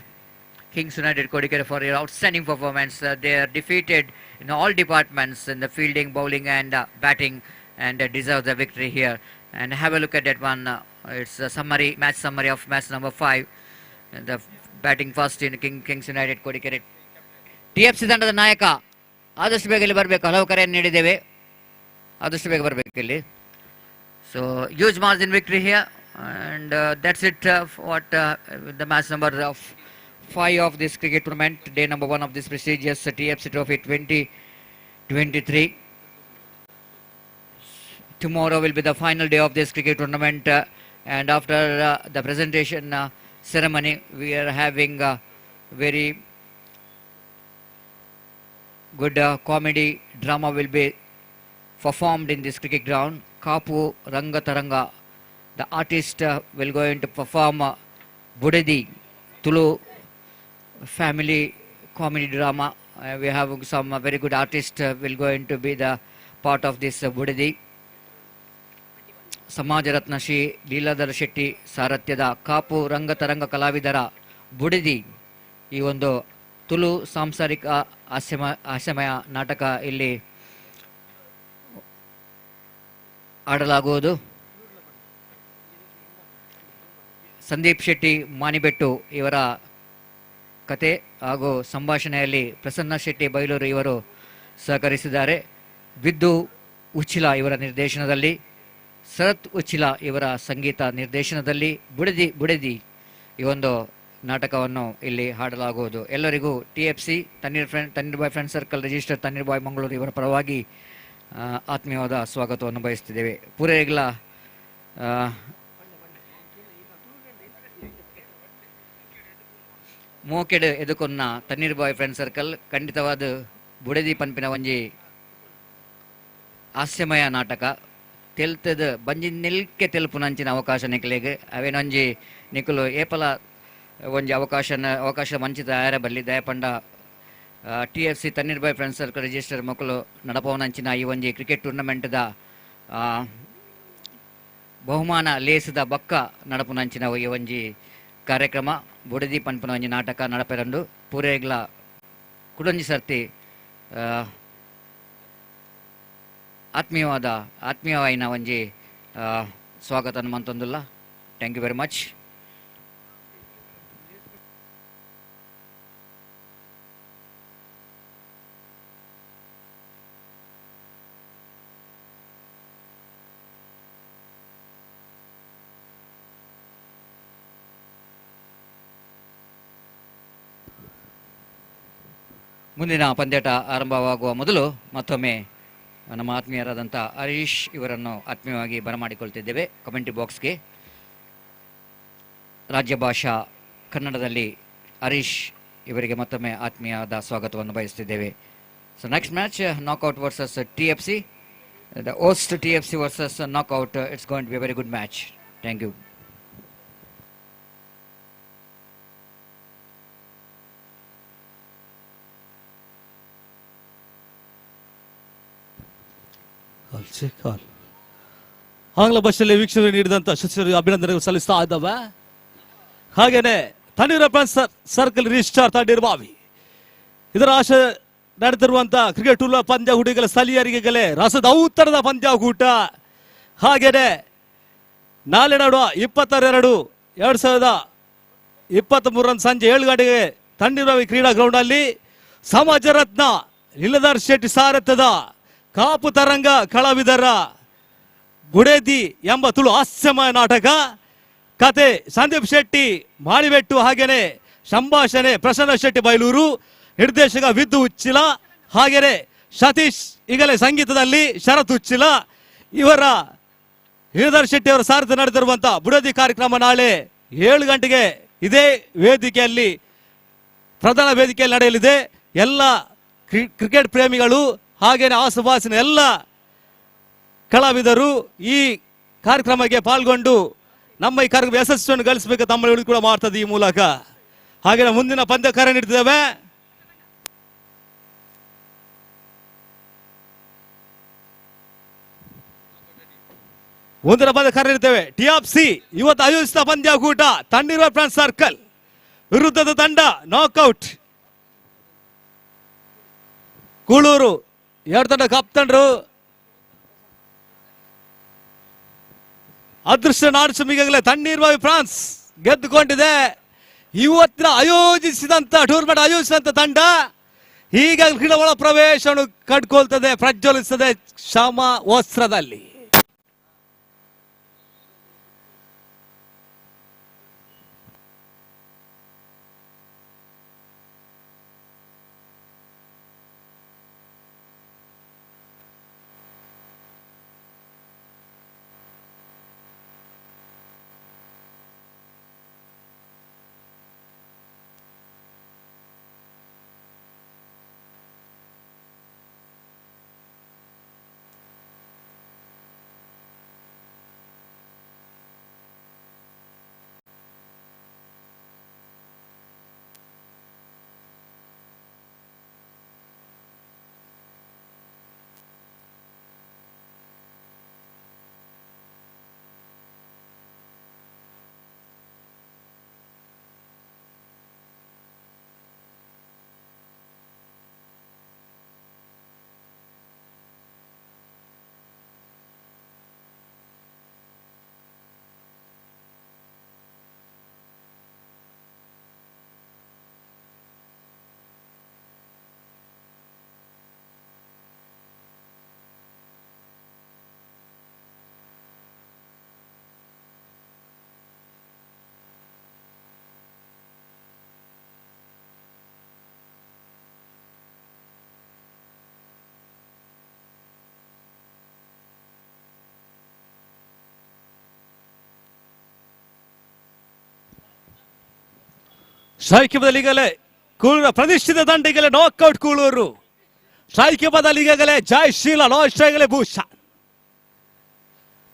Kings United Kodikere, for your outstanding performance. They are defeated in all departments, in the fielding, bowling and batting, and deserve the victory here. And have a look at that one. It's a match summary of match number 5. And the batting first in Kings United Kodikere. TFC ತಂಡದ ನಾಯಕ ಆದಷ್ಟು ಬೇಗ ಇಲ್ಲಿ ಬರಬೇಕು. ಹಲವು ಕರೆಯನ್ನು ನೀಡಿದ್ದೇವೆ, ಆದಷ್ಟು ಬೇಗ ಬರಬೇಕು ಇಲ್ಲಿ. So huge margin victory here, and that's it. What the match number of 5 of this cricket tournament, day number 1 of this prestigious TFC Trophy 2023. Tomorrow will be the final day of this cricket tournament, and after the presentation ceremony, we are having very good comedy drama will be performed in this cricket ground. Kapu Rangataranga, the artist will going to perform Budedi Tulu family comedy drama. We have some very good artists will going to be the part of this Budedi. ಸಮಾಜ ರತ್ನ ಶ್ರೀ ಲೀಲಾಧರ ಶೆಟ್ಟಿ ಸಾರಥ್ಯದ ಕಾಪು ರಂಗತರಂಗ ಕಲಾವಿದರ ಬುಡಿದಿ ಈ ಒಂದು ತುಳು ಸಾಂಸಾರಿಕ ಹಾಸ್ಯಮಯ ನಾಟಕ ಇಲ್ಲಿ ಆಡಲಾಗುವುದು. ಸಂದೀಪ್ ಶೆಟ್ಟಿ ಮಾನಿಬೆಟ್ಟು ಇವರ ಕತೆ ಹಾಗೂ ಸಂಭಾಷಣೆಯಲ್ಲಿ ಪ್ರಸನ್ನ ಶೆಟ್ಟಿ ಬೈಲೂರು ಇವರು ಸಹಕರಿಸಿದ್ದಾರೆ. ವಿದ್ದು ಉಚ್ಚಿಲ ಇವರ ನಿರ್ದೇಶನದಲ್ಲಿ, ಶರತ್ ಉಚ್ಚಿಲ ಇವರ ಸಂಗೀತ ನಿರ್ದೇಶನದಲ್ಲಿ ಬುಡೆದಿ ಈ ಒಂದು ನಾಟಕವನ್ನು ಇಲ್ಲಿ ಹಾಡಲಾಗುವುದು. ಎಲ್ಲರಿಗೂ TFC Thannirbhavi friend circle register Thannirbhavi Mangaluru ಇವರ ಪರವಾಗಿ ಆತ್ಮೀಯವಾದ ಸ್ವಾಗತವನ್ನು ಬಯಸ್ತಿದ್ದೇವೆ. ಪೂರೈಗ್ಲ ಮೋಕೆಡ್ ಎದುಕೊನ್ನ ತಣ್ಣೀರ್ಬಾಯ್ ಫ್ರೆಂಡ್ ಸರ್ಕಲ್ ಖಂಡಿತವಾದ ಬುಡೆದಿ ಪಂಪಿನ ಒಂಜಿ ಹಾಸ್ಯಮಯ ನಾಟಕ ತೆಲ್ತದ ಬಂಜಿ ನೆಲ್ಕೆ ತೆಲುಪುನಂಚಿನ ಅವಕಾಶ ನಿಕ್ಲೆಗ್ ಅವೇನೊಂಜಿ ನಿಕುಲು ಏಪಲ ಒಂಜಿ ಅವಕಾಶ ಮಂಚಿತ ಆಯರ ಬಲ್ಲಿ ದಯಪಂಡ TFC Thannirbhavi friend circle register ಮಕ್ಕಳು ನಡಪವನಂಚಿನ ಈ ಒಂಜಿ ಕ್ರಿಕೆಟ್ ಟೂರ್ನಮೆಂಟ್ದ ಬಹುಮಾನ ಲೇಸದ ಬಕ್ಕ ನಡಪುನಂಚಿನ ಈ ಒಂಜಿ ಕಾರ್ಯಕ್ರಮ ಬುಡದಿ ಪನ್ಪುನ ಒಂಜಿ ನಾಟಕ ನಡಪೆರಂಡು ಪೂರೈಗ್ಲ ಕುಡೊಂಜಿ ಸರ್ತಿ ಆತ್ಮೀಯವಾಯಿನ ಒಂಜಿ ಸ್ವಾಗತ ಮಂತೊಂದುಲ್ಲ. Thank you very much. ಮುಂದಿನ ಪಂದ್ಯಾಟ ಆರಂಭವಾಗುವ ಮೊದಲು ಮತ್ತೊಮ್ಮೆ ನಮ್ಮ ಆತ್ಮೀಯರಾದಂಥ ಹರೀಶ್ ಇವರನ್ನು ಆತ್ಮೀಯವಾಗಿ ಬರಮಾಡಿಕೊಳ್ತಿದ್ದೇವೆ ಕಮೆಂಟ್ರಿ ಬಾಕ್ಸ್ಗೆ. ರಾಜ್ಯ ಭಾಷಾ ಕನ್ನಡದಲ್ಲಿ ಹರೀಶ್ ಇವರಿಗೆ ಮತ್ತೊಮ್ಮೆ ಆತ್ಮೀಯವಾದ ಸ್ವಾಗತವನ್ನು ಬಯಸ್ತಿದ್ದೇವೆ. So next match knockout versus TFC, the host TFC versus knockout. It's going to be a very good match. Thank you. ಆಂಗ್ಲ ಭಾಷೆಯಲ್ಲಿ ವೀಕ್ಷಣೆ ನೀಡಿದಂತ ಶಿಕ್ಷಕರಿಗೆ ಅಭಿನಂದನೆಗಳು ಸಲ್ಲಿಸ್ತಾ ಇದ್ದಾವೆ. ಹಾಗೇನೆ ತಣ್ಣೀರಬಾವಿ ಸರ್ಕಲ್ ರಿಜಿಸ್ಟ್ರಾರ್ ತಣ್ಣೀರ್ಬಾವಿ ಇದರ ಆಶೆ ನಡೆದಿರುವಂತಹ ಕ್ರಿಕೆಟ್ ಟೂರ್ನ ಪಂದ್ಯಾಕೂಟಗಳ ಸ್ಥಳೀಯರಿಗೆ ರಸದ ಔತಣದ ಪಂದ್ಯಾಕೂಟ. ಹಾಗೇನೆ ನಾಳೆ ನಡುವ 22/2/2023 ಸಂಜೆ 7 ಗಂಟೆಗೆ ತಣ್ಣೀರ್ಬಾವಿ ಕ್ರೀಡಾ ಗ್ರೌಂಡ್ ಅಲ್ಲಿ ಸಮಾಜ ರತ್ನ ಲೀಲಾಧರ ಶೆಟ್ಟಿ ಸಾರಥ್ಯದ ಕಾಪು ತರಂಗ ಕಲಾವಿದರ ಗುಡೇದಿ ಎಂಬ ತುಳು ಹಾಸ್ಯಮಯ ನಾಟಕ, ಕತೆ ಸಂದೀಪ್ ಶೆಟ್ಟಿ ಮಾಳಿಬೆಟ್ಟು, ಹಾಗೇನೆ ಸಂಭಾಷಣೆ ಪ್ರಸನ್ನ ಶೆಟ್ಟಿ ಬೈಲೂರು, ನಿರ್ದೇಶಕ ವಿದ್ದು ಉಚ್ಚಿಲ, ಹಾಗೇನೆ ಸತೀಶ್ ಈಗಲೇ ಸಂಗೀತದಲ್ಲಿ ಶರತ್ ಉಚ್ಚಿಲ ಇವರ ಲೀಲಾಧರ ಶೆಟ್ಟಿ ಅವರ ಸಾರಥ್ಯ ನಡೆದಿರುವಂತಹ ಬುಡದಿ ಕಾರ್ಯಕ್ರಮ ನಾಳೆ 7 ಗಂಟೆಗೆ ಇದೇ ವೇದಿಕೆಯಲ್ಲಿ ಪ್ರಧಾನ ವೇದಿಕೆಯಲ್ಲಿ ನಡೆಯಲಿದೆ. ಎಲ್ಲ ಕ್ರಿಕೆಟ್ ಪ್ರೇಮಿಗಳು ಹಾಗೇನೆ ಆಸುಪಾಸಿನ ಎಲ್ಲ ಕಲಾವಿದರು ಈ ಕಾರ್ಯಕ್ರಮಕ್ಕೆ ಪಾಲ್ಗೊಂಡು ನಮ್ಮ ಈ ಕಾರ್ಯಕ್ರಮ ಯಶಸ್ಸನ್ನು ಗಳಿಸಬೇಕು ತಮ್ಮಲ್ಲಿ ಕೂಡ ಮಾಡ್ತದೆ ಈ ಮೂಲಕ. ಹಾಗೆ ಮುಂದಿನ ಪಂದ್ಯ ಕರೆ ನೀಡ್ತಿದ್ದೇವೆ. ಮುಂದಿನ ಪಂದ್ಯ ಕರೆ ನೀಡ್ತೇವೆ. TFC ಇವತ್ತು ಆಯೋಜಿಸಿದ ಪಂದ್ಯಾಕೂಟ ತಣ್ಣೀರ್ಬಾವಿ ಫ್ರೆಂಡ್ ಸರ್ಕಲ್ ವಿರುದ್ಧದ ತಂಡ ನಾಕ್ಔಟ್. ಕೂಳೂರು 2 ತಂಡ ಕಪ್ತಂಡ್ರು ಅದೃಷ್ಟ ನಾಡಿಸುಮಿಗಲೇ ತಣ್ಣೀರ್ಬಾವಿ ಫ್ರಾನ್ಸ್ ಗೆದ್ದುಕೊಂಡಿದೆ. ಇವತ್ತಿನ ಟೂರ್ನಮೆಂಟ್ ಆಯೋಜಿಸಿದಂತ ತಂಡ ಈಗ ಕ್ರೀಡಾ ಒಳ ಪ್ರವೇಶವನ್ನು ಕಟ್ಕೊಳ್ತದೆ, ಪ್ರಜ್ವಲಿಸ್ತದೆ ಶ್ಯಾಮ ವಸ್ತ್ರದಲ್ಲಿ. ಸ್ಟ್ರೈಕ್ ಬದಲಿಗಲೇ ಕೂಳೂರ ಪ್ರತಿಷ್ಠಿತ ದಂಡಿಗಲೇ ನಾಕ್ಔಟ್ ಕೂಳೂರು. ಸ್ಟ್ರೈಕ್ ಬದಲಿಗಲೇ ಜಯಶೀಲ, ನೋ ಸ್ಟ್ರೈಕ್ಲೆ ಭೂಷಣ್.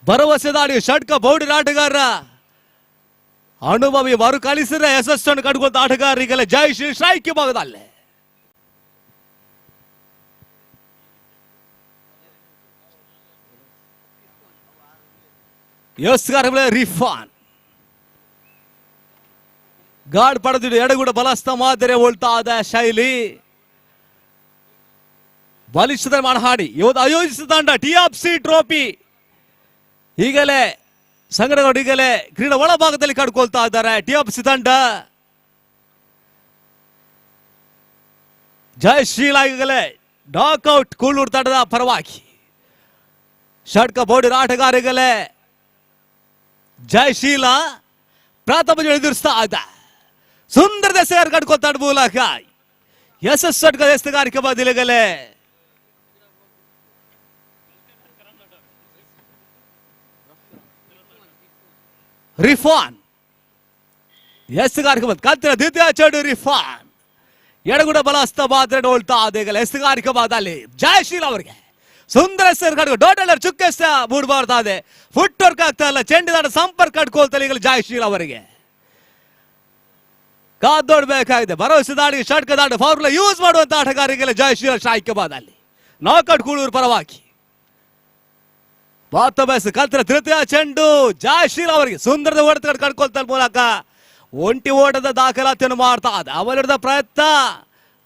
ಭರವಸೆ ದಾಡಿ ಷಟ್ಕ ಬೌಡಿ ಆಟಗಾರ ಅನುಭವಿ ಮರುಕಳಿಸಿದ್ರೆ ಯಶಸ್ಸನ್ನು ಕಂಡುಕೊಂಡ ಆಟಗಾರರಿಗಲೇ ಜಯಶೀಲ್ ಸ್ಟ್ರೈಕ್ ಭಾಗದಲ್ಲೇ. ರಿಫಾನ್ ಗಾರ್ಡ್ ಪಡೆದಿದ್ದು ಎಡಗೂಡ ಬಲಸ್ತ ಮಾದರಿ ಉಳ್ತಾದ ಶೈಲಿ ಬಲಿಷ್ಠದ ಮಾಡಹಾಡಿ ಇವತ್ತು ಆಯೋಜಿಸಿದ ತಂಡ ಟಿಎಫ್ಸಿ ಟ್ರೋಫಿ ಈಗಲೇ ಸಂಘಟಕರು ಈಗಲೇ ಕ್ರೀಡಾ ಒಳಭಾಗದಲ್ಲಿ ಕಡ್ಕೊಳ್ತಾ ಇದ್ದಾರೆ. ಟಿಎಫ್ಸಿ ತಂಡ ಜಯಶೀಲ ಈಗಲೇ ನಾಕ್ಔಟ್ ಕೂಳೂರು ತಂಡದ ಪರವಾಗಿ ಷಟ್ಕ ಬೋರ್ಡ್ ಆಟಗಾರರಿಗಲೇ ಜಯಶೀಲ ಪ್ರಥಮ ಎದುರಿಸ್ತಾ ಇದ್ದ ಸುಂದರ ದೆಸೆಗಾರ ಕಡ್ಕೊಳ್ತಾ ಮೂಲಕ ಯಶಸ್ಸಟ್ಕ ದೆಸೆಗಾರಿಕೆ ಬದಿಲಗಲೇ ರಿಫಾನ್ ಎಸ್ಗಾರಿಕೆ ಬಂದ ಕತ್ತಿನ ದ್ವಿತೀಯ ಚೆಂಡು ರಿಫಾನ್ ಎಡಗುಡ ಬಲಸ್ತ ಬಾದ್ರೆ ನೋಡ್ತಾ ಆದೇಗಲ್ಲ ಎಸ್ಗಾರಿಕೆ ಬಾದಲ್ಲಿ ಜಯಶೀಲ ಅವರಿಗೆ ಸುಂದರ ಡೋಟಲರ್ ಚುಕ್ಕೆಸ್ತ ಮೂಡ್ ಬರ್ತಾ ಇದೆ. ಫುಟ್ ವರ್ಕ್ ಆಗ್ತಾ ಇಲ್ಲ, ಚೆಂಡಿದಾಡ ಸಂಪರ್ಕ ಕಟ್ಕೊಳ್ತಾರೆ ಈಗಲೇ ಜಯಶೀಲ ಅವರಿಗೆ ಕಾದೋಡ್ಬೇಕಾಗಿದೆ. ಭರವಸೆ ದಾಡಿ ಷಟ್ಕ ದಾಡಿ ಫಾರ್ಮುಲಾ ಯೂಸ್ ಮಾಡುವಂತ ಆಟಗಾರರಿಗೆ ಜಯಶೀಲ ಸ್ಟ್ರೈಕ್ ಬಾದಲ್ಲಿ ನಾಕ್ಔಟ್ ಕೂಳೂರು ಪರವಾಗಿ ಬಾತಬೇಸ ಕಲ್ತರ ತೃತೀಯ ಚೆಂಡು ಜಯಶೀಲ ಅವರಿಗೆ ಸುಂದರದ ಹೊಡೆತ ಕಡ್ಕೊಳ್ತಾ ಮೂಲಕ ಒಂಟಿ ಓಟದ ದಾಖಲಾತಿಯನ್ನು ಮಾಡ್ತಾ ಇದೆ. ಅವರಿಡಿದ ಪ್ರಯತ್ನ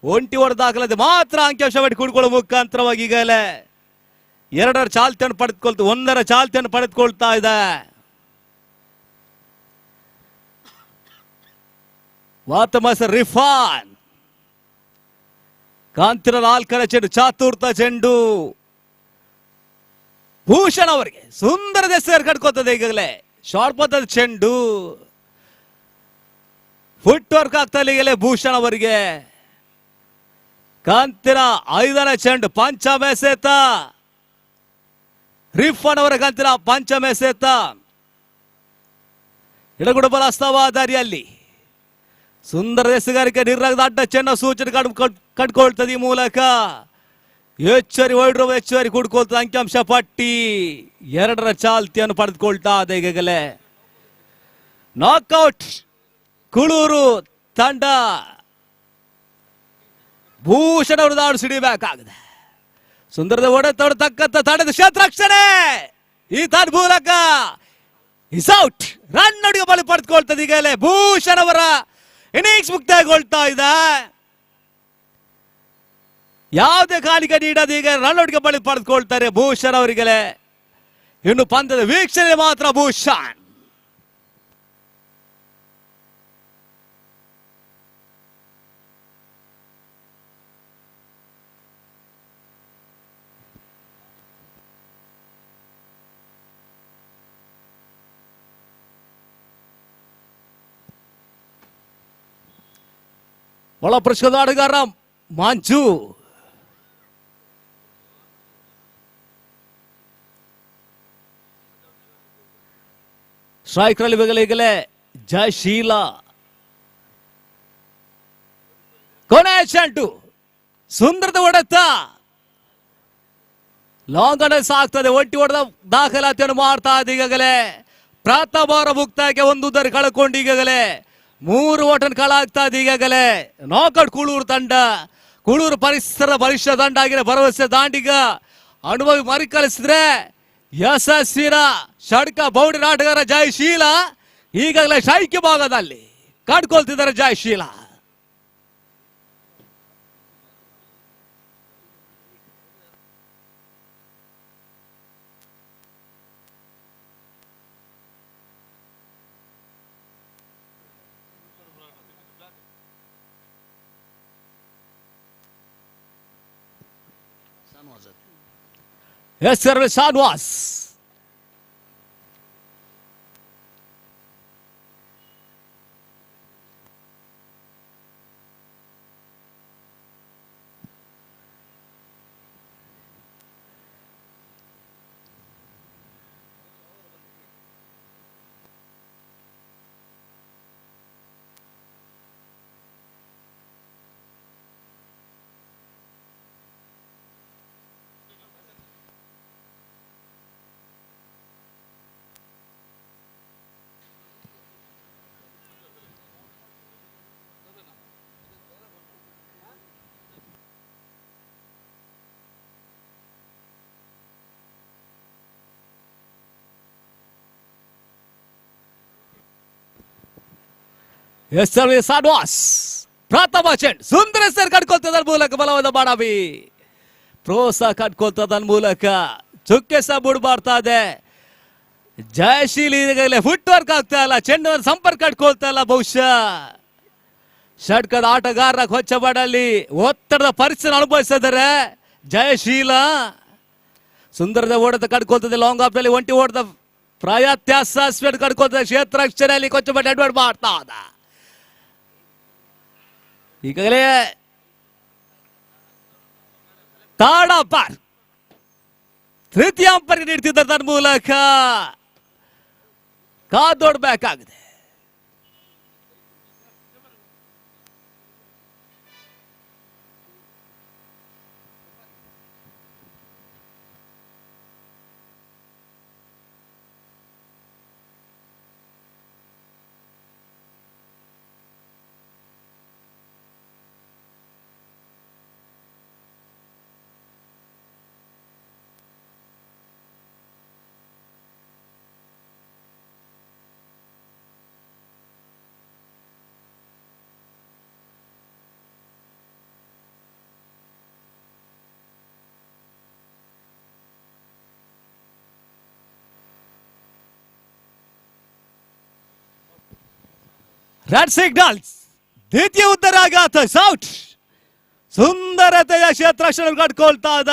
ಒಂಟಿ ಓಟದ ದಾಖಲಾತಿ ಮಾತ್ರ ಅಂಕಿಅಂಶ ಕುಡ್ಕೊಳ್ಳುವ ಮುಖಾಂತರವಾಗಿ ಈಗಲೇ ಎರಡರ ಚಾಲ್ತಿಯನ್ನು ಪಡೆದುಕೊಳ್ತಾ ಒಂದರ ಚಾಲ್ತಿಯನ್ನು ಪಡೆದುಕೊಳ್ತಾ ಇದೆ. ವಾತಮಸ ರಿಫಾನ್ ಕಾಂತಿರ ನಾಲ್ಕರ ಚೆಂಡು ಚಾತುರ್ಥ ಚೆಂಡು ಭೂಷಣ್ ಅವರಿಗೆ ಸುಂದರ ದೆಸೆಗಾರ ಕಡ್ಕೊತದೆ ಈಗಲೇ ಶಾರ್ಟ್ ಪದ್ಧತಿ ಚೆಂಡು ಫುಟ್ ವರ್ಕ್ ಆಗ್ತಾ ಈಗಲೇ ಭೂಷಣ್ ಅವರಿಗೆ ಕಾಂತಿರ ಐದರ ಚೆಂಡು ಪಂಚಮೆಸೆತ ರಿಫಾನ್ ಅವರ ಕಾಂತಿರ ಪಂಚಮೆಸೆತ ಎಡಗುಡ ಬಲಸ್ತವ ದಾರಿಯಲ್ಲಿ ಸುಂದರ ದೆಸೆಗಾರಿಕೆ ನಿರ್ರಾಗದ ಅಡ್ಡ ಚೆಂಡ ಸೂಚನೆ ಕಟ್ಕೊಳ್ತದೆ. ಈ ಮೂಲಕ ಹೆಚ್ಚುವರಿ ಹೊರಡಿರುವ ಹೆಚ್ಚುವರಿ ಕುಡ್ಕೊಳ್ತದೆ. ಅಂಕಿಅಂಶ ಪಟ್ಟಿ ಎರಡರ ಚಾಲ್ತಿಯನ್ನು ಪಡೆದುಕೊಳ್ತಾ ಇದೆ. ಈಗಾಗಲೇ ನಾಕ್ಔಟ್ ಕುಳೂರು ತಂಡ ಭೂಷಣ್ ಅವರು ದಾಡು ಸಿಡಿಬೇಕಾಗಿದೆ. ಸುಂದರದ ಹೊಡೆತಕ್ಕಂತ ತಡೆದ ಶತರಕ್ಷಣೆ ಈ ತಂಡ ಮೂಲಕ ಇಸ್ ಔಟ್ ರನ್ ನಡುವೆ ಬಳಿ ಪಡೆದುಕೊಳ್ತದೆ. ಈಗಲೇ ಭೂಷಣ್ ಅವರ ಇನ್ನಿಂಗ್ಸ್ ಮುಕ್ತಾಯಗೊಳ್ತಾ ಇದೆ. ಯಾವುದೇ ಕಾಲಿಗೆ ನೀಡದ ಈಗ ರನ್ ಔಟ್ಗೆ ಬಳಿ ಪಡೆದುಕೊಳ್ತಾರೆ ಭೂಷಣ್ ಅವರಿಗೆ. ಇನ್ನು ಪಂದ್ಯದ ವೀಕ್ಷಣೆ ಮಾತ್ರ ಭೂಷಣ್. ಒಳ ಪ್ರಶ್ಕದ ಆಟಗಾರ ಮಂಜು ಸ್ಟ್ರೈಕ್ ರಲ್ಲಿ ಈಗಲೇ ಜಯಶೀಲ ಕೊನೆ ಚೆಂಡು ಸುಂದರದ ಹೊಡೆತ ಲಾಂಗ್ ರನ್ ಸಾಗ್ತದೆ. ಒಂಟಿ ಹೊಡೆದ ದಾಖಲಾತಿಯನ್ನು ಮಾಡ್ತಾ ಇದೆ. ಈಗಾಗಲೇ ಪ್ರಥಮ ಓವರ್ ಮುಕ್ತಾಯಕ್ಕೆ ಒಂದು ಉದ್ದರಿ ಕಳ್ಕೊಂಡು ಈಗಾಗಲೇ 3 ಓಟನ್ ಕಾಲ ಆಗ್ತಾ ಇದೆ. ಈಗಾಗಲೇ ನಾಕ್ಔಟ್ ಕೂಳೂರು ತಂಡ ಕೂಳೂರು ಪರಿಸರ ಬಲಿಷ್ಠ ತಂಡ ಆಗಿದೆ. ಭರವಸೆ ದಾಂಡಿಗ ಅನುಭವಿ ಮರಿಕಳಿಸಿದ್ರೆ ಯಶಸ್ವಿನ ಷಡ್ಕ ಬೌಂಡ್ರಿ ಆಟಗಾರ ಜಯಶೀಲ ಈಗಾಗಲೇ ಶೈಕ್ಯ ಭಾಗದಲ್ಲಿ ಕಡ್ಕೊಳ್ತಿದ್ದಾರೆ. ಜಯಶೀಲ ಸರ್ವಿಸ್ ಶಾನ್ವಾಸ್ ಸಾಡ್ವಾಸ್ ಪ್ರಥಮ ಚೆಂಡ್ ಸುಂದರ ಸರ್ ಕಟ್ಕೊಳ್ತದ ಮೂಲಕ ಬಲವಾದ ಬಾಣವಿ ಪ್ರೋತ್ಸಾಹ ಕಟ್ಕೊಳ್ತದ ಮೂಲಕ ಚುಕ್ಕೆ ಸಹ ಬಿಡ್ಬಾರ್ತಾ ಇದೆ. ಜಯಶೀಲ್ ಈಗಾಗಲೇ ಫುಟ್ ವರ್ಕ್ ಆಗ್ತಾ ಇಲ್ಲ, ಚೆಂಡು ಸಂಪರ್ಕ ಕಟ್ಕೊಳ್ತಾ ಇಲ್ಲ. ಬಹುಶಃ ಷಟ್ಕದ ಆಟಗಾರರ ಕೊಚ್ಚಬಾಡಲ್ಲಿ ಒತ್ತಡದ ಪರಿಸ್ಥಿತಿ ಅನುಭವಿಸಿದ್ದಾರೆ ಜಯಶೀಲ. ಸುಂದರದ ಓಡದ ಕಟ್ಕೊಳ್ತದೆ, ಲಾಂಗ್ ಆಫ್ ನಲ್ಲಿ ಒಂಟಿ ಓಡದ ಪ್ರಯತ್ಯಾಸ ಸ್ಪೀಡ್ ಕಟ್ಕೊಳ್ತದೆ. ಕ್ಷೇತ್ರ ರಕ್ಷಣೆಯಲ್ಲಿ ಕೊಚ್ಚಬಾಡಿ ಅಡ್ವೈಡ್ ಮಾಡ್ತಾ ಇದ್ದ. ಈಗಾಗಲೇ ತಾಡ ಪಾರ್ ತೃತೀಯ ಅಂಪರ್ಗೆ ನೀಡ್ತಿದ್ದ ತನ್ನ ಮೂಲಕ ಕಾದೋಡ್ಬೇಕಾಗಿದೆ. ರೆಡ್ ಸಿಗ್ನಲ್ಸ್ ದ್ವಿತೀಯ ಉತ್ತರ ಆಘಾತ ಔಟ್. ಸುಂದರತೆಯ ಕ್ಷೇತ್ರ ರಕ್ಷಣೆ ಕಟ್ಕೊಳ್ತಾ ಇದ್ದ.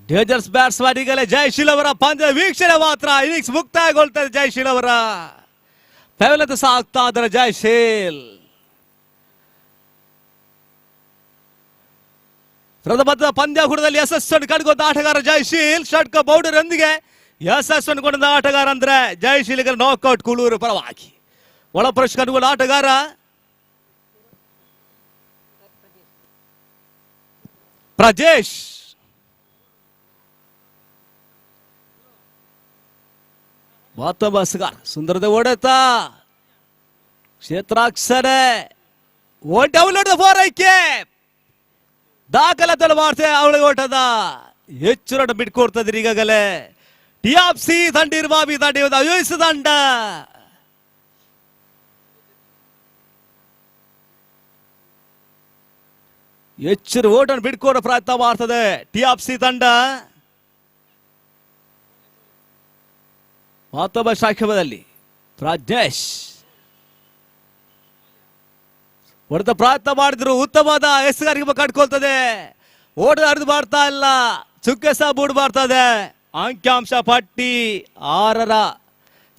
ಡೇಂಜರ್ಸ್ ಬ್ಯಾಟ್ಸ್ಮನ್ ಈಗಲೇ ಜಯಶೀಲ್ ಅವರ ಪಂದ್ಯ ವೀಕ್ಷಣೆ ಮಾತ್ರ. ಇನ್ನಿಂಗ್ಸ್ ಮುಕ್ತಾಯಗೊಳ್ತಾರೆ ಜಯಶೀಲ್ ಅವರ ಪೆವಲತ್ತು ಸಾಗ್ತಾ ಇದ್ದಾರೆ ಜಯಶೀಲ್. ಪ್ರಥಮ ಪಂದ್ಯಾಕೂಟದಲ್ಲಿ ಯಶಸ್ಸನ್ನು ಕಂಡುಕೊಂಡ ಆಟಗಾರ ಜಯಶೀಲ್. ಷಟ್ಕ ಬೌಂಡರಿ ಯೊಂದಿಗೆ ಯಶಸ್ಸನ್ನು ಕೊಂಡ ಆಟಗಾರ ಅಂದ್ರೆ ಜಯಶೀಲ್ ನಾಕ್ಔಟ್ ಕುಳೂರು ಪರವಾಗಿ. ಒಳ ಪ್ರವೇಶ ಕಂಡುಕೊಂಡ ಆಟಗಾರ ಪ್ರಜೇಶ್. ಮತ್ತೊಬ್ಬ ಎಸೆಗಾರ ಸುಂದರದ ಹೊಡೆತ, ಕ್ಷೇತ್ರಾಕ್ಷರೆ ಡೌನ್ಲೋಡ್ ಫೋರ್ ಐಕೆ ದಾಖಲಾತಿ ಮಾಡ್ತೇವೆ. ಅವಳಿಗೆ ಓಟದ ಹೆಚ್ಚು ರನ್ ಬಿಟ್ಕೊಡ್ತದ್ರಿ ಈಗಾಗಲೇ ಟಿಆಪ್ಸಿ ಥಂಡಿರ್ಬಾವಿ ದಾಂಡಿ ಅಯೋಯಿಸ ದಂಡ. ಹೆಚ್ಚು ಓಟನ್ನು ಬಿಟ್ಕೊಡೋ ಪ್ರಯತ್ನ ಮಾಡ್ತದೆ ಟಿಆಪ್ಸಿ ತಂಡ. ಮತ್ತೊಬ್ಬ ಶಾಖದಲ್ಲಿ ಪ್ರಜ್ನೇಶ್ ಹೊಡೆದ ಪ್ರಯತ್ನ ಮಾಡಿದ್ರು, ಉತ್ತಮವಾದ ಎಸೆಗಾರಿಕೆ ಕಟ್ಕೊಳ್ತದೆ. ಓಟ ಹರಿದು ಮಾಡ್ತಾ ಇಲ್ಲ, ಚುಕ್ಕೆ ಸಹ ಬೂಡ್ ಬರ್ತದೆ. ಅಂಕಿಅಂಶ ಪಟ್ಟಿ 6ರ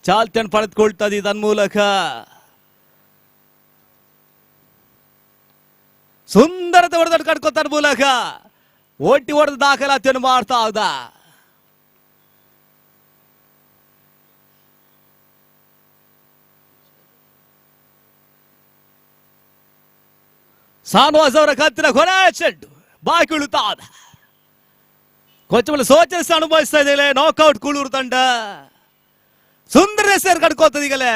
ಚಾಲ್ತಿಯನ್ನು ಪಡೆದುಕೊಳ್ತದೆ ಇದನ್ ಮೂಲಕ. ಸುಂದರತೆ ಹೊಡೆದ ಕಟ್ಕೊಳ್ತಾರ ಮೂಲಕ ಒಟ್ಟಿ ಹೊಡೆದ ದಾಖಲಾತಿಯನ್ನು ಮಾಡ್ತಾ ಇದ್ದ. ಸಾನ್ವಾಸ್ ಅವರ ಕತ್ತಿನ ಕೊನೆ ಚೆಂಡು ಬಾಕಿ ಉಳಿತಾ ಇದೆ. ಕೊಂಚ ಸೋಚನೆ ಅನುಭವಿಸ್ತಾ ಇದೆ ನಾಕ್ಔಟ್ ಕೂಳೂರು ತಂಡ. ಸುಂದರ ಸೇರ್ ಕಟ್ಕೊಳ್ತದೆ ಈಗಲೇ,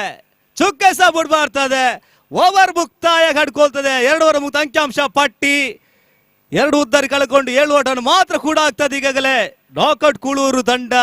ಚುಕ್ಕೆ ಸಹ ಬಿಡ್ಬಾರ್ತದೆ. ಓವರ್ ಮುಕ್ತಾಯ ಕಟ್ಕೊಳ್ತದೆ. 2 ಓವರ್ ಮುಕ್ತ ಅಂಕಿಅಂಶ ಪಟ್ಟಿ 2 ಉದ್ದರಿ ಕಳ್ಕೊಂಡು 7 ಓಟನ್ನು ಮಾತ್ರ ಕೂಡ ಆಗ್ತದೆ ಈಗಾಗಲೇ ನಾಕ್ಔಟ್ ಕೂಳೂರು ತಂಡ.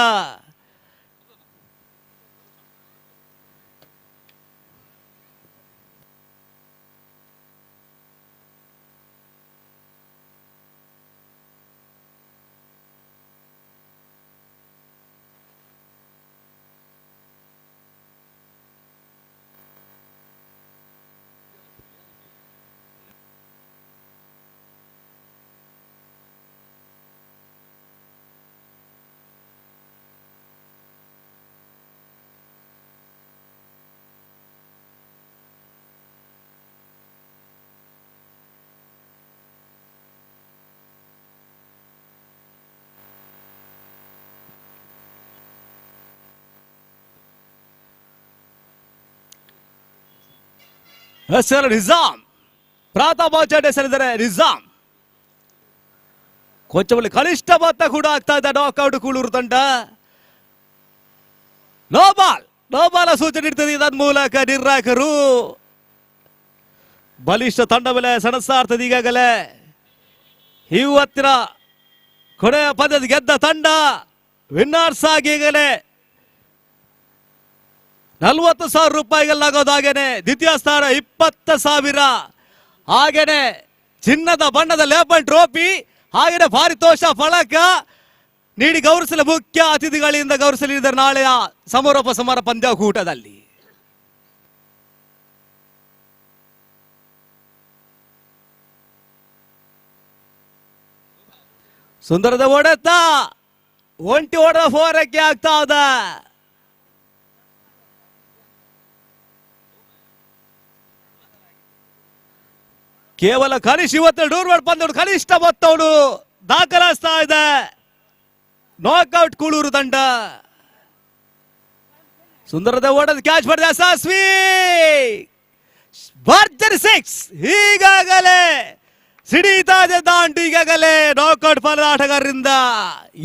ಹೆಸರು ನಿಜಾಮ್, ಪ್ರಾತಃ ಹೆಸರಿದ್ದಾರೆ ನಿಜಾಮ್. ಕೊಂಚ ಕನಿಷ್ಠ ಮೊತ್ತ ಕೂಡ ಆಗ್ತಾ ಇದೆ ನಾಕ್ಔಟ್ ಕೂಳೂರು ತಂಡ. ನೋಬಾಲ ಸೂಚನೆ ನೀಡ್ತದೆ ಇದನ್ ಮೂಲಕ ನಿರ್ಣಾಯಕರು. ಬಲಿಷ್ಠ ತಂಡ ಮೇಲೆ ಸಣಸಾರ್ತದೆ ಈಗಾಗಲೇ. ಇವತ್ತಿನ ಕೊನೆಯ ಪಂದ್ಯದ ಗೆದ್ದ ತಂಡ ವಿನ್ನರ್ಸ್ ಆಗಿ ಈಗಲೇ 40,000 ರೂಪಾಯಿಗಳಾಗೋದು. ಹಾಗೇನೆ ದ್ವಿತೀಯ ಸ್ಥಾನ 20,000. ಹಾಗೇನೆ ಚಿನ್ನದ ಬಣ್ಣದ ಲೇಬಲ್ ಟ್ರೋಫಿ, ಹಾಗೇನೆ ಪಾರಿತೋಷ ಫಲಕ ನೀಡಿ ಗೌರವಿಸಲು ಮುಖ್ಯ ಅತಿಥಿಗಳಿಂದ ಗೌರವಿಸಲಿದ್ದಾರೆ ನಾಳೆಯ ಸಮಾರೋಪ ಸಮಾರಂಭ ಪಂದ್ಯಾಕೂಟದಲ್ಲಿ. ಸುಂದರದ ಹೊಡೆತ, ಒಂಟಿ ಹೊಡೆದ ಫೋರಕ್ಕೆ ಆಗ್ತಾ ಇದೆ. ಕೇವಲ ಕನಿಷ್ಠ ಇವತ್ತು ಡೂರ್ವಾಡ್ ಪಂದ್ಯಗಳು ಕನಿಷ್ಠ ಮೊತ್ತವನ್ನು ದಾಖಲಿಸ್ತಾ ಇದೆ ನಾಕ್ಔಟ್ ಕೂಳೂರು ತಂಡ. ಸುಂದರದ ಓಡದ ಕ್ಯಾಚ್ ಪಡೆದ ಯಶಸ್ವಿ, ಭರ್ಜರಿ 6. ಈಗಾಗಲೇ ಸಿಡಿತಾ ಇದೆ ದಾಂಡು. ಈಗಾಗಲೇ ನಾಕ್ಔಟ್ ಫಲದ ಆಟಗಾರರಿಂದ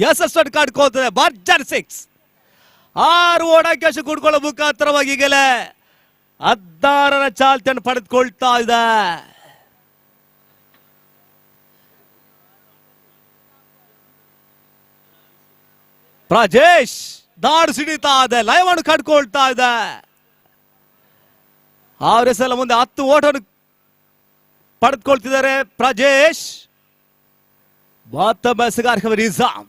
ಯಶಸ್ವಿ ಕಾಡ್ಕೋತದೆ. ಭರ್ಜರಿ 6. 6 ಓಡಕ್ಕೆ ಕೂಡ್ಕೊಳ್ಳೋ ಮುಖಾಂತರವಾಗಿ ಈಗಲೇ 16ರ ಚಾಲ್ತಿಯನ್ನು ಪಡೆದುಕೊಳ್ತಾ ಇದೆ. ಪ್ರಾಜೇಶ್ ದಾಡು ಸಿಡಿತಾ ಇದೆ, ಲೈವ್ ಅನ್ನು ಕಟ್ಕೊಳ್ತಾ ಇದೆ. ಅವರೆಸಲ ಮುಂದೆ 10 ಓಟವನ್ನು ಪಡೆದುಕೊಳ್ತಿದ್ದಾರೆ ಪ್ರಾಜೇಶ್. ಮತ್ತೊಮ್ಮೆ ನಿಜಾಮ್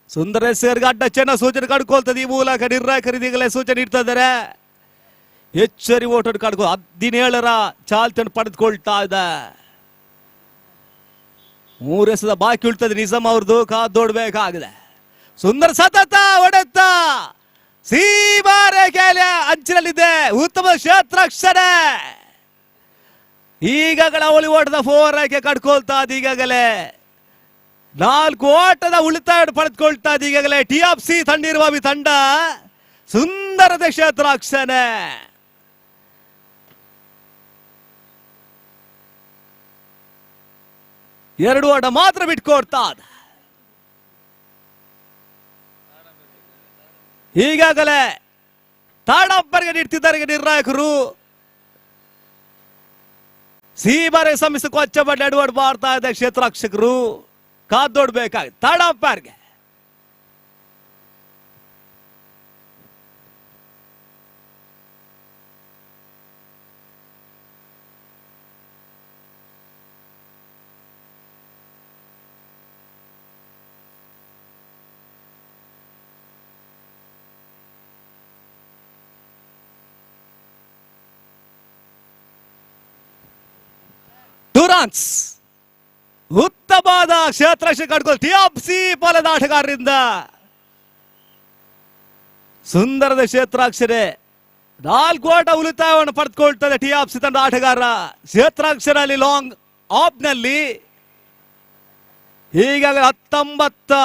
ಸುಂದರ ಎಸೆಗಾರಿಗೆ ಅಡ್ಡ ಚೆನ್ನ ಸೂಚನೆ ಕಡ್ಕೊಳ್ತದೆ. ಈ ಮೂಲಕ ನಿರ್ಣಾಯಕರಿಗಲೇ ಸೂಚನೆ ನೀಡ್ತಾ ಇದ್ದಾರೆ. ಹೆಚ್ಚರಿ ಓಟನ್ನು ಕಡ್ಕೊ 17ರ ಚಾಲ್ತಿಯನ್ನು ಪಡೆದುಕೊಳ್ತಾ ಇದೆ. 3 ಎಸೆದ ಬಾಕಿ ಉಳ್ತದೆ ನಿಜಾಮ್ ಅವ್ರದ್ದು, ಕಾದೋಡ್ಬೇಕಾಗಿದೆ. ಸುಂದರ ಸತತ ಹೊಡೆತ, ಸೀಮಾರೇಖೆಯ ಅಂಚಿನಲ್ಲಿದೆ. ಉತ್ತಮ ಕ್ಷೇತ್ರಕ್ಷಣೆ. ಈಗಾಗಲೇ ಅವಳಿ ಓಟದ 4 ರೇಖೆ ಕಟ್ಕೊಳ್ತಾ ಇದೆ. ಈಗಾಗಲೇ 4 ಓಟದ ಉಳಿತಾಯ ಪಡೆದುಕೊಳ್ತಾ ಇದೆ. ಈಗಾಗಲೇ TFC ಥನ್ನಿರುಬಾವಿ ತಂಡ. ಸುಂದರದ ಕ್ಷೇತ್ರಾಕ್ಷಣೆ. ಎರಡು ಓಟ ಮಾತ್ರ ಬಿಟ್ಕೊಡ್ತಾ ಇದೆ. ಈಗಾಗಲೇ ತಾಡಪ್ಪರಿಗೆ ನೀಡ್ತಿದ್ದಾರೆ ನಿರ್ಣಾಯಕರು. ಸೀಬಾರೆ ಸಮಿತಿ ಕೊಚ್ಚ ಬಡ್ಡಿ ಅಡ್ವಾಡ್ ಮಾಡ್ತಾ ಇದೆ ಕ್ಷೇತ್ರಾಕ್ಷಕರು. ಕಾದೋಡ್ಬೇಕಾಗಿ ತಾಡಪ್ಪರಿಗೆ. ಟೂರಾನ್ಸ್ ಉತ್ತಮವಾದ ಕ್ಷೇತ್ರ ಕಟ್ಕೊಂಡು TFC ಫಲದ ಆಟಗಾರರಿಂದ ಸುಂದರದ ಕ್ಷೇತ್ರಾಕ್ಷರೆ. 4 ಓಟ ಉಳಿತಾಯವನ್ನು ಪಡೆದುಕೊಳ್ತದೆ TFC ತಂಡ ಆಟಗಾರ. ಕ್ಷೇತ್ರಾಕ್ಷರಲ್ಲಿ ಲಾಂಗ್ ಆಫ್ ನಲ್ಲಿ ಈಗಾಗಲೇ 19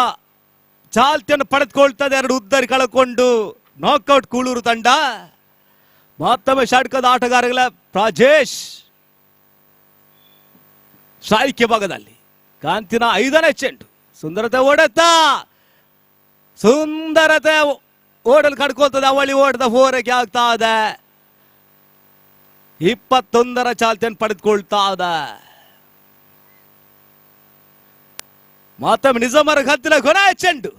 ಚಾಲ್ತಿಯನ್ನು ಪಡೆದುಕೊಳ್ತದೆ. 2 ಉದ್ದರಿ ಕಳ್ಕೊಂಡು ನಾಕ್ಔಟ್ ಕೂಳೂರು ತಂಡ. ಮತ್ತೊಮ್ಮೆ ಷಡ್ಕದ ಆಟಗಾರಗಳ ಪ್ರಾಜೇಶ್ ಸಾಹಿತ್ಯ ಭಾಗದಲ್ಲಿ ಕಾಂತಿನ 5ನೇ ಚೆಂಡು. ಸುಂದರತೆ ಓಡುತ್ತ, ಸುಂದರತೆ ಓಡಲು ಕಡ್ಕೊಳ್ತದೆ. ಅವಳಿ ಓಡದ 4ಕ್ಕೆ ಆಗ್ತಾ ಇದೆ. 21ರ ಚಾಲ್ತಿಯನ್ನು ಪಡೆದುಕೊಳ್ತಾ ಇದೆ. ಮತ್ತೊಮ್ಮೆ ನಿಜಾಮರ ಹತ್ತಿರ ಕೊನೆ ಚೆಂಡು.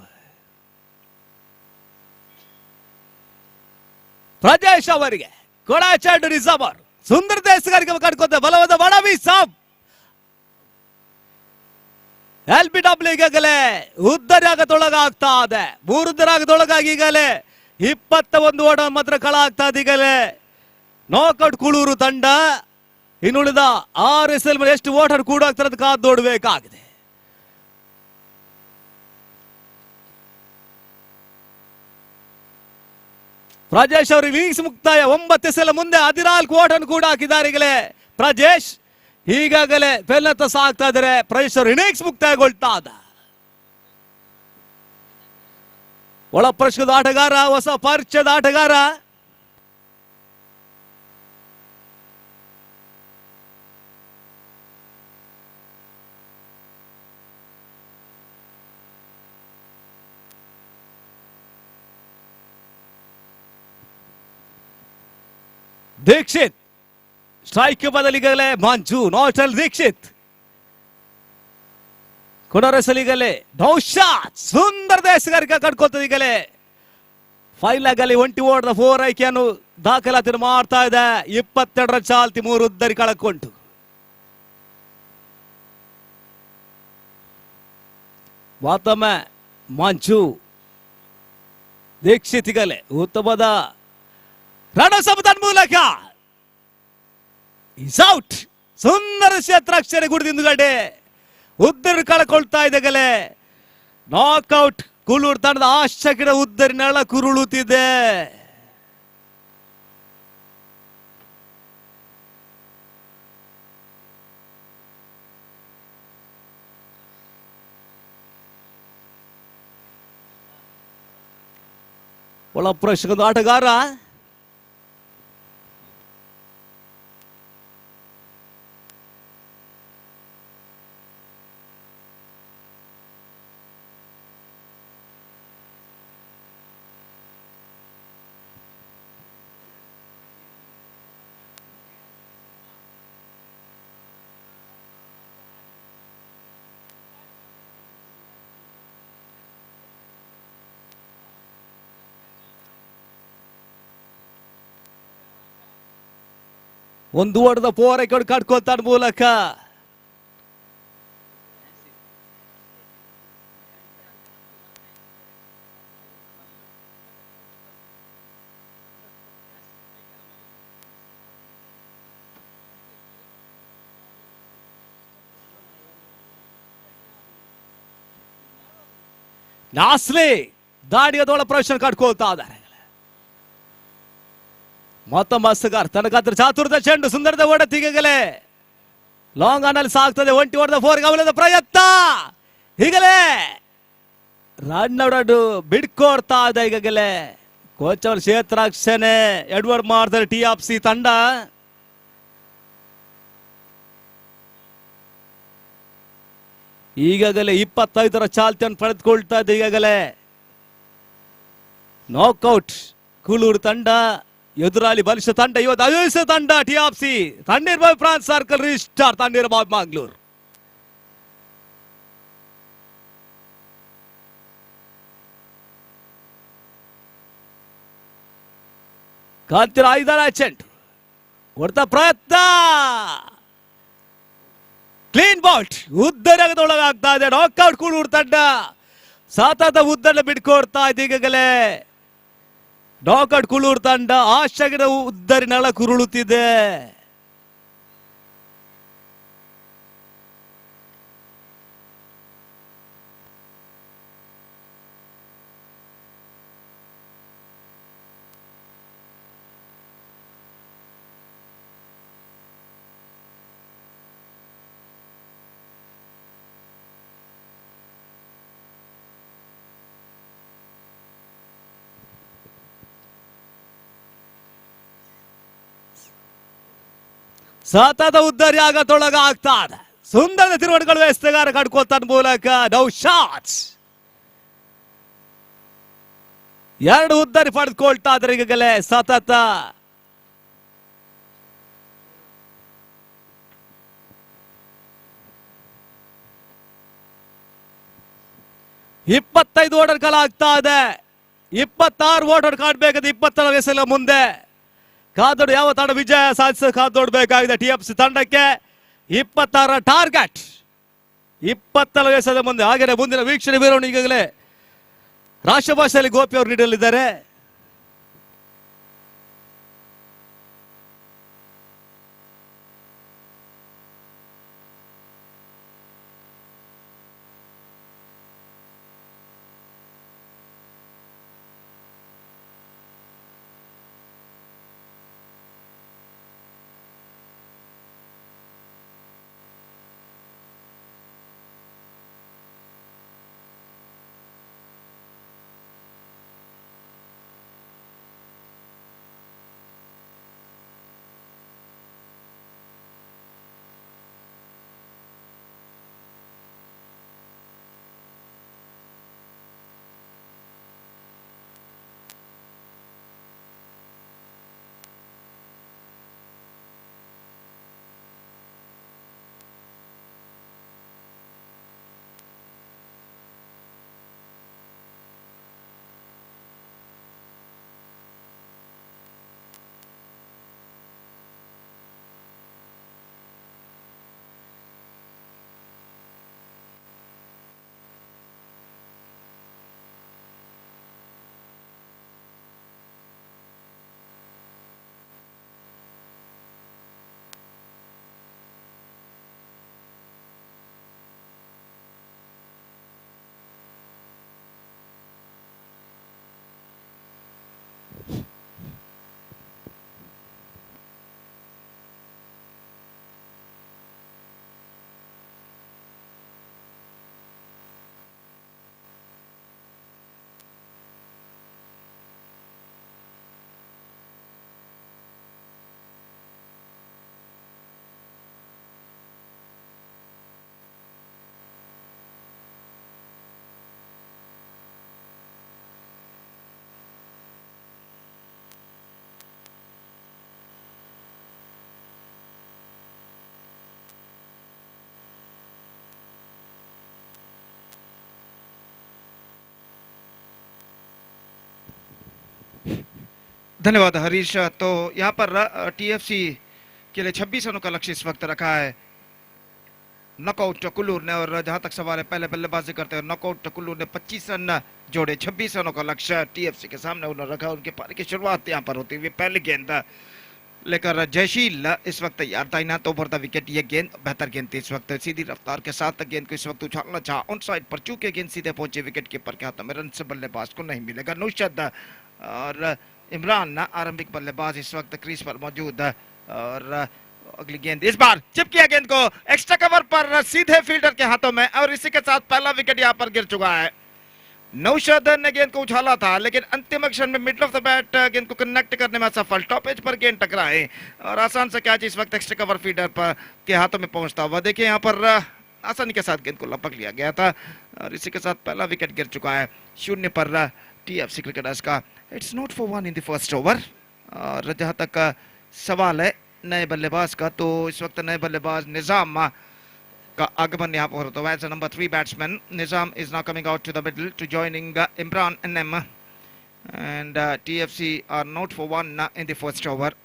ಪ್ರಜೇಶ್ ಅವರಿಗೆ ಕೊನೆ ಚೆಂಡು. ನಿಜಾಮರ್ ಸುಂದರ ದೇಶಗಾರಿಗೆ ಕಡ್ಕೊತ ಬಲವಾದ ಬಡವಿ ಸಾಬ್. LBW ಈಗಾಗಲೇ ಉದ್ದರಾಗದೊಳಗಾಗ್ತಾ ಇದೆ. 3 ಉದ್ದರಾಗದೊಳಗಾಗಿ ಈಗಲೇ 21 ಓಟ ಮಾತ್ರ ಕಳ ಆಗ್ತಾ ಇದೆ. ಈಗಲೇ ನಾಕ್ಔಟ್ ಕೂಳೂರು ತಂಡ. ಇನ್ನುಳಿದ 6 ಎಸೆಲ್ ಮೇಲೆ ಎಷ್ಟು ಓಟ ಕೂಡ ಆಗ್ತಾರೆ ಕಾದು ನೋಡಬೇಕಾಗಿದೆ. ಪ್ರಜೇಶ್ ಅವರು ಇನ್ನಿಂಗ್ಸ್ ಮುಕ್ತಾಯ 9 ಎಸೆಲ ಮುಂದೆ 14 ಓಟನ್ನು ಕೂಡ ಹಾಕಿದ್ದಾರೆ. ಈಗಲೇ ಪ್ರಜೇಶ್ ಈಗಾಗಲೇ ಫೇಲ್ನತ್ತ ಸಾಗ್ತಾ ಇದ್ದಾರೆ. ಪ್ರಜೇಶ್ ಅವರು ಇನ್ನಿಂಗ್ಸ್ ಮುಕ್ತಾಯಗೊಳ್ತಾ ಇದ್ದ. ಒಳ ಪರಿಚಯದ ಆಟಗಾರ, ಹೊಸ ಪರಿಚಯದ ಆಟಗಾರ. ದೀಕ್ಷಿತ್ ಸ್ಟ್ರೈಕ್ ಬದಲಿಗಲೇ ಮಂಜು ನಾಟಲ್ ದೀಕ್ಷಿತ್ ಕೊನರಸಲಿಗಲೇ ನೌಶಾದ್ ಸುಂದರ ದೇಶಗಾರಿಕೆ ಕಟ್ಕೋತದೆ ಈಗಲೇ ಫೈನಲ್ ಆಗಲಿ ಒಂಟಿ ಓಡದ 4 ಆಯ್ಕೆಯನ್ನು ದಾಖಲಾತಿ ಮಾಡ್ತಾ ಇದೆ. 22ರ ಚಾಲ್ತಿ 3 ಉದ್ದರಿ ಕಳಕೊಂಡು ಮತ್ತೊಮ್ಮೆ ಮಂಜು ದೀಕ್ಷಿತಿಗಲೇ ಉತ್ತಮದ ರಣಸಮತನ್ ಮೂಲಕ ಇಸ್ ಔಟ್. ಸುಂದರ ಕ್ಷೇತ್ರಾಕ್ಷರ ಗುಡಿದಿಂದುಗಡೆ ಉದ್ದರಿ ಕಳ್ಕೊಳ್ತಾ ಇದ್ದಾಗಲೇ ನಾಕ್ಔಟ್. ಕುಳೂರು ತಂಡದ ಆಶಕಿನ ಉದ್ದರಿ ನೆಳ ಕುರುಳುತ್ತಿದೆ. ಒಳ ಪ್ರವೇಶಕ್ಕೊಂದು ಆಟಗಾರ ಒಂದು ಓಡದ ಪೋರೈಕೊಂಡು ಕಟ್ಕೊಳ್ತಾನ ಮೂಲಕ ನಾಸ್ಲಿ ದಾಡಿಯದೊಳ ಪ್ರವೇಶ ಕಟ್ಕೊಳ್ತಾ ಇದ್ದಾರೆ. ಮತ್ತೊಮ್ಮೆ ಮಸ್ತಗಾರ್ ತನಗಾತ್ರ ಚಾತುರ್ದ ಚೆಂಡು ಸುಂದರದ ಓಡತ್ ಈಗಲೇ ಲಾಂಗ್ ಆನ್ ಅಲ್ಲಿ ಸಾಗ್ತದೆ. ಒಂಟಿ ಓಡದ 4 ಗಮನದ ಪ್ರಯತ್ನ ಈಗಲೇ ರನ್ ಔಟ್ ಬಿಡ್ಕೊಡ್ತಾ ಇದೆ. ಈಗಲೇ ಕೋಚ್ ಅವರ ಕ್ಷೇತ್ರಾಕ್ಷಣೆ ಎಡ್ವರ್ಡ್ ಮಾಡ್ತಾರೆ TFC ತಂಡ. ಈಗಾಗಲೇ 25ರ ಚಾಲ್ತಿಯನ್ನು ಪಡೆದುಕೊಳ್ತಾ ಇದೆ. ಈಗಾಗಲೇ ನಾಕ್ಔಟ್ ಕುಳೂರು ತಂಡ ಎದುರಾಳಿ ಬಲಿಷ್ಠ ತಂಡ. ಇವತ್ತು ಅಯೋಸ ತಂಡ TFC ತಣ್ಣೀರ್ಬಾವಿ ಫ್ರಾನ್ಸ್ ಸರ್ಕಲ್ ರಿಸ್ಟಾರ್ ತಣ್ಣೀರ್ಬಾವಿ ಮಂಗಳೂರು. ಕಾಂತಿರ 5ರ ಚೆಂಡು ಹೊಡೆದ ಪ್ರಯತ್ನ ಕ್ಲೀನ್ ಬಾಲ್ಟ್ ಉದ್ದರಗದೊಳಗಾಗ್ತಾ ಇದೆ. ನಾಕ್ಔಟ್ ಕುಳೂರು ತಂಡ ಸತತ ಉದ್ದನ್ನ ಬಿಡ್ಕೊಡ್ತಾ ಇದೆ. ಈಗಾಗಲೇ ನಾಕ್ಔಟ್ ಕುಳೂರು ತಂಡ ಆಶಗಿನ ಉದ್ದರಿ ನಳ ಕುರುಳುತ್ತಿದೆ. ಸತತ ಉದ್ದರಿ ಆಗತೊಳಗ ಆಗ್ತಾ ಇದೆ. ಸುಂದರ ತಿರುವಣೆಗಳು ಎಸ್ತಗಾರ ಕಡ್ಕೋತಾನ ಮೂಲಕ ನೌಶಾದ್ 2 ಉದ್ದರಿ ಪಡೆದುಕೊಳ್ತಾ ಇದ್ರೆ ಈಗಲೇ ಸತತ. ಇಪ್ಪತ್ತೈದು ಓಟರ್ ಕಾಲ ಆಗ್ತಾ ಇದೆ. 26 ಓಟರ್ ಕಾಡ್ಬೇಕಾದ 20ರ ವಯಸ್ಸಿನ ಮುಂದೆ ಕಾದೋಡು ಯಾವ ತಂಡ ವಿಜಯ ಸಾಧಿಸ ಕಾದೋಡ್ಬೇಕಾಗಿದೆ. TFC ತಂಡಕ್ಕೆ 26ರ ಟಾರ್ಗೆಟ್ 20ರ ವಯಸ್ಸದ ಮುಂದೆ. ಹಾಗೆಯೇ ಮುಂದಿನ ವೀಕ್ಷಣೆ ವಿವರಣೆ ಈಗಾಗಲೇ ರಾಷ್ಟ್ರಭಾಷೆಯಲ್ಲಿ ಗೋಪಿ ಅವರು ನೀಡಲಿದ್ದಾರೆ. धन्यवाद हरीश। तो यहाँ पर टीएफसी के लिए 26 रनों का लक्ष्य इस वक्त रखा है नॉकआउट कुल्लू ने, और जहां तक सवाल है पहले बल्लेबाजी करते हुए नॉकआउट कुल्लू ने 25 रन जोड़े, 26 रनों का लक्ष्य टीएफसी के सामने उन्होंने रखा। उनके पारी की शुरुआत यहाँ पर होती हुई पहली गेंद लेकर जयशील इस वक्त तैयार था, ना तो ओवर द विकेट। ये गेंद बेहतर गेंद थी, इस वक्त सीधी रफ्तार के साथ गेंद को इस वक्त उछालना चाहा ऑन साइड पर, चूंकि गेंद सीधे पहुंचे विकेट कीपर के हाथों में, रन से बल्लेबाज को नहीं मिलेगा। नुशद और इमरान आरंभिक बल्लेबाज इस वक्त क्रीज पर मौजूद, और अगली गेंद इस बार चिप किया गेंद को एक्स्ट्रा कवर पर सीधे फील्डर के हाथों में, और इसी के साथ पहला विकेट यहां पर गिर चुका है। नौशाद ने गेंद को उछाला था, लेकिन अंतिम क्षण में मिडल ऑफ द बैट गेंद को कनेक्ट करने में असफल, टॉप एज पर गेंद टकराए और आसान से कैच इस वक्त एक्स्ट्रा कवर फील्डर पर के हाथों में पहुंचता हुआ। देखिए यहाँ पर आसानी के साथ गेंद को लपक लिया गया था, और इसी के साथ पहला विकेट गिर चुका है 0 पर टीएफसी क्रिकेटर्स का। It's not for 1 in the first over. और जहां तक सवाल है नए बल्लेबाज का, तो इस वक्त नए बल्लेबाज निजाम का आगमन यहाँ पर होता है। As number 3 batsman Nizam is now coming out to the middle to joining Imran NM, and TFC are not for 1 in the first over.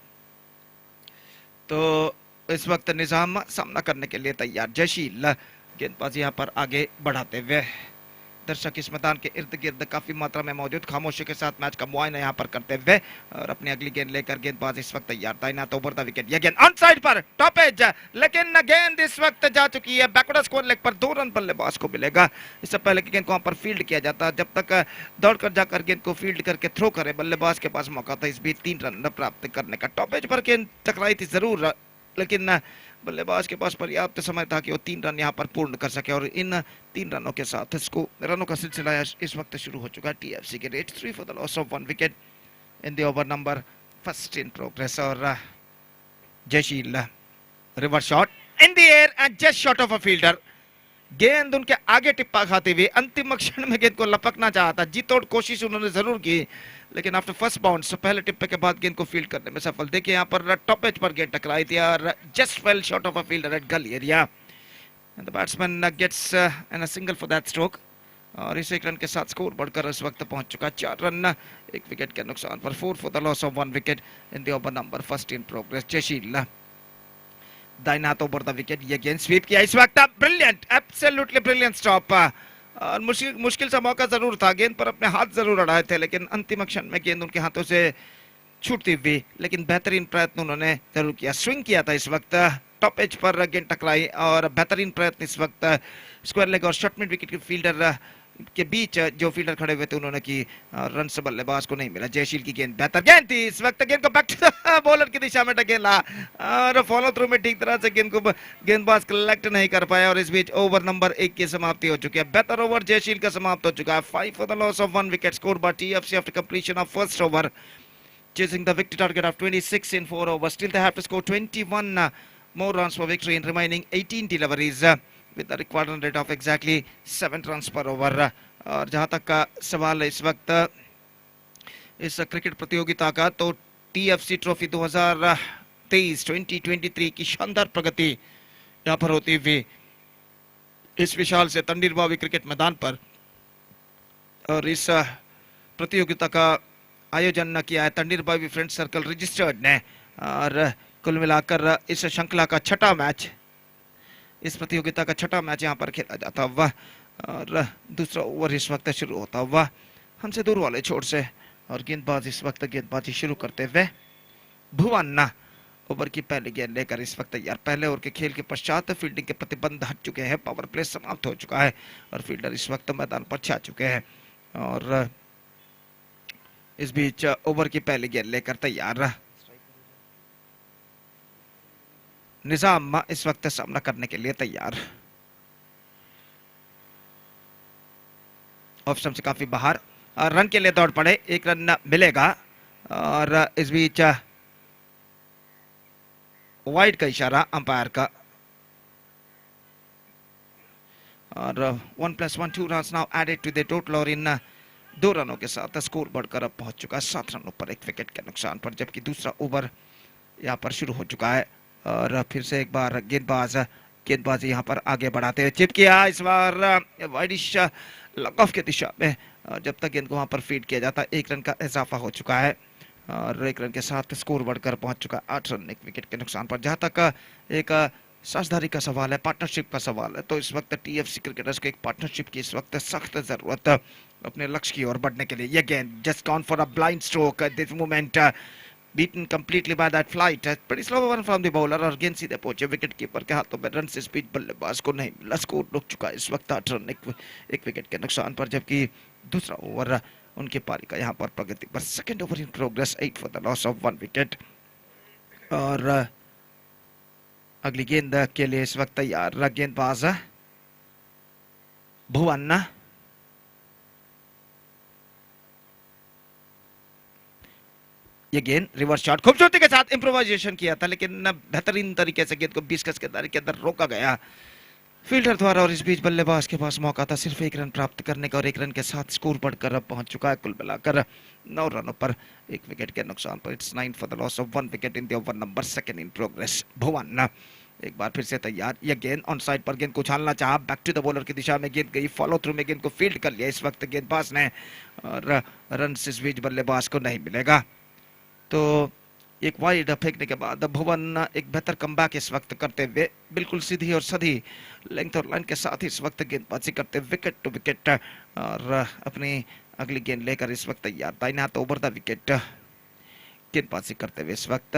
तो इस वक्त निजाम सामना करने के लिए तैयार। जयशील गेंदबाजी यहाँ पर आगे बढ़ाते हुए, दर्शक इस मैदान के इर्द गिर्द काफी मात्रा में मौजूद, खामोशी के साथ मैच का मुआयना यहाँ पर करते हुए, और अपनी अगली गेंद लेकर गेंदबाज इस वक्त तैयार था, ना तो ओवर द विकेट। यह गेंद ऑन साइड पर टॉप एज, लेकिन गेंद इस वक्त जा चुकी है बैकवर्ड स्क्वायर लेग पर। 2 रन बल्लेबाज को मिलेगा। इससे पहले कि गेंद को वहां पर फील्ड किया जाता, जब तक दौड़कर जाकर गेंद को फील्ड करके थ्रो करे बल्लेबाज के पास मौका था इस बीच 3 रन प्राप्त करने का। टॉप एज पर गेंद टकराई थी जरूर, लेकिन बल्लेबाज के पास पर्याप्त समय था कि वो 3 रन यहाँ पर पूर्ण कर सके, और इन 3 रनों के साथ इसको रनों का सिलसिला इस वक्त शुरू हो चुका है टीएफसी के लिए। 3 for the loss of 1 wicket in the over number first in progress. और Jayasheel reverse shot in the air and just short of a fielder. गेंद उनके आगे टिप्पा खाते हुए अंतिम क्षण में गेंद को लपकना चाहा था, जी तोड़ कोशिश उन्होंने जरूर की, लेकिन आफ्टर फर्स्ट बाउंस पहले टिप्पे के बाद गेंद को फील्ड करने में सफल। देखिए यहाँ पर टॉप एज पर गेंद टकराई थी, और just fell short of a fielder at gully area, the batsman gets an a single for that stroke, और इस 1 रन के साथ स्कोर बढ़कर इस वक्त पहुंच चुका 4 रन 1 विकेट के नुकसान पर। 4 for the loss of 1 wicket in the over number first in progress. Jayasheel दाहिना हाथ ओवर द विकेट, ये गेंद स्वीप किया इस वक्त, ब्रिलियंट एब्सोल्युटली ब्रिलियंट स्टॉप। और मुश्किल सा मौका जरूर था, गेंद पर अपने हाथ जरूर अड़ाए थे, लेकिन अंतिम क्षण में गेंद उनके हाथों से छूटती हुई, लेकिन बेहतरीन प्रयत्न उन्होंने जरूर किया। स्विंग किया था इस वक्त, टॉप एज पर गेंद टकराई, और बेहतरीन प्रयत्न इस वक्त स्क्वायर लेग और शॉर्ट मिड विकेट के फील्डर के बीच जो फील्डर खड़े हुए थे उन्होंने की, रन से बल्लेबाज को नहीं मिला। जयशील की गेंद बेहतर गेंद थी, इस वक्त गेंद को बैक टू बॉलर की दिशा में ढकेला, और फॉलो थ्रू में ठीक तरह से गेंद को गेंदबाज कलेक्ट नहीं कर पाया, और इस बीच ओवर नंबर 1 की समाप्ति हो चुकी है। बेहतर ओवर जयशील का समाप्त हो चुका है। 5 for the loss of 1 wicket score bye TFC after completion of first over, chasing the victory target of 26 in 4 overs. Still they have to score 21 more runs for victory in remaining 18 deliveries, with the required run rate of exactly 7 runs per over. और जहां तक का सवाल है इस वक्त इस cricket प्रतियोगिता का, तो टीएफसी ट्रॉफी 2023 की शानदार प्रगति यहाँ पर होती हुई इस विशाल से तंडीरबावी क्रिकेट मैदान पर, और इस प्रतियोगिता का आयोजन किया है तंडीरबावी फ्रेंड सर्कल रजिस्टर्ड ने, और कुल मिलाकर इस श्रृंखला का 6ठा मैच, इस प्रतियोगिता का 6ठा मैच यहाँ पर खेला जाता हुआ, और दूसरा ओवर इस वक्त शुरू होता हुआ हमसे दूर वाले छोर से, और गेंदबाज इस वक्त गेंदबाजी शुरू करते हुए भुवन ओवर की पहली गेंद लेकर इस वक्त तैयार। पहले ओवर के खेल के पश्चात फील्डिंग के प्रतिबंध हट चुके हैं, पावर प्ले समाप्त हो चुका है, और फील्डर इस वक्त मैदान पर छा चुके हैं, और इस बीच ओवर की पहली गेंद लेकर तैयार निजाम इस वक्त सामना करने के लिए तैयार। ऑफ स्टंप से काफी बाहर, रन के लिए दौड़ पड़े, 1 रन मिलेगा, और इस बीच वाइड का इशारा अंपायर का, और 1+1 2 run now added to the total, और इन 2 रनों के साथ स्कोर बढ़कर अब पहुंच चुका है 7 रनों पर 1 विकेट के नुकसान पर, जबकि दूसरा ओवर यहां पर शुरू हो चुका है। और फिर से एक बार गेंदबाजी यहाँ पर आगे बढ़ाते हुए चिप किया, इस बार वाइडिश लॉक ऑफ की दिशा में, जब तक गेंद को वहां पर फीड किया जाता 1 रन का इजाफा हो चुका है, और 1 रन के साथ स्कोर बढ़कर पहुंच चुका 8 रन 1 विकेट के नुकसान पर। जहां तक एक साझेदारी का सवाल है, पार्टनरशिप का सवाल है, तो इस वक्त टीएफसी क्रिकेटर्स को एक पार्टनरशिप की इस वक्त सख्त जरूरत अपने लक्ष्य की ओर बढ़ने के लिए। ये गेंद just gone for a blind stroke this moment beaten completely by that flight. Pretty slow one from the bowler और गेंद सीधे पहुंचे विकेट कीपर के हाथों में। रन से स्पीड बल्लेबाज को नहीं मिला, स्कोर रुक चुका है इस वक्त 8 रन 1 विकेट के नुकसान पर। जबकि दूसरा ओवर उनकी पारी का यहाँ पर प्रगति पर। Second over in progress 8 for the loss of 1 wicket. और अगली गेंद के लिए इस वक्त तैयार गेंदबाज भुवन। ये गेंद रिवर्स शॉट खूबसूरती के साथ इम्प्रोवाइजेशन किया था, लेकिन बेहतरीन तरीके से गेंद को 20 गज के दायरे के अंदर रोका गया फील्डर द्वारा। और इस बीच बल्लेबाज के पास मौका था सिर्फ 1 रन प्राप्त करने का और 1 रन के साथ स्कोर बढ़कर अब पहुंच चुका है कुल मिलाकर 9 रनों पर 1 विकेट के नुकसान पर। It's 9 for the loss of 1 wicket in the over number 2 in progress. Bhuvan एक बार फिर से तैयार। यह गेंद ऑन साइड पर गेंद को उछालना चाहा, बैक टू द बॉलर की दिशा में गेंद गई, फॉलो थ्रू में गेंद को फील्ड कर लिया इस वक्त गेंदबाज ने और रन इस बीच बल्लेबाज को नहीं मिलेगा। तो एक वाइड फेंकने के बाद भुवन एक बेहतर कमबैक इस वक्त करते हुए बिल्कुल सीधी और सधी लेंथ और लाइन के साथ इस वक्त गेंदबाजी करते विकेट टू विकेट और अपनी अगली गेंद लेकर इस वक्त तैयार। दाहिने हाथ ओवर द विकेट गेंदबाजी करते हुए इस वक्त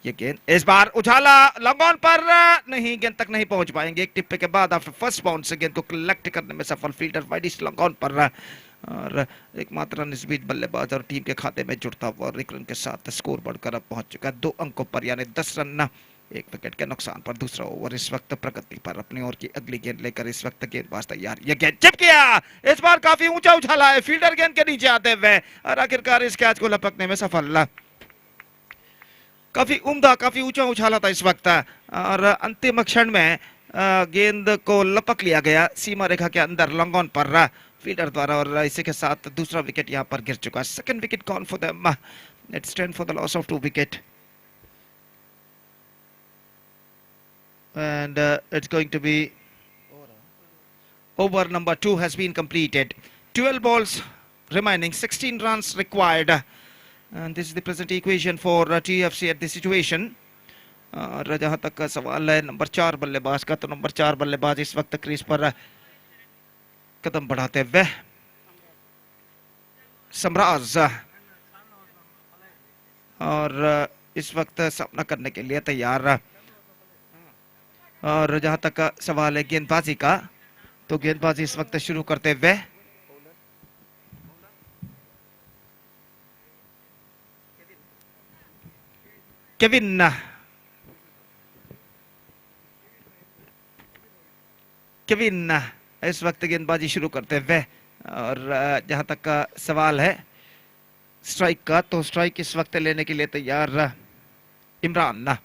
ये गेंद इस बार उछाला लॉन्ग ऑन पर नहीं, गेंद तक नहीं पहुंच पाएंगे। एक टिप्पे के बाद आफ्टर फर्स्ट बाउंस से गेंद को कलेक्ट करने में सफल फील्डर वाइड लॉन्ग ऑन पर और एकमात्र रन इस बीच बल्लेबाज और टीम के खाते में जुड़ता हुआ और 1 रन के साथ स्कोर बढ़कर अब पहुंच चुका है 2 अंकों पर, यानी 10 रन 1 विकेट के नुकसान पर। दूसरा ओवर इस वक्त प्रगति पर। अपनी ओर की अगली गेंद लेकर इस वक्त गेंदबाज तैयार। यह गेंद चिप किया, इस बार काफी ऊंचा उछाला है फील्डर गेंद के नीचे आते हुए और आखिरकार इस कैच को लपकने में सफल। काफी उम्दा, काफी ऊंचा उछाला था इस वक्त और अंतिम क्षण में गेंद को लपक लिया गया सीमा रेखा के अंदर लॉन्ग ऑन पर फील्डर द्वारा और इसी के साथ दूसरा विकेट यहां पर गिर चुका है। Second wicket gone for them. It's 10 for the loss of 2 wicket and it's going to be over number 2 has been completed. 12 balls remaining, 16 runs required and this is the present equation for TFC at this situation. और जहां तक का सवाल है number 4 बल्लेबाज का, तो number 4 बल्लेबाज इस वक्त क्रीज पर कदम बढ़ाते हुए सम्राज और इस वक्त सामना करने के लिए तैयार। और जहां तक का सवाल है गेंदबाजी का, तो गेंदबाजी इस वक्त शुरू करते हुए केविन इस वक्त गेंदबाजी शुरू करते हुए। और जहां तक का सवाल है स्ट्राइक का, तो स्ट्राइक इस वक्त लेने के लिए तैयार इमरान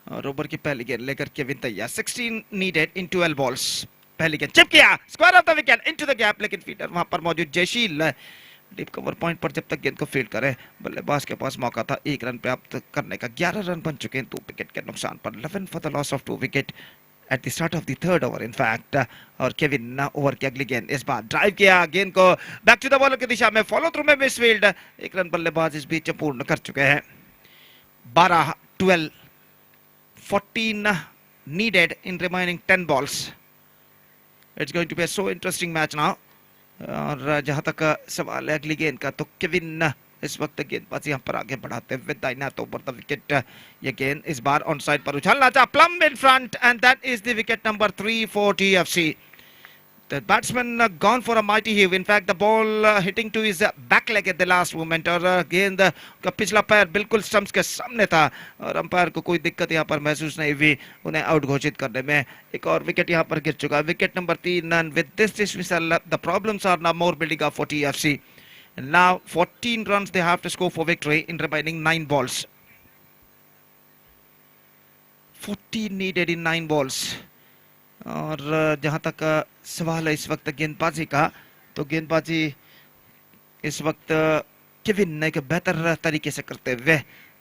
और ओवर की पहली गेंद लेकर केविन तैयार। 16 नीडेड इन 12 बॉल्स। पहली गेंद चिप किया, square off the wicket into the gap, लेकिन फील्डर वहां पर मौजूद जयशील डीप कवर पॉइंट पर जब तक गेंद को फील्ड करे बल्लेबाज के पास मौका था 1 रन प्राप्त करने का। 11 रन बन चुके हैं 2 विकेट के नुकसान पर। 11 for the loss of 2 wicket at the start of the third over in fact. और केविन ओवर की अगली गेंद इस बार ड्राइव किया, गेंद को बैक टू द बॉलर की दिशा में फॉलो थ्रू में मिस फील्ड। 1 रन बल्लेबाज इस बीच पूर्ण कर चुके हैं। 12 12 14 needed in remaining 10 balls. It's going to be a so interesting match now. और जहां तक सवाल है अगली गेंद का, तो केविन इस वक्त गेंदबाजी यहाँ पर आगे बढ़ाते हुए दाहिना हाथ ओवर द विकेट। ये गेंद इस बार ऑन साइड पर उछालना चाहा, plum in front end that is the wicket number 3 for TFC. The batsman gone for a mighty heave. In fact, the ball hitting to his back leg at the last moment. और गेंद का पिछला पैर बिल्कुल stumps के सामने था और अंपायर को कोई दिक्कत यहाँ पर महसूस नहीं हुई उन्हें आउट घोषित करने में। एक और विकेट यहाँ पर गिर चुका है, wicket number 3 and with this dismissal the problems are now more building up for TFC. And now 14 runs they have to score for victory in remaining 9 balls. 14 needed in 9 balls. और जहां तक सवाल है इस वक्त गेंदबाजी का, तो गेंदबाजी इस वक्त केविन ने एक बेहतर तरीके से करते हुए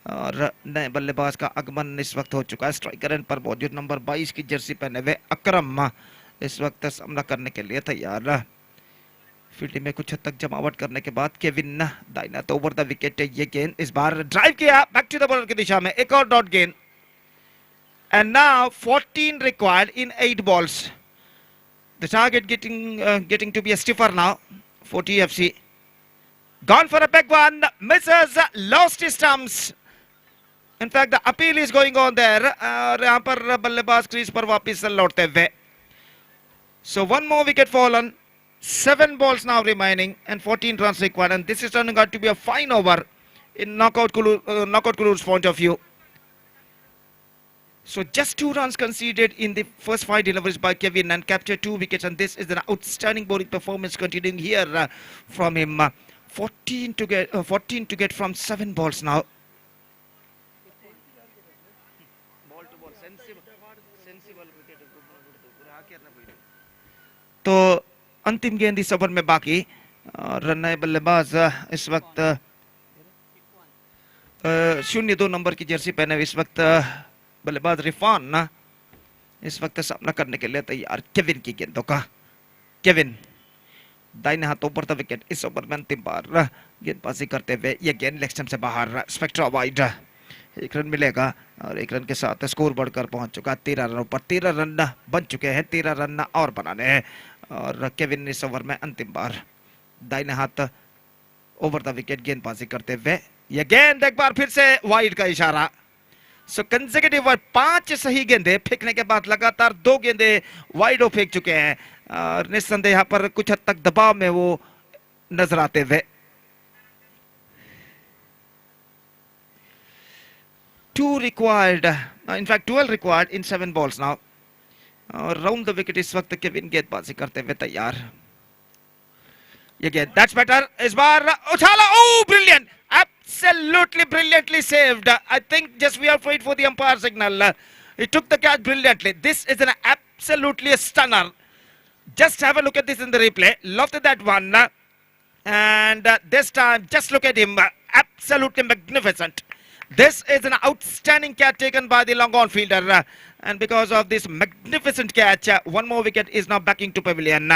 और नए बल्लेबाज का आगमन इस वक्त हो चुका है। स्ट्राइकर एंड पर मौजूद नंबर 22 की जर्सी पहने हुए अकरम इस वक्त सामना करने के लिए तैयार। फील्डिंग में कुछ हद तक जमावट करने के बाद केविन दाइना तो ओवर द विकेट ये गेंद इस बार ड्राइव किया बैक टू द बॉलर की दिशा में, एक और डॉट गेंद and now 14 required in 8 balls. The target getting to be a stiffer now for TFC. Gone for a big one, misses, lost his stumps. In fact, the appeal is going on there. और यहाँ पर बल्लेबाज crease पर वापस लौटते हुए. So one more wicket fallen, 7 balls now remaining and 14 runs required, and this is turning out to be a fine over in knockout Kulu's point of view. So just 2 runs conceded in the first 5 deliveries by Kevin and captured 2 wickets, and this is an outstanding bowling performance continuing here from him. 14 to get from 7 balls now. तो अंतिम गेंद इस over में बाकी और नए बल्लेबाज इस वक्त 0-2 नंबर की जर्सी पहने हुए इस वक्त बल्लेबाज रिफान ना इस वक्त सामना करने के लिए तैयार केविन की गेंदों का. केविन दाहिने हाथों पर था विकेट इस ओवर में अंतिम बार गेंदबाजी करते हुए ये गेंद लेग स्टंप से बाहर, स्पेक्ट्रा वाइड, 1 रन मिलेगा और 1 रन के साथ स्कोर बढ़कर पहुंच चुका 13 रनों पर. 13 रन बन चुके हैं, 13 रन और बनाने हैं और केविन इस ओवर में अंतिम बार दाहिने हाथ ओवर द विकेट गेंदबाजी करते हुए ये गेंद एक बार फिर से वाइड का इशारा. सो कंसेक्यूटिव 5 सही गेंदे फेंकने के बाद लगातार 2 गेंदे वाइड फेंक चुके हैं और निस्संदेह यहाँ पर कुछ हद तक दबाव में वो नजर आते हुए. 2 required, in fact 12 required in 7 balls now. और राउंड द विकेट इस वक्त केविन गेंदबाजी करते हुए तैयार. ये गेंद दैट्स बेटर, इस बार उछाला, oh brilliant, absolutely brilliantly saved. I think just we have wait for the umpire signal. He took the catch brilliantly. This is an absolutely a stunner. Just have a look at this in the replay. Loved that one. And this time, just look at him. Absolutely magnificent. This is an outstanding catch taken by the long on fielder. And because of this magnificent catch, 1 more wicket is now backing to pavilion.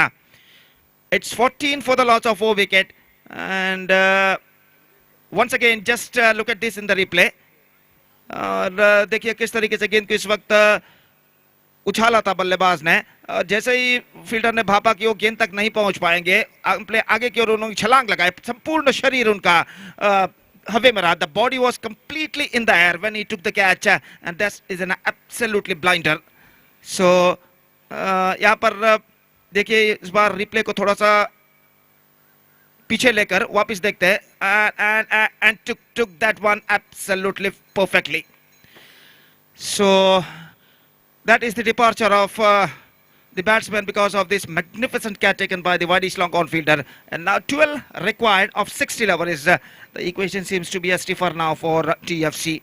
It's 14 for the loss of 4 wicket. And once again, just look at this in the replay. और देखिए किस तरीके से गेंद को इस वक्त उछाला था बल्लेबाज ने. जैसे ही फील्डर ने भापा कि वो गेंद तक नहीं पहुंच पाएंगे, आगे की ओर उन्होंने छलांग लगाए, संपूर्ण शरीर उनका हवे में रहा. The body was completely in the air when he took the catch, and that is an absolutely blinder. So यहाँ पर देखिए इस बार रिप्ले को थोड़ा सा पीछे लेकर वापस देखते हैं and took that one absolutely perfectly. So that is the departure of the batsman because of this magnificent catch taken by the wideish long on fielder. And now 12 required of 60 deliveries. The equation seems to be a stiffer now for TFC.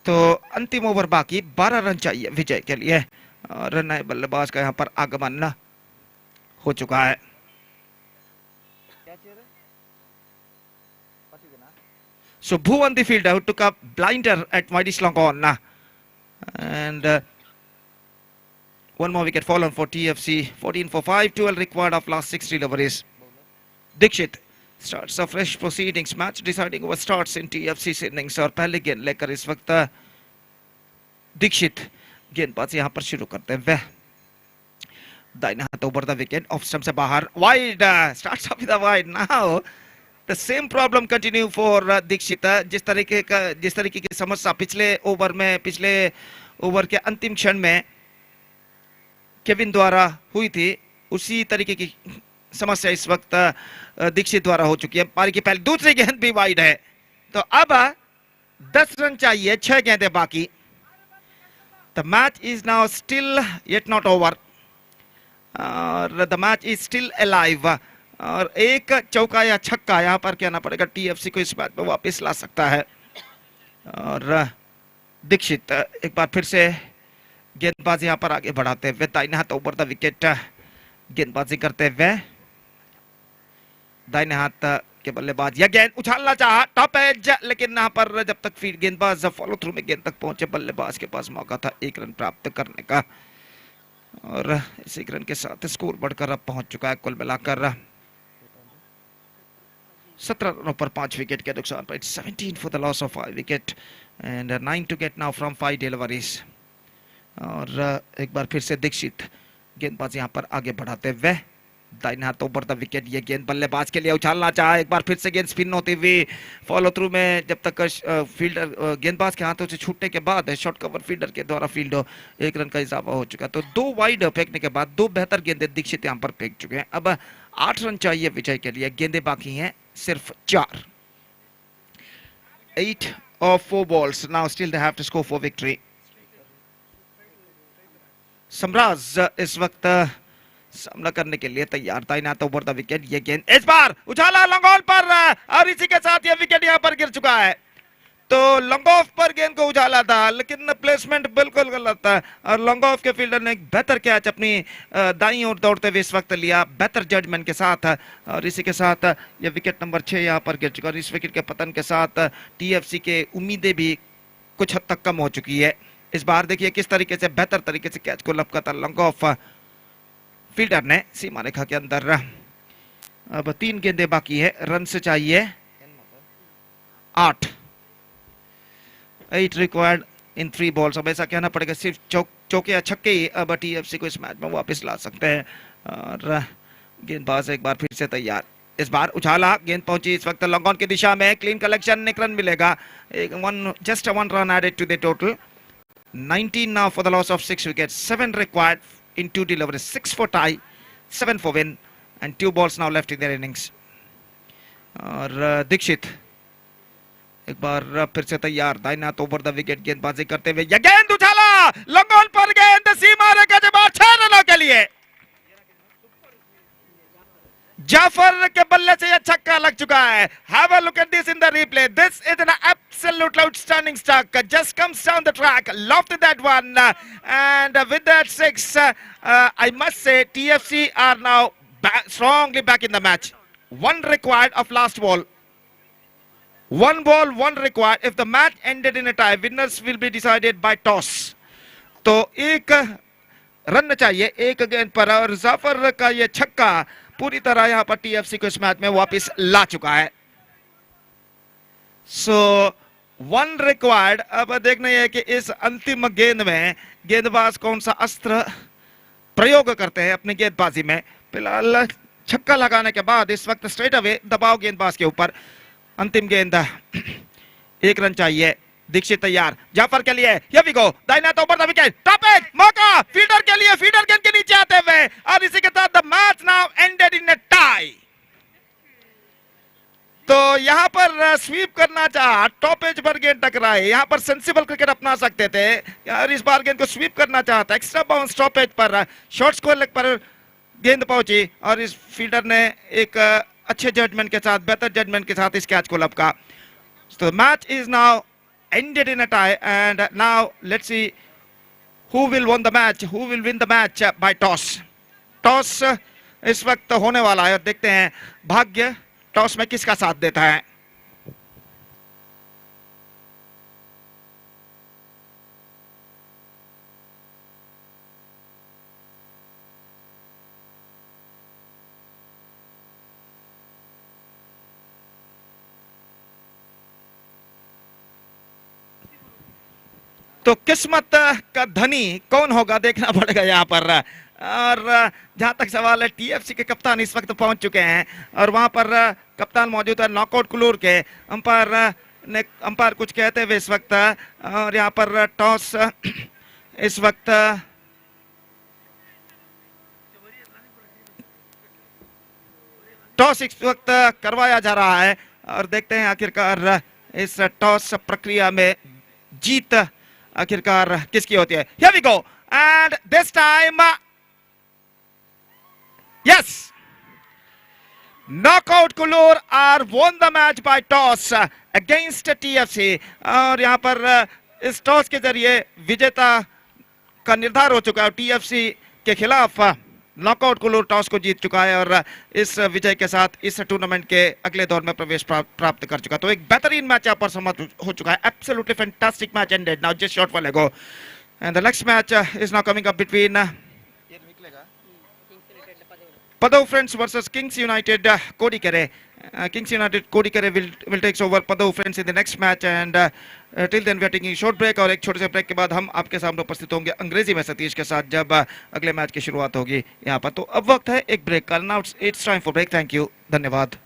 तो अंतिम over बाकी, 12 run चाहिए विजय के लिए और नए बल्लेबाज का यहाँ पर आगमन हो चुका है. So Bhuvan the fielder who took a blinder at wideish long on, and 1 more wicket fallen for TFC. 14 for 5, 12 required of last 6 deliveries. Dixit starts a fresh proceedings, match deciding over starts in TFC's innings और पहले गेंद लेकर इस वक्त दीक्षित गेंदबाजी यहाँ पर शुरू करते हैं. दाहिने हाथ over the wicket, off stump से बाहर, wide, starts off the wide. Now the same problem continue for Dikshit. जिस तरीके की समस्या पिछले ओवर के अंतिम क्षण में केविन द्वारा हुई थी, उसी तरीके की समस्या इस वक्त दीक्षित द्वारा हो चुकी है. पारी की पहली दूसरी गेंद भी वाइड है. तो अब 10 रन चाहिए, 6 गेंदें बाकी. The match is now still yet not over और the match is still alive. और एक चौका या छक्का यहाँ पर कहना पड़ेगा टीएफसी को इस मैच में वापस ला सकता है. और दीक्षित एक बार फिर से गेंदबाजी यहाँ पर आगे बढ़ाते हुए दाहिने हाथ ओवर द विकेट गेंदबाजी करते हुए. दाहिने हाथ के बल्लेबाज यह गेंद उछालना चाहा, टॉप एज, लेकिन यहाँ पर जब तक फील्ड गेंदबाज फॉलो थ्रू में गेंद तक पहुंचे, बल्लेबाज के पास मौका था 1 रन प्राप्त करने का और इस 1 रन के साथ स्कोर बढ़कर अब पहुंच चुका है कुल मिलाकर 17 रनों पर 5 विकेट के नुकसान पर. 17 for the loss of 5 wicket and 9 to get now from 5 deliveries. और एक बार फिर से दीक्षित गेंदबाज यहाँ पर आगे बढ़ाते हुए दाहिने हाथ ओवर द विकेट. ये गेंद बल्लेबाज के लिए उछालना चाहा. एक बार फिर से गेंद स्पिन होती हुई फॉलो थ्रू में जब तक फील्डर गेंदबाज के हाथों से छूटने के बाद शॉर्ट कवर फील्डर के द्वारा फील्ड हो. 1 रन का इजाफा हो चुका. तो 2 वाइड फेंकने के बाद 2 बेहतर गेंदें दीक्षित यहाँ पर फेंक चुके हैं. अब 8 रन चाहिए विजय के लिए. गेंदें बाकी हैं सिर्फ 4. 8 of 4 balls. Now still they have to score for victory. सम्राज इस वक्त सामना करने के लिए तैयार. दाहिना तो ओवर द विकेट. ये गेंद इस बार उछाला लॉन्ग ऑन पर और इसी के साथ ये विकेट यहां पर गिर चुका है. तो लॉन्ग ऑफ पर गेंद को उछाला था लेकिन प्लेसमेंट बिल्कुल गलत था और लॉन्ग ऑफ के फील्डर ने एक बेहतर कैच अपनी दाईं ओर दौड़ते हुए इस वक्त लिया बेहतर जजमेंट के साथ. और इसी के साथ ये विकेट नंबर 6 यहां पर गिर चुका. और इस विकेट के पतन के साथ टीएफसी के उम्मीदें भी कुछ हद तक कम हो चुकी है. इस बार देखिए किस तरीके से बेहतर तरीके से कैच को लपका था लॉन्ग ऑफ फील्डर ने सीमा रेखा के अंदर. अब 3 गेंदें बाकी है. रन से चाहिए 8 रिक्वायर्ड इन 3 बॉल्स. अब ऐसा कहना पड़ेगा सिर्फ चौके या छक्के ही अब टीएफसी को इस मैच में वापस ला सकते हैं. और गेंदबाज एक बार फिर से तैयार. इस बार उछाला गेंद पहुंची इस वक्त लॉन्ग ऑन की दिशा में. Clean collection. 1 रन मिलेगा. Just 1 run added to the total. 19 now for the loss of 6 wickets. 7 required in 2 deliveries. 6 for tie, 7 for win, and 2 balls now left in their innings. और दीक्षित एक बार फिर से तैयार. दाहिना तो ओवर द विकेट गेंदबाजी करते हुए यह गेंद उछाला लॉन्ग ऑन पर. गेंद सीमा रेखा के बाहर 6 रनों के लिए. जाफर के बल्ले से यह छक्का लग चुका है. Have a look at this in the replay. This is an absolute outstanding stuck. Just comes down the track, lofted that one, and with that 6, I must say TFC are now strongly back in the match. 1 required of last ball. 1 ball, 1 required. If the match ended in a tie, winners will be decided by toss. तो 1 run चाहिए 1 गेंद पर और जाफर का ये छक्का पूरी तरह यहां पर टीएफसी को इस मैच में वापस ला चुका है. सो 1 रिक्वायर्ड. अब देखना यह है कि इस अंतिम गेंद में गेंदबाज कौन सा अस्त्र प्रयोग करते हैं अपनी गेंदबाजी में. फिलहाल छक्का लगाने के बाद इस वक्त स्ट्रेट अवे दबाव गेंदबाज के ऊपर. अंतिम गेंद 1 रन चाहिए. दीक्षित तैयार. जाफर के लिए ये भी गो. दाहिना तो ऊपर द विकेट. टॉप एज मौका फील्डर के लिए. फील्डर गेंद के नीचे आते हुए और इसी के साथ the match now ended in a tie. तो यहां पर स्वीप करना चाहा. टॉप एज पर गेंद टकराए. यहां पर सेंसिबल क्रिकेट अपना सकते थे और इस बार गेंद को स्वीप करना चाहता. एक्स्ट्रा बाउंस टॉप एज पर शॉर्ट स्क्वायर लेग पर गेंद पहुंची और इस फील्डर ने एक अच्छे जजमेंट के साथ बेहतर जजमेंट के साथ इस कैच को लपका. तो match is now ended in a tie and now let's see who will win the match by toss. Toss इस वक्त होने वाला है और देखते हैं भाग्य टॉस में किसका साथ देता है. तो किस्मत का धनी कौन होगा देखना पड़ेगा यहाँ पर. और जहां तक सवाल है टीएफसी के कप्तान इस वक्त पहुंच चुके हैं और वहां पर कप्तान मौजूद है नॉकआउट कुलूर के. अंपायर कुछ कहते हुए इस वक्त. और यहाँ पर टॉस इस वक्त करवाया जा रहा है और देखते हैं आखिरकार इस टॉस प्रक्रिया में जीत आखिरकार किसकी होती है. Here we go and this time yes, knockout Kulur are won the match by toss against TFC. और यहाँ पर इस टॉस के जरिए विजेता का निर्धार हो चुका है. टीएफसी के खिलाफ नॉकआउट कुलूर टॉस को जीत चुका है और इस विजय के साथ इस टूर्नामेंट के अगले दौर में प्रवेश प्राप्त कर चुका. तो एक बेहतरीन मैच यहाँ पर समाप्त हो चुका है. Absolutely fantastic match ended now just short while ago and the next match is now coming up between Padav Friends versus Kings United Kodikere. Kings United Kodikere will takes over Padau friends in the next match and till then we are taking a short break और एक छोटे से break के बाद हम आपके सामने उपस्थित होंगे अंग्रेजी में सतीश के साथ जब अगले मैच की शुरुआत होगी यहाँ पर। तो अब वक्त है एक ब्रेक का। Now it's time for break. Thank you, धन्यवाद।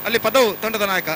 ಅಲ್ಲಿ ಪದವು ತಂಡದ ನಾಯಕ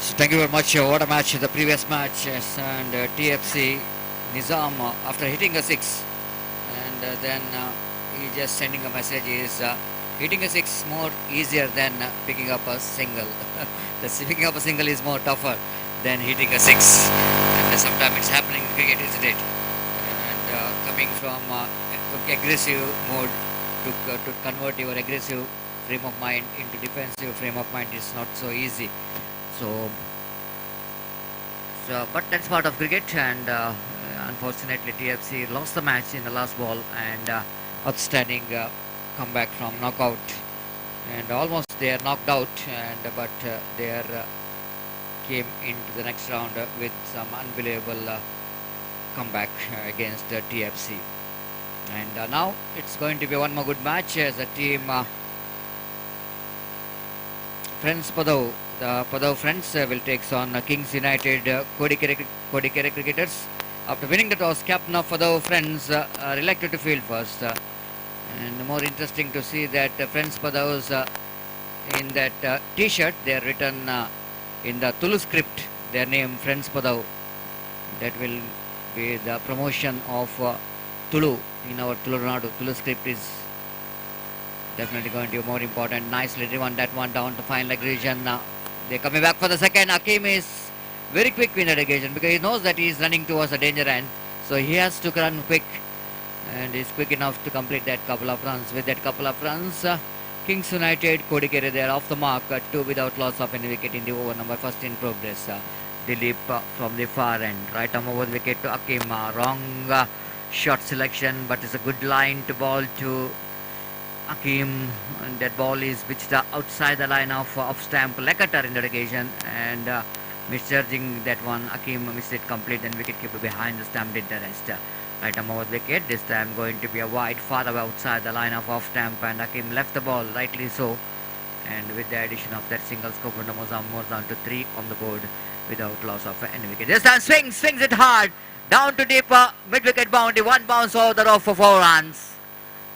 So thank you very much. What a match, the previous match. Yes, and TFC Nizam, after hitting a six, and then he just sending a message is hitting a six more easier than picking up a single. Picking up a single is more tougher than hitting a six, and sometimes it's happening in cricket, isn't it? And coming from aggressive mode to convert your aggressive frame of mind into defensive frame of mind is not so easy. So, but that's part of cricket, and unfortunately TFC lost the match in the last ball, and outstanding comeback from knockout, and almost they are knocked out, and but they are came into the next round with some unbelievable comeback against TFC, and now it's going to be one more good match as a team. Friends Padau, the Padau Friends will take on Kings United Kodikere cricketers. After winning the toss, captain of Padau Friends elected to field first. And more interesting to see that Friends Padau's in that T-shirt they are written in the Tulu script their name Friends Padau. That will be the promotion of Tulu in our Tulunadu. Tulu script is definitely going to be more important. Nicely driven that one down to final leg region. They're coming back for the second. Hakim is very quick in that occasion because he knows that he is running towards the danger end. So he has to run quick, and is quick enough to complete that couple of runs. With that couple of runs, Kings United, Kodikere, they are off the mark. Two without loss of any wicket in the over number first in progress. Dilip from the far end. Right arm over the wicket to Hakim. Wrong shot selection, but it's a good line to ball to Hakim, and that ball is pitched outside the line of stamp Lekatar in that occasion, and misjudging that one, Hakim missed it complete, and wicketkeeper behind the stamp did the rest. Right arm over the wicket, this time going to be a wide far away outside the line of off stamp, and Hakim left the ball, rightly so, and with the addition of that single scope, more down to 3 on the board without loss of any wicket. This time swings it hard, down to deeper, mid-wicket boundary, one bounce over the row for 4 runs.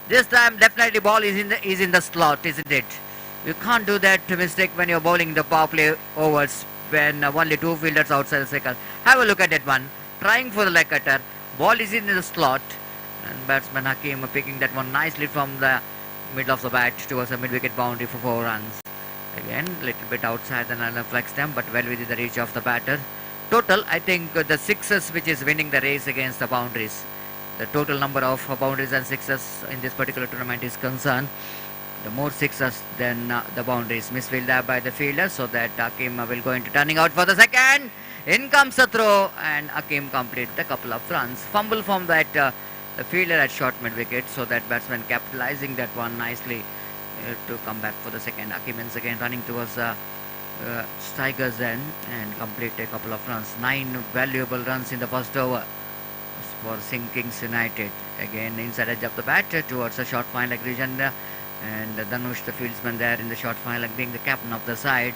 This time definitely ball is in the slot, isn't it? You can't do that mistake when you're bowling the power play overs when only 2 fielders outside the circle. Have a look at that one. Trying for the leg cutter. Ball is in the slot, and batsman Hakim picking that one nicely from the middle of the bat towards the mid-wicket boundary for 4 runs. Again, little bit outside the line of flag stamp, but well within the reach of the batter. Total, I think the sixes which is winning the race against the boundaries. The total number of boundaries and sixes in this particular tournament is concerned. The more sixes than the boundaries. Misfield there by the fielder, so that Hakim will go into turning out for the second. In comes the throw, and Hakim completed a couple of runs. Fumble from that the fielder at short mid wicket, so that batsman capitalizing that one nicely to come back for the second. Hakim once again running towards Tiger's end and complete a couple of runs. 9 valuable runs in the first over for Kings United. Again inside edge of the bat towards the short final leg region, and Dhanush, the fieldsman there in the short final leg, being the captain of the side,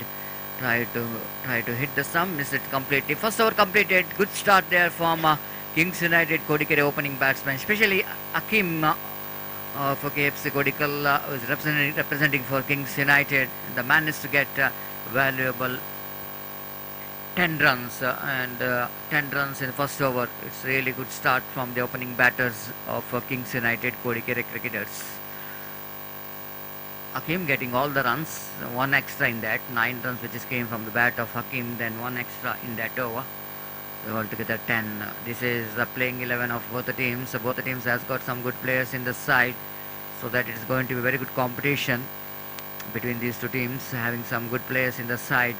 try to hit the stump, missed it completely. First over completed. Good start there from Kings United Kodikere opening batsman, especially Hakim for KFC Kodikal was representing for Kings United. The man is to get valuable 10 runs and 10 runs in the first over. It's really good start from the opening batters of Kings United Kodikere cricketers. Hakim getting all the runs, 1 extra in that, 9 runs which is came from the bat of Hakim, then 1 extra in that over. So altogether 10. This is the playing 11 of both the teams. So both the teams has got some good players in the side, so that it is going to be very good competition between these two teams, having some good players in the side.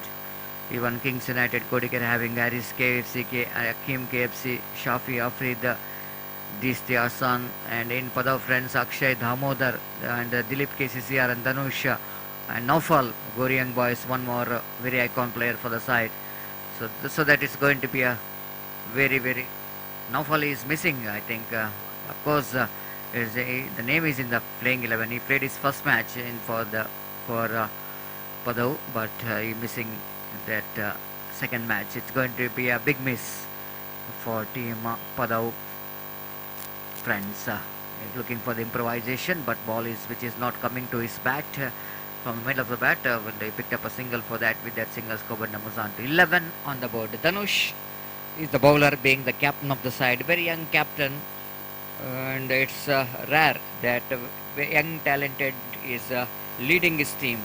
Even Kings United Kodikere having Harris KFC, Hakim KFC, Shafi Afrid, Disti Hassan, and in Padau Friends Akshay Dhamodar, and Dilip KCCR and Dhanush and Naufal Goriang boys, one more very icon player for the side. So that is going to be a very Naufal is missing, I think. Of course, the name is in the playing 11. He played his first match for Padau, but he missing that second match. It's going to be a big miss for team Padau Friends. Looking for the improvisation, but ball which is not coming to his bat, from the middle of the bat when they picked up a single for that. With that single scored numbers on to 11 on the board. Dhanush is the bowler, being the captain of the side, very young captain, and it's rare that young talented is leading his team.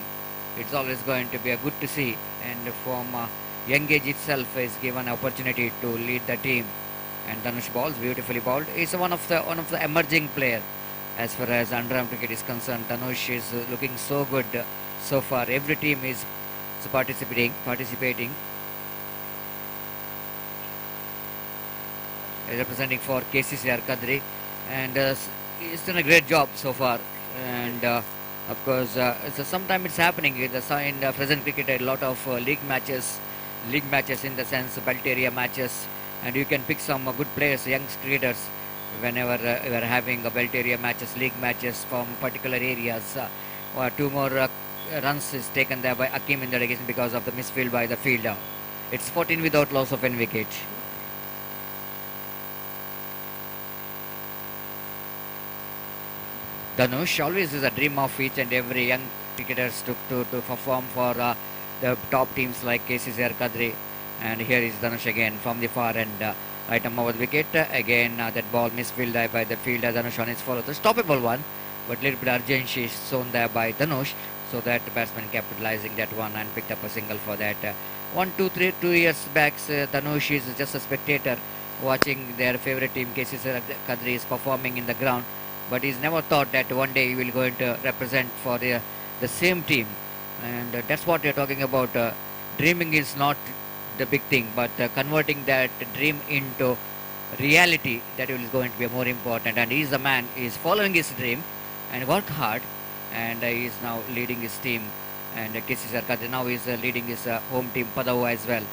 It's always going to be a good to see, and from young age itself is given opportunity to lead the team. And Dhanush bowls beautifully bowled. He's one of the emerging player as far as underarm cricket is concerned. Dhanush is looking so good so far. Every team is participating. Representing for KCCR Kadri, and he's done a great job so far. And of course, so sometimes it's happening in the present cricket, a lot of league matches in the sense belt area matches, and you can pick some good players, young cricketers, whenever you are having a belt area matches, league matches from particular areas. Or two more runs is taken there by Akim in the delegation because of the misfield by the fielder. It's 14 without loss of any wicket. Dhanush always is a dream of each and every young cricketers to perform for the top teams like KCCR Kadri. And here is Dhanush again from the far end. Item over the wicket. Again that ball misfield by the fielder. Dhanush on his follow. The stoppable one, but little bit urgency is shown there by Dhanush, so that the batsman capitalizing that one and picked up a single for that. 2 years back, Dhanush is just a spectator watching their favorite team KCCR Kadri is performing in the ground. But he's never thought that one day he will going to represent for the same team, and that's what you're talking about. Dreaming is not the big thing, but converting that dream into reality, that is going to be more important. And he's a man, he's following his dream and work hard, and he's now leading his team. And KCCR Kadri now is leading his home team Padavu as well,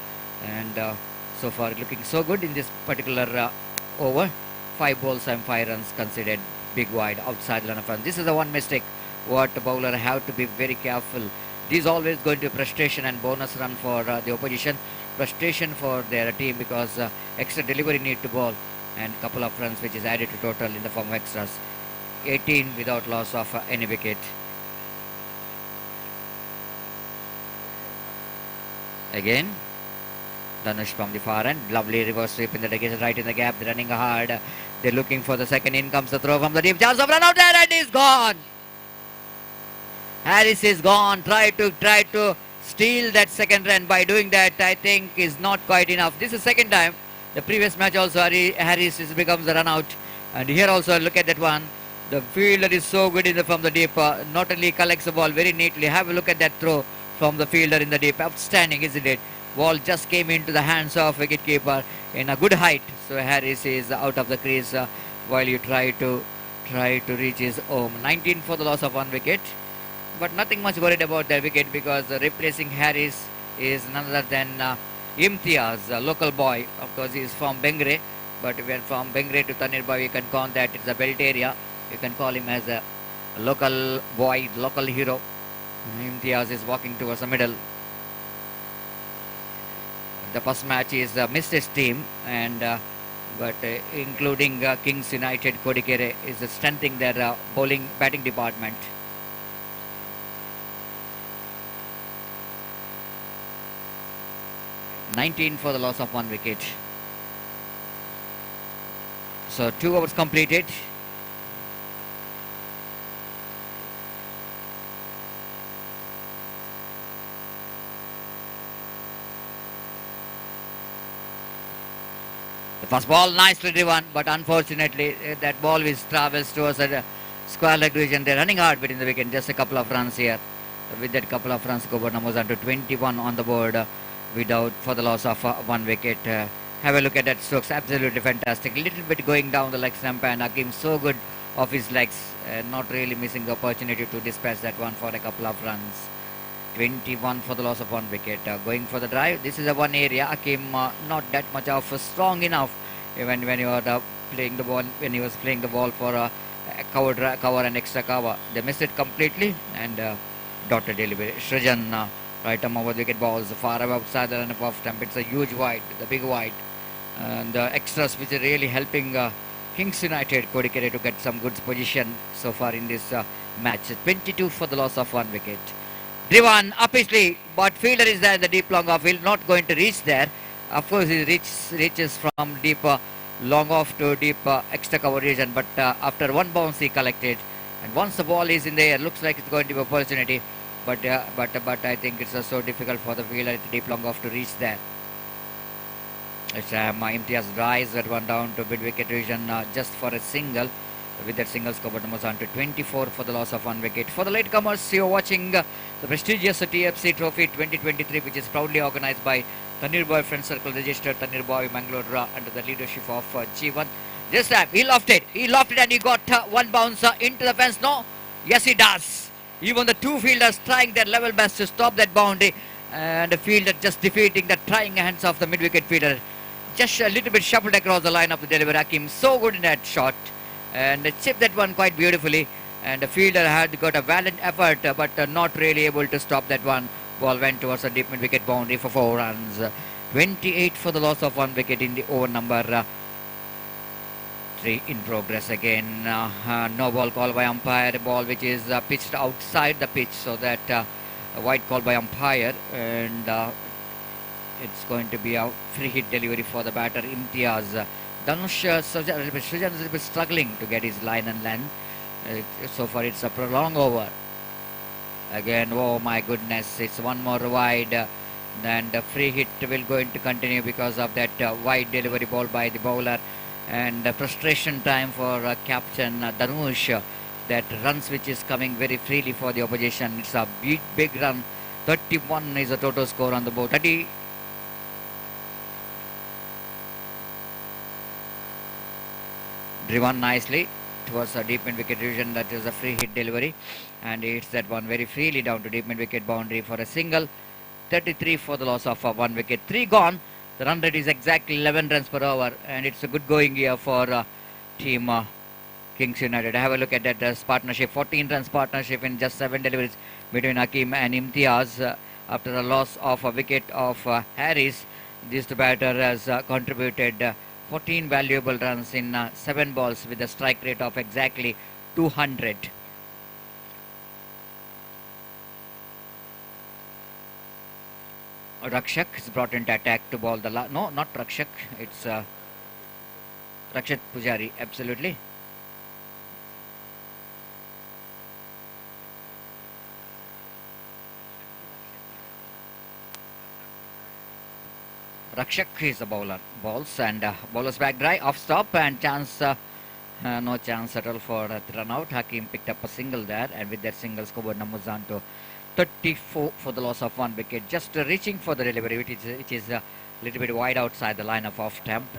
and so far looking so good in this particular over. 5 balls and 5 runs conceded. Big wide outside line of run. This is the one mistake what the bowler have to be very careful. This is always going to be frustration and bonus run for the opposition, frustration for their team, because extra delivery need to bowl, and couple of runs which is added to total in the form of extras. 18 without loss of any wicket. Again Dhanush from the far end, lovely reverse sweep in the delegation, right in the gap, they're running hard. They're looking for the second. In comes the throw from the deep. Chance of run out there, and he's gone. Harris is gone. Try to steal that second run. By doing that, I think is not quite enough. This is second time. The previous match also Harris becomes the run out, and here also look at that one. The fielder is so good from the deep. Not only collects the ball very neatly. Have a look at that throw from the fielder in the deep. Outstanding, isn't it? Ball just came into the hands of wicketkeeper in a good height. So Harris is out of the crease while you try to reach his home. 19 for the loss of 1 wicket. But nothing much worried about that wicket, because replacing Harris is none other than Imtiaz, a local boy. Of course, he is from Bengre. But when from Bengre to Thannirubavi, you can count that it's a belt area. You can call him as a local boy, local hero. Imtiaz is walking towards the middle. The first match is missed his team, and but including Kings United Kodikere is strengthening their batting department. $19 for the loss of 1 wicket. So 2 overs completed. The first ball nicely driven, but unfortunately that ball travels towards a square leg region. They're running hard between the wicket. Just a couple of runs here. With that couple of runs, Gobar numbers under 21 on the board without for the loss of 1 wicket. Have a look at that strokes. Absolutely fantastic. Little bit going down the leg stump, and Hakim so good off his legs. Not really missing the opportunity to dispatch that one for a couple of runs. 21 for the loss of 1 wicket. Going for the drive. This is a one area. Hakim not that much of strong enough when you are playing the ball. When he was playing the ball for a cover and extra cover, they missed it completely, and dotted delivery. Srijan right arm over the wicket, balls far outside the run of stump. It's a huge wide, the big wide, and the extras which are really helping Kings United Kodikere to get some good position so far in this match. 22 for the loss of 1 wicket. Driven upishly, but fielder is there in the deep long off. Will not going to reach there. Of course, he reaches from deep long off to deep extra cover region, but after one bounce he collected. And once the ball is in the air, looks like it's going to be an opportunity. But I think it's so difficult for the fielder at deep long off to reach there. Imtiaz drives that one down to mid wicket region just for a single. With that single score, but moves on to 24 for the loss of 1 wicket. For the latecomers, you're watching the prestigious TFC Trophy 2023, which is proudly organized by Thannirubavi Friends Circle, registered Thannirubavi Mangalore under the leadership of G1. This time he lofted and he got one bounce into the fence. No, yes he does. Even the two fielders trying their level best to stop that boundary, and the fielder just defeating the trying hands of the mid wicket fielder. Just a little bit shuffled across the line of the delivery. Hakim so good in that shot. And chipped that one quite beautifully, and the fielder had got a valiant effort but not really able to stop that one. Ball went towards a deep mid wicket boundary for 4 runs. 28 for the loss of 1 wicket in the over number 3 in progress again. No ball call by umpire. The ball which is pitched outside the pitch, so that a wide call by umpire, and it's going to be a free hit delivery for the batter Imtiaz. Dhanush Srijan is a bit struggling to get his line and length. So far it's a prolonged over. Again, oh my goodness, it's one more wide. And the free hit will going to continue because of that wide delivery ball by the bowler. And frustration time for captain Dhanush. That runs which is coming very freely for the opposition. It's a big run. 31 is the total score on the board. 30. Driven nicely towards a deep mid wicket region. That is a free hit delivery, and hits that one very freely down to deep mid wicket boundary for a single. 33 for the loss of 1 wicket. 3 gone. The run rate is exactly 11 runs per over, and it's a good going here for team Kings United. Have a look at that partnership. 14 runs partnership in just 7 deliveries between Hakim and Imtiaz. After a loss of a wicket of Harris, this batter has contributed 14 valuable runs in 7 balls with a strike rate of exactly 200. Rakshak is brought into attack to bowl the no, not Rakshak, it's Rakshat Pujari, absolutely. Rakshak is the bowler. Balls and bowler's back dry, off stop, and chance, no chance at all for the run out. Hakim picked up a single there, and with that single, scoreboard numbers on to 34 for the loss of 1 wicket. Just reaching for the delivery, which is a little bit wide outside the line of off stamp,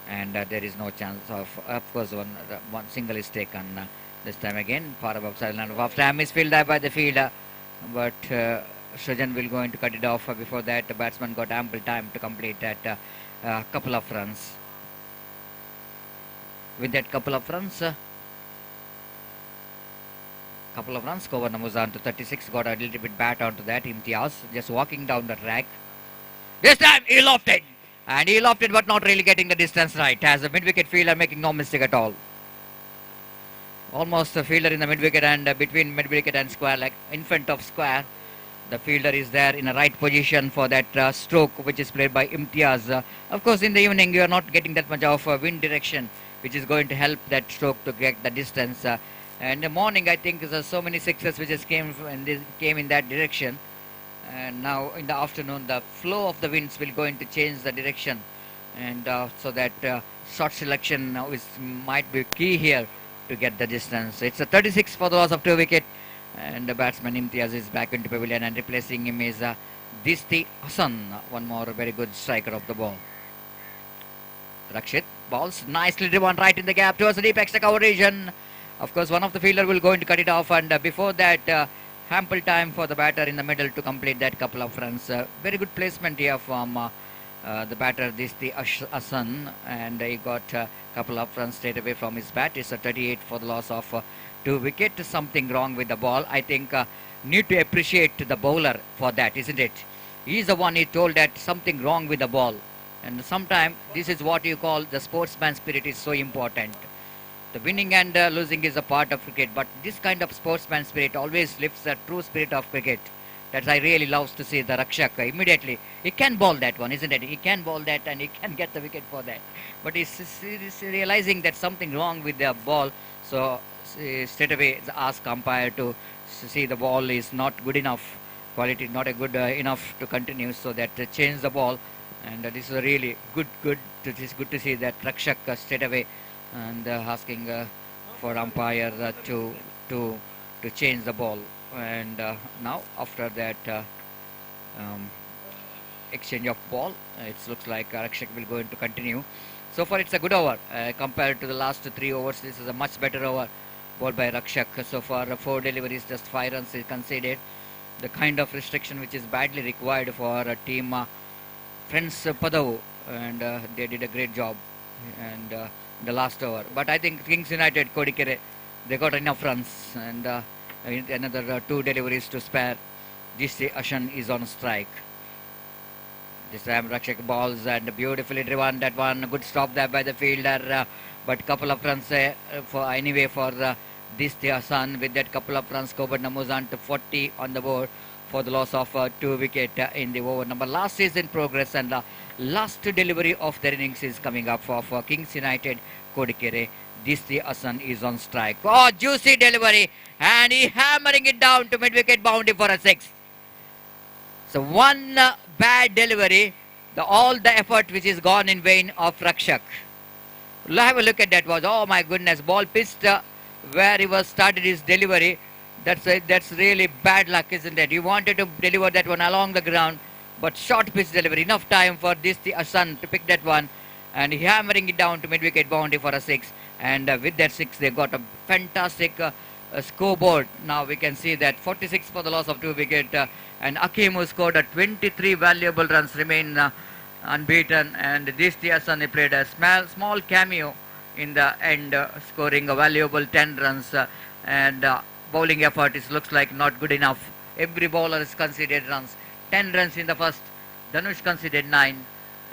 and there is no chance of course, one single is taken this time again. Far above side line of off stamp is fielded by the fielder, but Srijan will going to cut it off. Before that, the batsman got ample time to complete that couple of runs. With that couple of runs, cover numbers on to 36. Got a little bit bat onto that. Imtiaz just walking down the track. This time he lofted, and he lofted, but not really getting the distance right. As a mid-wicket fielder, making no mistake at all. Almost a fielder in the mid-wicket and between mid-wicket and square, like in front of square. The fielder is there in a right position for that stroke, which is played by Imtiaz. Of course, in the evening, you are not getting that much of wind direction, which is going to help that stroke to get the distance. And in the morning, I think there's so many sixes which just came in that direction. And now in the afternoon, the flow of the winds will going to change the direction, and so that shot selection might be key here to get the distance. It's a 36 for the loss of 2 wicket. And the batsman Imtiaz is back into pavilion, and replacing him is Disti Hassan, one more very good striker of the ball. Rakshit balls nicely driven right in the gap towards the deep extra cover region. Of course, one of the fielder will going to cut it off, and before that, ample time for the batter in the middle to complete that couple of runs. Very good placement here from the batter Disti Hassan, and he got a couple of runs straight away from his bat. It's a 38 for the loss of 2 wicket. Something wrong with the ball. I think need to appreciate the bowler for that, isn't it? He is the one he told that something wrong with the ball. And sometimes this is what you call the sportsman spirit is so important. The winning and losing is a part of cricket, but this kind of sportsman spirit always lifts the true spirit of cricket. That I really loves to see the Rakshak immediately. He can ball that one, isn't it? He can ball that and he can get the wicket for that. But he's realizing that something wrong with the ball. So straight away ask umpire to see the ball is not good enough. Quality not a good enough to continue. So that change the ball. And this is a really good. It is good to see that Rakshak straight away and asking for umpire to to change the ball. And now after that um, exchange of ball, it looks like Rakshak will going to continue. So far it's a good over compared to the last 3 overs. This is a much better over ball by Rakshak. So far 4 deliveries, just 5 runs is conceded. The kind of restriction which is badly required for a team Friends Padavu, and they did a great job and the last over. But I think Kings United Kodikere, they got enough runs, and another 2 deliveries to spare. GC Ashan is on strike. This time Rakshak balls and beautifully driven. That one good stop there by the fielder, but couple of runs for anyway for Disti Hassan. With that couple of runs, Kobat Namuzan to 40 on the board for the loss of 2 wicket in the over number. Last is in progress, and last delivery of their innings is coming up for Kings United Kodikere. Disti Hassan is on strike. Oh, juicy delivery, and he hammering it down to mid-wicket boundary for a 6. So one bad delivery, all the effort which is gone in vain of Rakshak. Have a look at that. Was, oh my goodness, ball pitched where he was started his delivery. That's really bad luck, isn't it? He wanted to deliver that one along the ground, but short pitch delivery. Enough time for Disti Hassan to pick that one, and he hammering it down to mid-wicket boundary for a 6. And with that 6, they got a fantastic scoreboard. Now we can see that 46 for the loss of 2 wicket, and Akim, who scored 23 valuable runs, remain unbeaten. And Disti Hassan played a small cameo in the end, scoring a valuable 10 runs. And bowling effort looks like not good enough. Every bowler has conceded runs. 10 runs in the first. Dhanush conceded 9,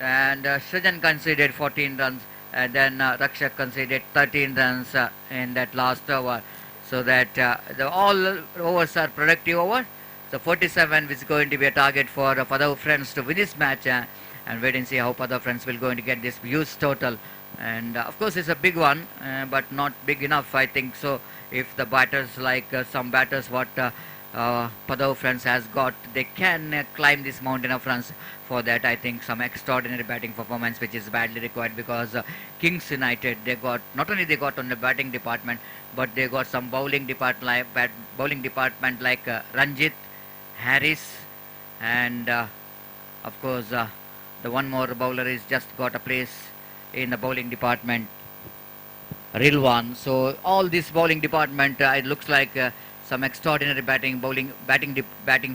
and Srijan conceded 14 runs, and then Rakshak conceded 13 runs in that last over. So that all overs are productive over. So 47 is going to be a target for Padav Friends to win this match, and wait and see how Padav Friends will going to get this huge total. And of course it's a big one, but not big enough, I think. So if the batters like some batters what Padav Friends has got, they can climb this mountain of runs. For that, I think some extraordinary batting performance which is badly required, because Kings United, they got not only they got on the batting department, but they got some bowling department like Ranjit, Harris, and of course the one more bowler is just got a place in the bowling department, Rilwan. So all this bowling department, it looks like some extraordinary batting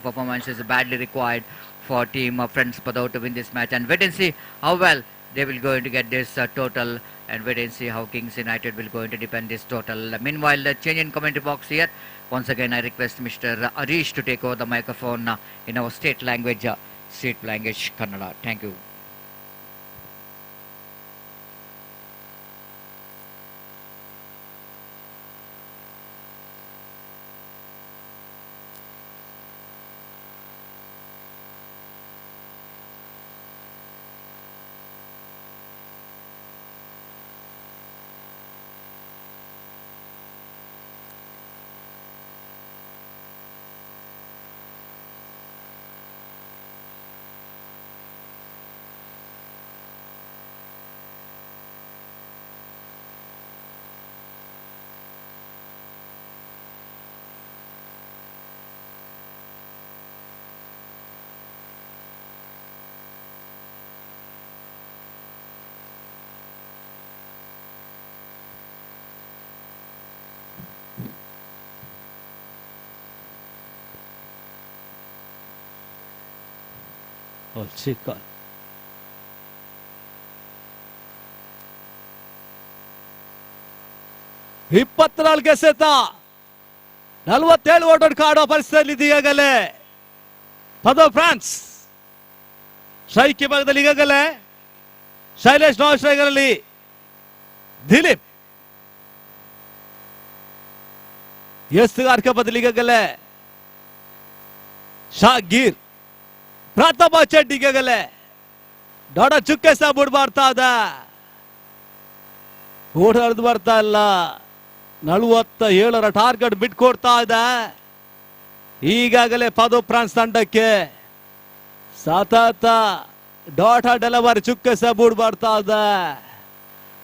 performance is badly required for team Friends Padav to win this match. And wait and see how well they will going to get this total, and wait and see how Kings United will going to defend this total. Meanwhile, the change in commentary box here. Once again, I request Mr. Arish to take over the microphone in our state language, Kannada. Thank you. ಚಿಕ್ಕ 24 ಎಸೆತ 47 voter ಕಾಡುವ ಪರಿಸ್ಥಿತಿಯಲ್ಲಿ ಈಗಾಗಲೇ ಪದಾವ್ France strike ಭಾಗದಲ್ಲಿ ಈಗಾಗಲೇ ಶೈಲೇಶ್ ನಾನ್ striker ಅಲ್ಲಿ ದಿಲೀಪ್ ಎಸ್ತುಗಾರಿಕೆ ಬದಲು ಈಗಾಗಲೇ ಶಾಗೀರ್ ಪ್ರಥಮ ಚೆಂಡಿಗೆಗಲೆ ದೊಡ್ಡ ಚುಕ್ಕೆ ಸಹ ಬಿಡ್ ಬರ್ತಾ ಇದೆ. ಓಡಾಡ್ದು ಬರ್ತಾ ಇಲ್ಲ. 47ರ ಟಾರ್ಗೆಟ್ ಬಿಟ್ಕೊಡ್ತಾ ಇದೆ. ಈಗಾಗಲೇ ಪದು ಫ್ರಾನ್ಸ್ ತಂಡಕ್ಕೆ ಸತತ ಡಾಟ ಡೆಲಿವರಿ ಚುಕ್ಕೆ ಸಹ ಬಿಡ್ ಬರ್ತಾ ಇದೆ.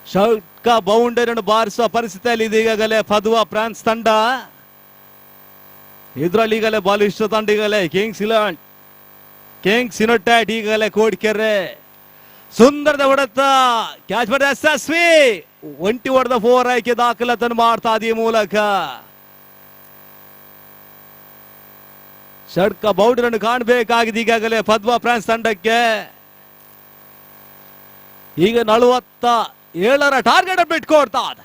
ಶೌಕ ಬೌಂಡರಿಯನ್ನು ಬಾರಿಸುವ ಪರಿಸ್ಥಿತಿಯಲ್ಲಿ ಇದೆ ಈಗಾಗಲೇ ಪದುವ ಫ್ರಾನ್ಸ್ ತಂಡ. ಇದರಲ್ಲಿ ಈಗಲೇ ಬಲಿಷ್ಠ ತಂಡ ಈಗಲೇ ಕಿಂಗ್ಸ್ ಯುನೈಟೆಡ್ ಈಗಲೇ ಕೋಡಿಕೆರೆ ಸುಂದರದ ಹೊಡೆತ ಕ್ಯಾಚ್ ಮಾಡಿದ ಯಶಸ್ವಿ. ಒಂಟಿ ಹೊಡೆದ 4 ಆಯ್ಕೆ ದಾಖಲಾತಿಯನ್ನು ಮಾಡ್ತಾ ಇದೆ ಈ ಮೂಲಕ. ಷಡ್ಕ ಬೌಂಡರಿಯನ್ನು ಕಾಣಬೇಕಾಗಿದೆ ಈಗಾಗಲೇ ಪದ್ಮ ಫ್ರಾನ್ಸ್ ತಂಡಕ್ಕೆ. ಈಗ 47ರ ಟಾರ್ಗೆಟ್ ಬಿಟ್ಕೊಡ್ತಾ ಇದೆ.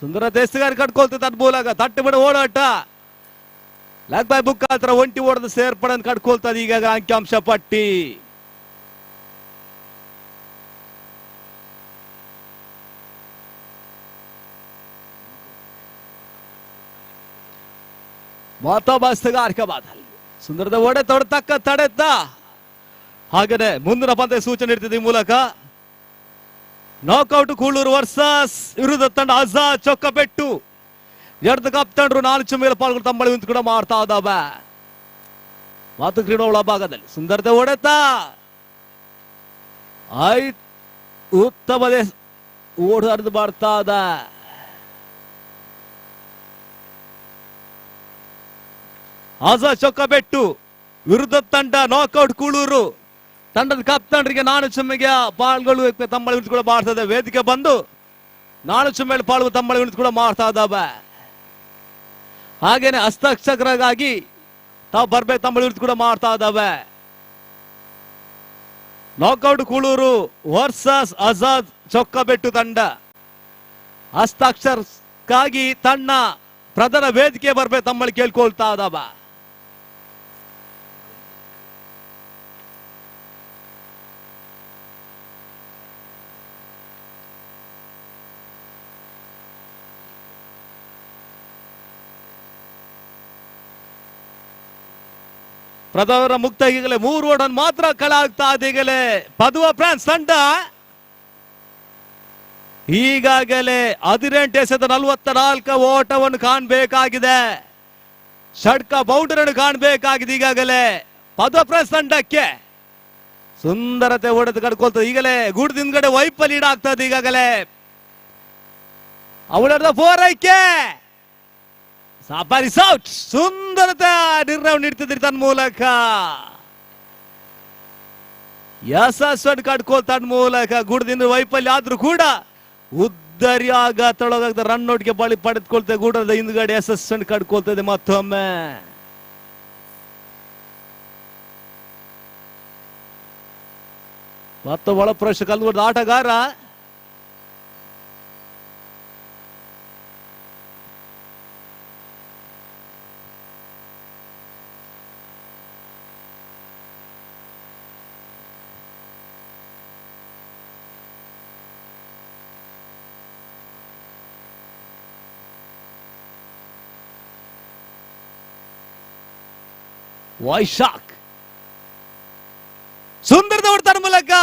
ಸುಂದರ ದೇಶಗಾರಿ ಕಟ್ಕೊಳ್ತದೆ ತನ್ನ ಮೂಲಕ ತಟ್ಟು ಬಿಡ ಓಡಾಟ ಲೆಗ್ ಬೈ ಬುಕ್ ಹತ್ರ ಒಂಟಿ ಓಡದ ಸೇರ್ಪಡೆ ಕಟ್ಕೊಳ್ತದೆ ಈಗ ಅಂಕಿಅಂಶ ಪಟ್ಟಿ. ಮತ್ತೊಬ್ಬ ಬಾದಲ್ ಸುಂದರದ ಒಡೆ ತೊಡತಕ್ಕ ತಡೆತ. ಹಾಗೇನೆ ಮುಂದಿನ ಪಂದ್ಯ ಸೂಚನೆ ಇರ್ತದೆ ಈ ಮೂಲಕ. ನಾಕ್ಔಟ್ ಕೂಳೂರು ವರ್ಸಸ್ ವಿರುದ್ಧ ತಂಡ ಆಜಾದ್ ಚೊಕ್ಕಬೆಟ್ಟು. ಎರಡು ಕಪ್ ತಂಡರು 4 ಮೇಲೆ ಪಾಲ್ಗೊಂಡು ತಮ್ಮಳಿ ನಿಂತು ಕೂಡ ಮಾಡ್ತಾ ಇದ್ದಾವೆ. ಮಾತು ಕ್ರೀಡಾ ಒಳಭಾಗದಲ್ಲಿ ಸುಂದರತೆ ಹೊಡೆತ ಉತ್ತಮ ಓಡಾಡ್ದು ಬರ್ತಾ ಇದೆ. ಆಜಾದ್ ಚೊಕ್ಕಬೆಟ್ಟು ವಿರುದ್ಧ ತಂಡ ನಾಕ್ಔಟ್ ಕೂಳೂರು ತಂಡದ ಕಪ್ ತಂಡರಿಗೆ 4 ಮೇಲೆ ಪಾಲ್ಗೊಳ್ಳುವ ತಮ್ಮಳಿ ನಿಂತು ಕೂಡ ಮಾಡ್ತಾ ಇದೆ. ವೇದಿಕೆ ಬಂದು 4 ಮೇಲೆ ಪಾಲ್ಗೊಳ್ಳುವ ತಮ್ಮಳಿ ನಿಂತು ಕೂಡ ಮಾಡ್ತಾ ಇದ್ದಾವೆ. ಹಾಗೇನೆ ಹಸ್ತಕ್ಷಕರಾಗಿ ತಾವು ಬರ್ಬೇಕು ತಮ್ಮಳಿ ಕೂಡ ಮಾಡ್ತಾ ಇದ್ದಾವೆ. ನಾಕ್ಔಟ್ ಕೂಳೂರು ವರ್ಸಸ್ ಆಜಾದ್ ಚೊಕ್ಕಬೆಟ್ಟು ತಂಡ ಹಸ್ತಾಕ್ಷರಕ್ಕಾಗಿ ತನ್ನ ಪ್ರಧಾನ ವೇದಿಕೆ ಬರ್ಬೇಕು ತಮ್ಮಳಿ ಕೇಳ್ಕೊಳ್ತಾ ಇದ್ದಾವ. ಪ್ರಧಾನ ಮುಕ್ತ ಈಗಲೇ 3 ಓಡನ್ ಮಾತ್ರ ಕಳ ಆಗ್ತಾ ಇದೆ. ಈಗಲೇ ಪದುವ ಫ್ರಾನ್ಸ್ ತಂಡ ಈಗಾಗಲೇ 18 ಎಸೆದ 44 ಓಟವನ್ನು ಕಾಣಬೇಕಾಗಿದೆ. ಷಡ್ಕ ಬೌಂಡರಿಯನ್ನು ಕಾಣಬೇಕಾಗಿದೆ ಈಗಾಗಲೇ ಪದುವ ಫ್ರಾನ್ಸ್ ತಂಡಕ್ಕೆ. ಸುಂದರತೆ ಹೊಡೆದು ಕಡ್ಕೊಳ್ತದೆ ಈಗಲೇ ಗುಡ್ದಿಂದ್ಗಡೆ ವೈಫಲ್ಯ ಲೀಡ್ ಆಗ್ತದೆ ಈಗಾಗಲೇ. ಅವಳದ 4 ಆಯ್ಕೆ ಸಾಪಾರಿ ಸೌಟ್ ಸುಂದರತೆ ನಿರ್ಣಯ ನೀಡ್ತಿದ್ರಿ ತನ್ನ ಮೂಲಕ. ಯಶಸ್ವಿ ಕಡ್ಕೊಳ್ತಾ ಮೂಲಕ ಗುಡದಿಂದ ವೈಫಲ್ಯ ಆದ್ರೂ ಕೂಡ ಉದ್ದರಿಯಾಗ ತೊಳಗಾಗದ ರನ್ ಔಟ್ಗೆ ಬಳಿ ಪಡೆದುಕೊಳ್ತದೆ. ಗೂಡದ ಹಿಂದ್ಗಡೆ ಯಶಸ್ವಿ ಕಡ್ಕೊಳ್ತದೆ ಮತ್ತೊಮ್ಮೆ. ಮತ್ತು ಒಳ ಪ್ರವೇಶ ಕಲ್ಗುಡ್ದ ಆಟಗಾರ ವೈಶಾಖ್ ಸುಂದರದ ಹೊಡೆತದ ಮೂಲಕ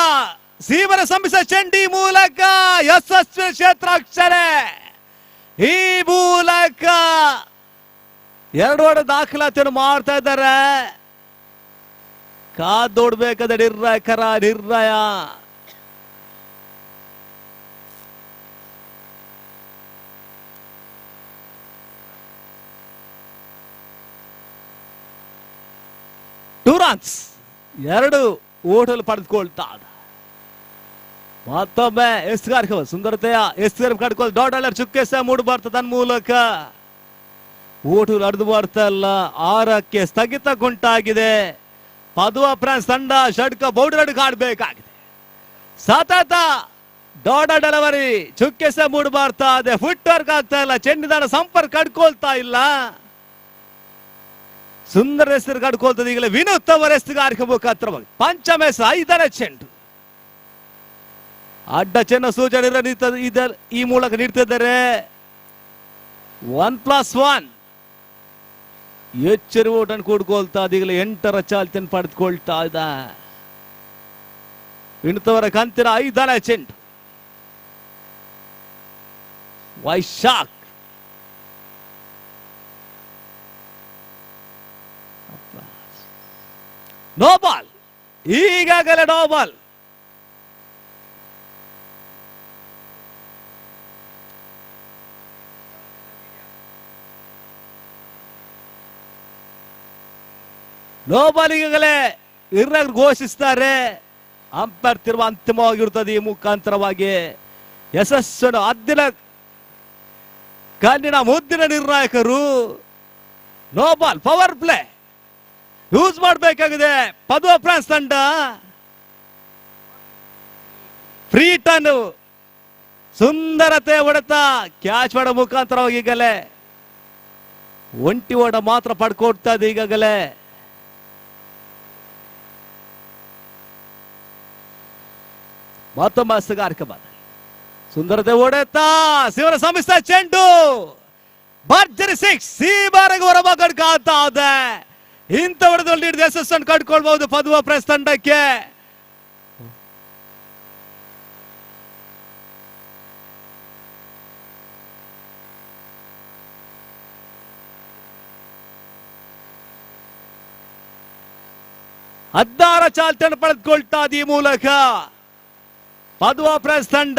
ಸೀಮರ ಸಂಬಿಸ ಚಂಡಿ ಮೂಲಕ ಯಶಸ್ವಿ ಕ್ಷೇತ್ರಾಕ್ಷರೆ. ಈ ಮೂಲಕ 2 ಓಡ ದಾಖಲಾತಿಯನ್ನು ಮಾಡ್ತಾ ಇದ್ದಾರೆ. ಕಾದೋಡ್ಬೇಕಾದ ನಿರ್ಣಯ. ಟೂರಾನ್ಸ್ 2 ಓಟಲ್ ಪಡೆದುಕೊಳ್ತಾ ಮತ್ತೊಮ್ಮೆ ಎಸ್ಗಾರ್ಕ ಸುಂದರತೆಯ ಎಸ್ಗಾರ್ ಕಡ್ಕೊಳ್ ಡಾಡರ್ ಚುಕ್ಕೆ ಸಹ ಮೂಡ್ ಬರ್ತದೆ ತನ್ನ ಮೂಲಕ. ಓಟು ನಡೆದು ಬರ್ತಾ ಇಲ್ಲ. 6ಕ್ಕೆ ಸ್ಥಗಿತಗೊಂಟಾಗಿದೆ. ಪದುವ ಫ್ರಾನ್ಸ್ ತಂಡ ಷಡ್ಕ ಬೌಂಡರಿ ಕಾಡಬೇಕಾಗಿದೆ. ಸತತ ಡಾಡ ಡೆಲಿವರಿ ಚುಕ್ಕೆ ಸಹ ಮೂಡ್ ಬರ್ತಾ ಇದೆ. ಫುಟ್ ವರ್ಕ್ ಆಗ್ತಾ ಇಲ್ಲ. ಚೆಂಡಿದಾರ ಸಂಪರ್ಕ ಕಡ್ಕೊಳ್ತಾ ಇಲ್ಲ. ಸುಂದರ ಹೆಸರು ಕಡ್ಕೊಳ್ತದೆ ಈಗಲೇ ವಿನೂತ್ ಅವರ ಹೆಸರುಗಾರಿಕೆ ಮುಖಾಂತರವಾಗಿ ಪಂಚಮ 5ನೇ ಚೆಂಡು ಅಡ್ಡ ಚೆನ್ನ ಸೂಚನೆ ಈ ಮೂಲಕ ನೀಡ್ತಿದ್ದಾರೆ. 1+1 ಎಚ್ಚರಿ ಓಟನ್ನು ಕೂಡ್ಕೊಳ್ತಾ ಈಗಲೇ 8ರ ಚಾಲ್ತಿಯನ್ನು ಪಡೆದುಕೊಳ್ತಾ ಇದ್ದ. ಇಣತವರ ಕಂತಿನ 5ನೇ ಚೆಂಡು. ವೈಶಾಖ್ ನೋ ಬಾಲ್, ಈಗಾಗಲೇ ನೋ ಬಾಲ್. ನೋ ಬಾಲ್ ಈಗಾಗಲೇ ಇರ್ನಾಗ್ ಘೋಷಿಸ್ತಾರೆ. ಅಂಪೈರ್ ತೀರ್ಮಾನ ಅಂತಿಮವಾಗಿರುತ್ತದೆ. ಈ ಮುಖಾಂತರವಾಗಿ ಯಶಸ್ಸನ್ನು ಅದ್ದಿನ ಕಣ್ಣಿನ ಮುದ್ದಿನ ನಿರ್ಣಾಯಕರು no ball power play use ಮಾಡಬೇಕಾಗಿದೆ ಪದ್ವ ಫ್ರಾನ್ಸ್ ತಂಡ. ಫ್ರೀ ಟರ್ನ್ ಸುಂದರತೆ ಹೊಡೆತ ಕ್ಯಾಚ್ ಮಾಡೋ ಮುಖಾಂತರವಾಗಿ ಈಗಲೇ ಒಂಟಿ ಓಟ ಮಾತ್ರ ಪಡ್ಕೊಡ್ತಾ ಇದೆ. ಈಗಾಗಲೇ ಮತ್ತೊಮ್ಮೆ ಹಸ್ತಗಾರಿಕ ಬಾದ ಸುಂದರತೆ ಹೊಡೆತಾ ಶಿವನ ಸಮಿಸ್ತಾ ಚೆಂಡು ಭರ್ಜರಿ 6 ಸೀಬಾರಿಗೆ ಹೊರಬಾಗಡ್ ಕಾಣ್ತಾ ಇದೆ. ಇಂಥ ಹೊಡೆದಲ್ಲಿ ಹಿಡಿದು ಯಶಸ್ಸನ್ನು ಕಟ್ಕೊಳ್ಬಹುದು ಪದ್ವ ಪ್ರೆಸ್ ತಂಡಕ್ಕೆ. ಹದ್ದಾರ ಚಾಲ್ತಿಯನ್ನು ಪಡೆದುಕೊಳ್ತಾ ಈ ಮೂಲಕ ಪದ್ವ ಪ್ರೆಸ್ ತಂಡ.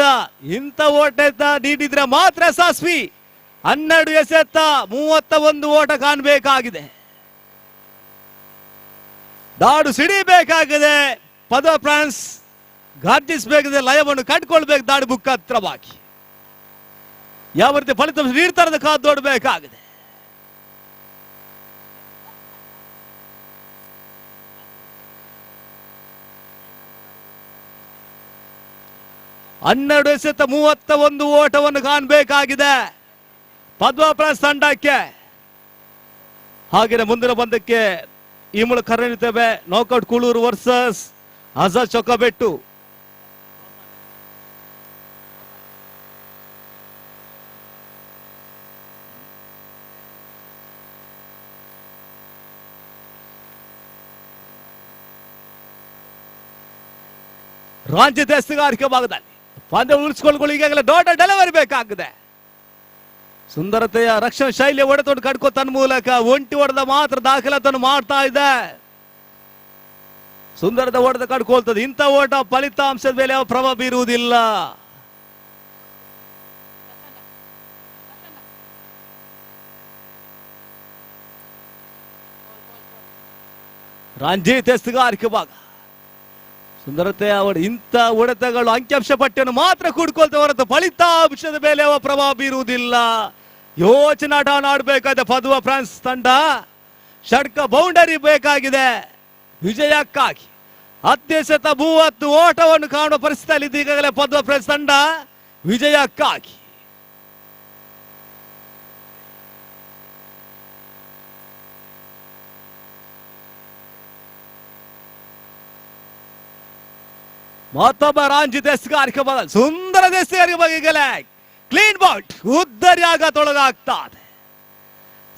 ಇಂಥ ಓಟ ನೀಡಿದ್ರೆ ಮಾತ್ರ ಯಶಸ್ವಿ. 12 ಎಸೆತ 31 ಓಟ ಕಾಣಬೇಕಾಗಿದೆ. ದಾಡು ಸಿಡಿಬೇಕಾಗಿದೆ. ಪದ್ವ ಫ್ರಾನ್ಸ್ ಗಾರ್ಜಿಸಬೇಕಾಗಿದೆ. ಲಯವನ್ನು ಕಟ್ಕೊಳ್ಬೇಕು ದಾಡು ಮುಖಾಂತರವಾಗಿ. ಯಾವ ರೀತಿ ಫಲಿತಾಂಶ ನೀಡ್ತಾರದ ಕಾದು ನೋಡಬೇಕಾಗಿದೆ. ಹನ್ನೆರಡು ಎಸೆತ 31 ಓಟವನ್ನು ಕಾಣಬೇಕಾಗಿದೆ ಪದ್ವ ಫ್ರಾನ್ಸ್ ತಂಡಕ್ಕೆ. ಹಾಗೆಯೇ ಮುಂದಿನ ಬಂದಕ್ಕೆ ಈ ಮೂಲಕ ಕರೆಯುತ್ತೇವೆ ನಾಕೌಟ್ ಕೂಳೂರು ವರ್ಸಸ್ ಆಜಾದ್ ಚೊಕ್ಕಬೆಟ್ಟು. ರಾಜ್ಯದ ಎಸ್ತುಗಾರಿಕೆ ಭಾಗದಲ್ಲಿ ಪಂದ್ಯ ಉಳಿಸಿಕೊಳ್ಳಲು ಈಗಾಗಲೇ ದೊಡ್ಡ ಡೆಲಿವರಿ ಬೇಕಾಗಿದೆ. ಸುಂದರತೆಯ ರಕ್ಷಣಾ ಶೈಲಿಯ ಹೊಡೆತೊಂಡು ಕಡ್ಕೋ ತನ್ನ ಮೂಲಕ ಒಂಟಿ ಹೊಡೆದ ಮಾತ್ರ ದಾಖಲಾತನ್ನು ಮಾಡ್ತಾ ಇದೆ. ಸುಂದರತೆ ಹೊಡೆದ ಕಡ್ಕೊಳ್ತದೆ. ಇಂಥ ಓಟ ಫಲಿತಾಂಶದ ಮೇಲೆ ಯಾವ ಪ್ರಭಾವ ಬೀರುವುದಿಲ್ಲ. ರಂಜಿತ್ ಎಸ್ತುಗಾರಿಕೆ ಭಾಗ ಸುಂದರತೆ ಇಂಥ ಹೊಡೆತಗಳು ಅಂಕಿಅಂಶ ಪಟ್ಟಿಯನ್ನು ಮಾತ್ರ ಕೂಡ್ಕೊಳ್ತಾ ಹೊರತು ಫಲಿತಾಂಶದ ಮೇಲೆ ಯಾವ ಪ್ರಭಾವ ಬೀರುವುದಿಲ್ಲ. ಯೋಚನಾಟ ಆಡಬೇಕಾದ ಪದ್ವ ಫ್ರಾನ್ಸ್ ತಂಡ. ಷಡ್ಕ ಬೌಂಡರಿ ಬೇಕಾಗಿದೆ ವಿಜಯಕ್ಕಾಗಿ. 10-30 ಓಟವನ್ನು ಕಾಣುವ ಪರಿಸ್ಥಿತಿಯಲ್ಲಿ ಈಗಾಗಲೇ ಪದ್ವ ಫ್ರಾನ್ಸ್ ತಂಡ ವಿಜಯಕ್ಕಾಗಿ. ಮತ್ತೊಬ್ಬ ರಂಜಿತ್ ಎಸ್ತುಗಾರಿಕೆ ಬದಲು ಸುಂದರ ಎಸ್ತುಗಾರಿಕೆ ಬಗೆಗಲೇ ಕ್ಲೀನ್ ಬಾಟ್ ಉದ್ದರಿಯಾಗ ತೊಳಗಾಗ್ತದೆ.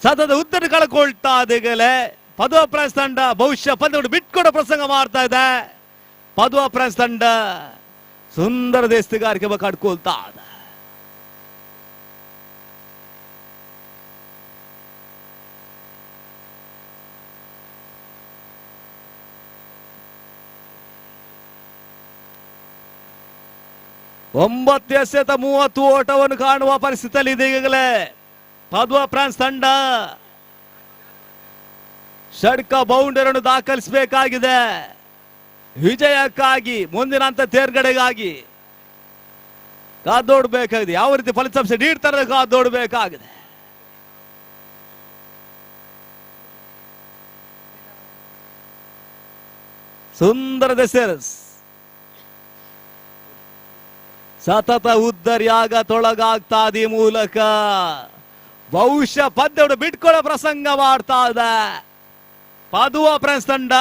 ಸತತ ಉದ್ದರಿ ಕಳ್ಕೊಳ್ತಾ ಇದೆಗಲೇ ಪದ್ವ ಫ್ರಾನ್ಸ್ ತಂಡ. ಬಹುಶಃ ಪಂದ್ಯವನ್ನು ಬಿಟ್ಕೊಡೋ ಪ್ರಸಂಗ ಮಾಡ್ತಾ ಇದೆ ಪದ್ವ ಫ್ರಾನ್ಸ್ ತಂಡ. ಸುಂದರ ಎಸ್ತುಗಾರಿಕೆ ಬಗ್ಗೆ ಕಡ್ಕೊಳ್ತಾ ಇದೆ. ಒಂಬತ್ತು ಎಸೆತ 30 ಓಟವನ್ನು ಕಾಣುವ ಪರಿಸ್ಥಿತಿಯಲ್ಲಿ ಇದೆ ಈಗಾಗಲೇ ಪದ್ವ ಫ್ರಾನ್ಸ್ ತಂಡ. ಷಡ್ಕ ಬೌಂಡರಿಯನ್ನು ದಾಖಲಿಸಬೇಕಾಗಿದೆ ವಿಜಯಕ್ಕಾಗಿ. ಮುಂದಿನ ಹಂತ ತೇರ್ಗಡೆಗಾಗಿ ಕಾದೋಡಬೇಕಾಗಿದೆ. ಯಾವ ರೀತಿ ಫಲಿತಾಂಶ ನೀಡ್ತಾರೆ ಕಾದೋಡಬೇಕಾಗಿದೆ. ಸುಂದರ ದೆಸೆರಸ್ ಸತತ ಉದ್ದರಿಯಾಗ ತೊಳಗಾಗ್ತಾ ಈ ಮೂಲಕ ಬಹುಶಃ ಪಂದ್ಯವನ್ನು ಬಿಟ್ಕೊಳ್ಳೋ ಪ್ರಸಂಗ ಮಾಡ್ತಾ ಇದೆ ಪದ್ವ ಫ್ರಾನ್ಸ್ ತಂಡ.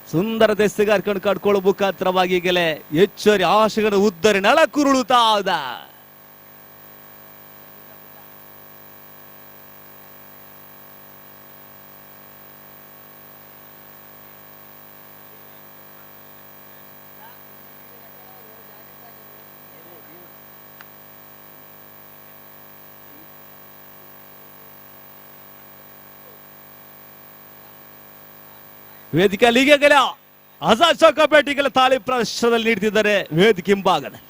ಸುಂದರ ಎಸ್ತುಗಾರಿಕೆಯನ್ನು ಕಡ್ಕೊಳ್ಳೋ ಮುಖಾಂತರವಾಗಿ ಈಗಲೇ ಹೆಚ್ಚುವರಿ ಆಶೆಗಳ ಉದ್ದರಿ ನೆಲಕುರುಳುತ್ತಾ ಇದೆ. ವೇದಿಕೆಯಲ್ಲಿ ಈಗಾಗಲೇ ಆಜಾದ್ ಚೌಕಪೇಟೆಗೆಲ್ಲ ತಾಳಿ ಪ್ರದರ್ಶನದಲ್ಲಿ ನೀಡುತ್ತಿದ್ದಾರೆ ವೇದಿಕೆ ಹಿಂಭಾಗದಲ್ಲಿ.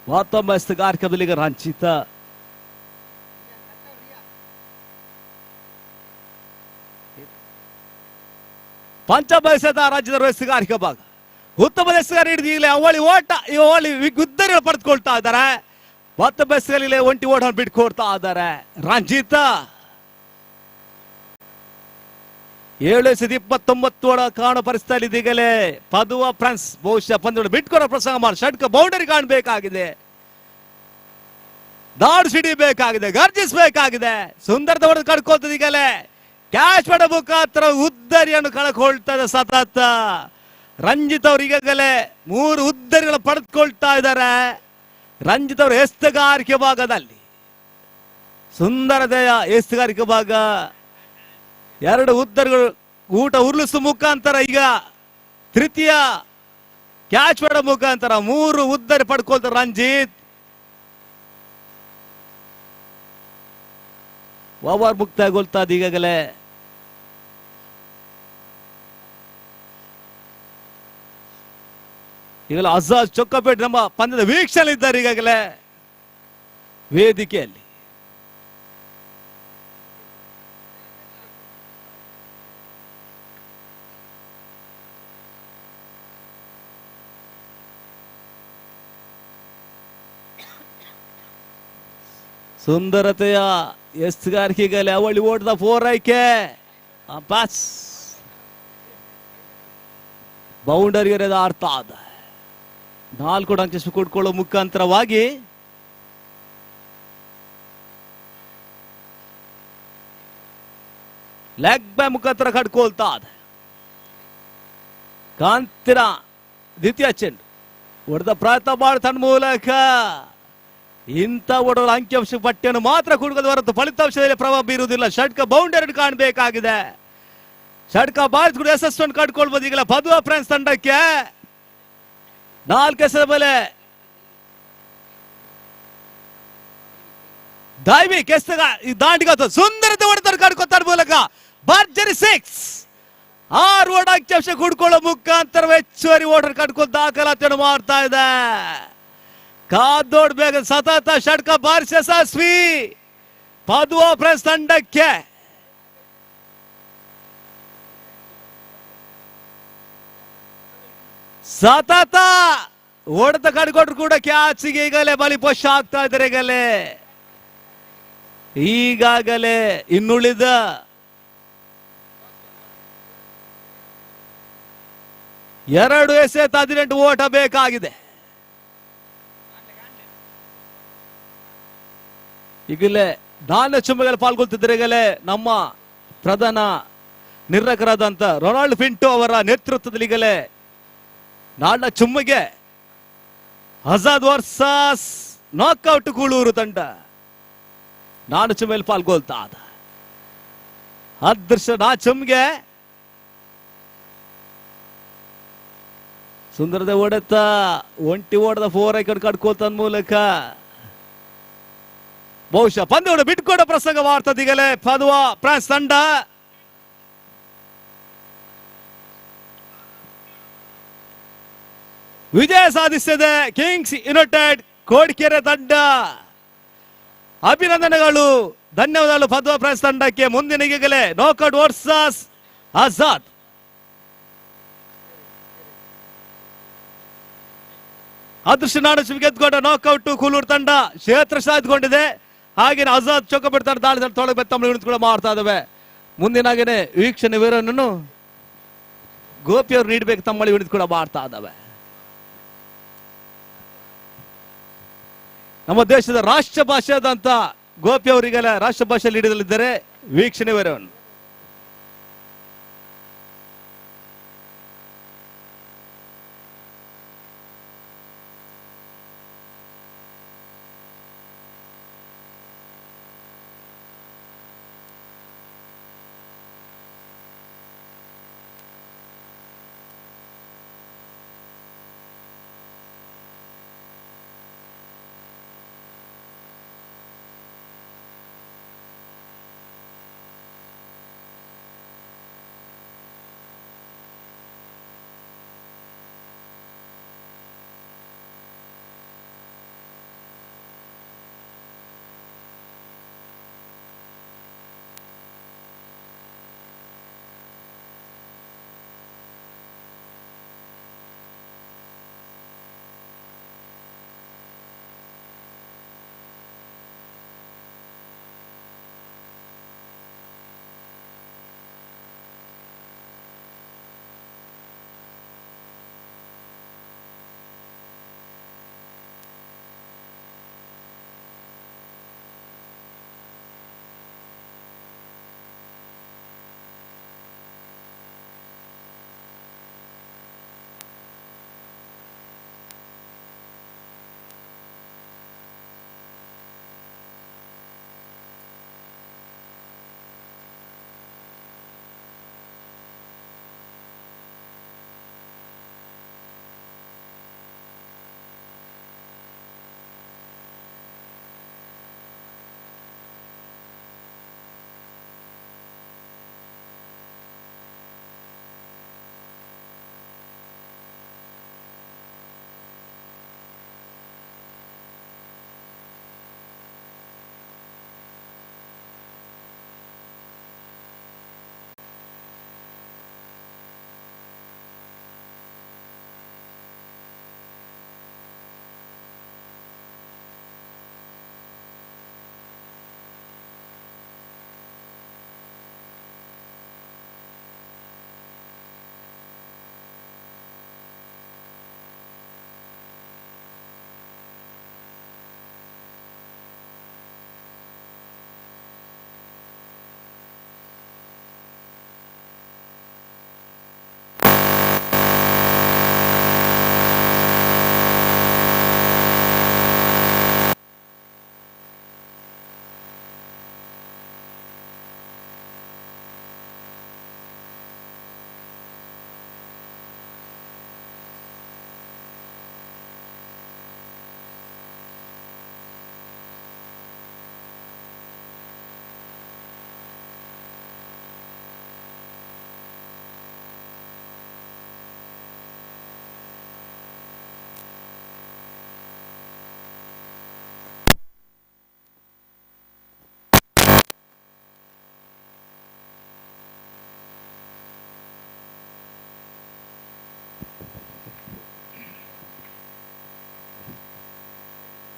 ಮತ್ತೊಮ್ಮೆ ಕಾರ್ಯಕ್ರಮದಲ್ಲಿ ಈಗ ರಂಜಿತ ಪಂಚಬಯಸದ ರಾಜ್ಯದ ಎಸ್ತುಗಾರಿಕೆ ಭಾಗ ಉತ್ತಮ ಎಸ್ತುಗಾರ ಹಿಡಿದು ಈಗಲೇ ಅವಳಿ ಓಟ ಅವಳಿ ಗುದ್ದರಿಗಳು ಪಡೆದುಕೊಳ್ತಾ ಇದ್ದಾರೆ. ಮತ್ತೊಬ್ಬ ಎಸ್ತುಗಾರಿಕೆ ಒಂಟಿ ಓಟವನ್ನು ಬಿಟ್ಕೊಡ್ತಾ ಇದ್ದಾರೆ. ರಂಜಿತ 7/29 ಕಾಣೋ ಪರಿಸ್ಥಿತಿ ಇದೀಗಲೇ ಪದುವ ಫ್ರಾನ್ಸ್ ಬಹುಶಃ ಪಂದ್ಯ ಬಿಟ್ಕೊಡೋ ಪ್ರಸಂಗ ಮಾಡಿ ಷಟ್ಕ ಬೌಂಡರಿ ಕಾಣಬೇಕಾಗಿದೆ, ದಾಡು ಸಿಡಿಬೇಕಾಗಿದೆ, ಗರ್ಜಿಸಬೇಕಾಗಿದೆ. ಸುಂದರದ ಹೊಡೆದು ಕಡ್ಕೊಳ್ತದೆ ಈಗಲೇ ಕ್ಯಾಚ್ ಮಾಡೋ ಮುಖಾಂತರ ಉದ್ದರಿಯನ್ನು ಕಳ್ಕೊಳ್ತಾ ಇದೆ ಸತತ. ರಂಜಿತ್ ಅವರು ಈಗಾಗಲೇ 3 ಉದ್ದರಿಗಳನ್ನು ಪಡೆದುಕೊಳ್ತಾ ಇದ್ದಾರೆ. ರಂಜಿತ್ ಅವರು ಎಸ್ತುಗಾರಿಕೆ ಭಾಗದಲ್ಲಿ ಸುಂದರತೆಯ ಎಸ್ತುಗಾರಿಕೆ ಭಾಗ 2 ಉದ್ದರಿಗಳು ಊಟ ಉರುಳಿಸುವ ಮುಖಾಂತರ ಈಗ ತೃತೀಯ ಕ್ಯಾಚ್ ಮಾಡೋ ಮುಖಾಂತರ 3 ಉದ್ದರಿ ಪಡ್ಕೊಳ್ತಾರೆ ರಂಜಿತ್. ಓವರ್ ಮುಕ್ತಾಯಗೊಳ್ತಾ ಇದೆ ಈಗಾಗಲೇ. ಈಗಲೇ ಆಜಾದ್ ಚೌಕಪೇಟೆ ನಮ್ಮ ಪಂದ್ಯದ ವೀಕ್ಷಣೆ ಇದ್ದಾರೆ ಈಗಾಗಲೇ ವೇದಿಕೆಯಲ್ಲಿ. ಸುಂದರತೆಯ ಎಸ್ತುಗಾರಿಕೆಗಲೇ ಅವಳಿ ಓಟದ 4 ಆಯ್ಕೆ ಪಾಸ್ ಬೌಂಡರಿ ಆಡ್ತಾ ಅದ 4 ಅಂಕ ಕೊಟ್ಕೊಳ್ಳೋ ಮುಖಾಂತರವಾಗಿ ಲೆಗ್ ಬೈ ಮುಖಾಂತರ ಕಟ್ಕೊಳ್ತಾ ಅದ. ಕಾಂತಿನ ದ್ವಿತೀಯ ಚೆಂಡು ಹೊಡೆದ ಪ್ರಯತ್ನ ಮಾಡ್ತಾನ ಮೂಲಕ ಇಂಥ ಓಡೋಳ ಅಂಕಿಅಂಶ ಪಟ್ಟಿಯನ್ನು ಮಾತ್ರ ಕುಡುಕದ ಹೊರತು ಫಲಿತಾಂಶದಲ್ಲಿ ಪ್ರಭಾವ ಬೀರುವುದಿಲ್ಲ. ಷಟ್ಕ ಬೌಂಡರಿ ಕಾಣಬೇಕಾಗಿದೆ. ಷಟ್ಕ ಬಾರಿಸಿಕೊಂಡು ಯಶಸ್ಸನ್ನು ಕಟ್ಕೊಳ್ಬಹುದು. ಈಗಲೇ ಪದುವ ಫ್ರಾನ್ಸ್ ತಂಡಕ್ಕೆ 4 ಎಸೆದ ಮೇಲೆ ದೈವಿಕ್ ಎಸ್ತಗ ದಾಂಡಿಗ ಸುಂದರತೆ ಹೊಡೆತಾರೆ ಕಟ್ಕೊತಾರ ಮೂಲಕ ಭರ್ಜರಿ 6 6 ಓಟ ಅಂಕಿಅಂಶ ಕುಡ್ಕೊಳ್ಳೋ ಮುಖಾಂತರ ಹೆಚ್ಚುವರಿ ಓಟರ್ ಕಟ್ಕೊಂಡು ದಾಖಲಾತಿಯನ್ನು ಮಾಡ್ತಾ ಇದೆ. ಕಾದೋಡ್ಬೇಕು ಸತತ ಷಟ್ಕ ಬಾರಿಸಿ ಯಶಸ್ವಿ ಪದುವ ಫ್ರಾನ್ಸ್ ತಂಡಕ್ಕೆ. ಸತತ ಹೊಡೆತ ಕಡ್ಕೊಟ್ರು ಕೂಡ ಕ್ಯಾಚಿಗೆ ಈಗಲೇ ಬಲಿಪೋಷ ಆಗ್ತಾ ಇದ್ದಾರೆ. ಈಗಾಗಲೇ ಇನ್ನುಳಿದ 2 ಎಸೆತ 18 ಓಟ ಬೇಕಾಗಿದೆ. ಈಗಲೇ ನಾಲ್ಕು ಚುಂಬೆಗಳು ಪಾಲ್ಗೊಳ್ತಿದ್ದಾರೆ. ಈಗಲೇ ನಮ್ಮ ಪ್ರಧಾನ ನಿರ್ಣಾಯಕರಾದಂತ ರೊನಾಲ್ಡ್ ಪಿಂಟೋ ಅವರ ನೇತೃತ್ವದಲ್ಲಿ ಈಗಲೇ ನಾಲ್ಕು ಚುಮ್ಮಿಗೆ ಆಜಾದ್ ವರ್ಸಸ್ ನಾಕ್ಔಟ್ ಕೂಳೂರು ತಂಡ 4 ಚುಮ್ಮೆಯಲ್ಲಿ ಪಾಲ್ಗೊಳ್ತಾ ಅದ. ಅದೃಶ್ಯ ನಾ ಚುಮ್ಗೆ ಸುಂದರದ ಹೊಡೆತ ಒಂಟಿ ಓಡದ 4 ಐಕನ್ ಕಡ್ಕೊಳ್ತ ಮೂಲಕ ಬಹುಶಃ ಪಂದ್ಯವನ್ನು ಬಿಟ್ಕೊಡೋ ಪ್ರಸಂಗ ಮಾಡ್ತದೆ. ಈಗಲೇ ಪದುವ ಫ್ರಾನ್ಸ್ ತಂಡ ವಿಜಯ ಸಾಧಿಸಿದೆ. ಕಿಂಗ್ಸ್ ಯುನೈಟೆಡ್ ಕೋಡಿಕೆರೆ ತಂಡ ಅಭಿನಂದನೆಗಳು, ಧನ್ಯವಾದಗಳು ಪದುವ ಫ್ರಾನ್ಸ್ ತಂಡಕ್ಕೆ. ಮುಂದಿನ ಈಗಲೇ ನಾಕ್ಔಟ್ ವರ್ಸಸ್ ಆಜಾದ್. ಅದೃಶ್ಯ ನಾಡು ಗೆದ್ದುಕೊಂಡ ನಾಕ್ಔಟ್ ಕೂಲೂರು ತಂಡ ಕ್ಷೇತ್ರ ಸಾಧಿಸಿಕೊಂಡಿದೆ. ಹಾಗೆ ಆಜಾದ್ ಚೌಕಪೇಟೆ ತಂಡ ದಾಳಿ ತೊಳಗೆ ತಮ್ಮ ಕೂಡ ಮಾಡ್ತಾ ಇದ್ದಾವೆ. ಮುಂದಿನಾಗೇನೆ ವೀಕ್ಷಣೆ ವೀರನನ್ನು ಗೋಪಿಯವರು ನೀಡಬೇಕು ತಮ್ಮಳಿ ವಿಡಿದು ಕೂಡ ಮಾಡ್ತಾ ಇದ್ದಾವೆ. ನಮ್ಮ ದೇಶದ ರಾಷ್ಟ್ರ ಭಾಷೆಯಾದಂತ ಗೋಪಿ ಅವರಿಗೆಲ್ಲ ರಾಷ್ಟ್ರ ಭಾಷೆಯಲ್ಲಿ ಹಿಡಿದಲಿದ್ದಾರೆ. ವೀಕ್ಷಣೆ ವೀರವನ್ನು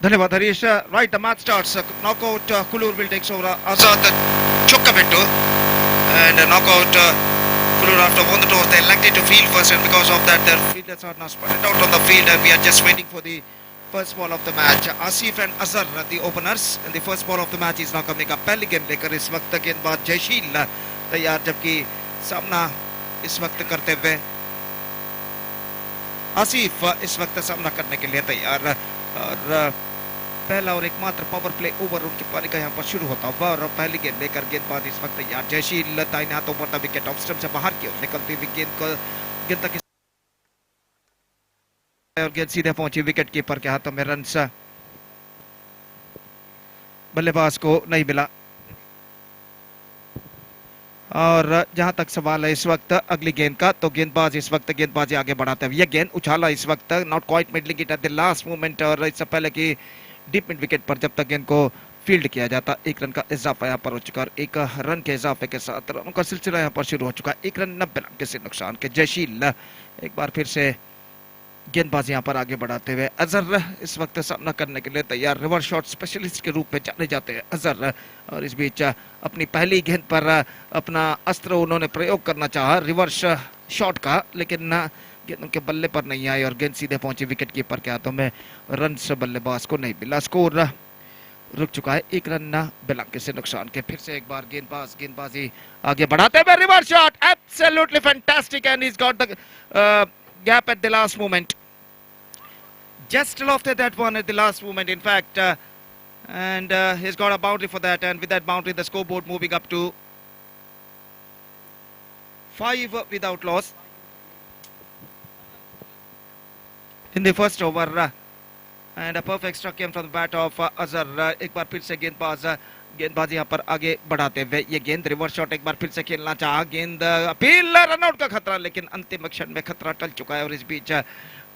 धन्यवाद Harish. Right, the match starts. Knockout Kulur will take over Azad Chokkabettu and knockout Kulur after won the toss. They elected to field first, and because of that, their fielders are now spotted out on the field, and we are just waiting for the first ball of the match. Asif and Azhar, the openers, and the first ball of the match is now coming up. पहली गेंद लेकर इस वक्त गेंदबाज जयशील तैयार, जबकि सामना इस वक्त करते हुए आसिफ इस वक्त सामना करने के लिए तैयार. और पहला और एकमात्र पावर प्ले ओवर उनकी पारी का यहाँ पर शुरू होता हुआ, और पहली गेंद लेकर गेंदबाज इस वक्त तैयार. जयशील दाहिने हाथों पर विकेट ऑफ स्टंप से बाहर की ओर निकलती हुई गेंद तक और गेंद सीधे पहुंची विकेट कीपर के हाथों में. रन्स बल्लेबाज को नहीं मिला. और जहां तक सवाल है इस वक्त अगली गेंद का, तो गेंदबाज इस वक्त गेंदबाजी आगे बढ़ाते हुए, यह गेंद उछाला इस वक्त, not quite middling it at the last moment, और इससे पहले कि डीप मिड विकेट पर जब तक गेंद को फील्ड किया जाता. एक रन का इजाफा यहाँ पर हो चुका, और एक रन के इजाफे के साथ रनों का सिलसिला यहाँ पर शुरू हो चुका. 1 रन 90 रन के नुकसान के. जयशील एक बार फिर से गेंदबाज यहाँ पर आगे बढ़ाते हुए. अजहर इस वक्त सामना करने के लिए तैयार. रिवर्स शॉट स्पेशलिस्ट के रूप में जाने जाते हैं अजहर, और इस बीच अपनी पहली गेंद पर अपना अस्त्र उन्होंने प्रयोग करना चाहा रिवर्स शॉट का, लेकिन गेंद उनके बल्ले पर नहीं आई और गेंद सीधे पहुंची विकेट कीपर के हाथों में. रन से बल्लेबाज को नहीं मिला. स्कोर रुक चुका है 1 रन बिना किसी नुकसान के. फिर से एक बार गेंदबाजी आगे बढ़ाते हुए. Reverse shot absolutely fantastic, and he got the gap at the last moment. Just lofted that one at the last moment, in fact, and he's got a boundary for that, and with that boundary the scoreboard moving up to 5 without loss in the first over, and a perfect struck came from the bat of Azhar. एक बार फिर से गेंदबाजी यहाँ पर आगे बढ़ाते हुए. ये गेंद रिवर्स शॉट एक बार फिर से खेलना चाहा. गेंद अपील रनआउट का खतरा, लेकिन अंतिम क्षण में खतरा टल चुका है, और इस बीच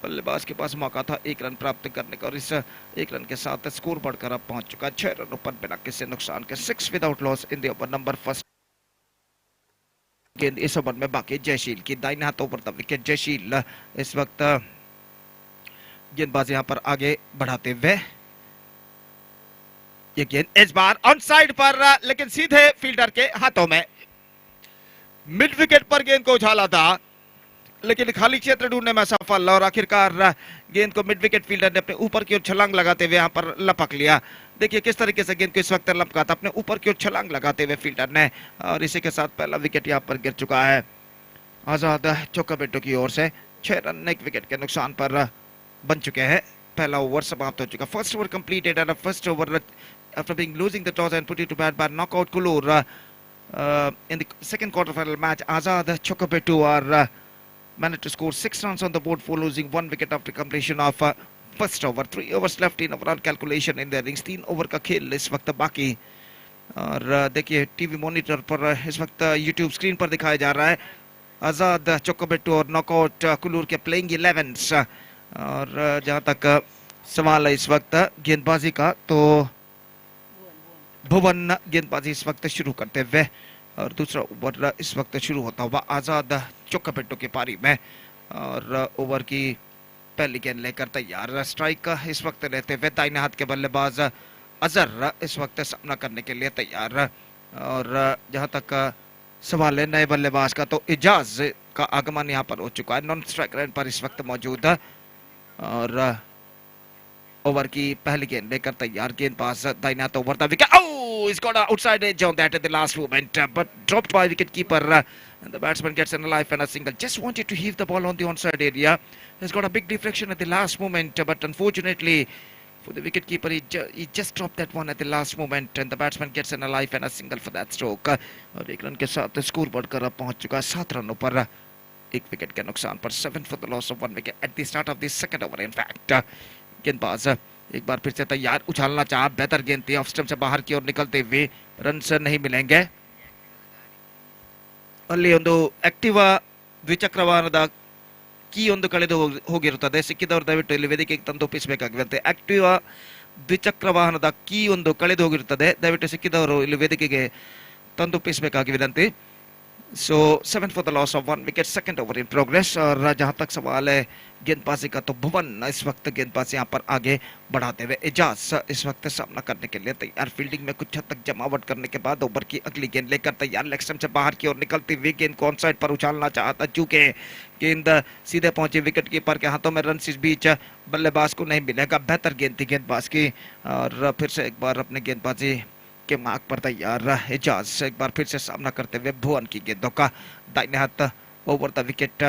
बल्लेबाज के पास मौका था 1 रन प्राप्त करने का, और इस 1 रन के साथ स्कोर बढ़कर अब पहुंच चुका है 6 रनों पर बिना किसी नुकसान के. 6 without loss in the over number first. गेंद इस ओवर में बाकी जयशील की. दाहिने हाथों पर विकेट. जयशील इस वक्त गेंदबाज यहाँ पर आगे बढ़ाते हुए. ये गेंद इस बार ऑन साइड पर, लेकिन सीधे फील्डर के हाथों में. मिड विकेट पर गेंद को उछाला था, लेकिन खाली क्षेत्र ढूंढने में सफल, और आखिरकार गेंद को मिड विकेट फील्डर ने अपने ऊपर की ओर छलांग लगाते हुए यहाँ पर लपक लिया. देखिए किस तरीके से गेंद को इस वक्त लपका था, अपने ऊपर की ओर छलांग लगाते हुए फील्डर ने, और इसी के साथ पहला विकेट यहाँ पर गिर चुका है आजाद चोक्काबेट्टू की ओर से. 6 रन 1 विकेट के नुकसान पर बन चुके हैं. पहला ओवर समाप्त हो चुका. First over completed, and first over after being losing the toss and put it to bat by knockout Kulur in the second quarterfinal match. Azad Chokkabettu are managed to score 6 runs on the board for losing 1 wicket after completion of first over. 3 overs left in overall calculation in the innings. 3 over का खेल इस वक्त बाकी, और देखिए TV monitor पर इस वक्त यूट्यूब स्क्रीन पर दिखाया जा रहा है आजाद चोक्काबेट्टू और नॉकआउट कुलूर के प्लेइंग 11s. और जहां तक सवाल है इस वक्त गेंदबाजी का, तो भुवन गेंदबाजी इस वक्त शुरू करते हुए, और दूसरा ओवर इस वक्त शुरू होता हुआ आजाद चोक्काबेट्टू की पारी में. और ओवर की पहली गेंद लेकर तैयार. स्ट्राइक इस वक्त लेते हुए दाहिने हाथ के बल्लेबाज अजहर इस वक्त सामना करने के लिए तैयार. और जहां तक सवाल है नए बल्लेबाज का, तो इजाज का आगमन यहाँ पर हो चुका है. नॉन स्ट्राइक रेंज पर इस वक्त मौजूद है, और ओवर की पहली गेंद लेकर तैयार. गेंदबाज दाहिने हाथ over the wicket. Oh, he's got an outside edge on that at the last moment, but dropped by wicket-keeper. And the batsman gets in a life and a single. Just wanted to heave the ball on the onside area. He's got a big deflection at the last moment, but unfortunately for the wicket-keeper, he just dropped that one at the last moment, and the batsman gets in a life and a single for that stroke. और 1 run के साथ score बढ़कर अब पहुंच चुका है 7 रनों पर 1 विकेट के नुकसान पर. 7 for the loss of 1 wicket at the start of the second over. In fact, गेंदबाज एक बार फिर से तैयार. उछालना चाहा, बेहतर गेंद थी, ऑफ स्टंप से बाहर की ओर निकलते हुए. रन नहीं मिलेंगे. ಅಲ್ಲಿ ಒಂದು ಆಕ್ಟಿವ್ ದ್ವಿಚಕ್ರ ವಾಹನದ ಕೀ ಒಂದು ಕಳೆದು ಹೋಗಿರುತ್ತದೆ. ಸಿಕ್ಕಿದವರು ದಯವಿಟ್ಟು ಇಲ್ಲಿ ವೇದಿಕೆಗೆ ತಂದು ಒಪ್ಪಿಸಬೇಕಾಗಿರುತ್ತೆ. ಆಕ್ಟಿವ್ ದ್ವಿಚಕ್ರ ವಾಹನದ ಕೀ ಒಂದು ಕಳೆದು ಹೋಗಿರುತ್ತದೆ. ದಯವಿಟ್ಟು ಸಿಕ್ಕಿದವರು ಇಲ್ಲಿ ವೇದಿಕೆಗೆ ತಂದು ಒಪ್ಪಿಸಬೇಕಾಗಿ ವಿನಂತಿ. So 7 for the loss of 1 wicket. Second over in progress. और जहां तक सवाल है गेंदबाजी का तो भुवन इस वक्त गेंदबाजी यहाँ पर आगे बढ़ाते हुए एजाज इस वक्त सामना करने के लिए तैयार। फील्डिंग में कुछ हद तक जमावट करने के बाद ओवर की अगली गेंद लेकर तैयार। लेग स्टंप से बाहर की ओर निकलती हुई गेंद को ऑन साइड पर उछालना चाहता, चूंकि गेंद सीधे पहुंची विकेट कीपर के हाथों में। रन इस बीच बल्लेबाज को नहीं मिलेगा। बेहतर गेंद थी गेंदबाज की और फिर से एक बार अपने गेंदबाजी के मार्ग पर तैयार एजाज एक बार फिर से सामना करते हुए भुवन की गेंदों का दाहिने हाथ ओवर द विकेट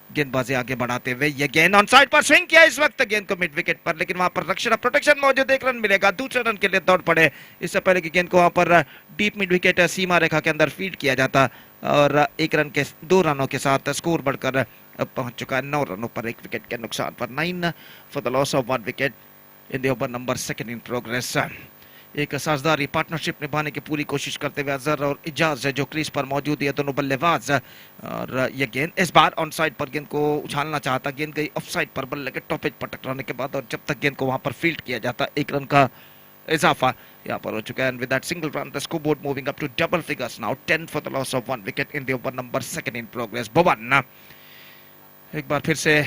गेंदबाजी आगे बढ़ाते हुए ये गेंद ऑन साइड पर स्विंग किया इस वक्त गेंद को मिड विकेट पर, लेकिन वहां पर रक्षण प्रोटेक्शन मौजूद। एक रन मिलेगा, दूसरे रन के लिए दौड़ पड़े। इससे पहले की गेंद को वहां पर डीप मिड विकेट सीमा रेखा के अंदर फीड किया जाता और एक रन के 2 रनों के साथ स्कोर बढ़कर अब पहुंच चुका है 9 रनों पर 1 विकेट के नुकसान पर। 9 for the loss of 1 wicket in the over number 2 in progress. एक साझेदारी पार्टनरशिप निभाने की पूरी कोशिश करते हुए अजहर और इजाज जो क्रीज पर मौजूद है, दोनों बल्लेबाज। और ये गेंद इस बार ऑन साइड पर गेंद को उछालना चाहता, गेंद गई ऑफ साइड पर बल्ले के टॉपेज पर टकराने के बाद और जब तक गेंद को वहां पर फील्ड किया जाता 1 रन का इजाफा यहाँ पर हो चुका है। With that single run the scoreboard moving up to double figures now 10 for the loss of 1 wicket in the over number 2 in progress. Bhuvan एक बार फिर से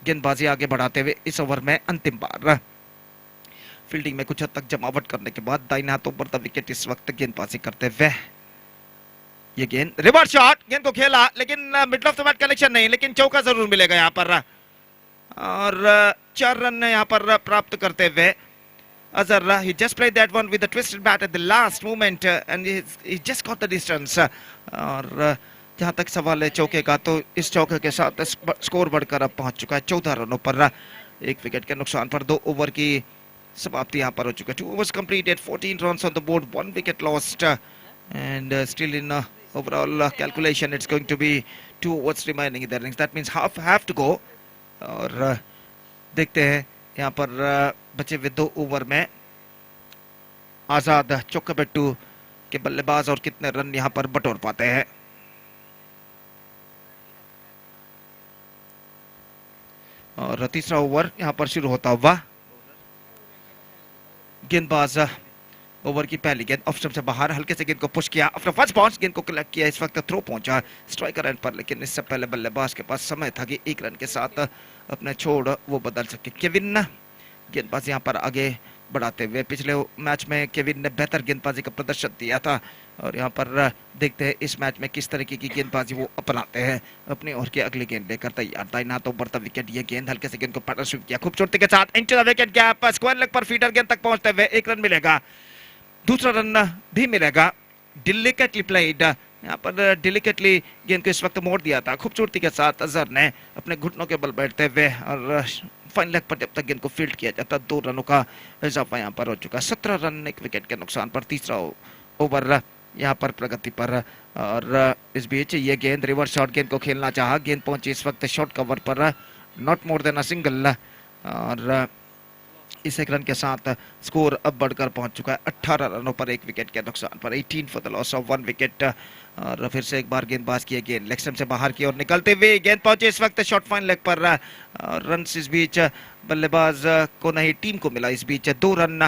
गेंदबाजी आगे बढ़ाते हुए इस ओवर में अंतिम बार। फील्डिंग में कुछ हद तक जमावट करने के बाद दाहिने हाथों पर द विकेट इस वक्त गेंदबाजी करते हुए ये गेंद रिवर्स शॉट, गेंद को खेला लेकिन middle of the bat connection नहीं, लेकिन चौका जरूर मिलेगा यहाँ पर और 4 रन यहाँ पर प्राप्त करते हुए Azhar he just played that one with the twisted bat at the last moment and he just got the distance और जहां तक सवाल है चौके का तो इस चौके के साथ स्कोर बढ़कर अब पहुंच चुका है 14 रनों पर 1 विकेट के नुकसान पर। 2 ओवर की समाप्ति यहाँ पर हो चुका है। 2 overs completed, 14 runs on the board, 1 wicket lost and still in overall calculation it's going to be 2 overs remaining in the innings. That means half have to go और देखते हैं यहाँ पर बचे हुए 2 ओवर में आजाद चौका-बट्टू के बल्लेबाज और कितने रन यहाँ पर बटोर पाते हैं। और तीसरा ओवर यहाँ पर शुरू होता हुआ गेंदबाज ओवर की पहली गेंद ऑफ स्टंप से बाहर हल्के से गेंद को पुश किया, आफ्टर फर्स्ट बाउंस गेंद को कलेक्ट किया, इस वक्त थ्रो पहुंचा स्ट्राइकर एंड पर, लेकिन इससे पहले बल्लेबाज के पास समय था कि 1 रन के साथ अपने छोड़ वो बदल सके। केविन गेंदबाजी यहाँ पर आगे बढ़ाते हुए, पिछले मैच में केविन ने बेहतर गेंदबाजी का प्रदर्शन दिया था और यहाँ पर देखते हैं इस मैच में किस तरीके की गेंदबाजी वो अपनाते हैं। अपनी ओर की अगली गेंद लेकर तैयार, दाहिना हाथों पर द विकेट, ये गेंद हल्के से गेंद को पैटर्न स्वीप किया खूबसूरती के साथ into the wicket gap, square leg पर फीडर गेंद तक पहुंचते हुए 1 रन मिलेगा, दूसरा रन भी मिलेगा। डिलिकेटली प्लेड, यहाँ पर डिलिकेटली गेंद को इस वक्त मोड़ दिया था खूबसूरती के साथ अजहर ने अपने घुटनों के बल बैठते हुए और फाइन लेग पर जब तक गेंद को फील्ड किया जाता 2 रनों का इजाफा यहाँ पर हो चुका। 17 रन 1 विकेट के नुकसान पर तीसरा ओवर यहाँ पर प्रगति पर और इस बीच ये गेंद रिवर्स शॉट, गेंद को खेलना चाहा, गेंद पहुंची इस वक्त शॉर्ट कवर पर, not more than a single और इस 1 रन के साथ स्कोर अब बढ़कर पहुंच चुका है 18 रनों पर 1 विकेट के नुकसान पर। 18 for the loss of 1 wicket और फिर से एक बार गेंदबाज की गेंद लेग स्टंप से बाहर की ओर निकलते हुए गेंद पहुंचे इस वक्त शॉर्ट फाइन लेग पर, रन इस बीच बल्लेबाज को नहीं टीम को मिला। इस बीच 2 run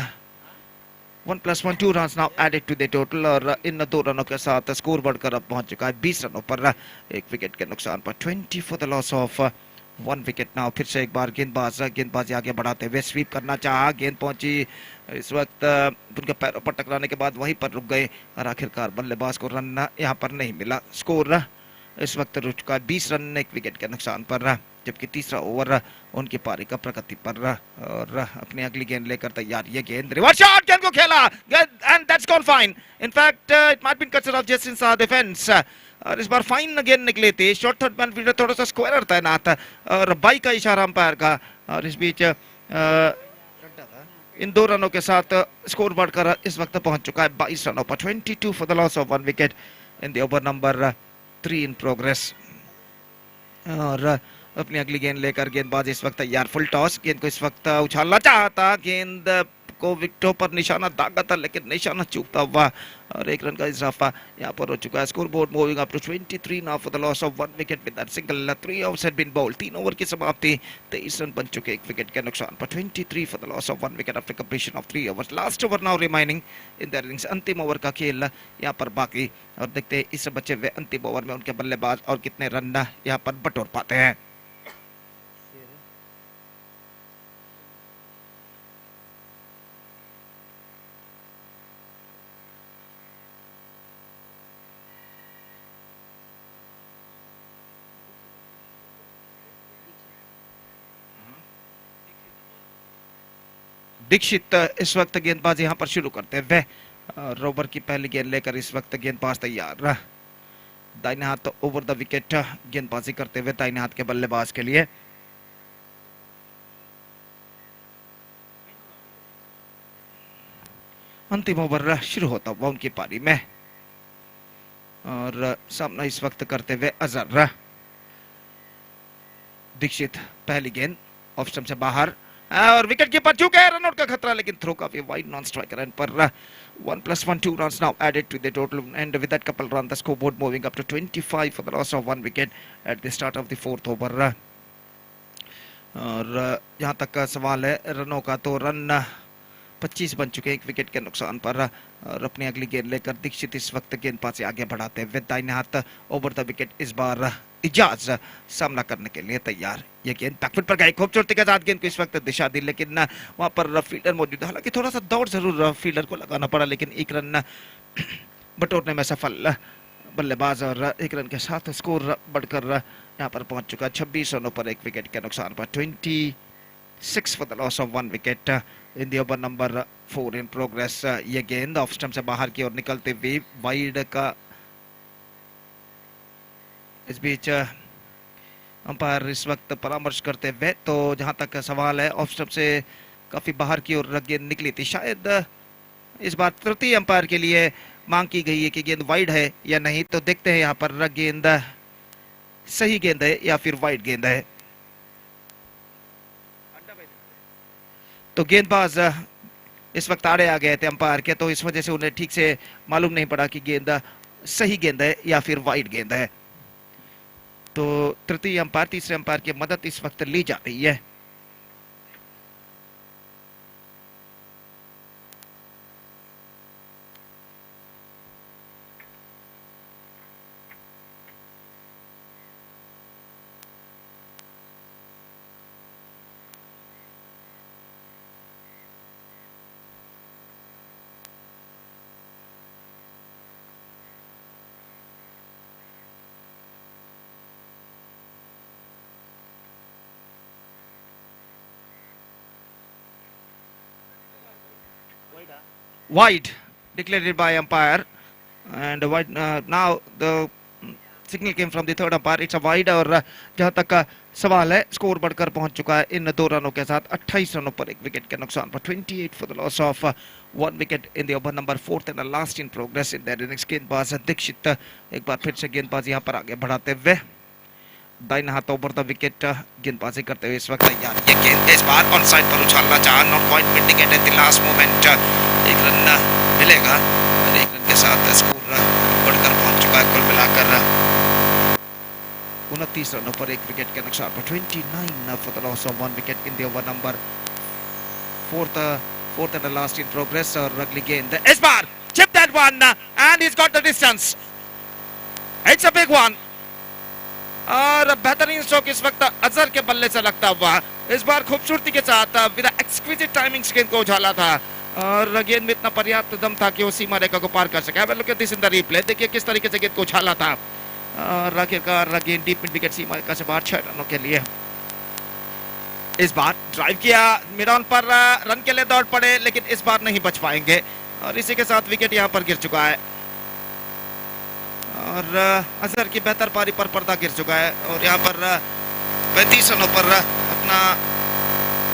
1 + 1 2 run now added to the total और इन 2 रनों के साथ स्कोर बढ़कर अब पहुंच चुका है 20 रनों पर 1 विकेट के नुकसान पर। 20 for the loss of 1 wicket now. फिर से एक बार गेंदबाजी आगे बढ़ाते हुए स्वीप करना चाहा, गेंद पहुंची इस वक्त उनके पैरों पर टकराने के बाद वहीं पर रुक गए और आखिरकार बल्लेबाज को रन यहाँ पर नहीं मिला। स्कोर इस वक्त रुक चुका है 20 रन 1 विकेट के नुकसान पर, जबकि तीसरा ओवर उनकी पारी का प्रगति पर और अपनी अगली गेंद लेकर तैयार, ये गेंद रिवर्स शॉट, गेंद को खेला and that's gone fine. In fact it might been considered just inside defence और इस बार फाइन गेंद निकली थी। शॉर्ट थर्ड मैन फील्डर थोड़ा सा स्क्वायर तैनात और बाई का इशारा अंपायर का और इस बीच इन 2 रनों के साथ स्कोर बढ़कर इस वक्त पहुंच चुका है 22 रनों पर। 22 for the loss of 1 wicket in the over number 3 in progress और अपनी अगली गेंद लेकर गेंदबाज इस वक्त तैयार, फुल टॉस, गेंद को इस वक्त उछालना चाहता, गेंद को विकेटों पर निशाना दागा था लेकिन निशाना चूकता हुआ और 1 रन का इजाफा यहाँ पर हो चुका है। Score board moving up to 23 now for the loss of 1 wicket with that single. 3 overs had been bowled, 3 over की समाप्ति, 23 रन बन चुके 1 विकेट के नुकसान पर। 23 for the loss of 1 wicket after completion of 3 overs. Last over now remaining in the innings, अंतिम over का खेल यहाँ पर बाकी और देखते हैं इस बचे हुए अंतिम ओवर में उनके बल्लेबाज और कितने रन यहाँ पर बटोर पाते हैं। दीक्षित इस वक्त गेंदबाजी यहाँ पर शुरू करते हुए रोवर की पहली गेंद लेकर इस वक्त गेंदबाज तैयार। दाहिने हाथ ओवर द विकेट गेंदबाजी करते हुए दाहिने हाथ के बल्लेबाज के लिए। अंतिम ओवर शुरू होता हुआ उनकी पारी में और सामना इस वक्त करते हुए अजहर। दीक्षित पहली गेंद ऑफ स्टंप से बाहर और विकेट कीपर चूक है, रनआउट का खतरा लेकिन थ्रो काफी वाइड नॉन स्ट्राइकर एंड पर 1+1 2 runs now added to the total and with that couple run the scoreboard moving up to 25 for the loss of 1 wicket at the start of the 4th over। और यहाँ तक का सवाल है रनों का तो रन 25 बन चुके हैं 1 विकेट के नुकसान पर और अपनी अगली गेंद लेकर दीक्षित इस वक्त गेंदबाज से आगे बढ़ाते हुए दाहिने हाथ ओवर द विकेट इस बार इजाज सामना करने के लिए तैयार। ये गेंद बैकफुट पर गई, खूबसूरती के साथ गेंद को इस वक्त दिशा दी लेकिन वहां पर फील्डर मौजूद है। हालांकि थोड़ा सा दौड़ जरूर फील्डर को लगाना पड़ा लेकिन 1 रन बटोरने में सफल बल्लेबाज और 1 रन के साथ स्कोर बढ़कर यहाँ पर पहुंच चुका 26 रनों पर 1 विकेट के नुकसान पर 26 for the loss of 1 wicket in the over number 4 in progress। ये गेंद ऑफ स्टंप से बाहर की ओर निकलते हुए वाइड का इस बीच अंपायर इस वक्त परामर्श करते हुए तो जहां तक सवाल है ऑफ स्टंप से काफी बाहर की ओर गेंद निकली थी। शायद इस बार तृतीय अंपायर के लिए मांग की गई है कि गेंद वाइड है या नहीं, तो देखते हैं यहाँ पर गेंद सही गेंद है या फिर वाइड गेंद है। तो गेंदबाज इस वक्त आड़े आ गए थे अंपायर के, तो इस वजह से उन्हें ठीक से मालूम नहीं पड़ा कि गेंद सही गेंद है या फिर वाइड गेंद है। तो तृतीय अंपायर तीसरे अंपायर की मदद इस वक्त ली जा रही है। Wide declared by umpire and wide now the signal came from the third umpire, it's a wide। और जहां तक का सवाल है स्कोर बढ़कर पहुंच चुका है इन 2 रनों के साथ 28 रनों पर 1 विकेट के नुकसान पर 28 for the loss of 1 wicket in the over number 4th and the last in progress in their innings। गेंदबाज दीक्षित एक बार फिर से गेंदबाज यहां पर आगे बढ़ाते हुए दाहिने हाथ ओवर द विकेट गेंदबाजी करते हुए इस वक्त तैयार। ये गेंद इस बार ऑन साइड पर उछालना चाहा, not quite mitigate eight the last moment. 1 run मिलेगा और 1 रन के साथ स्कोर बढ़कर पहुंच चुका है कुल मिलाकर 29 रनों पर 1 विकेट के नुकसान पर 29 for the loss of 1 wicket in the over number 4th and the last in progress। और अगली गेंद इस बार chip that one and he's got the distance, it's a big one। और बेहतरीन स्ट्रोक इस वक्त अजहर के बल्ले से लगता हुआ इस बार खूबसूरती के साथ विद एक्सक्विजिट टाइमिंग्स गेंद को उछाला था और गेंद में इतना पर्याप्त दम था कि वो सीमा रेखा को पार कर सके। Look at this in the replay, देखिए किस तरीके से गेंद को उछाला था और आखिरकार गेंद डीप मिड विकेट सीमा रेखा से बाहर 6 रनों के लिए। इस बार ड्राइव किया मिड ऑन पर, रन के लिए दौड़ पड़े लेकिन इस बार नहीं बच पाएंगे और इसी के साथ विकेट यहाँ पर गिर चुका है और अजहर की बेहतर पारी पर पर्दा गिर चुका है और यहाँ पर 35 रनों पर अपना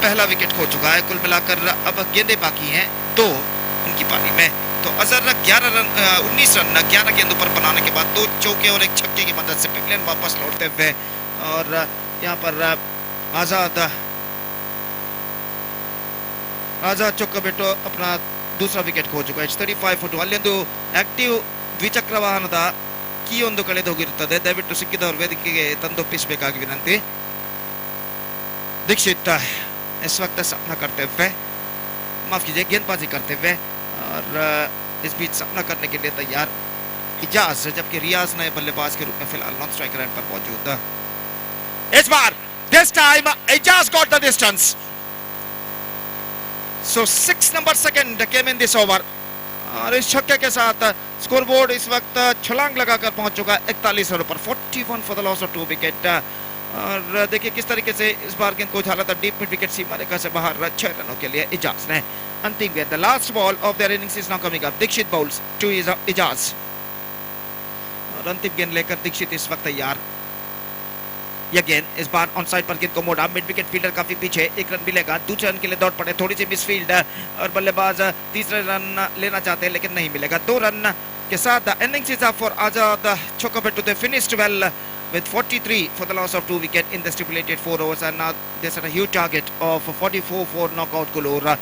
पहला विकेट खो चुका है। कुल मिलाकर अब गेंदें बाकी हैं 2 उनकी पारी में। तो अजहर 19 रन 11 गेंदों पर बनाने के बाद 2 चौके और 1 छक्के की मदद से पिकलेन वापस लौटते हुए और यहाँ पर आजाद चौका अपना दूसरा विकेट खो चुका है। 35 for 2 ಅಲ್ಲಿಂದು ಆಕ್ಟಿವ್ ದ್ವಿಚಕ್ರ ವಾಹನದ ಕೀ ಒಂದು ಕಳೆದು ಹೋಗಿರುತ್ತದೆ, ದಯವಿಟ್ಟು ಸಿಕ್ಕಿದವರು ವೇದಿಕೆಗೆ ತಂದೊಪ್ಪಿಸಬೇಕಾಗಿ ವಿನಂತಿ। दीक्षित इस वक्त सामना करते हुए, माफ कीजिए गेंदबाजी करते हुए और इस बीच सामना करने के लिए तैयार इजाज, जबकि रियाज नए बल्लेबाज के रूप में फिलहाल नॉन स्ट्राइकर एंड पर मौजूद। इस बार this time Ijaz got the distance, so 6 number second came in this over और इस छक्के के साथ स्कोरबोर्ड इस वक्त छलांग लगाकर पहुंच चुका है 41 रनों पर 41 for the loss of 2 wicket और देखिए किस तरीके से इस बार गेंद को उछाला था डीप मिड विकेट सीमा रेखा से बाहर 6 रनों के लिए इजाज ने। अंतिम गेंद the last ball of their innings is now coming up. Dikshit bowls to Ijaz और अंतिम गेंद लेकर दीक्षित इस वक्त तैयार। यह गेंद इस बार ऑन साइड पर गेंद को मोड़ा, मिड विकेट फील्डर काफी पीछे, 1 रन मिलेगा। दूसरे रन के लिए दौड़ पड़े, थोड़ी सी मिसफील्ड और बल्लेबाज तीसरे रन लेना चाहते हैं लेकिन नहीं मिलेगा। 2 रन के साथ the innings is up for Azad Chukkabettu. They finished well with 43 for the loss of 2 wickets in the stipulated 4 overs, and now they set a huge target of 44 for knockout Kulur.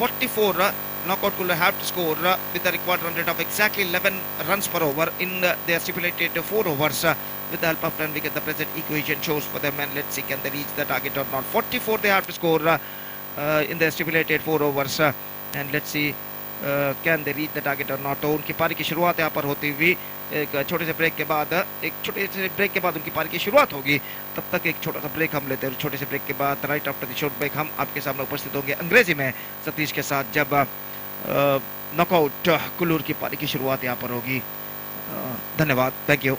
44 knockout Kulur have to score with the required run rate of exactly 11 runs per over in their stipulated 4 overs. With the help of run wicket, the present equation shows for them, and let's see can they reach the target or not. 44 they have to score in their stipulated 4 overs, and let's see can they reach the target or not. तो उनकी पारी की शुरुआत यहाँ पर होती हुई एक छोटे से ब्रेक के बाद उनकी पारी की शुरुआत होगी। तब तक एक छोटा सा ब्रेक हम लेते हैं और छोटे से ब्रेक के बाद right after the short break हम आपके सामने उपस्थित होंगे अंग्रेजी में सतीश के साथ, जब नॉकआउट कुल्लूर की पारी की शुरुआत यहाँ पर होगी। धन्यवाद, thank you.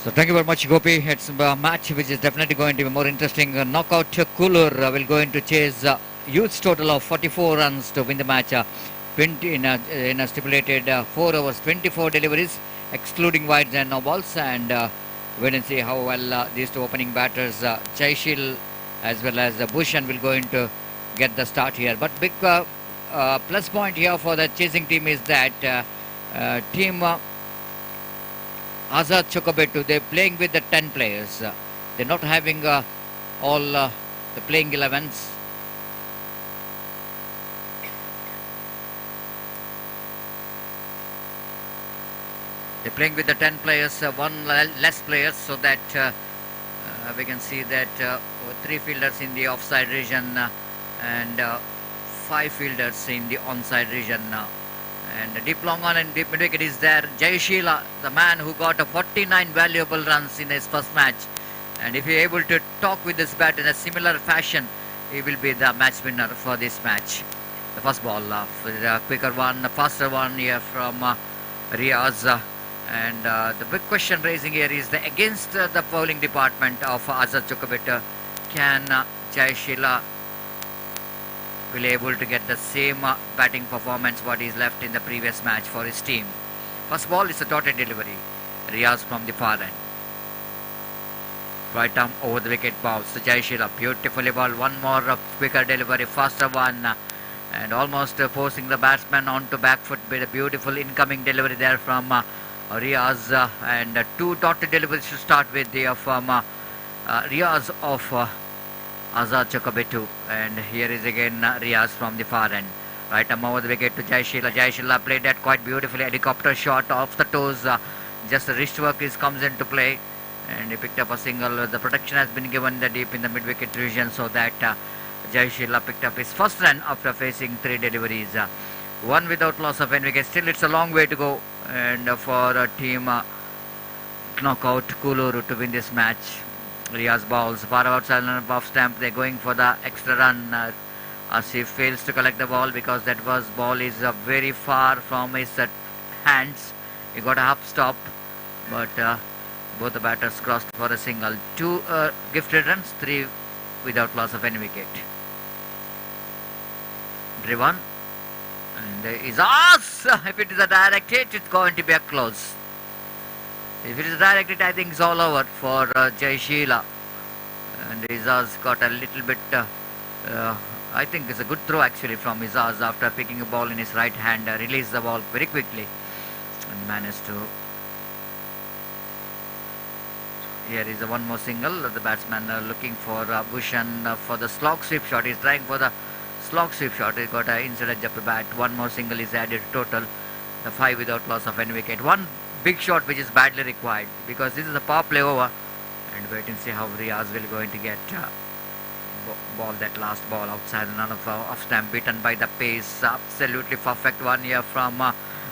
So thank you very much, Gopi. It's a match which is definitely going to be more interesting. Knockout Kulur will going to chase a huge total of 44 runs to win the match. 20 in a stipulated 4 overs, 24 deliveries, excluding wides and no balls. And wait and see how well these two opening batters, Jaishil as well as Bhushan, will going to get the start here. But big plus point here for the chasing team is that team Azad Chokobetu, they're playing with the 10 players. They're not having all the playing 11s. They're playing with the 10 players, one less players, so that we can see that 3 fielders in the offside region and 5 fielders in the onside region. And deep long on and deep mid wicket is there. Jai Sheila, the man who got 49 valuable runs in his first match. And if he is able to talk with this bat in a similar fashion, he will be the match winner for this match. The first ball, the quicker one, the faster one here from Riaz. And the big question raising here is against the bowling department of Azad Chokobet. Can Jai Sheila will able to get the same batting performance what is left in the previous match for his team? First ball is a dotted delivery. Riaz from the far end. Right arm over the wicket bounce. Jai Sheila beautifully ball. One more quicker delivery, faster one. And almost forcing the batsman onto back foot with a beautiful incoming delivery there from Riaz. And two dotted deliveries to start with the from Riaz of Azad Chakabetu. And here is again Riaz from the far end. Right arm over the wicket to Jai Sheila. Jai Sheila played that quite beautifully. Helicopter shot off the toes. Just the wrist work comes into play. And he picked up a single. The protection has been given deep in the mid-wicket region so that Jai Sheila picked up his first run after facing three deliveries. One without loss of any wicket. Still, it's a long way to go. And for a team knockout Kuluru to win this match. Riaz balls far outside and off stamp. They're going for the extra run. Asif fails to collect the ball because that ball is very far from his hands. He got a half stop, but both the batters crossed for a single. Two gifted runs, three without loss of any wicket. Driven. And is if it is a direct hit, it's going to be a close. If it is a direct hit, I think it's all over for Jai Sheila. And Izaz got a little bit, I think it's a good throw actually from Izaz after picking a ball in his right hand, released the ball very quickly and managed to. Here is one more single. The batsman looking for Bhushan for the slog sweep shot. He's trying for the slog sweep shot. He got an inside edge of the bat. One more single is added total. The 5 without loss of any wicket. One big shot which is badly required because this is a power play over. And wait and see how Riaz will going to get ball that last ball outside and off stamp, beaten by the pace. Absolutely perfect one here from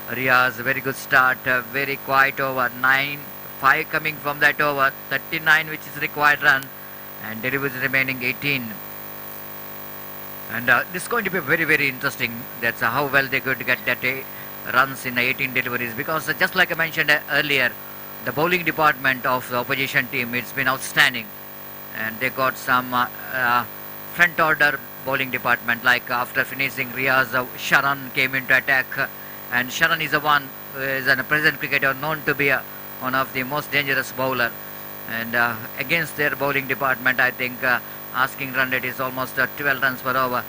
Riaz. Very good start. Very quiet over. 5 coming from that over, 39 which is required run, and deliveries remaining 18. And this is going to be very, very interesting. That's how well they're going to get that runs in 18 deliveries, because just like I mentioned earlier, the bowling department of the opposition team, it's been outstanding, and they got some front order bowling department, like after finishing Riaz, Sharan came into attack, and Sharan is one who is a present cricketer known to be one of the most dangerous bowler, and against their bowling department, I think asking run rate is almost 12 runs per over.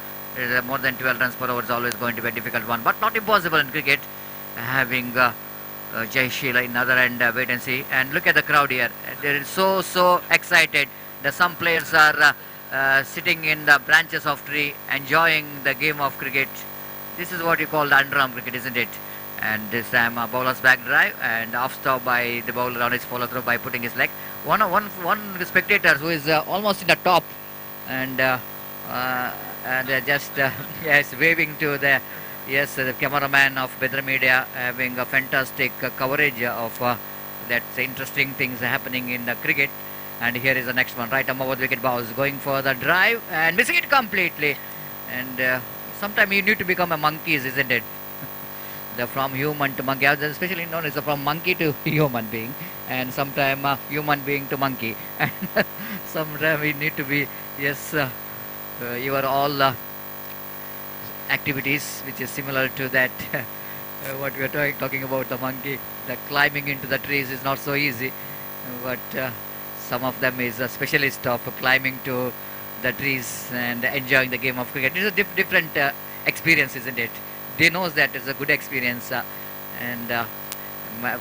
More than 12 runs per over is always going to be a difficult one, but not impossible in cricket, having Jai Sheila in other end. Wait and see, and look at the crowd here. They're so excited. Some players are sitting in the branches of tree enjoying the game of cricket. This is what you call the underarm cricket, isn't it? And this time bowler's back drive and off stop by the bowler on his follow through by putting his leg. One spectator who is almost in the top, and just yes, waving to the cameraman of Bedra Media, having a fantastic coverage of that's interesting things happening in the cricket. And here is the next one, right arm over the wicket bounce, going for the drive and missing it completely. And sometimes you need to become a monkeys, isn't it? From human to monkey, especially known as from monkey to human being, and sometimes human being to monkey. And sometimes we need to be, you are all activities which is similar to that. What we are talking about, the monkey, the climbing into the trees is not so easy, but some of them is a specialist of climbing to the trees and enjoying the game of cricket. It's a different experience, isn't it? They know that it's a good experience, and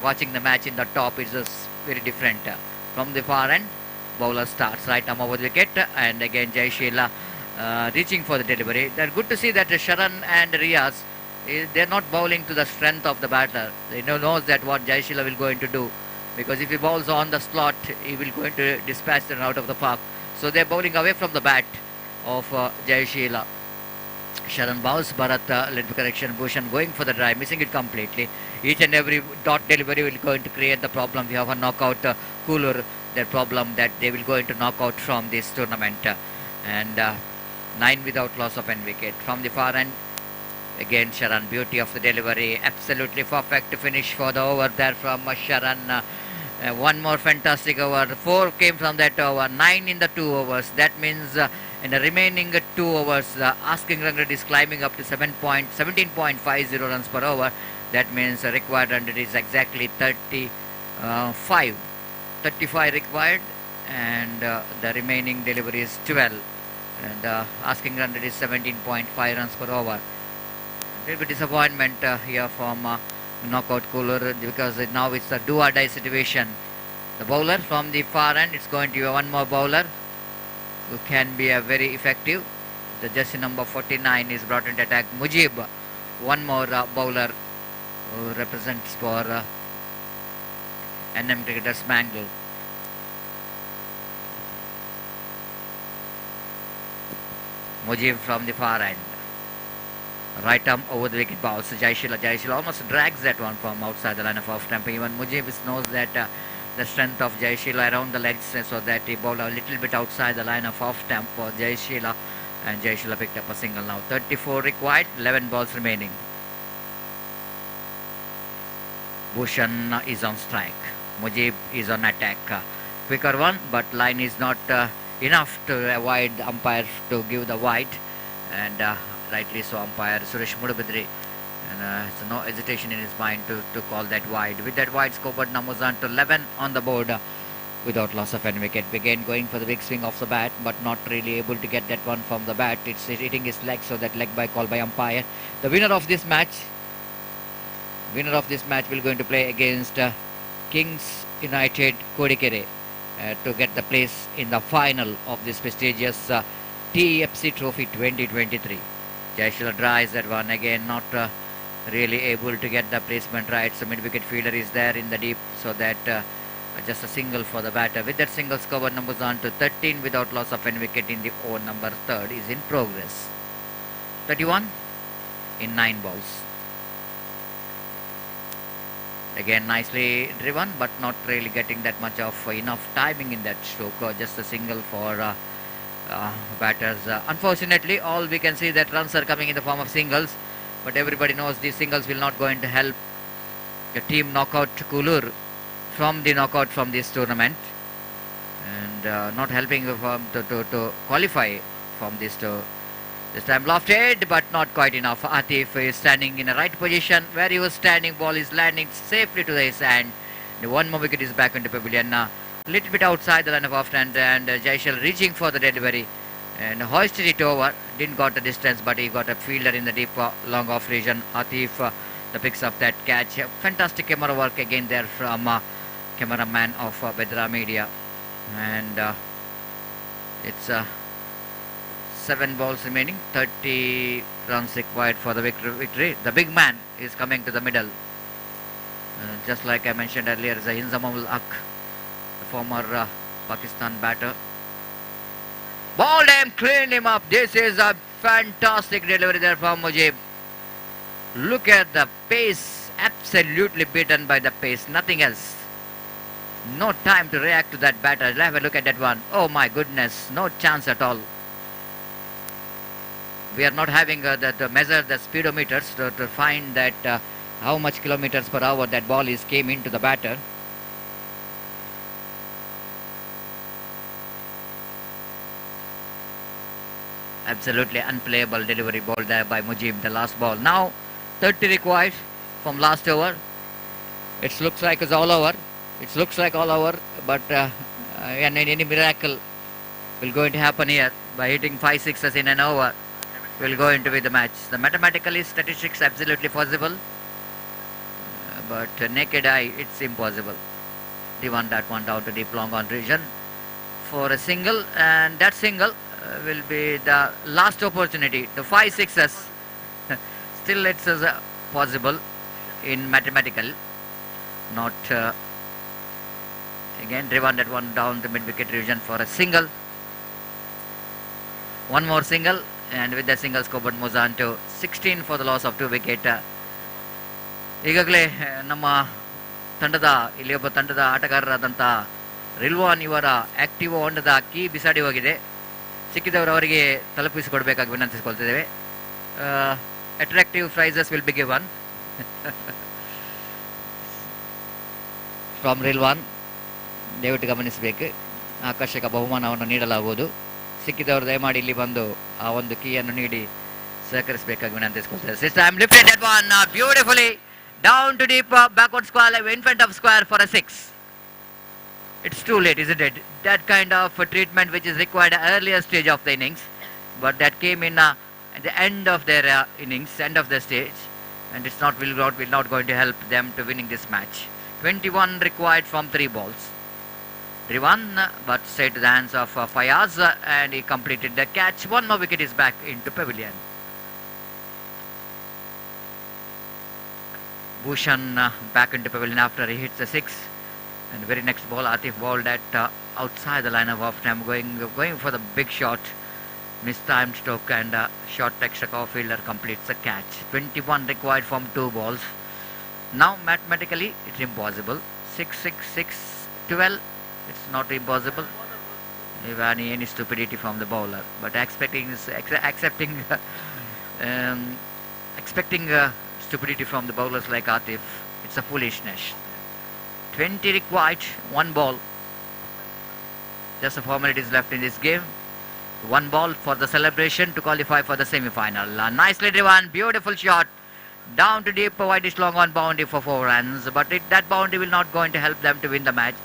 watching the match in the top is just very different. From the far end, bowler starts, right arm over the wicket, and again Jai Sheila reaching for the delivery. They're good to see that Sharan and Riaz, they're not bowling to the strength of the batter. They knows that what Jai Sheila will going to do, because if he bowls on the slot, he will going to dispatch them out of the park. So they're bowling away from the bat of Jai Sheila. Sharan bowls, Bharat led correction, Bhushan going for the drive, missing it completely. Each and every dot delivery will going to create the problem. We have a knockout Kulur, their problem that they will going to knock out from this tournament. And 9 without loss of an wicket. From the far end, again Sharan, beauty of the delivery, absolutely perfect finish for the over there from Sharan. One more fantastic over, 4 came from that over, 9 in the 2 overs. That means in the remaining 2 overs, asking run rate is climbing up to 17.50 runs per over. That means required run rate is exactly 35. 35 required, and the remaining delivery is 12. And asking run rate is 17.5 runs per over. A little bit disappointment here from knockout cooler, because now it's a do or die situation. The bowler from the far end, it's going to be one more bowler who can be a very effective. The jersey number 49 is brought into attack. Mujib, one more bowler who represents for NM Cricketers Manglore. Mujib from the far end. Right arm over the wicket bowls. Jaishila almost drags that one from outside the line of off stump. Even Mujib knows that the strength of Jaishila around the legs, so that he bowled a little bit outside the line of off stump for Jaishila, and Jaishila picked up a single now. 34 required, 11 balls remaining. Bhushan is on strike. Mujib is on attack. Quicker one, but line is not enough to avoid the umpire to give the wide, and rightly so umpire Suresh Mudabidri, and so no hesitation in his mind to call that wide. With that wide, scoreboard numbers on to 11 on the board without loss of any wicket. Again going for the big swing off the bat, but not really able to get that one from the bat. It's hitting his leg, so that leg by call by umpire. The winner of this match will going to play against Kings United Kodikere to get the place in the final of this prestigious TFC Trophy 2023. Jaishila drives that one again, not really able to get the placement right. So mid-wicket fielder is there in the deep, so that just a single for the batter. With that single, scoreboard numbers on to 13 without loss of any wicket in the over number third is in progress. 31 in 9 balls. Again nicely driven, but not really getting that much of enough timing in that stroke. Just a single for batters. Unfortunately, all we can see that runs are coming in the form of singles, but everybody knows these singles will not going to help the team knockout Kulur from the knockout from this tournament, and not helping to qualify from this to this time. Lofted, but not quite enough. Atif is standing in the right position where he was standing. Ball is landing safely to his hand. The one more wicket is back into pavilion. Little bit outside the line of off and Jaishal reaching for the delivery and hoisted it over. Didn't got the distance, but he got a fielder in the deep long off region. Atif the picks up that catch. Fantastic camera work again there from cameraman of Bedra Media, and it's 7 balls remaining, 30 runs required for the victory. The big man is coming to the middle, just like I mentioned earlier, is Inzamul Haq, the former Pakistan batter. Balled him, cleaned him up. This is a fantastic delivery there from Mujib. Look at the pace, absolutely beaten by the pace, nothing else. No time to react to that batter. Have a look at that one. Oh my goodness, no chance at all. We are not having to measure the speedometers to find that how much kilometers per hour that ball came into the batter. Absolutely unplayable delivery ball there by Mujib, the last ball. Now 30 required from last over. It looks like it's all over. It looks like all over, but and any miracle will going to happen here by hitting 5 sixes in an over. Will go into with the match. The mathematically statistics absolutely possible, but naked eye it's impossible. They want that one down to deep long on region for a single, and that single will be the last opportunity. The 5 sixes still it's possible in mathematical, not again driven that one down to mid wicket region for a single. One more single. And with that single, scoreboard moves on to 16 for the loss of 2 wicket. ಈಗಾಗಲೇ ನಮ್ಮ ಇಲ್ಲಿಯೊಬ್ಬ ತಂಡದ ಆಟಗಾರರಾದಂಥ ರಿಲ್ವಾನ್ ಇವರ active ಹೊಂಡದ key ಬಿಸಾಡಿ ಹೋಗಿದೆ. ಸಿಕ್ಕಿದವರು ಅವರಿಗೆ ತಲುಪಿಸಿಕೊಡ್ಬೇಕಾಗಿ ವಿನಂತಿಸಿಕೊಳ್ತಿದ್ದೇವೆ. Attractive prizes will be given from Rilwan. ದಯವಿಟ್ಟು ಗಮನಿಸಬೇಕು, ಆಕರ್ಷಕ ಬಹುಮಾನವನ್ನು ನೀಡಲಾಗುವುದು. ಸಿಕ್ಕಿದವರು ದಯಮಾಡಿ ಇಲ್ಲಿ ಬಂದು ಆ ಒಂದು ಕೀಯನ್ನು ನೀಡಿ ಸಹಕರಿಸಬೇಕಾಗಿ ವಿನಂತಿಸಿಕೊಳ್ತಾರೆ. This time lifted that one beautifully. Down to deep backward square, in front of square for a 6. It's too late, isn't it? That kind of treatment which is required at earlier stage of the innings, but that came in at the end of their innings, end of the stage, and it's not will not going to help them to winning this match. 21 required from 3 balls. Driven, but straight to the hands of Fayaz, and he completed the catch. One more wicket is back into pavilion. Bhushan back into pavilion after he hits the 6. And the very next ball, Atif bowled at outside the line of off time, going for the big shot. Mistimed stroke and short extra cover fielder completes the catch. 21 required from 2 balls. Now mathematically it's impossible. 6, 6, 6, 12. It's not impossible. Any stupidity from the bowler, but accepting stupidity from the bowlers like Atif, it's a foolishness. 20 required, 1 ball. Just a formalities left in this game. 1 ball for the celebration to qualify for the semi-final. Nicely driven, beautiful shot. Down to deep, wideish long on boundary for 4 runs. But that boundary will not going to help them to win the match.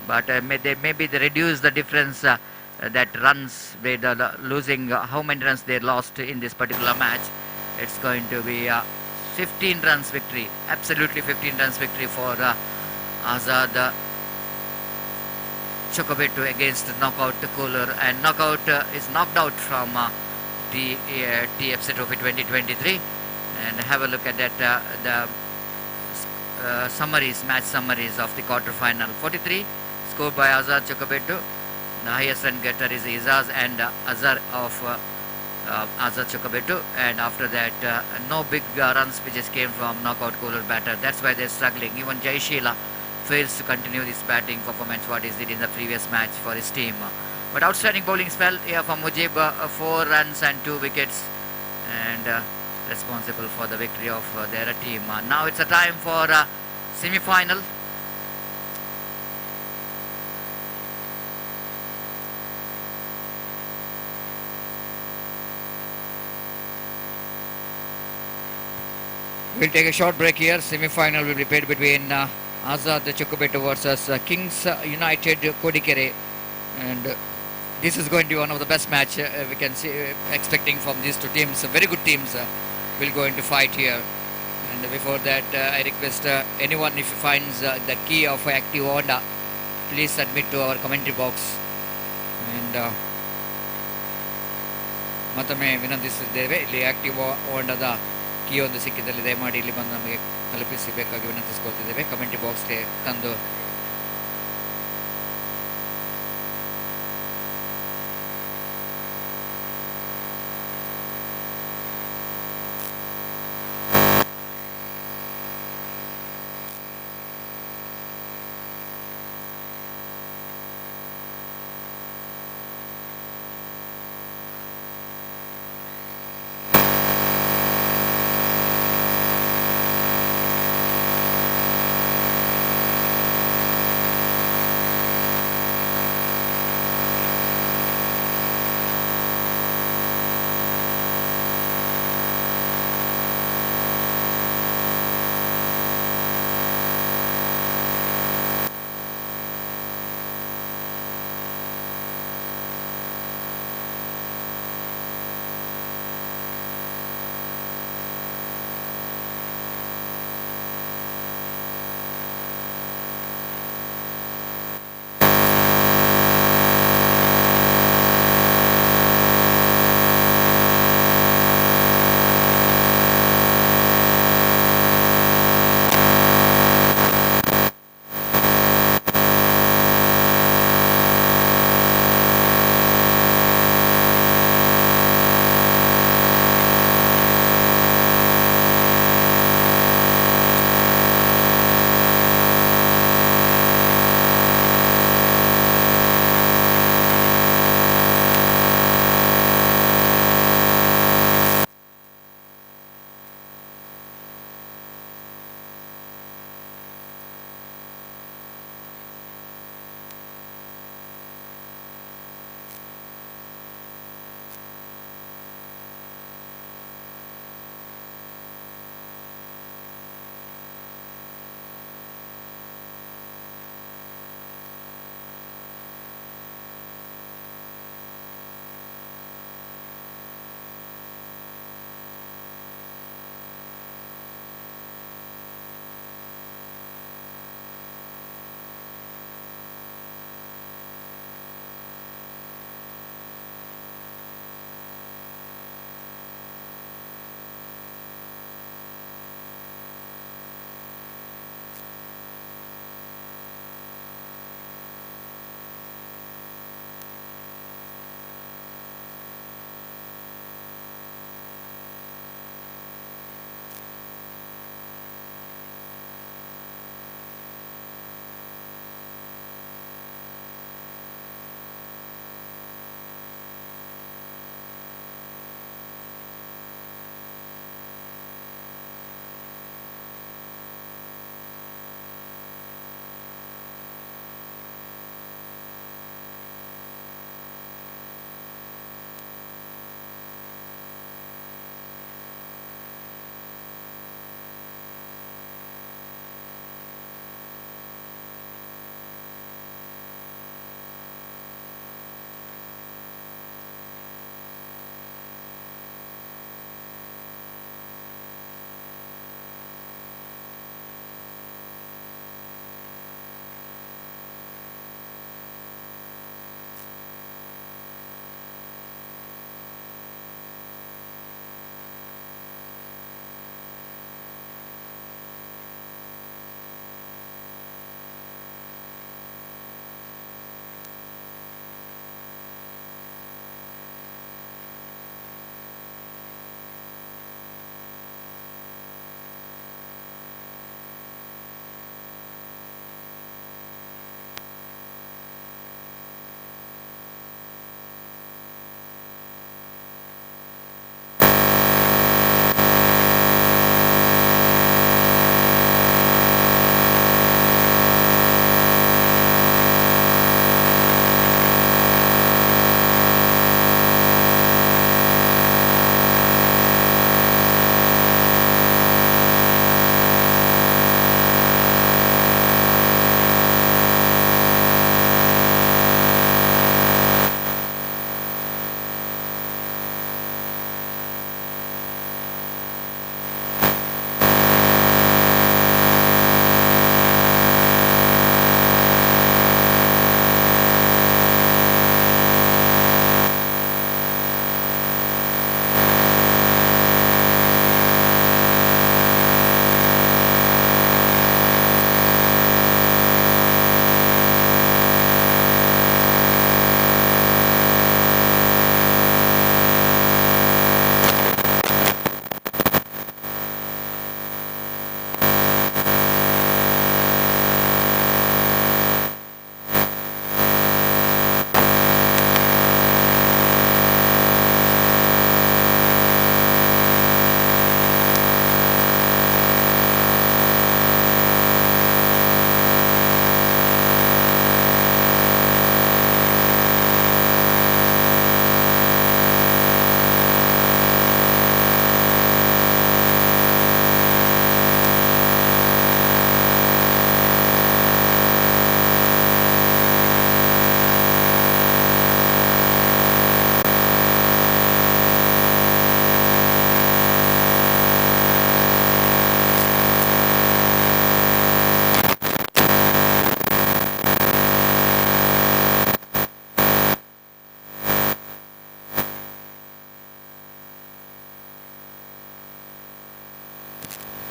But maybe they reduce the difference that runs with losing how many runs they lost in this particular match. It's going to be 15 runs victory. Absolutely 15 runs victory for Azad Chocobetu against knockout Cooler, and knockout is knocked out from the TFC Trophy 2023. And have a look at that the summaries, match summaries of the quarter-final. 43 scored by Azad Chocobetu. The highest run getter is Izaz and Azhar of Azad Chocobetu, and after that no big runs which just came from knockout Cooler batter. That's why they're struggling. Even Jai Sheila fails to continue this batting performance what he did in the previous match for his team. But outstanding bowling spell here from Mujib, 4 runs and 2 wickets, and responsible for the victory of their team. Now it's a time for semi-final. We'll take a short break here. Semi-final will be played between Azad Chocobetu versus Kings United Kodikere, and this is going to be one of the best match we can see expecting from these two teams. Very good teams will go into fight here. And before that, I request anyone, if you finds the key of active Honda, please submit to our commentary box. And ಮತ್ತೊಮ್ಮೆ ವಿನಂತಿಸಿದ್ದೇವೆ, ಇಲ್ಲಿ active ಹೋಂಡದ key ಒಂದು ಸಿಕ್ಕಿದಲ್ಲಿ ದಯಮಾಡಿ ಇಲ್ಲಿ ಬಂದು ನಮಗೆ ತಲುಪಿಸಬೇಕಾಗಿ ವಿನಂತಿಸಿಕೊಳ್ತಿದ್ದೇವೆ. Commentary ಬಾಕ್ಸ್ಗೆ ತಂದು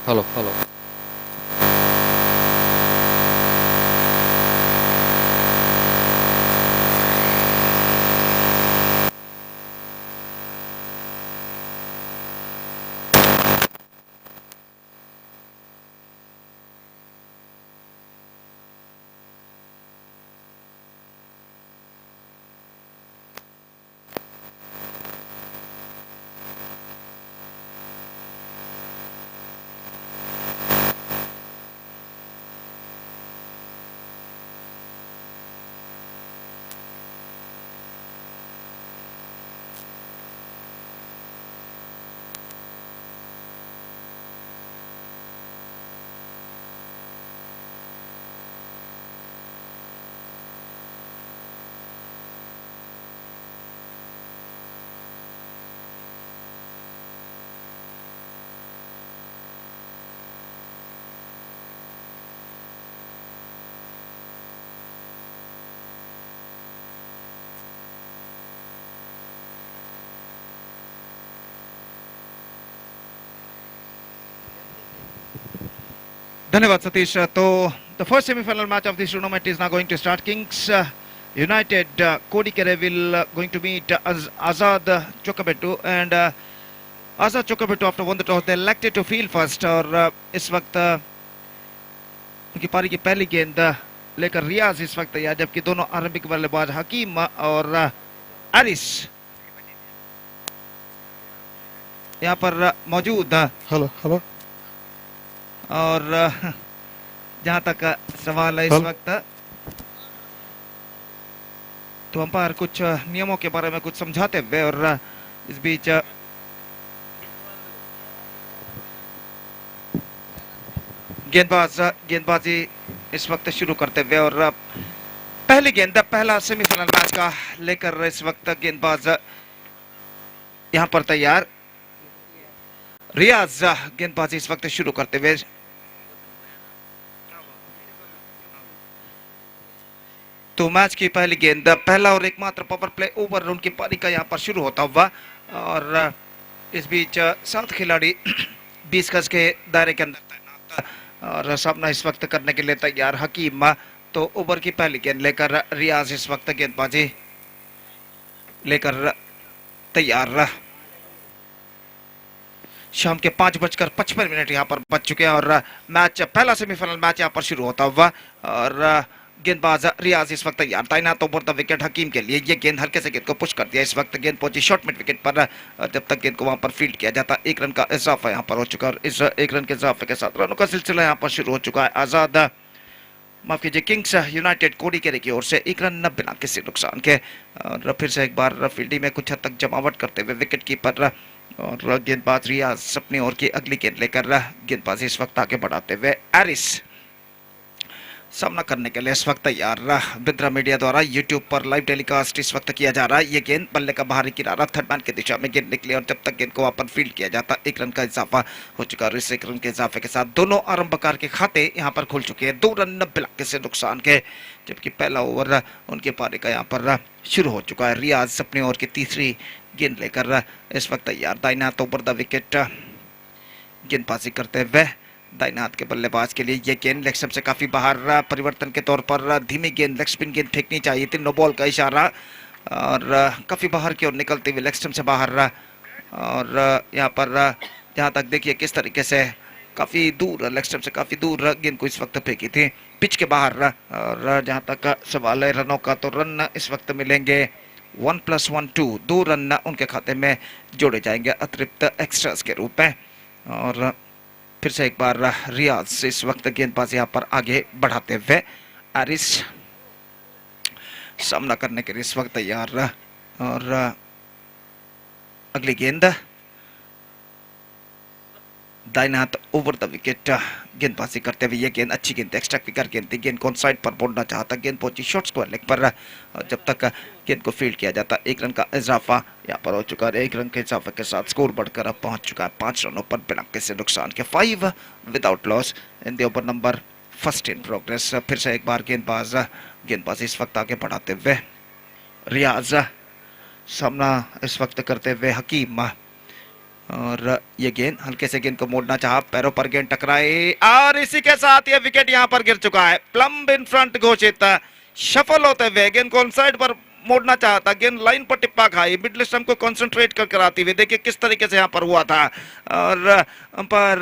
hello hello धन्यवाद सतीश। तो the first semi-final match of this tournament is now going to start. Kings United Kodikere will going to meet Azad Chokabetu, and Azad Chokabetu after won the toss they elected to field first, और इस वक्त उनकी पारी की पहली गेंद लेकर रियाज इस वक्त तैयार, जबकि दोनों आरंभिक बल्लेबाज हकीम और आरिस यहाँ पर मौजूद। हेलो हेलो और जहां तक सवाल है इस वक्त, तो अंपायर कुछ नियमों के बारे में कुछ समझाते हुए, और इस बीच गेंदबाजी इस वक्त शुरू करते हुए, और पहली गेंद पहला सेमीफाइनल मैच का लेकर इस वक्त गेंदबाज यहां पर तैयार। रियाज गेंदबाजी इस वक्त शुरू करते हुए, तो मैच की पहली गेंद पहला और एकमात्र पावर प्ले ओवर उनकी पारी का यहां पर शुरू होता हुआ, और इस बीच 7 खिलाड़ी 20 गज के दायरे के अंदर तैनात, और सामना इस वक्त करने के लिए तैयार हकीम। तो ओवर की पहली गेंद लेकर रियाज इस वक्त गेंदबाजी लेकर तैयार। शाम के 5:55 यहाँ पर बच चुके हैं, और मैच पहला सेमीफाइनल मैच यहाँ पर शुरू होता हुआ, और गेंदबाज रियाज इस वक्त तैयार। तैनात ओवर द विकेट हकीम के लिए, ये गेंद हल्के से गेंद को पुश कर दिया। इस वक्त गेंद पहुंची शॉर्ट मिड विकेट पर, और जब तक गेंद को वहां पर फील्ड किया जाता 1 रन का इजाफा यहाँ पर हो चुका, और इस 1 रन के इजाफे के साथ रनों का सिलसिला यहाँ पर शुरू हो चुका है। आजाद माफ कीजिए, किंग्स यूनाइटेड कोडीकेरे की ओर से 1 रन बिना किसी नुकसान के, और फिर से एक बार फील्डिंग में कुछ हद तक जमावट करते हुए विकेट कीपर और गेंदबाज रियाज अपनी ओर की अगली गेंद लेकर गेंदबाजी इस वक्त आगे बढ़ाते हुए एरिस सामना करने के लिए इस वक्त तैयार। बेद्रा मीडिया द्वारा यूट्यूब पर लाइव टेलीकास्ट इस वक्त किया जा रहा है। ये गेंद बल्ले का बाहरी किनारा थर्ड मैन की दिशा में गेंद निकली, और जब तक गेंद को वहां पर फील्ड किया जाता 1 रन का इजाफा हो चुका, और इस 1 रन के इजाफे के साथ दोनों आरंभकार के खाते यहाँ पर खुल चुके हैं 2 रन बिना किसी नुकसान के, जबकि पहला ओवर उनके पारी का यहाँ पर शुरू हो चुका है। रियाज अपनी ओर की तीसरी गेंद लेकर इस वक्त तैयार। दाइनात ओवर द विकेट गेंदबाजी करते हुए दाइनात के बल्लेबाज के लिए ये गेंद लेग स्टंप से काफी बाहर, परिवर्तन के तौर पर धीमी गेंद लेग स्पिन गेंद फेंकनी चाहिए थी, नो बॉल का इशारा, और काफी बाहर की ओर निकलते हुए लेग स्टंप से बाहर, और यहाँ पर जहाँ तक देखिए किस तरीके से काफी दूर लेग स्टंप से काफी दूर गेंद को इस वक्त फेंकी थी पिच के बाहर। और जहाँ तक सवाल है रनों का, तो रन इस वक्त मिलेंगे 1+1 2 रन उनके खाते में जोड़े जाएंगे अतिरिक्त एक्स्ट्रास के रूप में। और फिर से एक बार रियाज इस वक्त गेंदबाजी यहाँ पर आगे बढ़ाते हुए, आरिस सामना करने के लिए इस वक्त तैयार, और अगली गेंद दाइनात ओवर द विकेट गेंदबाजी करते हुए, ये गेंद अच्छी गेंद एक्स्ट्रा क्विकर गेंद थी, गेंद को ऑन साइड पर बोलना चाहता, गेंद पहुंची शॉर्ट स्क्वायर लेग पर, और जब तक गेंद को फील्ड किया जाता 1 रन का इजाफा यहाँ पर हो चुका है। 1 रन के इजाफे के साथ स्कोर बढ़कर अब पहुंच चुका है 5 रनों पर बिना किसी नुकसान के, 5 without loss in the over number first in progress. फिर से एक बार गेंदबाजी इस वक्त आगे बढ़ाते हुए, रियाज सामना इस वक्त करते हुए हकीम, और ये गेंद हल्के से गेंद को मोड़ना चाहा, पैरों पर गेंद टकराई और इसी के साथ ये विकेट यहां पर गिर चुका है। प्लम्ब इन फ्रंट घोषित, सफल होते हुए गेंद को ऑन साइड पर मोड़ना चाहता, गेंद लाइन पर टिप्पा खाई, मिडिल स्टंप को कंसंट्रेट कर आती हुई, देखिए किस तरीके से यहां पर हुआ था। और अंपायर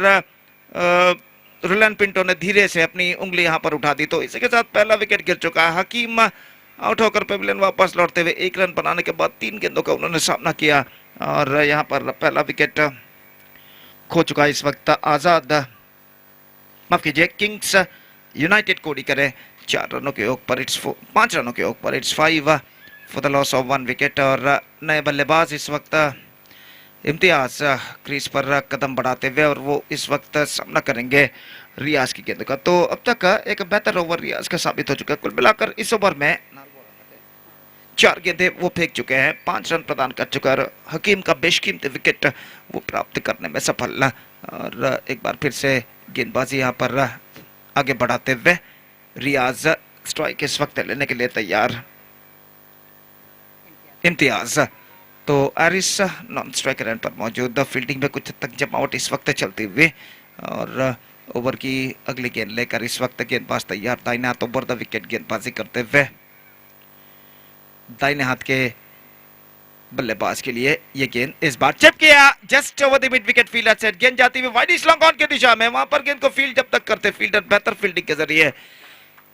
रुलन पिंटो ने धीरे से अपनी उंगली यहां पर उठा दी, तो इसी के साथ पहला विकेट गिर चुका है। हकीम आउट होकर पेविलियन वापस लौटते हुए 1 रन बनाने के बाद 3 गेंदों का उन्होंने सामना किया और यहां पर पहला विकेट खो चुका है इस वक्त। आजाद, माफ कीजिए, किंग्स यूनाइटेड कोडी करे 4 रनों के योग पर, 5 रनों के योग पर, it's 5 for the loss of 1 wicket. और नए बल्लेबाज इस वक्त इम्तियाज क्रीज पर कदम बढ़ाते हुए और वो इस वक्त सामना करेंगे रियाज की गेंद का। तो अब तक एक बेहतर ओवर रियाज का साबित हो चुका है। कुल मिलाकर इस ओवर में 4 गेंदें वो फेंक चुके हैं, 5 रन प्रदान कर चुका है। हकीम का बेशकीमती विकेट वो प्राप्त करने में सफल। और एक बार फिर से गेंदबाजी यहाँ पर आगे बढ़ाते हुए रियाज स्ट्राइक इस वक्त लेने के लिए तैयार। इम्तियाज, तो एरिस नॉन स्ट्राइक रन पर मौजूद, फील्डिंग में कुछ हद तक जमावट इस वक्त चलती हुई और ओवर की अगली गेंद लेकर इस वक्त गेंदबाज तैयार। दाहिने हाथ ओवर द विकेट गेंदबाजी करते हुए दाहिने हाथ के बल्लेबाज के लिए ये गेंद इस बार चिप किया, just over the mid wicket, fielder set, गेंद जाती हुई वाइड लॉन्ग ऑन की दिशा में, वहां पर गेंद को फील्ड जब तक करते फील्डर बेहतर फील्डिंग के जरिए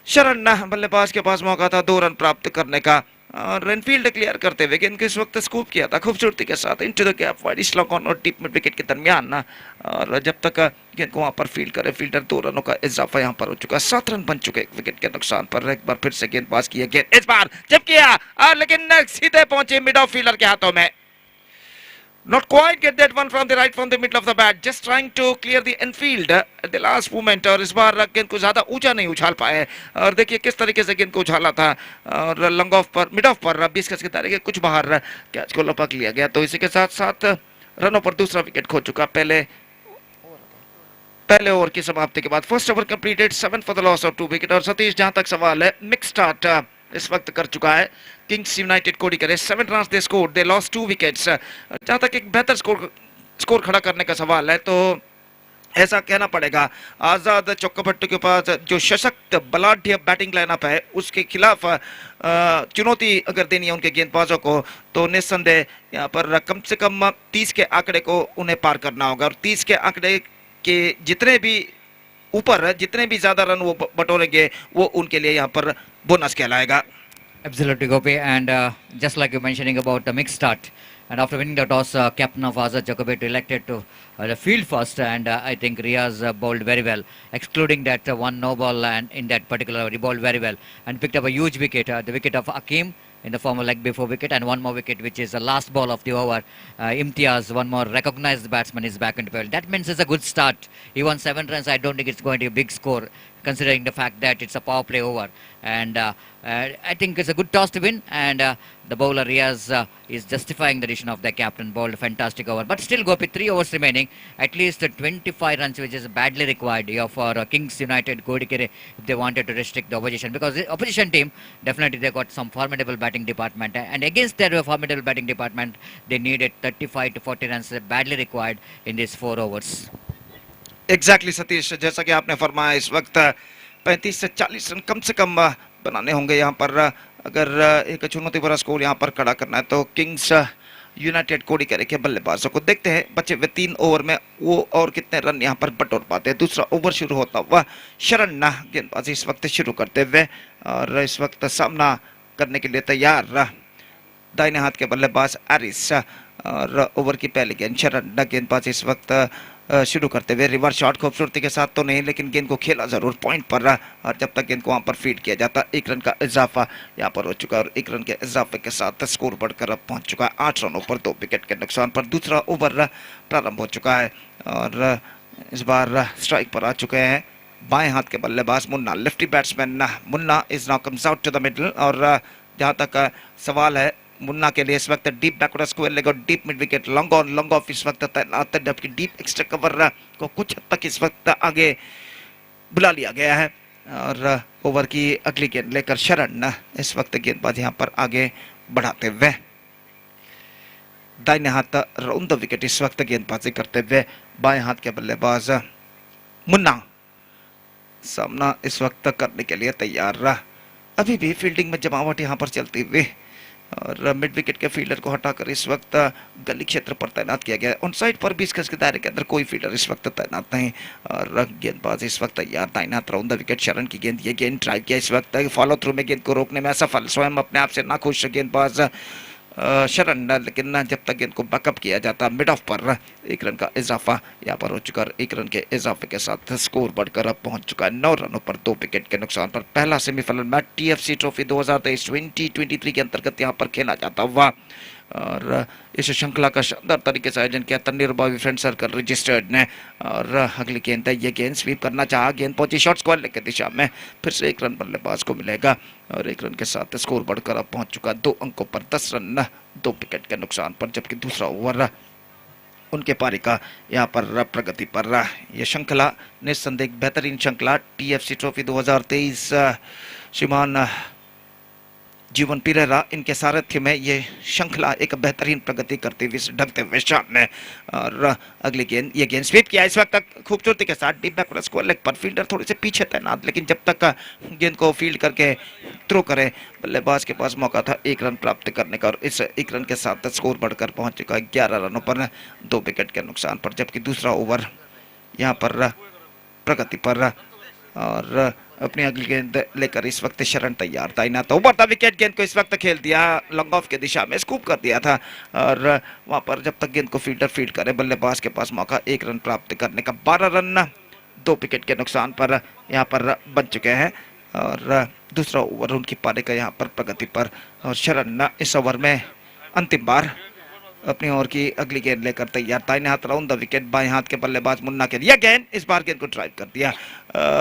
शरण बल्लेबाज के पास मौका था 2 रन प्राप्त करने का और रनफील्ड क्लियर करते हुए गेंद को इस वक्त स्कूप किया था खूबसूरती के साथ into the gap, wide slog on और डीप मिड विकेट के दरमियान ना। और जब तक गेंद को वहां पर फील्ड करे फील्डर 2 रनों का इजाफा यहां पर हो चुका, 7 रन बन चुके विकेट के नुकसान पर। एक बार फिर से गेंदबाज की गेंद इस बार जब किया और लेकिन सीधे पहुंचे मिड ऑफ फील्डर के हाथों में। Not quite get that one from the right from the middle of the bat, just trying to clear the infield at the last moment। और इस बार गेंद को ज्यादा ऊंचा नहीं उछाल पाए और देखिए किस तरीके से गेंद को उछाला था और लॉन्ग ऑफ पर, मिड ऑफ पर 20 गज के दायरे के कुछ बाहर कैच को लपक लिया गया। तो इसी के साथ 7 रनों पर दूसरा विकेट खो चुका पहले ओवर की समाप्ति के बाद। First over completed, 7 for the loss of 2 wicket. और सतीश, जहां तक सवाल है, मिक्स स्टार्ट इस वक्त कर चुका है किंग्स यूनाइटेड कोडी करे, 7 run they score, they lost 2 wickets. जहां तक एक बेहतर स्कोर खड़ा करने का सवाल है तो ऐसा कहना पड़ेगा आजाद चौक्काभट्टू के पास जो सशक्त बलाढ्य बैटिंग लाइनअप है उसके खिलाफ चुनौती अगर देनी है उनके गेंदबाजों को तो निस्संदेह यहाँ पर कम से कम 30 के आंकड़े को उन्हें पार करना होगा। और 30 के आंकड़े के जितने भी ऊपर जितने भी ज्यादा रन वो बटोरेंगे वो उनके लिए यहाँ पर बोनस कहलाएगा। Absolutely, Gopi. And just like you're mentioning about the mixed start, and after winning the toss, captain of Azad Jacobet elected to the field first, and I think Riaz bowled very well, excluding that one no ball, and in that particular he bowled very well and picked up a huge wicket, the wicket of Akim in the former leg before wicket, and one more wicket which is the last ball of the over. Imtiaz, one more recognized batsman, is back into field. That means it's a good start. He won 7 runs. I don't think it's going to be a big score considering the fact that it's a power play over. And I think it's a good toss to win, and the bowler Riaz is justifying the decision of the captain. Bowled a fantastic over, but still Gopi, 3 overs remaining, at least 25 runs which is badly required here for Kings United Kodikere if they wanted to restrict the opposition, because the opposition team definitely they got some formidable batting department, and against their formidable batting department they needed 35 to 40 runs badly required in these 4 overs. Exactly Satish, जैसा कि आपने फरमाया इस वक्त 35 से 40 run कम से कम बनाने होंगे यहाँ पर अगर एक चुनौती भरा स्कोर यहाँ पर खड़ा करना है तो किंग्स यूनाइटेड कोडिकेरे के बल्लेबाजों को देखते हैं बचे हुए 3 ओवर में वो और कितने रन यहाँ पर बटोर पाते हैं। दूसरा ओवर शुरू होता हुआ शरण गेंदबाजी इस वक्त शुरू करते हुए और इस वक्त सामना करने के लिए तैयार दाहिने हाथ के बल्लेबाज एरिस। और ओवर की पहली गेंद शरण गेंदबाजी इस वक्त शुरू करते हुए रिवर्स शॉट खूबसूरती के साथ तो नहीं लेकिन गेंद को खेला जरूर पॉइंट पर रहा और जब तक गेंद को वहां पर फीड किया जाता 1 रन का इजाफा यहाँ पर हो चुका और 1 रन के इजाफे के साथ स्कोर बढ़कर अब पहुंच चुका है 8 रनों पर 2 विकेट के नुकसान पर। दूसरा ओवर प्रारंभ हो चुका है और इस बार स्ट्राइक पर आ चुके हैं बाएं हाथ के बल्लेबाज Munna, lefty batsman Munna is now comes out to the middle. और जहां तक सवाल है मुन्ना के लिए इस वक्त डीप बैकवर्ड स्क्वायर लेग और deep mid wicket long on long off इस वक्त तैनात, जबकि डीप एक्स्ट्रा कवर को कुछ हद तक इस वक्त आगे बुला लिया गया है। और ओवर की अगली गेंद लेकर शरण इस वक्त गेंदबाज यहां पर आगे बढ़ाते हुए दाहिने हाथ राउंड द विकेट इस वक्त गेंदबाजी करते हुए बाएं हाथ के बल्लेबाज मुन्ना सामना इस वक्त करने के लिए तैयार रहा। अभी भी फील्डिंग में जमावट यहां पर चलती हुई और मिड विकेट के फील्डर को हटाकर इस वक्त गली क्षेत्र पर तैनात किया गया। ऑन साइड पर 20 गज के दायरे के अंदर कोई फील्डर इस वक्त तैनात नहीं और गेंदबाज इस वक्त तैयार तैनात राउंड द विकेट। शरण की गेंद, ये गेंद ड्राइव किया इस वक्त, फॉलो थ्रू में गेंद को रोकने में असफल, स्वयं अपने आप से नाखुश गेंदबाज शरण, लेकिन जब तक गेंद को बैकअप किया जाता मिड ऑफ पर 1 रन का इजाफा यहाँ पर हो चुका है। 1 रन के इजाफे के साथ स्कोर बढ़कर अब पहुंच चुका है 9 रनों पर 2 विकेट के नुकसान पर। पहला सेमीफाइनल मैच टीएफसी ट्रॉफी 2023-2023 के अंतर्गत यहाँ पर खेला जाता हुआ और इस श्रृंखला का शानदार तरीके से आयोजन किया तन्नीरुबावी फ्रेंड सर्कल रजिस्टर्ड ने। और अगली गेंद है, ये गेंद स्वीप करना चाहा, गेंद पहुंची शॉर्ट स्क्वायर की दिशा में, फिर से 1 रन बल्लेबाज को मिलेगा और 1 रन के साथ स्कोर बढ़कर अब पहुंच चुका 2 अंकों पर 10 रन 2 विकेट के नुकसान पर। जबकि दूसरा ओवर उनके पारी का यहाँ पर प्रगति पर रहा। यह श्रृंखला निस्संदेह बेहतरीन श्रृंखला टीएफसी ट्रॉफी 2023 श्रीमान जीवन पिरेरा इनके सारथ्य में ये श्रृंखला एक बेहतरीन प्रगति करते हुए ढलते हुए सामने। और अगली गेंद, ये गेंद स्वीप किया इस वक्त खूबसूरती के साथ डीप बैक स्क्वायर लेग पर, फील्डर थोड़े से पीछे तैनात, लेकिन जब तक गेंद को फील्ड करके थ्रो करे बल्लेबाज के पास मौका था 1 रन प्राप्त करने का और इस 1 रन के साथ स्कोर बढ़कर पहुंच चुका है 11 रनों पर 2 विकेट के नुकसान पर। जबकि दूसरा ओवर यहाँ पर प्रगति पर और अपनी अगली गेंद लेकर इस वक्त शरण तैयार तैनात। उभरता विकेट गेंद को इस वक्त खेल दिया लॉन्ग ऑफ के दिशा में, स्कूप कर दिया था और वहां पर जब तक गेंद को फील्डर फील्ड करे बल्लेबाज के पास मौका 1 रन प्राप्त करने का। 12 रन 2 विकेट के नुकसान पर यहाँ पर बन चुके हैं और दूसरा ओवर उनकी पारी का यहाँ पर प्रगति पर। और शरण इस ओवर में अंतिम बार अपनी ओर की अगली गेंद लेकर तैयार, दाहिने हाथ राउंड द विकेट, बाएं हाथ के बल्लेबाज मुन्ना के लिए गेंद, इस बार गेंद को ड्राइव कर दिया।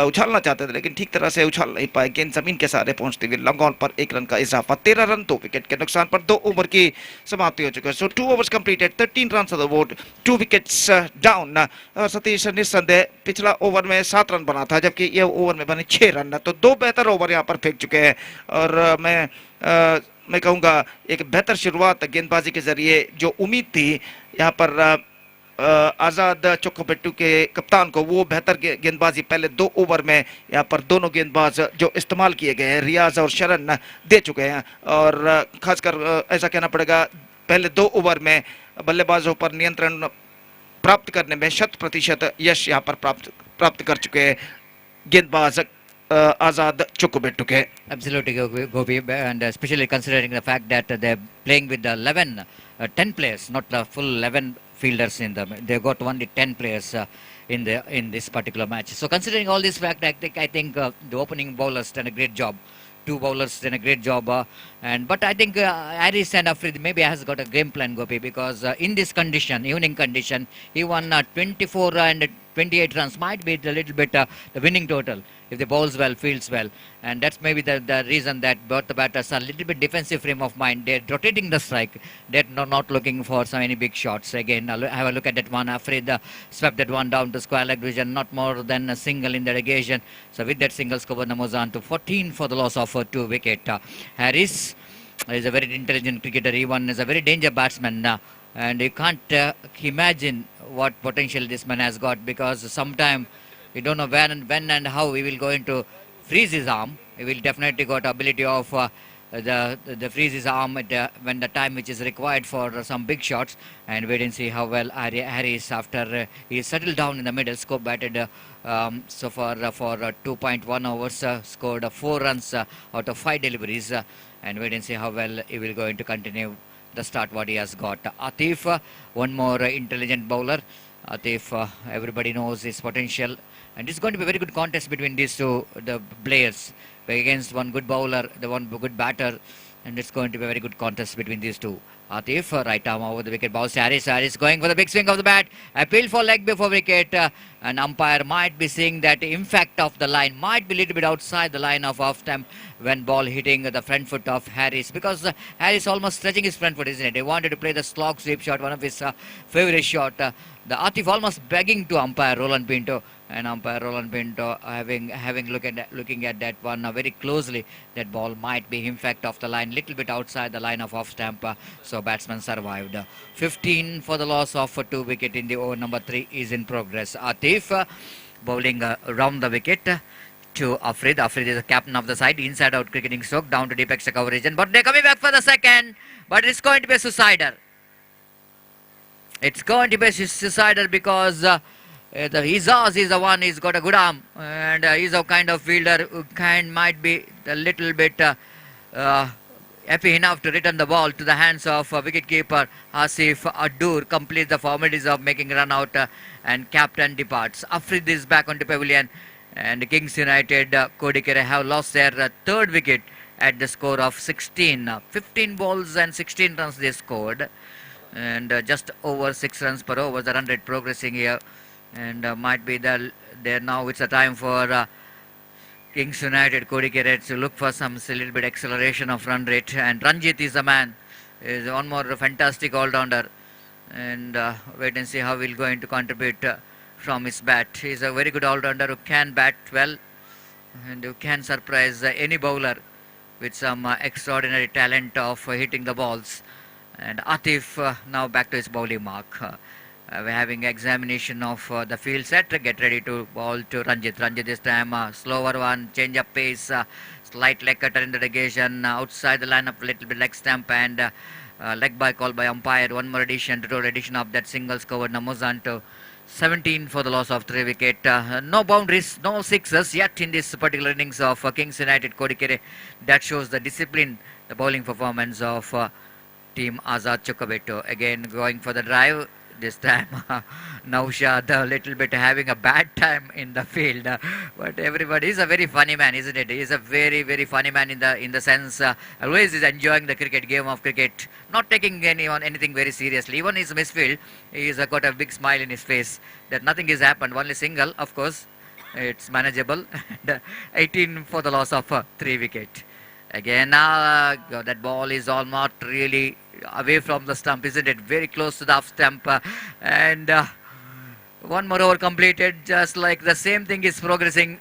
उछालना चाहते थे लेकिन ठीक तरह से उछाल नहीं पाए, गेंद जमीन के सहारे पहुंचते हुए लॉन्ग ऑन पर 1 रन का इजाफा। 13 रन 2 विकेट के नुकसान पर 2 ओवर की समाप्ति हो चुकी है। सो 2 overs completed, 13 run on the board, 2 wickets down. Satish निस्संदेह पिछला ओवर में 7 रन बना था जबकि ये ओवर में बने 6 रन, तो 2 बेहतर ओवर यहाँ पर फेंक चुके हैं। और मैं कहूँगा एक बेहतर शुरुआत गेंदबाजी के जरिए जो उम्मीद थी यहाँ पर आज़ाद चोकोपेट्टू के कप्तान को, वो बेहतर गेंदबाजी पहले 2 ओवर में यहाँ पर दोनों गेंदबाज जो इस्तेमाल किए गए हैं रियाज और शरण दे चुके हैं। और खासकर ऐसा कहना पड़ेगा पहले 2 ओवर में बल्लेबाजों पर नियंत्रण प्राप्त करने में 100% यश यहाँ पर प्राप्त कर चुके हैं गेंदबाज Azad Chukwubetuke. Absolutely, Gopi, and especially considering the fact that they're playing with the 10 players, not the full 11 fielders in them. They got only 10 players in this particular match. So considering all this fact, I think the opening bowlers done a great job. 2 bowlers done a great job, but I think Harris and Afrid maybe has got a game plan, Gopi, because in this condition, evening condition, he won 24 and 28 runs. Might be a little bit the winning total if the bowls well, fields well, and that's maybe the reason that both the batters are a little bit defensive frame of mind. They're rotating the strike. They're not looking for so many big shots. Again, have a look at that one. Afraid swept that one down to square leg vision, not more than a single in the relegation. So with that single, score Namozan to 14 for the loss of 2 wicket. Harris is a very intelligent cricketer. He is a very dangerous batsman. And you can't imagine what potential this man has got, because sometime you don't know when and how he will go into freeze his arm. He will definitely got ability of the freeze his arm at when the time which is required for some big shots. And wait and see how well Harris, after he settled down in the middle, scope batted so far for 2.1 overs, scored 4 runs out of 5 deliveries. And wait and see how well he will going to continue the start what he has got. Atif, one more intelligent bowler. Atif, everybody knows his potential, and it's going to be a very good contest between these two the players against one good bowler, the one good batter, and it's going to be a very good contest between these two. Atif, right arm over the wicket, bounce Harris. Harris going for the big swing of the bat. Appeal for leg before wicket. An umpire might be seeing that impact of the line might be a little bit outside the line of off stump when ball hitting the front foot of Harris, because Harris almost stretching his front foot, isn't it? He wanted to play the slog sweep shot, one of his favorite shot. The Atif almost begging to umpire Roland Pinto, and umpire Roland Pinto looking at that one very closely. That ball might be in fact off the line, little bit outside the line of off stamp. So batsman survived. 15 for the loss of 2 wicket in the over number 3 is in progress. Atif bowling around the wicket to Afrid. Afrid is the captain of the side. Inside out cricketing stroke down to deep extra cover region. But they're coming back for the second. But it's going to be a suicider. It's going to be a suicider because the Izaz is the one who's got a good arm. And he's a kind of fielder who might be a little bit happy enough to return the ball to the hands of wicketkeeper Asif Adur. Completes the formalities of making run out and captain departs. Afrid is back onto pavilion. And Kings United, Kodikere have lost their third wicket at the score of 16. 15 balls and 16 runs they scored. And just over 6 runs per over, the run rate progressing here. And might be there now. It's a time for Kings United, Kodikere to look for some little bit acceleration of run rate. And Ranjit is the man. Is one more fantastic all-rounder. And wait and see how he'll going to contribute from his bat. He's a very good all-rounder who can bat well and who can surprise any bowler with some extraordinary talent of hitting the balls. And Atif now back to his bowling mark. We're having examination of the field set. Get ready to bowl to Ranjit. Ranjit this time slower one, change of pace, slight leg cutter in the negation, outside the lineup, little bit leg stamp and leg by call by umpire. One more addition to total addition of that singles covered Namozanto. 17 for the loss of 3 wicket. No boundaries, no sixes yet in this particular innings of Kings United Kodikere. That shows the discipline, the bowling performance of team Azad Chukabeto. Again going for the drive. This time Naushad a little bit having a bad time in the field. But everybody is a very funny man, isn't it? He's a very, very funny man in the sense always is enjoying the game of cricket, not taking anything very seriously. Even his misfield, he's got a big smile in his face that nothing has happened. Only single, of course, it's manageable. And 18 for the loss of 3 wicket. Again, that ball is all not really away from the stump, isn't it? Very close to the off stump. And one more over completed. Just like the same thing is progressing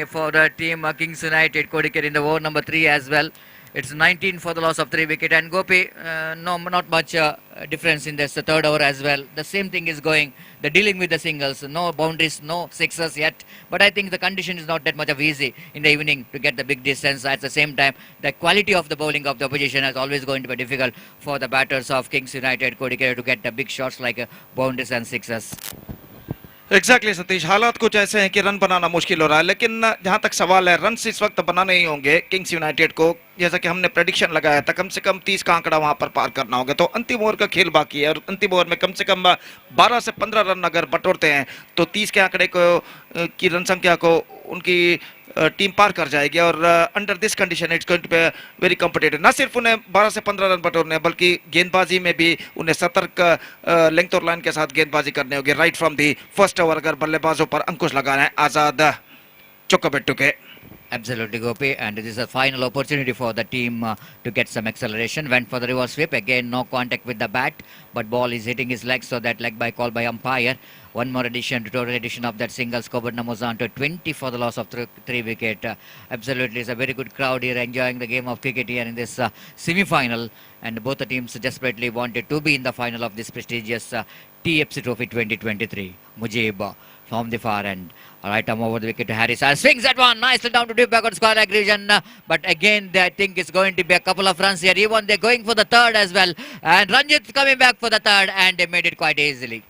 for the team Kings United Kodikere in the over number 3 as well. It's 19 for the loss of 3 wicket. And Gopi, no, not much difference in this third over as well. The same thing is going. The dealing with the singles, no boundaries, no sixes yet. But I think the condition is not that much of easy in the evening to get the big distance. At the same time, the quality of the bowling of the opposition is always going to be difficult for the batters of Kings United Kodikere to get the big shots like boundaries and sixes. Exactly Satish, हालात कुछ ऐसे हैं कि run बनाना मुश्किल हो रहा है, लेकिन जहां तक सवाल है रन इस वक्त बनाने ही होंगे किंग्स यूनाइटेड को। जैसा कि हमने प्रेडिक्शन लगाया था कम से कम 30 का आंकड़ा वहां पर पार करना होगा। तो अंतिम ओवर का खेल बाकी है और अंतिम ओवर में कम से कम 12 से 15 रन अगर बटोरते हैं तो 30 के आंकड़े को की रन संख्या को उनकी टीम पार कर जाएगी। और under this condition it's going to be very competitive. न सिर्फ उन्हें 12 से 15 रन बटोरने बल्कि गेंदबाजी में भी उन्हें सतर्क लेंथ और लाइन के साथ गेंदबाजी करनी होगी right from the first over अगर बल्लेबाजों पर अंकुश लगाना है आजाद चुक्काबेट्टू के। Absolutely, Gopi, and this is a final opportunity for the team to get some acceleration. Went for the reverse sweep, again no contact with the bat, but ball is hitting his leg, so that leg by call by umpire. One more addition to total addition of that singles covered Namozanto, 20 for the loss of 3 wicket. Absolutely, it's a very good crowd here enjoying the game of cricket here in this semi-final, and both the teams desperately wanted to be in the final of this prestigious TFC Trophy 2023. Mujib from the far end. Right arm over the wicket to Harris. Swings that one nicely down to deep backward square leg region. But again, I think it's going to be a couple of runs here. Even they're going for the third as well. And Ranjit coming back for the third, and they made it quite easily.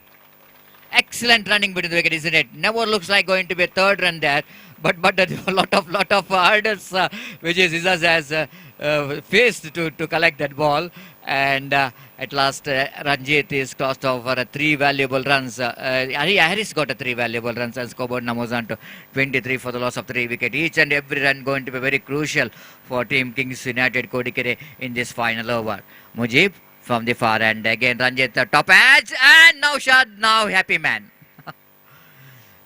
Excellent running between the wicket, isn't it? Never looks like going to be a third run there. But a lot of hurdles which is Izaz has faced to collect that ball. And at last Ranjit is crossed over 3 valuable runs. Harris got 3 valuable runs and scored Namozanto 23 for the loss of 3 wicket. Each and every run going to be very crucial for team Kings United Kodikere in this final over. Mujib from the far end. Again Ranjit top edge, and Naushad now happy man.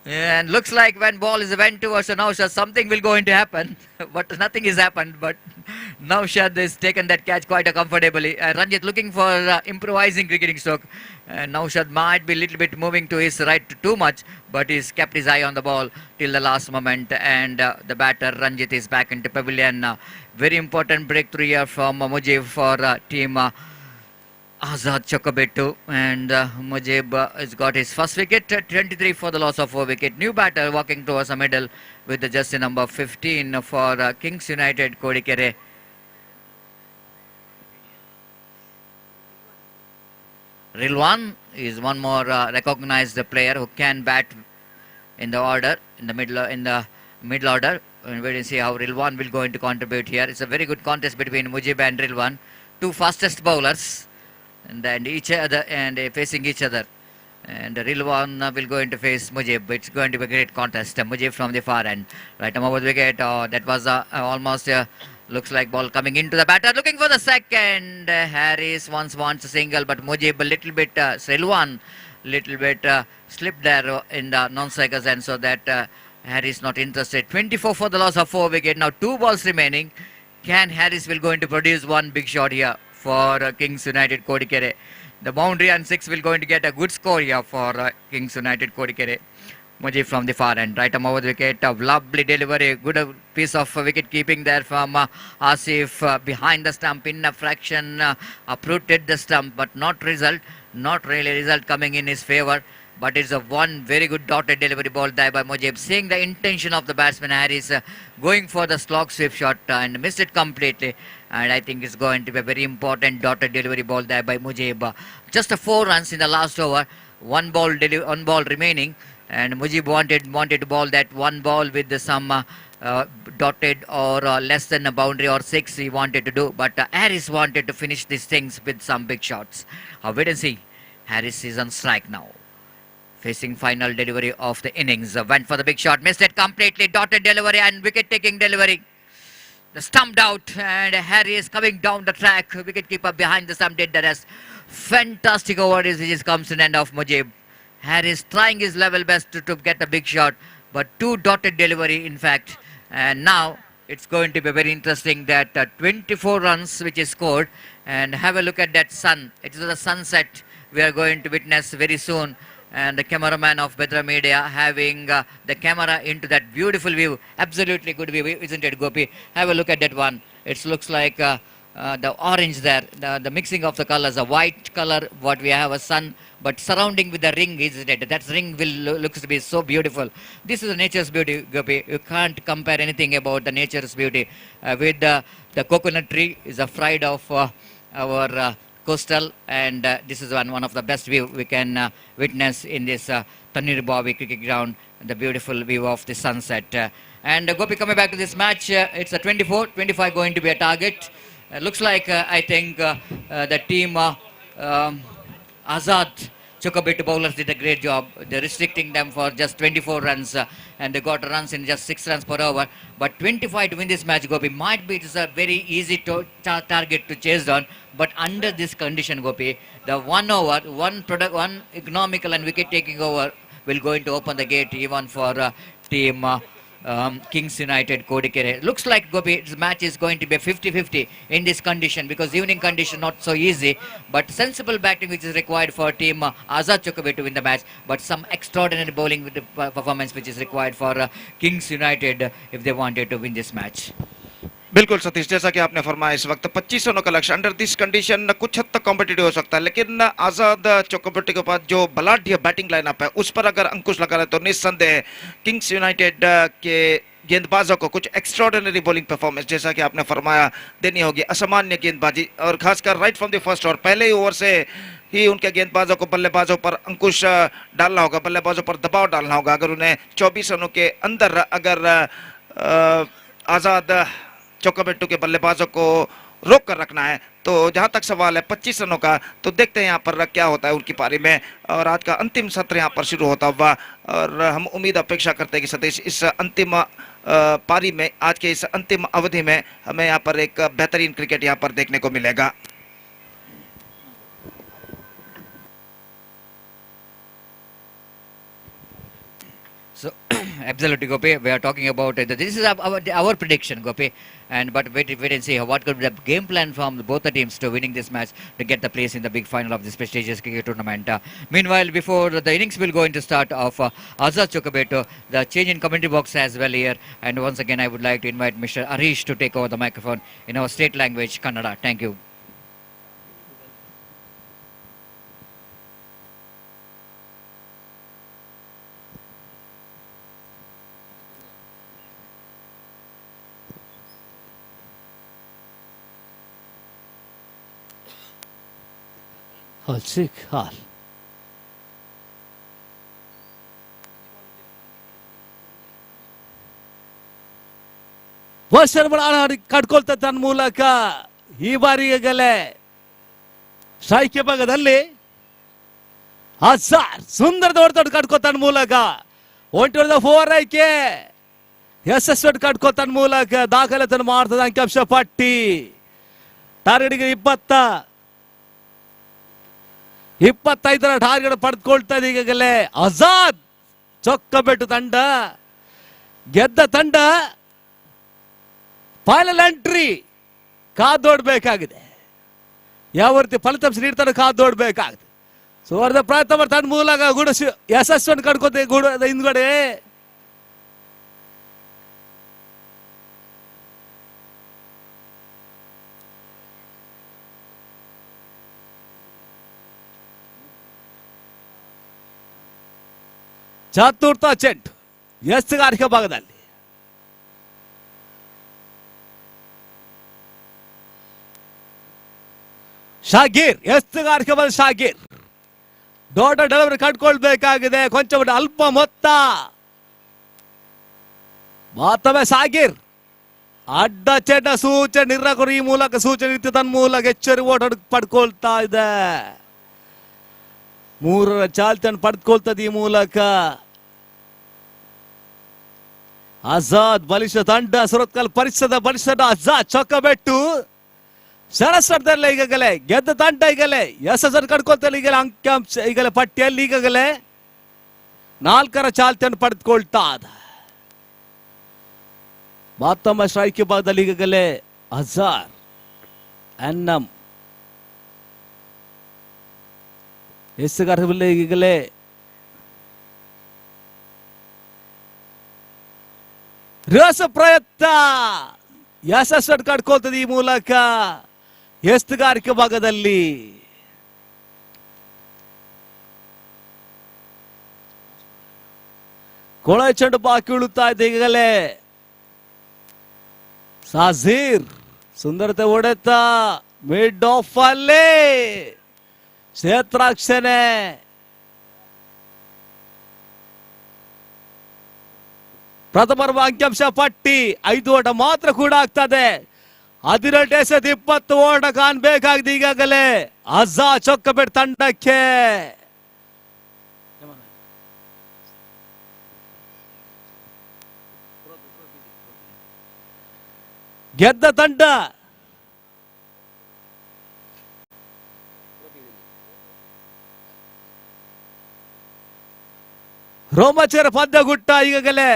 And looks like when ball is went towards Naushad, something will going to happen. But nothing has happened. But Naushad has taken that catch quite comfortably. Ranjit looking for improvising cricketing stroke. And Naushad might be a little bit moving to his right too much, but he's kept his eye on the ball till the last moment. And the batter Ranjit is back into pavilion. Very important breakthrough here from Mujib for team Azad Chokobetu. And Mujib has got his first wicket, 23 for the loss of 4 wicket. New batter walking towards the middle with the jersey number 15 for Kings United, Kodikere. Rilwan is one more recognized player who can bat in the order, in the middle order. And we will see how Rilwan will go into contribute here. It's a very good contest between Mujib and Rilwan, two fastest bowlers, and then each other and facing each other. And Rilwan will go into face Mujib. It's going to be a great contest. Mujib from the far end, right over the wicket. That was almost. Looks like ball coming into the batter, looking for the second. Harris wants a single, but Mujib a little bit, Rilwan little bit slipped there in the non-strikers, and so that Harris not interested. 24 for the loss of 4 wicket. Now 2 balls remaining. Can Harris will going to produce one big shot here for Kings United Kodikere? The boundary and 6 will going to get a good score here for Kings United Kodikere. Mujib from the far end, right arm over the wicket, a lovely delivery, good piece of wicket keeping there from Asif behind the stump in a fraction, uprooted the stump, but not really result coming in his favour. But it's a one very good dotted delivery ball there by Mujib, seeing the intention of the batsman Harris, going for the slog sweep shot and missed it completely. And I think it's going to be a very important dotted delivery ball there by Mujib. Just 4 runs in the last over, one ball remaining. And Mujib wanted to bowl that one ball with some dotted or less than a boundary or 6 he wanted to do. But Harris wanted to finish these things with some big shots. Wait and see. Harris is on strike now. Facing final delivery of the innings. Went for the big shot. Missed it completely. Dotted delivery and wicket taking delivery. The stumped out and Harris coming down the track. Wicket keeper behind the stump did the rest. Fantastic over which comes to an end of Mujib. Harris trying his level best to get a big shot, but 2 dotted delivery in fact. And now it's going to be very interesting that 24 runs which is scored. And have a look at that sun. It is the sunset we are going to witness very soon. And the cameraman of Bedra Media having the camera into that beautiful view. Absolutely good view, isn't it, Gopi? Have a look at that one. It looks like the orange there, the mixing of the colors, a white color, what we have a sun, but surrounding with the ring, isn't it? That ring looks to be so beautiful. This is the nature's beauty, Gopi. You can't compare anything about the nature's beauty. With the coconut tree is a pride of our coastal, and this is one of the best view we can witness in this Thannirubavi cricket ground, the beautiful view of the sunset. And Gopi, coming back to this match, it's a 24-25 going to be a target. Looks like I think the team Azad Chokobetu bowlers did a great job. They're restricting them for just 24 runs and they got runs in just 6 runs per over. But 25 to win this match, Gopi, might be it's a very easy target to chase down. But under this condition, Gopi, the 1 over, one economical and wicket taking over will going to open the gate even for team Kings United Kodikere. Looks like, Gopi, this match is going to be a 50-50 in this condition, because evening condition not so easy, but sensible batting which is required for team Azad Chokobetu to win the match, but some extraordinary bowling with the performance which is required for Kings United if they wanted to win this match. बिल्कुल सतीश, जैसा कि आपने फरमाया इस वक्त 25 रनों का लक्ष्य अंडर दिस कंडीशन कुछ हद तक कॉम्पिटिटिव हो सकता है, लेकिन आजाद चोकोबेटी के पास जो बलाढ्य बैटिंग लाइनअप है उस पर अगर अंकुश लगा रहे तो निस्संदेह किंग्स यूनाइटेड के गेंदबाजों को कुछ एक्स्ट्राऑर्डिनरी बॉलिंग परफॉर्मेंस, जैसा कि आपने फरमाया, देनी होगी। असामान्य गेंदबाजी, और खासकर right from the first over, पहले ही ओवर से ही उनके गेंदबाजों को बल्लेबाजों पर अंकुश डालना होगा, बल्लेबाजों पर दबाव डालना होगा। अगर उन्हें 24 रनों के अंदर अगर आजाद चोकोबेटू के बल्लेबाजों को रोक कर रखना है, तो जहां तक सवाल है 25 रनों का, तो देखते हैं यहाँ पर क्या होता है उनकी पारी में। और आज का अंतिम सत्र यहाँ पर शुरू होता हुआ, और हम उम्मीद अपेक्षा करते हैं कि सतीश इस अंतिम पारी में, आज के इस अंतिम अवधि में हमें यहाँ पर एक बेहतरीन क्रिकेट यहाँ पर देखने को मिलेगा। So Absolutely, Gopi. We are talking about this is our prediction, Gopi. And but wait and see what could be the game plan from both the teams to winning this match to get the place in the big final of this prestigious cricket tournament. Meanwhile, before the innings will go into start of Azad Chokabeto, the change in commentary box as well here. And once again, I would like to invite Mr. Arish to take over the microphone in our state language, Kannada. Thank you. Sick hall. ಕಟ್ಕೊಳ್ತಾ ತನ್ನ ಮೂಲಕ ಈ ಬಾರಿಗಲೇ strike ಭಾಗದಲ್ಲಿ ಸುಂದರ ದೊಡ್ಡ ಕಟ್ಕೋ ತನ್ನ ಮೂಲಕ ಒಂಟಿ four ಐಕೆ ಯಶಸ್ವಿ ಕಟ್ಕೋ ತನ್ನ ಮೂಲಕ ದಾಖಲೆ ತನ್ನ ಮಾಡ್ತದ ಅಂಕಿಅಂಶ ಪಟ್ಟಿ ಟಾರ್ಗೆಟ್ಗೆ 25ರ ಟಾರ್ಗೆಟ್ ಪಡೆದುಕೊಳ್ತಾ ಇದೆ ಈಗಾಗಲೇ ಆಜಾದ್ ಚೊಕ್ಕಬೆಟ್ಟು ತಂಡ ಗೆದ್ದ ತಂಡ ಫೈನಲ್ ಎಂಟ್ರಿ ಕಾದೋಡ್ಬೇಕಾಗಿದೆ. ಯಾವ ರೀತಿ ಫಲಿತಾಂಶ ನೀಡ್ತಾರೆ ಕಾದೋಡ್ಬೇಕಾಗಿದೆ. ಸುವರ್ಣ ಪ್ರಯತ್ನ ತನ್ನ ಮೂಲಕ ಗುಡ ಯಶಸ್ವಿಯನ್ನು ಕಡ್ಕೋತೆ ಗುಡದ ಹಿಂದ್ಗಡೆ ಚತುರ್ಥ ಚೆಂಡು ಎಸ್ತುಗಾರಿಕೆ ಭಾಗದಲ್ಲಿ ಶಾಗೀರ್ ಎಸ್ತುಗಾರಿಕೆ ಭಾಗ ಶಾಗೀರ್ ದೊಡ್ಡ ಡೆಲಿವರಿ ಕಟ್ಕೊಳ್ಬೇಕಾಗಿದೆ. ಕೊಂಚ ಅಲ್ಪ ಮೊತ್ತ ಮತ್ತೊಮ್ಮೆ ಶಾಗೀರ್ ಅಡ್ಡ ಚೆಂಡ ಸೂಚನೆ ನಿರ್ಣಾಯಕರು ಈ ಮೂಲಕ ಸೂಚನೆ ನೀಡ್ತಿ ತನ್ನ ಮೂಲಕ ಎಚ್ಚರಿ ಓಟ ಪಡ್ಕೊಳ್ತಾ ಇದೆ. 3ರ ಚಾಲ್ತಿಯನ್ನು ಪಡೆದುಕೊಳ್ತದೆ ಈ ಮೂಲಕ. ಆಜಾದ್ ಬಲಿಷ್ಠ ತಂಡ ಸುರತ್ಕಲ್ ಪರಿಸರದ ಬಲಿಷ್ಠ ಆಜಾದ್ ಚೊಕ್ಕಬೆಟ್ಟು ಸರಸರದಲ್ಲೇ ಈಗಾಗಲೇ ಗೆದ್ದ ತಂಡ ಈಗಲೇ ಯಶಸ್ಸನ್ನು ಕಡ್ಕೊಳ್ತಾರೆ. ಈಗಲೇ ಅಂಕಿಅಂಶ ಈಗಲೇ ಪಟ್ಟಿಯಲ್ಲಿ ಈಗಾಗಲೇ 4ರ ಚಾಲ್ತಿಯನ್ನು ಪಡೆದುಕೊಳ್ತಾ ಅದ. ಮತ್ತೊಮ್ಮೆ ಸ್ಟ್ರೈಕ್ ಭಾಗದಲ್ಲಿ ಈಗಾಗಲೇ ಅಜಾರ್ ಎನ್ನಂ ಎಸ್ತುಗಾರಿಕೆ ಈಗಲೇ ರಸ ಪ್ರಯತ್ನ ಯಶಸ್ಸನ್ನು ಕಟ್ಕೊಳ್ತದೆ ಈ ಮೂಲಕ ಎಸ್ತುಗಾರಿಕೆ ಭಾಗದಲ್ಲಿ. ಕೊಳೆ ಚೆಂಡು ಬಾಕಿ ಉಳುತ್ತಾ ಇದೆ ಈಗಲೇ. ಸಾಜೀರ್ ಸುಂದರತೆ ಹೊಡೆತ ಮಿಡ್ ಆಫ್ ಅಲ್ಲೇ ಕ್ಷೇತ್ರಾಕ್ಷಣೆ ಪ್ರಥಮ ಅಂಕಿಅಂಶ ಪಟ್ಟಿ 5 ಓಟ ಮಾತ್ರ ಕೂಡ ಆಗ್ತದೆ. 18 20 ಓಟ ಕಾಣಬೇಕಾಗಿದೆ ಈಗಾಗಲೇ ಆಜಾದ್ ಚೊಕ್ಕಬೆಟ್ಟು ತಂಡಕ್ಕೆ. ಗೆದ್ದ ತಂಡ ರೋಮಾಂಚಕರ ಪಂದ್ಯಗುಟ್ಟ ಈಗಾಗಲೇ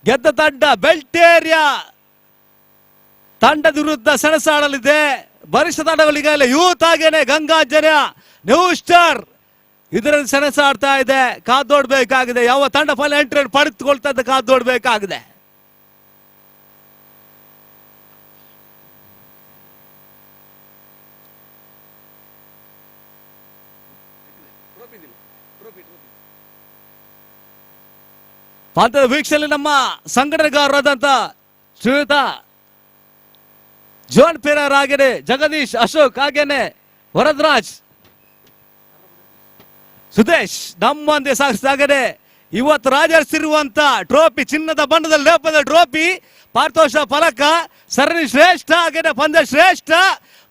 ಗೆದ್ದ ತಂಡ ಬೆಲ್ಟೇರಿಯಾ ತಂಡದ ವಿರುದ್ಧ ಸೆಣಸಾಡಲಿದೆ. ಬರಿಷ್ಠ ತಂಡಗಳು ಈಗಾಗಲೇ ಯೂತ್ ಆಗೇನೆ ಗಂಗಾಂಜನೇಯ ನ್ಯೂ ಸ್ಟಾರ್ ಇದರಲ್ಲಿ ಸೆಣಸಾಡ್ತಾ ಇದೆ. ಕಾದೋಡ್ಬೇಕಾಗಿದೆ. ಯಾವ ತಂಡ ಫಲ ಎಂಟ್ರಿ ಪಡೆದುಕೊಳ್ತಾ ಇದ್ದ ಕಾದೋಡ್ಬೇಕಾಗಿದೆ. ಪಂದ್ಯದ ವೀಕ್ಷಣೆ ನಮ್ಮ ಸಂಘಟನೆಗಾರರಾದಂತ ಶ್ರೀಯುತ ಜೋನ್ ಪೇರರ್ ಹಾಗೇನೆ ಜಗದೀಶ್ ಅಶೋಕ್ ಹಾಗೇನೆ ವರದರಾಜ್ ಸುದೇಶ್ ನಮ್ಮೊಂದಿಗೆ ಸಾಗಿಸಿದಾಗನೆ ಇವತ್ತು ರಾಜರಿಸಿರುವಂತ ಟ್ರೋಫಿ ಚಿನ್ನದ ಬಣ್ಣದ ಲೇಪದ ಟ್ರೋಫಿ ಪಾರಿತೋಷ ಫಲಕ ಸರಣಿ ಶ್ರೇಷ್ಠ ಹಾಗೇನೆ ಪಂದ್ಯ ಶ್ರೇಷ್ಠ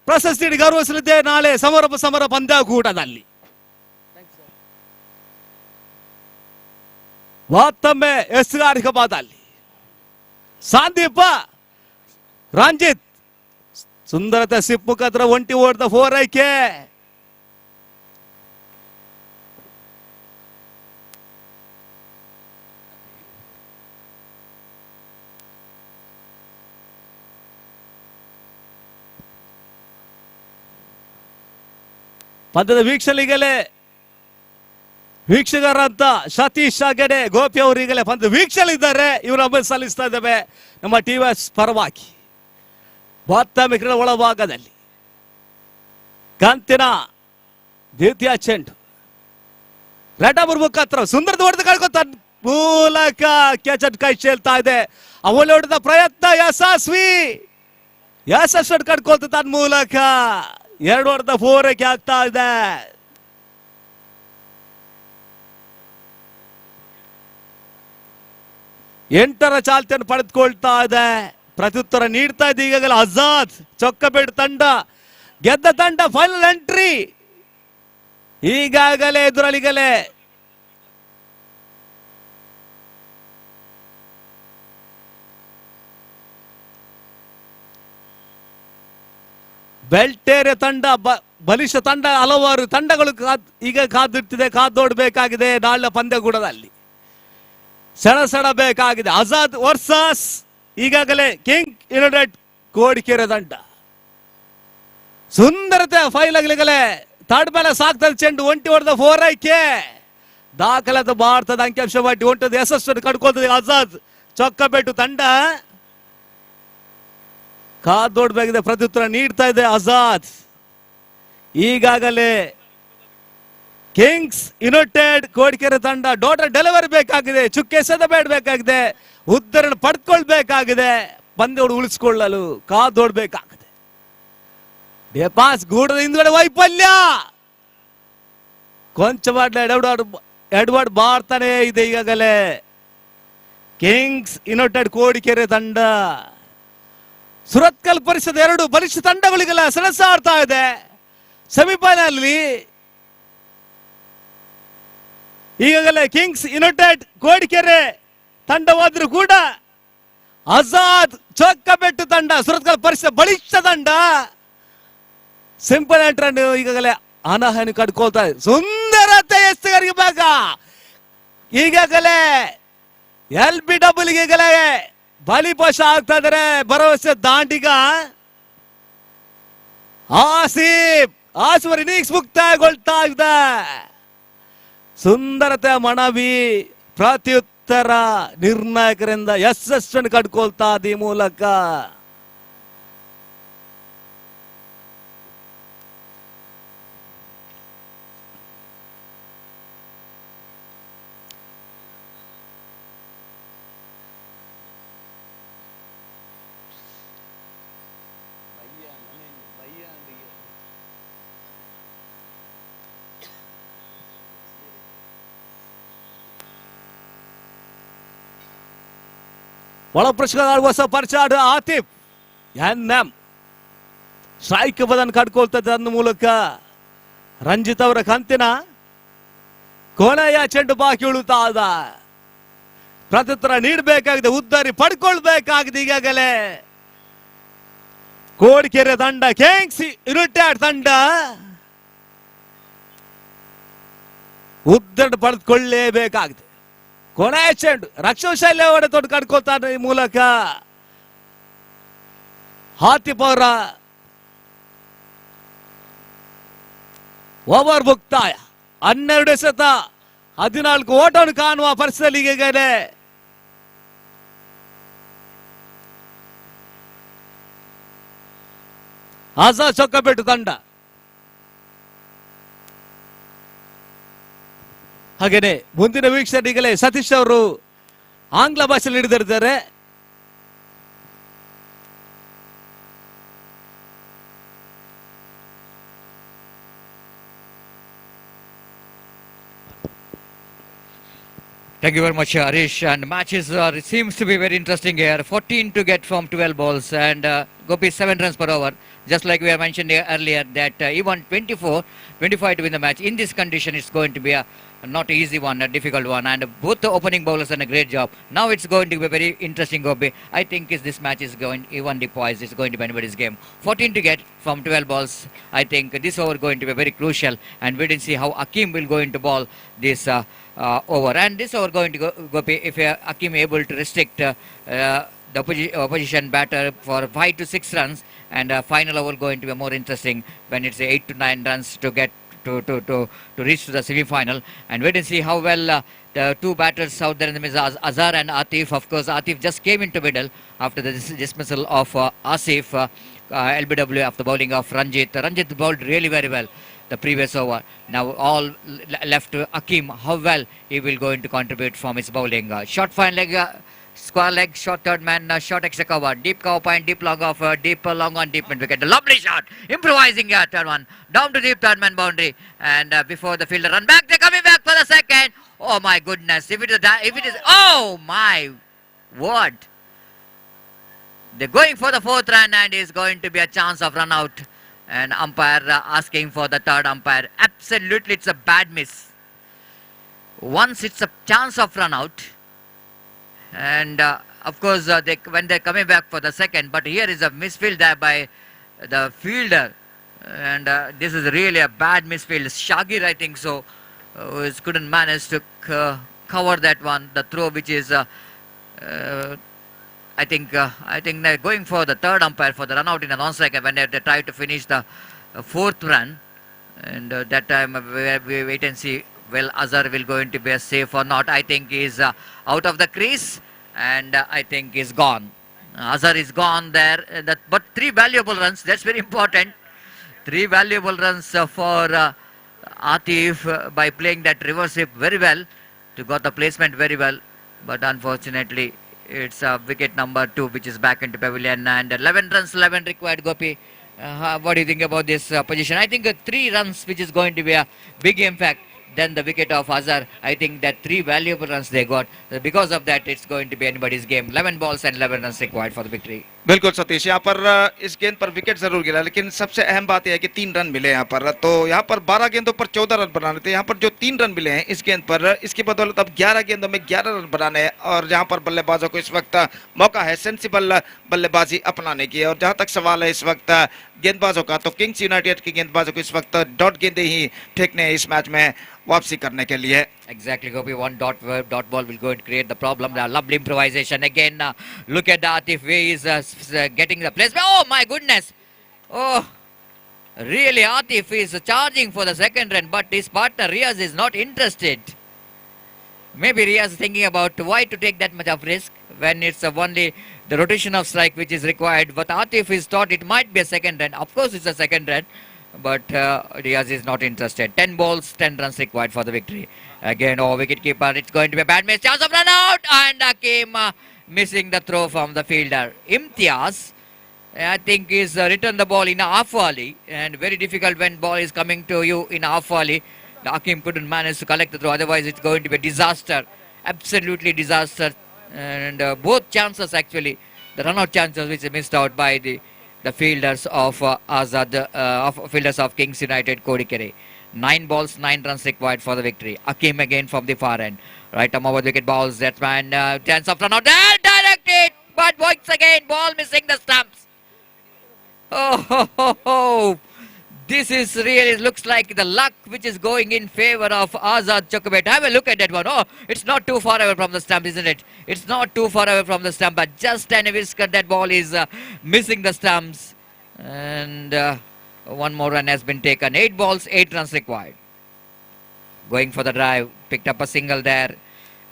ಪ್ರಶಸ್ತಿ ಗೌರವಿಸಲಿದೆ ನಾಳೆ ಸಮರ ಪಂದ್ಯಕೂಟದಲ್ಲಿ. ಮತ್ತೊಮ್ಮೆ ಎಸ್ತುಗಾರಿಕೆ ಭಾಗದಲ್ಲಿ ಸಂದೀಪ ರಂಜಿತ್ ಸುಂದರತೆ ಸಿಪ್ ಮುಖಾಂತರ ಒಂಟಿ ಓಡ್ದ 4 ಐಕೆ. ಪಂದ್ಯದ ವೀಕ್ಷಕರಂತ ಸತೀಶ್ ಹೆಗಡೆ ಗೋಪಿ ಅವರು ಈಗಲೇ ಪಂದ್ಯ ವೀಕ್ಷಲಿದ್ದಾರೆ. ಇವರು ಅಭ್ಯಾಸ ಸಲ್ಲಿಸ್ತಾ ಇದ್ದೇವೆ ನಮ್ಮ ಟಿವಿಎಸ್ ಪರವಾಗಿ. ಮತ್ತೊಮ್ಮೆ ಕ್ರೀಡಾ ಒಳಭಾಗದಲ್ಲಿ ಕಂತಿನ ದ್ವಿತೀಯ ಚೆಂಡು ರೆಡ್ಡಬರ್ ಮುಖಾಂತರ ಸುಂದರ ಹೊಡೆದು ಕಳ್ಕೊತ ಮೂಲಕ ಕ್ಯಾಚ್ ಕೈ ಚೆಲ್ತಾ ಇದೆ. ಅವಳು ಹೊಡೆದ ಪ್ರಯತ್ನ ಯಶಸ್ವಿ ಕಡ್ಕೊಳ್ತ ತನ್ನ ಮೂಲಕ 2 ಹೊಡೆದ ಪೂರೈಕೆ ಆಗ್ತಾ ಇದೆ. ಎಂಟರ ಚಾಲ್ತಿಯನ್ನು ಪಡೆದುಕೊಳ್ತಾ ಇದೆ. ಪ್ರತ್ಯುತ್ತರ ನೀಡ್ತಾ ಇದೆ ಈಗಾಗಲೇ ಆಜಾದ್ ಚೊಕ್ಕಬೇಡ್ ತಂಡ ಗೆದ್ದ ತಂಡ ಫೈನಲ್ ಎಂಟ್ರಿ ಈಗಾಗಲೇ ಎದುರಲಿಗಲೇ ಬೆಲ್ಟೇರಿಯ ತಂಡ ಬಲಿಷ್ಠ ತಂಡ. ಹಲವಾರು ತಂಡಗಳು ಈಗ ಕಾದಿರ್ತಿದೆ, ಕಾದೋಡ್ಬೇಕಾಗಿದೆ. ನಾಳೆ ಪಂದ್ಯಗೂಡದಲ್ಲಿ ಸೆಣ ಬೇಕಾಗಿದೆ. ಆಜಾದ್ ವರ್ಸಸ್ ಈಗಾಗಲೇ ಕಿಂಗ್ ಯುನೈಟೆಡ್ ಕೋಡಿಕೆರೆ ತಂಡ. ಸುಂದರತೆ ಫೈಲ್ ಆಗಲಿಗಲೇ ತಡ್ ಮೇಲೆ ಸಾಕ್ತದೆ ಚೆಂಡು. ಒಂಟಿ ಹೊಡೆದ ಪೂರೈಕೆ ದಾಖಲಾದ ಭಾರತದ ಅಂಕಿಅಂಶ ಮಾಡಿ ಒಂಟದ ಯಶಸ್ಸನ್ನು ಕಡ್ಕೊಳ್ತದೆ ಆಜಾದ್ ಚೊಕ್ಕಬೇಟು ತಂಡ. ಕಾದೋಡ್ಬೇಕಿದೆ, ಪ್ರತ್ಯುತ್ತರ ನೀಡ್ತಾ ಇದೆ ಆಜಾದ್. ಈಗಾಗಲೇ ಕಿಂಗ್ಸ್ ಯುನೈಟೆಡ್ ಕೋಡಿಕೆರೆ ತಂಡ ಡಾಟರ್ ಡೆಲಿವರಿ ಬೇಕಾಗಿದೆ, ಚುಕ್ಕೆ ಬೇಕಾಗಿದೆ, ಉದ್ದರನ್ನು ಪಡ್ಕೊಳ್ಬೇಕಾಗಿದೆ. ಪಂದ್ಯಗಳು ಉಳಿಸಿಕೊಳ್ಳಲು ಕಾದೋಡ್ಬೇಕಾಗಿದೆ. ಡೆಪಾಸ್ ಗೂಡದ ಹಿಂದ್ಗಡೆ ವೈಫಲ್ಯ, ಕೊಂಚ ಎಡ್ವರ್ಡ್ ಬಾರ್ತಾನೆ ಇದೆ. ಈಗಾಗಲೇ ಕಿಂಗ್ಸ್ ಯುನೈಟೆಡ್ ಕೋಡಿಕೆರೆ ತಂಡ ಸುರತ್ಕಲ್ ಪರಿಷತ್ 2 ಬಲಿಷ್ಠ ತಂಡಗಳಿಗೆಲ್ಲ ಸೆಣಸಾಡ್ತಾ ಇದೆ. ಸೆಮಿಫೈನಲ್ ಈಗಾಗಲೇ ಕಿಂಗ್ಸ್ ಯುನೈಟೆಡ್ ಕೋಡಿಕೆರೆ ತಂಡವಾದ್ರೂ ಕೂಡ ಆಜಾದ್ ಚೊಕ್ಕಬೆಟ್ಟು ತಂಡ ಸುರತ್ಕಲ್ ಪರಿಷತ್ ಬಲಿಷ್ಠ ತಂಡ ಸಿಂಪಲ್ ಎಂಟ್ರನ್ ಈಗಾಗಲೇ ಅನಹಾನಿ ಕಡ್ಕೊಳ್ತಾ ಇದೆ. ಸುಂದರತೆ ಎಸ್ತಗರಿಗೆ ಭಾಗ ಈಗಾಗಲೇ LBW ಈಗಲೇ ಬಲಿಪಶ ಆಗ್ತಾ ಇದ್ದಾರೆ. ಭರವಸೆ ದಾಂಡಿಗ ಆಸಿಫ್ ಇನ್ನಿಂಗ್ಸ್ ಮುಕ್ತಾಯಗೊಳ್ತಾ ಇದೆ. ಸುಂದರತೆ ಮನವಿ ಪ್ರತ್ಯುತ್ತರ ನಿರ್ಣಾಯಕರಿಂದ ಯಶಸ್ಸನ್ನು ಕಡ್ಕೊಳ್ತಾ ಈ ಮೂಲಕ ಒಳ ಹೊಸ ಪರಿಚಾಡು ಆತಿಫ್ NM ಸ್ಟ್ರೈಕ್ ಬದನ್ನು ಕಡ್ಕೊಳ್ತದೆ. ಅಂದ ಮೂಲಕ ರಂಜಿತ್ ಅವರ ಕಂತಿನ ಕೊನೆಯ ಚೆಂಡು ಬಾಕಿ ಉಳಿತಾದ. ಪ್ರತ್ಯುತ್ತರ ನೀಡಬೇಕಾಗಿದೆ, ಉದ್ದರಿ ಪಡ್ಕೊಳ್ಬೇಕಾಗಿದೆ. ಈಗಾಗಲೇ ಕೋಡಿಕೆರೆ ತಂಡ ಕಿಂಗ್ಸ್ ಯುನೈಟೆಡ್ ತಂಡ ಉದ್ದರಿ ಪಡೆದುಕೊಳ್ಳಲೇಬೇಕಾಗಿದೆ. ಕೊನೆಯ ಚೆಂಡು ರಕ್ಷಣಾ ಶೈಲಿ ಹೊಡೆ ತೊಟ್ಟು ಕಡ್ಕೊಳ್ತಾನೆ. ಈ ಮೂಲಕ ಆತಿಫ್ ಅವರ ಓವರ್ ಮುಕ್ತಾಯ. 12 ಎಸೆತ 14 ಓಟವನ್ನು ಕಾಣುವ ಪರಿಸ್ಥಿತಿ ಈಗಾಗಲೇ ಆಜಾದ್ ಚೊಕ್ಕಬೆಟ್ಟು ತಂಡ. ಹಾಗೇನೆ ಮುಂದಿನ ವೀಕ್ಷಕರಿಗಲೇ ಸತೀಶ್ ಅವರು ಆಂಗ್ಲ ಭಾಷೆಯಲ್ಲಿ ಹಿಡಿದಿರ್ತಾರೆ. Thank you very much, Harish. And matches seems to be very interesting here. 14 to get from 12 balls and Gopi 7 runs per over. Just like we have mentioned earlier that even 25 to win the match. In this condition, it's going to be a not easy one, a difficult one. And both the opening bowlers done a great job. Now it's going to be very interesting, Gopi. I think this match is going evenly poised. It's going to be anybody's game. 14 to get from 12 balls. I think this over going to be very crucial. And we didn't see how Akim will go into ball this over. And this over going to go if Akim able to restrict the opposition batter for 5 to 6 runs, and final over going to be more interesting when it's 8 to 9 runs to get to reach to the semi-final. And wait and see how well the two batters out there in the middle, Azhar and Atif. Of course, Atif just came into middle after the dismissal of Asif, LBW after bowling of Ranjit. Ranjit bowled really very well the previous over. Now all left to Akim. How well he will going to contribute from his bowling. Short fine leg, square leg, short third man, short extra cover, deep cover point, deep long off, deep long on, deep mid wicket. A lovely shot, improvising third one, down to deep third man boundary, and before the fielder run back, they're coming back for the second. Oh my goodness! If it is, oh my word! They're going for the fourth run, and is going to be a chance of run out. And umpire asking for the third umpire. Absolutely, it's a bad miss. Once it's a chance of run out, and of course when they're coming back for the second, but here is a misfield there by the fielder, and this is really a bad misfield. Shagir, I think so, couldn't manage to cover that one. The throw, which is I think they're going for the third umpire for the run out in a non-strike when they try to finish the fourth run, and that time we wait and see. Well, Azhar will going to be a safe or not. I think he's out of the crease, and I think he's gone. Azhar is gone there, but 3 valuable runs. That's very important. 3 valuable runs for Atif by playing that reverse hip very well, to got the placement very well, but unfortunately it's wicket number 2 which is back into pavilion, and 11 runs 11 required. Gopi, what do you think about this position? I think 3 runs which is going to be a big impact than the wicket of Azhar. I think that 3 valuable runs they got. Because of that, it's going to be anybody's game. 11 balls and 11 runs required for the victory. बिल्कुल सतीश, यहाँ पर इस गेंद पर wicket जरूर गिरा, लेकिन सबसे अहम बात यह है कि 3 रन मिले यहाँ पर। तो यहाँ पर 12 गेंदों पर 14 रन बनाने थे, यहाँ पर जो 3 रन मिले हैं इस गेंद पर, इसकी बदौलत अब 11 गेंदों में 11 रन बनाने हैं, और जहाँ पर बल्लेबाजों को इस वक्त मौका है सेंसिबल बल्लेबाजी अपनाने की। और जहाँ तक सवाल है इस वक्त गेंदबाजों का, तो किंग्स यूनाइटेड के गेंदबाजों को इस वक्त डॉट गेंदे ही फेंकने हैं इस मैच में वापसी करने के लिए। Exactly, Gopi. One dot ball will go and create the problem. Lovely improvisation again. Look at the Atif way he's getting the placement. Oh my goodness! Oh, really, Atif is charging for the second run, but his partner Riaz is not interested. Maybe Riaz is thinking about why to take that much of risk when it's only the rotation of strike which is required. But Atif is thought it might be a second run. Of course, it's a second run, but Riaz is not interested. 10 balls, 10 runs required for the victory. Again, wicket keeper. It's going to be a bad miss. Chance of run out, and Akim missing the throw from the fielder. Imtiaz, I think, is returned the ball in a half volley, and very difficult when ball is coming to you in a half volley. Akim couldn't manage to collect the throw. Otherwise, it's going to be a disaster. Absolutely disaster. And both chances actually, the run-out chances which are missed out by the fielders of fielders of Kings United Kodikere. 9 balls, 9 runs required for the victory. Akim again from the far end. Right arm over wicket balls. That man, chance of run out there, directed, but once again, ball missing the stumps. Oh. This is really, looks like the luck which is going in favor of Azad Chokobet. Have a look at that one. Oh, it's not too far away from the stump, isn't it? It's not too far away from the stump, but just an whisker, that ball is missing the stumps. And one more run has been taken. 8 balls, 8 runs required. Going for the drive, picked up a single there.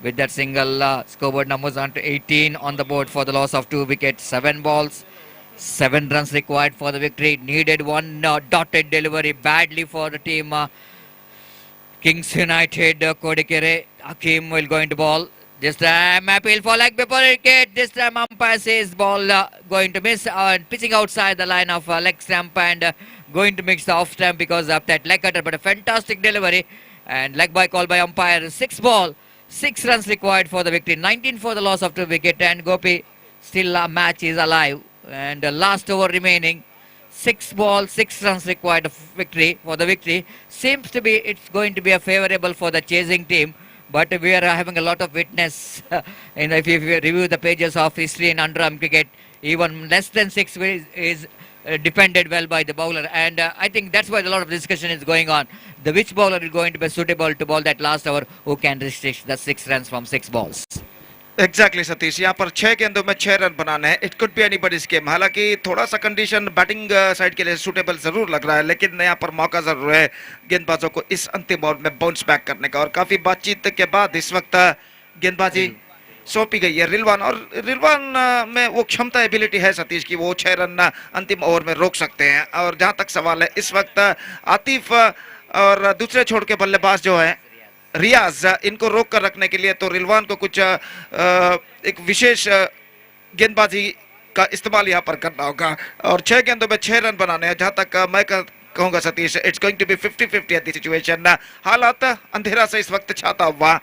With that single, scoreboard numbers on to 18 on the board for the loss of 2 wickets. 7 balls, 7 runs required for the victory. Needed one dotted delivery badly for the team. Kings United, Kodikere. Akim will go into ball. This time appeal for leg before wicket. This time umpire says ball going to miss. Pitching outside the line of leg stump, and going to mix the off stump because of that leg cutter. But a fantastic delivery, and leg by call by umpire. 6 ball, 6 runs required for the victory. 19 for the loss of 2 wicket, and Gopi, still a match is alive. And last over remaining, 6 balls, 6 runs required victory for the victory. Seems to be it's going to be a favorable for the chasing team, but we are having a lot of witness. And if you review the pages of history in underarm cricket, even less than 6 is defended well by the bowler, and I think that's why a lot of discussion is going on. Which bowler is going to be suitable to bowl that last over, who can restrict the 6 runs from 6 balls. Exactly Satish, यहाँ पर 6 गेंदों में 6 run बनाने हैं. It could be anybody's game. हालांकि थोड़ा सा condition batting side के लिए सूटेबल जरूर लग रहा है, लेकिन यहाँ पर मौका जरूर है गेंदबाजों को इस अंतिम ओवर में बाउंस बैक करने का. और काफी बातचीत के बाद इस वक्त गेंदबाजी सौंपी गई है रिलवान. और रिलवान में वो क्षमता एबिलिटी है सतीश की, वो 6 रन अंतिम ओवर में रोक सकते हैं. और जहां तक सवाल है इस वक्त आतिफ और दूसरे छोड़ के बल्लेबाज जो है रियाज, इनको रोक कर रखने के लिए तो रिलवान को कुछ एक विशेष गेंदबाजी का इस्तेमाल यहाँ पर करना होगा. और 6 गेंदों में 6 रन बनाने हैं. जहां तक मैं कहूंगा Satish, it's going to be 50-50 at the situation. हालात अंधेरा से इस वक्त छाता हुआ,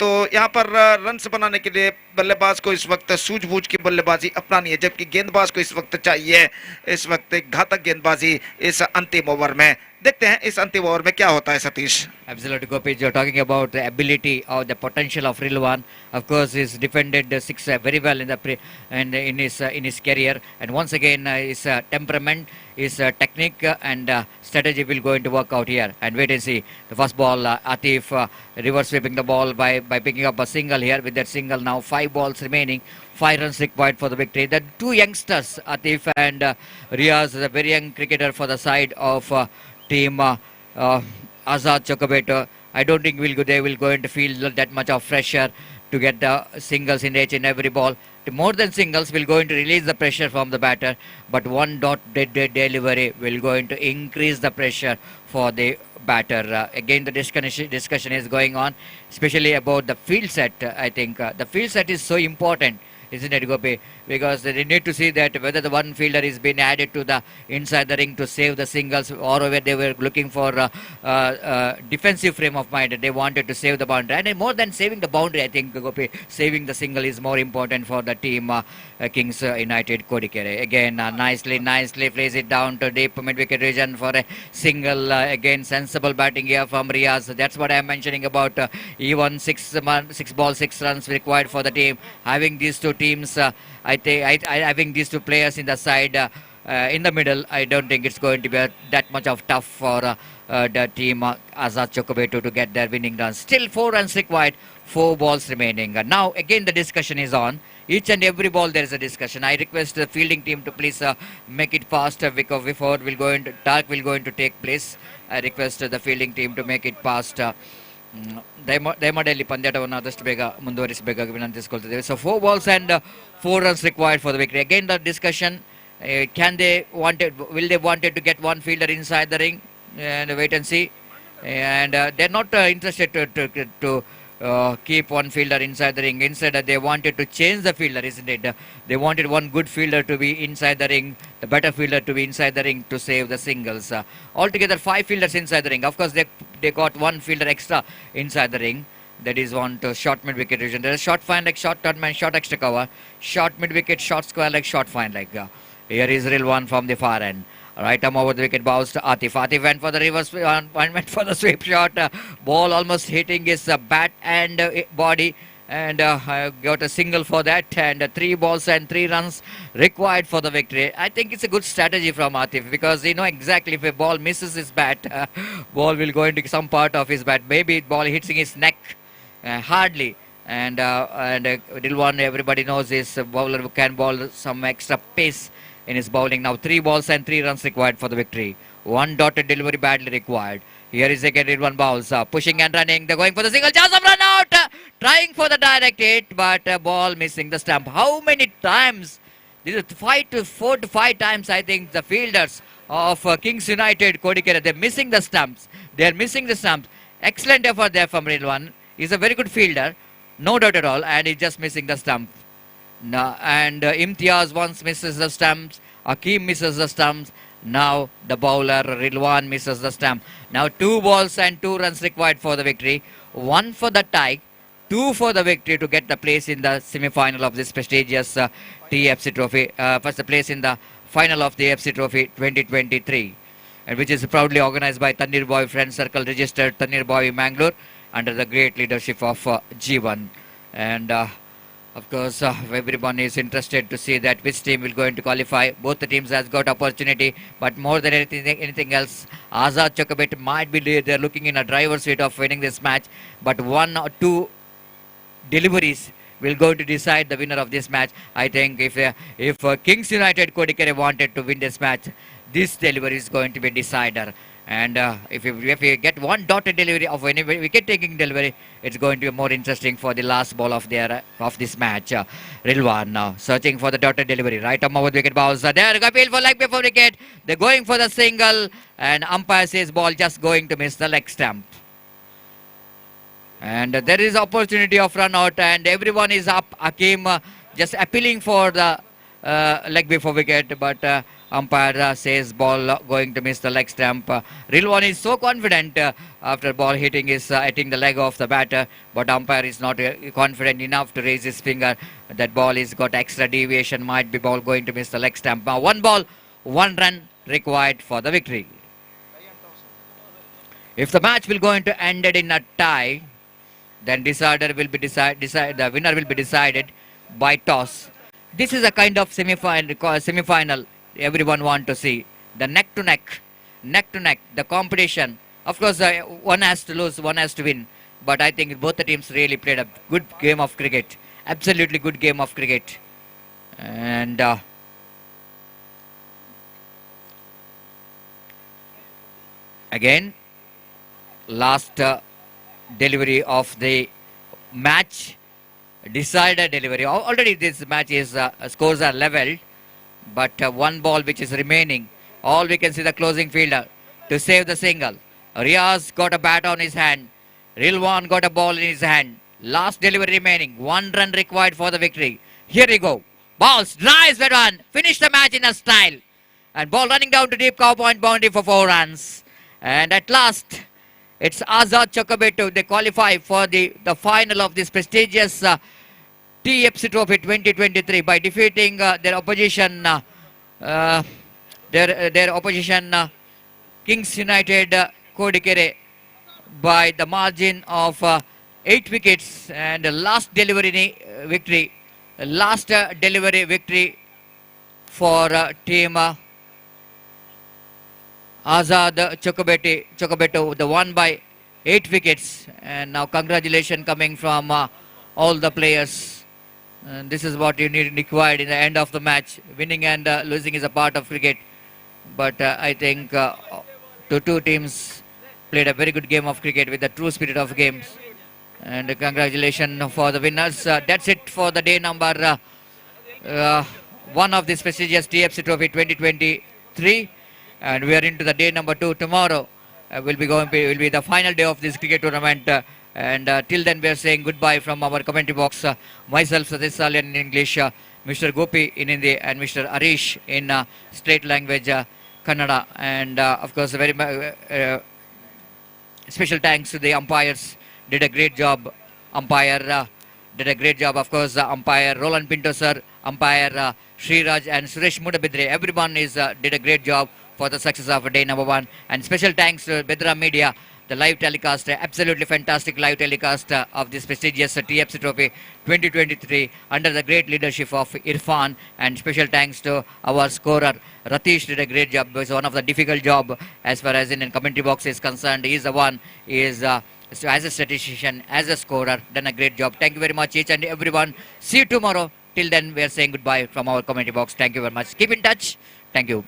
तो यहाँ पर रन्स बनाने के लिए बल्लेबाज को इस वक्त सूझबूझ की बल्लेबाजी अपनानी है, जबकि गेंदबाज को इस वक्त चाहिए इस वक्त एक घातक गेंदबाजी इस अंतिम ओवर में. देखते हैं इस अंतिम ओवर में क्या होता है Satish. Absolutely, Gopi. You're talking about the ability or the potential of Rilwan. Of course, he's defended the six very well in the and in his career. And once again, his temperament, his technique and strategy will going to work out here. And wait and see. The first ball, Atif reverse sweeping the ball by picking up a single here. With that single, now 5 balls remaining. 5 runs required for the victory. The two youngsters, Atif and Riaz, a very young cricketer for the side of team. Azad Chocobato, I don't think they will going to feel that much of pressure to get the singles in each and every ball. More than singles will going to release the pressure from the batter, but one dot dead delivery will going to increase the pressure for the batter. Again, the discussion is going on, especially about the field set. I think the field set is so important, isn't it, Gopi? Because they need to see that whether the one fielder is being added to the inside the ring to save the singles, or whether they were looking for defensive frame of mind. They wanted to save the boundary, and more than saving the boundary, I think, Gopi, saving the single is more important for the team. Kings United Kodikere again nicely plays it down to deep mid wicket region for a single. Again, sensible batting here from Riaz. That's what I'm mentioning about even 6 balls 6 runs required for the team. Having these two teams, having these two players in the side, in the middle, I don't think it's going to be that much of tough for the team Azad Chocobato to get their winning runs. Still 4 runs required, 4 balls remaining. Now again the discussion is on. Each and every ball there is a discussion. I request the fielding team to please make it fast because before dark will going to take place. I request the fielding team to make it fast. ದಯಮಾಡಿ ಪಂದ್ಯಾಟವನ್ನು ಆದಷ್ಟು ಬೇಗ ಮುಂದುವರಿಸಬೇಕಾಗಿ ವಿನಂತಿಸಿಕೊಳ್ತಿದ್ದೇವೆ. So 4 balls and 4 runs required for the victory. Again the discussion, will they wanted to get one fielder inside the ring and wait and see, and they're not interested to keep one fielder inside the ring. Instead they wanted to change the fielder, isn't it? They wanted one good fielder to be inside the ring, the better fielder to be inside the ring to save the singles. Altogether 5 fielders inside the ring. Of course they got one fielder extra inside the ring. That is one to short mid wicket region. There is short fine like short turn man, short extra cover, short mid wicket, short square like short fine like. Here is real one from the far end. Right arm over the wicket, bounce to Atif. Atif went for the reverse, went for the sweep shot. Ball almost hitting his bat and body, and got a single for that. And 3 balls and 3 runs required for the victory. I think it's a good strategy from Atif because he know exactly if a ball misses his bat, ball will go into some part of his bat. Maybe ball hitting his neck hardly. And Dilwan, everybody knows this bowler who can bowl some extra pace in his bowling. Now 3 balls and 3 runs required for the victory. 1 dotted delivery badly required. Here is again Ridwan bowls, pushing and running. They're going for the single. Chance of run out. Trying for the direct hit, but ball missing the stump. How many times? This is 4 to 5 times. I think the fielders of Kings United Kodikere, they're missing the stumps. They're missing the stumps. Excellent effort there from Ridwan. He's a very good fielder, no doubt at all, and he's just missing the stump. And Imtiaz once misses the stumps. Akeem misses the stumps. Now the bowler Rilwan misses the stump. Now 2 balls and 2 runs required for the victory. 1 for the tie, 2 for the victory to get the place in the semi-final of this prestigious TFC Trophy. First place in the final of the AFC Trophy 2023, and which is proudly organized by Thannirubavi Friends Circle, registered Thannirubavi Manglore, under the great leadership of Jeevan. And of course, everyone is interested to see that which team will going to qualify. Both the teams has got opportunity, but more than anything else, Azad Chokabet might be there. They're looking in a driver's seat of winning this match, but 1 or 2 deliveries will going to decide the winner of this match. I think if Kings United Kodikere wanted to win this match, this delivery is going to be decider. And if we get one dotted delivery of any wicket taking delivery, it's going to be more interesting for the last ball of their of this match. Rilwan now searching for the dotted delivery. Right arm over the wicket bounce. There, appeal for leg before wicket. They're going for the single, and umpire says ball just going to miss the leg stump. And there is opportunity of run out, and everyone is up. Akim just appealing for the leg before wicket, but umpire says ball going to miss the leg stump. Rilwan is so confident after ball hitting hitting the leg of the batter, but umpire is not confident enough to raise his finger. That ball is got extra deviation, might be ball going to miss the leg stump. Now 1 ball, 1 run required for the victory. If the match will going to end in a tie, then the winner will be decided by toss. This is a kind of semi-final everyone want to see. The neck to neck, the competition. Of course, one has to lose, one has to win. But I think both the teams really played a good game of cricket. Absolutely good game of cricket. And again, last delivery of the match, decider delivery. Already this match is scores are leveled, but 1 ball which is remaining. All we can see the closing fielder to save the single. Riaz got a bat on his hand. Rilwan got a ball in his hand. Last delivery remaining. 1 run required for the victory. Here we go. Balls, nice one. Finish the match in a style. And ball running down to deep cow point boundary for 4 runs. And at last, it's Azad Chokabetu. They qualify for the final of this prestigious TFC Trophy 2023 by defeating their opposition, Kings United Kodikere by the margin of 8 wickets. And last delivery victory for team Azad Chokabetu, the one by 8 wickets. And now congratulations coming from all the players. And this is what you need required in the end of the match. Winning and losing is a part of cricket. But I think the two teams played a very good game of cricket with the true spirit of games. And congratulations for the winners. That's it for the day number 1 of this prestigious TFC Trophy 2023. And we are into the day number 2 tomorrow. Will be the final day of this cricket tournament. Till then, we are saying goodbye from our commentary box. Myself, Satish Salyan in English, Mr. Gopi in Hindi, and Mr. Arish in straight language Kannada. And of course, very special thanks to the umpires. Did a great job. Did a great job. Of course, umpire Roland Pinto sir, umpire Sriraj and Suresh Mudabidre. Everyone did a great job for the success of day number 1. And special thanks to Bedra Media, the live telecast, absolutely fantastic live telecast of this prestigious TFC Trophy 2023 under the great leadership of Irfan. And special thanks to our scorer Ratish, did a great job. It was one of the difficult job as far as in commentary box is concerned. He is the one, as a statistician, as a scorer, done a great job. Thank you very much each and everyone. See you tomorrow. Till then, we are saying goodbye from our commentary box. Thank you very much. Keep in touch. Thank you.